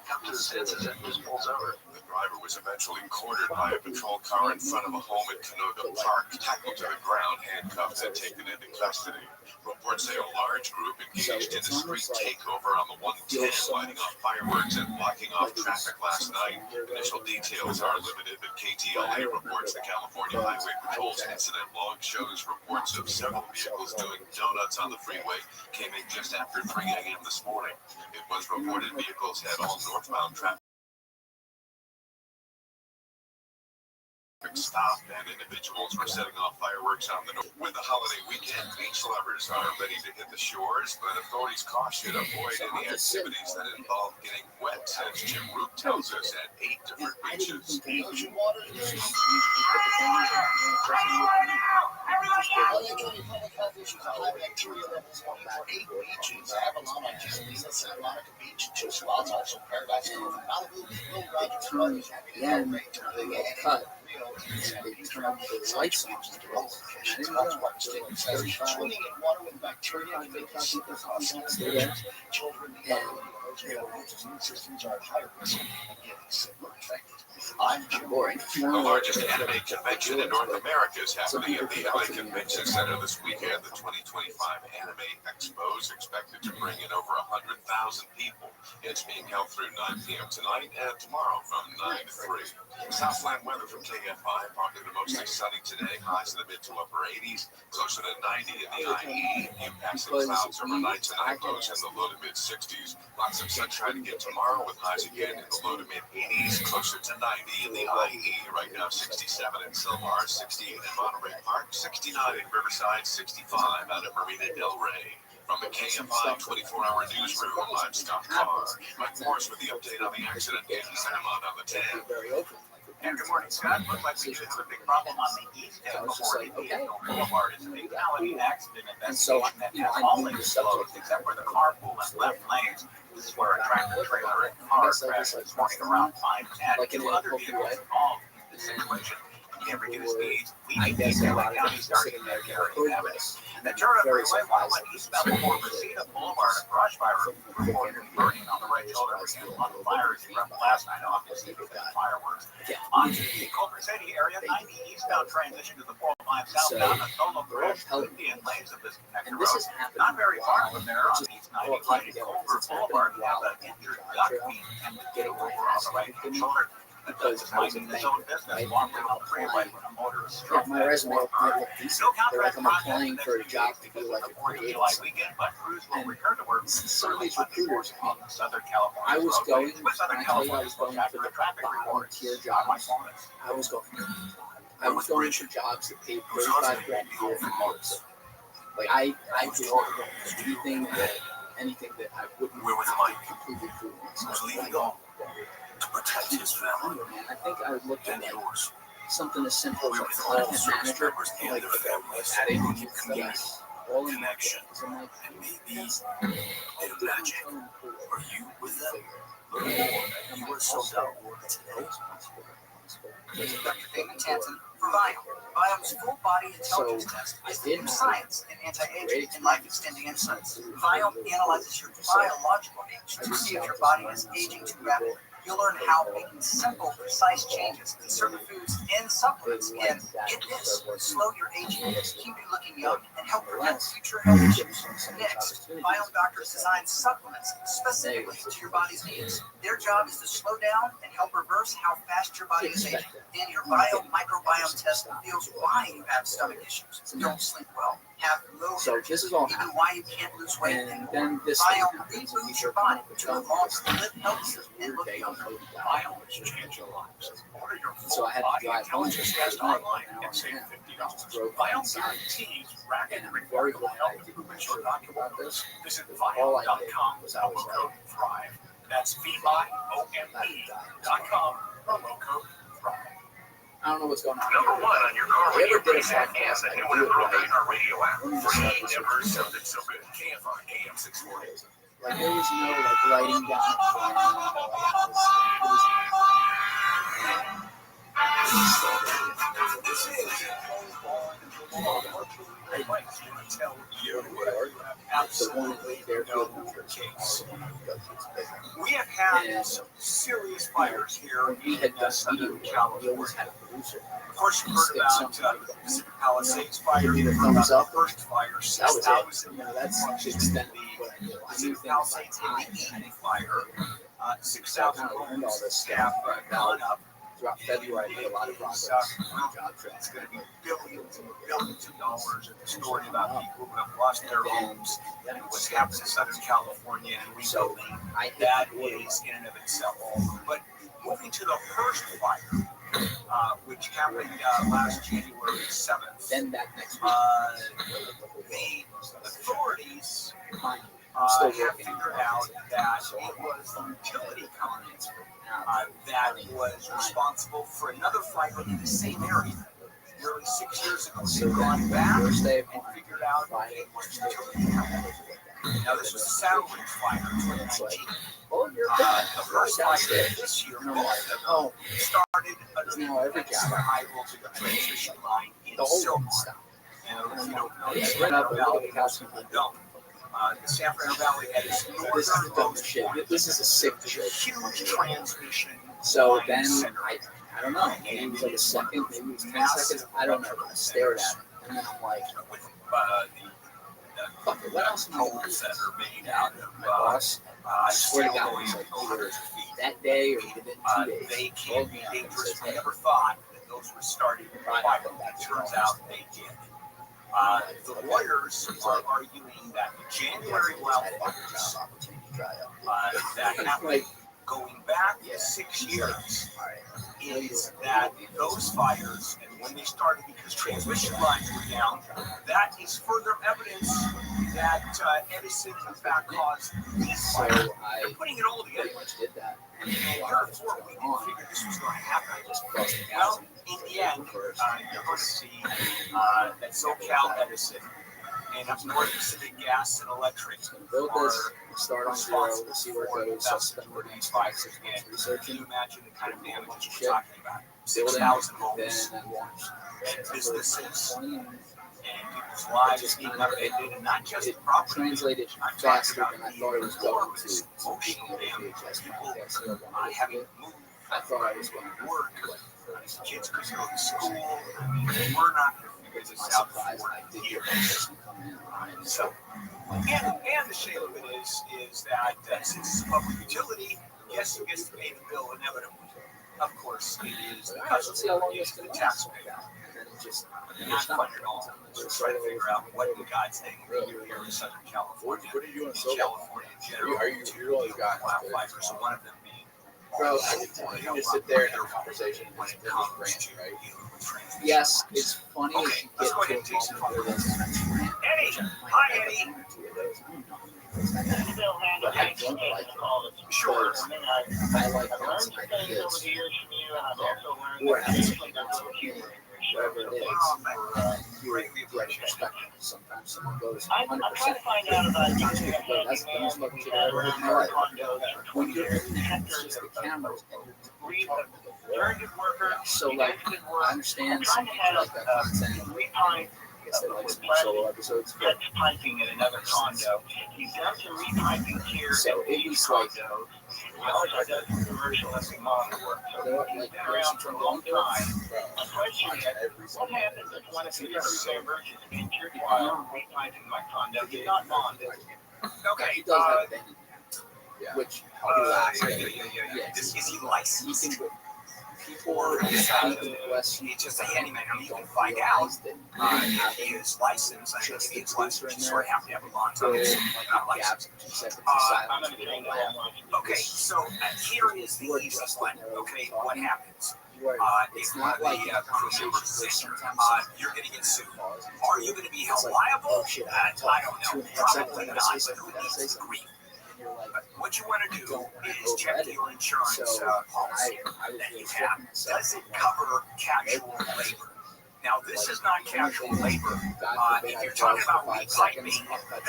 comes to the senses and just pulls over. The driver was eventually cornered by a patrol car in front of a home at Canoga Park, tackled to the ground, handcuffed, and taken into custody. Reports say a large group engaged in a street takeover on the 110, lighting off fireworks and blocking off traffic last night. Initial details are limited, but KTLA reports the California Highway Patrol's incident log shows reports of several vehicles doing donuts on the freeway came in just after 3 a.m. this morning. It was reported vehicles had all northbound traffic stopped and individuals were setting off fireworks on the north. With the holiday weekend, beach lovers are ready to hit the shores, but authorities caution avoid any activities that involve getting wet, as Jim Root tells us at 8 different beaches. Cut. they turned the lights on. I didn't know. Swimming in water with bacteria can make super processes. And immune systems are at higher risk of getting sick or infected. I'm Jim Boring. The largest anime convention in North America is happening at the LA Convention Center this weekend. The 2025 Anime Expo is expected to bring in over 100,000 people. It's being held through 9 p.m. tonight and tomorrow from 9 to 3. Southland weather from KFI, partly to mostly sunny today, highs in the mid to upper 80s, closer to 90 in the IE. Few passing clouds overnight tonight, lows in the low to mid 60s. Lots of sunshine again tomorrow with highs again in the low to mid 80s, closer to 90 in the IE. Right now 67 in Silmar, 68 in Monterey Park, 69 in Riverside, 65 out of Marina Del Rey. From the KFI 24-hour newsroom, I'm Scott Carr. Mike Morris with the update on the accident in Paramount on the 10. And good morning, Scott. Looks like we do have a big problem on the east end before Indiana Boulevard. It's a fatality accident investigation that has all lanes closed except for the carpool and left lanes. This is where a tractor trailer and car crashed this morning around 5:10. Two other vehicles involved in the situation. Can't reduce speeds. We need to get the county starting their carrying evidence. The turn up freeway while went eastbound for Reseda Boulevard, a brush fire reported burning on the right shoulder. A lot of fires erupted last night, obviously, with the fireworks. On to the Culver City area, 90 eastbound transition to the 405 southbound, a total crash, 50 lanes of this connector road. Not very far from there on East 90, right at Culver Boulevard, we have an injured duck being attempted to get over on the right shoulder. Because it's minding his own business, wandering on the freeway when a motorist struck my resume might look decent. They're like I'm applying for a job to do like a creative weekend, but crews will return to work. Some of these recruiters, Southern California. I was going for the volunteer jobs. I was going for jobs that paid $35,000 a year for months. Like I did anything that I wouldn't have completely fooled myself. To protect his family. I think I would look at yours. Something as simple as a content manager, like adding all in connection, and maybe a magic. Are you with them? Learn more at USO.org today. Dr. David Tanton for Viome. Viome's full body intelligence test is the new science in anti-aging and life-extending insights. Viome analyzes your biological age to see if your body is aging too rapidly. You'll learn how making simple, precise changes in certain foods and supplements can, get this, slow your aging, keep you looking young, and help prevent future health issues. Next, Viome doctors design supplements specifically to your body's needs. Their job is to slow down and help reverse how fast your body is aging. And your Viome microbiome test reveals why you have stomach issues, don't sleep well, have low energy, even why you can't lose weight anymore. Viome reboots your body to evolve to live healthier and look younger. Viome has changed your lives. Order your So I had to drive intelligence test online and save $50. Viome guarantees rapid and remarkable health improvements you're not going to miss. Visit Viome.com with promo code THRIVE. That's VIOME.com, promo code THRIVE. I don't know what's going on. Number one on your car radio playback and the new and improved iHeartRadio app. Free, never something so good. KFI AM 640. Like there was no like lighting down. This is tell you absolutely no case. We have had some serious fires here in Southern California. Of course, you heard about Pacific Palisades fire. You heard about the first fire, 6,000. That's extended. Pacific Palisades Indian fire. 6,000 homes have gone up. Throughout February, I made a lot of progress. It's going to be billions and billions of dollars in the story about people who have lost their homes and what's happened in Southern California and rebuilding. That is in and of itself. But moving to the first fire, which happened last January 7th, then that next the authorities have figured out that it was the utility company that was responsible for another fire in the same area. Nearly 6 years ago, they've gone back and figured out it was the utility company. Now, this was a Saddle Ridge fire in 2019. The first fire this year started now every at the high voltage transmission line in Silver. And if you don't know, the San Fernando Valley has don't. The San Fernando Valley had its northernmost point. This is a sick Huge transmission. So then I don't know. Maybe it was like a second, maybe it was 10 seconds. I don't know. I stared at it. And then I'm like, with fuck it, what else am I doing? that are made out of My boss, I swear to God, it was like either that day or within 2 days. They can be dangerous. I never thought that those were starting to fire. It turns out they did. The lawyers are arguing that the January wildfires that happened going back 6 years is that those fires, and when they started because transmission lines were down, that is further evidence that Edison in fact caused these fires. They're putting it all together. And therefore, we didn't figure this was going to happen. Well, in the end, you're going to see that SoCal Edison and North Pacific Gas and Electric are start on zero, see where it goes. for these fires. And can you imagine the kind of damages we're talking about? 6,000 homes and businesses and people's lives being upended, and not just property. Translated faster than I thought it was going to. Emotional damage. People having moved. I thought I was going to work. Kids couldn't go to school. We're not going to figure this out for years. So, and the shame of it is that since it's a public utility, yes, it gets to pay the bill inevitably. Of course, it is the customer, it is the taxpayer. Not fun at all. We're trying to figure out what in God's name we do here in Southern California. What are you doing? California in general. Are you really got wildfires? So one of them being. Bro, I can tell you just sit there and have a conversation when it comes to rant, right? Yes, it's funny. Okay, let's go ahead and take some phone calls. Eddie! Hi, Eddie! Sure. I like things like this. Or whatever it is. Greatly appreciate sometimes someone goes 100%. I'm trying to find out about That's the most fucking shit I've ever heard in my life. When you're in there, it's just the cameras. very good worker. So, like, I understand some people like that content. I guess they like some solo episodes. That's piping in another condo. He's done some repiping here. So it was like, he also does some commercial monitor work. So he's been around for a long time. The question is, what happens if one of the other members is injured while repiping my condo? He's not bonded. Okay. He does have a thing. Which Is he licensed? People he's just a handyman. I mean, you can find out if he is licensed. I think he is licensed. You sort of have to have a bond. Not licensed. Okay, so here is the easiest one. Okay, what happens? If one of the crew members is injured, you're going to get sued. Are you going to be held liable? I don't know. Probably not, but who needs to agree? What you want to do is check your insurance policy that you have. Does it cover casual labor? Now, this is not casual labor. If you're talking about repiping, that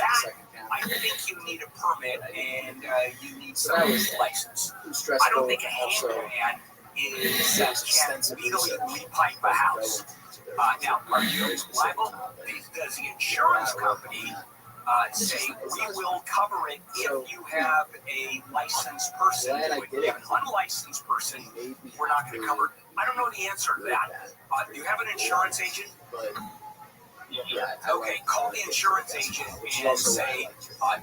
I think you need a permit and you need some license. I don't think a handyman can legally repipe a house. Now, are you liable? Does the insurance company say we will cover it if you have a licensed person do it? If you have an unlicensed person, we're not going to cover it. I don't know the answer to that. Do you have an insurance agent? Okay, call the insurance agent and say,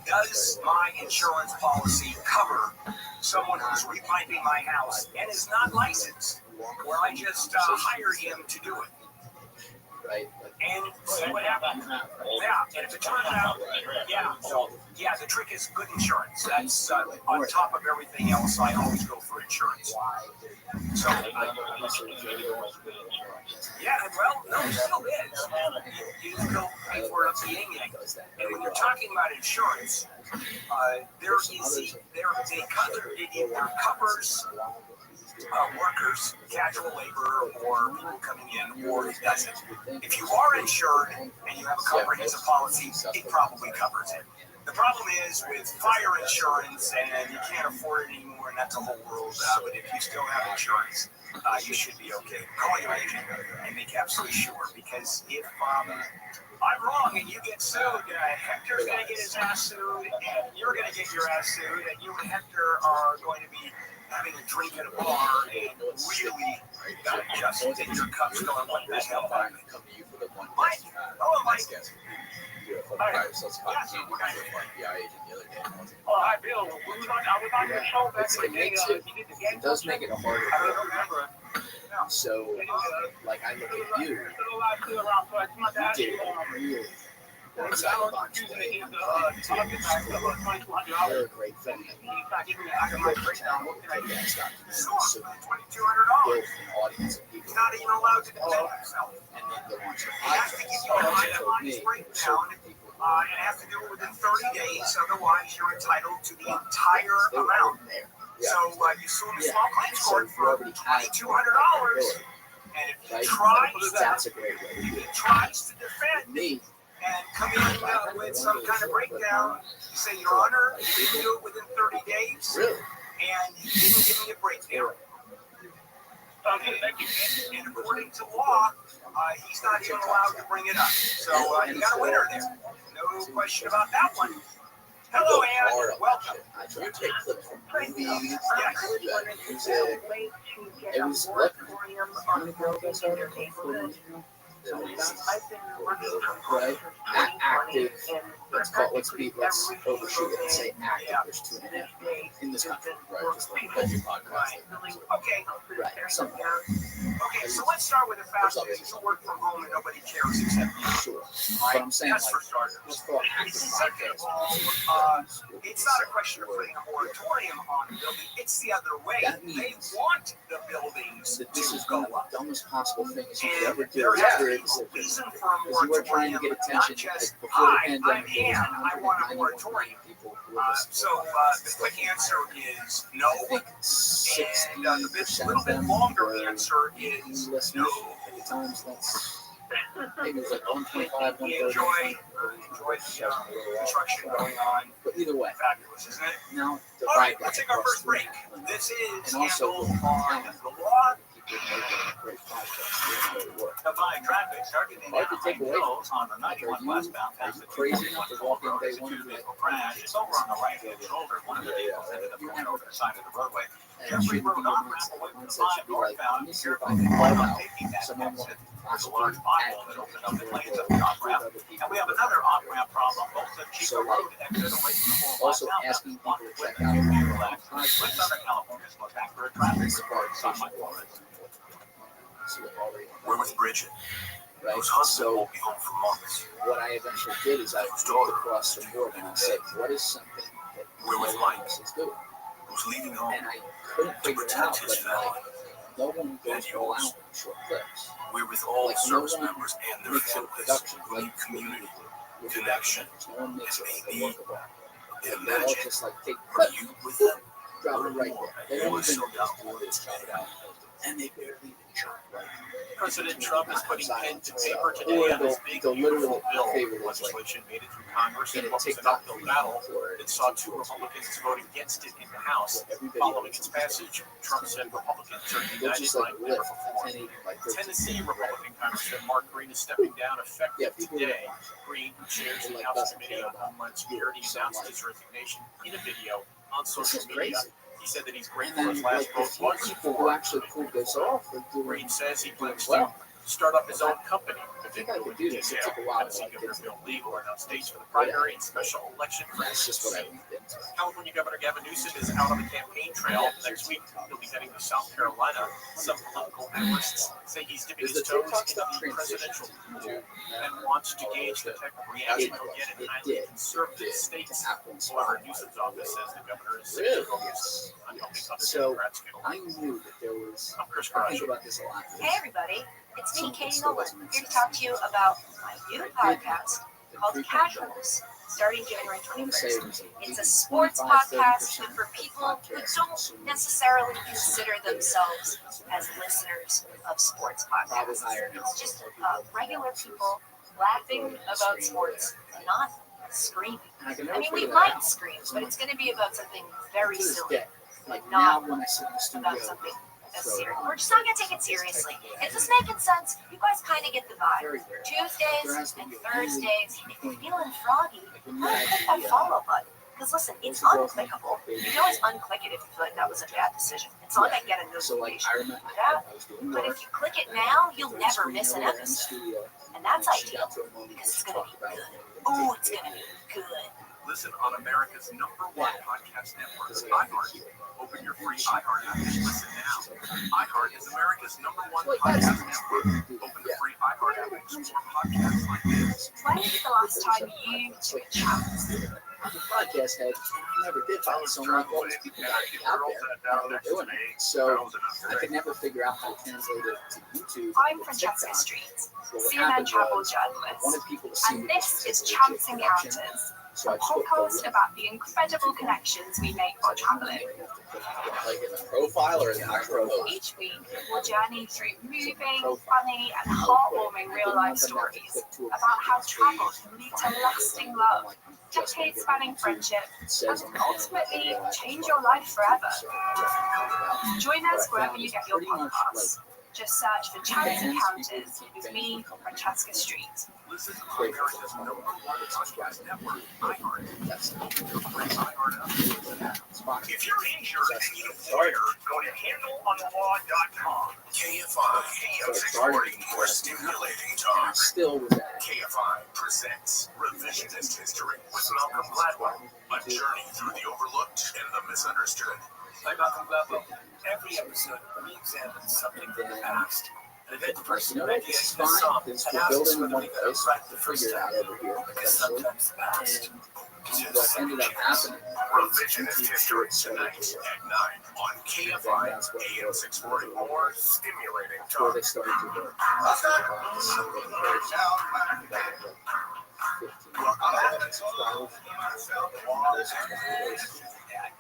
does my insurance policy cover someone who's repiping my house and is not licensed, where I just hire him to do it? Right. And see what happens. Yeah, and if it turns out, the trick is good insurance. That's on top of everything else. I always go for insurance. So, well, no, it still is. You just go pay for it up the yin yang. And when you're talking about insurance, it covers workers, casual labor, or people coming in, or it doesn't. If you are insured and you have a comprehensive policy, it probably covers it. The problem is with fire insurance, and you can't afford it anymore, and that's a whole world. But if you still have insurance, you should be okay. Call your agent and make absolutely sure, because if I'm wrong and you get sued, Hector's going to get his ass sued, and you're going to get your ass sued, and you and Hector are going to be having a drink at a bar and really got just in your cups going, what the hell? Come to you for the one Mike! Hello, Mike! Hi, Bill. I was on your show back in the day. It does make it a harder film. So, like, I look at you, you did really one-sided box play. You're a great film. So, build an audience of people. He's not even allowed to defend himself. And then go on to He has to give you a itemized breakdown, and it has to do it within 30 days. Otherwise, you're entitled to the entire amount. So you sue him small claims court for $2,200, and if he tries to defend me and come in with some kind of breakdown, you say, Your Honor, you didn't do it within 30 days, and he didn't give me a breakdown. And according to law, he's not even allowed to bring it up. So you got a winner there. No question about that one. Hello, Ann. Welcome. I try to take clips from movies, music. It was what? Right? Active. Let's overshoot it and say active. There's 2.5 in this country. Right? Just like every podcast. Okay. Right. Something. Okay, so let's start with the fact that you work from home and nobody cares except you. Sure. But I'm saying, That's like, for starters. let's call it active Second podcast. of all, it's not a question of putting a moratorium on the building. It's the other way. That They means want the buildings that this to is go the up. dumbest possible thing you And could ever do. there has to After be it's a reason for a because you were trying to moratorium, get not attention just, before the hi, pandemic. I'm Ann, I want a moratorium. So the quick answer is no, and the little bit longer answer is no. At the times, that's maybe it's like 125, We 130. enjoy the construction going on. But either way, Fabulous, isn't it? now the All right, let's take our first break. This is handled on the law. Combined traffic starting in Hard to take away on the 91 westbound past the crazy enough to walk in road. day It's a one. two-vehicle crash. It's over on the right-hand shoulder. One of the vehicles ended up going over the side of the roadway. Jeffrey Road on-ramp away from the 5 northbound. Here from the taking that exit. There's a large pothole that opened up the lanes of the off-ramp. And we have another off-ramp problem. Both the Chico Road exit away from the full Also asking people to check out with Southern California's most accurate traffic reports on my board. We're with Bridget. Right? Whose husband So won't be home for months. what I eventually did is I looked across the board and I said, what is something that We're with Mike, is doing? who's leaving home And I couldn't to figure it out, protect his but family. like, no one goes all out in short clips. We're with all Like, service no one members and their makes a families production who need community, with connection, no one makes and it maybe workable. a bit of They all magic. just like take Are you with them? drop it right there. They don't You even are so down. chop it out. And they barely even chop it. President Trump is putting pen to paper today on this big, beautiful bill. Legislation made it through Congress in what was an uphill battle. It saw 2 Republicans vote against it in the House. Following its passage, Trump said Republicans are united like never before. Tennessee Republican Congressman Mark Green is stepping down effective today. Green, who chairs the House Committee on Homeland Security, announced his resignation in a video on social media. He said that he's grateful his last vote was people who actually pulled this off are doing Green says he plans to start up his own company. The video in detail. Tennessee Governor Bill Lee will announce dates for the primary and special election. That's just what I leaned into. California Governor Gavin Newsom is out on the campaign trail. Next week, he'll be heading to South Carolina. Some political analysts say he's dipping his toes into the presidential pool and wants to gauge the type of reaction he'll get in highly conservative states. However, Newsom's office says the governor is focused on helping other Democrats get I elected. knew that there was. I'm Chris I think Garage. about this a lot. Hey everybody, it's me, Katie Nolan, here to talk to you about my new podcast called Casuals, starting January 21st. It's a sports podcast, but for people who don't necessarily consider themselves as listeners of sports podcasts. It's just regular people laughing about sports, not screaming. And I can I never mean, we figure that might out. scream, but it's going to be about something very To this silly, day, like not now when I sit in the studio, about something as throw it serious. on. We're just not going to take it seriously. Is this making sense? You guys kind of get the vibe. Very rare. Tuesdays and Thursdays, if you're feeling froggy, Like when click that follow button. Because listen, it's unclickable. You can always unclick it if you feel like that was a bad decision. It's not like I get a So like notification. I remember Yeah. I was doing But work. if you click it now, you'll and never I miss an screened over in the episode. studio, And that's and she ideal got to a moment because it's where going she to be talked good. about Oh, it's going to be good. Listen on America's #1 podcast network, iHeart. Open your free iHeart app and listen now. iHeart is America's #1 podcast network. Open the free iHeart app and explore podcasts like this. When was the last time you took a chance? the podcast head, I never did that. So I'm like, well, these people got to be out there, and they're doing it. So I could never figure out how to translate it to YouTube. I'm Francesca TikTok. Street, So what CNN happened travel was, I journalist, wanted people to see and that this was is a Chance legit production. Encounters, So a I put podcast the about the incredible connections we make while traveling. like in the profile or in the actual post. Each week, we'll journey through moving, funny, and heartwarming real-life stories about how travel can lead to lasting love, decade-spanning friendship, and ultimately change your life forever. Join us wherever you get your podcasts. Just search for Chance Encounters with me, Francesca Street. Listen to America's #1 podcast network, iHeart. If you're injured and need a lawyer, go to handleonthelaw.com. KFI, AM640, more stimulating talk. Still with that. KFI presents Revisionist History with Malcolm Gladwell, a journey through the overlooked and the misunderstood. I'm Malcolm Gladwell. Every episode re-examines something from the past. An event the person who ideated It's this fine, song because and we're asks us building whether one we got place it right the to first figure it time. out over here. Because sometimes the past And what ended up happening Revisionist History tonight at 9 on KFI AM640. More stimulating before talk. they started to work.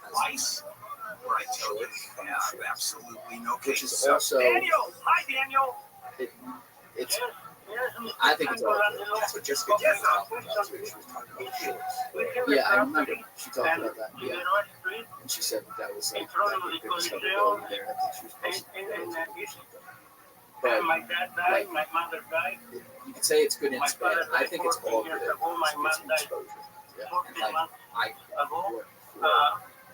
Advice? Where I tell you have absolutely no Which case. is also, Daniel! Hi, Daniel! it's, I think it's all good. That's what Jessica Yes, was talking about. She was talking about shorts. Yeah, I remember she talked about that. Yeah. And she said that was like the biggest over there. I think she was supposed to. But my dad died, my mother died. you could say it's good and My it's bad. father I died think it's all 14 good. years ago. My mom It's died exposure. Yeah. 14 And like months I ago. work for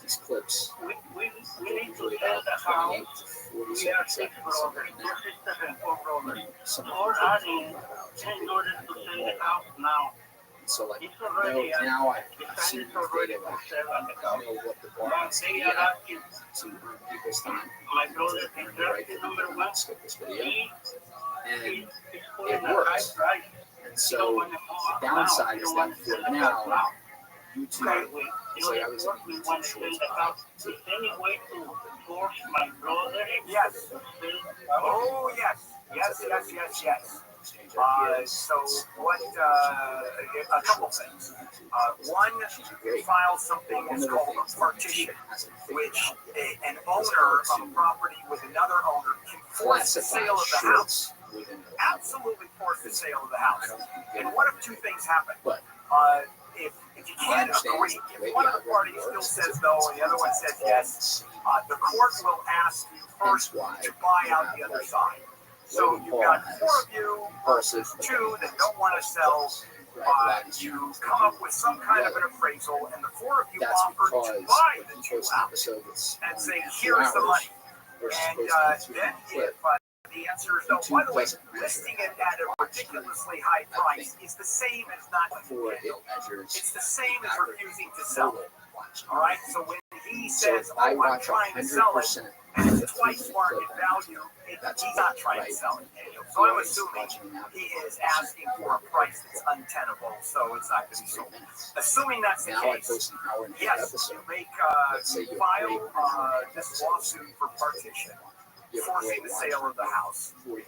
these clips. We need to Usually sell about the 28 house. to We 47 are 6 seconds. brothers, 2 sisters and 4 brothers. Some of All them are in order to sell the house now. so like It's already now I've the seen sign is enough already data for like sale on the I house. know what the bar But is to they be are at asking to earn people's time. my brother To is earn the right to interested, number be one. on skip this video. He And is putting it a high works. price. And so the downside is that for now, YouTube, it's like I was in YouTube shorts Is any way to force my brother? Yes. Oh, yes. Yes. So what, a couple things. One, you file something that's called a partition, which an owner of a property with another owner can force the sale of the house. Absolutely force the sale of the house. And one of two things happen. If you can't agree, if one of the parties still says no and the other one says yes, the court will ask you first to buy out the other side. So you've got 4 of you versus 2 that don't want to sell. You come up with some kind of an appraisal, and the 4 of you offer to buy the 2 out and say, here's the money. And then if the answer is no, by the way, listing it at a ridiculously high price is the same as not doing it. It's the same as refusing to sell it. All right, so when he says, oh, I'm trying to sell it, and it's twice market value, he's not trying to sell it. So I'm assuming he is asking for a price that's untenable, so it's not going to be sold. Assuming that's the case, yes, you file this lawsuut for partition, forcing the sale of the house. And then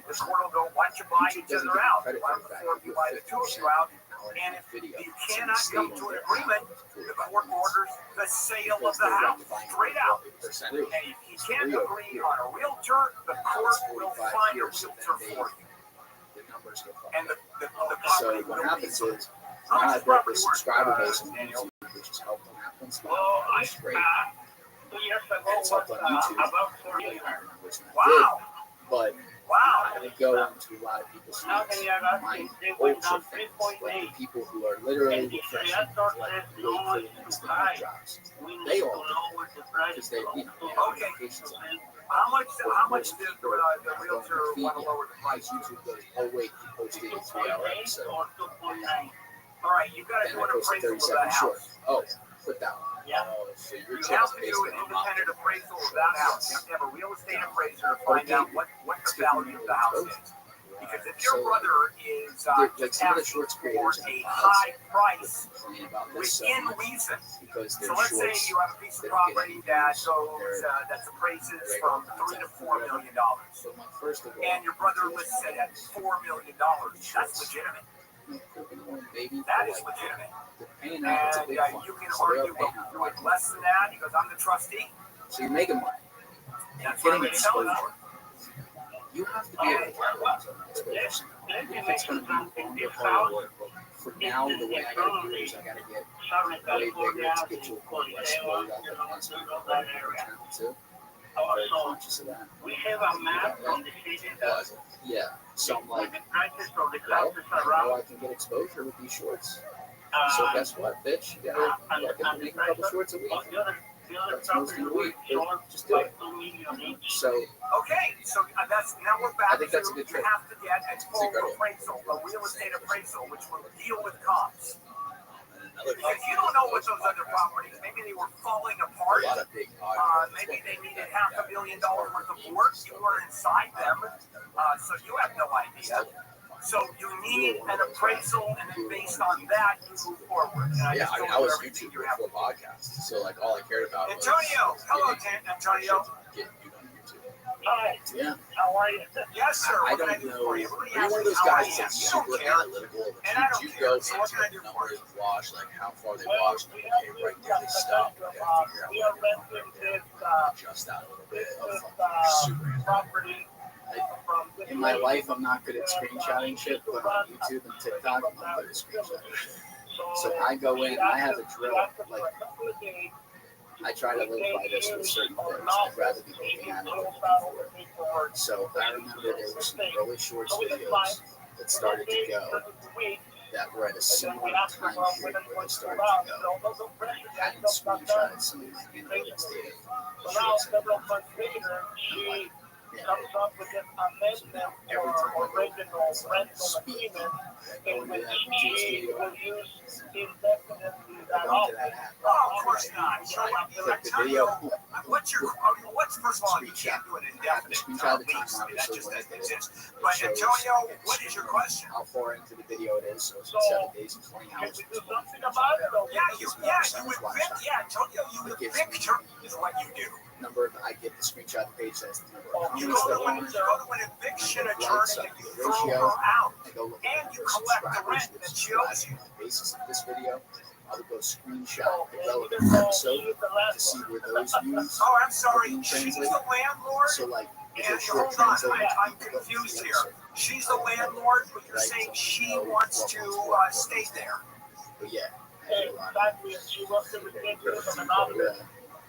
the court will go, why don't you buy each other out? Why don't the 4 of you buy the 2 of you out? And if you cannot come to an agreement, the court orders the sale of the house straight out. And if you can't agree on a realtor, the court will find a realtor for you. And the So what happens is, now I built this subscriber base on YouTube, which has helped on that one spot. It's great. And it's helped on YouTube. Wow. But I would go into a lot of people's feeds, my ultra fans, like the people who are literally refreshing, like wait for the next thing that drops. They all do, because they, you know, have notifications on. How much did the realtor want to lower the price? YouTube goes, oh wait, you posted a 3-hour episode. All right, you got to do an appraisal of that house. Oh, put that one. Yeah. So your You channel's have to do basically an independent appraisal of that house. You have to have a real estate appraiser to find out what the value of the house is. Because if your brother is just asking for a high price within reason, so let's say you have a piece of property that goes that's appraises from $3 to $4 million, and your brother lists it at $4 million, that's legitimate. That is legitimate. And you can argue with less than that because I'm the trustee. So you're making money. That's what I'm going to tell you. You have to be able to exposure. If it's going to be longer hard work, for now, the way I got to do it is I got to get way bigger to get to a point where I explode out there and some people that are channel too. I'm very conscious of that. We have a map on the city that yeah, so I'm like, well, I know I can get exposure with these shorts. So guess what, bitch? You gotta make a couple shorts a week. That's most of the week. Just do it. So okay, so that's now we're back. I think that's a good you trick. have to get a full appraisal, a real estate appraisal, which will deal with comps. Because you don't know what those other properties, maybe they were falling apart. Maybe they needed $500 million worth of work. You were inside them, so you have no idea. So you need an appraisal, and then based on that, you move forward. Yeah, I mean, I was YouTube before podcast, so like all I cared about was Antonio. Hello, Antonio. Get you on YouTube. Hi. Yeah. How are you? Yes, sir. I What can I don't do know. for you? You're one of those guys that's like super analytical. And I don't You care. go So what into can I like do for numbers you? of watch, like how far they watched, like okay, right there they stopped. Okay, figure out We are renting this adjust out a little bit. super property. In my life, I'm not good at screenshotting shit, but on YouTube and TikTok, I'm good at screenshotting shit. So I go in, I have a drill. Like, I try to live by this with certain things. I'd rather be looking at it than looking for it. So I remember there were some early shorts videos that started to go that were at a similar time period where they started to go. I hadn't screenshotted some of my analytics data. Comes up with an amendment or original rental agreement in which she will use indefinitely that office. Oh, of course not. So I tell you, what's first of all, you can't do an indefinite lease. I mean, that just doesn't exist. But Antonio, what is your question? How far into the video it is, so it's 7 days and 20 hours. Can we do something about it? Yeah, you evict. Yeah, Antonio, you evict her is what you do. Number of, I get the screenshot page that's the number of You comments go that to are an on it. eviction attorney and you throw her out, and you collect the rent that she owes you. On the basis of this video, I would go screenshot the relevant episode to see where those views. Oh, I'm sorry. She's the landlord. So like, if And it's short hold on, translated, I'm confused here. She's the landlord, but you're saying she wants to stay there. but yeah. Exactly, and she wants to ridiculous of an office.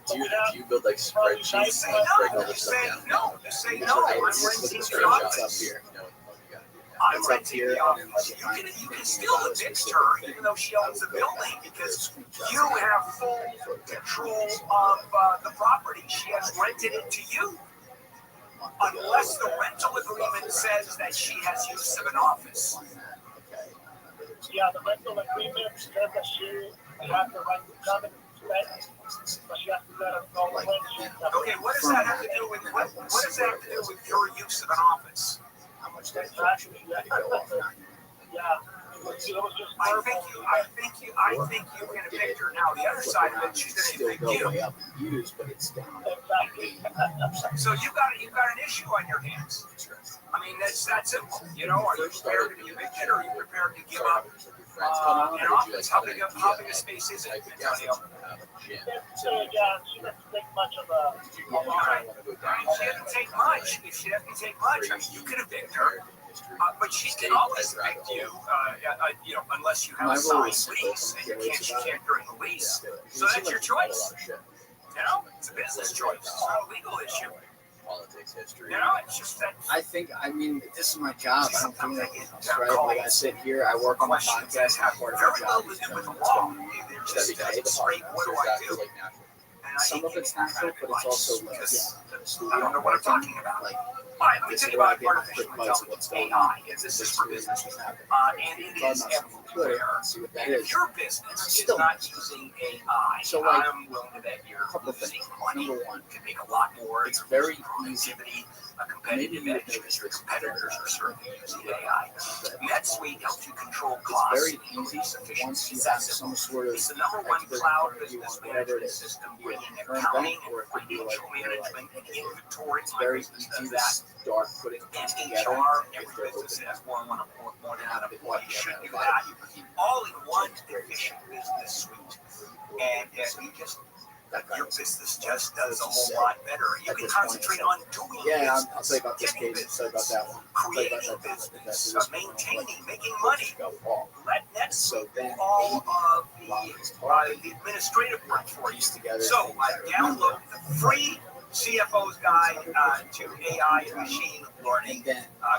Do you build like spreadsheets? Say no. You say no. You say no. I'm renting the office. Here. I'm renting the office. You can still evict her, even though she owns the building, because you have full control of the property. She has rented it to you, unless the rental agreement says that she has use of an office. Yeah, the rental agreement says that she has the right to come and inspect, but she has to let us know when she's coming. Okay, what does that have to do with what does that have to do with your use of an office? How much that actually had to go off now. Yeah. It was just I think you can evict her. Now the other side of it, she's gonna evict you. Way up in views, but it's down. So you got an issue on your hands. I mean, that's simple. You know, are you prepared to be evicted, or are you prepared to give up an office? How big a space is it, Antonio? yeah, she doesn't take much of a. All right. She doesn't take much. If she doesn't take much, I mean, you can evict her. history. But she can always evict you, unless you have a signed lease, and you can't during the lease. So that's your choice. It's a business choice. It's not a legal issue. Politics, history. It's just that. I mean, this is my job. I don't think that's right. Like I sit here, I work on the podcast, and part of my job is knowing what's going on. Just today, the podcast is like natural. Some of it's natural, but it's also like, I don't know what I'm talking about. Like, let me tell you about artificial intelligence, AI. This is for business. And it is everywhere. And if your business is not using AI, I'm willing to bet you're losing money. Number one, You can make a lot more. it's very easy. A competitive edge because your competitors are certainly using AI. NetSuite helps you control costs. It's very easy once you It's have that simple. some sort of It's the number one cloud business management system bringing accounting and financial management and inventory. It's very easy to start putting things together. HR, every business has one out of what you should do that. All in one efficient business suite. And your business just does a whole lot better. You can concentrate on doing business. I'll tell you about this case. I'll tell you about that one. Creating business, maintaining, making money. Let NetSuite do all of the administrative work for you. So download the free CFO's Guide to AI and Machine Learning.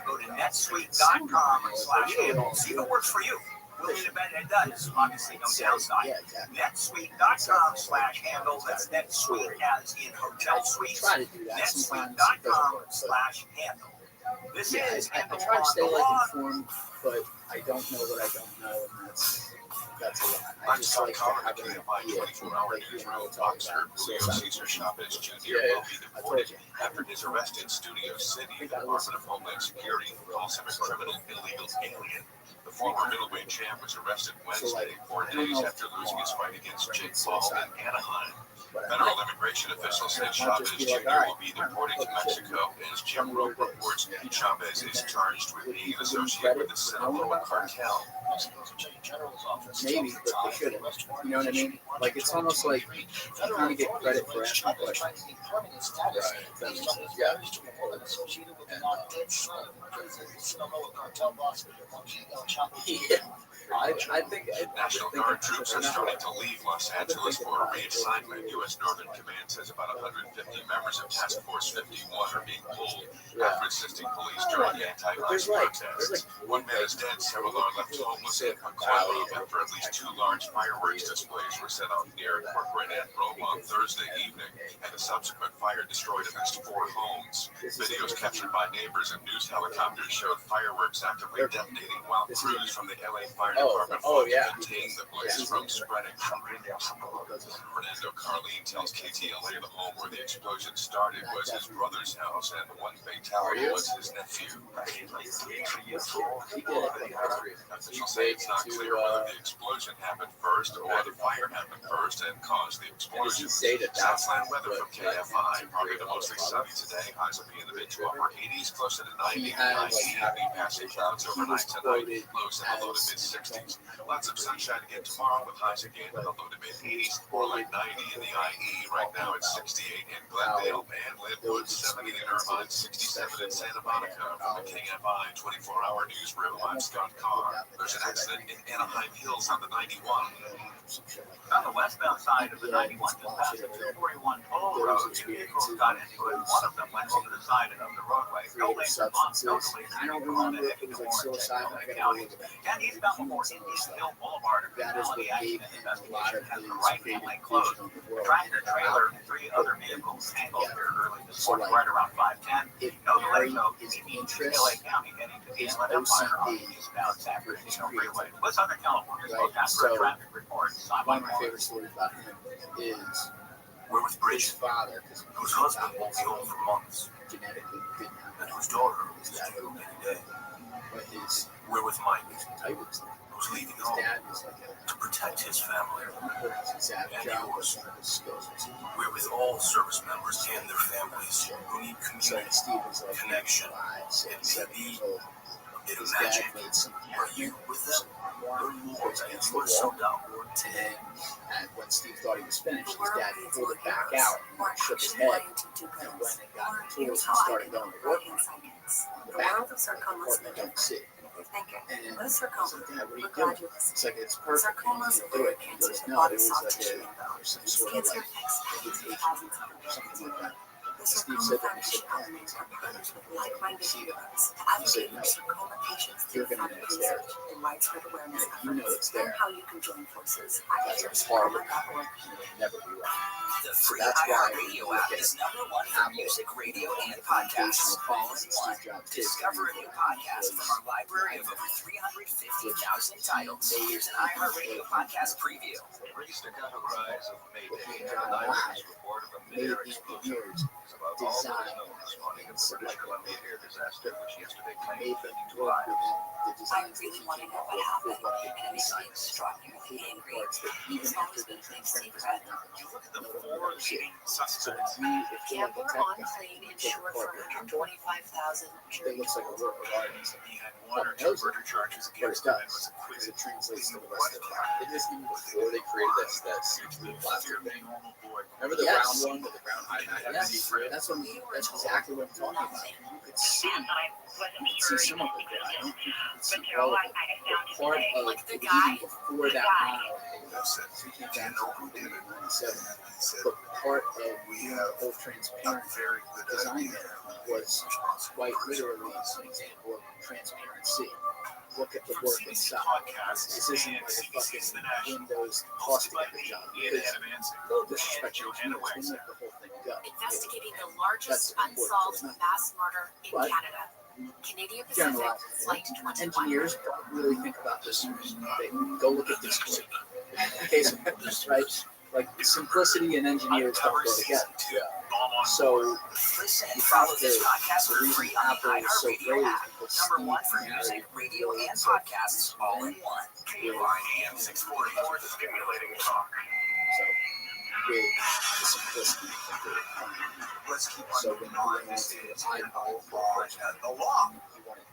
Go to netsuite.com/handle. See if it works for you. Willing to bet it does. Obviously, no downside. netsuite.com/handle. That's NetSuite as in hotel suites. netsuite.com/handle. This is I try to stay informed, but I don't know what I don't know, and that's a lot. I just like to have an idea. Boxer Julio Cesar Chavez Jr. will be deported after his arrest in Studio City. The Department of Homeland Security calls him a criminal illegal alien. The former middleweight champ was arrested Wednesday, 4 days after losing his fight against Jake Paul in Anaheim. Federal immigration officials said Chavez Jr. will be deported to Mexico. As Jim Rope reports, Chavez is charged with being associated with the Sinaloa cartel. Maybe, but they shouldn't. You know what I mean? Like, it's almost like you kind of get credit for asking questions. I think National Guard troops are starting to leave Los Angeles for a reassignment. U.S. Northern Command says about 150 members of Task Force 51 are being pulled after assisting police during anti-ICE protests. One man is dead, several are left homeless in Coquitlam after at least 2 large fireworks displays were set off near Corcoran and Rome on Thursday evening, and a subsequent fire destroyed at least 4 homes. Videos captured by neighbors and news helicopters showed fireworks actively detonating while crews from the LA Fire Department fought to contain the blaze from spreading. Fernando Carlin tells KTLA the home where the explosion started was his brother's house, and the one fatality was his nephew. Officials say it's not clear whether the explosion happened first or the fire happened first and caused the explosion. Southland weather from KFI, probably the mostly sunny today. Highs will be in the mid to upper 80s, closer to 90. Passing clouds overnight tonight, lows in the low to mid 60s. Lots of sunshine again tomorrow with highs again in the low to mid 80s, or like 90 in the IE. Right now it's 68 in Glendale and Linwood, 70 in Irvine, 67 in Santa Monica. From the KFI 24-hour newsroom, I'm Scott Carr. There's an accident in Anaheim Hills on the 91. On the westbound side of the 91, just past the 241 toll road, two vehicles got into it. One of them went over the side of the roadway. No lanes were blocked, no delays. I don't remember if it was like suicide. I gotta look at that. And eastbound before Indian Hill Boulevard, That is what gave him a lot of has his the right hand lane closed. The tractor trailer and 3 other vehicles tangled here early this morning, right around 5:10. No delays, though. LA County heading to Eastland Empire on the eastbound San Bernardino Freeway. What's Southern California's most accurate traffic report? One of my favorite stories about him is We're with his Bridget, father, whose husband won't be home for months, genetically didn't have and whose daughter is due any day. but his We're with Mike, Tigers. who's leaving His home dad was like to protect his family. his dad And job yours. was one of his skills. We're with all service members and their families who need So community, Steve was like connection, 5, 6, 7 years old. and His imagine. dad made some Are you with them? Learn more against the wall. And when Steve thought he was finished, his dad pulled it back out and shook his head and went and got the tools and started going to work on the back of the part that don't see. And I was like, Dad, what are you doing? It's like, it's perfect. You do it. He goes, no, it was like there's some sort of like irritation or something like that. Steve said that. He said, Dad, it's not better. Steve said, no, you're going to know it's there. You know it's there. That's a horrible compliment. You'll never be wrong. The free iHeartRadio app is #1 for music, radio, and podcasts. All in one. Discover a new podcast from our library of over 350,000 titles. Here's an iHeartRadio podcast preview. Three staccato cries of Mayday and an eyewitness report of a mid-air explosion is about all that is known this morning of the British Columbia air disaster, which yesterday claimed 52 lives. I really want to know what happened, and it makes me extraordinarily angry. It's always been a big secret. You look at the four leading suspects. Gambler on plane insured for $125,000. It looks like a work of art. He had one or two murder charges against him and was acquitted. It translates to the rest of the It just even before they created that see-through plastic thing. Remember the round one with the brown eye? Yes, that's exactly what I'm talking about. You could see some of it there. I don't think you could see all of it. But part of like the guy before that model, but part of the whole transparent design there was quite literally an example of transparency. Look at the work inside. This isn't like a fucking Windows toss together job. No disrespect to engineers, we make the whole thing go. investigating the largest unsolved mass murder in Canada. Canadian Pacific Flight 21. Engineers don't really think about this. They go look at this quick. Case of this, right? Like simplicity and engineers don't go together. So Listen and follow this podcast for free on the iHeartRadio app. #1 for music, radio, and podcasts, all in one. AM 640, more stimulating talk. So with the simplicity of the Let's keep so on when moving on. This is Handle on the Law.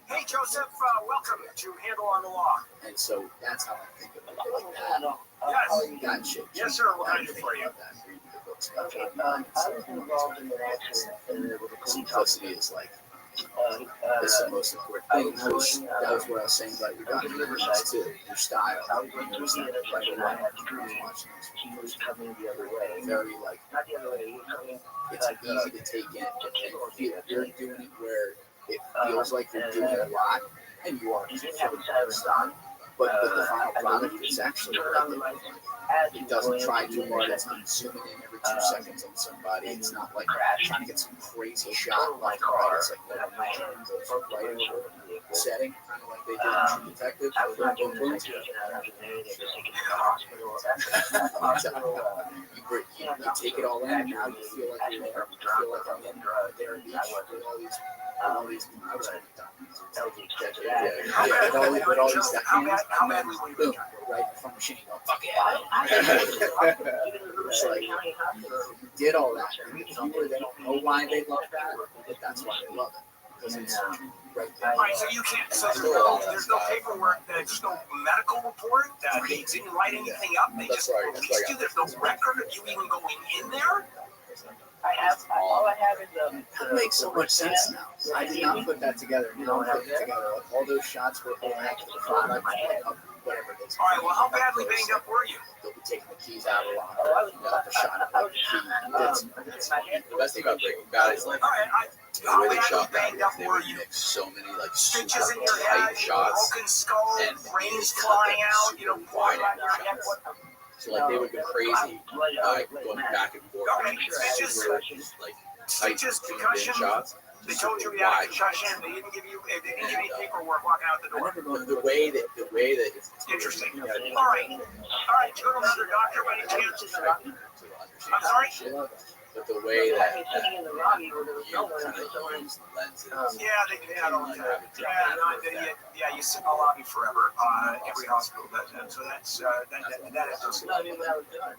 Hey, Joseph, welcome to Handle on the Law. And so that's how I think of it like that. Yes. Gotcha. Yes, sir. What can I do for you? Okay, I was involved in an accident with a police Simplicity officer. is like it's the most important thing. That was what I was saying about your documentaries too. Your style. I was going to see it right when I had to watch he was coming the other way. Very like Not the other way, he was coming it's easy to take in and feel you're doing it where it feels like you're doing a lot and you are. he didn't have a silence on. But the final product is actually it doesn't try too hard. It's not zooming in every 2 seconds on somebody. It's not like trying to get some crazy shot like right. It's like right over the setting, kind of like they did in True Detective. I was not getting the medication out of it. They just take it to the hospital. You take it all in, and now you feel like you're there. You feel like I'm in there beach with all these with all these how badly were you boom, right in front of machine gun. Fuck yeah. It's like you did all that. They don't know why they love that, but that's why they love it. Because it's right there. All right, so you can't. So there's no paperwork. There's no medical report. They didn't write anything up. They just released you. There's no record of you even going in there. All I have is that makes so much sense now. I did not put that together. You don't put it together. Like, all those shots were all after the product, whatever it is. All right. Well, how badly banged up were you? They'll be taking the keys out a lot. The shot of like the key. The best thing about Breaking Bad is like All right. the way they shot that. They would mix so many like Stitches super in your tight head, shots broken skull, and brains flying out. You know, wide blood on your angle head. shots. So like they would go crazy, going back and forth. Okay, stitches. Like tight Stitches, zoomed in concussion. shots. They told you you had a concussion. They didn't give you any paperwork walking out the door. The way that it's Interesting. All right. Do you know another doctor by any chance? I'm sorry? But the way that you sitting in the lobby where there was kind no one, of use lenses. Yeah, they do that all the time. Yeah, you sit in the lobby forever. Every hospital does that. So that is just. No, I mean, what I was doing.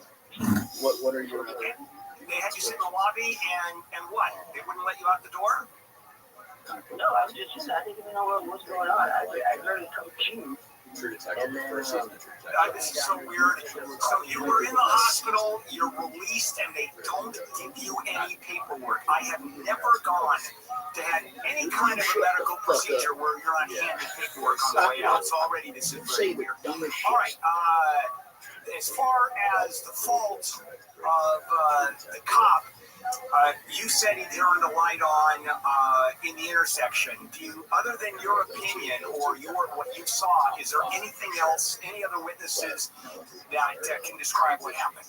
What are your They had you sit in the lobby and what? They wouldn't let you out the door? No, I was just sitting there. I didn't even know what was going on. I barely come to. True Detective, first season of True Detective. This is so weird. So you were in the hospital, you're released, and they don't give you any paperwork. I have never gone to have any kind of a medical procedure where you're not handed paperwork on the way out. So already this is very weird. All right. As far as the fault of the cop, you said he turned the light on in the intersection. Do you, other than your opinion or what you saw, is there anything else, any other witnesses that can describe what happened?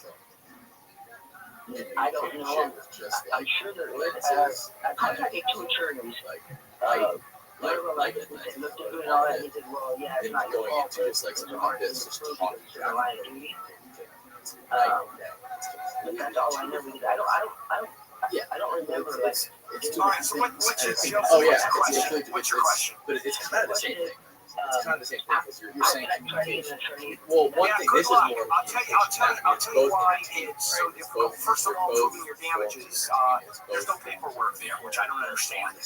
I don't know. I'm sure there is. I contacted two attorneys. Like they looked at it all, and he said, "Well, yeah, it's not your fault." Going into like something like this, just talking about line of duty. But that's all I know. I don't remember. All right. So what's your question? What's your question? But it's kind of the same thing. It's kind of the same thing because you're saying communication. Well, one thing, this is more. I'll tell you why it's so difficult. First of all, proving your damages. There's no paperwork there, which I don't understand.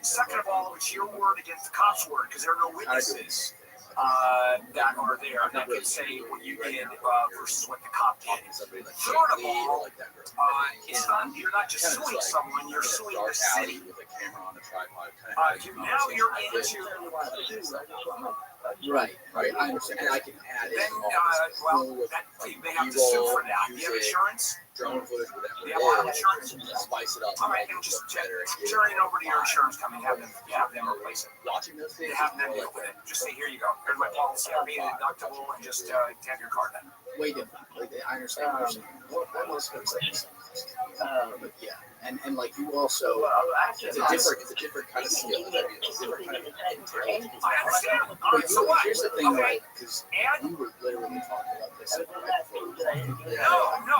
Second of all, it's your word against the cop's word because there are no witnesses that are there that can say what you did versus what the cop did. Third of all, you're not just suing someone, you're suing the city. Now you're into right. I understand. And I can add it. They have to sue for that. Do you have insurance? Drone footage, whatever. Do you have a lot of insurance? Spice it up. All right, and just turn it over to your insurance company. Have them replace it. Watching those things. Have them deal with it. Just say, here you go. Here's my policy. I'll pay the deductible and just have your card then. Way different. I understand what you're saying. That was but yeah, and like you also, it's a different kind of skill. It's a different kind of. I understand. All right, so what? Here's the thing, right? Because we were literally talking about this. No,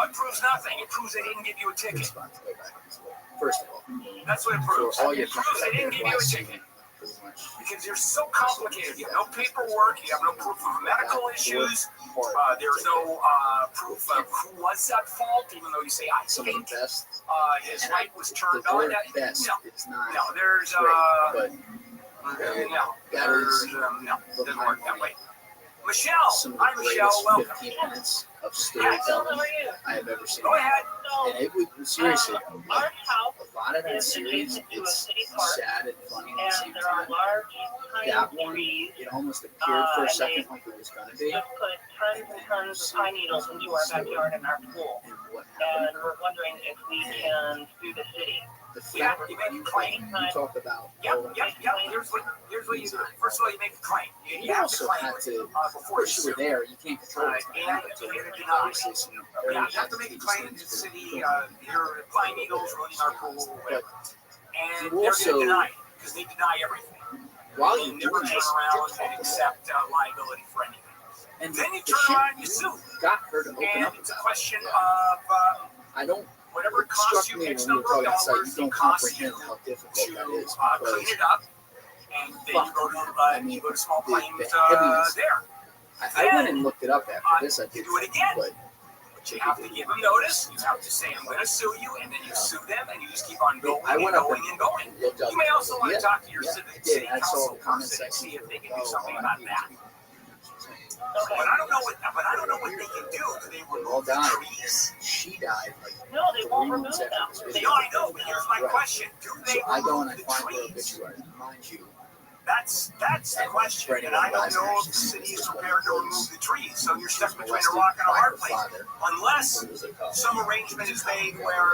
it proves nothing. It proves they didn't give you a ticket. First of all, that's what it proves. It proves they didn't give you a ticket. Because you're so complicated. You have no paperwork. You have no proof of medical issues. There's no proof of who was at fault, even though you say, I think his light was turned on. No, there's doesn't work that way. Michelle, hi Michelle, welcome. 15 minutes of storytelling I have ever seen. Go ahead. And it would seriously, a lot of that series, it's sad and funny at the same time. That one, it almost appeared for a second like it was going to be. Just put tons and tons of pine needles into our backyard and our pool. And we're wondering if we can sue the city. The fact that you talk about. Here's what you do. First of all, you make a claim. You also have to, before you were there, you can't control it. And you have to make a claim to the city. Your pine needles running our pool, whatever. And they're going to deny it because they deny everything. While you never turn around and accept liability for anything. And then you turn around and you sue. Got her to open up. It's a question of I don't. Whatever it costs you X number of dollars, it costs you to clean it up, and then you go to small claims there. I went and looked it up after this. I did do it again. But you have to give them notice. You have to say, I'm going to sue you, and then you sue them, and you just keep on going and going and going. You may also want to talk to your city council person and see if they can do something about that. But I don't know what they can do. Do they remove the trees? She died. No, they won't remove them. I know, but here's my question. Do they remove the trees? Mind you. That's the question. And I don't know if the city is prepared to remove the trees. So you're stuck between a rock and a hard place. Unless some arrangement is made where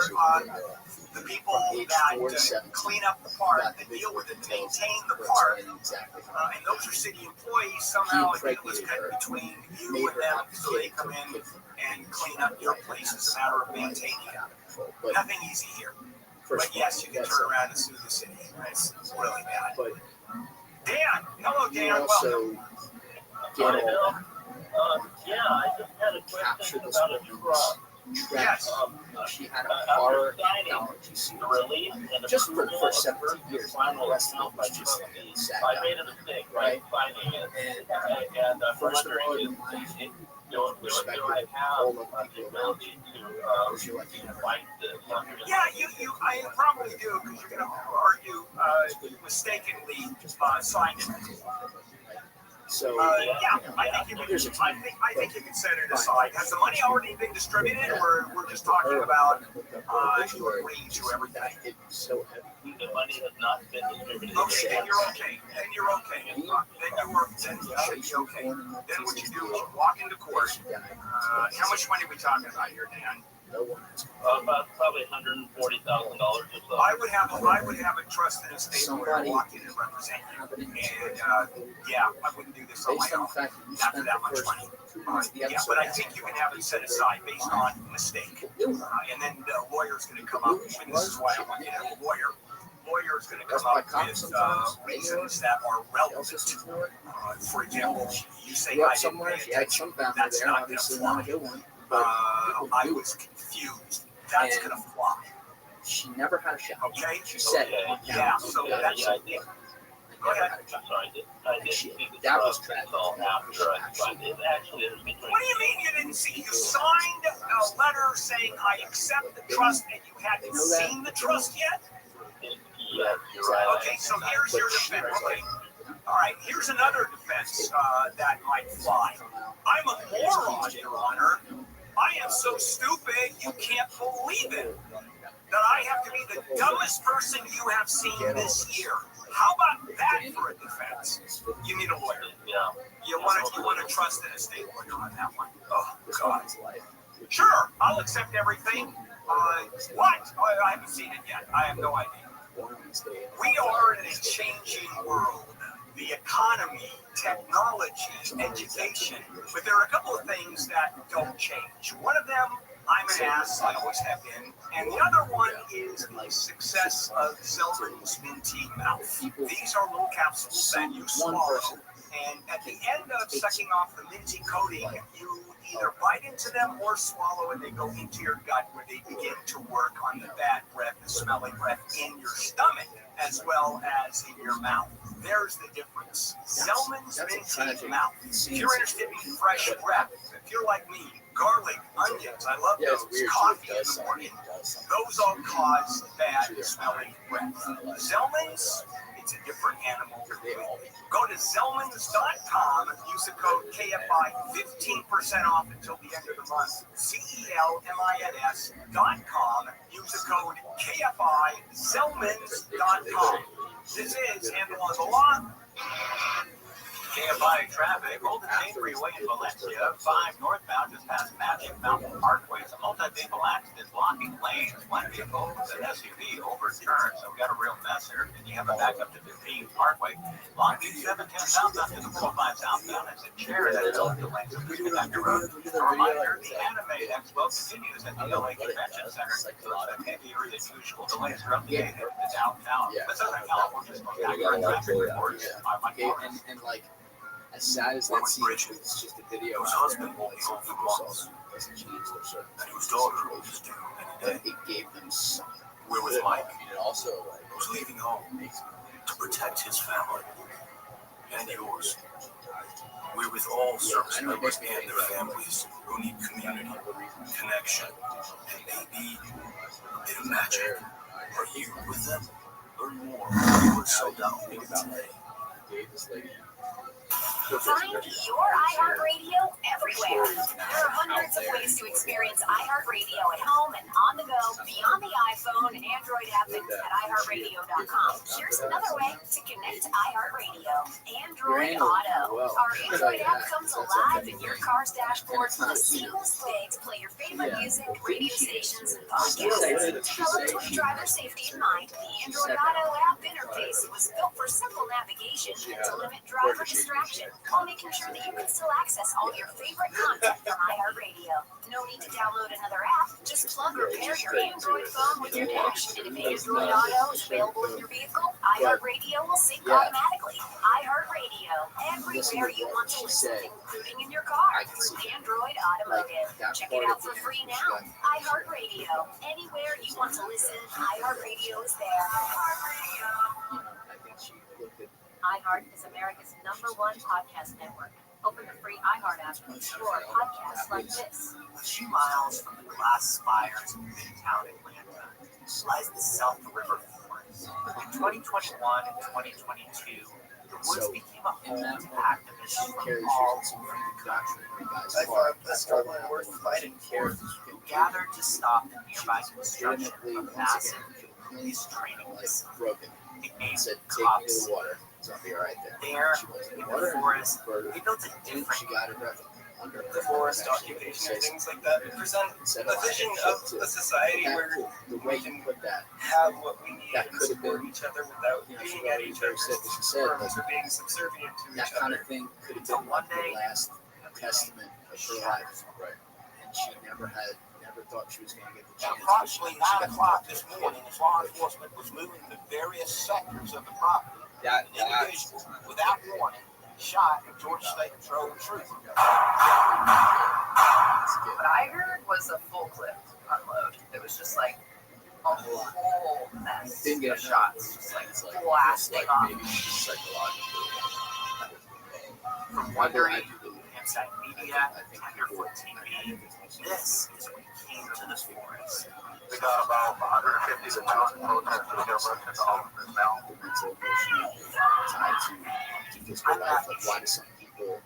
the people that clean up the park, that deal with it, maintain the park, and those are city employees, somehow a deal is cut between you and them so they come in and clean up your place as a matter of maintaining it. Nothing easy here. But yes, you can turn around and sue the city. It's really bad. Dan! Hello, Dan. Welcome. Yeah, I just had a question about a truck. Yes. She had a horror technology suit. Just for 17 years. The rest of it was just sad. I made a mistake, right? Finding it. And I'm first of all, wondering respect all of the people around you. Yeah, I probably do, because you're going to argue mistakenly signed it. So yeah, I think you can set it aside. Has the money already been distributed, or we're just talking about you agreeing to everything? It's so heavy. The money has not been distributed. Okay, then you're okay. Then you should be okay. Then what you do is you walk into court. How much money are we talking about here, Dan? About probably $140,000 or so. I would have a trusted estate lawyer walk in and represent you. And I wouldn't do this on my own. Not for that much money. But I think you can have it set aside based on mistake. And then the lawyer's going to come up, and this is why I want you to have a lawyer. Lawyer is going to come up with reasons that are relevant. For example, you say I didn't pay attention. That's not going to fly. I was confused. That's going to fly. She never had a shot. Okay? She said it. Yeah, so that's... Go ahead. I'm sorry. I didn't see the that was tragic. After I signed it. Actually, it was between... What do you mean you didn't see? You signed a letter saying I accept the trust, and you hadn't seen the trust yet? Yes, you're right. Okay, so here's your defense. Okay. All right, here's another defense that might fly. I'm a moron, Your Honor. I am so stupid you can't believe it. That I have to be the dumbest person you have seen this year. How about that for a defense? You need a lawyer. Yeah. You want to trust an estate lawyer on that one. Oh, God. Sure, I'll accept everything. What? I haven't seen it yet. I have no idea. We are in a changing world. The economy, technology, education. But there are a couple of things that don't change. One of them, I'm an ass, I always have been. And the other one is the success of Zelman's Minty Mouth. These are little capsules that you swallow. And at the end of sucking off the minty coating, you either bite into them or swallow and they go into your gut where they begin to work on the bad breath, the smelly breath in your stomach as well as in your mouth. There's the difference. Zelman's Minty Mouth. If you're interested in fresh breath, if you're like me, garlic, onions, I love those, coffee in the morning, those all cause bad smelling breath. Zelman's, it's a different animal. Go to Zelmans.com, use the code KFI, 15% off until the end of the month. Zelmins.com, use the code KFI, Zelmans.com. This is Handle on the Law. KFI traffic, Golden Gate Freeway in Valencia, 5 northbound just past Magic Mountain Parkway. It's a multi-vehicle accident blocking lanes. One vehicle with an SUV overturned, so we got a real mess here. And you have a backup to 15 Parkway. Long Beach 710 southbound to the 45 southbound. It's a chair that built the lane. So please get back to road. A reminder, the Anime Expo continues at the LA Convention Center. So it's heavier than usual delays throughout the day headed to downtown. But Southern California's most accurate traffic reports. And like, as sad as that scene is, it's just a video. Whose husband won't be home for months, and whose daughter is due any day. It gave them something. We're with Mike, And also, who's leaving home to protect his family and yours. We're with all service members and their families who need community, connection, and maybe a bit of magic. Are you with them? Learn more at sold.today. Find your iHeartRadio everywhere. There are hundreds of ways to experience iHeartRadio at home and on the go, beyond the iPhone and Android app and at iHeartRadio.com. Here's another way to connect to iHeartRadio. Android Auto. Our Android app comes alive in your car's dashboard with a seamless way to play your favorite music, radio stations, and podcasts. Developed with driver safety in mind, the Android Auto app interface was built for simple navigation and to limit driver distraction, while making sure that you can still access all your favorite content from iHeartRadio. No need to download another app. Just plug or pair your Android phone with your dash. And if Android Auto is available in your vehicle, iHeartRadio will sync automatically. iHeartRadio, everywhere you want to listen, including in your car through Android Automotive. Check it out for free now. iHeartRadio, anywhere you want to listen, iHeartRadio is there. iHeart is America's #1 podcast network. Open the free iHeart app to explore podcasts like this. A few miles from the glass spires of Midtown Atlanta lies the South River Forest. In 2021 and 2022, The woods became a home to activists from carries all some over freaking the country. doctrine. The struggle worth fighting for, who gathered to stop the nearby construction of a massive police training facility. Broken. Nicknamed Said, take me Cops. to the water. So I'll be right there. There, She was in in the forest, they built a different she got her breath under her. The forest occupation and things like that present a vision of a society where the way you put that have what we need that and could have support been, each other without being at each other's throats or being subservient to that each kind other. of thing could have been one the day, last testament of her life. Right. And she never thought she was going to get the chance. Approximately 9 o'clock this morning, as law enforcement was moving to various sectors of the property, individuals, without warning, shot a Georgia State Patrol trooper. What I heard was a full clip unload. It was just like a whole mess of shots, just like blasting off. from wondering inside media Tenderfoot TV. This is when he came to this forest. We got about 150 to 1,000 protesters here working to open this now. Tied to just her life. Like, why do some people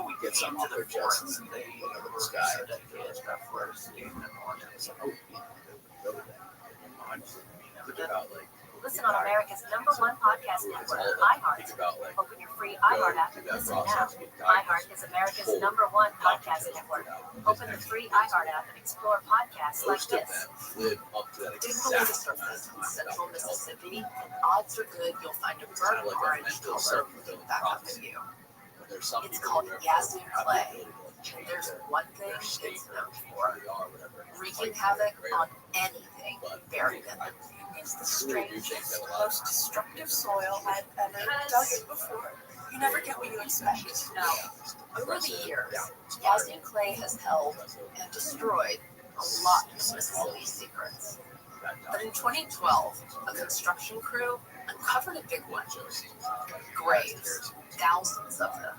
We get came something to off their the chest forest. and They look up at the were sky? so dedicated to that forest. They even wanted to Oh, go to that. About like Listen on America's #1 podcast network, iHeart. Open your free iHeart app and listen now. iHeart is America's #1 podcast network. Open the free iHeart app and explore podcasts like this. Didn't believe the surface in central Mississippi, and odds are good you'll find a burnt orange color looking back up at you. It's called Yazoo clay. And there's one thing it's known for: wreaking havoc on anything buried in it. It's the strangest, most destructive soil I've ever dug in before. You never get what you expect. Now, over the years, Yazoo clay has held and destroyed a lot of Mississippi's secrets. But in 2012, a construction crew uncovered a big one. Graves, thousands of them,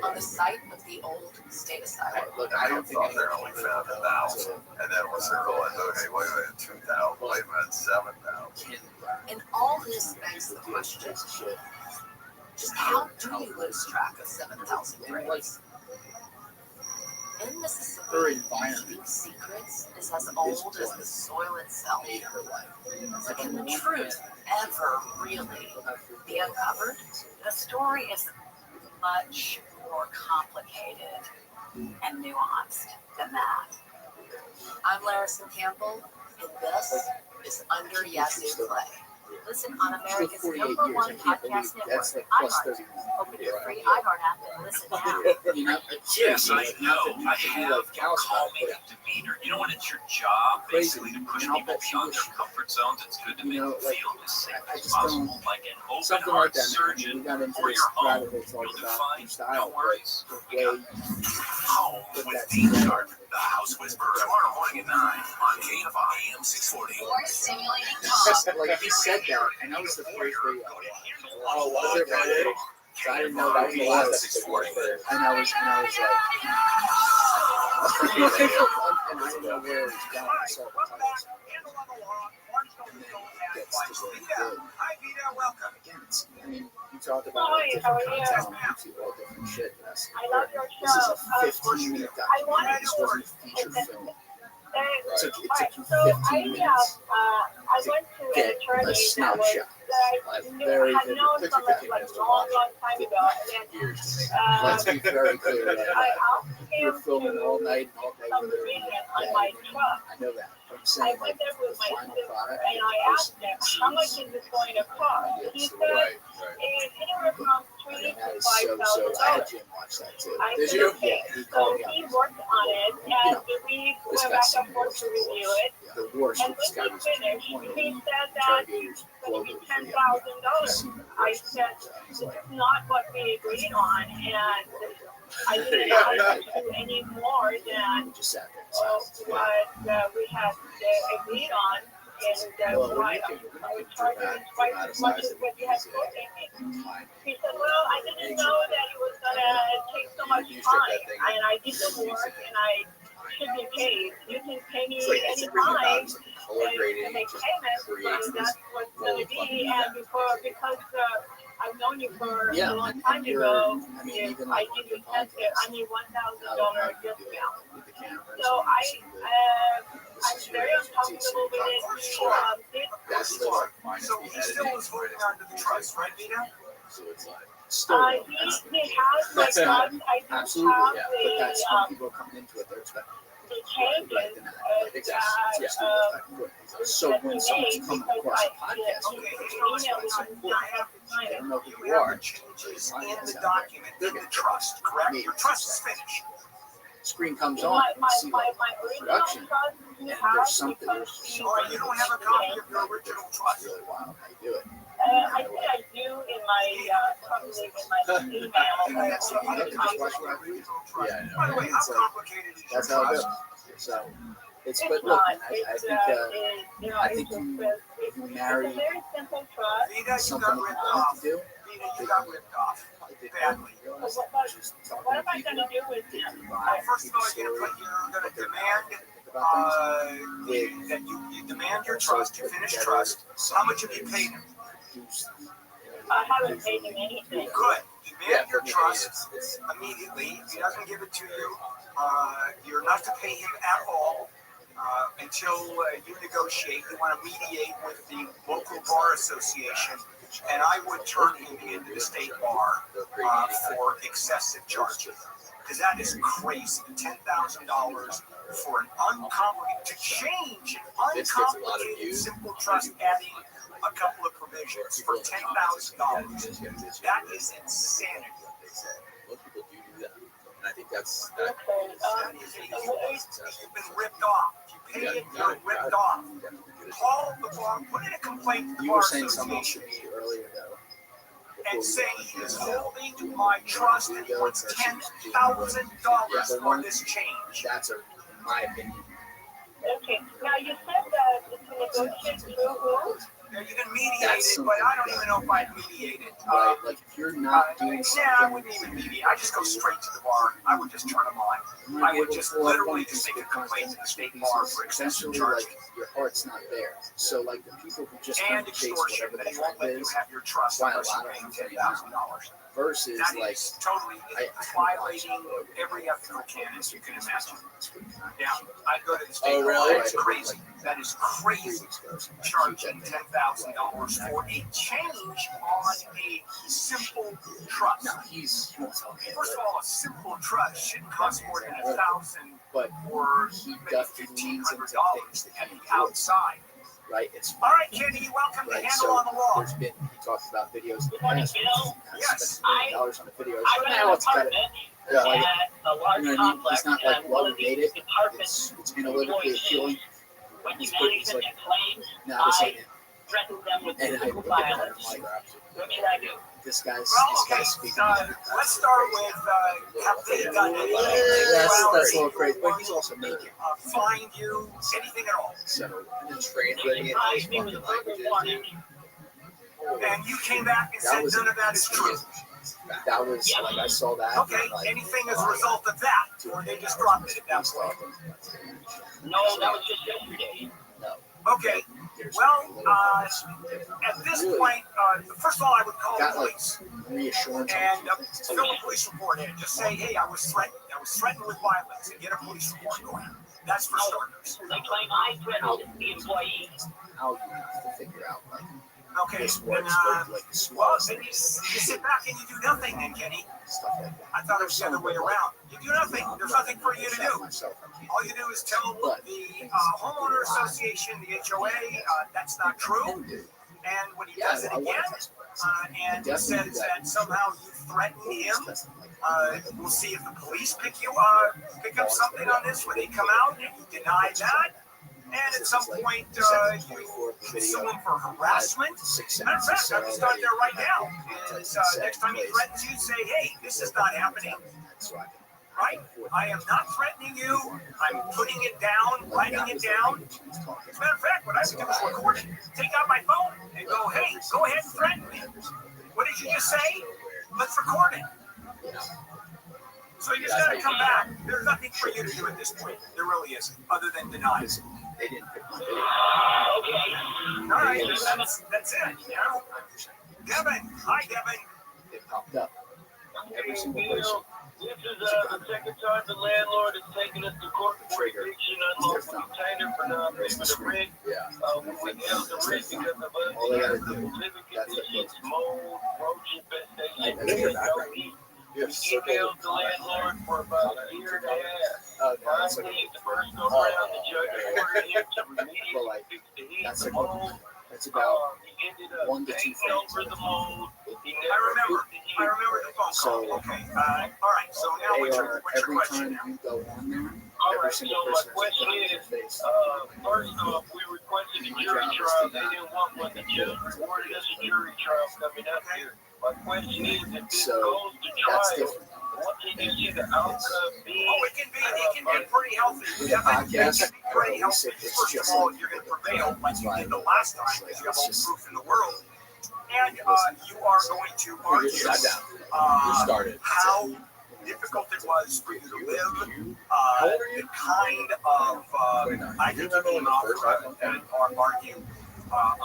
on the site of the old state asylum. Look, I don't think they only found 1,000. And then once they're going, okay, wait a minute, 2,000, wait a minute, 7,000. And all this begs the question, just how do you lose track of 7,000 graves? In Mississippi, keeping secrets is as old as the soil itself. But can the truth ever really be uncovered? The story is much more complicated and nuanced than that. I'm Larison Campbell, and this is Under Yazoo Clay. Listen on America's #1 podcast network, iHeart. Open your free iHeart app and listen now. Yes, I know. I have a calming demeanor. You know, when it's your job, basically, to push people beyond their comfort zones, it's good to make them feel as safe as possible. Like an open heart surgeon for your home. You'll do fine. No worries. We got Home with D-Chart, the House Whisperer. Tomorrow morning at 9 on KFI AM 640. More stimulating Like he said that, and that was the first radio. Oh, was it really? So I didn't know that was the last 640. And I was like, and I didn't know where it was going. So I mean, you talk about different content on YouTube, all different shit. I love your show. This is a 15-minute documentary. This wasn't a feature film. It took you 15 minutes I went to an get attorney a that snapshot. I had known from like long time ago. Let's be very clear. I asked You're him filming all night and all day. some reason on my truck. I know that. I'm I saying, went like, there with the my final sister product. and I asked him, how much is this going to cost? He said, anywhere from $3,000 to $5,000. I had Jim watch that too. I Did said, you? okay. Yeah, he So called me he up. worked on it, and we went back and forth to review it. The worst And was when this he guy was finished, one of he the said that interrogators it's going to be globally. $10,000. I said, this is not what we agreed on, and I didn't want to do any more than what we had agreed on. And I was charging him twice as much as what he had quoted me. He said, well, I didn't know that it was going to take so much time, and I did the work, and I should be paid. You can pay me any time and make payments, and that's what's going to be. And because I've known you for Yeah, a long and time you're- ago. I mean, If even I like give on you the 10 podcast, I mean $1,000 how discount. with the cameras. So and you see I'm very uncomfortable with it. That's So he still is holding on to the trust, right, Vita? So it's like, He has my trust. I do absolutely, have yeah. But that's when people are coming into it, they're expecting. the changes Right, then so when someone's coming across a podcast, they don't know who you are. Changes in the document, in the trust, correct? Your trust is finished. Screen comes on, you see like production, and there's something. Or you don't have a copy of your original trust. Really wild how you do it. I think I do in my probably in my email. Yeah, By the way, how complicated is your that's how it trust? goes. So it's It's but look, not. man, I think I think it's you marry a very simple trust. Vita, you something got that ripped you off. want to do. Vita, you got ripped off. Badly. What am I going to do with him? First of all, you're going to demand that you demand your trust, you finish trust. How much have you paid him? I haven't paid him anything. Good. Demand your trust immediately. If he doesn't give it to you, you're not to pay him at all until you negotiate. You want to mediate with the local bar association, and I would turn him into the state bar for excessive charges. Because that is crazy. $10,000 for an uncomplicated, to change an uncomplicated simple trust, adding a couple of provisions for $10,000. That is insanity. most people do that. And I think that's You've been ripped off. If you pay it, you're ripped off. Call the bar, put in a complaint to the You bar were saying something to association me earlier though. and say he is holding my trust and he wants $10,000 for this change. That's in my opinion. Okay. Now you said that to negotiate through who? Yeah, you can mediate it, but I don't even know if I'd mediate it. Right, like if you're not doing something. Yeah, I wouldn't even mediate. I just go straight to the bar. I would just turn them on. I would just literally just make a complaint to the state bar for excessive Essentially, charging. like your heart's not there. So like the people who just And kind of chase extortion. whatever They the won't trend let you is, have your trust why a unless lot you're of paying them $10,000. versus That like is totally violating every ethical canon you can imagine. Yeah, I'd go to the state Oh, bar. really? That's crazy. That is crazy. Charging $10,000 for a change on a simple trust. no, he's okay. First of all, a simple trust shouldn't cost more than $1,000 but or he maybe definitely leans into $1,500 things that at he the enjoys, outside. right? It's All right, Kenny, welcome to right. Handle So on the Law. there's been he talked about videos in the Morning, past. Bill. Yes. $1 on the videos. I rent Now an it's got it. apartment Yeah, like, at a large you know what I mean? complex, It's not and like one well of we made these it. departments It's analytically appealing. went to It's pretty- it's management like, and claims now this I ain't it. threatened them with And I physical look at that, violence. I'm like, What should I do? this guy's Well, okay, speaking. let's start with have they done anything? That's a little crazy, but he's also making. Find you anything at all? So translating it I as think it was fucking a verbal languages. warning. And you came back and That said was none of that is true. that was like I saw that. Okay, like, anything as a result of that, or they just dropped it at that point. No, that was just yesterday. Okay, well, at this point, first of all, I would call the got like police reassurance. and fill a police report in. Just say, hey, I was threatened with violence, and get a police report going. That's for starters. They claim I threatened the employee. How you have to figure out like Okay, this then, works with like the well, smallest then you things, sit back and you do nothing then, Kenny. stuff like that. I thought it was the other way around. You do nothing. There's nothing for you to do. Myself, I can't. All you do is tell the homeowner association, the HOA, that's not true. And when he does it again, and says that somehow you threatened him, we'll see if the police pick up something on this where they come out and you deny that. And at some point, you sue him for harassment. Matter of fact, I can start there right now. And next time he threatens you, say, hey, this is not happening. Right? I am not threatening you. I'm putting it down, writing it down. As a matter of fact, what I would do is record it, take out my phone, and go, hey, go ahead and threaten me. What did you just say? Let's record it. So you just got to come back. There's nothing for you to do at this point. There really isn't, other than deny. They didn't pick my video. Okay. All right, that's it. You know? Devin. Hi, Devin. It popped up. Every single person. This is the second time the landlord has taken us to court for eviction unlawful container for not payment of rent. We held the rent because of All they gotta do, living that's the conditions, mold, roach infestation, I think you're back right now. We emailed the landlord for about a year and a half. Oh, no, that's Finally, the first go around, the judge ordered him to remediate, fix the heat, that's the a mold. That's about He ended up 1 to 2 painting over the mold. He I never remember. fixed I the heat. remember the phone call. So, Okay. All right. So now they what's are your every question? time you go on there, All every right, single so my person question has is, their face. first off, we requested a jury trial. They didn't want one. The judge rewarded us a jury trial coming up here. My question is, if this So, goes to that's trial, different. what can you see the outcome be? Oh, it can be pretty healthy. With a Devin, podcast, it can be pretty at least healthy. it's First of just all, like- you're going to prevail like That's you why did the last time because you have all the proof in the world. And you are going to argue how difficult it was for you to live, the kind of, I think you came out and argue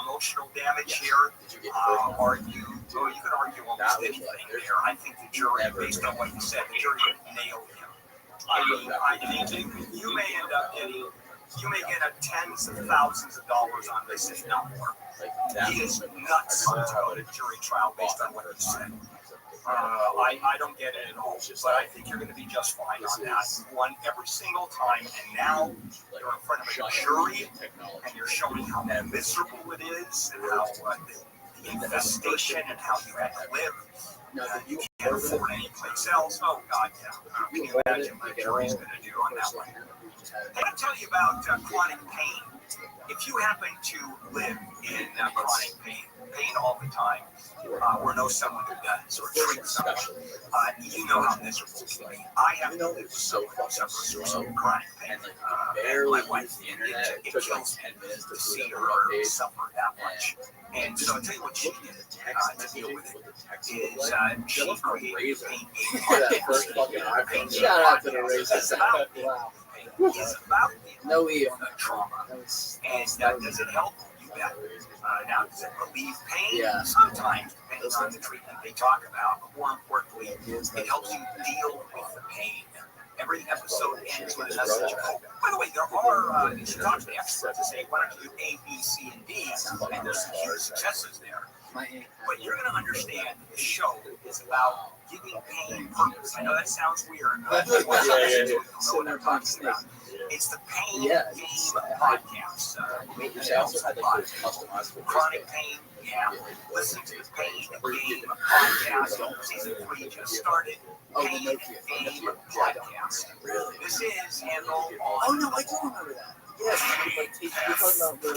emotional damage here, you can argue almost anything there. I think the jury, based on what you said, the jury nailed him. I think you may end up getting, you may get tens of thousands of dollars on this, if not more. He is nuts to go to jury trial based on what you said. I don't get it at all, but I think you're going to be just fine on that. You won every single time, and now you're in front of a jury, and you're showing how miserable it is, and how the infestation, and how you had to live. You can't afford any place else. Oh, God, yeah. Can you imagine what the jury's going to do on that one? Can I tell you about chronic pain? If you happen to live in chronic pain all the time, or know someone who does, or treat someone, you know how miserable it can be. I happen to live with someone who suffers from some chronic pain. And my wife, it kills me to see her suffer that much. And so I'll tell you what she did to deal with it, is she created pain. Shout out to the racist. Wow. It's about No trauma. And does it help? You bet. Now, does it relieve pain? Yeah. Sometimes, depending on the treatment they talk about. But more importantly, it helps you deal with the pain. Every episode ends with a message of hope. By the way, there are, you should talk to the experts to say, why don't you do A, B, C, and D? And there's some huge successes there. But you're going to understand that the show is about giving pain purpose. I know that sounds weird, but you'll know what I'm talking about. It's the Pain Game Podcast. Chronic pain, yeah. Listen to the Pain Game Podcast. Season 3 just started. Pain Game Podcast. This is handled on. Oh, no, I do remember that. Yes, you're talking about the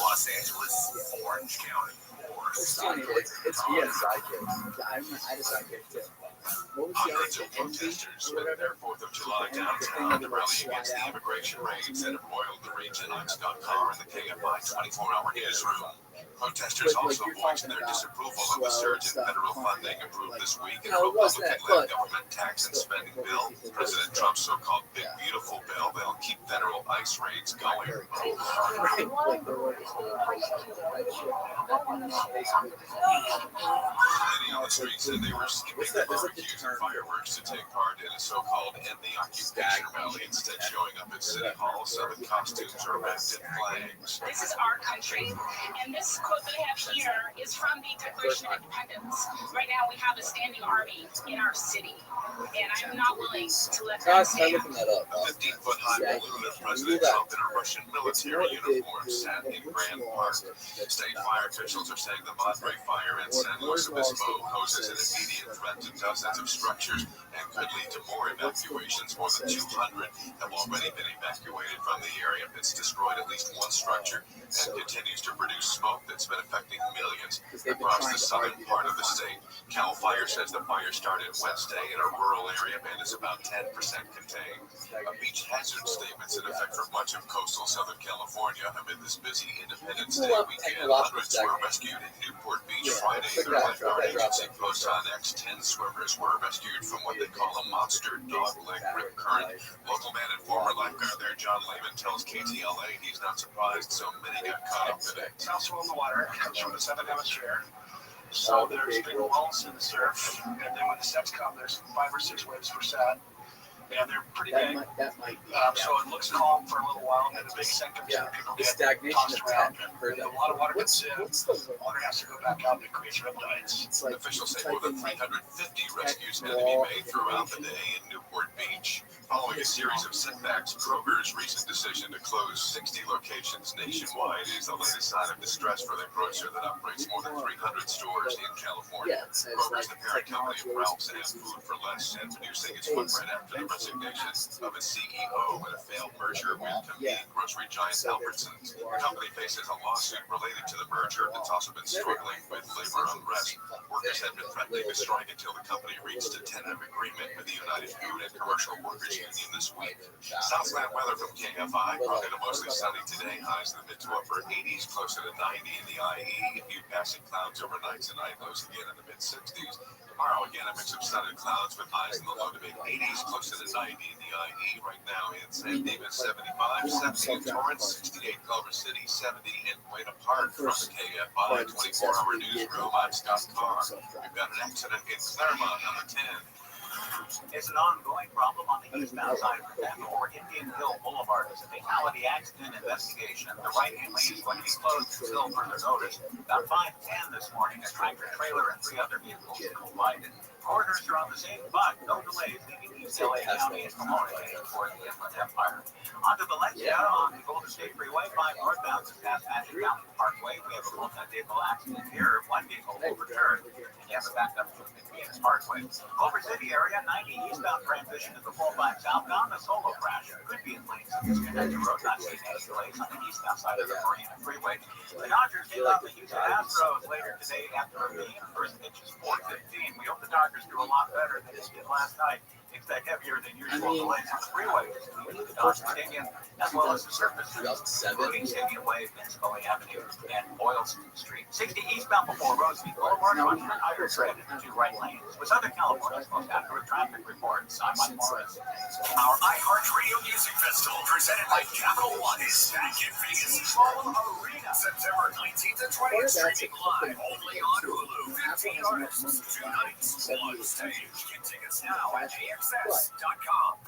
Los Angeles, Orange County. It's funny. It's being a sidekick. I had a sidekick too. What was the Hundreds of protesters spent their 4th of July downtown to rally against the immigration raids that have roiled the region on Scott Carr and the KFI 24-hour newsroom. Protesters also voiced their disapproval of the surge in federal funding approved this week in a Republican-led government tax and spending bill. President Trump's so-called Big Beautiful Bill that'll keep federal ICE raids going. Many on the street said they were skipping the barbecues and fireworks to take part in a so-called End the Occupation rally, instead showing up at City Hall selling costumes or wrapped in flags. This is our country, and this quote that I have here is from the Declaration of Independence. Right now we have a standing army in our city, and I'm not willing to let that stand. A 15-foot-high balloon of President Trump in a Russian military uniform sat in Grand Park. State fire officials are saying the Monterey fire in San Luis Obispo poses an immediate threat to dozens of structures and could lead to more evacuations. More than 200 have already been evacuated from the area. It's destroyed at least one structure and continues to produce smoke that's been affecting millions across the southern part of the state. Cal Fire says the fire started Wednesday in a rural area and is about 10% contained. A beach hazard statement's in effect for much of coastal Southern California amid this busy Independence Day weekend. Hundreds were rescued in Newport Beach Friday. The lifeguard agency posts on X 10 swimmers were rescued from what they call a monster dog-leg rip current. Local man and former lifeguard there, John Lehman, tells KTLA he's not surprised so many got caught up today. South swell in the water comes from the southern hemisphere. So there's big walls in the surf, and then when the sets come, there's 5 or 6 waves per set. And they're pretty big. So it looks calm for a little while, and then the big set comes in, and people get tossed around. And a lot of water comes in, water has to go back out, and it creates riptides. Officials say more than 350 rescues had to be made throughout the day in Newport Beach. Following a series of setbacks, Kroger's recent decision to close 60 locations nationwide is the latest sign of distress for the grocer that operates more than 300 stores in California. Kroger's the parent company of Ralph's and Food for Less, and producing its footprint after the resignation of its CEO in a failed merger with competing grocery giant Albertsons. The company faces a lawsuit related to the merger that's also been struggling with labor unrest. Workers had been threatening to strike until the company reached a tentative agreement with the United Food and Commercial Workers Union this week. Southland weather from KFI. Partly to mostly sunny today. Highs in the mid to upper 80s, closer to 90 in the IE. A few passing clouds overnight tonight. Lows again in the mid 60s. Tomorrow again a mix of sun and clouds with highs in the low to mid 80s, closer to 90 in the IE. Right now in San Dimas 75, 70 in Torrance, 68 Culver City, 70 in Buena Park. From the KFI 24-hour newsroom, I'm Scott Carr. We've got an accident in Claremont on the 10. It's an ongoing problem on the eastbound side of the Denver or Indian Hill Boulevard. It's a fatality accident investigation. The right-hand lane is going to be closed until further notice. About 5:10 this morning, a tractor-trailer and 3 other vehicles collided. Coroners are on the scene, but no delays leaving East LA County and Pomona heading toward the Inland Empire. Onto the left on the Golden State Freeway, 5 northbound is past Magic Mountain Parkway. We have a multi-vehicle accident here. 1 vehicle overturned. And you have a backup to McPhoenix Parkway. Culver City area, 90 eastbound transition to the 405 southbound. A solo crash could be in lanes of disconnected road. Not seeing any delays on the eastbound side of the Marina Freeway. The Dodgers take off the Houston Astros later today after a game. First pitch is 4:15. We hope the Dodgers do a lot better than they did last night. Expect heavier than usual delays on the freeway between the Dodger Stadium as well as the surfaces, including Stadium Way, Pensacola Avenue, and Boylston Street. 60 eastbound before Roosevelt Boulevard, on the higher side of 2 right lanes. With Southern California's most accurate traffic reports, I'm Mike Morris. Our iHeartRadio Music Festival, presented by Capital One, is back in Vegas' Home Arena, September 19th and 20th, streaming live only on Hulu. 15 artists, 2 nights, 1 stage. Get tickets now at AXS.com.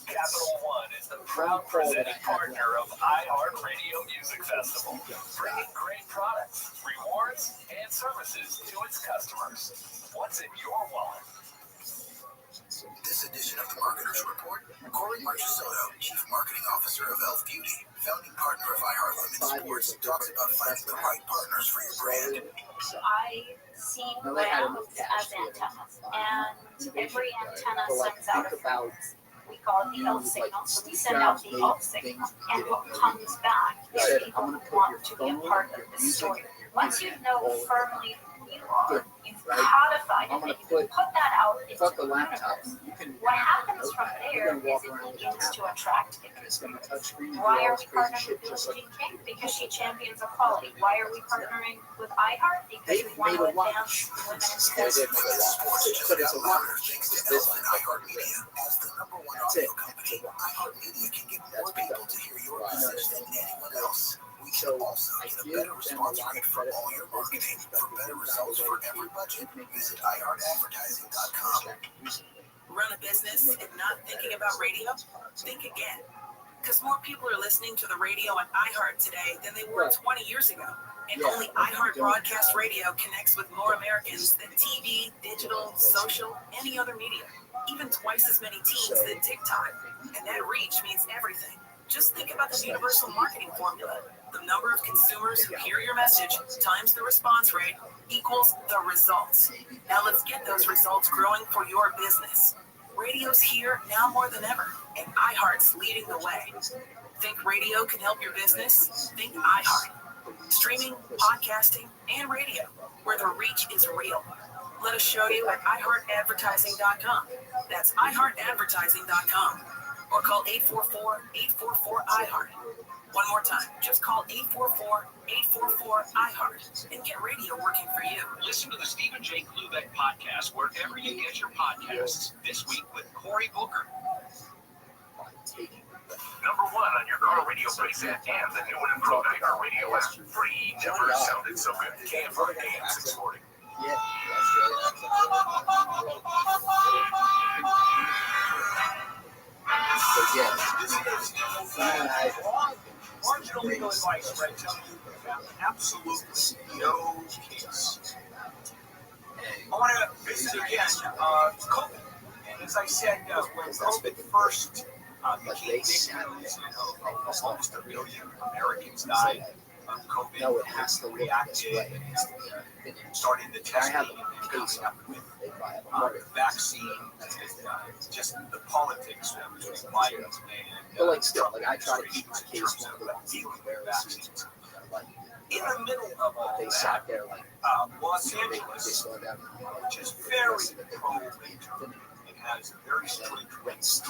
Capital One is the proud presenting partner of iHeartRadio Music Festival, bringing great products, rewards, and services to its customers. What's in your wallet? This edition of the Marketers Report, Corey Marchesotto, Chief Marketing Officer of Elf Beauty, founding partner of iHeart Women's Sports, talks about finding the right partners for your brand. I see brands as antennas, and every antenna sends out a frequency. We call it the elf signal. So we send out the elf signal, and what comes back is people who want to be a part of this story. Once you know firmly who you are, you've codified it, and you can put that out into the universe. What happens from there is it begins to attract people. Why are we partnering with Billie Jean King? Because she champions equality. Why are we partnering with iHeart? Because we want to advance women in sports. But it's a louder thanks to Elf and iHeartMedia. As the #1 audio company, iHeartMedia can get more people to hear your message than anyone else. We can also get a better response rate for all your marketing. For better results for every budget, visit iHeartAdvertising.com. Run a business and not thinking about radio? Think again. Because more people are listening to the radio on iHeart today than they were 20 years ago. And only iHeart Broadcast Radio connects with more Americans than TV, digital, social, any other media. Even twice as many teens than TikTok. And that reach means everything. Just think about the universal marketing formula. The number of consumers who hear your message times the response rate equals the results. Now let's get those results growing for your business. Radio's here now more than ever, and iHeart's leading the way. Think radio can help your business? Think iHeart. Streaming, podcasting, and radio, where the reach is real. Let us show you at iHeartAdvertising.com. That's iHeartAdvertising.com. or call 844-844-IHEART. One more time, just call 844-844-IHEART and get radio working for you. Listen to the Stephen J. Klubeck podcast wherever you get your podcasts. This week with Cory Booker. Number one on your car radio preset and the new and improved iHeartRadio app. Free, never sounded so good. KFI AM 640. Yeah, that's Marginal legal advice, right? Tell you about absolutely no case. I want to visit again COVID. And as I said, when COVID first became big news, almost 1 million Americans died of COVID. No, it has to reacted and started the testing and coming up with vaccine, just the politics of Biden and but like still, like I try to keep my case one of the dealing with vaccines. In the middle of all they that, sat there like Los Angeles, which is very pro-rent, it has a very strict rent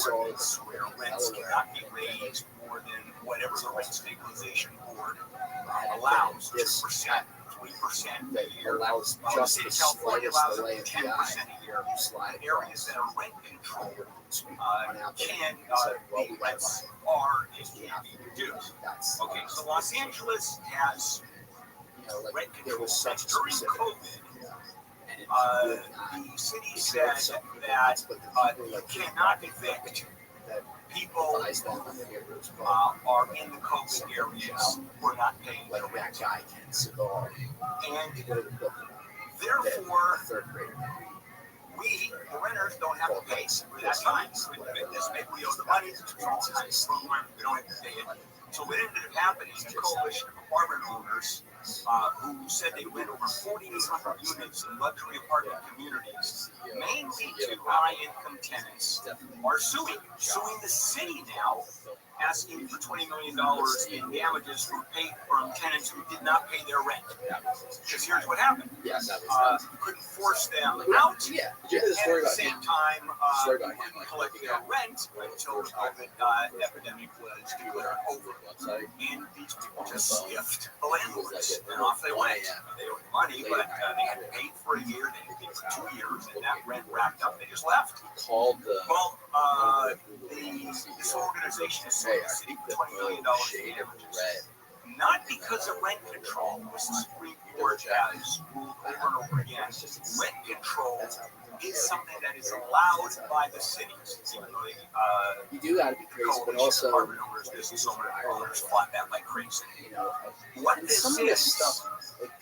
ordinance where rents cannot be raised more than whatever the rent stabilization board allows, 2%, 3% a year. Allows The state of California allows up to 10% a year. Areas that are rent controlled the rents are and can be reduced. Okay, so Los Angeles has rent control. During COVID, the city said that you cannot evict people who are in the COVID areas who are not paying their rent. And therefore, we, the renters, don't have to pay for that time. Maybe we owe the money, we don't have to pay it. So what ended up happening, a coalition of apartment owners who said they rent over 4,800 units in luxury apartment communities, mainly to high-income tenants, are suing the city now, asking for $20 million in damages from tenants who did not pay their rent. Because here's what happened. You couldn't force them out, and at the same time, you couldn't collect their rent until the COVID epidemic was declared over. And these people just skiffed the landlords, and off they went. They owed money, but they had to pay for a year, they had to pay for 2 years, and that rent racked up, they just left. Well, this organization is suing the city for $20 million in damages. Not because of rent control, which the Supreme Court has ruled over and over again. Rent control is something that is allowed by the cities. Even though you do got to be crazy, but also apartment owners, business owners fought that like crazy. What this is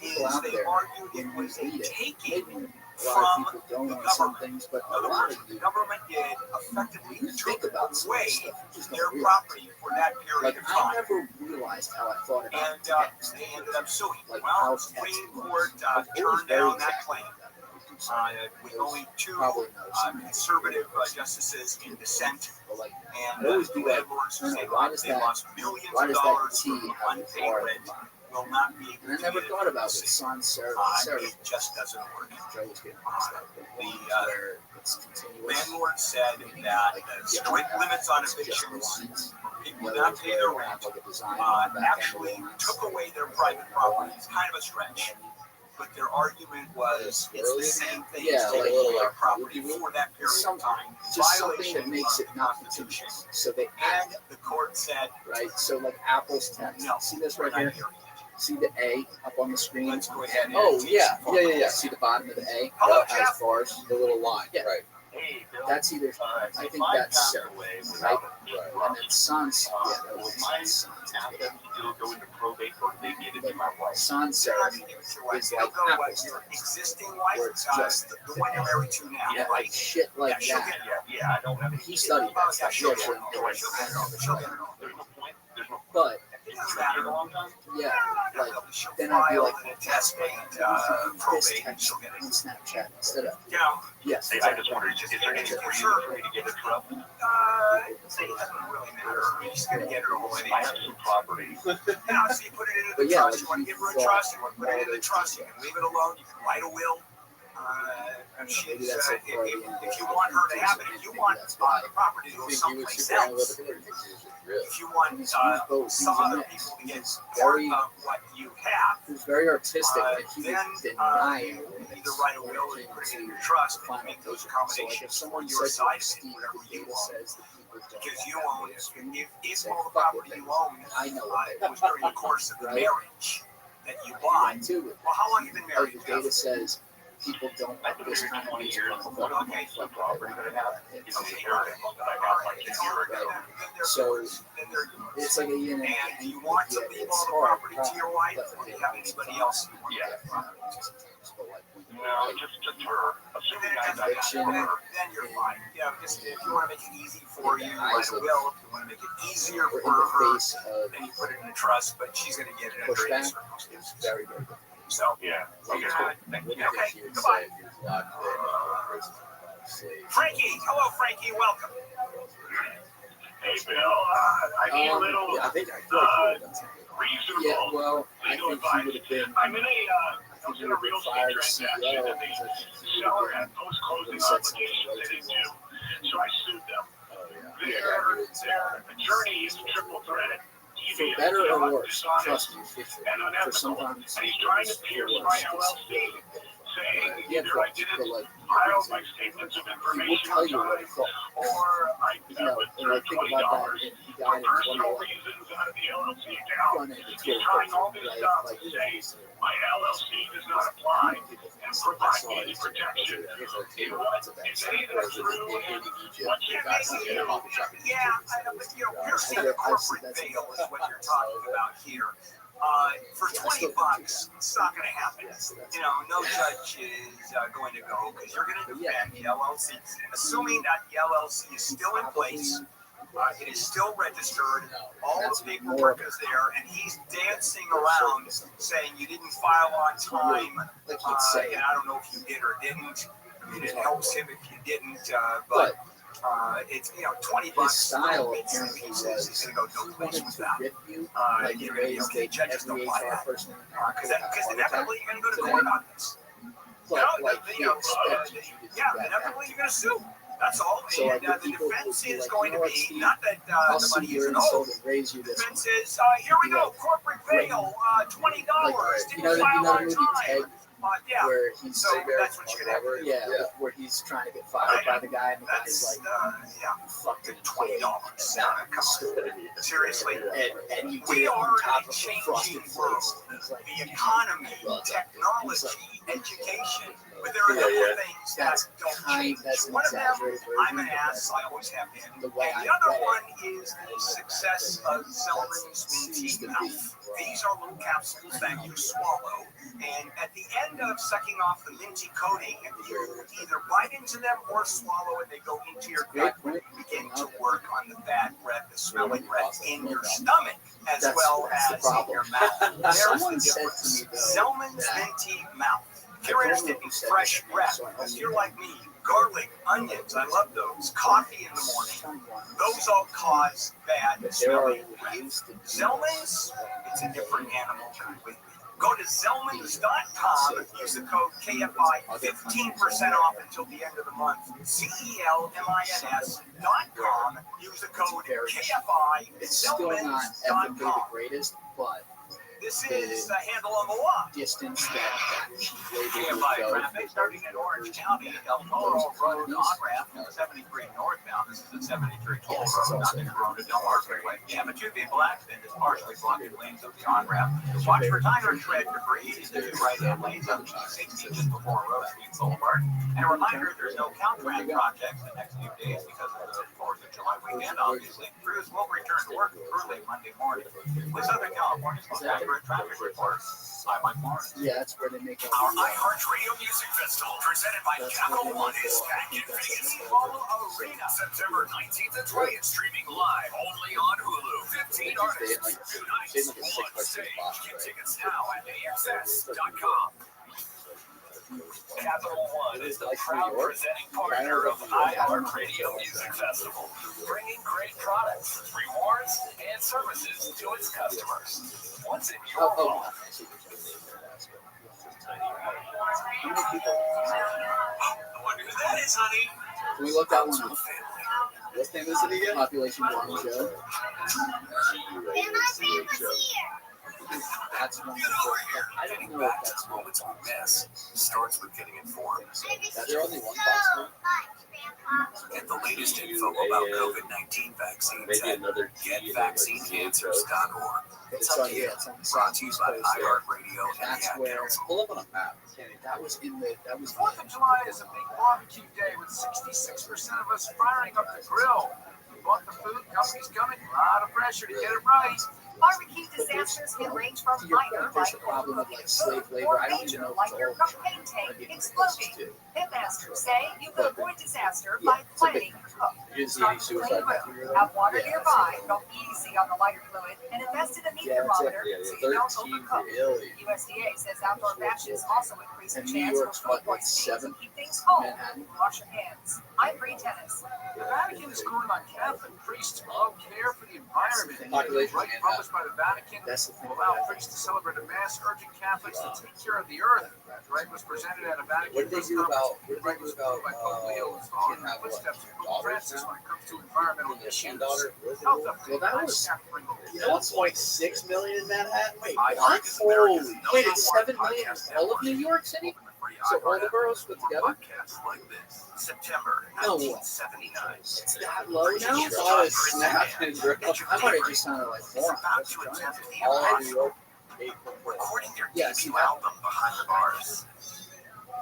they argued it was a taking from the government. But the government did effectively took away their property for that period of time. I never realized how I thought about and they ended up suing. Well, the Supreme Court turned down that claim. With only 2 conservative justices in dissent, and the landlords who say they lost millions of dollars from unpaid rent will not be able to. I never thought about it. It just doesn't work. The landlord said that strict limits on evictions, people not pay their rent, actually took away their private property. It's kind of a stretch. But their argument was it's the same thing as taking away property for that period of time. Just something that makes it not constitutional. So they and the court said, right. So like Apple's text. See this right here? See the A up on the screen? Let's go ahead. Yeah. See the bottom of the A? Hello, as far as the little line. Yeah. Right. Hey, Bill. That's either. I think that's Sarah. Right. And then Sans. Yeah, that was Sans. Go into probate or they get it to my wife. Sans Sarah is like Apple's your existing wife, where it's just the one you're married to now. Yeah, like shit like that. Yeah, I don't have any. He studied that stuff. She'll get it. There's no point. But yeah, like then I'd be like, probate, and she'll get it on Snapchat instead of. Yes. I just wondered, is there anything for sure for me to get it from? It doesn't really matter. You're just gonna get it over with. I have some property. And obviously, you put it into the trust. You want to give her a trust. You want to put it into the trust. You can leave it alone. You can write a will. She's, if you want her to have it, if you want the property to go someplace else, if you want some other people to get part of what you have, Who's very artistic, then you either write a will or you put it in your trust and make those accommodations for your side of it, whatever you own. Because you own it. If all the property you own was during the course of the marriage that you bought, well, how long have you been married? The data says people don't like this kind of music. Okay, so property that I have. So it's like a unit. And you want to leave all the property to your wife, or do you have anybody else? No, just her. Then you're fine. Yeah, just if you want to make it easy for you, write a will. If you want to make it easier for her, then you put it in a trust. But she's going to get it under any circumstances. Very, very good. So yeah. Okay. Goodbye. Frankie, hello, Frankie. Welcome. Hey, Bill. I need a little reasonable legal advice. I'm in a real estate transaction, and the seller had post-closing obligations they didn't do, so I sued them. Their attorney is triple threat. For better or worse, trust me, for sometimes. And he's trying to pierce my LLC, saying either I didn't file my statements of information on time, or I was $20 for personal reasons out of the LLC account. He's trying all this stuff to say my LLC does not apply and provide me any protection. Is any of that true? And what can I do? Piercing the corporate veil is what you're talking about here. For $20, it's not going to happen. No judge is going to go because you're going to defend the LLC, assuming that the LLC is still in place. It is still registered. All the paperwork is there, and he's dancing around saying you didn't file on time. And I don't know if you did or didn't. I mean, it helps him if you didn't, but. It's $20. His style bits and pieces. He's gonna go no place with that. You're gonna be okay. Judges don't buy that because inevitably you're gonna go to court on this. Inevitably you're gonna sue. That's all. And the defense is going to be not that the money isn't owed. The defense is here we go. Corporate veil, $20. Didn't file on time. Where he's so that's what you're gonna have. Where he's trying to get fired by the guy, and the guy's like, fucking $20. Seriously, and we are in a changing world. The economy, technology, education, but there are other things that don't change. One of them, I'm an ass. I always have been. The other one is the success of Zellman's Minty Mouth. These are little capsules that you swallow, and at the end of sucking off the minty coating, you either bite into them or swallow it. They go into your gut and begin to work on the bad breath, the smelly breath in your stomach, as well as in your mouth. There's the difference. Zellman's Minty Mouth. If you're interested in fresh breath, if you're like me, garlic, onions, I love those. Coffee in the morning. Those all cause bad smelly breath. Zellman's, it's a different animal completely. Go to Zellmans.com, use the code KFI, 15% off until the end of the month. CELMINS.com, use the code KFI, Zellmans.com. The greatest, but this is the handle on the law. Distance that KFI traffic starting in Orange County, El Toro Road on-ramp, 73 northbound. This is the 73 toll road, not the road to Del Mar Freeway. You have a two-vehicle accident that's partially blocking lanes of the on-ramp. Watch for tire tread debris in the two right-hand lanes on E60 just before Roseville Boulevard. And a reminder, there's no Caltrans projects the next few days because of the 4th of July weekend, obviously. Crews will return to work early Monday morning. With Southern California's most accurate traffic reports. I'm Mike Morris. Yeah, that's where they make our iHeartRadio Music Festival, presented by Capital One, is back in Vegas. Arena, September 19th and 20th, streaming live only on Hulu. 15 artists, 2 nights, 1 stage. Get tickets now at AXS.com. Capital One is the proud presenting partner of iHeartRadio Music Festival, bringing great products, rewards, and services to its customers. What's in your wallet? How many people? I wonder who that is, honey. Can we look that one up? What's the name of it again? Population Blonde Show. That's one. I don't know if that's moments of mess starts with getting informed. That's only one box. Get the latest info about COVID-19 vaccines at getvaccineanswers.org. It's up here. Brought to you by iHeartRadio and the Ad Council. Pull up on a map. That was in the. That was. 4th of July is a big barbecue day with 66% of us firing up the grill. We bought the food, company's coming, a lot of pressure to get it right. Barbecue disasters can range from minor, There's like a problem with like slave labor. or I don't major, even know if like it's your all propane tank exploding. Pitmasters say you can avoid disaster by it's a planning. big You didn't see any suicide material? Have water nearby, go easy on the lighter fluid, and invest in a meat thermometer so you don't overcook. Really? USDA says outdoor batches also increase the And New chance York's for food what, like poisoning, so 7? keep things cold. Manhattan? Wash your hands. I'm Bree Tennis. The Vatican is calling on Catholic priests to love care for the environment. Population Right published by the Vatican That's the thing. will allow priests to celebrate a mass urging Catholics to take care of the earth. The right was presented at a Vatican What did they do about? What did they do about? by Pope Leo is following in the footsteps of Pope Francis when it comes to environmental issues. Health Well, that was 1.6 million in Manhattan. Wait, I what? heard it's America's Wait, number it's one 7 million podcast in all of network. New York City? Open the free So all the iHeart boroughs app put for together? podcasts like this. September No. 1979. It's that low now? Virginia's Oh, top it's prison snapping, band, bro. Get Your I might have Favorite, just sounded like is moron. about to attempt the All New impossible, York. recording their Yeah, see, debut album Behind the Bars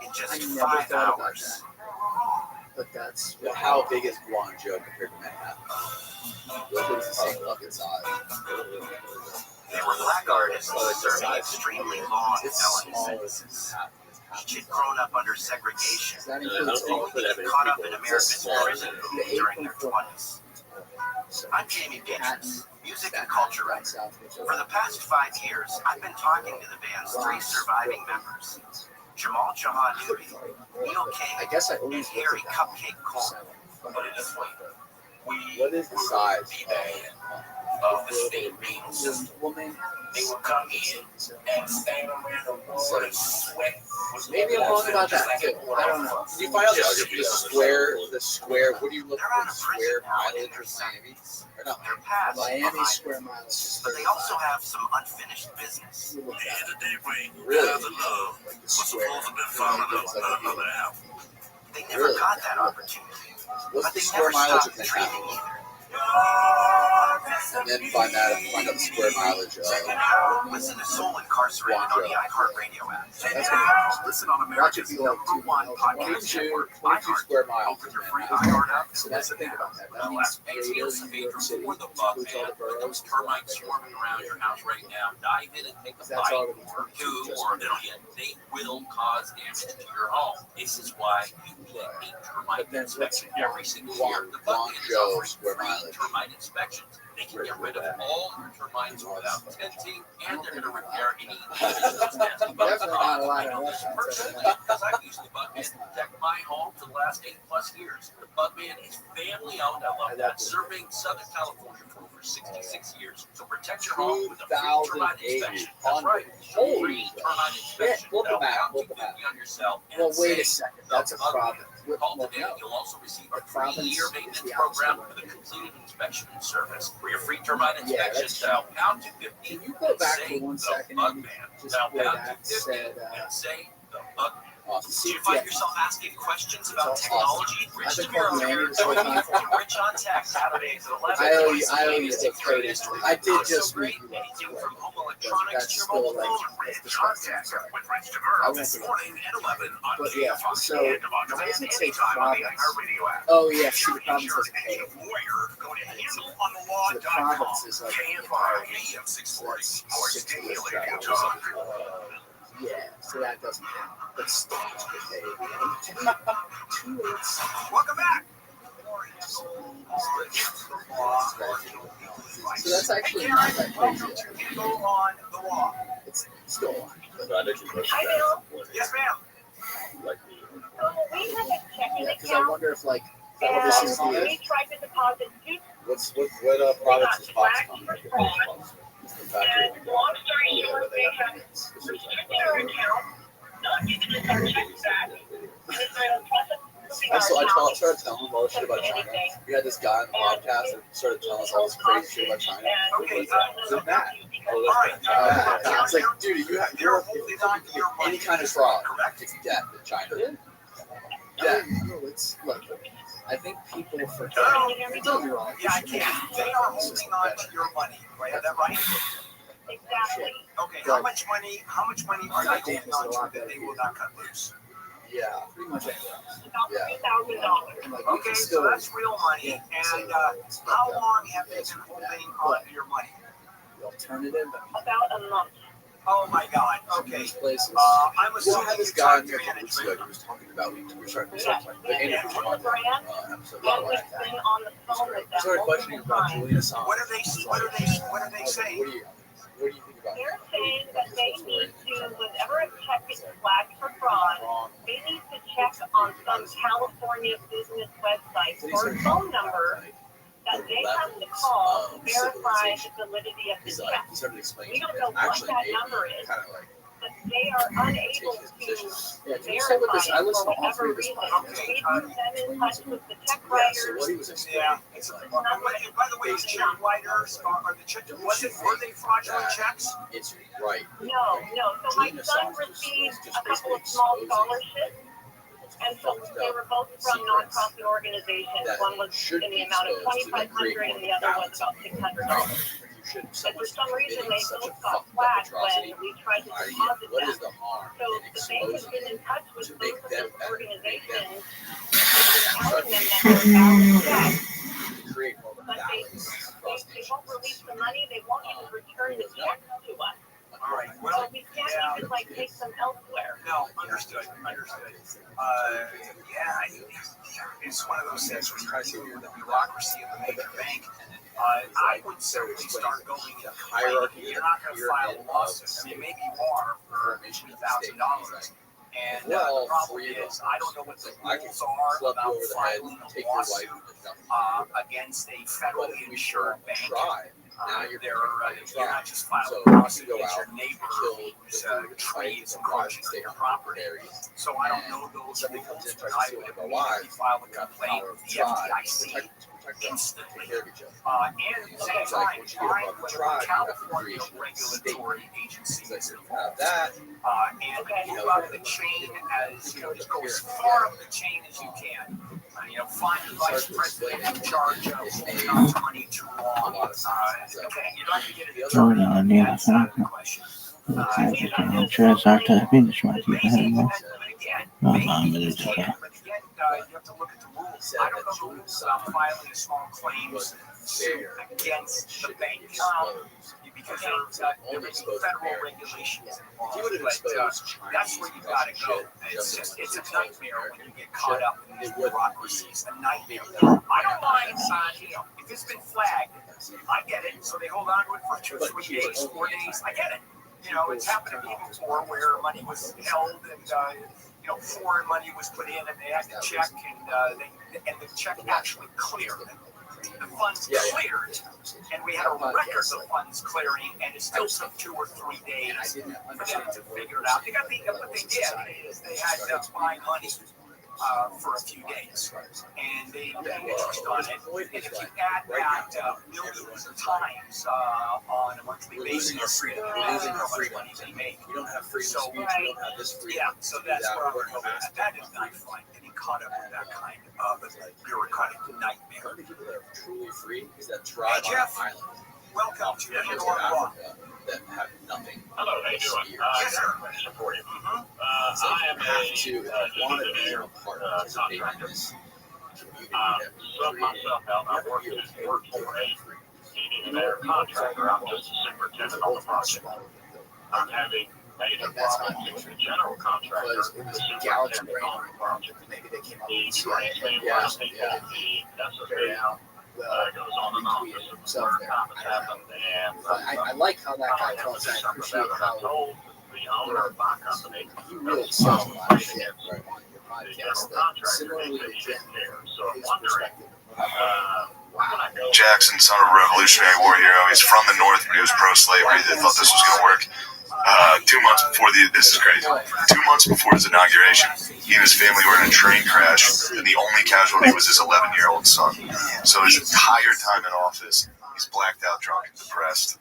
in I just never 5 thought about hours. that. But that's Well, how big is Guangzhou compared to Manhattan? it's the same fucking size. They were black artists serving extremely long It's felony smaller sentences. Each had grown up under segregation, That includes only to get caught up in America's prison boom during their 20s. I'm Jamie Gitchens, music and culture writer. For the past 5 years, I've been talking to the band's 3 surviving members: Jamal Jahan Newby, Neil I King, guess I and always Harry Cupcake Cole. Put it this way. We What is the size? of the state legal system. Woman. They would come in and stand around the board and sweat. Maybe I'm wrong about that too. I don't know. Did you find out the square? The square. What do you look for? The square mileage or Miami? Or no? Their paths Miami behind square miles is but they also have some unfinished business. The end of the day, Wayne, Really? the love was supposed to be followed up with another album. They never got that opportunity, What's but the they square never mileage stopped of dreaming Manhattan? either. And then find out the square mileage of Listen to Soul Incarcerated on the iHeartRadio app. That's gonna Listen on America's be like number 1 podcast 22 network, 22 iHeart. square miles. Open your free iHeart app and So that's the listen thing now. about that. That means greater New York City Before the includes bug, all the man, with boroughs. those termites swarming around your house right now, dive in and take a That's bite already or turned two, just or they will cause damage to your home. This is why you get a termite But then inspection what's every single year. The bug man is Guangzhou offering square free mileage? termite inspections. They can get rid of all your termites without tenting, and they're going to repair any damage that's nasty bugs Definitely not a lot I of know this restaurants. personally because I've used the bug man to protect my home for the last 8+ years. The bug man is family owned. I love that. Serving Southern California for over 66 years. So protect your home with a free termite inspection. That's right. Free termite inspection. Look at That'll that. count Look to at that. 50 on yourself. And Well, wait a say, second. That's a the bug man. province. Call Well, today. no. You'll also receive a A province 3-year is maintenance the program outside. with a completed inspection and service. For your free termite Yeah, inspection, that's dial pound 250. Can you go back and say for 1 the second, bug Andy? man. Just Dial where pound that 250 said, and say the bug man. Awesome. Do you find yourself asking questions about technology? I've Rich been DeMiro calling here, Andy this whole joining you time. for Rich on Tech, Saturdays at 11. I owe you the code. I did just great. read you Anything that. from home electronics to That's your mobile still like phone. that's Rich on disgusting. Tech with Rich I DeMiro went this to morning at 11 on But yeah, KFI so and on it demand doesn't say anytime on the province. iHeartRadio app. Oh yeah, If see you're the province injured has a and K. need a lawyer, go to So the handleonthelaw.com. province is like KFI AM 640, more stimulating talk. yeah, so that doesn't count. But still, okay. Welcome back. So that's actually not that crazy. Go on the law. It's still on. Hi, Bill. Yes, ma'am. So we have a checking Yeah, because I account, wonder if like and this is the we tried to deposit What products is Fox coming? and long story short, they have restricted our account, not You can just start checking back. And if I don't trust it, I started telling him all this shit about China. We had this guy on the podcast that started telling us all this crazy shit about China. Okay, So Matt. It's like, dude, you're holding on to your money. Any kind of fraud. It's death in China. Death. Look, I think people forget. Don't be wrong. Yeah, I can. They are holding on to your money. Do I have that right? Exactly. Okay, how much money are they holding on to that they will not cut loose? Yeah, pretty much anywhere else. About $3,000. Okay, so that's real money. And how long have they been holding on to your money? The alternative? About a month. Oh my God. Okay. I'm assuming this guy in there he was talking about. We were starting to talk about the episode. I started questioning about Julian Assange. What are they saying? What do you think about They're saying that they need to, whenever a check is flagged for fraud, they need to check on some California business website for a phone number that they have to call to verify the validity of the check. We don't know what that number is, but they are unable to verify it for whatever reason. We put them in touch with the check writers. Yeah. By the way, the check writers are the check. Were they fraudulent checks? It's right. No. So my son received a couple of small scholarships. And so they were both from nonprofit organizations. One was in the amount of $2,500 and the other was about $600. And for some reason, they both got flagged when we tried to deposit them. So the bank has been in touch with both of those organizations and telling them that they're valid checks. But they won't release the money. They won't even return the check to us. All right. Well, so we can't even take them elsewhere. No, understood. It's one of those things where you try to deal with the bureaucracy of the major bank. I would certainly start going in hierarchy. You're not going to file a lawsuit. I mean, maybe you are for $2,000. And the problem is, I don't know what the rules are about filing a lawsuit against a federally insured bank. You're not just filing a lawsuit against your neighbor whose tree is encroaching on your property. So I don't know those rules, but I would immediately file a complaint with the FDIC instantly. And at the same time, find whatever California regulatory agencies involved. And move up the chain as, just go as far up the chain as you can. Find the vice president in charge of holding on to money too long. You'd like to get it that's out of the question. You have to look at the rules. I don't know the rules about filing a small claims suit against the bank because there may be federal regulations involved. But that's where you got to go. It's a nightmare when you get caught up in these bureaucracies. A nightmare. I don't mind, if it's been flagged, I get it. So they hold on to it for 2 or 3 days, 4 days. I get it. It's happened to me before where money was held and foreign money was put in and they had to check and the check actually cleared. The funds cleared, and we had a record of funds clearing, and it still took 2 or 3 days for them to figure it out. What they did is they had to buy money for a few days, and they paid interest on it. And if you add that millions of times on a monthly basis, you're losing how much money they make. You don't have freedom of speech. You don't have this freedom. Yeah, so that's where I'm going at. That is not fun. Getting caught up in that kind of bureaucratic nightmare. The people that are truly free is that drive on Jeff, an island. Welcome to Africa that have nothing. Hello, how you doing? Yes, sir. Support you. So I am want to be a part of participating in this community that sub myself out. I work for a engineer contractor. I'm just a superintendent on the project. I'm having major problems with the general contractor, the superintendent on the project. The training last week with the SFA goes on and on. This is where comments happen, and I like how that guy talks. I appreciate how told the owner of my company he really says a lot of shit on your podcast that similarly legit so I'm wondering, Jackson, son of a Revolutionary War hero. He's from the North, but he was pro-slavery. They thought this was going to work. 2 months before this is crazy. 2 months before his inauguration, he and his family were in a train crash, and the only casualty was his 11-year-old son. So his entire time in office, he's blacked out, drunk, and depressed.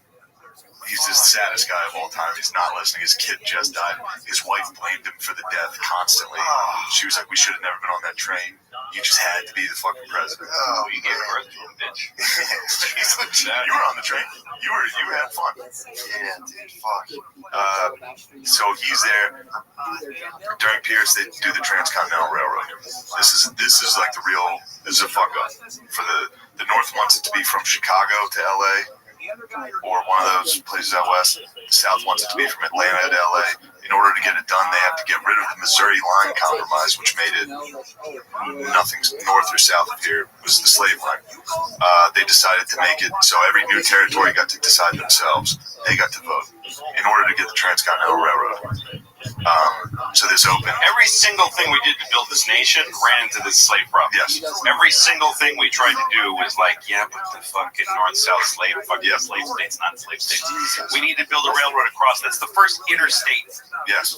He's the saddest guy of all time. He's not listening. His kid just died. His wife blamed him for the death constantly. She was like, we should have never been on that train. You just had to be the fucking president. Oh, you gave birth to him, bitch. You were on the train. You had fun. Yeah, dude, fuck. So he's there. During Pierce, they do the Transcontinental Railroad. This is like the real. This is a fuck up for the North wants it to be from Chicago to LA, or one of those places out west. The South wants it to be from Atlanta to LA. In order to get it done, they have to get rid of the Missouri Line Compromise, which made it nothing north or south of here was the slave line. They decided to make it so every new territory got to decide themselves. They got to vote in order to get the Transcontinental Railroad. So this opened. Every single thing we did to build this nation ran into this slave problem. Yes. Every single thing we tried to do was like, yeah, but the fucking north-south slave states, not slave states. We need to build a railroad across. That's the first interstate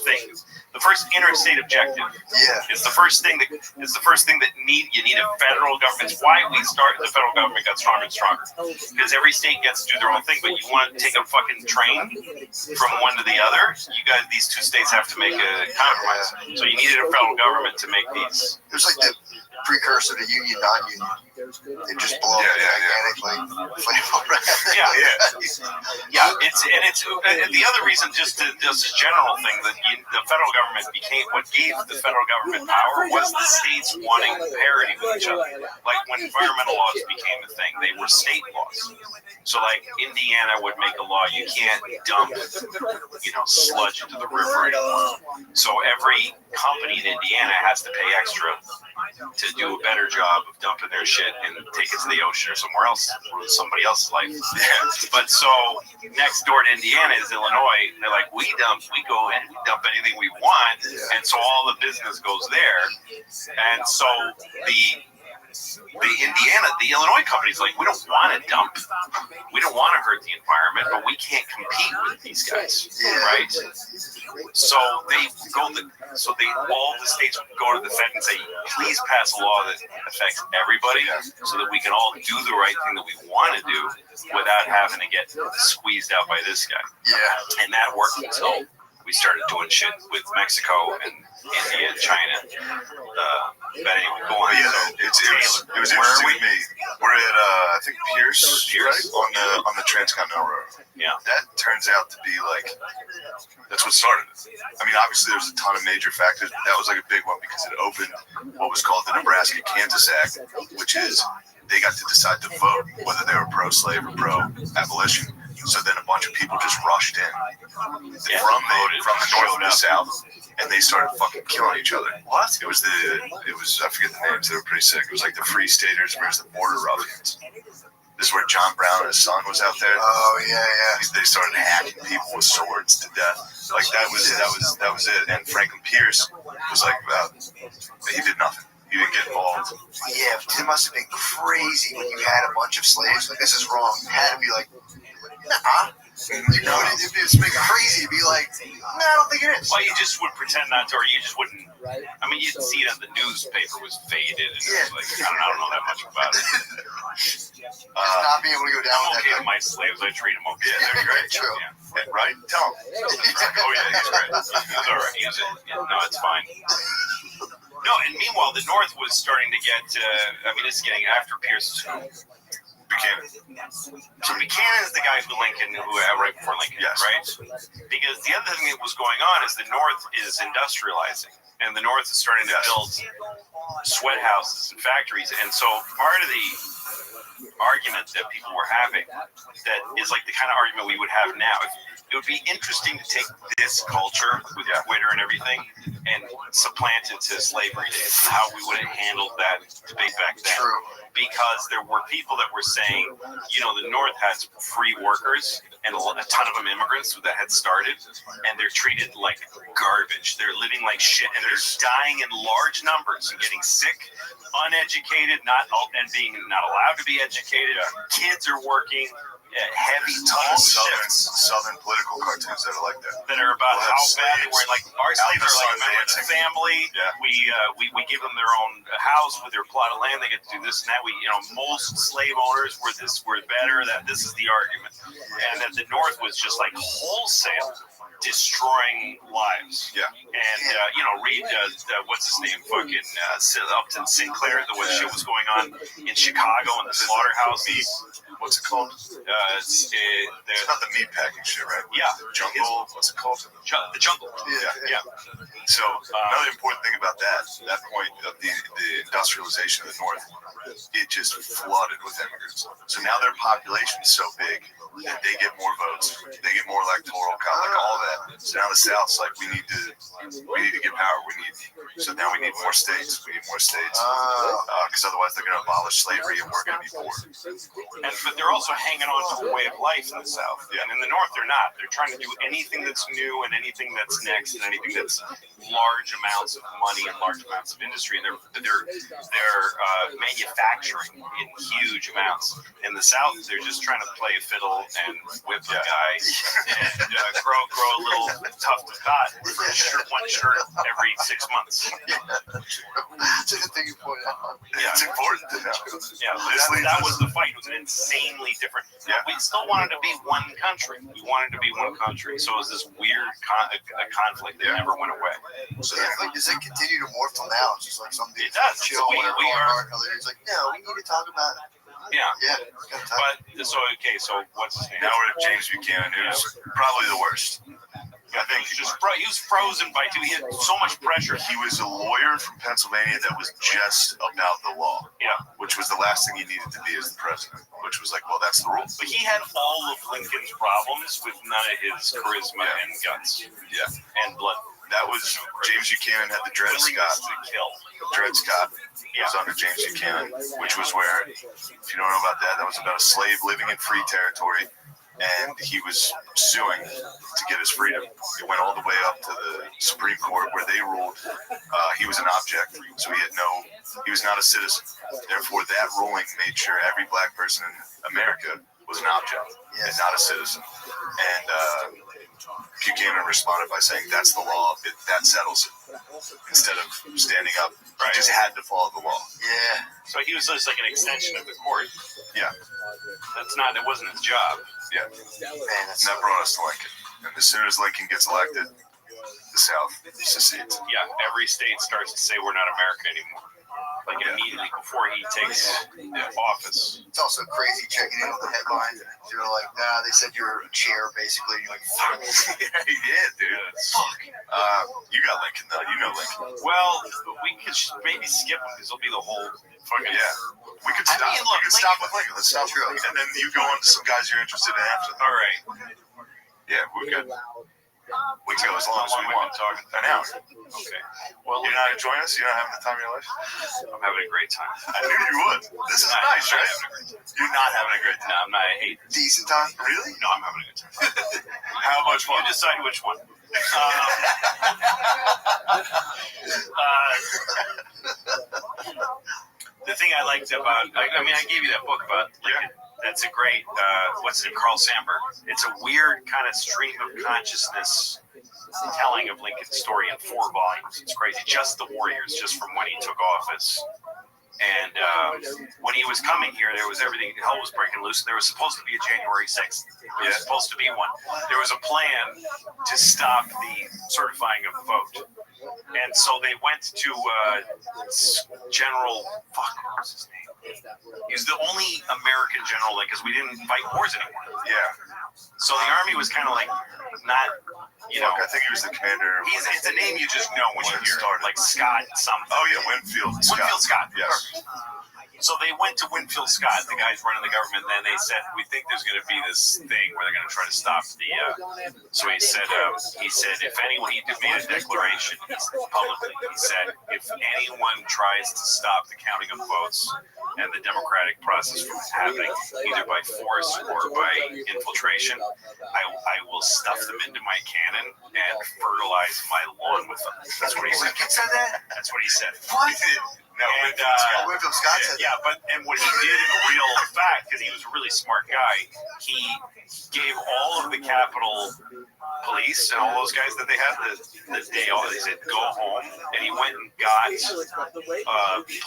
thing. The first interstate objective. Yeah. It's the first thing that you need a federal government. It's why the federal government got stronger and stronger. Because every state gets to do their own thing, but you want to take a fucking train from one to the other, these two states have to make a compromise. So you needed a federal government to make these. It was like the precursor to union, non-union. They just blow up organically. And the other reason, just this general thing, that the federal government became what gave the federal government power was the states wanting parity with each other. Like when environmental laws became a thing, they were state laws. So like Indiana would make a law, you can't dump, sludge into the river anymore. So every company in Indiana has to pay extra to do a better job of dumping their shit and take it to the ocean or somewhere else, or somebody else's life. But so next door to Indiana is Illinois. They're like, we go and we dump anything we want, and so all the business goes there. And so the Illinois company's like, we don't want to dump, we don't want to hurt the environment, but we can't compete with these guys, right? So all the states go to the Fed and say, please pass a law that affects everybody, so that we can all do the right thing that we want to do without having to get squeezed out by this guy. Yeah, and that worked until we started doing shit with Mexico and India and China. But anyway, go on. Yeah, it was interesting with me. We're at I think Pierce, right? on the Transcontinental Railroad. Yeah, that turns out to be like that's what started it. I mean, obviously there's a ton of major factors, but that was like a big one because it opened what was called the Nebraska-Kansas Act, which is they got to decide to vote whether they were pro-slave or pro-abolition. So then a bunch of people just rushed in from the north and the south, and they started fucking killing each other. What? It was I forget the names. They were pretty sick. It was like the Free Staters versus the Border Ruffians. This is where John Brown and his son was out there. Oh yeah. They started hacking people with swords to death. Like that was it. And Franklin Pierce was like, he did nothing. He didn't get involved. Yeah, it must have been crazy when you had a bunch of slaves. Like, this is wrong. You had to be like, nah. It'd be crazy to be like, no, I don't think it is. Well, you just would pretend not to, or you just wouldn't. I mean, you'd see it on the newspaper was faded, and it was like, I don't know that much about it. Just not being able to go down I'm with okay that. with my slaves. I treat them okay. Yeah, they're great. True. Yeah, right? Tell him. Oh yeah, he's great. He's all right. No, it's fine. No, and meanwhile, the North was starting to get. It's getting after Pierce. Buchanan. So Buchanan is the guy who right before Lincoln, right? Because the other thing that was going on is the North is industrializing, and the North is starting to build sweat houses and factories. And so part of the argument that people were having that is like the kind of argument we would have now. It would be interesting to take this culture with Twitter and everything and supplant it to slavery days, how we would have handled that debate back then. True. Because there were people that were saying, the North has free workers and a ton of them immigrants that had started, and they're treated like garbage. They're living like shit, and they're dying in large numbers and getting sick, uneducated, and being not allowed to be educated. Kids are working heavy There's a ton of bullshit southern political cartoons that are like that. that are about We'll how have bad they were. Like our slaves are like a member of the dancing. family. Yeah. We give them their own house with their plot of land. They get to do this and that. Most slave owners were better. That this is the argument, and that the North was just like wholesale destroying lives. Yeah. And read what's his name, fucking Upton Sinclair. What shit was going on in Chicago in the slaughterhouses. What's it called? It's not the meat packing shit, right? Yeah. Jungle. What's it called? The jungle. Yeah. So another important thing about that point of the industrialization of the North, it just flooded with immigrants. So now their population is so big that they get more votes, they get more electoral, like all that. So now the South's like, we need to get power. So now we need more states. We need more states because otherwise they're going to abolish slavery and we're going to be poor. But they're also hanging on to a way of life in the South. Yeah. And in the North, they're not. They're trying to do anything that's new and anything that's next and anything that's large amounts of money and large amounts of industry. And they're manufacturing in huge amounts. In the South, they're just trying to play a fiddle and whip a guy and grow a little tuft of cotton for one shirt every 6 months. That's a good thing you pointed out. Yeah, it's important to know. Yeah, that was the fight. It was an insanely different. Yeah. We still wanted to be one country. We wanted to be one country. So it was this weird conflict that never went away. So does it continue to morph till now? It's just like some dudes chill, we are. It's like, no, we need to talk about it. Yeah. But so what's his name? Now we're at James Buchanan, who's probably the worst. I think he was frozen by two. He had so much pressure. He was a lawyer from Pennsylvania that was just about the law. Yeah. Which was the last thing he needed to be as the president. Which was like, well, that's the rule. But he had all of Lincoln's problems with none of his charisma and guts. Yeah. And blood. That was James Buchanan had the Dred Scott. Dred Scott was under James Buchanan, which was where, if you don't know about that, that was about a slave living in free territory. And he was suing to get his freedom. It went all the way up to the Supreme Court where they ruled he was an object. So he was not a citizen. Therefore, that ruling made sure every black person in America was an object and not a citizen. And Buchanan responded by saying, that's the law. That settles it. Instead of standing up, he just had to follow the law. Yeah. So he was just like an extension of the court. Yeah. It wasn't his job. Yeah. And that brought us to Lincoln. And as soon as Lincoln gets elected, the South secedes. Yeah. Every state starts to say we're not America anymore. Like immediately before he takes office. It's also crazy checking in with the headlines. You're like, nah, they said you're a chair, basically. You're like, fuck. Yeah, he did, dude. Fuck. You got Lincoln, though. You know Lincoln. Well, we could maybe skip him because it'll be the whole fucking. Yeah. We could stop. We could stop with Lincoln. Let's stop. And then you go on to some guys you're interested in after. All right. Yeah, we're good. We can go as long as we want. Talking an hour. Okay. Well, you're not enjoying this? You're not having the time of your life? I'm having a great time. I knew you would. This is nice, right? You're not having a great time. No, I'm not. I hate it. Decent time? Really? No, I'm having a good time. How much fun? You decide which one. The thing I liked about, I gave you that book about Lincoln. That's a great, Carl Sandburg. It's a weird kind of stream of consciousness telling of Lincoln's story in 4 volumes. It's crazy. Just the warriors, just from when he took office. And when he was coming here, there was everything, hell was breaking loose. There was supposed to be a January 6th. There was supposed to be one. There was a plan to stop the certifying of the vote. And so they went to General, what was his name? He was the only American general, because we didn't fight wars anymore. Yeah. So the army was kind of like not, I think he was the commander. It's a name you just know when you hear it, like Scott something. Oh yeah, Winfield Scott. Yes. So they went to Winfield Scott, the guys running the government, and then they said, we think there's going to be this thing where they're going to try to stop the, so he said, if anyone, he made a declaration publicly, he said, if anyone tries to stop the counting of votes and the democratic process from happening, either by force or by infiltration, I will stuff them into my cannon and fertilize my lawn with them. That's what he said. Lincoln said that? That's what he said. What? No, and, Winfield Scott said yeah, and what he did in real fact, because he was a really smart guy, he gave all of the Capitol Police and all those guys that they had the day off. They said go home, and he went and got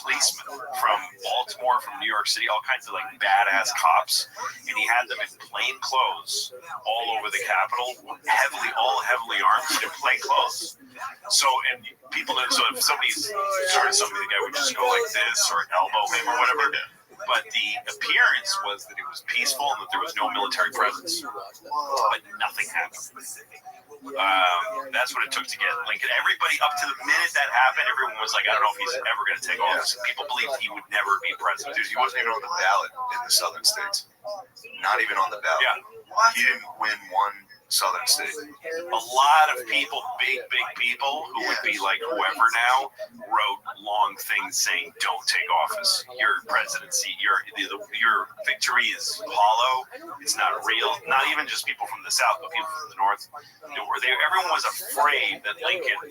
policemen from Baltimore, from New York City, all kinds of like badass cops, and he had them in plain clothes all over the Capitol, heavily armed in plain clothes. So, and people, so if somebody started something, the guy would just go like this or elbow him or whatever. But the appearance was that it was peaceful and that there was no military presence. But nothing happened. That's what it took to get Lincoln. Everybody, up to the minute that happened, everyone was like, I don't know if he's ever going to take office. People believed he would never be president. Dude, he wasn't even on the ballot in the southern states. Not even on the ballot. Yeah. He didn't win one southern state. A lot of people, big people who would be like whoever now, wrote long things saying, "Don't take office. Your presidency, your victory is hollow. It's not real." Not even just people from the South, but people from the North. Everyone was afraid that Lincoln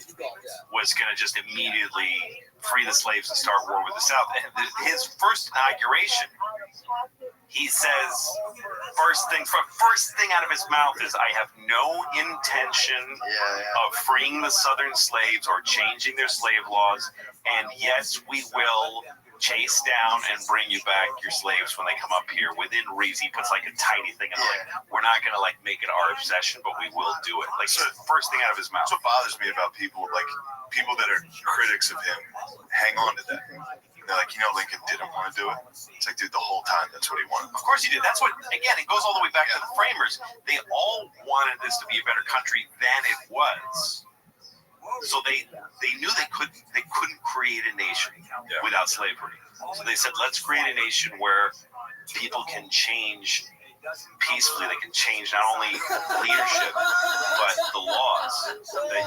was going to just immediately free the slaves and start war with the South. And his first inauguration, he says, first thing out of his mouth is, "I have no intention of freeing the Southern slaves or changing their slave laws. And yes, we will chase down and bring you back your slaves when they come up here within reason." He puts like a tiny thing in like, we're not going to like make it our obsession, but we will do it. Like, so first thing out of his mouth. That's what bothers me about people that are critics of him hang on to that. They're like, Lincoln didn't want to do it. It's like, dude, the whole time that's what he wanted. Of course he did. That's what, again, it goes all the way back to the framers. They all wanted this to be a better country than it was. So they knew they couldn't create a nation without slavery. So they said, let's create a nation where people can change peacefully. They can change not only leadership but the laws. They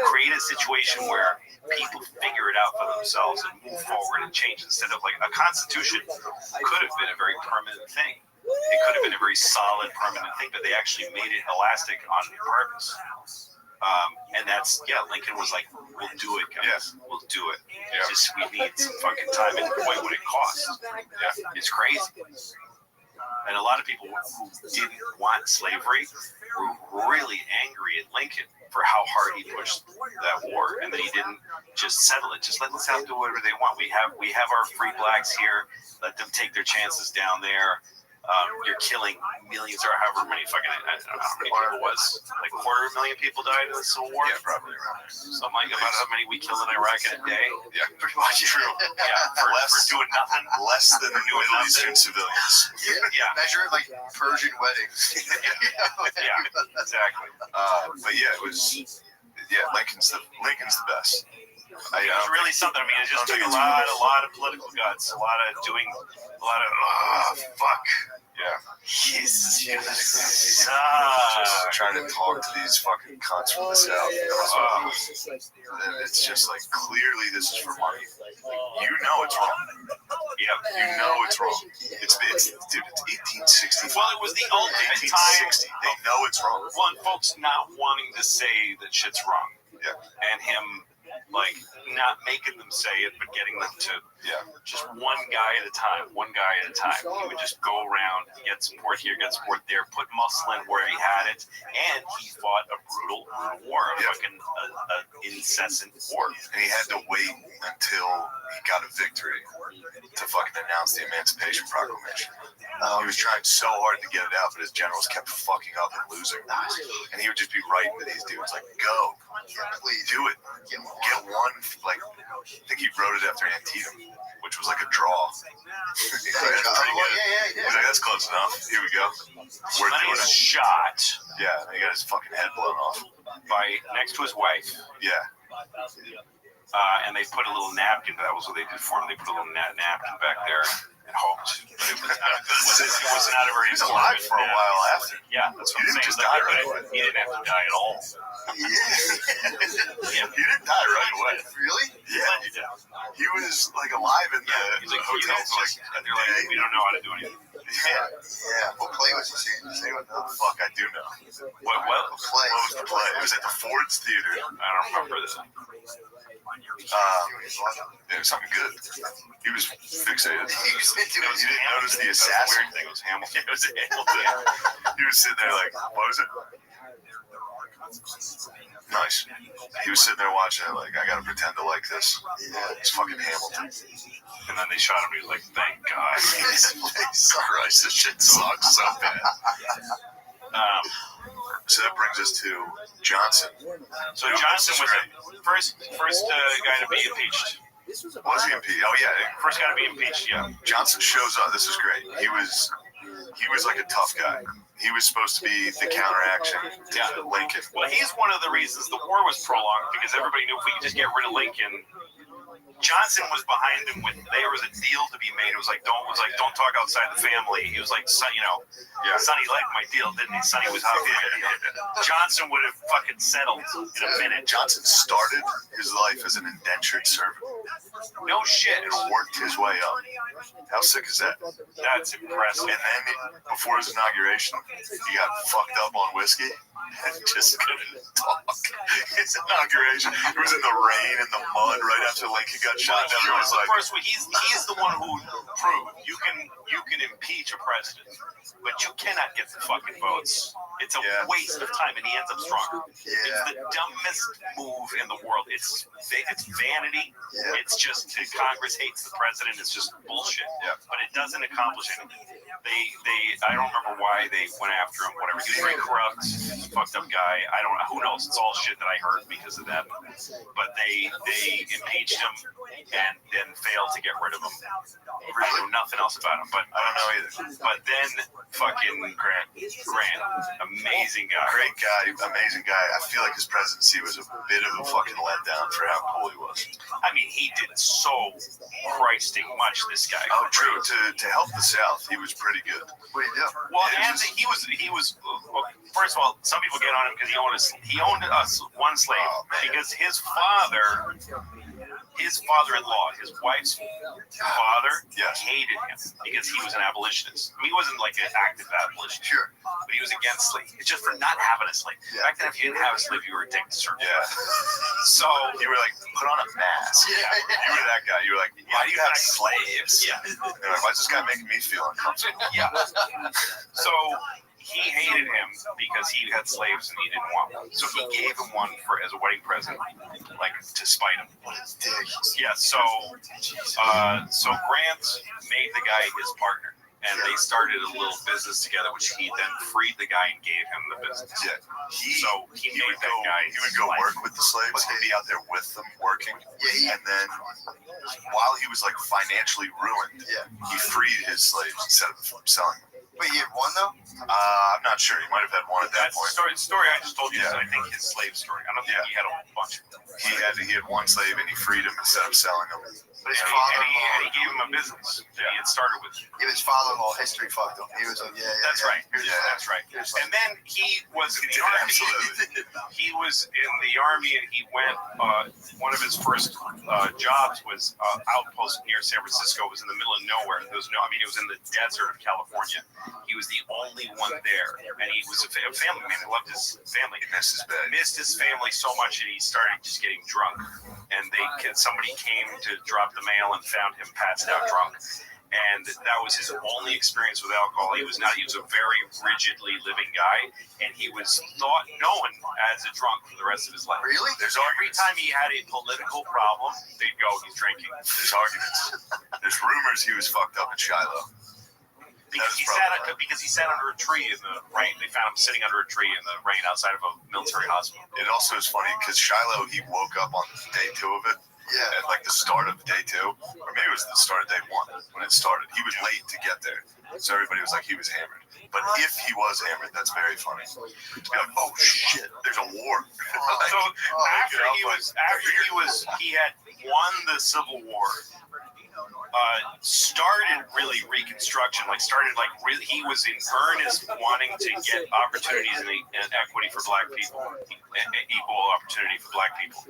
create a situation where people figure it out for themselves and move forward and change, instead of like a constitution could have been a very permanent thing. It could have been a very solid permanent thing, but they actually made it elastic on purpose. And that's, Lincoln was like, we'll do it, guys. We'll do it. Just, we need some fucking time, and boy, what it costs. It's crazy. And a lot of people who didn't want slavery were really angry at Lincoln for how hard he pushed that war, and that he didn't just settle it. Just let the South do whatever they want. We have our free blacks here. Let them take their chances down there. You're killing millions, or however many fucking, I don't know how many people it was. Like 250,000 people died in the Civil War? Yeah, probably around. Something like about how many we killed in Iraq in a day? Yeah, pretty much true. For doing nothing. Less than Middle Eastern civilians. Measure it like Persian weddings. Yeah, exactly. But yeah, it was, Lincoln's the best. It was really something. I mean, it just took a lot of political guts, a lot of fuck. Yeah. Jesus. Just trying to talk to these fucking cunts from the South. It's just like, clearly this is for money. You know it's wrong. Yeah. You know it's wrong. It's 1860. Well, it was the ultimate time. They know it's wrong. Well, and folks not wanting to say that shit's wrong. Yeah. And him, like, not making them say it, but getting them to just one guy at a time. He would just go around, get support here, get support there, put muscle in where he had it, and he fought a brutal war, a fucking incessant war. And he had to wait until he got a victory to fucking announce the Emancipation Proclamation. He was trying so hard to get it out, but his generals kept fucking up and losing. And he would just be writing to these dudes like, go, please do it. Get one, like, I think he wrote it after Antietam, which was like a draw. Pretty good. He's like, that's close enough. Here we go. We're doing it. Shot. Yeah, he got his fucking head blown off. Next to his wife. Yeah. And they put a little napkin. That was what they did for him. They put a little napkin back there and hoped. But it was not a very. He was alive for a while after. Yeah, that's what I'm saying. Just die right away. He didn't have to die at all. He didn't die right away. Really? Yeah. He was like alive in the hotel for like a day. We don't know how to do anything. Yeah. What play was he seeing? Does anyone know? Fuck, I do know. What was the play? It was at the Ford's Theater. I don't remember this. It It was something good. He was fixated. He was into He didn't notice the assassin. Weird thing. It was Hamilton. It was Hamilton. He was sitting there like, what was it? Nice. He was sitting there watching it like, I gotta pretend to like this. Yeah, it's fucking Hamilton. And then they shot him. He was like, thank God. Christ, this shit sucks so bad. So that brings us to Johnson. So Johnson was the first guy to be impeached. Was he impeached? Oh yeah, First guy to be impeached. Yeah. Johnson shows up. This is great. He was like a tough guy. He was supposed to be the counteraction to Lincoln. Well, he's one of the reasons the war was prolonged, because everybody knew if we could just get rid of Lincoln. Johnson was behind him with, there was a deal to be made. It was like, don't talk outside the family. He was like, Sonny liked my deal, didn't he? Sonny was happy. Johnson would have fucking settled in a minute. Johnson started his life as an indentured servant. No shit. And worked his way up. How sick is that? That's impressive. And then before his inauguration, he got fucked up on whiskey and just couldn't talk. His inauguration, it was in the rain and the mud right after Lincoln got shot. He was the first one. He's the one who proved you can impeach a president, but you cannot get the fucking votes. It's a waste of time, and he ends up stronger. Yeah. It's the dumbest move in the world. It's vanity. Yeah. It's just Congress hates the president. It's just bullshit. Yeah. But it doesn't accomplish anything. I don't remember why they went after him. Whatever. He was very corrupt, fucked up guy. I don't know. Who knows? It's all shit that I heard because of that. But they impeached him and then failed to get rid of him. I know nothing else about him. But I don't know either. But then fucking Grant, amazing guy. Great guy, amazing guy. I feel like his presidency was a bit of a fucking letdown for how cool he was. I mean, he did so Christing much, this guy. Oh, true. To help the South, he was pretty good. What did he do? Well, and he was. Well, first of all, some people get on him because he owned us one slave because his father-in-law, his wife's father, hated him because he was an abolitionist. I mean, he wasn't like an active abolitionist, but he was against slavery. It's just for not having a slave. Back then, if you didn't have a slave, you were a dictator. So you were like, put on a mask. Yeah. You were that guy. You were like, why do you have slaves? Yeah. Like, why is this guy making me feel uncomfortable? Yeah. So he hated him because he had slaves and he didn't want one. So he gave him one as a wedding present, like to spite him. Yeah. So Grant made the guy his partner, and they started a little business together, which he then freed the guy and gave him the business. Yeah. He made that guy. He would go work with the slaves. He'd be out there with them working. Yeah. And then while he was like financially ruined, he freed his slaves instead of selling them. But he had one though? I'm not sure. He might have had one at that point. The story I just told you is, I think, his slave story. I don't think he had a bunch. He had one slave and he freed him instead of selling them. But his father-in-law, and he gave him a business that he had started with. Yeah, his father-in-law history fucked him. He was like, That's right. That's right. And then he was in the army. He was in the army, and he went. One of his first jobs was outpost near San Francisco. It was in the middle of nowhere. It was in the desert of California. He was the only one there, and he was a family man. He loved his family. He missed his family so much, and he started just getting drunk. And somebody came to drop the mail and found him passed out drunk. And that was his only experience with alcohol. He was a very rigidly living guy, and he was known as a drunk for the rest of his life. Really? Every time he had a political problem, they'd go, he's drinking. There's arguments. There's rumors he was fucked up in Shiloh. Because he sat under a tree in the rain. They found him sitting under a tree in the rain outside of a military hospital. It also is funny because Shiloh, he woke up on day 2 of it. Yeah, at like the start of day 2, or maybe it was the start of day 1 when it started. He was late to get there, so everybody was like he was hammered. But if he was hammered, that's very funny. To be like, oh shit, there's a war. So after he had won the Civil War, started really Reconstruction, he was in earnest wanting to get opportunities and equity for black people, equal opportunity for black people.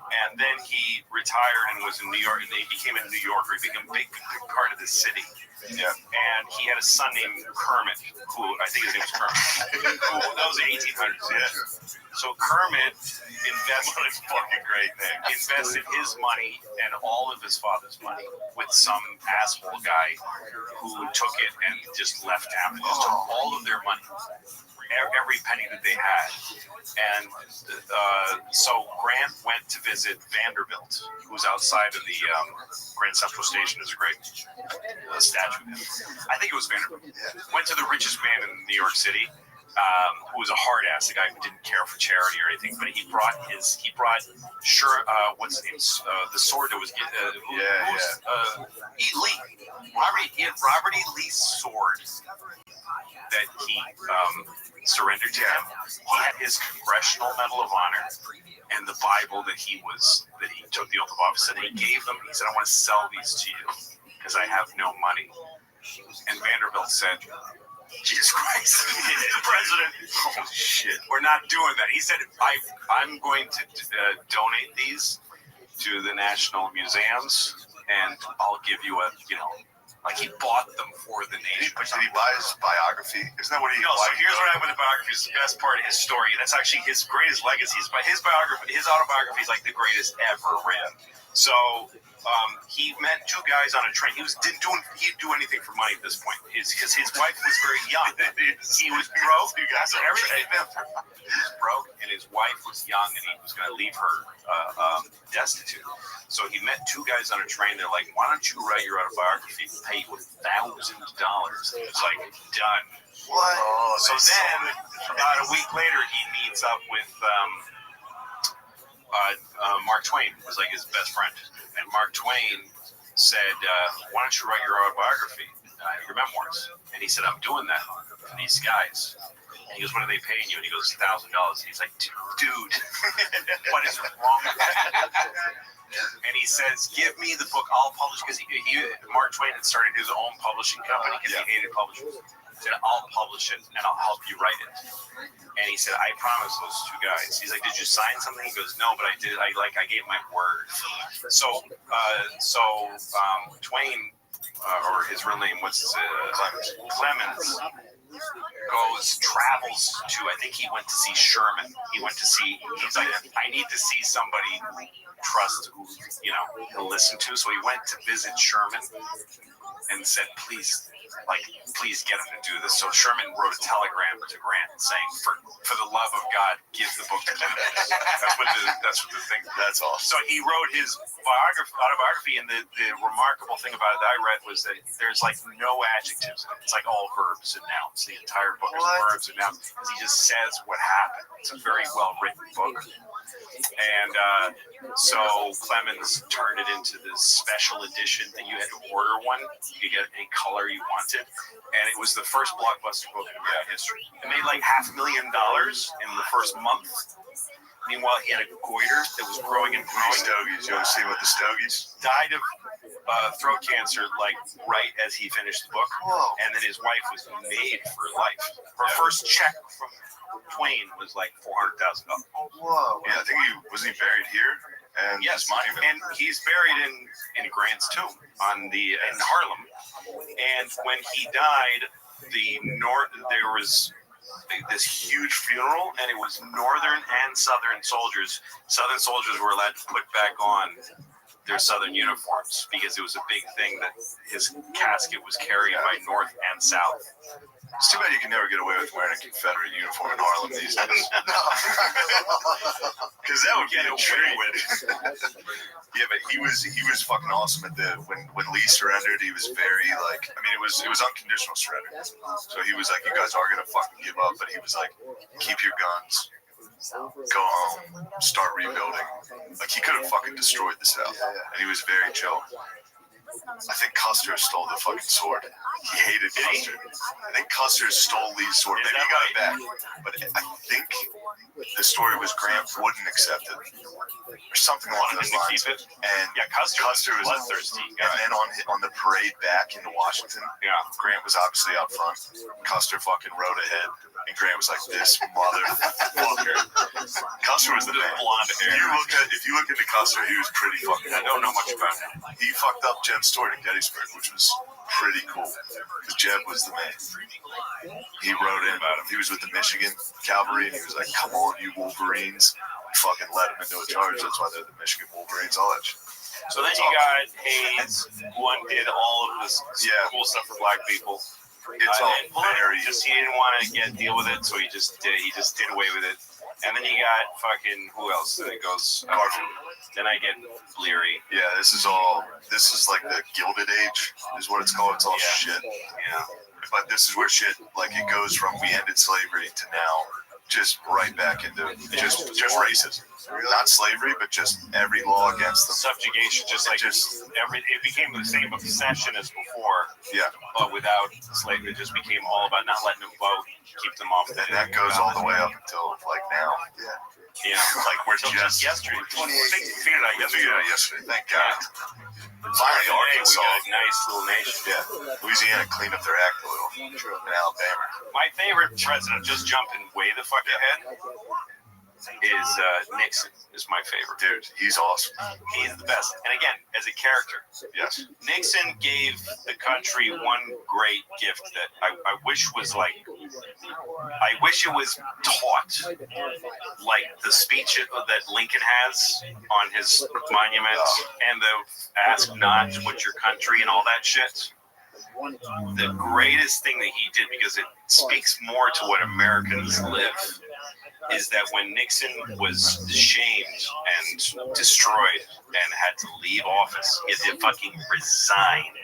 And then he retired and was in New York. He became a New Yorker. He became a big part of the city. Yeah. And he had a son named Kermit, who I think his name was Kermit. That was the 1800s. Yeah. So Kermit invested his money and all of his father's money with some asshole guy who took it and just left town and just took all of their money, every penny that they had. And so Grant went to visit Vanderbilt, who's outside of the Grand Central Station. There's a great statue of him. I think it was Vanderbilt. Went to the richest man in New York City, who was a hard ass, the guy who didn't care for charity or anything. But he brought what's his name? The sword that was Robert E. Lee's sword that he surrendered to him. He had his Congressional Medal of Honor and the Bible that he took the oath of office, and he gave them. He said, "I want to sell these to you because I have no money." And Vanderbilt said, "Jesus Christ, the president! Oh shit, we're not doing that." He said, "I'm going to donate these to the national museums, and I'll give you he bought them for the nation." But did he buy his biography? Isn't that what he? No. So here's what happened with the biography. It's the best part of his story. That's actually his greatest legacies. But his autobiography is like the greatest ever written. So he met two guys on a train. He'd do anything for money at this point. His wife was very young. He was broke. He was broke, and his wife was young, and he was going to leave her destitute. So he met two guys on a train. They're like, "Why don't you write your autobiography? We'll pay you $1,000." He was like, "Done." What? So then, about a week later, he meets up with Mark Twain, who was like his best friend. And Mark Twain said, "Why don't you write your autobiography, your memoirs?" And he said, "I'm doing that for these guys." And he goes, "What are they paying you?" And he goes, $1,000. He's like, "Dude, what is wrong with that?" And he says, "Give me the book. I'll publish." Because Mark Twain had started his own publishing company because he hated publishers. He said, "I'll publish it and I'll help you write it." And he said, "I promised those two guys." He's like, "Did you sign something?" He goes, "No, but I did. I gave my word." So Twain, or his real name, Clemens, travels to, I think he went to see Sherman. He's like, "I need to see somebody trust who, he'll listen to." So he went to visit Sherman and said, please get him to do this. So Sherman wrote a telegram to Grant saying, for the love of God, give the book to him. That's what the thing. That's awesome. So he wrote his autobiography, and the remarkable thing about it that I read was that there's like no adjectives in it. It's like all verbs and nouns. The entire book is verbs and nouns because he just says what happened. It's a very well written book. And so Clemens turned it into this special edition that you had to order one. You could get any color you wanted. And it was the first blockbuster book in American history. It made like $500,000 in the first month. Meanwhile, he had a goiter that was growing and growing. Stogies. You ever see what the Stogies? Died of throat cancer right as he finished the book. Whoa. And then his wife was made for life. Her first check from Twain was like $400,000. Whoa! Yeah, I think wasn't he buried here? And yes, and he's buried in Grant's tomb in Harlem. And when he died, there was this huge funeral, and it was Northern and Southern soldiers. Southern soldiers were allowed to put back on their Southern uniforms because it was a big thing that his casket was carried by North and South. It's too bad you can never get away with wearing a Confederate uniform in Harlem these days. Because that would get a win. Yeah, but he was fucking awesome when Lee surrendered. He was very it was unconditional surrender. So he was like, "You guys are gonna fucking give up," but he was like, "Keep your guns. Go home, start rebuilding." Like, he could have fucking destroyed the South, and he was very chill. I think Custer stole the fucking sword. He hated Custer. I think Custer stole Lee's sword. Maybe he got it back, but I think the story was Grant wouldn't accept it, or something along those lines. Keep it. And yeah, Custer was bloodthirsty. And then on the parade back into Washington, Grant was obviously out front. Custer fucking rode ahead, and Grant was like, "This motherfucker." Custer was the man. Blonde hair. If you look into Custer, he was pretty fucking. I don't know much about him. He fucked up Jeb's story to Gettysburg, which was pretty cool. Because Jeb was the man. He rode in about him. He was with the Michigan Cavalry, and he was like, "Come on, you Wolverines." Fucking let him into a charge. That's why they're the Michigan Wolverines, all that shit. So then you got Hayes, who undid all of this cool stuff for black people. It's all very. Just he didn't want to deal with it, so he just did away with it. And then you got fucking who else? Then it goes. Then I get Leary. Yeah, this is like the Gilded Age, is what it's called. It's all shit. Yeah. But this is where shit, like, it goes from we ended slavery to now, just right back into just racism. Not slavery, but just every law against them. Subjugation, it became the same obsession as before. Yeah. But without slavery, it just became all about not letting them vote, keep them off. And that goes all the way up until like now. Yeah. Like we're just yesterday. Figured it out yesterday. Thank God. Finally, Arkansas. We got a nice little nation. Yeah. Louisiana cleaned up their act a little. In Alabama. My favorite president, just jumping way the fuck ahead, is Nixon. Is my favorite. Dude, he's awesome. He's the best. And again, as a character, yes. Nixon gave the country one great gift that I wish was like, I wish it was taught, like the speech that Lincoln has on his monument and the ask not what your country and all that shit. The greatest thing that he did, because it speaks more to what Americans live, is that when Nixon was shamed and destroyed and had to leave office, he had to fucking resign.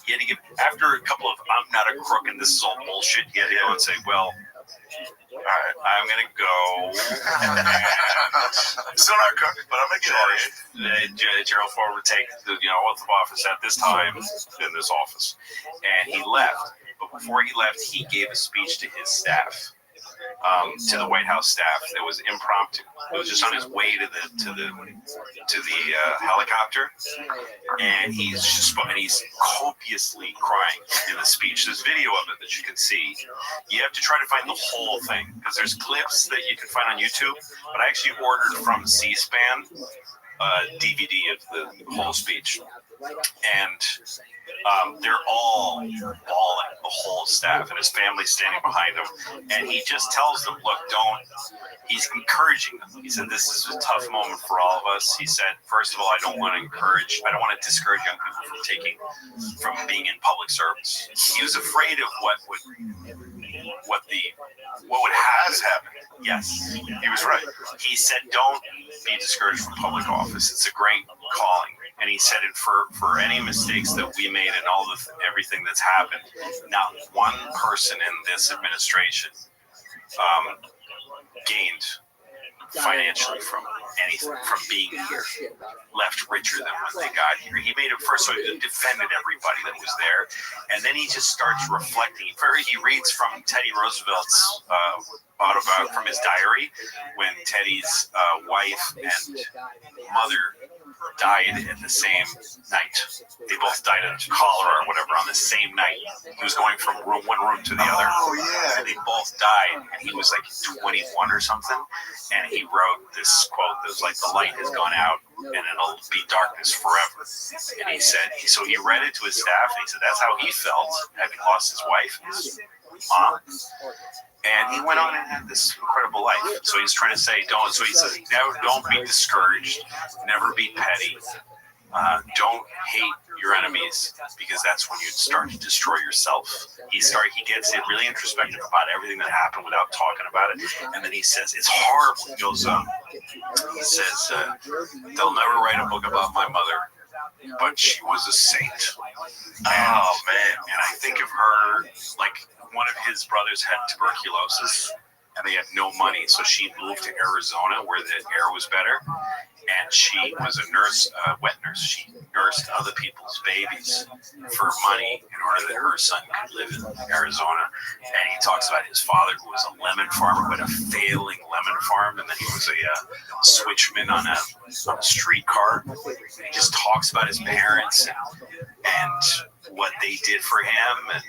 He had to give, after a couple of, I'm not a crook and this is all bullshit, he had to go and say, well, all right, I'm going to go. Still not crook, but I'm going to get out. Gerald Ford would take the oath of office at this time in this office. And he left. But before he left, he gave a speech to his staff. To the White House staff that was impromptu. It was just on his way to the helicopter, and he's copiously crying in the speech. There's video of it that you can see. You have to try to find the whole thing because there's clips that you can find on YouTube. But I actually ordered from C-SPAN a DVD of the whole speech, and they're all bawling, the whole staff, and his family standing behind him. And he just tells them, look, he's encouraging them. He said, this is a tough moment for all of us. He said, first of all, I don't want to discourage young people from being in public service. He was afraid of what would happen. Yes, he was right. He said, don't be discouraged from public office. It's a great calling. And he said it for any mistakes that we made and everything that's happened, not one person in this administration gained financially from anything, from being here, left richer than when they got here. He made it first, so he defended everybody that was there, and then he just starts reflecting. He reads from Teddy Roosevelt's autobiography, from his diary, when Teddy's wife and mother died at the same night. They both died of cholera or whatever on the same night. He was going from one room to the other. Oh, yeah. And they both died, and he was like 21 or something. And he wrote this quote that was like, the light has gone out and it'll be darkness forever. And he said, so he read it to his staff, and he said that's how he felt, having lost his wife and his mom. And he went on and had this incredible life. So he's trying to say, so he says, don't be discouraged, never be petty, don't hate your enemies, because that's when you start to destroy yourself. He gets it really introspective about everything that happened without talking about it. And then he says, it's horrible. He goes, he says, they'll never write a book about my mother, but she was a saint. Oh, man. And I think of her, like, one of his brothers had tuberculosis, and they had no money, so she moved to Arizona where the air was better. And she was a nurse, wet nurse. She nursed other people's babies for money in order that her son could live in Arizona. And he talks about his father, who was a lemon farmer, but a failing lemon farm, and then he was a switchman on a streetcar. He just talks about his parents and what they did for him and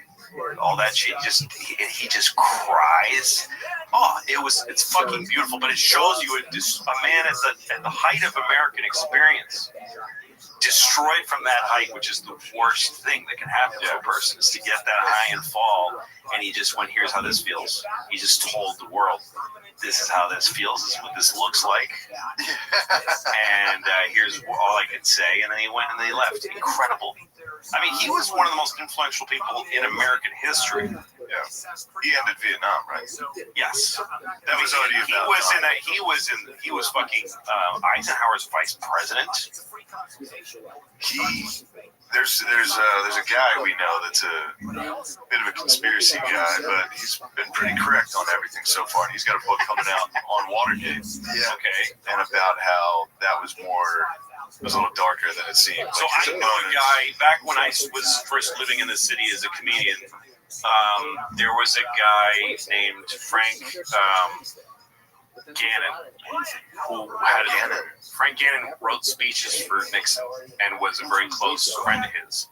all that shit. He just cries. Oh, it's fucking beautiful, but it shows you a man at the height of American experience, destroyed from that height, which is the worst thing that can happen to a person, is to get that high and fall. And he just went, here's how this feels. He just told the world, this is how this feels, this is what this looks like. And here's all I can say. And then he went and they left. Incredible. I mean, he was one of the most influential people in American history. Yeah. He ended Vietnam, right? Yes. That was already he was fucking Eisenhower's vice president. There's a guy we know that's a bit of a conspiracy guy, but he's been pretty correct on everything so far. And he's got a book coming out on Watergate. Yeah. Okay. And about how that was a little darker than it seemed. So I know a guy, back when I was first living in the city as a comedian, there was a guy named Frank Gannon, who Frank Gannon wrote speeches for Nixon and was a very close friend of his.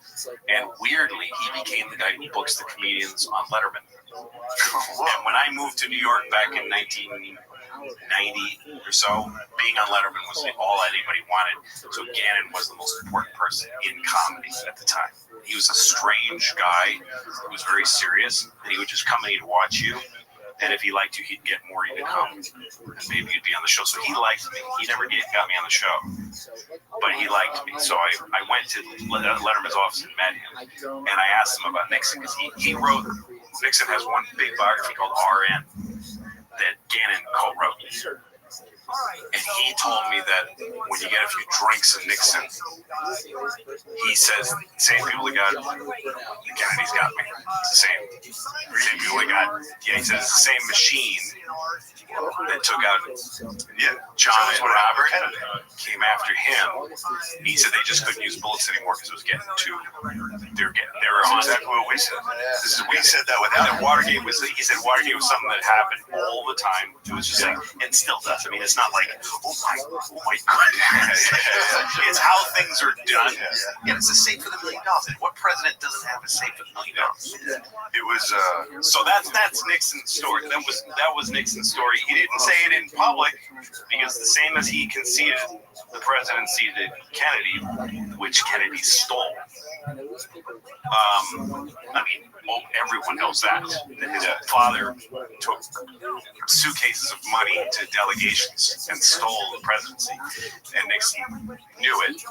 And weirdly, he became the guy who books the comedians on Letterman. And when I moved to New York back in 1990 or so, being on Letterman was all anybody wanted. So Gannon was the most important person in comedy at the time. He was a strange guy who was very serious, and he would just come and he'd watch you. And if he liked you, he'd get more of you to come, and maybe you'd be on the show. So he liked me. He never got me on the show, but he liked me. So I went to Letterman's office and met him, and I asked him about Nixon, because he wrote, Nixon has one big biography called RN that Gannon co-wrote. And he told me that when you get a few drinks of Nixon, he says, same people that got Kennedy's got me. It's the same people that got, he says it's the same machine that took out John and Robert, came after him. He said they just couldn't use bullets anymore because it was getting too, they were on exactly what we said. We said that without Watergate was, he said Watergate was something that happened all the time. It was just like, and still does. I mean, it's not like, oh my goodness. It's how things are done. Yeah, it's a safe for the $1 million. What president doesn't have a safe for the $1 million? It was so that's Nixon's story. That was Nixon's story. He didn't say it in public because the same as he conceded the presidency to Kennedy, which Kennedy stole. I mean, everyone knows that his father took suitcases of money to delegations and stole the presidency, and Nixon knew it,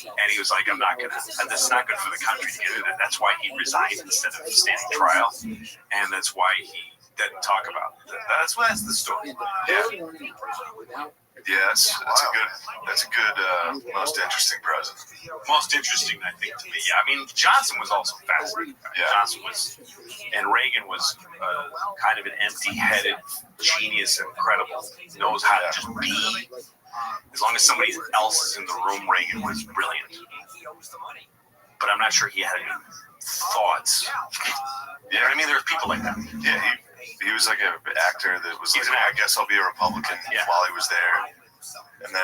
and he was like, "I'm not gonna. This is not good for the country to get into that." That's why he resigned instead of standing trial, and that's why he didn't talk about it. That's the story. Yes, that's a good, most interesting president. Most interesting, I think, to me. Yeah, I mean, Johnson was also fascinating. Yeah. Johnson was, and Reagan was kind of an empty-headed genius, incredible. Knows how to just be. As long as somebody else is in the room, Reagan was brilliant. But I'm not sure he had any thoughts. You know what I mean? There were people like that. Yeah, he was like an actor that was like, I guess I'll be a Republican while he was there. And then,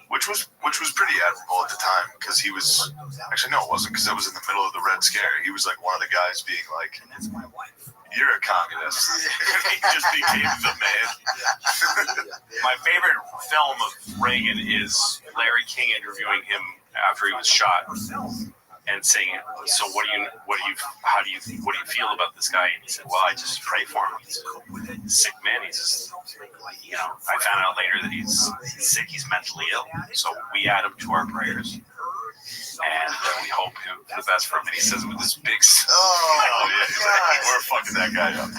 which was pretty admirable at the time, because he was, actually no, it wasn't, because it was in the middle of the Red Scare. He was like one of the guys being like, you're a communist. He just became the man. My favorite film of Reagan is Larry King interviewing him after he was shot and saying, "So what do you feel about this guy?" And he said, "Well, I just pray for him. He's a sick man. He's just, I found out later that he's sick. He's mentally ill. So we add him to our prayers, and we hope for the best for him." And he says with this big, we're fucking that guy up.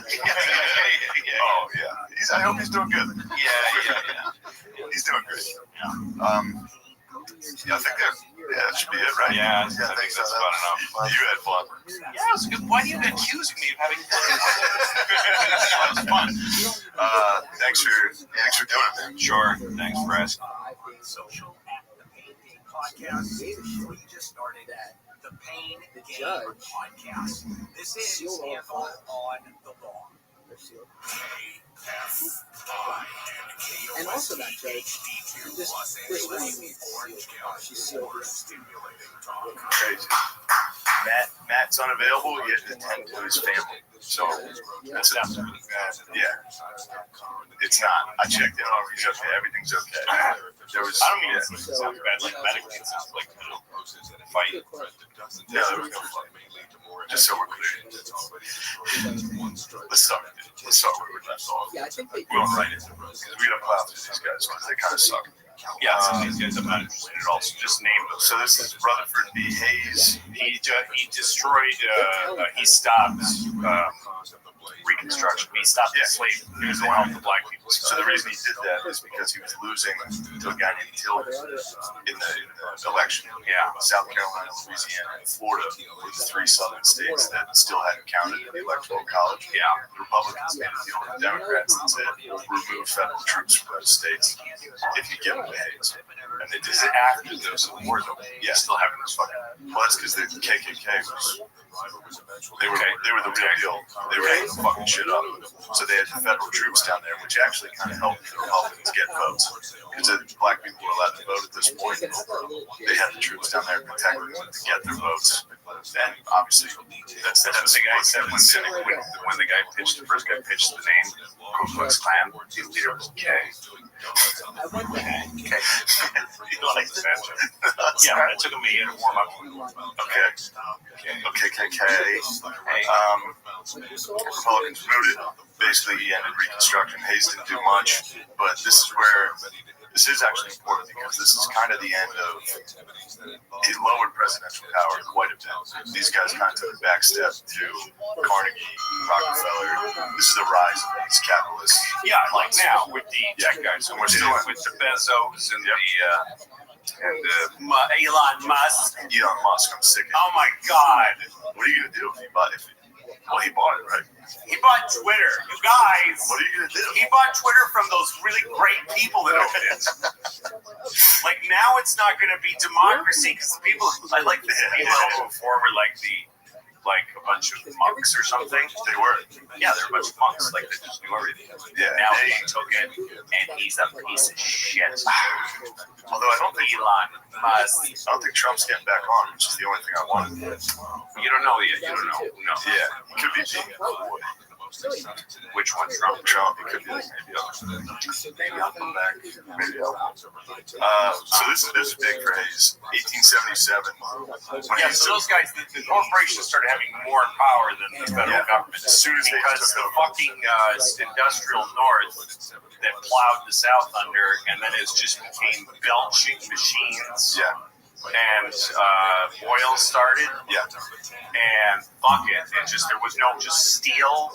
Oh yeah, I hope he's doing good. Yeah. He's doing great. I think Yeah, that should be it, right? Yeah, I think that's about enough. You had fun. Yeah, it was good. Why do you accuse me of having fun? That was fun. Thanks for doing it, man. Sure. Thanks for asking. Social at the Pain Game Podcast. We just started the Pain Game Podcast. This is Handle on the Law. And also that judge, this one, she's so crazy. Matt's unavailable. He had to attend to his family, so that's it. Yeah, it's not. I checked in on him. Everything's okay. There was. I don't mean it sounds bad, like medically. It sounds like kind of fight. No, there was no fight. Just so we're clear. Let's start where we left off. Yeah, I think they going right into it because we gotta plow through these guys because they kind of suck. Yeah, some of these guys I'm not interested at all. So just name them. So this is Rutherford B. Hayes. He destroyed. He stopped Reconstruction. He stopped the slave. He was going to help the black people. So the reason he did that is because he was losing to a guy named Tilden in the election. Yeah, South Carolina, Louisiana, and Florida were the three southern states that still hadn't counted in the electoral college. Yeah, the Republicans made a deal with the Democrats and said, remove federal troops from those states if you give them the Hayes. And they did it after the Civil War, though. Yeah, still having this fucking. Well, that's because the KKK was. They were the real deal. They were hanging the fucking shit up. So they had the federal troops down there, which actually kind of helped the Republicans get votes. Because black people were allowed to vote at this point. They had the troops down there protecting them to get their votes. And obviously, that's what the guy said when the guy pitched, the first guy pitched the name, Ku Klux Klan, the leader was K. Okay. You don't like the matchup. Yeah, it took him a year to warm up. Okay, KKK. Republicans mooted. Basically, he ended Reconstruction. Hayes didn't do much, but this is actually important because this is kind of the end of. He lowered presidential power quite a bit. These guys kind of took a back step to Carnegie, Rockefeller. This is the rise of these capitalists. Yeah, like now with the tech guys, and we're still with the Bezos and Elon Musk. Elon Musk, I'm sick of it. Oh my God! What are you gonna do if he bought it? Well, he bought it, right? He bought Twitter. You guys. What are you gonna do? He bought Twitter from those really great people that owned it. Like now, it's not gonna be democracy because people. I like the people before were like a bunch of monks or something. They were. Yeah, they're a bunch of monks. Like they just knew everything. Yeah. Now he took it, and he's a piece of shit. Although I don't think Elon Musk. I don't think Trump's getting back on, which is the only thing I wanted. You don't know yet. You don't know. No. Yeah, he could be big. Which one, Trump? Trump. It could be. Maybe I'll come back. Maybe I won't. So this is big for Hayes. 1877. Yeah, so those guys, the corporations started having more power than the federal government. As soon as because the fucking industrial north that plowed the south under, and then it just became belching machines. Yeah. And oil started. Yeah. And fuck it. And just there was no just steel,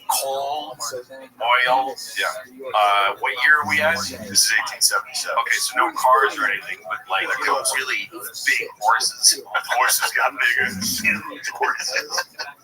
coal, oil. Yeah. What year are we at? This is 1877. Okay, so no cars or anything, but like really big horses. Horses got bigger. Horses.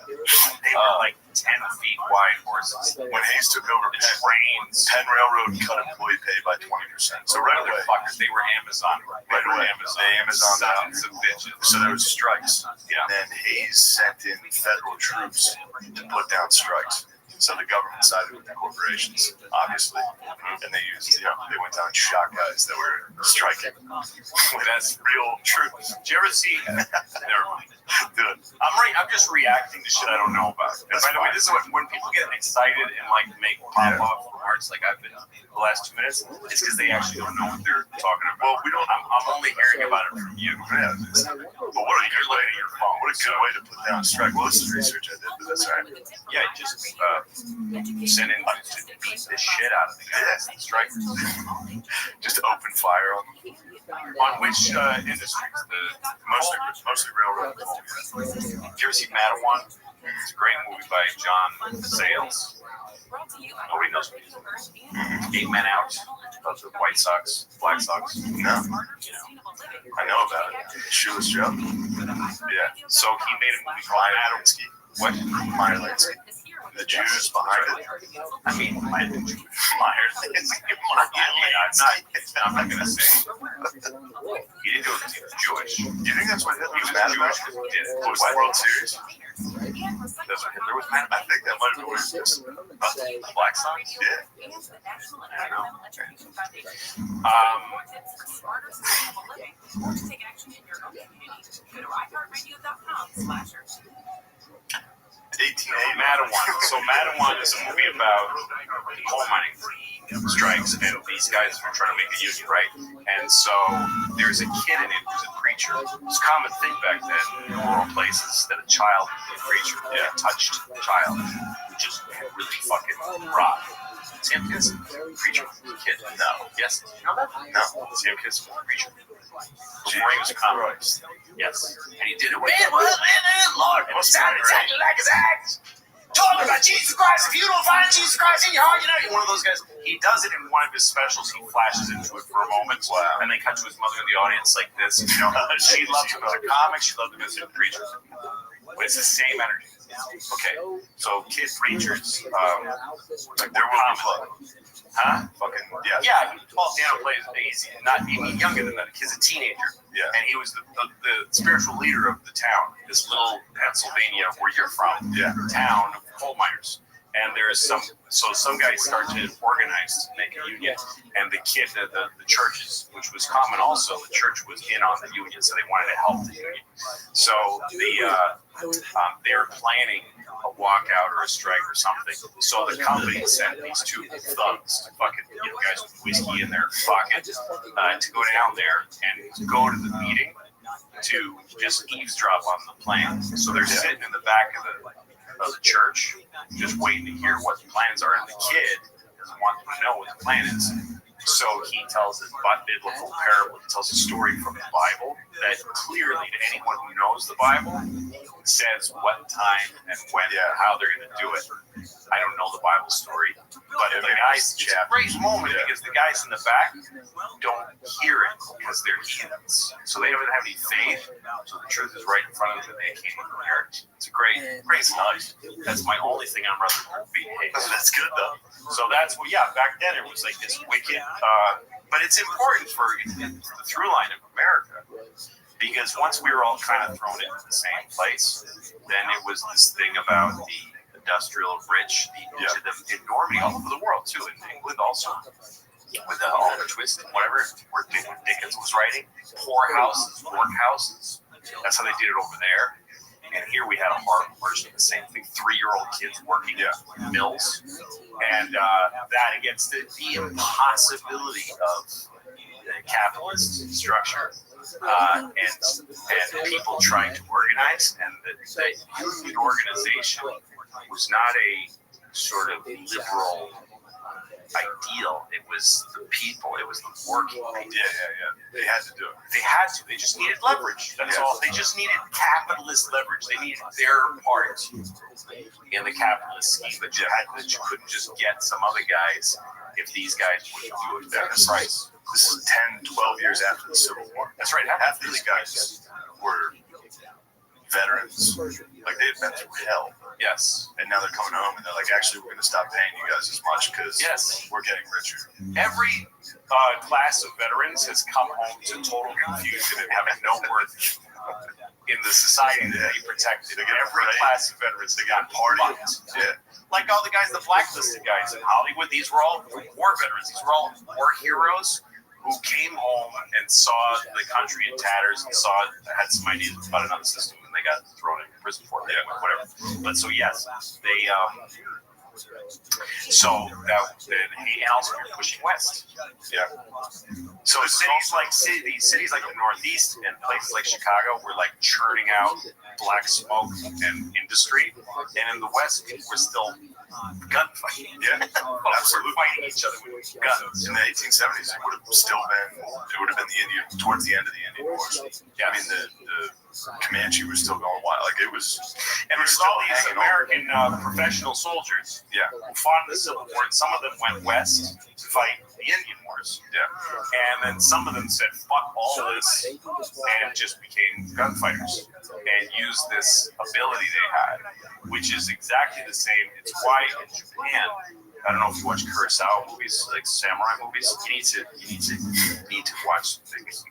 They were like 10 feet wide horses. When Hayes took over trains, Penn Railroad cut employee pay by 20%. So right away, fuckers, they were Amazon. Right away, they Amazon sons of bitches. So there was strikes. Yeah. And then Hayes sent in federal troops to put down strikes. So the government sided with the corporations, obviously, and they used, they went down and shot guys that were striking. That's real truth. Did you ever see? Never mind. I'm just reacting to shit I don't know about. And by the way, this is when people get excited and like make pop off remarks like I've been the last 2 minutes. It's because they actually don't know what they're talking about. Well, I'm only hearing about it from you. Yeah. But what a good way to your phone. What a good way to put down a strike. Well, this is research I did, but that's all right. Yeah, just send in to beat the shit out of the guys. Strike. Just open fire on them. On which industries? Mostly railroad. Did you ever see Mattawan? It's a great movie by John Sayles. Nobody knows. 8 men out of the White Sox, Black Sox. No. I know about it. Shoeless Joe. Yeah. So he made a movie called Linsky. What? Meyer Linsky. The Jews behind it. I mean, Meyer Linsky. I'm not going to say. He didn't do it because he was Jewish. Do you think that's what Hitler He was was mad Jewish about? because he did it. Was the World Series? That's what Hitler was mad about. I think that might have been what it was. The Black Sox? Yeah. I don't know. Madawan. So Madawan is a movie about coal mining strikes, and these guys are trying to make a union, right? And so there's a kid in it who's a preacher. It's a common thing back then in rural places that a child would be a preacher. Yeah, touched child who just really fucking rock. Sam Kinison, preacher, kid. No. Yes. You know that? No. Sam Kinison was a preacher. Before he was a communist. Yes. And he did it with Lord. It sounded exactly like his act. Talking about Jesus Christ. If you don't find Jesus Christ in your heart, you're one of those guys. He does it in one of his specials. He flashes into it for a moment. Wow. And they cut to his mother in the audience like this. She loved him as a comic. She loved him as a preacher. But it's the same energy. Okay, so kid preachers, like they're common. Huh? Fucking yeah. Paul Dano plays. He's not even younger than that. The kid's a teenager. Yeah, and he was the spiritual leader of the town, this little Pennsylvania where you're from. Yeah, town of coal miners. And there is some guys start to organize to make a union, and the kid, the churches, which was common also, the church was in on the union, so they wanted to help the union. So they're planning a walkout or a strike or something. So the company sent these two thugs, fucking guys with whiskey in their pocket, to go down there and go to the meeting to just eavesdrop on the plan. So they're sitting in the back of the church, just waiting to hear what the plans are. And the kid doesn't want to know what the plan is. So he tells this biblical parable. He tells a story from the Bible that clearly to anyone who knows the Bible says what time and when and how they're going to do it. I don't know the Bible story, but the guys, it's a great moment because the guys in the back don't hear it because they're heathens. So they don't have any faith. So the truth is right in front of them and they can't even hear it. It's a great night. That's my only thing I'm rather being hated. That's good though. So that's what, back then it was like this wicked, but it's important for the through line of America. Because once we were all kind of thrown into the same place, then it was this thing about the industrial rich, to the enormity all over the world too, in England also, with all the twists and whatever, where Dickens was writing, poorhouses, workhouses. That's how they did it over there. And here we had a horrible version of the same thing. 3-year-old kids working mills, and that against the impossibility of the capitalist structure. And people trying to organize, and the union organization was not a sort of liberal ideal. It was the people. It was the working people. Yeah. They had to do it. They had to. They just needed leverage. That's all. They just needed capitalist leverage. They needed their part in the capitalist scheme that you couldn't just get some other guys if these guys would do it better price. This is 10, 12 years after the Civil War. That's right. Half these guys were veterans. Like they had been through hell. Yes. And now they're coming home and they're like, actually, we're going to stop paying you guys as much because we're getting richer. Every class of veterans has come home to total confusion and having no worth in the society that they protected. Every class of veterans, they got partying. Yeah. Like all the guys, the blacklisted guys in Hollywood, these were all war veterans. These were all war heroes who came home and saw the country in tatters and had some ideas about another system, and they got thrown in prison for it. Whatever. But so yes, they and also you're pushing west. Yeah. So cities like the Northeast and places like Chicago were like churning out black smoke and industry, and in the West people were still gunfighting. Yeah, absolutely fighting each other with guns. In the 1870s, it would have been the Indian towards the end of the Indian Wars. Yeah, I mean the Comanche was still going wild. Like it was. And there's all these American professional soldiers, who fought in the Civil War, and some of them went west to fight the Indian Wars. And then some of them said, "Fuck all this," and just became gunfighters and used this ability they had, which is exactly the same. It's why in Japan, I don't know if you watch Kurosawa movies, like samurai movies. You need to watch things.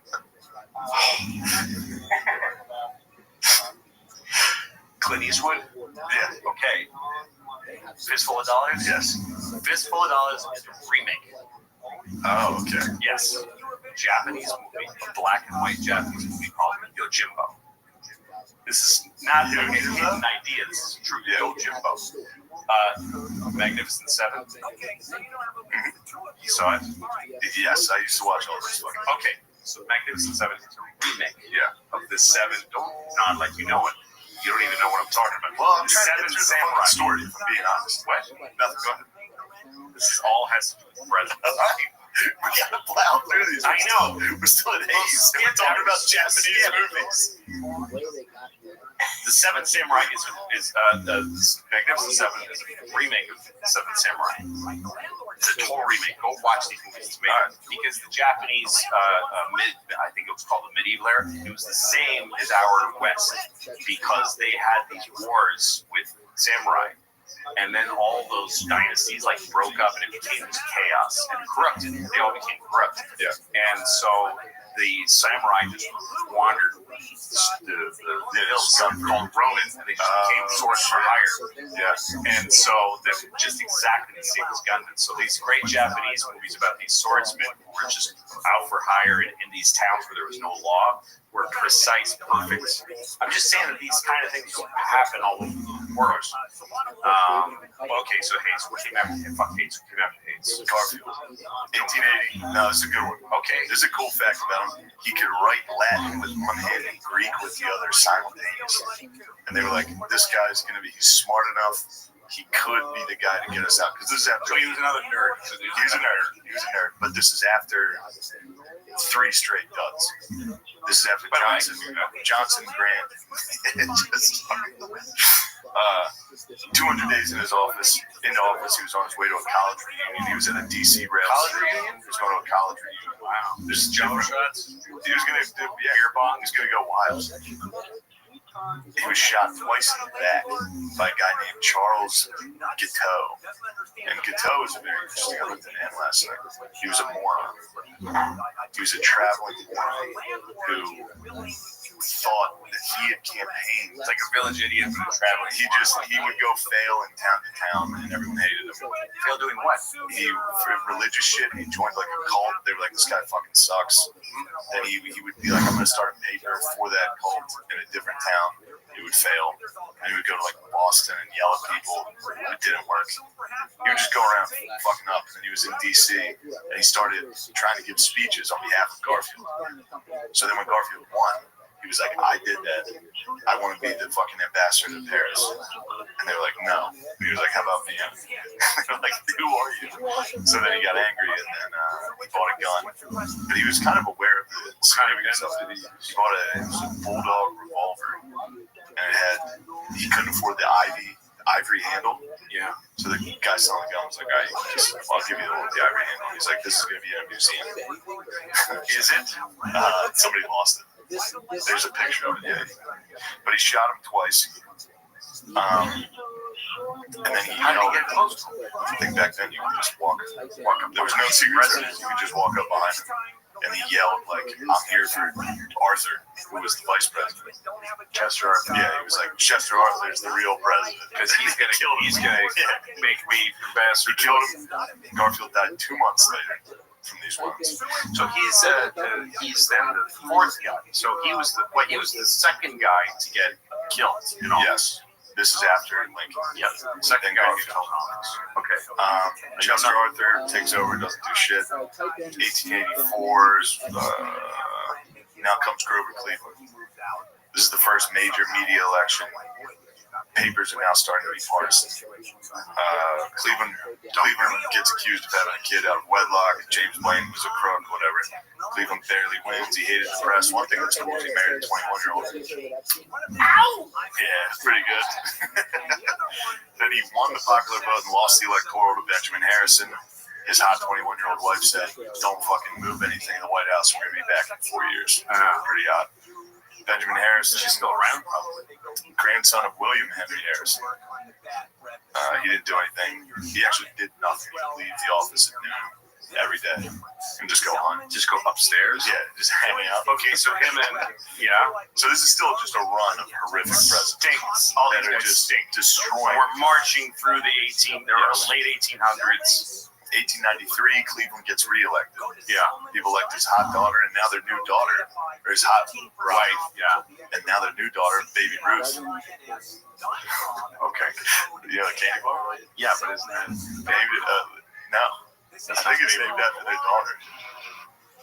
Clint Eastwood? Yeah. Okay. Fistful of Dollars? Yes. Fistful of Dollars is a remake. Oh, okay. Yes. Japanese movie, a black and white Japanese movie called Yojimbo. This is not a hidden idea. This is true. Yojimbo. Magnificent Seven. You saw it? Yes, I used to watch all this. Okay. So Magnificent Seven is a remake of the seven. Don't nod like you know it. You don't even know what I'm talking about. Well, I'm trying to get through the story, if I'm being honest. What? Nothing. Go ahead. This all has to do with presidents. We gotta plow through these. I know. We're still in Haze. We're talking about Japanese movies. The Seven Samurai is the Magnificent Seven is a remake of Seven Samurai. It's a total remake. Go watch these movies. It's amazing. Because the Japanese, I think it was called the medieval era, it was the same as our West because they had these wars with samurai. And then all those dynasties like broke up and it became this chaos and corrupted. They all became corrupt. Yeah. And so the samurai just wandered the hills called Ronin, and they just became swords for hire. Yeah. And so they're just exactly the same as gunmen. So these great Japanese movies about these swordsmen who were just out for hire in these towns where there was no law were precise, perfect. I'm just saying that these kind of things happen all over the world. Okay, so Hayes, what came after Hayes? Fuck Hayes, what came after Hayes? Garfield. 1880. No, it's a good one. Okay. There's a cool fact about him. He could write Latin with one hand and Greek with the other simultaneously. And they were like, this guy's going to be, he's smart enough. He could be the guy to get us out. Because this is after. So he was another nerd. He was a nerd. But this is after 3 straight duds. This is after Johnson Grant. 200 days in his office. In office, he was on his way to a college reunion. He was at a DC rail station. He was going to a college reunion. Wow. There's jump shots. He was going to do beer bong. He was going to go wild. He was shot twice in the back by a guy named Charles Guiteau. And Guiteau is a very interesting. I looked at him last night. He was a moron. He was a traveling moron who thought that he had campaigned. It's like a village idiot from traveling. He would go fail in town to town, and everyone hated him. Fail doing what? For religious shit. He joined like a cult. They were like, this guy fucking sucks. Then he would be like, I'm gonna start a paper for that cult in a different town. He would fail, and he would go to like Boston and yell at people. It didn't work. He would just go around fucking up. And then he was in DC, and he started trying to give speeches on behalf of Garfield. So then when Garfield won, he was like, I did that. I want to be the fucking ambassador to Paris. And they were like, no. And he was like, how about me? They were like, who are you? So then he got angry, and then he bought a gun. But he was kind of aware of the security stuff. He bought a Bulldog revolver, and he couldn't afford the ivory handle. Yeah. So the guy selling the gun was like, all right, I'll give you the ivory handle. He's like, this is going to be in a museum. Is it? Somebody lost it. There's a picture of it, yeah. But he shot him twice. And then he yelled. I think back then you could just walk up. There was no secret service. You could just walk up behind him. And he yelled, like, I'm here for Arthur, who was the vice president. Chester Arthur. Yeah, he was like, Chester Arthur is the real president. Because he's going to make me ambassador. He killed him. Garfield died 2 months later from these wounds. So he's then the fourth guy. So he was the second guy to get killed. You know? Yes. This is after Lincoln. Yep. Second guy to get killed. Okay. Chester Arthur takes over, doesn't do shit. 1884 is now comes Grover Cleveland. This is the first major media election papers are now starting to be partisan. Cleveland gets accused of having a kid out of wedlock. James Blaine was a crook, whatever. Cleveland barely wins. He hated the press. One thing that's cool is he married a 21-year-old. Yeah, pretty good. Then he won the popular vote and lost the electoral to Benjamin Harrison. His hot 21-year-old wife said, "Don't fucking move anything in the White House. We're going to be back in 4 years." Pretty hot. Benjamin Harrison, she's still around, probably. Grandson of William Henry Harrison. He didn't do anything. He actually did nothing. He'd leave the office at noon every day and just go on. Just go upstairs? Yeah, just hang out. Okay, so him and, So this is still just a run of horrific presidents. All that these are guys just stink. destroying. We're marching through the late 1800s. 1893, Cleveland gets reelected. Yeah. People elect his hot daughter, and now their new daughter, or his hot wife, and now their new daughter, Baby Ruth. Okay. You know the candy bar? Yeah, but isn't that Baby? No. I think it's named after their daughter.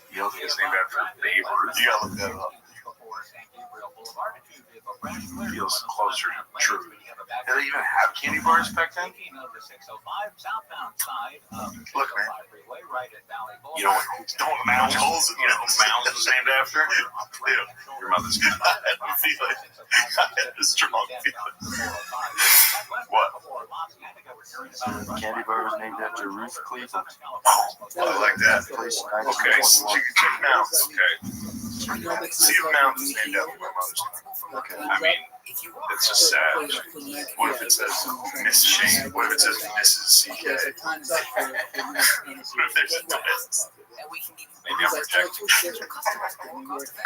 You don't think it's named after Babe Ruth? You gotta look that up. Feels closer to truth. Did they even have candy bars back then? Look, man. You know what? Don't mound holes in You know who Mounds was named after? Your mother's good. I had a feeling. I had a strong feeling. What? Candy bar was named after Ruth Cleveland. Oh, I like that. Okay, so check Mounds. Okay. See if Mounds is named after my mother's name. Okay. I mean, it's just sad. What if it says Miss Shane? What if it says Mrs. CK? What if there's a twist? Maybe I'm projecting.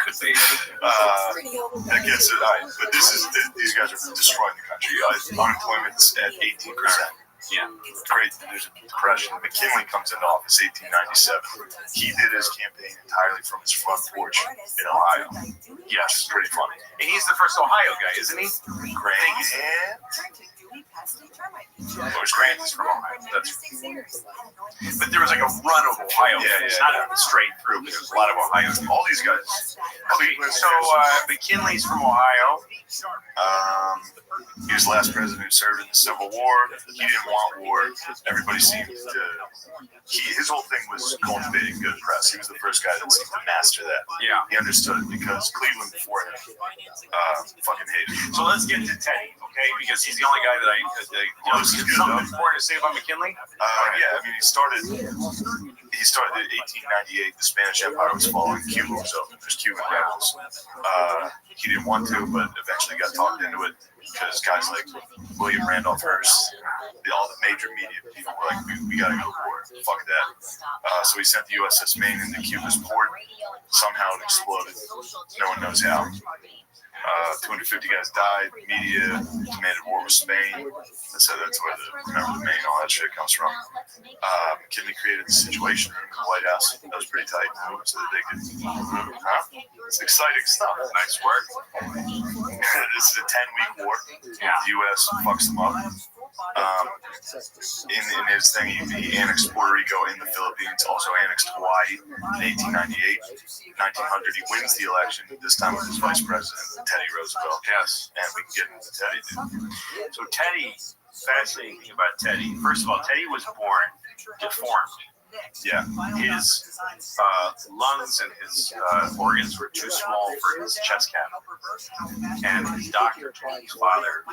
Could be. That gets it. But these guys are destroying the country. Unemployment's at 18%. Yeah. Great. There's a depression. McKinley comes into office 1897. He did his campaign entirely from his front porch in Ohio. Yes. It's pretty funny. And he's the first Ohio guy, isn't he? Grant. Grant is from Ohio. But there was like a run of Ohio. Not straight through, but there's a lot of Ohio. All these guys. So McKinley's from Ohio. He was the last president who served in the Civil War. He didn't want war. Everybody seemed to. His whole thing was cultivating good press. He was the first guy that seemed to master that. Yeah. He understood it because Cleveland before him fucking hated him. So let's get to Teddy, okay? Because he's the only guy that something important to say about McKinley? Yeah, I mean, he started in 1898. The Spanish Empire was falling. Cuba was open. There's Cuban rebels. He didn't want to, but eventually got talked into it because guys like William Randolph Hearst, all the major media people were like, we got to go to war. Fuck that. So he sent the USS Maine into Cuba's port. Somehow it exploded. No one knows how. 250 guys died. Media demanded war with Spain. So that's where remember the Maine, all that shit comes from. McKinley created the Situation Room in the White House. That was pretty tight. So that they could, it's exciting stuff. Nice work. This is a 10-week war. The U.S. fucks them up. In his thing, he annexed Puerto Rico in the Philippines, also annexed Hawaii in 1898. 1900, he wins the election, this time with his vice president, Teddy Roosevelt. Yes. And we can get into Teddy, dude. So Teddy, fascinating thing about Teddy. First of all, Teddy was born deformed. Yeah. His lungs and his organs were too small for his chest cavity. And his doctor told his father,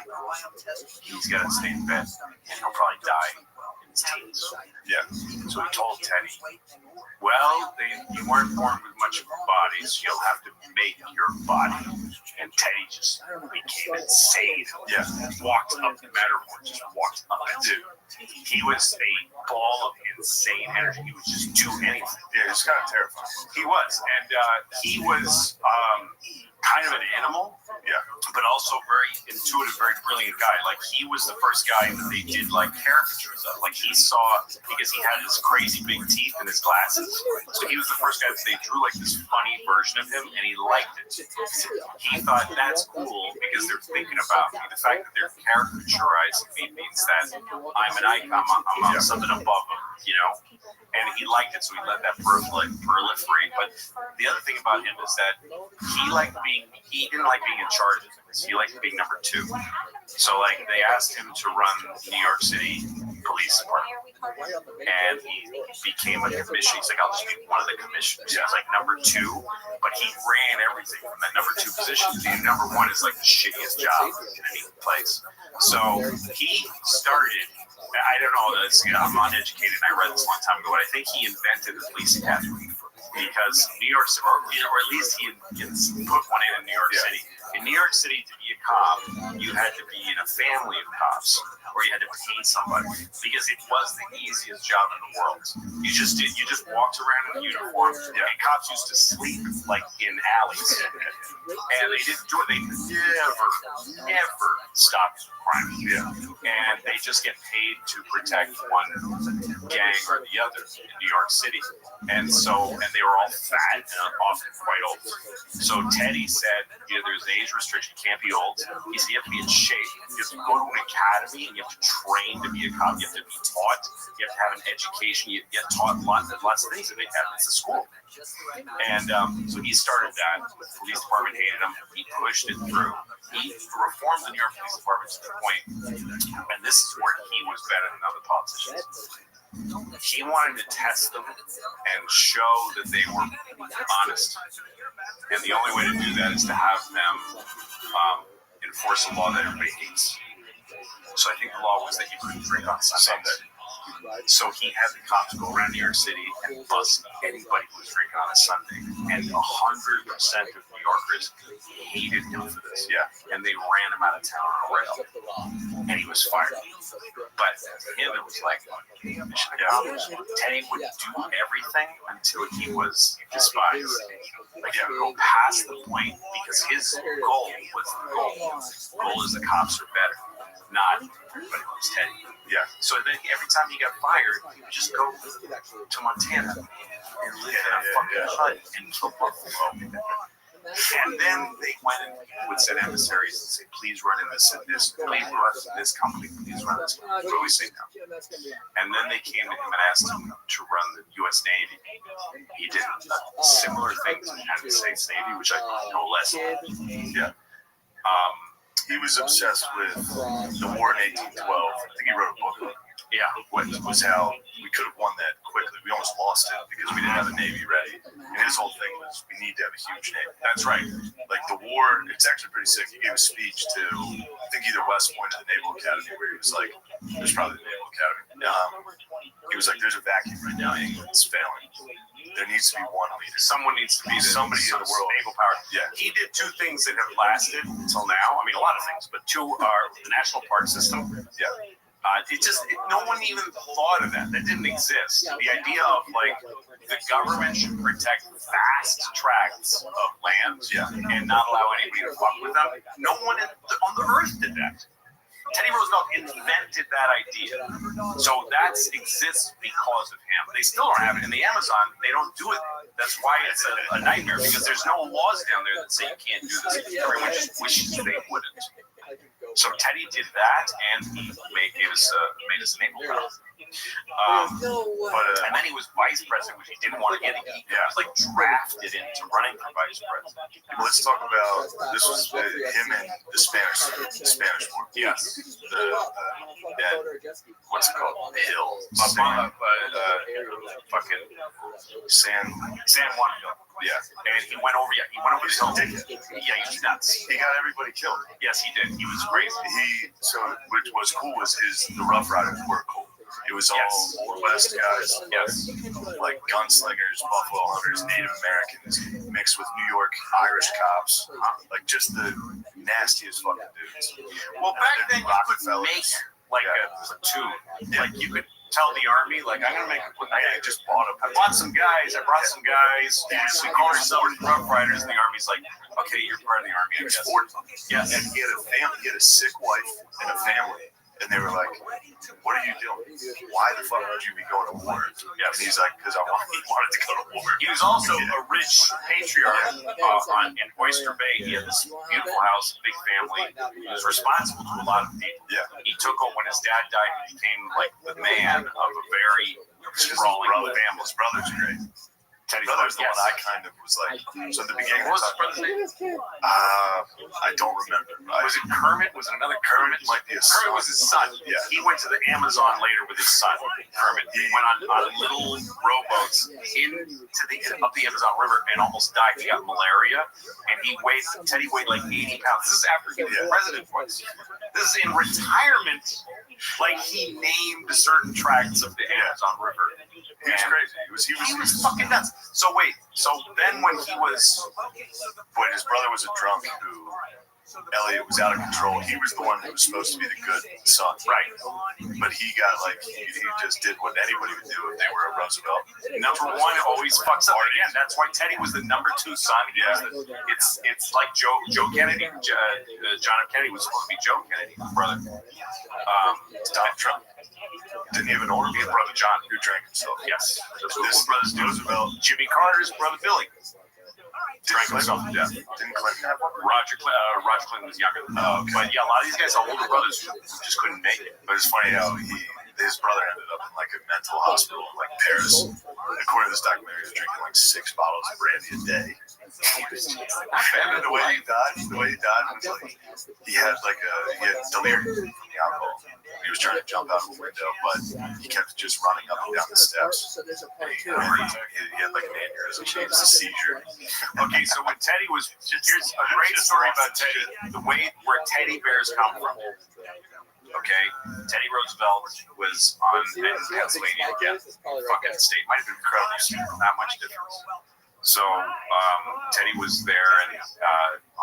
he's got to stay in bed and he'll probably die in his teens. Yeah. So he told Teddy, well, you weren't born with much of a body, so you'll have to make your body. And Teddy just became insane. Yeah. Walked up the Matterhorn, just walked up it. Dude, he was a ball of insane energy. He would just do anything. Yeah, it's kind of terrifying. He was. And he was kind of an animal. Yeah. But also very intuitive, very brilliant guy. Like, he was the first guy that they did, like, caricatures of. Like, he saw, because he had his crazy big teeth and his glasses. So he was the first guy that they drew, like, this funny version of him, and he liked it. He thought, that's cool, because they're thinking about me. The fact that they're caricaturizing me means that I'm an icon, I'm on something above them, you know? And he liked it, so he let that proliferate. But the other thing about him is that he didn't like being in charge of things. He liked being number two. So like they asked him to run New York City Police Department, and he became a commissioner. He's like, I'll just be one of the commissioners. He was like number 2, but he ran everything from that number 2 position. Being number 1 is like the shittiest job in any place. So he started. I don't know. I'm uneducated. I read this a long time ago, but I think he invented the police academy because New York, or at least he put one in New York City. In New York City, to be a cop, you had to be in a family of cops, or you had to pay somebody, because it was the easiest job in the world. You just walked around in uniform, and cops used to sleep like in alleys, and they didn't do it. They never stopped crime. And they just get paid to protect one gang or the other in New York City. And they were all fat and often quite old. So Teddy said, there's an age restriction, can't be old. He said, you have to be in shape. You have to go to an academy and you have to train to be a cop. You have to be taught. You have to have an education. You get taught lots of things that they have. It's a school. And so he started that. The police department hated him. He pushed it through. He reformed the New York Police Department to the point, and this is where he was better than other politicians. He wanted to test them and show that they were honest. And the only way to do that is to have them enforce a law that everybody hates. So I think the law was that you couldn't drink on Sunday. So he had the cops go around New York City and bust anybody who was drinking on a Sunday. And 100% of New Yorkers hated him for this. And they ran him out of town on a rail. And he was fired. But for him, it was like, Teddy would do everything until he was despised. Like, he would go past the point because his goal was the goal. The goal is the cops are better, not everybody loves Teddy. So then every time he got fired, he would just go to Montana and live in a fucking hut and kill buffalo. And then they went and would send emissaries and say, please run in this, please run this company, please run this company. What do we say now? And then they came to him and asked him to run the U.S. Navy. He did a similar thing to the United States Navy, which I know less about. He was obsessed with the war in 1812. I think he wrote a book on it. Which was how we could have won that quickly. We almost lost it because we didn't have a Navy ready. And his whole thing was, we need to have a huge Navy. That's right. Like the war, it's actually pretty sick. He gave a speech to, I think either West Point or the Naval Academy, where he was like, there's probably the Naval Academy. He was like, there's a vacuum right now. England's failing. There needs to be one leader. Someone needs to be somebody in the world. Naval power. He did 2 things that have lasted until now. I mean, a lot of things, but 2 are the National Park System. No one even thought of that. That didn't exist. The idea of like the government should protect vast tracts of land and not allow anybody to fuck with them. No one on the earth did that. Teddy Roosevelt invented that idea. So that exists because of him. They still don't have it. In the Amazon, they don't do it. That's why it's a nightmare, because there's no laws down there that say you can't do this. Everyone just wishes they wouldn't. So Teddy did that, and he made us a naval power. And then he was vice president, which he didn't want to get. He was like drafted into running for vice president. Let's talk about this was him and the Spanish War. Yes. What's it called? The Hill. Fucking San Juan Hill. And he went over. He went over the hill. He's nuts. He got everybody killed. Yes, he did. He was crazy. What was cool was the Rough Riders were cool. It was all West guys, like gunslingers, buffalo hunters, Native Americans, mixed with New York Irish cops, like just the nastiest fucking dudes. Well, back then you could make like a platoon. Like you could tell the army, like I'm gonna make a platoon. I just bought some guys. I brought some guys. We call ourselves Rough Riders, and the army's like, okay, you're part of the army. He was 40. Yes, and he had a family. He had a sick wife and a family. And they were like, what are you doing? Why the fuck would you be going to war? And he's like, because he wanted to go to war. He was also a rich patriarch in Oyster Bay. He had this beautiful house, big family. He was responsible to a lot of people. He took over when his dad died. He became like the man of a very sprawling family. His brother's great. Teddy's brother's the yes. one I kind of was like. So in the beginning, What was his brother's name? I don't remember. Was it Kermit? Was it another Kermit? Might be a Kermit was his son. Yeah. He went to the Amazon later with his son, Kermit. He went on little rowboats up the Amazon River and almost died. He got malaria, and Teddy weighed like 80 pounds. This is after he was president once. This is in retirement. Like he named certain tracts of the Amazon River. He was crazy. He was fucking nuts. So then when he was, when his brother was a drunk who Elliot was out of control. He was the one who was supposed to be the good son. Right. But he got he just did what anybody would do if they were a Roosevelt. Number one always fucks up again. That's why Teddy was the number two son. Yeah. It's like Joe Kennedy. John F. Kennedy was supposed to be Joe Kennedy, brother. Donald Trump. Didn't even order me a brother John who drank himself. Yes. That's what his brothers do. Roosevelt. Jimmy Carter's brother Billy. Drank himself to death. Didn't Clinton have one? Roger Clinton was younger than that. But yeah, a lot of these guys are older brothers who just couldn't make it. But it's funny how his brother ended up in like a mental hospital in like Paris. According to this documentary, he was drinking like 6 bottles of brandy a day. And then the way he died was like he had delirium from the alcohol. He was trying to jump out of the window, but he kept just running up and down the steps. And he had like an aneurysm. He was a seizure. Okay, so when Teddy was, here's a great story about Teddy. The way where teddy bears come from. Okay, Teddy Roosevelt was in Pennsylvania again. Fucking state might have been incredible. Not much difference. So Teddy was there and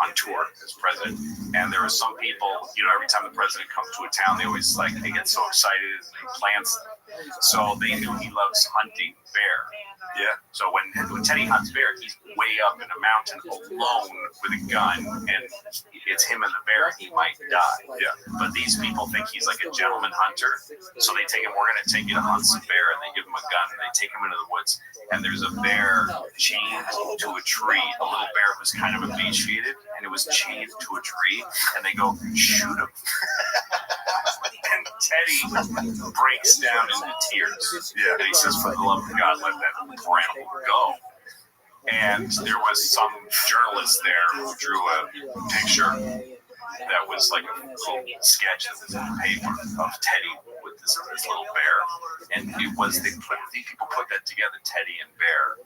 on tour as president, and there were some people. Every time the president comes to a town, they get so excited and plants. So they knew he loves hunting bear. Yeah. So when Teddy hunts bear, he's way up in a mountain alone with a gun, and it's him and the bear. He might die. Yeah. But these people think he's like a gentleman hunter, so they take him. We're going to take you to hunt some bear, and they give him a gun, and they take him into the woods. And there's a bear chained to a tree. A little bear was kind of emaciated, and it was chained to a tree. And they go, shoot him. And Teddy breaks down into tears. Yeah. And he says, for the love of God, let that animal go. And there was some journalist there who drew a picture that was like a little sketch that was in the paper of Teddy with this little bear. And it was, these people put that together, Teddy and bear,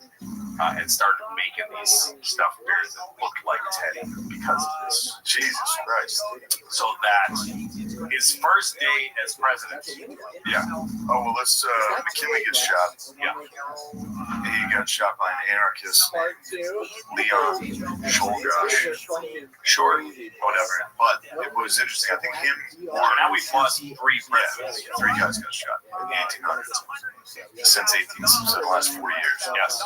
and started making these stuffed bears that looked like Teddy because of this. Jesus Christ. So that his first day as president. Yeah. Oh, well, McKinley gets shot. Yeah. He got shot by an anarchist, Leon Czolgosz. Sure, whatever. But it was interesting. I think now we've lost 3 presidents. Yeah, 3 guys got shot in the 1800s. Since the last 4 years. Yes.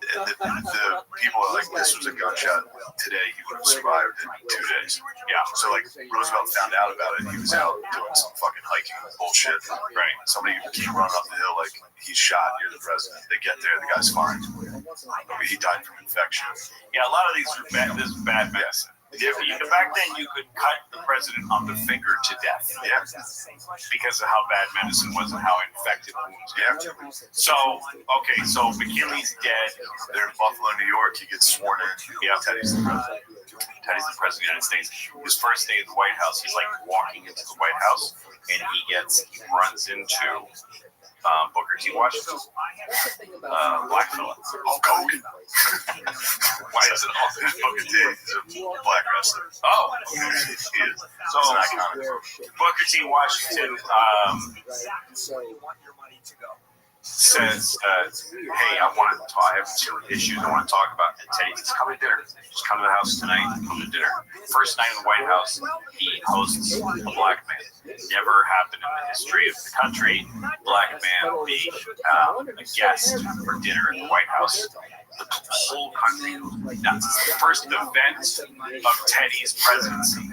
The people are like, this was a gunshot today, he would have survived in 2 days. Yeah. So Roosevelt found out about it. He was out doing some fucking hiking bullshit. Right. Somebody came running up the hill like, he's shot, you're the president. They get there, the guy's fine. He died from infection. Yeah, a lot of these are bad. This is bad medicine. Back then, you could cut the president on the finger to death. Yeah. Because of how bad medicine was and how infected wounds. Yeah. So McKinley's dead. They're in Buffalo, New York. He gets sworn in. Yeah. Teddy's the president. Teddy's the president of the United States. His first day at the White House, he's like walking into the White House, and he runs into Booker T. Washington, black fella. Hulk Hogan. Why is it all Booker T? He's a black wrestler. Oh, he is. So it's an iconic. Booker T. Washington says, "Hey, I have some issues I want to talk about." And Teddy says, "Come to dinner. Just come to the house tonight. Come to dinner." First night in the White House, he hosts a black man. Never happened in the history of the country. Black man being a guest for dinner in the White House. The whole country goes nuts. It's the first event of Teddy's presidency.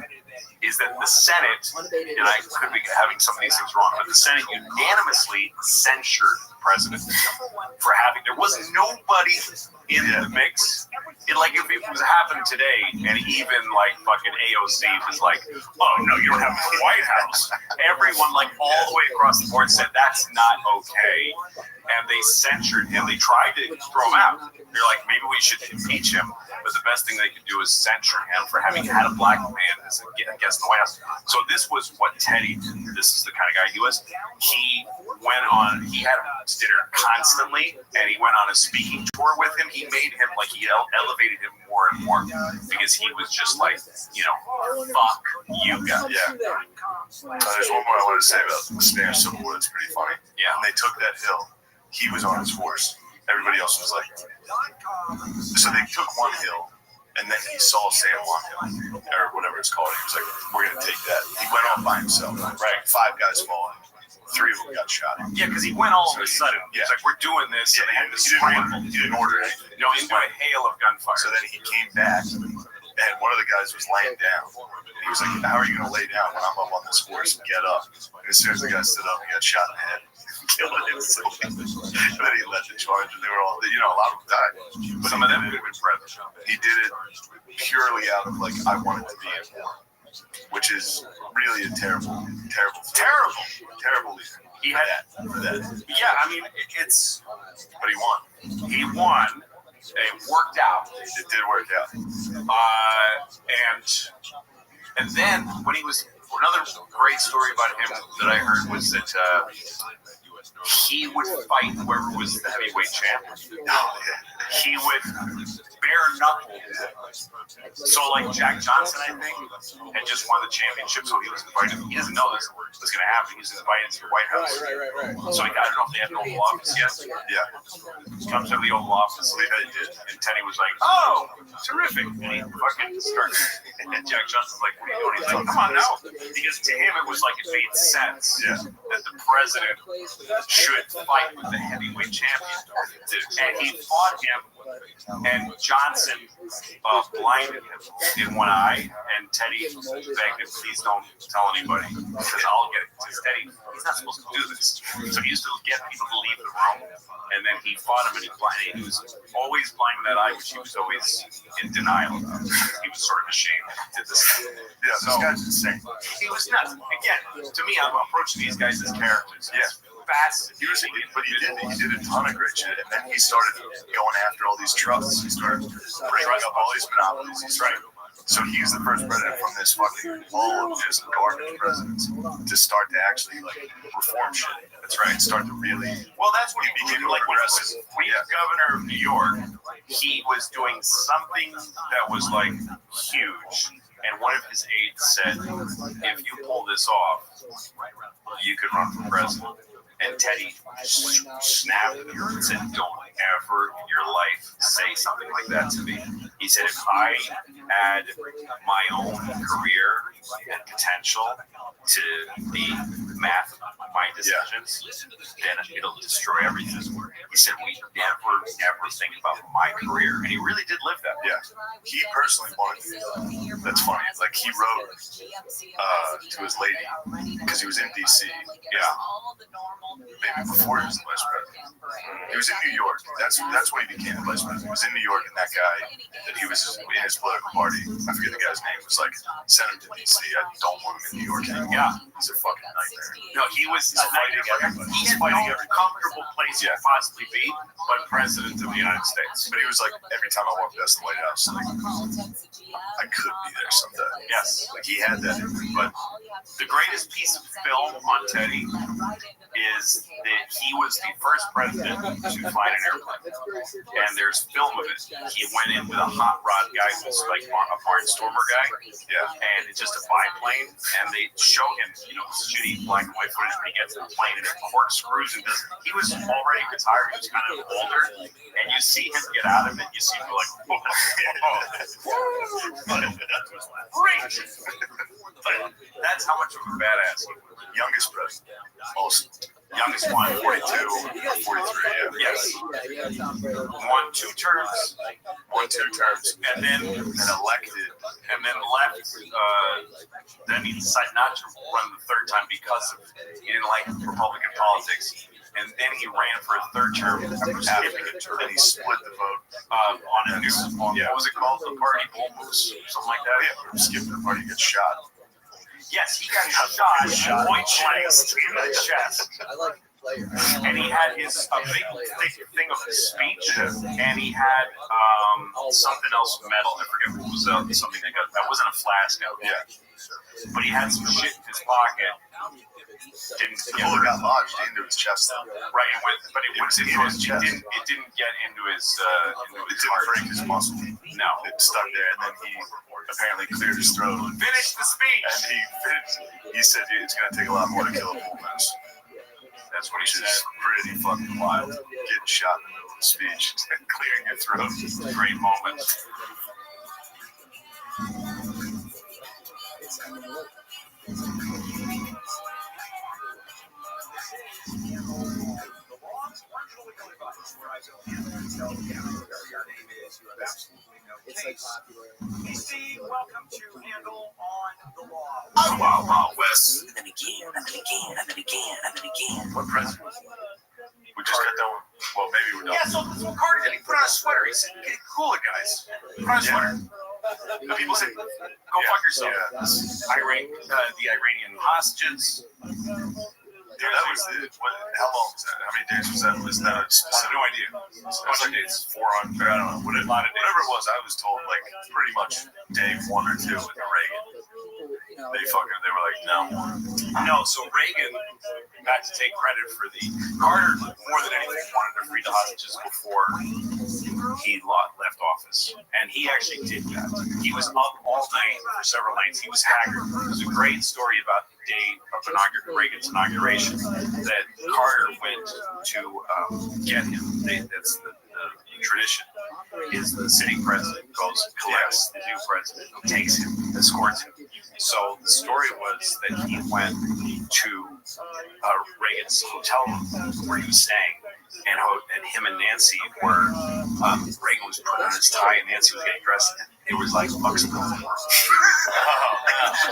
Is that the Senate, and I could be having some of these things wrong, but the Senate unanimously censured the president for there was nobody in the mix. If it was happening today, and even fucking AOC was like, oh no, you don't have the White House. Everyone all the way across the board said that's not okay. and they censured him. They tried to throw him out. They're like, maybe we should impeach him. But the best thing they could do is censure him for having had a black man as a guest in the White House. So this was what Teddy did. This is the kind of guy he was. He had him to dinner constantly, and he went on a speaking tour with him. He made him, like, he elevated him more and more because he was just like, fuck you guys. Yeah. There's one more I wanted to say about the Spanish Civil War that's pretty funny. Yeah. When they took that hill, he was on his horse. Everybody else was like, so they took one hill, and then he saw San Juan Hill, or whatever it's called. He was like, we're going to take that. He went off by himself. Right. 5 guys falling. 3 of them got shot. Yeah, because he went all of a sudden. He's like, we're doing this. Yeah, and they had to he didn't order anything. No, he went a hail of gunfire. So then he came back, and one of the guys was laying down. And he was like, how are you going to lay down when I'm up on this horse and get up? And as soon as the guy stood up, he got shot in the head. Killing himself. And then he led the charge, and they were all, a lot of them died. But some of them could have been brothers. He did it purely out of, like, I wanted to be in war, which is really a terrible leader. He had that. Yeah, I mean, it's. But he won. He won. It worked out. It did work out. And then when he was, another great story about him that I heard was that he would fight whoever was the heavyweight champ. He would bare knuckle. So like Jack Johnson, I think, had just won the championship, so he was invited. He doesn't know this was going to happen. He was invited to the White House. Right. So I don't know if they had an Oval Office yet. Yeah. He comes to the Oval Office, and Teddy was like, "Oh, terrific!" And he fucking started. And Jack Johnson's like, "What are you doing?" He's like, "Come on now," because to him it was like it made sense that the president should fight with the heavyweight champion, and he fought him. And Johnson blinded him in one eye, and Teddy begged him, please don't tell anybody, because I'll get it. Because Teddy, he's not supposed to do this. So he used to get people to leave the room, and then he fought him, and he was always blind in that eye, which he was always in denial about. He was sort of ashamed that he did this. Yeah, this guy's insane. He was nuts. Again, to me, I'm approaching these guys as characters. Yeah. Fascinating. But he did a ton of great shit, and then he started going after all these trusts. He started breaking up all these monopolies. He's right. So he's the first president from this fucking lull of just garbage presidents to start to actually reform shit. That's right. Start to really. Well, that's what he became like when he was governor of New York. He was doing something that was like huge, and one of his aides said, "If you pull this off, you could run for president." And Teddy snapped at him and said, don't ever in your life say something like that to me. He said, if I add my own career and potential to the math of my decisions, then it'll destroy everything. He said, we never, ever think about my career. And he really did live that. Yeah. He personally wanted to do that. That's funny. Like, he wrote to his lady, because he was in D.C. Yeah. Maybe before he was the vice president. He was in New York. That's when he became the vice president. He was in New York, and that guy that he was in his political party, I forget the guy's name, was like, send him to D.C. I don't want him in New York anymore. Yeah. He's a fucking nightmare. No, he was fighting everybody. He had no comfortable place to possibly be, but president of the United States. But he was like, every time I walked past the White House, like, I could be there someday. Yes. Like, he had that. But the greatest piece of film on Teddy is that he was the first president to fly an airplane. And there's film of it. He went in with a hot rod guy who's like a barnstormer guy. Yeah. And it's just a biplane. And they show him, shitty black and white footage when he gets in the plane and it corkscrews and does. He was already retired. He was kind of older. And you see him get out of it. You see him go like, great. That's how much of a badass he was. Youngest president. Awesome. Youngest one, 42, 43, yeah. Yes. Won 2 terms. And then elected. And then left. Then he decided not to run the 3rd time because he didn't like Republican politics. And then he ran for a 3rd term after and he split the vote on a new, what was it called? The party bull moose, something like that. Yeah, skipping the party, gets shot. Yes, he got shot point blank in the chest. I like and he had his a big thick thing of his speech, and he had something else metal. I forget what was something that wasn't a flask out yet, but he had some shit in his pocket. The bullet got lodged into his chest, though. Right, but it went into his chest. It didn't get into his. It didn't break his muscle. No, it stuck there, and then he apparently cleared his throat. Finished the speech, and he said it's going to take a lot more to kill a bull moose. That's what he said. Pretty fucking wild. Getting shot in the middle of the speech, clearing your throat. Great moment. Steve, welcome to Handle on the Law. Wild, wild west. And then again, and then again, and then again, and then again. What president? We just got done. Well, maybe we're done. Yeah, so Carter did. He put on a sweater. He said, "Get cool it, guys. Put on a sweater." And people said, "Go fuck yourself." Yeah. The Iranian hostages. Yeah, that was how long was that? How many days was that? Was that a I have specific? no idea. How many days? 400. I don't know. Whatever it was, I was told like pretty much day 1 or 2 with the Reagan. They were like, No, so Reagan got to take credit for the Carter more than anything wanted to free the hostages before he left office, and he actually did that. He was up all night for several nights. He was haggard. There's a great story about the day of Reagan's inauguration that Carter went to get him. That's the tradition. Is the sitting president goes collects the new president, takes him, escorts him. So the story was that he went to Reagan's hotel room where he was staying, and him and Nancy were. Reagan was putting on his tie, and Nancy was getting dressed. And it was like bucks in the world.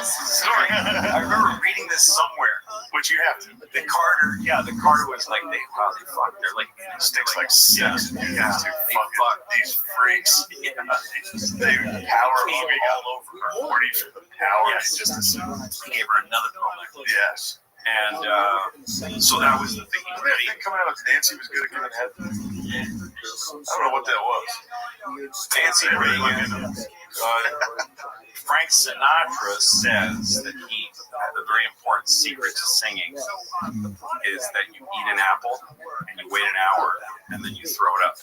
Story. I remember reading this somewhere. which you have to. The Carter was like they fucked. They're like sticks like 6. You have to fuck these freaks. They power moving all over her. 40 for the power. Yes. Just assume. He gave her another pearl necklace. Yes. And so that was the thing. I think coming out with Nancy was good at giving head. I don't know what that was. Nancy Reagan. Frank Sinatra says that the very important secret to singing is that you eat an apple and you wait an hour and then you throw it up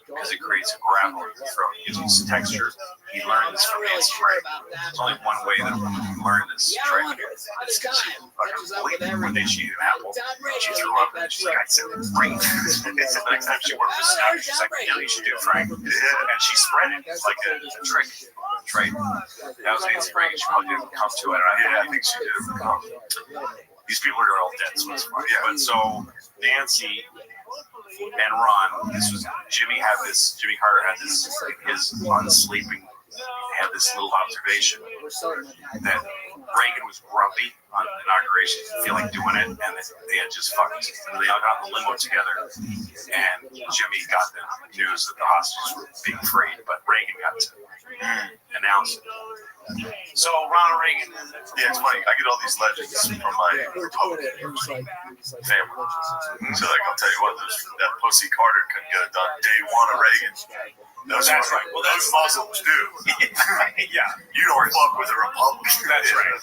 because it creates a gravel in your throat. It gives you some texture. He learned this from Nancy Reagan. There's only one way that we can learn this trick. It's because she one day she ate an apple, she threw up, and she's like, I said, great. The next time she worked with Sinatra, she's like, you know, you should do it, Frank. And she spread it. It's like a trick. Right. That was Nancy Reagan. She probably didn't come to it. I think she did. These people are all dead, so it's fine. Yeah. But so Nancy and Ron, Jimmy Carter had this, his unsleeping, had this little observation that Reagan was grumpy on inauguration, feel like doing it, and they had just fucked. And they all got in the limo together, and Jimmy got the news that the hostages were being freed, but Reagan got to announce it. So Ronald Reagan. Yeah, it's funny. I get all these legends from my Republican family. So like, I'll tell you what, that pussy Carter couldn't get it done day 1 of Reagan. That's right. Well, those Muslims do. Yeah. You don't fuck with a Republican. That's right.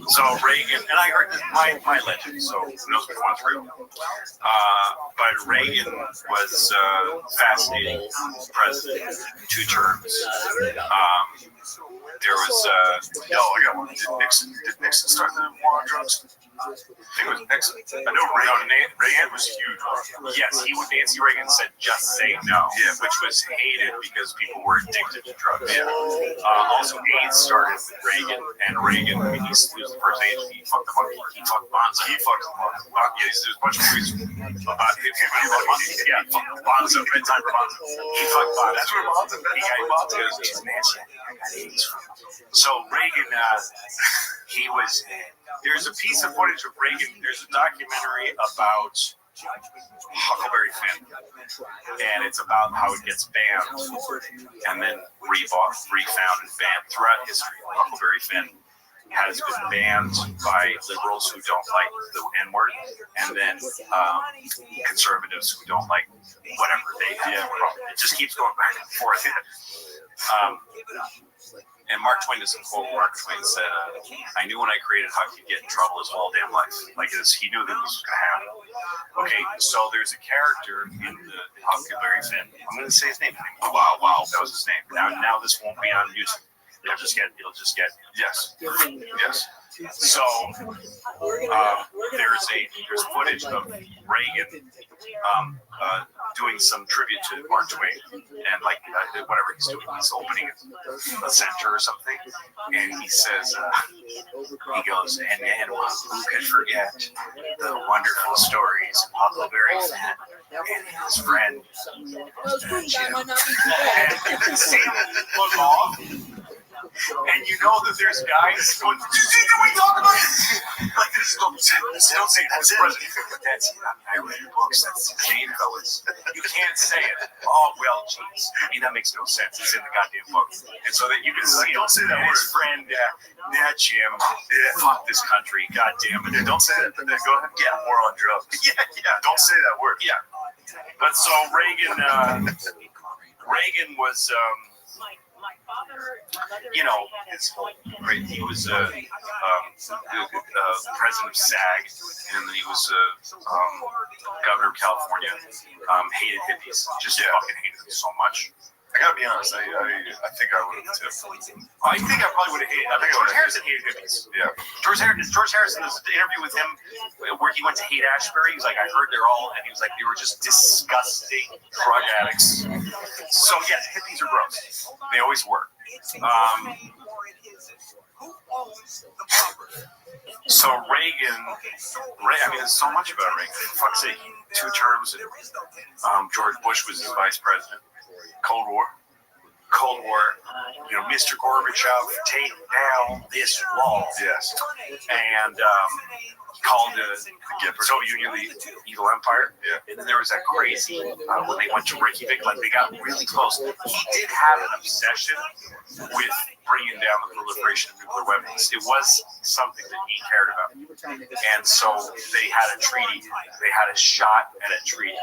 So Reagan, and I heard this, my legend, so who knows which one's real. But Reagan was fascinating president, 2 terms. There was, I got one. Did Nixon start the war on drugs? I think it was Nixon. I know Reagan was huge. Yes, Nancy Reagan said, just say no, which was hated because people were addicted to drugs. Yeah. Also, AIDS started with Reagan, and Reagan, I mean, he was the first agent, he fucked the monkey, he fucked Bonzo. He fucked the monkey. Yeah, there's a bunch of movies about him. Yeah, Bonzo, Bedtime for Bonzo. He fucked Bonzo. That's where Bonzo, he got Bonzo. Because Nancy, I got AIDS from. So Reagan, he was... There's a piece of footage of Reagan. There's a documentary about Huckleberry Finn, and it's about how it gets banned and then refound and banned throughout history. Huckleberry Finn, has been banned by liberals who don't like the N-word, and then conservatives who don't like whatever they have. It just keeps going back and forth. And Mark Twain doesn't quote. Mark Twain said, "I knew when I created how I could get in trouble his whole damn life." Like he knew that this was going to happen. Okay, so there's a character in the Huckleberry Finn. I'm going to say his name. Wow, that was his name. Now this won't be on YouTube. It'll just get yes. So there's footage of Reagan doing some tribute to Mark Twain, and whatever he's doing, he's opening a center or something, and he says, he goes, and who could forget the wonderful stories of Huckleberry Finn and his friend Jim. And you can see him look off. And you know that there's guys going, can we talk about it? Like, don't say that's it. That's it. I read your books. That's the name, fellas. You can't say it. Oh, well, jeez. I mean, that makes no sense. It's in the goddamn book. And so that you can see don't say that word. His friend, Jim, fuck this country. God damn it. Don't say that. Then go ahead and get more on drugs. Yeah. Don't say that word. Yeah. But so Reagan was, he was president of SAG, and then he was governor of California. Hated hippies, just fucking hated them so much. I gotta be honest. I think I would have too. I think I probably would have hated. George Harrison hated hippies. Yeah. George Harrison, there's an interview with him where he went to Haight-Ashbury. He's like, I heard they're all, and he was like, they were just disgusting drug addicts. So yes, hippies are gross. They always were. So Reagan, I mean, there's so much about Reagan. For fuck's sake, 2 terms, and George Bush was his vice president. Cold War, Mr. Gorbachev, take down this wall. Yes. And called the Soviet Union the evil empire. Yeah. And then there was that crazy, when they went to Reykjavik, like they got really close. He did have an obsession with bringing down the proliferation of nuclear weapons. It was something that he cared about. And so they had a treaty. They had a shot at a treaty.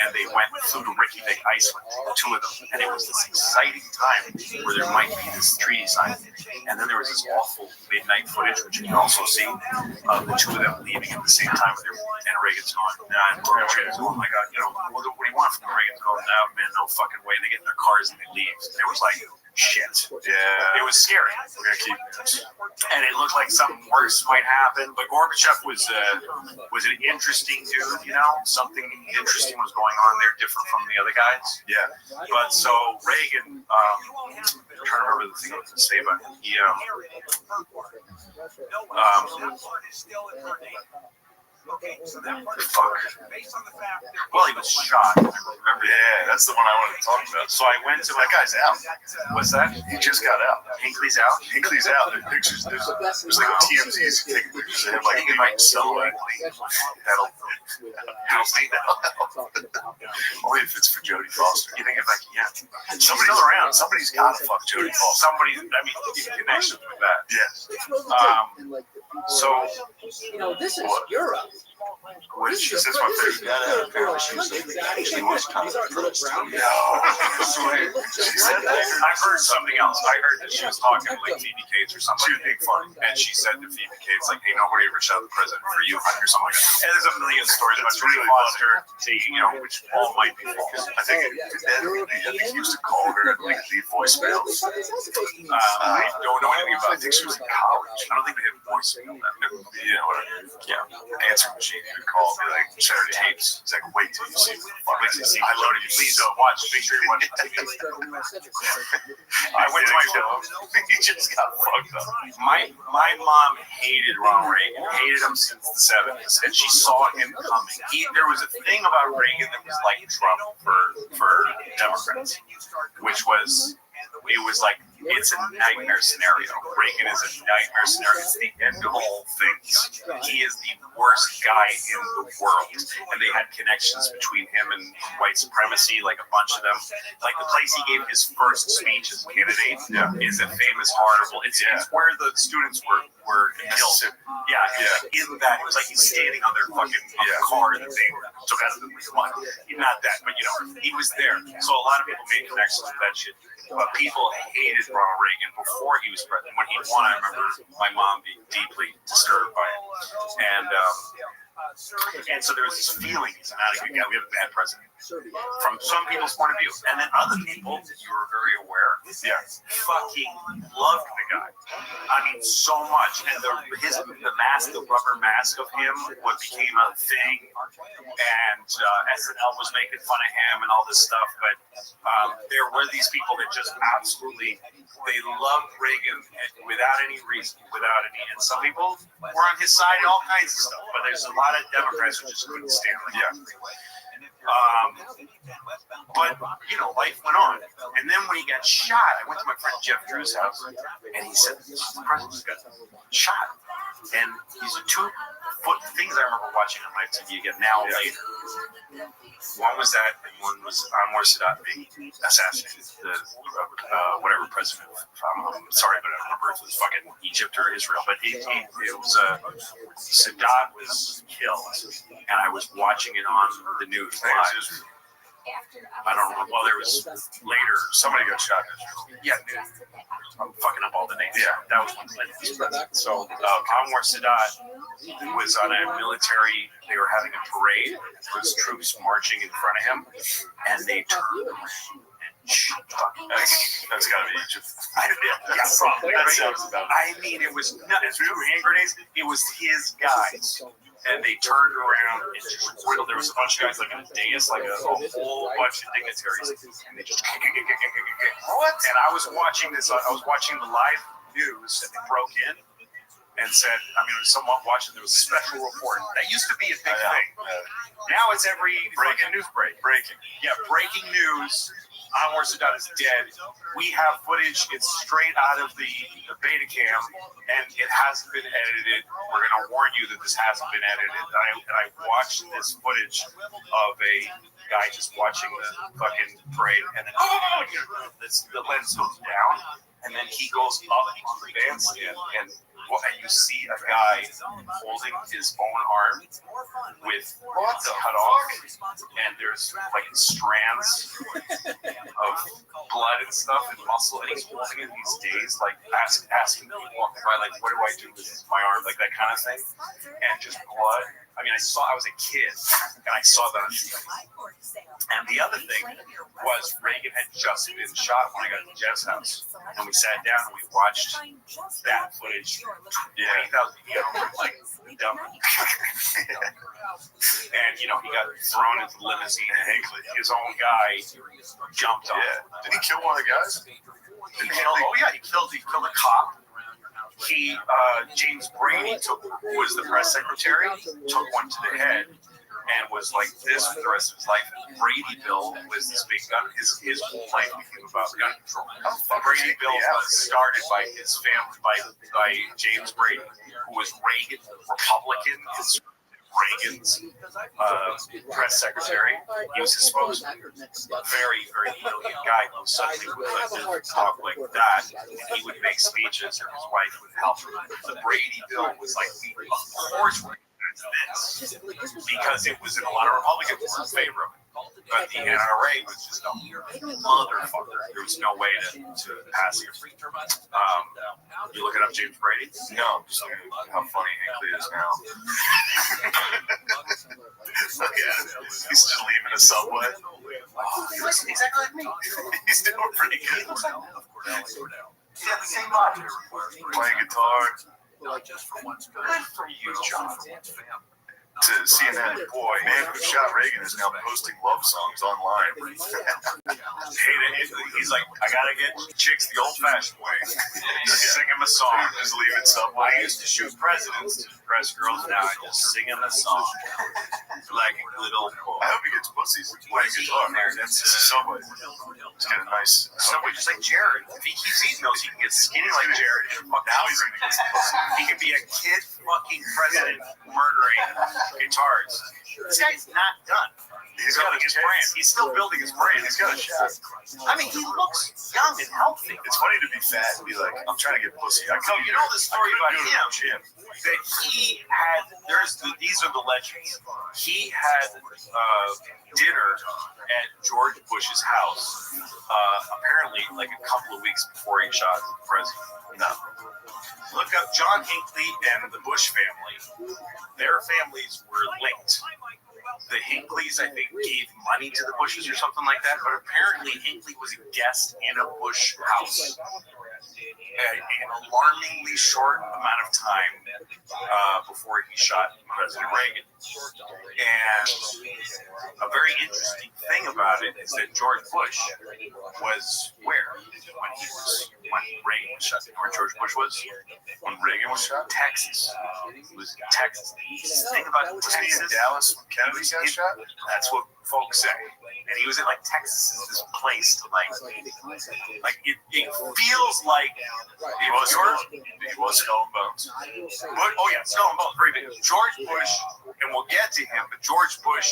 And they flew to Reykjavik, Iceland, 2 of them. And it was this exciting time where there might be this treaty signed. And then there was this awful midnight footage, which you can also see, of the 2 of them leaving at the same time. And Reagan's going, nah, and Gorbachev goes, oh my God, what do you want from Reagan's going, no, man, no fucking way. And they get in their cars and they leave. And it was like, shit. Yeah. It was scary. We're going to keep this. And it looked like something worse might happen. But Gorbachev was an interesting dude, Something interesting was going on there, different from the other guys. Yeah. But so Reagan, I'm trying to remember the thing I was going to say about him. Well, he was shot. I remember. Yeah, that's the one I wanted to talk about. So I went to that guy's out. What's that? He just got out. Hinckley's out. There's pictures. There's like a TMZ taking pictures of him like he might sell Hinckley. That'll see that. Only if it's for Jodie Foster. You think somebody's still around. Somebody's got to fuck Jodie Foster. Somebody, connections with that. Yes. So this is Europe. Which she says my favorite. She was controversial. No. She said that. I've heard something else. I heard that she was talking to like Phoebe Cates or something. She was being funny. And she said to Phoebe Cates, like, hey, nobody ever shot the president for you or something like that. And there's a million stories about Jodie Foster taking, which all might be false. I think he used to call her and like leave voicemails. I don't know anything about it. I think she was in college. I don't think they had voicemail that. Answering machine. You would call, be like, share tapes. It's like, wait till you see. I loaded you. Please don't watch. Make sure you watch the TV. I went to my dog. He just got fucked up. My mom hated Ronald Reagan. Hated him since the 70s, and she saw him coming. There was a thing about Reagan that was like Trump for Democrats, which was it was like it's a nightmare scenario. Reagan is a nightmare scenario. It's the end of all things. He is the worst guy in the world. And they had connections between him and white supremacy, like a bunch of them. Like the place he gave his first speech as candidate is a famous horrible. It's where the students were killed. In that, it was like he's standing on their fucking car that they took out of the mud. Not that, but he was there. So a lot of people made connections with that shit. But people hated Ronald Reagan before he was president. When he won, I remember my mom being deeply disturbed by it. And so there was this feeling he's not a good guy. We have a bad president from some people's point of view. And then other people, you were very aware, fucking loved the guy. I mean, so much. And the mask, the rubber mask of him, what became a thing. And SNL was making fun of him and all this stuff. But there were these people that just absolutely, they loved Reagan without any reason, and some people were on his side and all kinds of stuff. But there's a lot of Democrats who just couldn't stand him. But life went on. And then when he got shot, I went to my friend Jeff Drew's house, and he said, the president got shot. And these are 2 things I remember watching on live TV again now later. One was that, and one was Anwar Sadat being assassinated. Whatever president. I'm sorry, but I don't remember if it was fucking Egypt or Israel. But it was Sadat was killed, and I was watching it on the news live. I don't remember. Well, there was later somebody got shot in Israel. Yeah, I'm fucking up all the names. Yeah, that was one Clinton was president. So Anwar Sadat was on a military. They were having a parade. There was troops marching in front of him, and they turned around. That's gotta be Egypt. Probably. That sounds about it. I mean, it was nuts. Hand grenades. It was his guys. And they turned around and just riddled. There was a bunch of guys like in a dais, like a whole bunch of dignitaries. And they just what? And I was watching this. I was watching the live news, and they broke in and said, I mean, someone watching. There was a special report. That used to be a big thing. Now it's every breaking news break. Breaking news. Anwar Sadat is dead. We have footage. It's straight out of the beta cam, and it hasn't been edited. We're going to warn you that this hasn't been edited. And I watched this footage of a guy just watching the fucking parade, and then the lens goes down, and then he goes up on the bandstand, and you see a guy holding his own arm with the cut off, and there's like strands of blood and stuff and muscle, and he's holding it these days, like asking people walking by, like, what do I do with my arm, like that kind of thing, and just blood. I mean, I was a kid, and I saw that. And the other thing was Reagan had just been shot when I got to Jeff's house, and we sat down and we watched that footage. 20,000, like dumb. And he got thrown into the limousine, and his own guy jumped on. Did he kill one of the guys? He killed a cop. James Brady who was the press secretary, took one to the head and was like this for the rest of his life. And Brady Bill was this big gun. His whole life became about gun control. Brady Bill was started by his family, by James Brady, who was Reagan Republican. Reagan's press secretary. He was his spokesman. Very, very brilliant guy who suddenly would talk like that, and he would make speeches, and his wife would help him. The Brady bill was like, of course we're going to do this, because it was in a lot of Republicans were in favor of it. But the NRA was just a motherfucker. There was no way to pass it. You looking up James Brady? No, I'm just looking at how funny Hinckley is now. He's just leaving a subway. He looks exactly like me. He's doing pretty good. He's got the same body. Playing guitar. Just for once. Good for you, John. to CNN, boy, man who shot Reagan is now posting love songs online. He's like, I gotta get chicks the old-fashioned way. Just sing him a song. Just leave it somewhere. I used to shoot presidents to impress girls. Now I just sing him a song. Like a little. I hope he gets pussies playing guitar. That's Subway. He's got a nice Subway, just like Jared. If he keeps eating those, he can get skinny like Jared. Now he's gonna get some pussies. He can be a kid fucking president murdering guitars. This guy's not done. He's building his brand. He's still building his brand. He's got a shot. I mean, he looks young and healthy. It's funny to be fat and be like, I'm trying to get pussy. So you know the story about him? That he had, these are the legends. He had dinner at George Bush's house, apparently like a couple of weeks before he shot the president. No. Look up John Hinckley and the Bush family. Their families were linked. The Hinckleys, I think, gave money to the Bushes or something like that, but apparently Hinckley was a guest in a Bush house an alarmingly short amount of time before he shot President Reagan. And a very interesting thing about it is that George Bush was where when Reagan was shot? Where George Bush was? When Reagan was shot? Texas. It was Texas. The thing about Texas, in Dallas when Kennedy got shot? That's what folks say. And he was in like Texas is this place to like it feels like he was Skull and Bones. But, oh yeah, Skull and Bones, very big. George Bush, and we'll get to him, but George Bush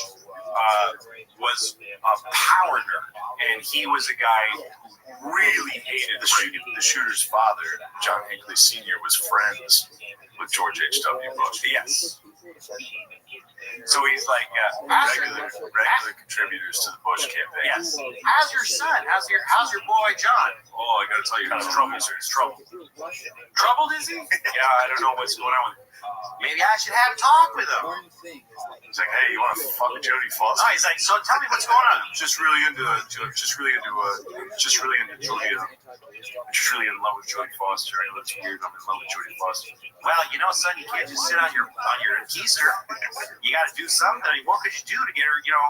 was a power nerd, and he was a guy who really hated Reagan. The shooter's father, John Hinckley Sr., was friends with George H.W. Bush. Yes. So he's like regular contributors to the Bush campaign. Yes. How's your son? How's your boy John? Oh, I gotta tell you, he's troubled, sir. He's troubled. Troubled, is he? Yeah, I don't know what's going on with him. Maybe I should have a talk with him. He's like, hey, you want to fuck with Jodie Foster? No, he's like, so tell me what's going on. Just really into Julia. Just really in love with Jodie Foster. I know that's weird. I'm in love with Jodie Foster. Well, you know, son, you can't just sit on your keister. You got to do something. I mean, what could you do to get her? You know,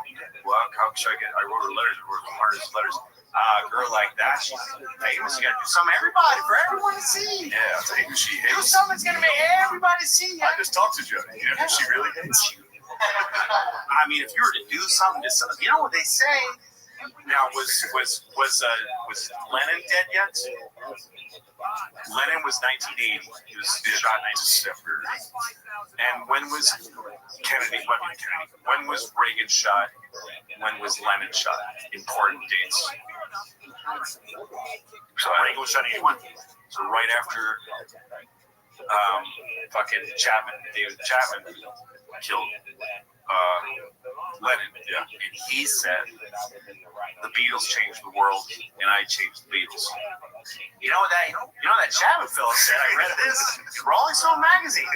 well, how should I get? I wrote her letters. I wrote the hardest letters. A girl like that, she's famous. You got to do something for everyone to see. Yeah, I'll tell you who she hates. Do something that's gonna make everybody see you. I just talked to Jodie. You know who she really hates? I mean, if you were to do something to somebody, you know what they say. Now, was Lennon dead yet? Lennon was 1980. He was shot in December. And when was Kennedy? When was Reagan shot? When was Lennon shot? Important dates. So Reagan was shot in 81. So right after fucking David Chapman killed Lennon. Yeah. And he said, the Beatles changed the world, and I changed the Beatles. You know that Chapman fellow said? I read this in Rolling Stone magazine.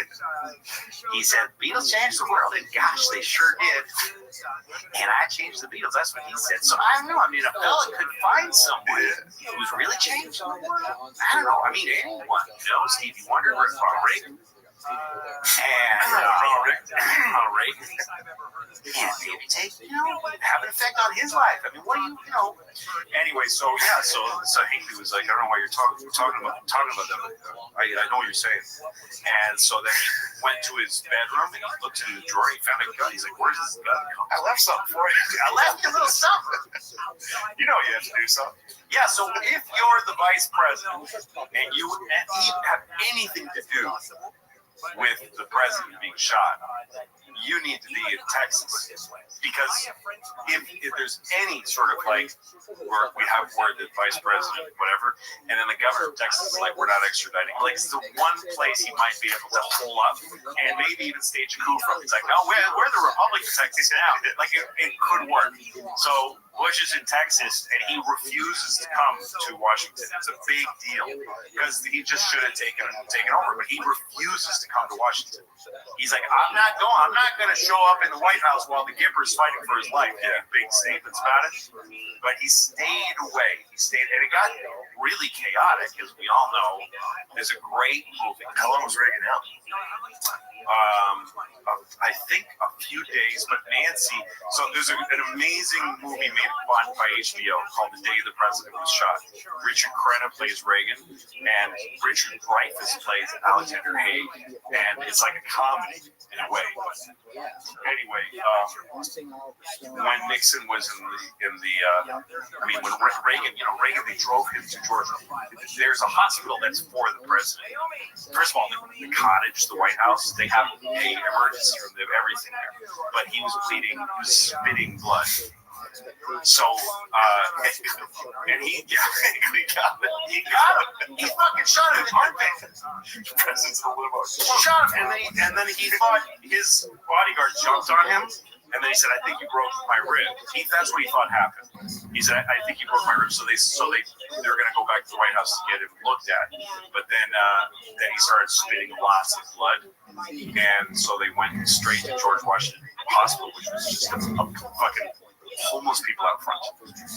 He said, Beatles changed the world, and gosh, they sure did. And I changed the Beatles. That's what he said. So I don't know. I mean, a fella could find someone who's really changed the world. I don't know. I mean, anyone. You know, Stevie Wonder, Reagan. And Ronald Reagan. Yeah, maybe have an effect on his life. I mean, what do you know? Anyway, so Hinckley was like, I don't know why you're talking about them. I know what you're saying. And so then he went to his bedroom and he looked in the drawer. He found a gun. He's like, where's this gun? I left something for you. I left you a little something. You know you have to do something. Yeah. So if you're the vice president and you have anything to do with the president being shot, you need to be in Texas, because if there's any sort of like, where we have word that vice president, whatever, and then the governor of Texas is like, we're not extraditing. Like, it's the one place he might be able to hold up and maybe even stage a coup from. It's like, no, we're the Republic of Texas now. Like, it could work. So Bush is in Texas, and he refuses to come to Washington. It's a big deal because he just should have taken over, but he refuses to come to Washington. He's like, I'm not going to show up in the White House while the Gipper's fighting for his life, giving big statements about it. But he stayed away. And it got really chaotic, as we all know. There's a great movie. How long was Reagan out? I think a few days, but Nancy. So there's an amazing movie made by HBO called The Day the President Was Shot. Richard Crenna plays Reagan, and Richard Dreyfuss plays Alexander Haig, and it's like a comedy in a way. Anyway, when Nixon was when Reagan, they drove him to Georgia. There's a hospital that's for the president. First of all, the cottage, the White House, they have a emergency room, they have everything there. But he was bleeding, he was spitting blood. So, and he got him. He fucking shot him in the armpit. President's a little more. Shot him, and then he thought his bodyguard jumped on him. And then he said, "I think you broke my rib." That's what he thought happened. He said, "I think you broke my rib." So they're going to go back to the White House to get it looked at. But then he started spitting lots of blood, and so they went straight to George Washington Hospital, which was just a fucking homeless people out front,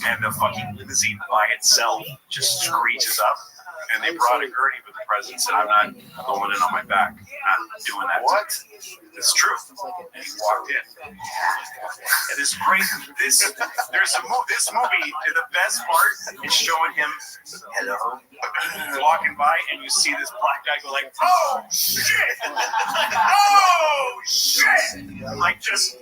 and the fucking limousine by itself just screeches up. And they brought a gurney, but the president said, "I'm not going in on my back. I'm not doing that." What? It's true. And he walked in. And this great, this movie, the best part is showing him, hello, walking by, and you see this black guy go like, "Oh shit! Oh shit!" Like just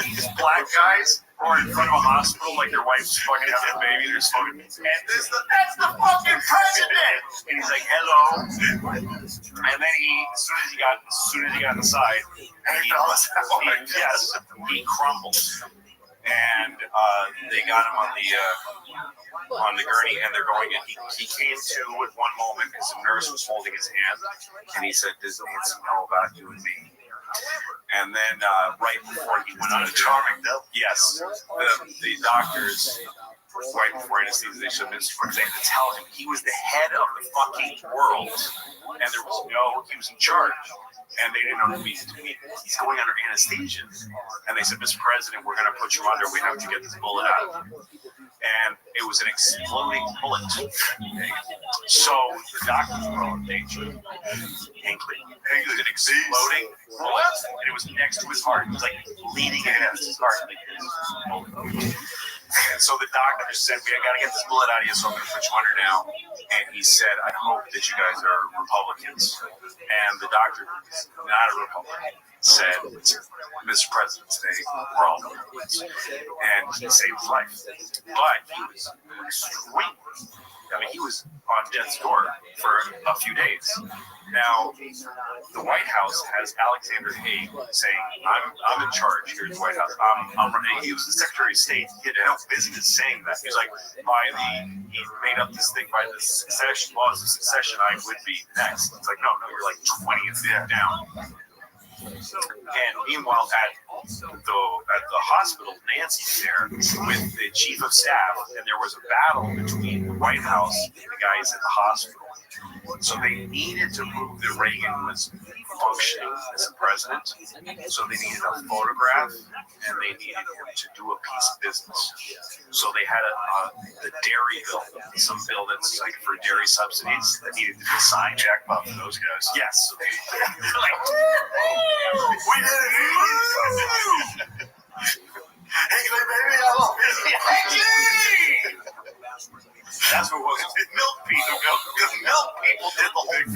these black guys or in front of a hospital, like their wife's fucking having a baby, they're smoking, and that's the fucking president. And he's like, "Hello," and then as soon as he got inside, he crumbled, and they got him on the gurney, and they're going in. He came to at one moment because the nurse was holding his hand, and he said, "Does Nancy know about you and me?" And then right before he went under, charming devil. Yes, the doctors, right before anesthesia, they had to tell him he was the head of the fucking world, and he was in charge. And they didn't know who he's going under anesthesia. And they said, "Mr. President, we're going to put you under. We have to get this bullet out." And it was an exploding bullet. So the doctors were all in danger. Hinckley. It was an exploding bullet, and it was next to his heart. It was like leaning against his heart. And so the doctor said, "We got to get this bullet out of you, so I'm going to put you under now." And he said, "I hope that you guys are Republicans." And the doctor, who's not a Republican, said, "Mr. President, today we're all Republicans." And he saved his life. But he was extremely, he was on death's door for a few days. Now, the White House has Alexander Haig saying, I'm in charge here at the White House. He was the Secretary of State. He had no business saying that. He was like, he made up this thing by the succession laws of succession, I would be next. It's like, no, you're like 20th down. And meanwhile, at the hospital, Nancy's there with the chief of staff, and there was a battle between the White House and the guys at the hospital. So they needed to prove that Reagan was functioning as a president. So they needed a photograph, and they needed him to do a piece of business. So they had the dairy bill, some bill that's like for dairy subsidies that needed to be signed. Jackpot for those guys. Yes. So they're like, we did it! Hinckley, baby, I love you. Hinckley! That's what it was. Milk people did the whole thing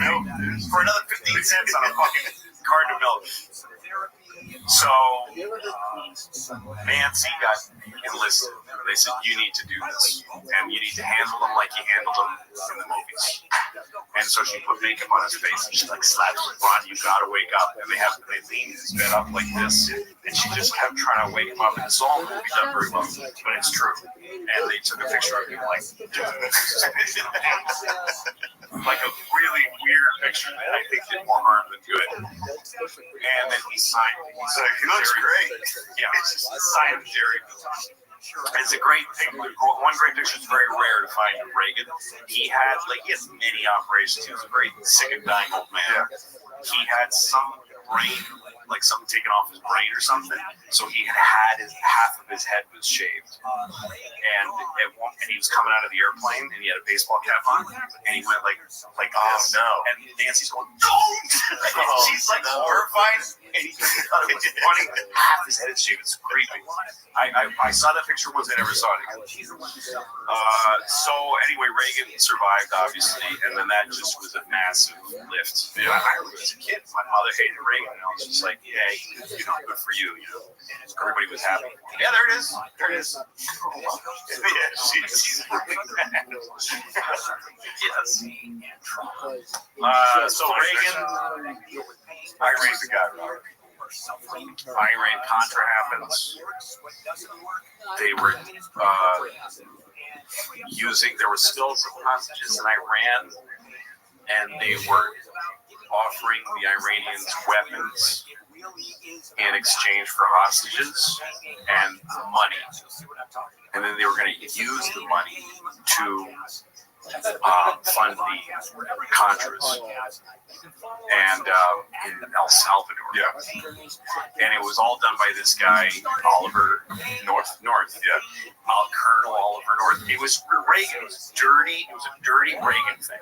for another 15 cents on a fucking carton of milk. So Nancy got enlisted. They said, "You need to do this, and you need to handle them like you handled them in the movies." And so she put makeup on his face, and she like slapped him, "Ron, you gotta wake up." And they leaned his bed up like this, and she just kept trying to wake him up. And it's all movie done very well, but it's true. And they took a picture of him like like a really weird picture that I think did more harm than good. And then he signed. He looks great. Yeah, he signed Jerry. It's a great thing. One great picture is very rare to find of Reagan. He had many operations. He was a great sick and dying old man. He had some brain, like something taken off his brain or something. So he had half of his head was shaved. And he was coming out of the airplane and he had a baseball cap on and he went like this. no. And Nancy's going, don't! She's like horrified. And he thought it was funny. Half his head is shaved. It's creepy. I saw that picture once. I never saw it again. So anyway, Reagan survived, obviously, and then that just was a massive lift. I remember as a kid, my mother hated Reagan, and I was just like, yeah, good for you, Everybody was happy. Yeah, there it is. There it is. Yeah, she's yes. So Reagan, Iran's the guy. Iran-Contra happens. They were there were still some hostages in Iran, and they were offering the Iranians weapons in exchange for hostages and money. And then they were going to use the money to fund the Contras and in El Salvador. Yeah. And it was all done by this guy, Oliver North. Colonel Oliver North. It was Reagan. It was dirty. It was a dirty Reagan thing.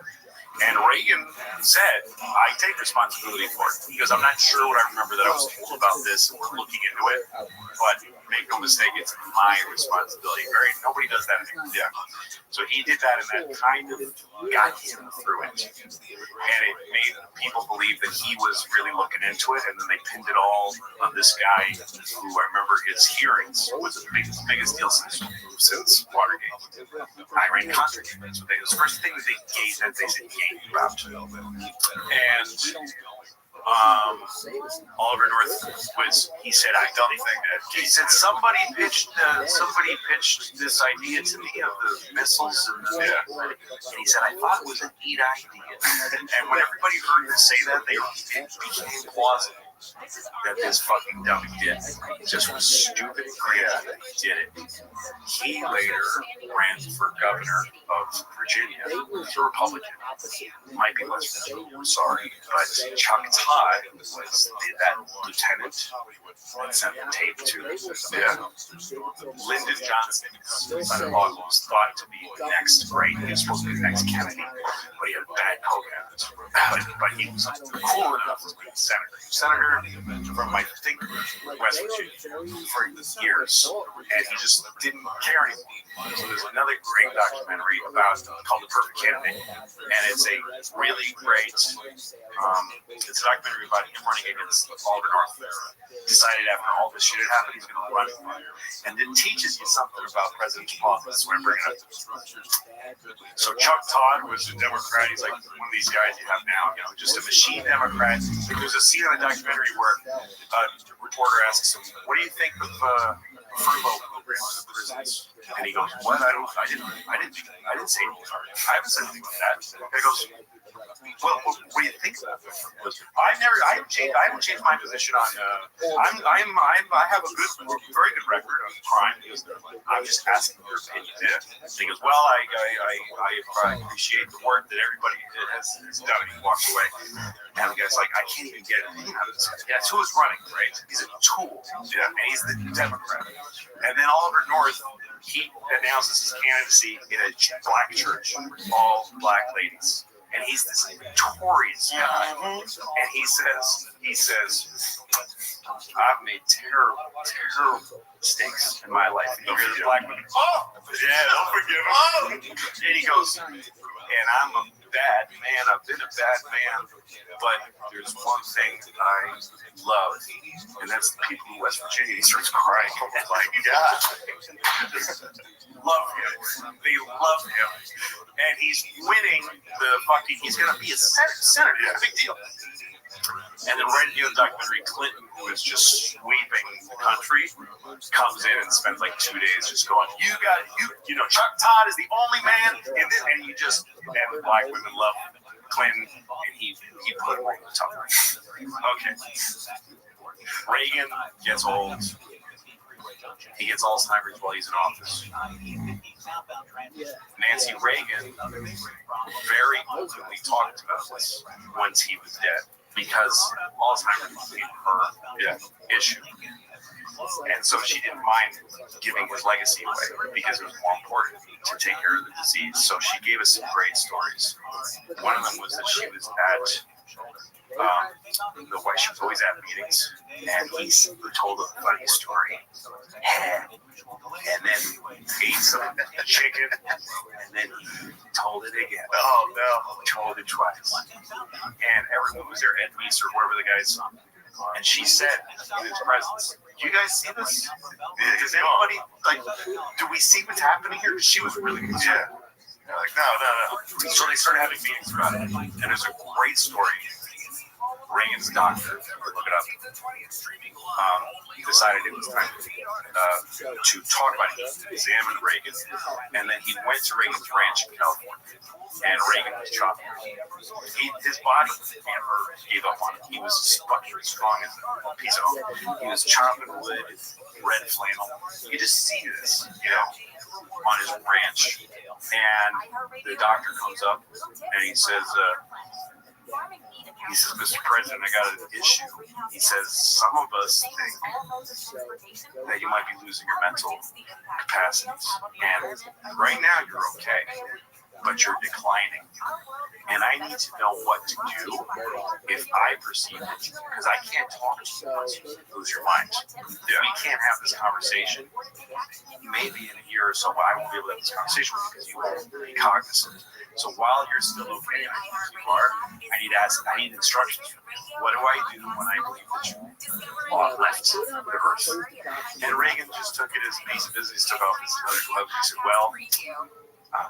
And Reagan said, I take responsibility for it because I'm not sure what I remember that I was told about this and we're looking into it. But make no mistake, it's my responsibility. Nobody does that anymore. Yeah. So he did that, and that kind of got him through it. And it made people believe that he was really looking into it, and then they pinned it all on this guy who I remember his hearings was the biggest deal since Watergate. Iran-Contra. That's what it was the first thing that they said about. And Oliver North he said, he said somebody pitched this idea to me of the missiles and he said I thought it was a neat idea. And when everybody heard him say that, it became plausible that this fucking dummy did. He just was stupid and crazy that he did it. He later ran for governor of Virginia. He's a Republican. Might be West Virginia, I'm sorry. But Chuck Todd was that lieutenant that sent the tape to Lyndon Johnson, son-in-law, who was thought to be next great. He was supposed to be the next Kennedy, but he had bad coke habits. But he was cool enough to be a senator from, I think, West Virginia for years, and he just didn't care anymore. So there's another great documentary called The Perfect Candidate, and it's a really great, it's a documentary about him running against Oliver North. Decided after all this shit had happened, he's going to run. And it teaches you something about presidential politics when I bring it up. So Chuck Todd was a Democrat. He's like one of these guys you have now, just a machine Democrat. There's a scene in the documentary where a reporter asks him, "What do you think of furlough program in the prisons?" And he goes, "What? I didn't say anything. I haven't said anything about that." And he goes, "Well, what do you think about it?" I haven't changed my position on. I have a very good record on crime. I'm just asking your opinion. And he goes, "Well, I appreciate the work that everybody has done." And he walks away. And the guy's like, "I can't even get anything out of this guy." Yeah, that's who is running, right? He's a tool. Yeah, and he's the Democrat. And then Oliver North, he announces his candidacy in a black church, all black ladies. And he's this notorious guy. And he says, "I've made terrible mistakes in my life." And you hear the black woman, "Oh, yeah, don't forgive him." And he goes, "And I'm a bad man. I've been a bad man. But there's one thing that I love, and that's the people in West Virginia." He starts crying. Oh my God. Love him. They love him. And he's winning he's going to be a senator. Yeah, big deal. And then right at the end of the documentary, Clinton, who is just sweeping the country, comes in and spends like 2 days just going, Chuck Todd is the only man in this. And and black women love Clinton, and he put him over the top. Okay. Reagan gets old. He gets Alzheimer's while he's in office. Nancy Reagan very openly talked about this once he was dead because Alzheimer's became her issue. And so she didn't mind giving his legacy away because it was more important to take care of the disease. So she gave us some great stories. One of them was that she was at the White. She was always at meetings, and he told a funny story. And then ate some chicken, and then he told it again. Oh no! Told it twice. And everyone was there, Ed Meese or whoever the guy's. And she said in his presence, "Do you guys see this? Does anybody do we see what's happening here?" Because she was really concerned. They're like, no. So they started having meetings about it, and there's a great story. Reagan's doctor, look it up, decided it was time to talk about it, examine Reagan, and then he went to Reagan's ranch in California, and Reagan was chopping. His body never gave up on him. He was fucking strong as a piece of oak. He was chopping wood, red flannel. You just see this, on his ranch. And the doctor comes up and he says, Mr. President, I got an issue. He says, some of us think that you might be losing your mental capacities. And right now you're okay, but you're declining. And I need to know what to do if I perceive it, because I can't talk to you once you lose your mind. We can't have this conversation. Maybe in a year or so, I won't be able to have this conversation with you because you won't be cognizant. So while you're still okay, I need instructions. What do I do when I believe that you left the earth? And Reagan just took it as a piece of business, took off his leather gloves. He said, well,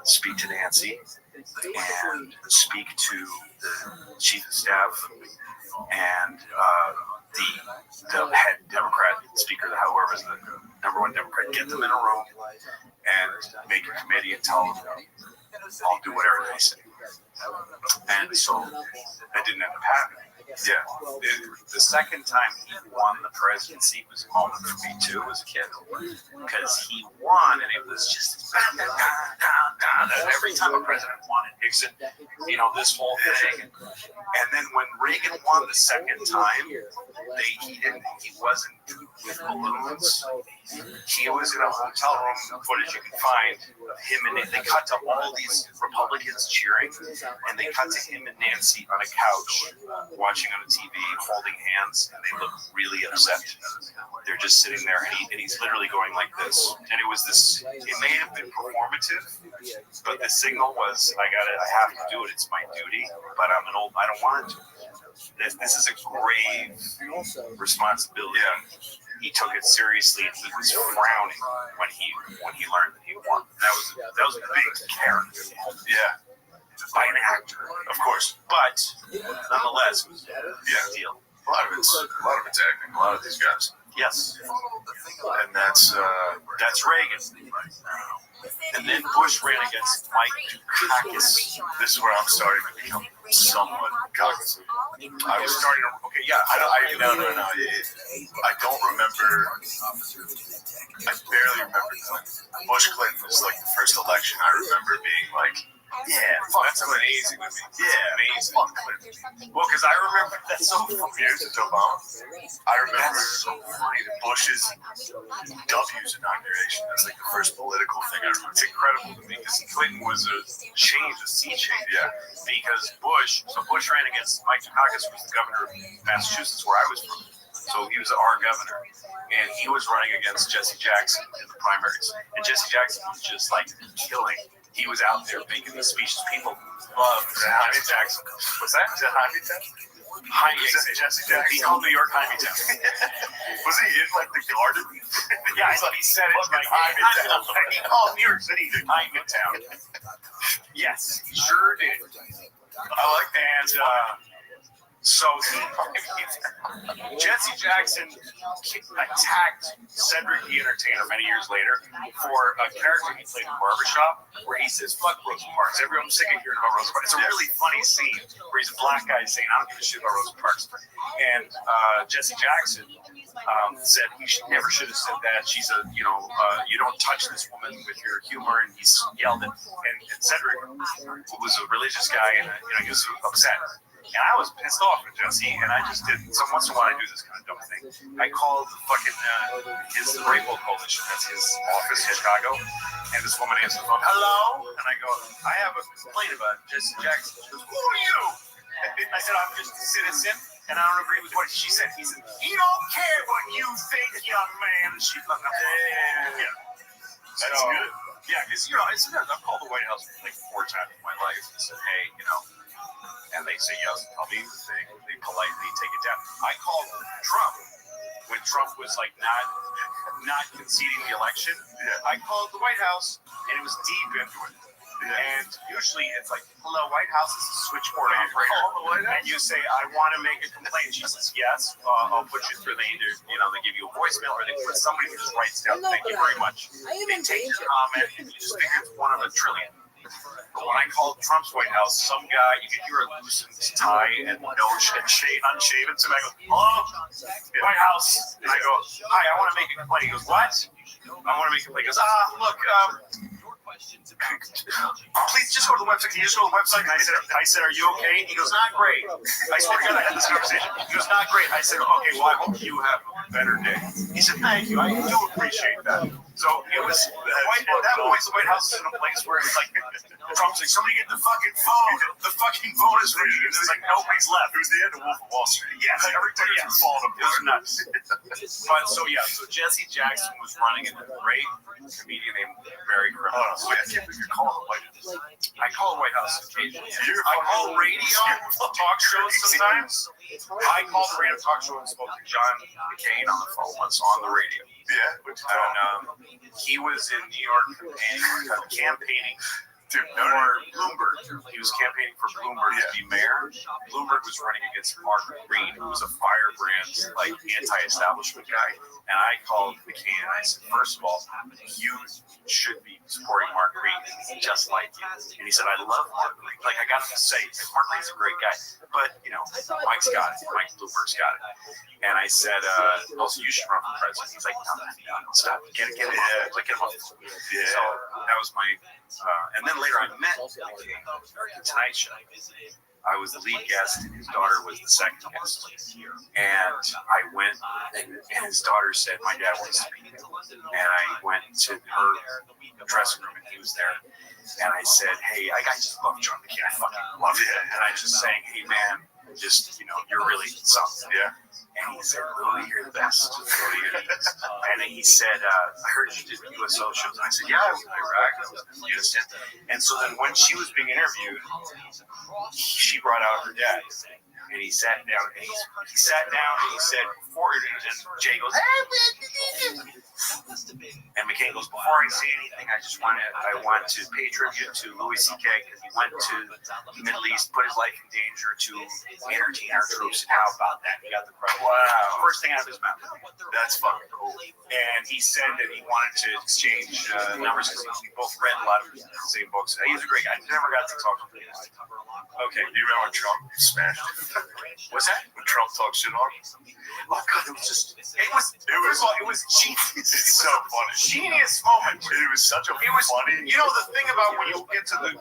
speak to Nancy and speak to the chief of staff and the head Democrat speaker, whoever's the number one Democrat. Get them in a room and make a committee and tell them I'll do whatever they say. And so that didn't end up happening. Yeah. The second time he won the presidency was a moment for me too as a kid, because he won and it was just every time a president won in Nixon, this whole thing. And then when Reagan won the second time, he wasn't with balloons. He was in a hotel room, footage you can find of him, and they cut to all these Republicans cheering, and they cut to him and Nancy on a couch watching on a TV, holding hands, and they look really upset. They're just sitting there, and he's literally going like this. And it was this. It may have been performative, but the signal was, I have to do it. It's my duty. But I don't want to. This is a grave responsibility. Yeah. He took it seriously, and he was frowning when he learned that he won. That was a big character. Yeah. By an actor, of course, but nonetheless, it was a deal. A lot of it's acting. A lot of these guys. Yes, and that's Reagan. And then Bush ran against Mike Dukakis. This is where I'm starting to become somewhat cognizant. I was starting to. Okay, yeah. No. I don't remember. I barely remember that. Bush Clinton was like the first election. I remember being like, yeah, that's amazing with me. Yeah, amazing. Well, because I remember that's so years to Obama. I remember Bush's W's inauguration. That's like the first political thing I remember. It's incredible to me because Clinton was a sea change. Yeah, because Bush ran against Mike Dukakis, who was the governor of Massachusetts, where I was from. So he was our governor, and he was running against Jesse Jackson in the primaries. And Jesse Jackson was just like killing. He was out there making the speeches. People loved Jesse Jackson. What's that? Is that Jaime Jesse Jackson? He called New York Jaime Town. Was he in like the garden? Yeah, he said it like Jaime Town. He called New York City the Jaime Town. Yes, he sure did. I like that. And so Jesse Jackson attacked Cedric the Entertainer many years later for a character he played in Barbershop where he says, fuck Rosa Parks. Everyone's sick of hearing about Rosa Parks. It's a really funny scene where he's a black guy saying, I don't give a shit about Rosa Parks. And Jesse Jackson said he never should have said that. She's a, you don't touch this woman with your humor, and he yelled at, and Cedric, who was a religious guy, and he was upset. And I was pissed off at Jesse, and I just did. So once in a while, I do this kind of dumb thing. I called fucking his Rainbow Coalition. That's his office in Chicago. And this woman answers the phone. Hello? And I go, I have a complaint about Jesse Jackson. She goes, who are you? I said, I'm just a citizen, and I don't agree with what she said. He said, he don't care what you think, young man. And she hung up. Yeah. That's good. Yeah, because sometimes I've called the White House like 4 times in my life and said, hey, and they say yes, tell me the thing. They politely take it down. I called Trump when Trump was like not conceding the election. I called the White House, and it was deep into it. And usually it's like, hello, White House is a switchboard operator. And you say, I want to make a complaint. She says, yes, I'll put you through. They give you a voicemail, or they put somebody who just writes down, thank you very much. They take your comment, and you just think it's one of a trillion. But when I called Trump's White House, some guy, you could hear a loosened tie and unshaven. So I go, hello, White House. And I go, hi, I want to make a complaint. He goes, what? I want to make a complaint. He goes, look, please just go to the website. Can you just go to the website? And I said, are you okay? He goes, not great. I swear to God, I had this conversation. He goes, not great. I said, okay, well, I hope you have a better day. He said, thank you. I do appreciate that. So it was, that voice, the White House is in a place where it's like, Trump's like, somebody get the fucking phone. The fucking phone is ringing. And there's like, nobody's left. It was the end of Wolf of Wall Street. Yeah, everybody was falling apart. It was nuts. But so Jesse Jackson was running a great comedian named Barry Criminal. I can't believe you're calling the White House. I call the White House occasionally. I call radio talk shows sometimes. I called the radio talk show and spoke to John McCain on the phone once on the radio. Yeah, and he was in New York campaigning for Bloomberg. He was campaigning for Bloomberg to be mayor. Bloomberg was running against Mark Green, who was a firebrand, anti-establishment guy. And I called McCain and I said, first of all, you should be supporting Mark Green just like you. And he said, I love Mark Green. Like, I got to say, Mark Green's a great guy. But, Mike's got it. Mike Bloomberg's got it. And I said, also, you should run for president. He's like, no, stop. Get him off. Get him off. Yeah. So that was my, and then later I met McCain at the Tonight Show. I was the lead guest, and his daughter was the second guest. And I went, and his daughter said, my dad wants to be there. And I went to her dressing room, and he was there. And I said, hey, I just love John McCain. I fucking love it. And I just saying, hey, man, you're really something. Yeah. And he said, Louie, you're the best. Louie, you're the best. And he said, I heard you did USO shows. And I said, yeah, I was in Iraq. I was in Afghanistan. And so then when she was being interviewed, she brought out her dad. And he sat down, and he sat down, and he said, and Jay goes, and McCain goes, before I say anything, I want to pay tribute to Louis C.K. because he went to the Middle East, put his life in danger to entertain our troops. And how about that? He got the credit. Wow. First thing out of his mouth. That's fucking cool. And he said that he wanted to exchange numbers because we both read a lot of the same books. He's a great guy. I never got to talk to him. Okay. Do you remember when Trump smashed him? What's that? When Trump talked shit on him? Oh God, it was genius. It's so funny. Genius moment. It was such a funny. The thing about when you get to the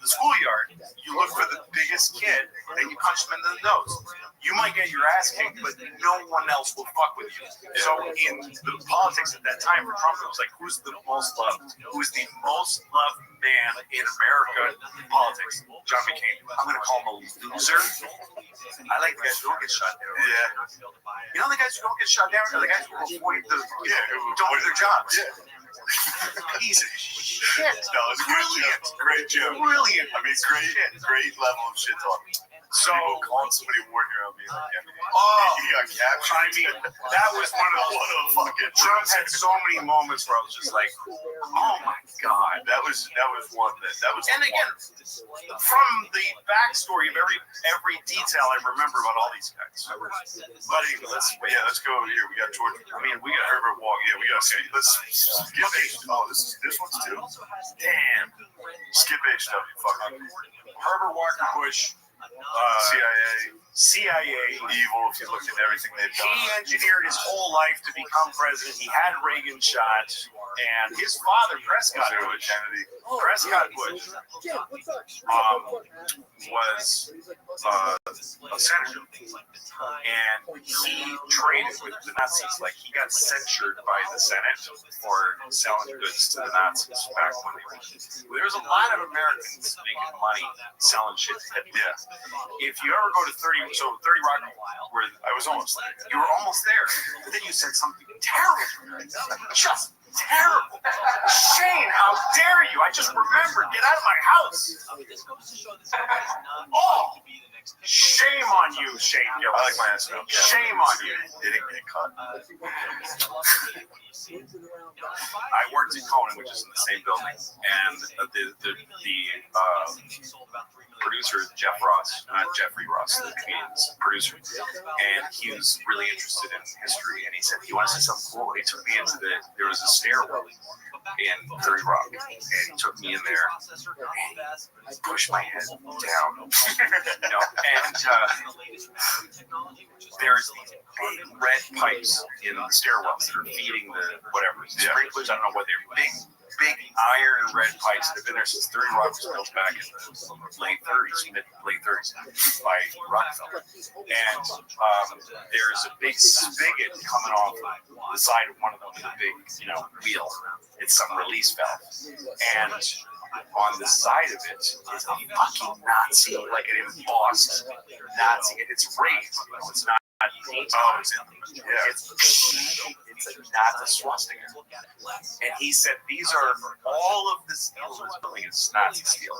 schoolyard, you look for the biggest kid and you punch him in the nose. You might get your ass kicked, but no one else will fuck with you. So in the politics at that time for Trump, it was like, who's the most loved? Who's the most loved man in America in politics? John McCain. I'm going to call him a loser. I like the guys who don't get shot down. Yeah. The guys who don't get shot down are the guys who avoid who don't do their jobs. Yeah. Piece of shit. No, it's brilliant. Great joke. Brilliant. I mean, great level of shit talk. So calling somebody a war hero, being like, he got captured. I mean, that was one of those. Trump had so many moments where I was just like, oh my God, that was one that was. And again, from the backstory of every detail I remember about all these guys. But anyway, let's go over here. We got George. I mean, we got Herbert Walker. Yeah, we got. Let's skip H. Oh, this one's too. Damn. Skip HW. Fuck. Herbert Walker Bush. CIA evil. If you look at everything they've done, he engineered his whole life to become president. He had Reagan shot, and his father, Prescott Bush, was a senator, and he traded with the Nazis. Like, he got censured by the Senate for selling goods to the Nazis back when there was a lot of Americans making money selling shit to him. Yeah. If you ever go to 30 Rock, where I was almost there, you were almost there, but then you said something terrible, just terrible. Shane, how dare you? I just remembered. Get out of my house. Oh, shame on you, Shane. I like my ass now. Shame on you. Didn't get caught. I worked at Conan, which is in the same building, and the producer, Jeff Ross, not Jeffrey Ross, the comedian's producer, and he was really interested in history, and he said, "You want to see something cool?" He took me into there was a stairwell in 30 Rock, and he took me in there, and I pushed my head down, and there's these big red pipes in the stairwells that are feeding the whatever sprinklers. I don't know what they're big iron red pipes that have been there since 30 Rock was built back in the late 30s by Rockefeller. And there's a big spigot coming off the side of one of them with a big, wheel. It's some release valve. And on the side of it is a fucking Nazi, like an embossed Nazi. It's raised. It's not. It's not the swastika. And he said, these are all of the steel in this building is Nazi steel.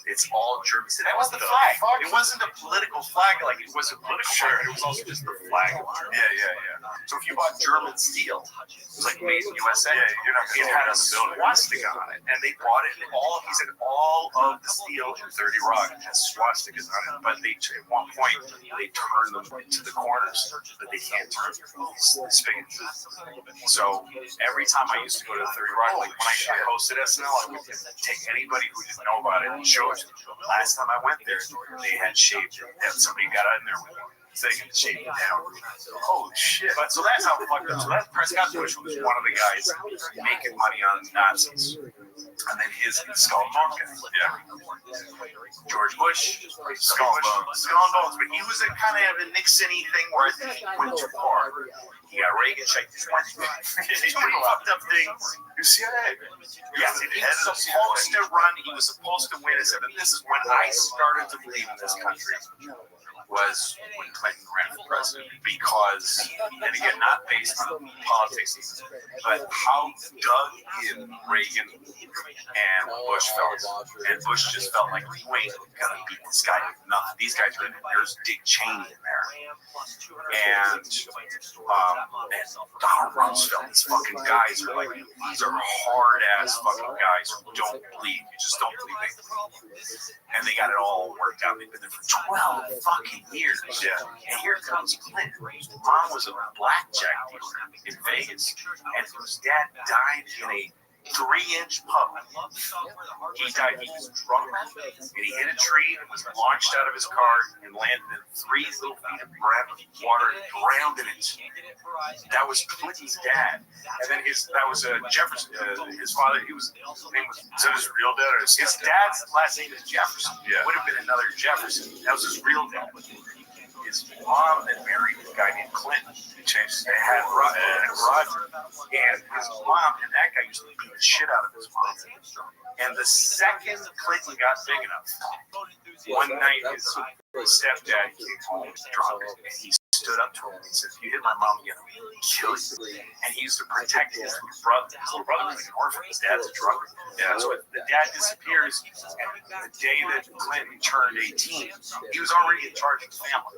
It's all German. That was the flag. It wasn't a political flag like it was a political flag. It was also just the flag. Yeah. So if you bought German steel, it was like made in USA. It had a swastika on it, and they bought it. He said all of the steel in 30 Rock has swastikas on it, but at one point they turned them to the corners, but they can't turn the spigots. So every time I used to go to 30 Rock, like when I hosted SNL, I would take anybody who didn't know about it and show it. Last time I went there, they had shaved it. Somebody got in there with me. So they could shave it down. Holy shit. But so that's how fucked up. So that Prescott Bush was one of the guys making money on Nazis. And then his Skull and Bones guy. Yeah. George Bush, Skull and Bones. But he was a kind of a Nixon-y thing where I think he went too far. He got Reagan shake his one. He's pretty fucked up things. You see that? Yeah, he was supposed to run. He was supposed to win. I said, but this is when I started to believe in this country. Was when Clinton ran for president, because, and again, not based on politics, but how dug in Reagan and Bush felt. And Bush just felt like, you ain't gonna beat this guy with nothing. These guys are in there. There's Dick Cheney in there. And Donald Rumsfeld, these fucking guys are like, these are hard ass fucking guys who don't bleed. You just don't believe they bleed. And they got it all worked out. They've been there for 12 fucking years. Yeah. And here comes Clinton. Mom was a blackjack dealer in Vegas, and his dad died in a 3-inch pub. He died. He was drunk, and he hit a tree and was launched out of his car and landed in 3 little feet of water and drowned in it. That was Clinton's dad. And then that was Jefferson. His father. His name was. Is that his real dad? Or his dad's last name is Jefferson. Yeah. Would have been another Jefferson. That was his real dad. His mom then married a guy named Clinton. They had Roger, and his mom and that guy used to beat the shit out of his mom. And the second Clinton got big enough, one night his stepdad came home drunk, and he stood up to him and he said, "If you hit my mom again, I'm going to kill you." And he used to protect his little brother. His little brother was like an orphan. His dad's a drunk. Yeah. So the dad disappears, and the day that Clinton turned 18, he was already in charge of the family.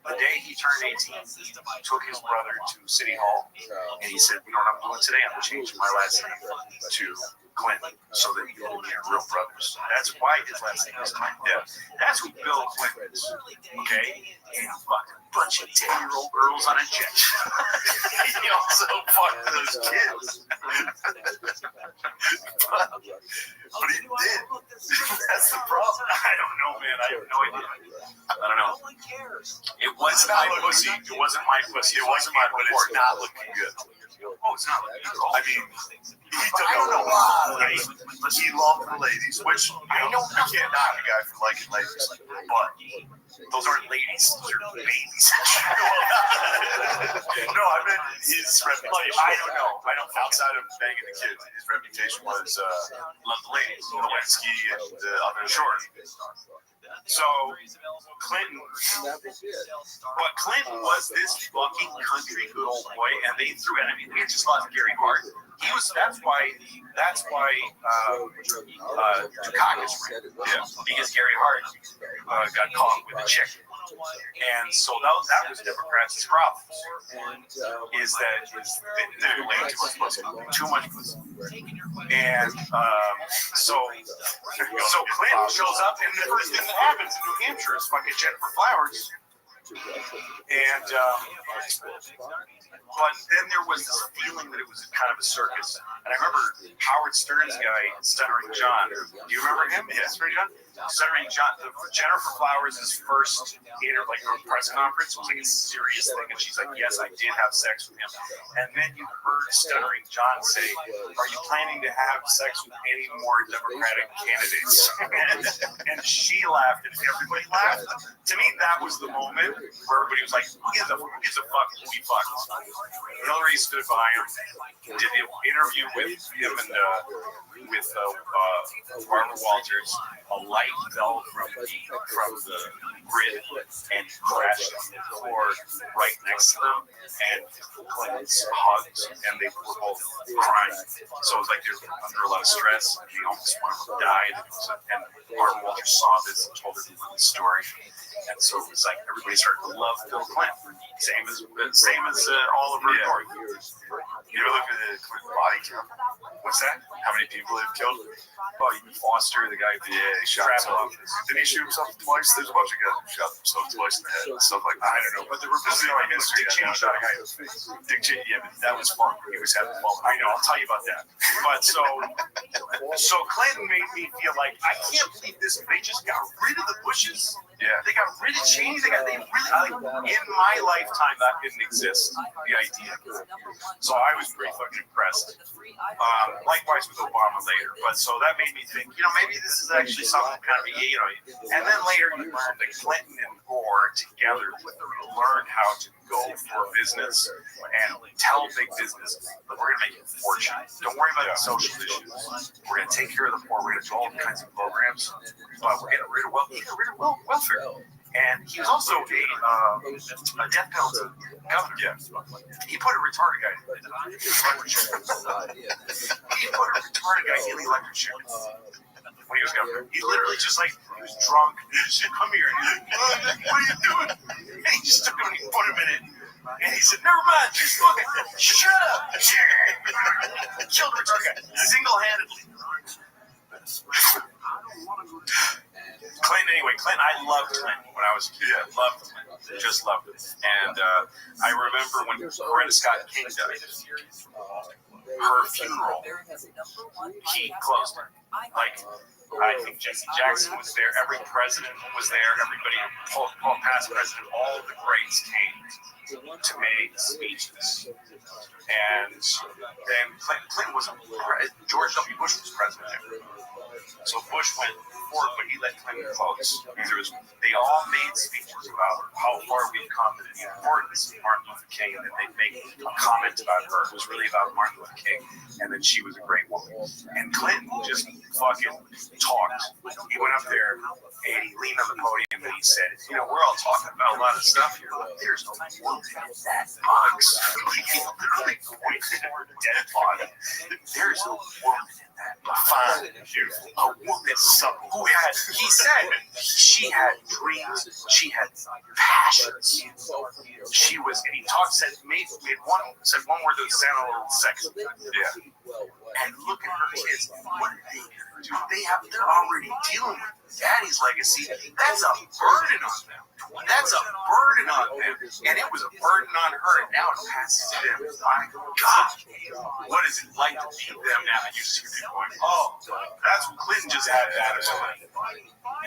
The day he turned 18, he took his brother to City Hall, and he said, "You know what I'm doing today? I'm changing my last name to Clinton, so that you'll they're real brothers. That's why his last name is Clinton. Yeah. That's who Bill Clinton is. Okay? And fucking bunch of 10-year-old girls on a jet. He also fucked those kids. But he did. That's the problem. I don't know, man. I have no idea. I don't know. It was not my pussy. It wasn't my pussy. It wasn't my, but it's not looking good. Oh, it's not looking good at all. I mean, he took a lot, right? He loved the ladies, which I know you can't knock a guy for liking ladies, but those aren't ladies. Those are babies. No, I meant his reputation. I don't know. I don't. Outside of banging the kids, his reputation was love the ladies, Lewinsky and the other short. So Clinton, but Clinton was this fucking country good old boy, and they threw it. I mean, we had just lost Gary Hart. He was. That's why Dukakis ran. Yeah, because Gary Hart got caught with a chick. And so that was Democrats' problem. Is that they're way too much pussy. And so Clinton shows up, and the first thing that happens in New Hampshire is fucking Jennifer Flowers. And but then there was this feeling that it was kind of a circus. And I remember Howard Stern's guy, Stuttering John. Do you remember him? Yeah, Stuttering John. Stuttering John. Jennifer Flowers' first press conference was like a serious thing, and she's like, "Yes, I did have sex with him." And then you heard Stuttering John say, "Are you planning to have sex with any more Democratic candidates?" and she laughed, and everybody laughed. To me, that was the moment where everybody was like, "Who gives a fuck who he fucks?" Hillary stood by him, did an interview with him and with Barbara Walters. A light fell from the grid and crashed on the floor right next to them, and Clinton's hugged, and they were both crying. So it was like they were under a lot of stress. They almost died, and Barbara Walters saw this and told everyone the story. And so it was like everybody started to love Bill Clinton, same as Oliver North. You ever look at the Clinton body count? What's that? How many people they've killed? Oh, Foster, the guy who shot himself. Didn't he shoot himself twice? There's a bunch of guys who shot themselves twice in the head and stuff like that. I don't know, but the Republican history. Dick Cheney shot a guy in the face. Dick Cheney, yeah, but that was fun. He was having fun. I know. I'll tell you about that. But so Clinton made me feel like I can't believe this. They just got rid of the Bushes. Yeah, they got rid of Cheney. They really in my lifetime that didn't exist. The idea. So I was pretty fucking impressed. Likewise with Obama later, but so that made me think, maybe this is actually something kind of, and then later you learned that Clinton and Gore together learned how to go for business and tell big business, but we're going to make a fortune. Don't worry about the social issues. We're going to take care of the poor. We're going to do all kinds of programs, but we're getting rid of welfare. And he was also a death penalty governor. Yeah. He put a retarded guy in the electric chair. He put a retarded guy in the electric chair when he was governor. He literally he was drunk. He said, "Come here." And he's like, "What are you doing?" And he just took him and he put him in it. And he said, "Never mind, just look at it. Shut up." Killed the retarded guy single-handedly. Clinton, I loved Clinton when I was a kid. I loved Clinton. Just loved him. And I remember when Coretta Scott King died, her funeral, he closed it. I think Jesse Jackson was there. Every president was there. Everybody, past president, all the greats came to make speeches. And then Clinton was George W. Bush was president there. So Bush went forward, but he let Clinton close. They all made speeches about how far we've come and the importance of Martin Luther King, and then they'd make a comment about her. It was really about Martin Luther King, and then she was a great woman. And Clinton just fucking talked. He went up there and he leaned on the podium and he said, "We're all talking about a lot of stuff here, but there's no woman that bugs." He literally pointed at her dead body. There's no woman fine, beautiful, a woman who had, he said, she had dreams, she had passions. She was, and he said one word that sounded a little sexy. Yeah. And look at her kids. What did they do? they're already dealing with daddy's legacy. That's a burden on them. That's a burden on them. And it was a burden on her, and now it passes to them. My God, what is it like to be them now? You see people going, oh, that's what Clinton just had that or something.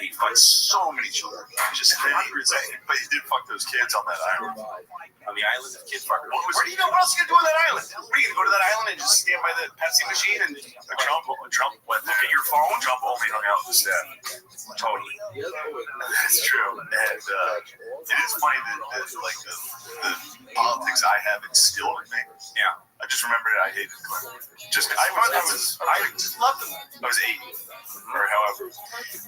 He fucked so many children. Just hundreds. But he did fuck those kids on that island. On the island of kid fucker. Where do you know what else you can do on that island? What are you gonna go to that island and just stand by the Pepsi machine and Trump went look at your phone? Trump only hung out with the staff. Totally. That's true. And it is funny that like the politics I have instilled in me. Yeah. I just remembered I hated Clinton. I just loved them. I was 8 or however.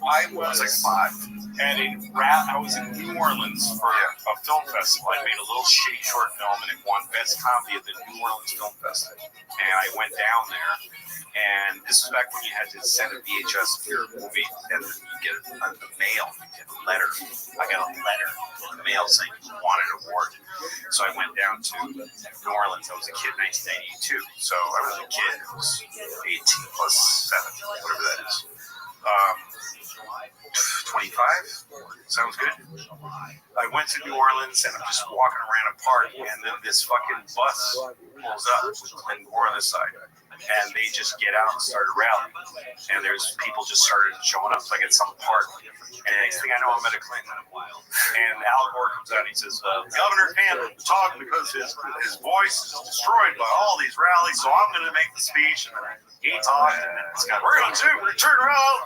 I was like 5. And I was in New Orleans for a film festival. I made a little short film, and it won Best Comedy at the New Orleans Film Festival. And I went down there, and this was back when you had to send a VHS of your movie, and you get the mail, you get a letter. I got a letter in the mail saying you won an award. So I went down to New Orleans. I was a kid in 1992. So I was a kid. It was 18 plus 7, whatever that is. 25? Sounds good. I went to New Orleans, and I'm just walking around a park, and then this fucking bus pulls up with Clinton Gore on the side. And they just get out and start a rally. And there's people just started showing up like at some park. And the next thing I know, I'm at a Clinton. And Al Gore comes out and he says, Governor can't talk because his voice is destroyed by all these rallies, so I'm going to make the speech. And then he talked, and then we're going to return around.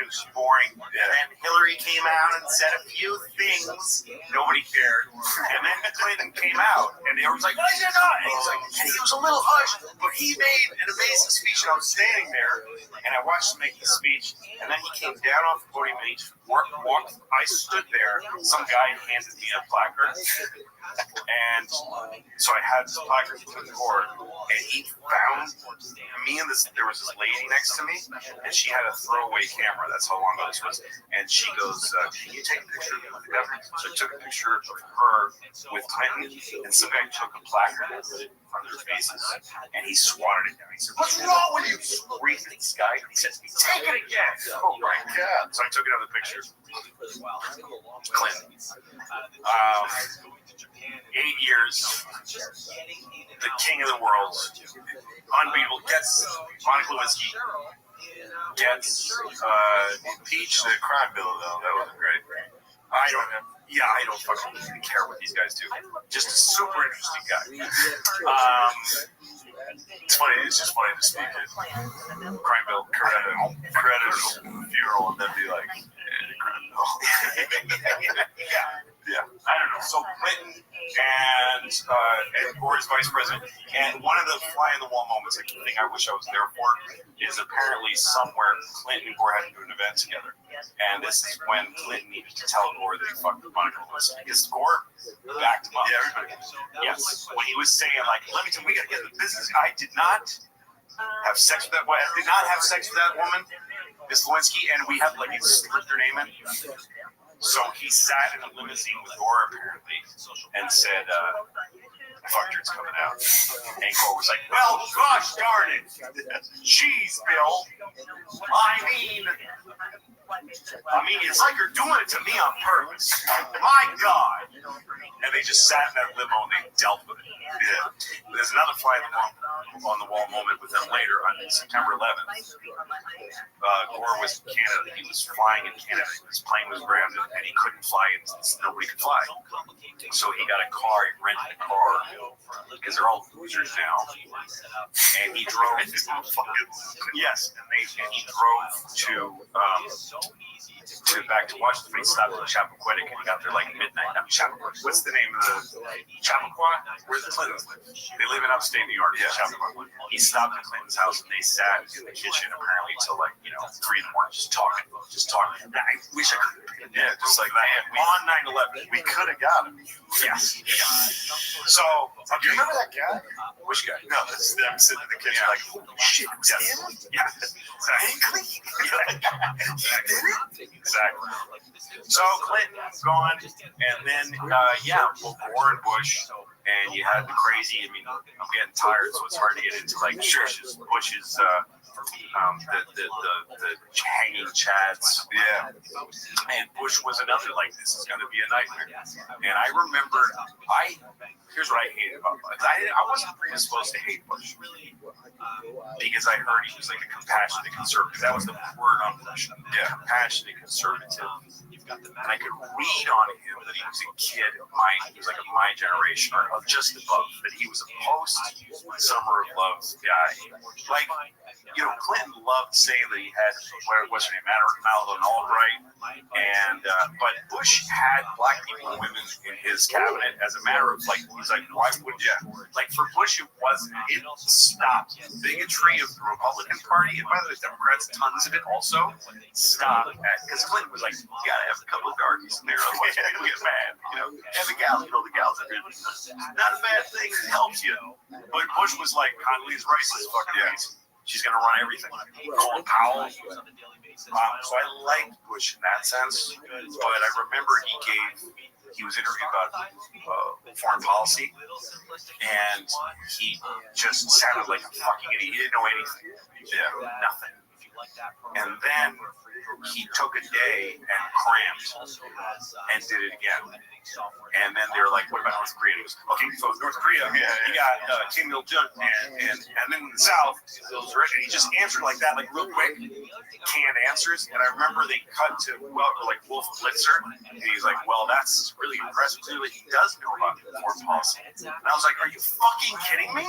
It's boring. And then Hillary came out and said a few things. Nobody cared. And then Clinton came out, and everyone's like, I did not. And he was a little hushed, but he made an amazing speech, and I was standing there, and I watched him make the speech, and then he came down off the podium, and he walked. I stood there. Some guy handed me a placard, and so I had this placard to the court, and he found me and there was this lady next to me, and she had a throwaway camera. That's how long ago this was. And she goes, can you take a picture of the governor? So I took a picture of her with Clinton, and some guy took a placard and put it in front of their faces, and he swatted it down. He said, what's wrong with you? Screamed at this guy. He says, take it again. Oh my God. So I took another picture. Clinton. 8 years, the king of the world, unbeatable, gets Monica Lewinsky, gets impeached. The crime bill, though, that wasn't great. I don't fucking care what these guys do. Just a super interesting guy. It's just funny to speak it. Crime bill, creditors, funeral, and then be like, crime bill. Yeah, I don't know. So Clinton and Gore's vice president, and one of the fly-on-the-wall moments, like the thing I wish I was there for, is apparently somewhere Clinton and Gore had to do an event together. And this is when Clinton needed to tell Gore that he fucked with Monica Lewinsky. Because Gore backed him up. Yeah, everybody. Yes, when he was saying, like, let me tell you, we got to get the business. I did not have sex with that woman. I did not have sex with that woman, Miss Lewinsky, and we had, like, you slipped her name in. So he sat in a limousine with Gore, apparently, and said, fuck, it's coming out. And Gore was like, well, gosh darn it. Jeez, Bill. I mean, it's like you're doing it to me on purpose. My God. And they just sat in that limo and they dealt with it. Yeah. There's another on the wall moment with them later on September 11th. Gore was in Canada. He was flying in Canada. His plane was grounded and he couldn't fly it. Nobody could fly. So he got a car. He rented a car because they're all losers now. And he drove to yes, and he drove to back to Washington. He stopped in Chappaquiddick and he got there like midnight. Not Chappaquiddick. What's the name of the Chappaqua? Where the Clintons live? They live in upstate New York. Yeah, Chappaqua. He stopped at Clinton's house and they sat in the kitchen apparently till like 3 in the morning, just talking. I wish I could. Yeah, just like that. On 9/11, we could have got him. Yes. So, do you remember that guy? Which guy? No, it's them sitting in the kitchen like, holy shit, it's him? Yeah, exactly. Exactly. So Clinton's gone, and then Gore and Bush and you had the crazy. I mean, I'm getting tired, so it's hard to get into like Bush's the hanging chads. Yeah. And Bush was another, like, this is going to be a nightmare. And I remember, here's what I hated about Bush. I wasn't predisposed to hate Bush because I heard he was like a compassionate conservative. That was the word on Bush. Yeah, compassionate conservative. And I could read on him that he was a kid of he was like of my generation or of just above, that he was a post-Summer of Love guy. Like, you know, Clinton loved saying that he had, what's her name, Madeleine Albright, and but Bush had black people and women in his cabinet as a matter of, like, he's like, why would you? Like, for Bush, it stopped. Bigotry of the Republican Party, and by the way, Democrats, tons of it also, stopped because Clinton was like, you gotta have a couple of darkies in there, otherwise people get mad, you know, and the gals are good. Not a bad thing, it helps you. But Bush was like, Condoleezza Rice is fucking amazing. She's going to run everything. Colin Powell. So I liked Bush in that sense, but I remember he was interviewed about foreign policy, and he just sounded like a fucking idiot. He didn't know anything. Yeah, nothing. And then he took a day and crammed and did it again. And then they were like, what about North Korea? And he was, okay, so North Korea, you got Kim Il-jung, and then in the South, and he just answered like that, like real quick, canned answers. And I remember they cut to, like Wolf Blitzer, and he's like, well, that's really impressive. Clearly, he does know about foreign policy. And I was like, are you fucking kidding me?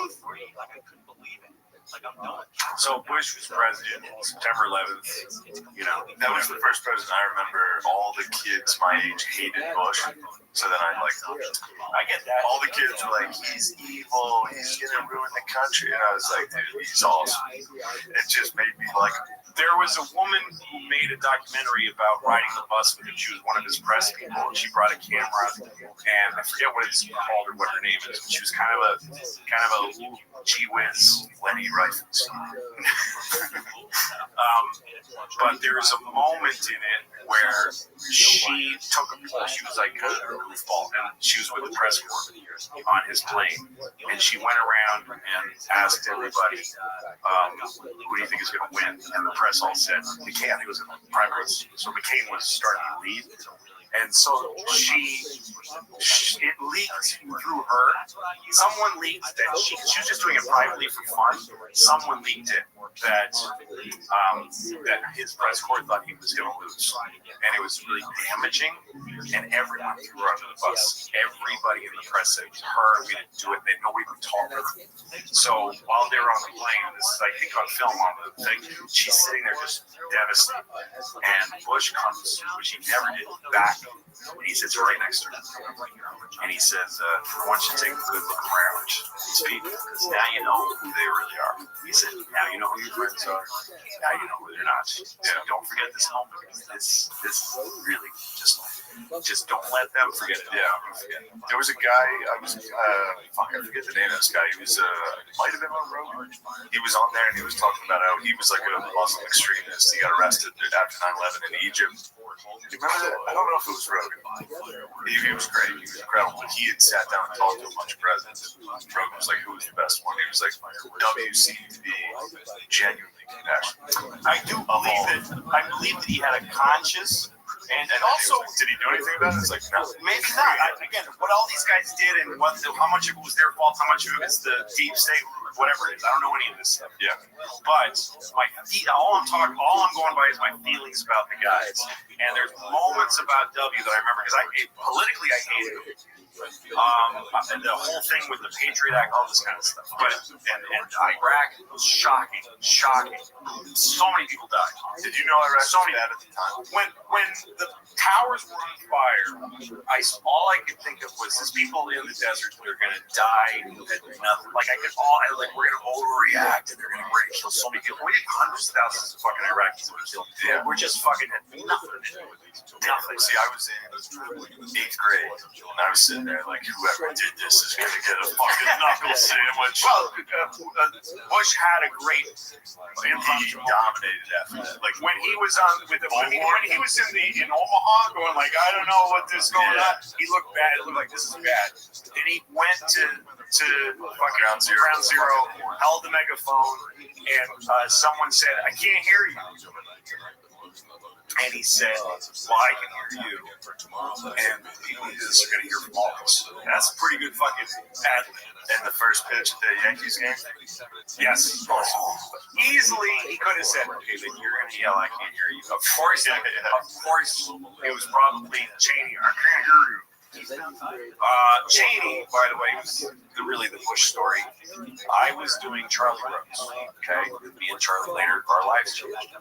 So Bush was president September 11th. You know, that was the first president I remember. All the kids my age hated Bush, so then I get that. All the kids were like, he's evil, he's gonna ruin the country, and I was like, dude, he's awesome. It just made me like. There was a woman who made a documentary about riding the bus with him. She was one of his press people, and she brought a camera, and I forget what it's called or what her name is. She was kind of a gee whiz Lenny Rifles. But there was a moment in it where she took she was like kind of a goofball, and she was with the press corps on his plane, and she went around and asked everybody, who do you think is going to win? And the press all said McCain. I think it was in the primaries. So McCain was starting to lead. And so it leaked through her. Someone leaked that she was just doing it privately for fun. Someone leaked it that his press corps thought he was going to lose, and it was really damaging. And everyone threw her under the bus. Everybody in the press said it was her. We didn't do it. Nobody would talk to her. So while they were on the plane, this is I think on film on the thing, she's sitting there just devastated. And Bush comes, which he never did, back. And he sits right next to her. And he says, I want you to take a good look around these people, because now you know who they really are. He said, now you know who your friends are. Now you know who they're not. Yeah, don't forget this moment. This really just don't let them forget it. Yeah. There was a guy, I forget the name of this guy. He was, might have been on Rogan. He was on there and he was talking about how he was like a Muslim extremist. He got arrested after 9/11 in Egypt. Do you remember that? I don't know if it was Rogan. He was great. He was incredible. But he had sat down and talked to a bunch of presidents. And Rogan was like, who was the best one? He was like, W seemed to be genuinely compassionate. I believe that he had a conscious. And also, did he do anything about it? It's like, no. Maybe not. Again, what all these guys did and how much of it was their fault, how much of it was the deep state, whatever it is. I don't know any of this stuff. Yeah. But all I'm going by is my feelings about the guys. And there's moments about W that I remember because politically I hated him. And the whole thing with the Patriot Act, all this kind of stuff. But and Iraq was shocking. So many people died. Did you know Iraq was bad at the time? When the towers were on fire, all I could think of was these people in the desert that are going to die at nothing. Like we're going to overreact and we're going to kill so many people. We did hundreds of thousands of fucking Iraqis that were killed. Yeah. We're just fucking had nothing to do with these. Nothing. See, I was in 8th grade and I was sitting there like, whoever did this is gonna get a fucking knuckle sandwich. Well, Bush had a great He dominated after that. like when he was on with the when he was in Omaha going like, I don't know what this is going on. He looked bad. It looked like this is bad. Then he went to fucking Ground Zero, held the megaphone, and someone said, I can't hear you. And he said, well, I can hear you. And people are going to hear from all of us. That's a pretty good fucking ad. And the first pitch at the Yankees game? Yes. Easily, he could have said, okay, then you're going to yell, I can't hear you. Of course, it was probably Cheney. I can't hear you. Cheney, by the way, was really the Bush story. I was doing Charlie Rose, okay? Me and Charlie later, our lives changed.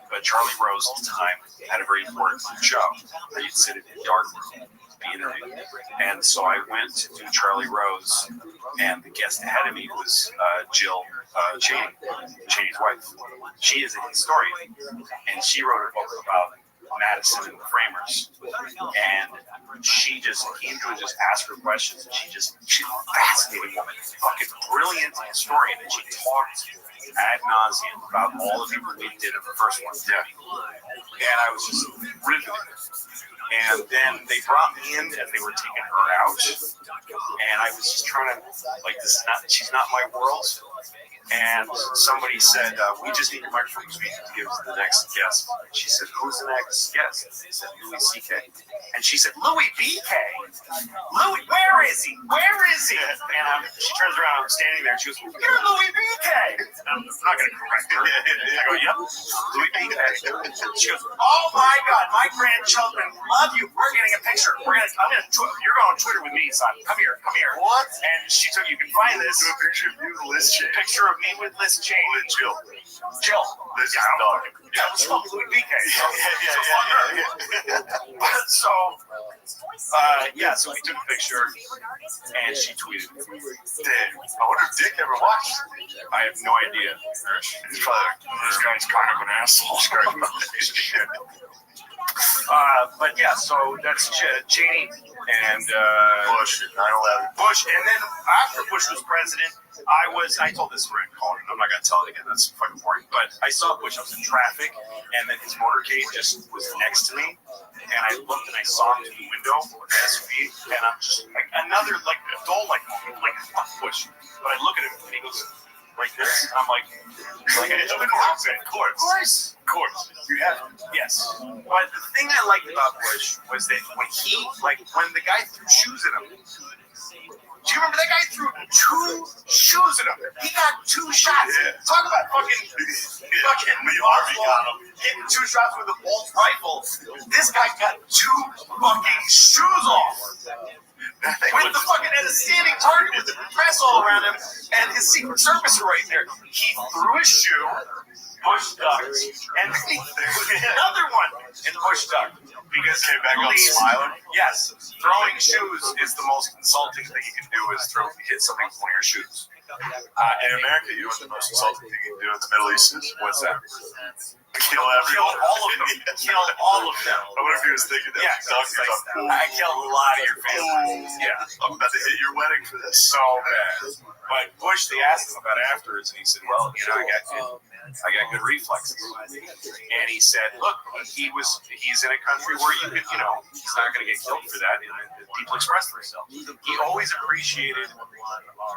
But Charlie Rose at the time had a very important show where you'd sit in the dark room, be interviewed. And so I went to do Charlie Rose, and the guest ahead of me was Jill Cheney, Cheney's wife. She is a historian, and she wrote a book about Madison and the Framers, and he would just ask her questions, and she's a fascinating woman, fucking brilliant historian, and she talked ad nauseum about all the people we did in the first one. Yeah. And I was just riveted. And then they brought me in as they were taking her out, and I was just trying to, like, she's not my world. And somebody said, we just need a microphone to give the next guest. And she said, who's the next guest? And they said, Louis C.K. And she said, Louis B.K.? Louis, where is he? Where is he? And she turns around, I'm standing there, and she goes, you're Louis B.K. I'm not going to correct her. I go, yep, Louis B.K. She goes, oh my God, my grandchildren love you. We're getting a picture. You're going on Twitter with me, son. Come here. What? And she took, you can find this. Do a picture of you, Liz Cheney. Picture of me with Liz Cheney. Jill. Liz is dog. That was from Louis B.K. So we took a picture, and she tweeted, Damn, I wonder if Dick ever watched. I have no idea. He's probably like, this guy's kind of an asshole. But yeah, so that's Cheney and Bush, 9/11. Bush, and then after Bush was president, I told this story in Conan. I'm not gonna tell it again. That's fucking boring. But I saw Bush. I was in traffic, and then his motorcade just was next to me, and I looked and I saw him through the window of the SUV, and I'm just like another like adult moment, like fuck Bush. But I look at him and he goes like this. I'm like of course. You have to. Yes. But the thing I liked about Bush was that when the guy threw shoes at him. Do you remember that guy threw 2 shoes at him? He got 2 shots. Yeah. Talk about fucking Lee Harvey got him. Hitting 2 shots with a Bolt rifle. This guy got 2 fucking shoes off. With the fucking at a standing target with the press all around him and his Secret Service are right there. He threw his shoe, Bush ducked, and then he threw another one, and Bush ducked. Because came back up smiling. Yes, throwing shoes is the most insulting thing you can do is hit something with one of your shoes. In America, you know what the most insulting thing you can do in the Middle East is? What's that? Kill everyone. Kill all of them. I wonder if he was thinking that. Yeah, I killed a lot of your family. Yeah. I'm about to hit your wedding for this. So bad. But Bush, they asked him about it afterwards, and he said, well, I got good reflexes. And he said, look, he's in a country where you could, he's not going to get killed for that. And people express themselves. He always appreciated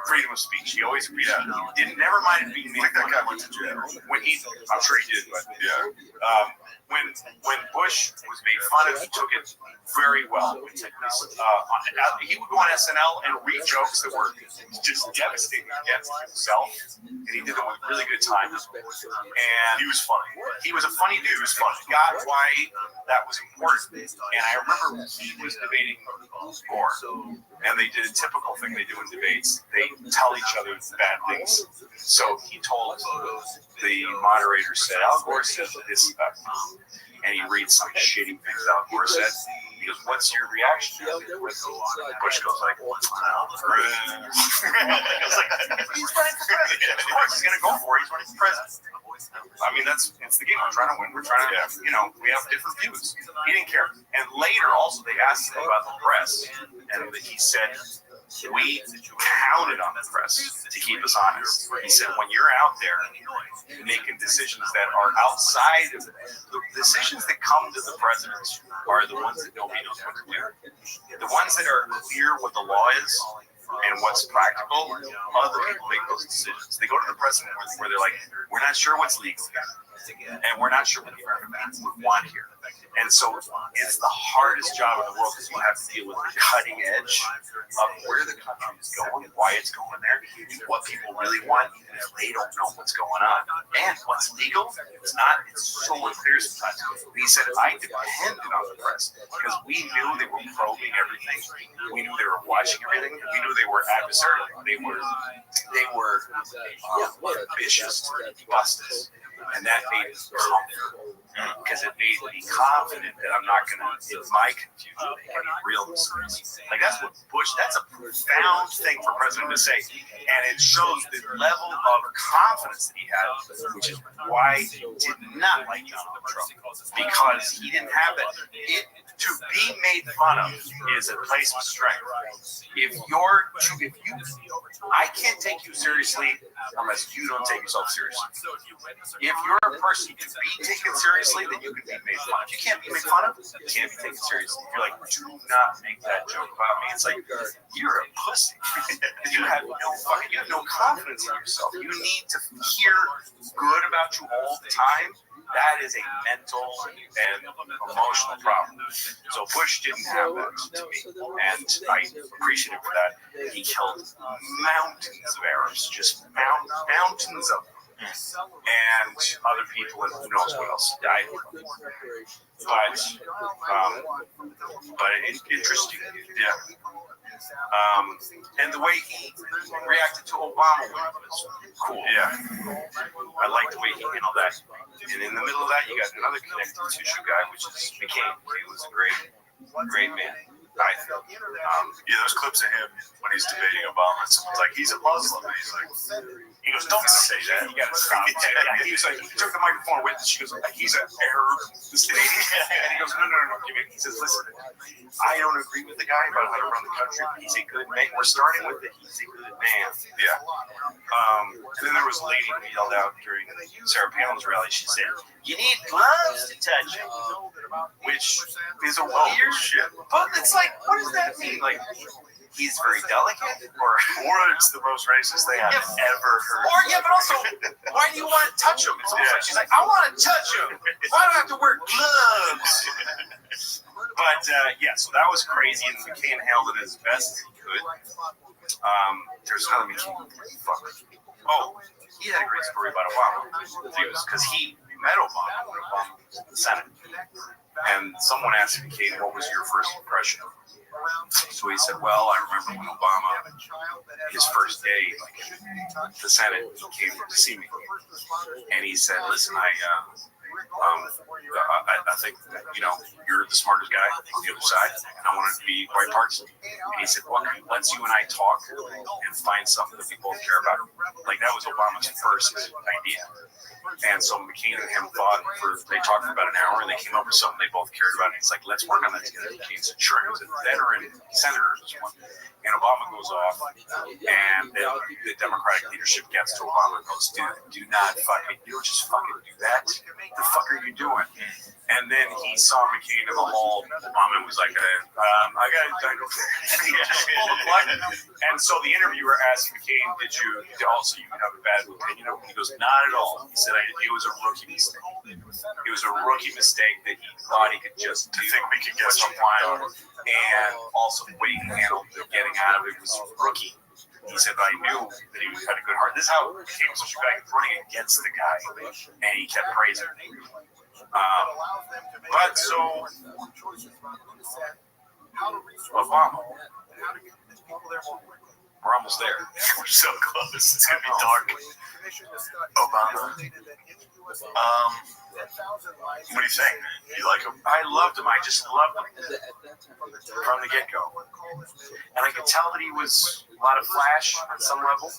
freedom of speech. He always never minded being made fun of. That guy went to jail. I'm sure he did, but yeah. When Bush was made fun of, he took it very well. He would go on SNL and read jokes that were just devastating against himself, and he did them with really good time. And he was funny. He was a funny dude. He was funny. Got why that was important. And I remember he was debating Gore, and they did a typical thing they do in debates. They tell each other bad things. So he told the moderator, said, Al Gore said this about me. And he reads some shitty things Al Gore said. He goes, "What's your reaction?" Bush goes like, I was like, "He's running for president. Of course, he's gonna go for it. He's running for president." I mean, it's the game. We're trying to win. We're trying to, we have different views. He didn't care. And later, also, they asked him about the press, and he said, "We counted on the press to keep us honest." He said, "When you're out there making decisions that are outside of the decisions that come to the president are the ones that nobody knows what to do. The ones that are clear what the law is and what's practical, other people make those decisions. They go to the president where they're like, we're not sure what's legal and we're not sure what the American people would want here." And so it's the hardest job in the world because you have to deal with the cutting edge of where the country is going, why it's going there, what people really want, even if they don't know what's going on. And what's legal, it's not, it's so unclear sometimes. He said, I depended on the press because we knew they were probing everything. We knew they were watching everything. We knew they were adversarial. They were vicious to bust us. And that made us comfortable because it made me confident that I'm not going to, in my confusion, make any real mistakes. Like that's what Bush, that's a profound thing for a president to say. And it shows the level of confidence that he had, which is why he did not like Donald Trump. Because he didn't have that. To be made fun of is a place of strength. I can't take you seriously unless you don't take yourself seriously. If you're a person to be taken seriously, then you can be made fun of. You can't be made fun of, you can't be taken seriously. You're like, do not make that joke about me. It's like, you're a pussy. You have no confidence in yourself. You need to hear good about you all the time. That is a mental and emotional problem. So Bush didn't have that to me, and I appreciate him for that. He killed mountains of Arabs, just mountains of them. And other people, and who knows what else died. But it's interesting, yeah. And the way he reacted to Obama was cool. Yeah, I like the way he handled that. And in the middle of that, you got another connective tissue guy, which is McCain. He was a great man. Those clips of him when he's debating Obama, and someone's like, "He's a Muslim," and he's like, he goes, "Don't say that. You gotta stop." Yeah, he was like, he took the microphone away, and she goes, "He's an Arab Canadian," and he goes, "No. He says, listen, I don't agree with the guy about how to run the country, but he's a good man. We're starting with that he's a good man." Yeah. And then there was a lady who yelled out during Sarah Palin's rally. She said, "You need gloves to touch him," which is a weird shit. But it's like, what does that mean? Like, he's very delicate, or it's the most racist thing I've ever heard. But also, why do you want to touch him? It's almost like she's like, I want to touch him. Why do I have to wear gloves? But so that was crazy, and McCain handled it as best as he could. There's another McCain. He had a great story about Obama. Because he met Obama when Obama was in the Senate. And someone asked McCain, what was your first impression of him? So he said, well, I remember when Obama, his first day in the Senate, he came to see me. And he said, listen, I think that, you're the smartest guy on the other side, and I wanted to be bipartisan. And he said, well, let's you and I talk and find something that we both care about. Like, that was Obama's first idea. And so McCain and him they talked for about an hour, and they came up with something they both cared about. And he's like, let's work on that together. McCain said, sure. He was a veteran senator at this one. And Obama goes off, and then the Democratic leadership gets to Obama and goes, dude, do not just fucking do that. What the fuck are you doing? And then he saw McCain in the hall. Obama was like, I got to pull the plug. And so the interviewer asked McCain, did you have a bad opinion of him? He goes, not at all. He said, it was a rookie mistake. It was a rookie mistake that he thought he could just do. I think we could get some line. And also the way he handled getting out of it was rookie. He said, I knew that he had a good heart. This is how he became such a guy, running against the guy, and he kept praising him. But so, Obama, We're almost there. We're so close. It's gonna be dark. Obama. What do you think? You like him? I loved him. I just loved him from the get-go. And I could tell that he was a lot of flash on some level.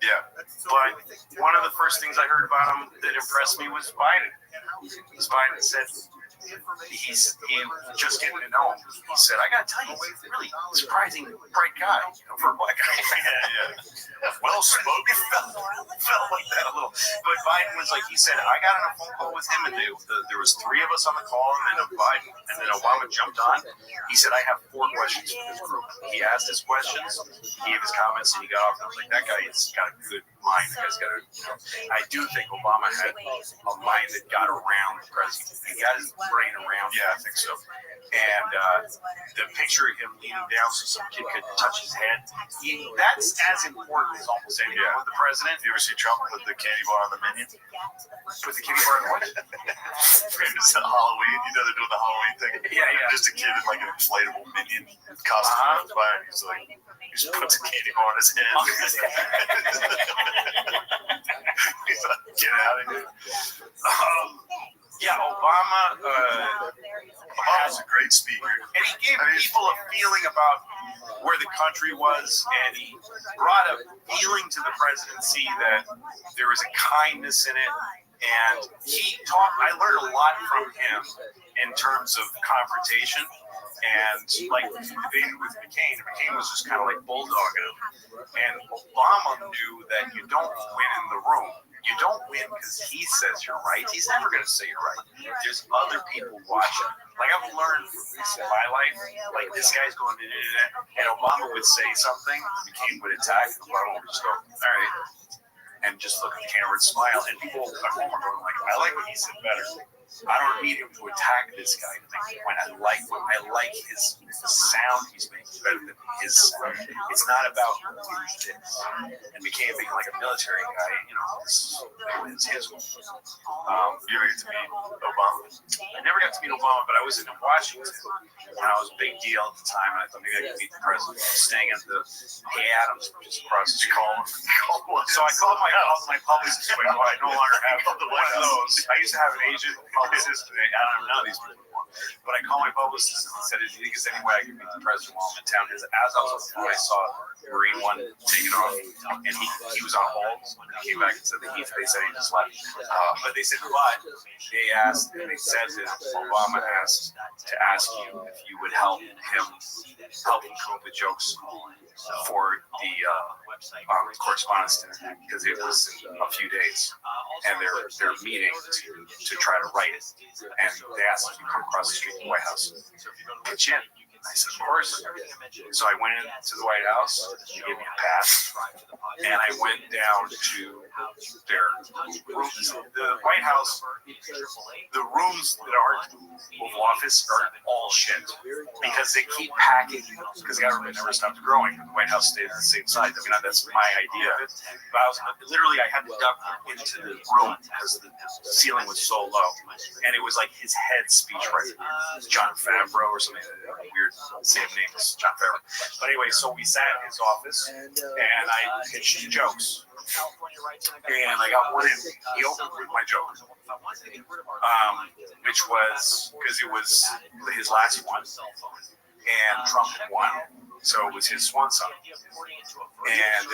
Yeah. But one of the first things I heard about him that impressed me was Biden. Because Biden said he just getting to know him. He said, I got to tell you, he's a really surprising, bright guy for a black guy. Yeah. Well spoken. Felt like that a little. But Biden was like, he said, I got on a phone call with him, and there was 3 of us on the call, and then Obama jumped on. He said, I have 4 questions for this group. He asked his questions, he gave his comments, and he got off. And I was like, that guy has got a good mind. That guy's got a, I do think Obama had a mind that got around the president. He got his brain around. Yeah, I think so. And the picture of him leaning down so some kid could touch his head, that's as important as almost anything with the president. You ever see Trump put the candy bar on the minion? Put the candy bar on what? Famous Halloween. You know they're doing the Halloween thing? Yeah. Just a kid in like an inflatable minion costume comes by and he's like, he just puts a candy bar on his head. He's like, get out of here. Yeah, Obama Obama's a great speaker. And he gave people a feeling about where the country was, and he brought a feeling to the presidency that there was a kindness in it. And I learned a lot from him in terms of confrontation. And like the debate with McCain was just kind of like bulldogging him. And Obama knew that you don't win in the room. You don't win because he says you're right. He's never going to say you're right. There's other people watching. Like I've learned from my life, like this guy's going to and Obama would say something, McCain would attack, and Obama would just go, all right, and just look at the camera and smile. And people at home are going like, I like what he said better. I don't need him to attack this guy to make the point. I like his sound he's making better than his sound. It's not about this. And McCain being like a military guy, it's his one. You ever get to meet Obama? I never got to meet Obama, but I was in Washington, and I was a big deal at the time, and I thought maybe I could meet the president. I was staying at the Hay Adams, which is across the street. So I called my publicist, who I no longer have one of those. I used to have an agent, publicist, and I don't know these people. But I called my publicist and said, "Do you think there's any way I can meet the president while I'm in town?" Because as I was on the phone, I saw Marine One taking off, and he was on hold. And he came back and said that they said he just left. But they said, they said that Obama asked to ask you if you would help him come up with jokes for the correspondence dinner, because it was in a few days, and they're meeting to try to write it, and they asked if you come across the street to the White House, pitch in. I said, of course. So I went into the White House, they gave me a pass, and I went down to their rooms. The White House, the rooms that aren't Oval Office are all shit, because they keep packing, because the government never stopped growing. The White House stayed at the same size. I mean, that's my idea of it. But I had to duck into the room because the ceiling was so low, and it was like his head speech right there. John Favreau or something, weird, same name as John Favreau. But anyway, so we sat in his office, and I pitched jokes. And I got one in. He opened with my joke, which was because it was his last one, and Trump won, so it was his swan song. And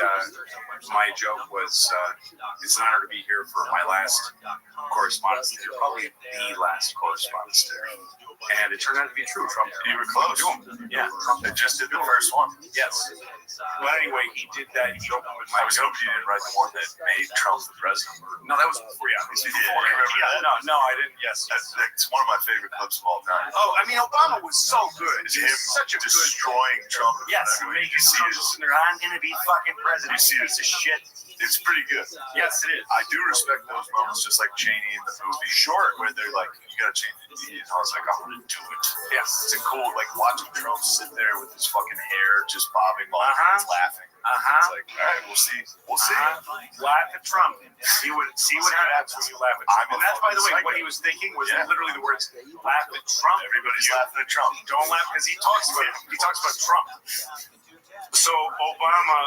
my joke was, it's an honor to be here for my last correspondence dinner, probably the last correspondence dinner. And it turned out to be true. Trump, you were close. Yeah, Trump just did the first one. Yes. But anyway, he did that. He opened with my. I was hoping you didn't write the one that made Trump the president. No, that was before. Yeah, you did. No, I didn't. Yes, that's one of my favorite clips of all time. Oh, I mean, Obama was so good. It's him such a destroying Trump. Yes, making Trump sitting there. I'm gonna be fucking president. You see this shit. It's pretty good. Yes, it is. I do respect those moments, just like Cheney in the movie. Sure. Where they're like, you gotta change it. And I was like, I'm gonna do it. Yes. It's a cool, like watching Trump sit there with his fucking hair just bobbing while he's laughing. It's like, all right, we'll see. We'll see. Laugh at Trump. See what happens when you laugh at Trump. And that's, by the way, what he was thinking was literally the words, laugh at Trump. Everybody's laughing at Trump. Don't laugh, because he talks about Trump. So Obama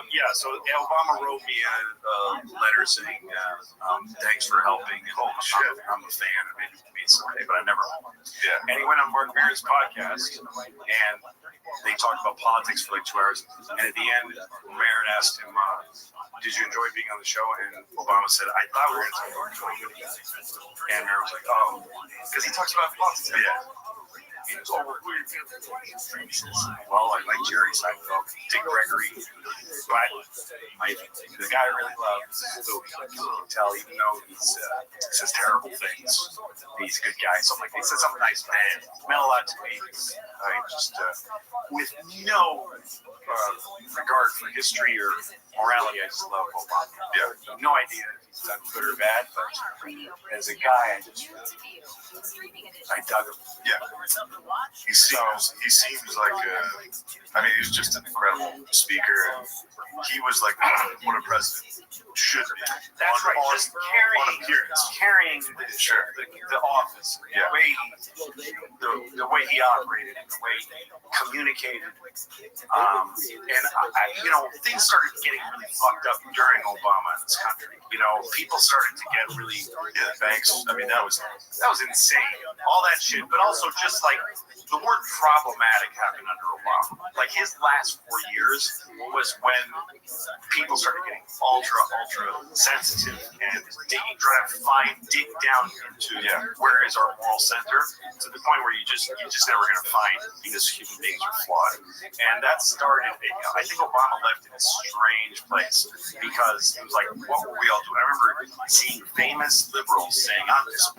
wrote me a letter saying, thanks for helping. Holy shit, I'm a fan. I made it meet somebody, but I never. Yeah. And he went on Mark Maron's podcast, and they talked about politics for like 2 hours. And at the end, Maron asked him, did you enjoy being on the show? And Obama said, I thought we were going to talk about politics. And Maron was like, oh, because he talks about politics. Yeah. He goes, oh, well, I like Jerry Seinfeld, Dick Gregory, but the guy I really love is Louis. You can tell, even though he says terrible things, he's a good guy. Something like he said something nice, man. Meant a lot to me. I just, with no regard for history or morality, I just love Obama. Yeah, no idea if he's done good or bad, but as a guy, I dug him. Yeah. He seems like he's just an incredible speaker. He was like what a president should be. That's right. Just carrying the office, the way he operated, the way he communicated, and things started getting really fucked up during Obama in this country. People started to get really banks. I mean, that was insane. All that shit, but also just like the word problematic happened under Obama. Like his last 4 years was when people started getting ultra sensitive and trying to dig down into where is our moral center, to the point where you're just never going to find, because human beings are flawed. And that started, I think Obama left in a strange place, because it was like, what were we all doing? I remember seeing famous liberals saying, I'm this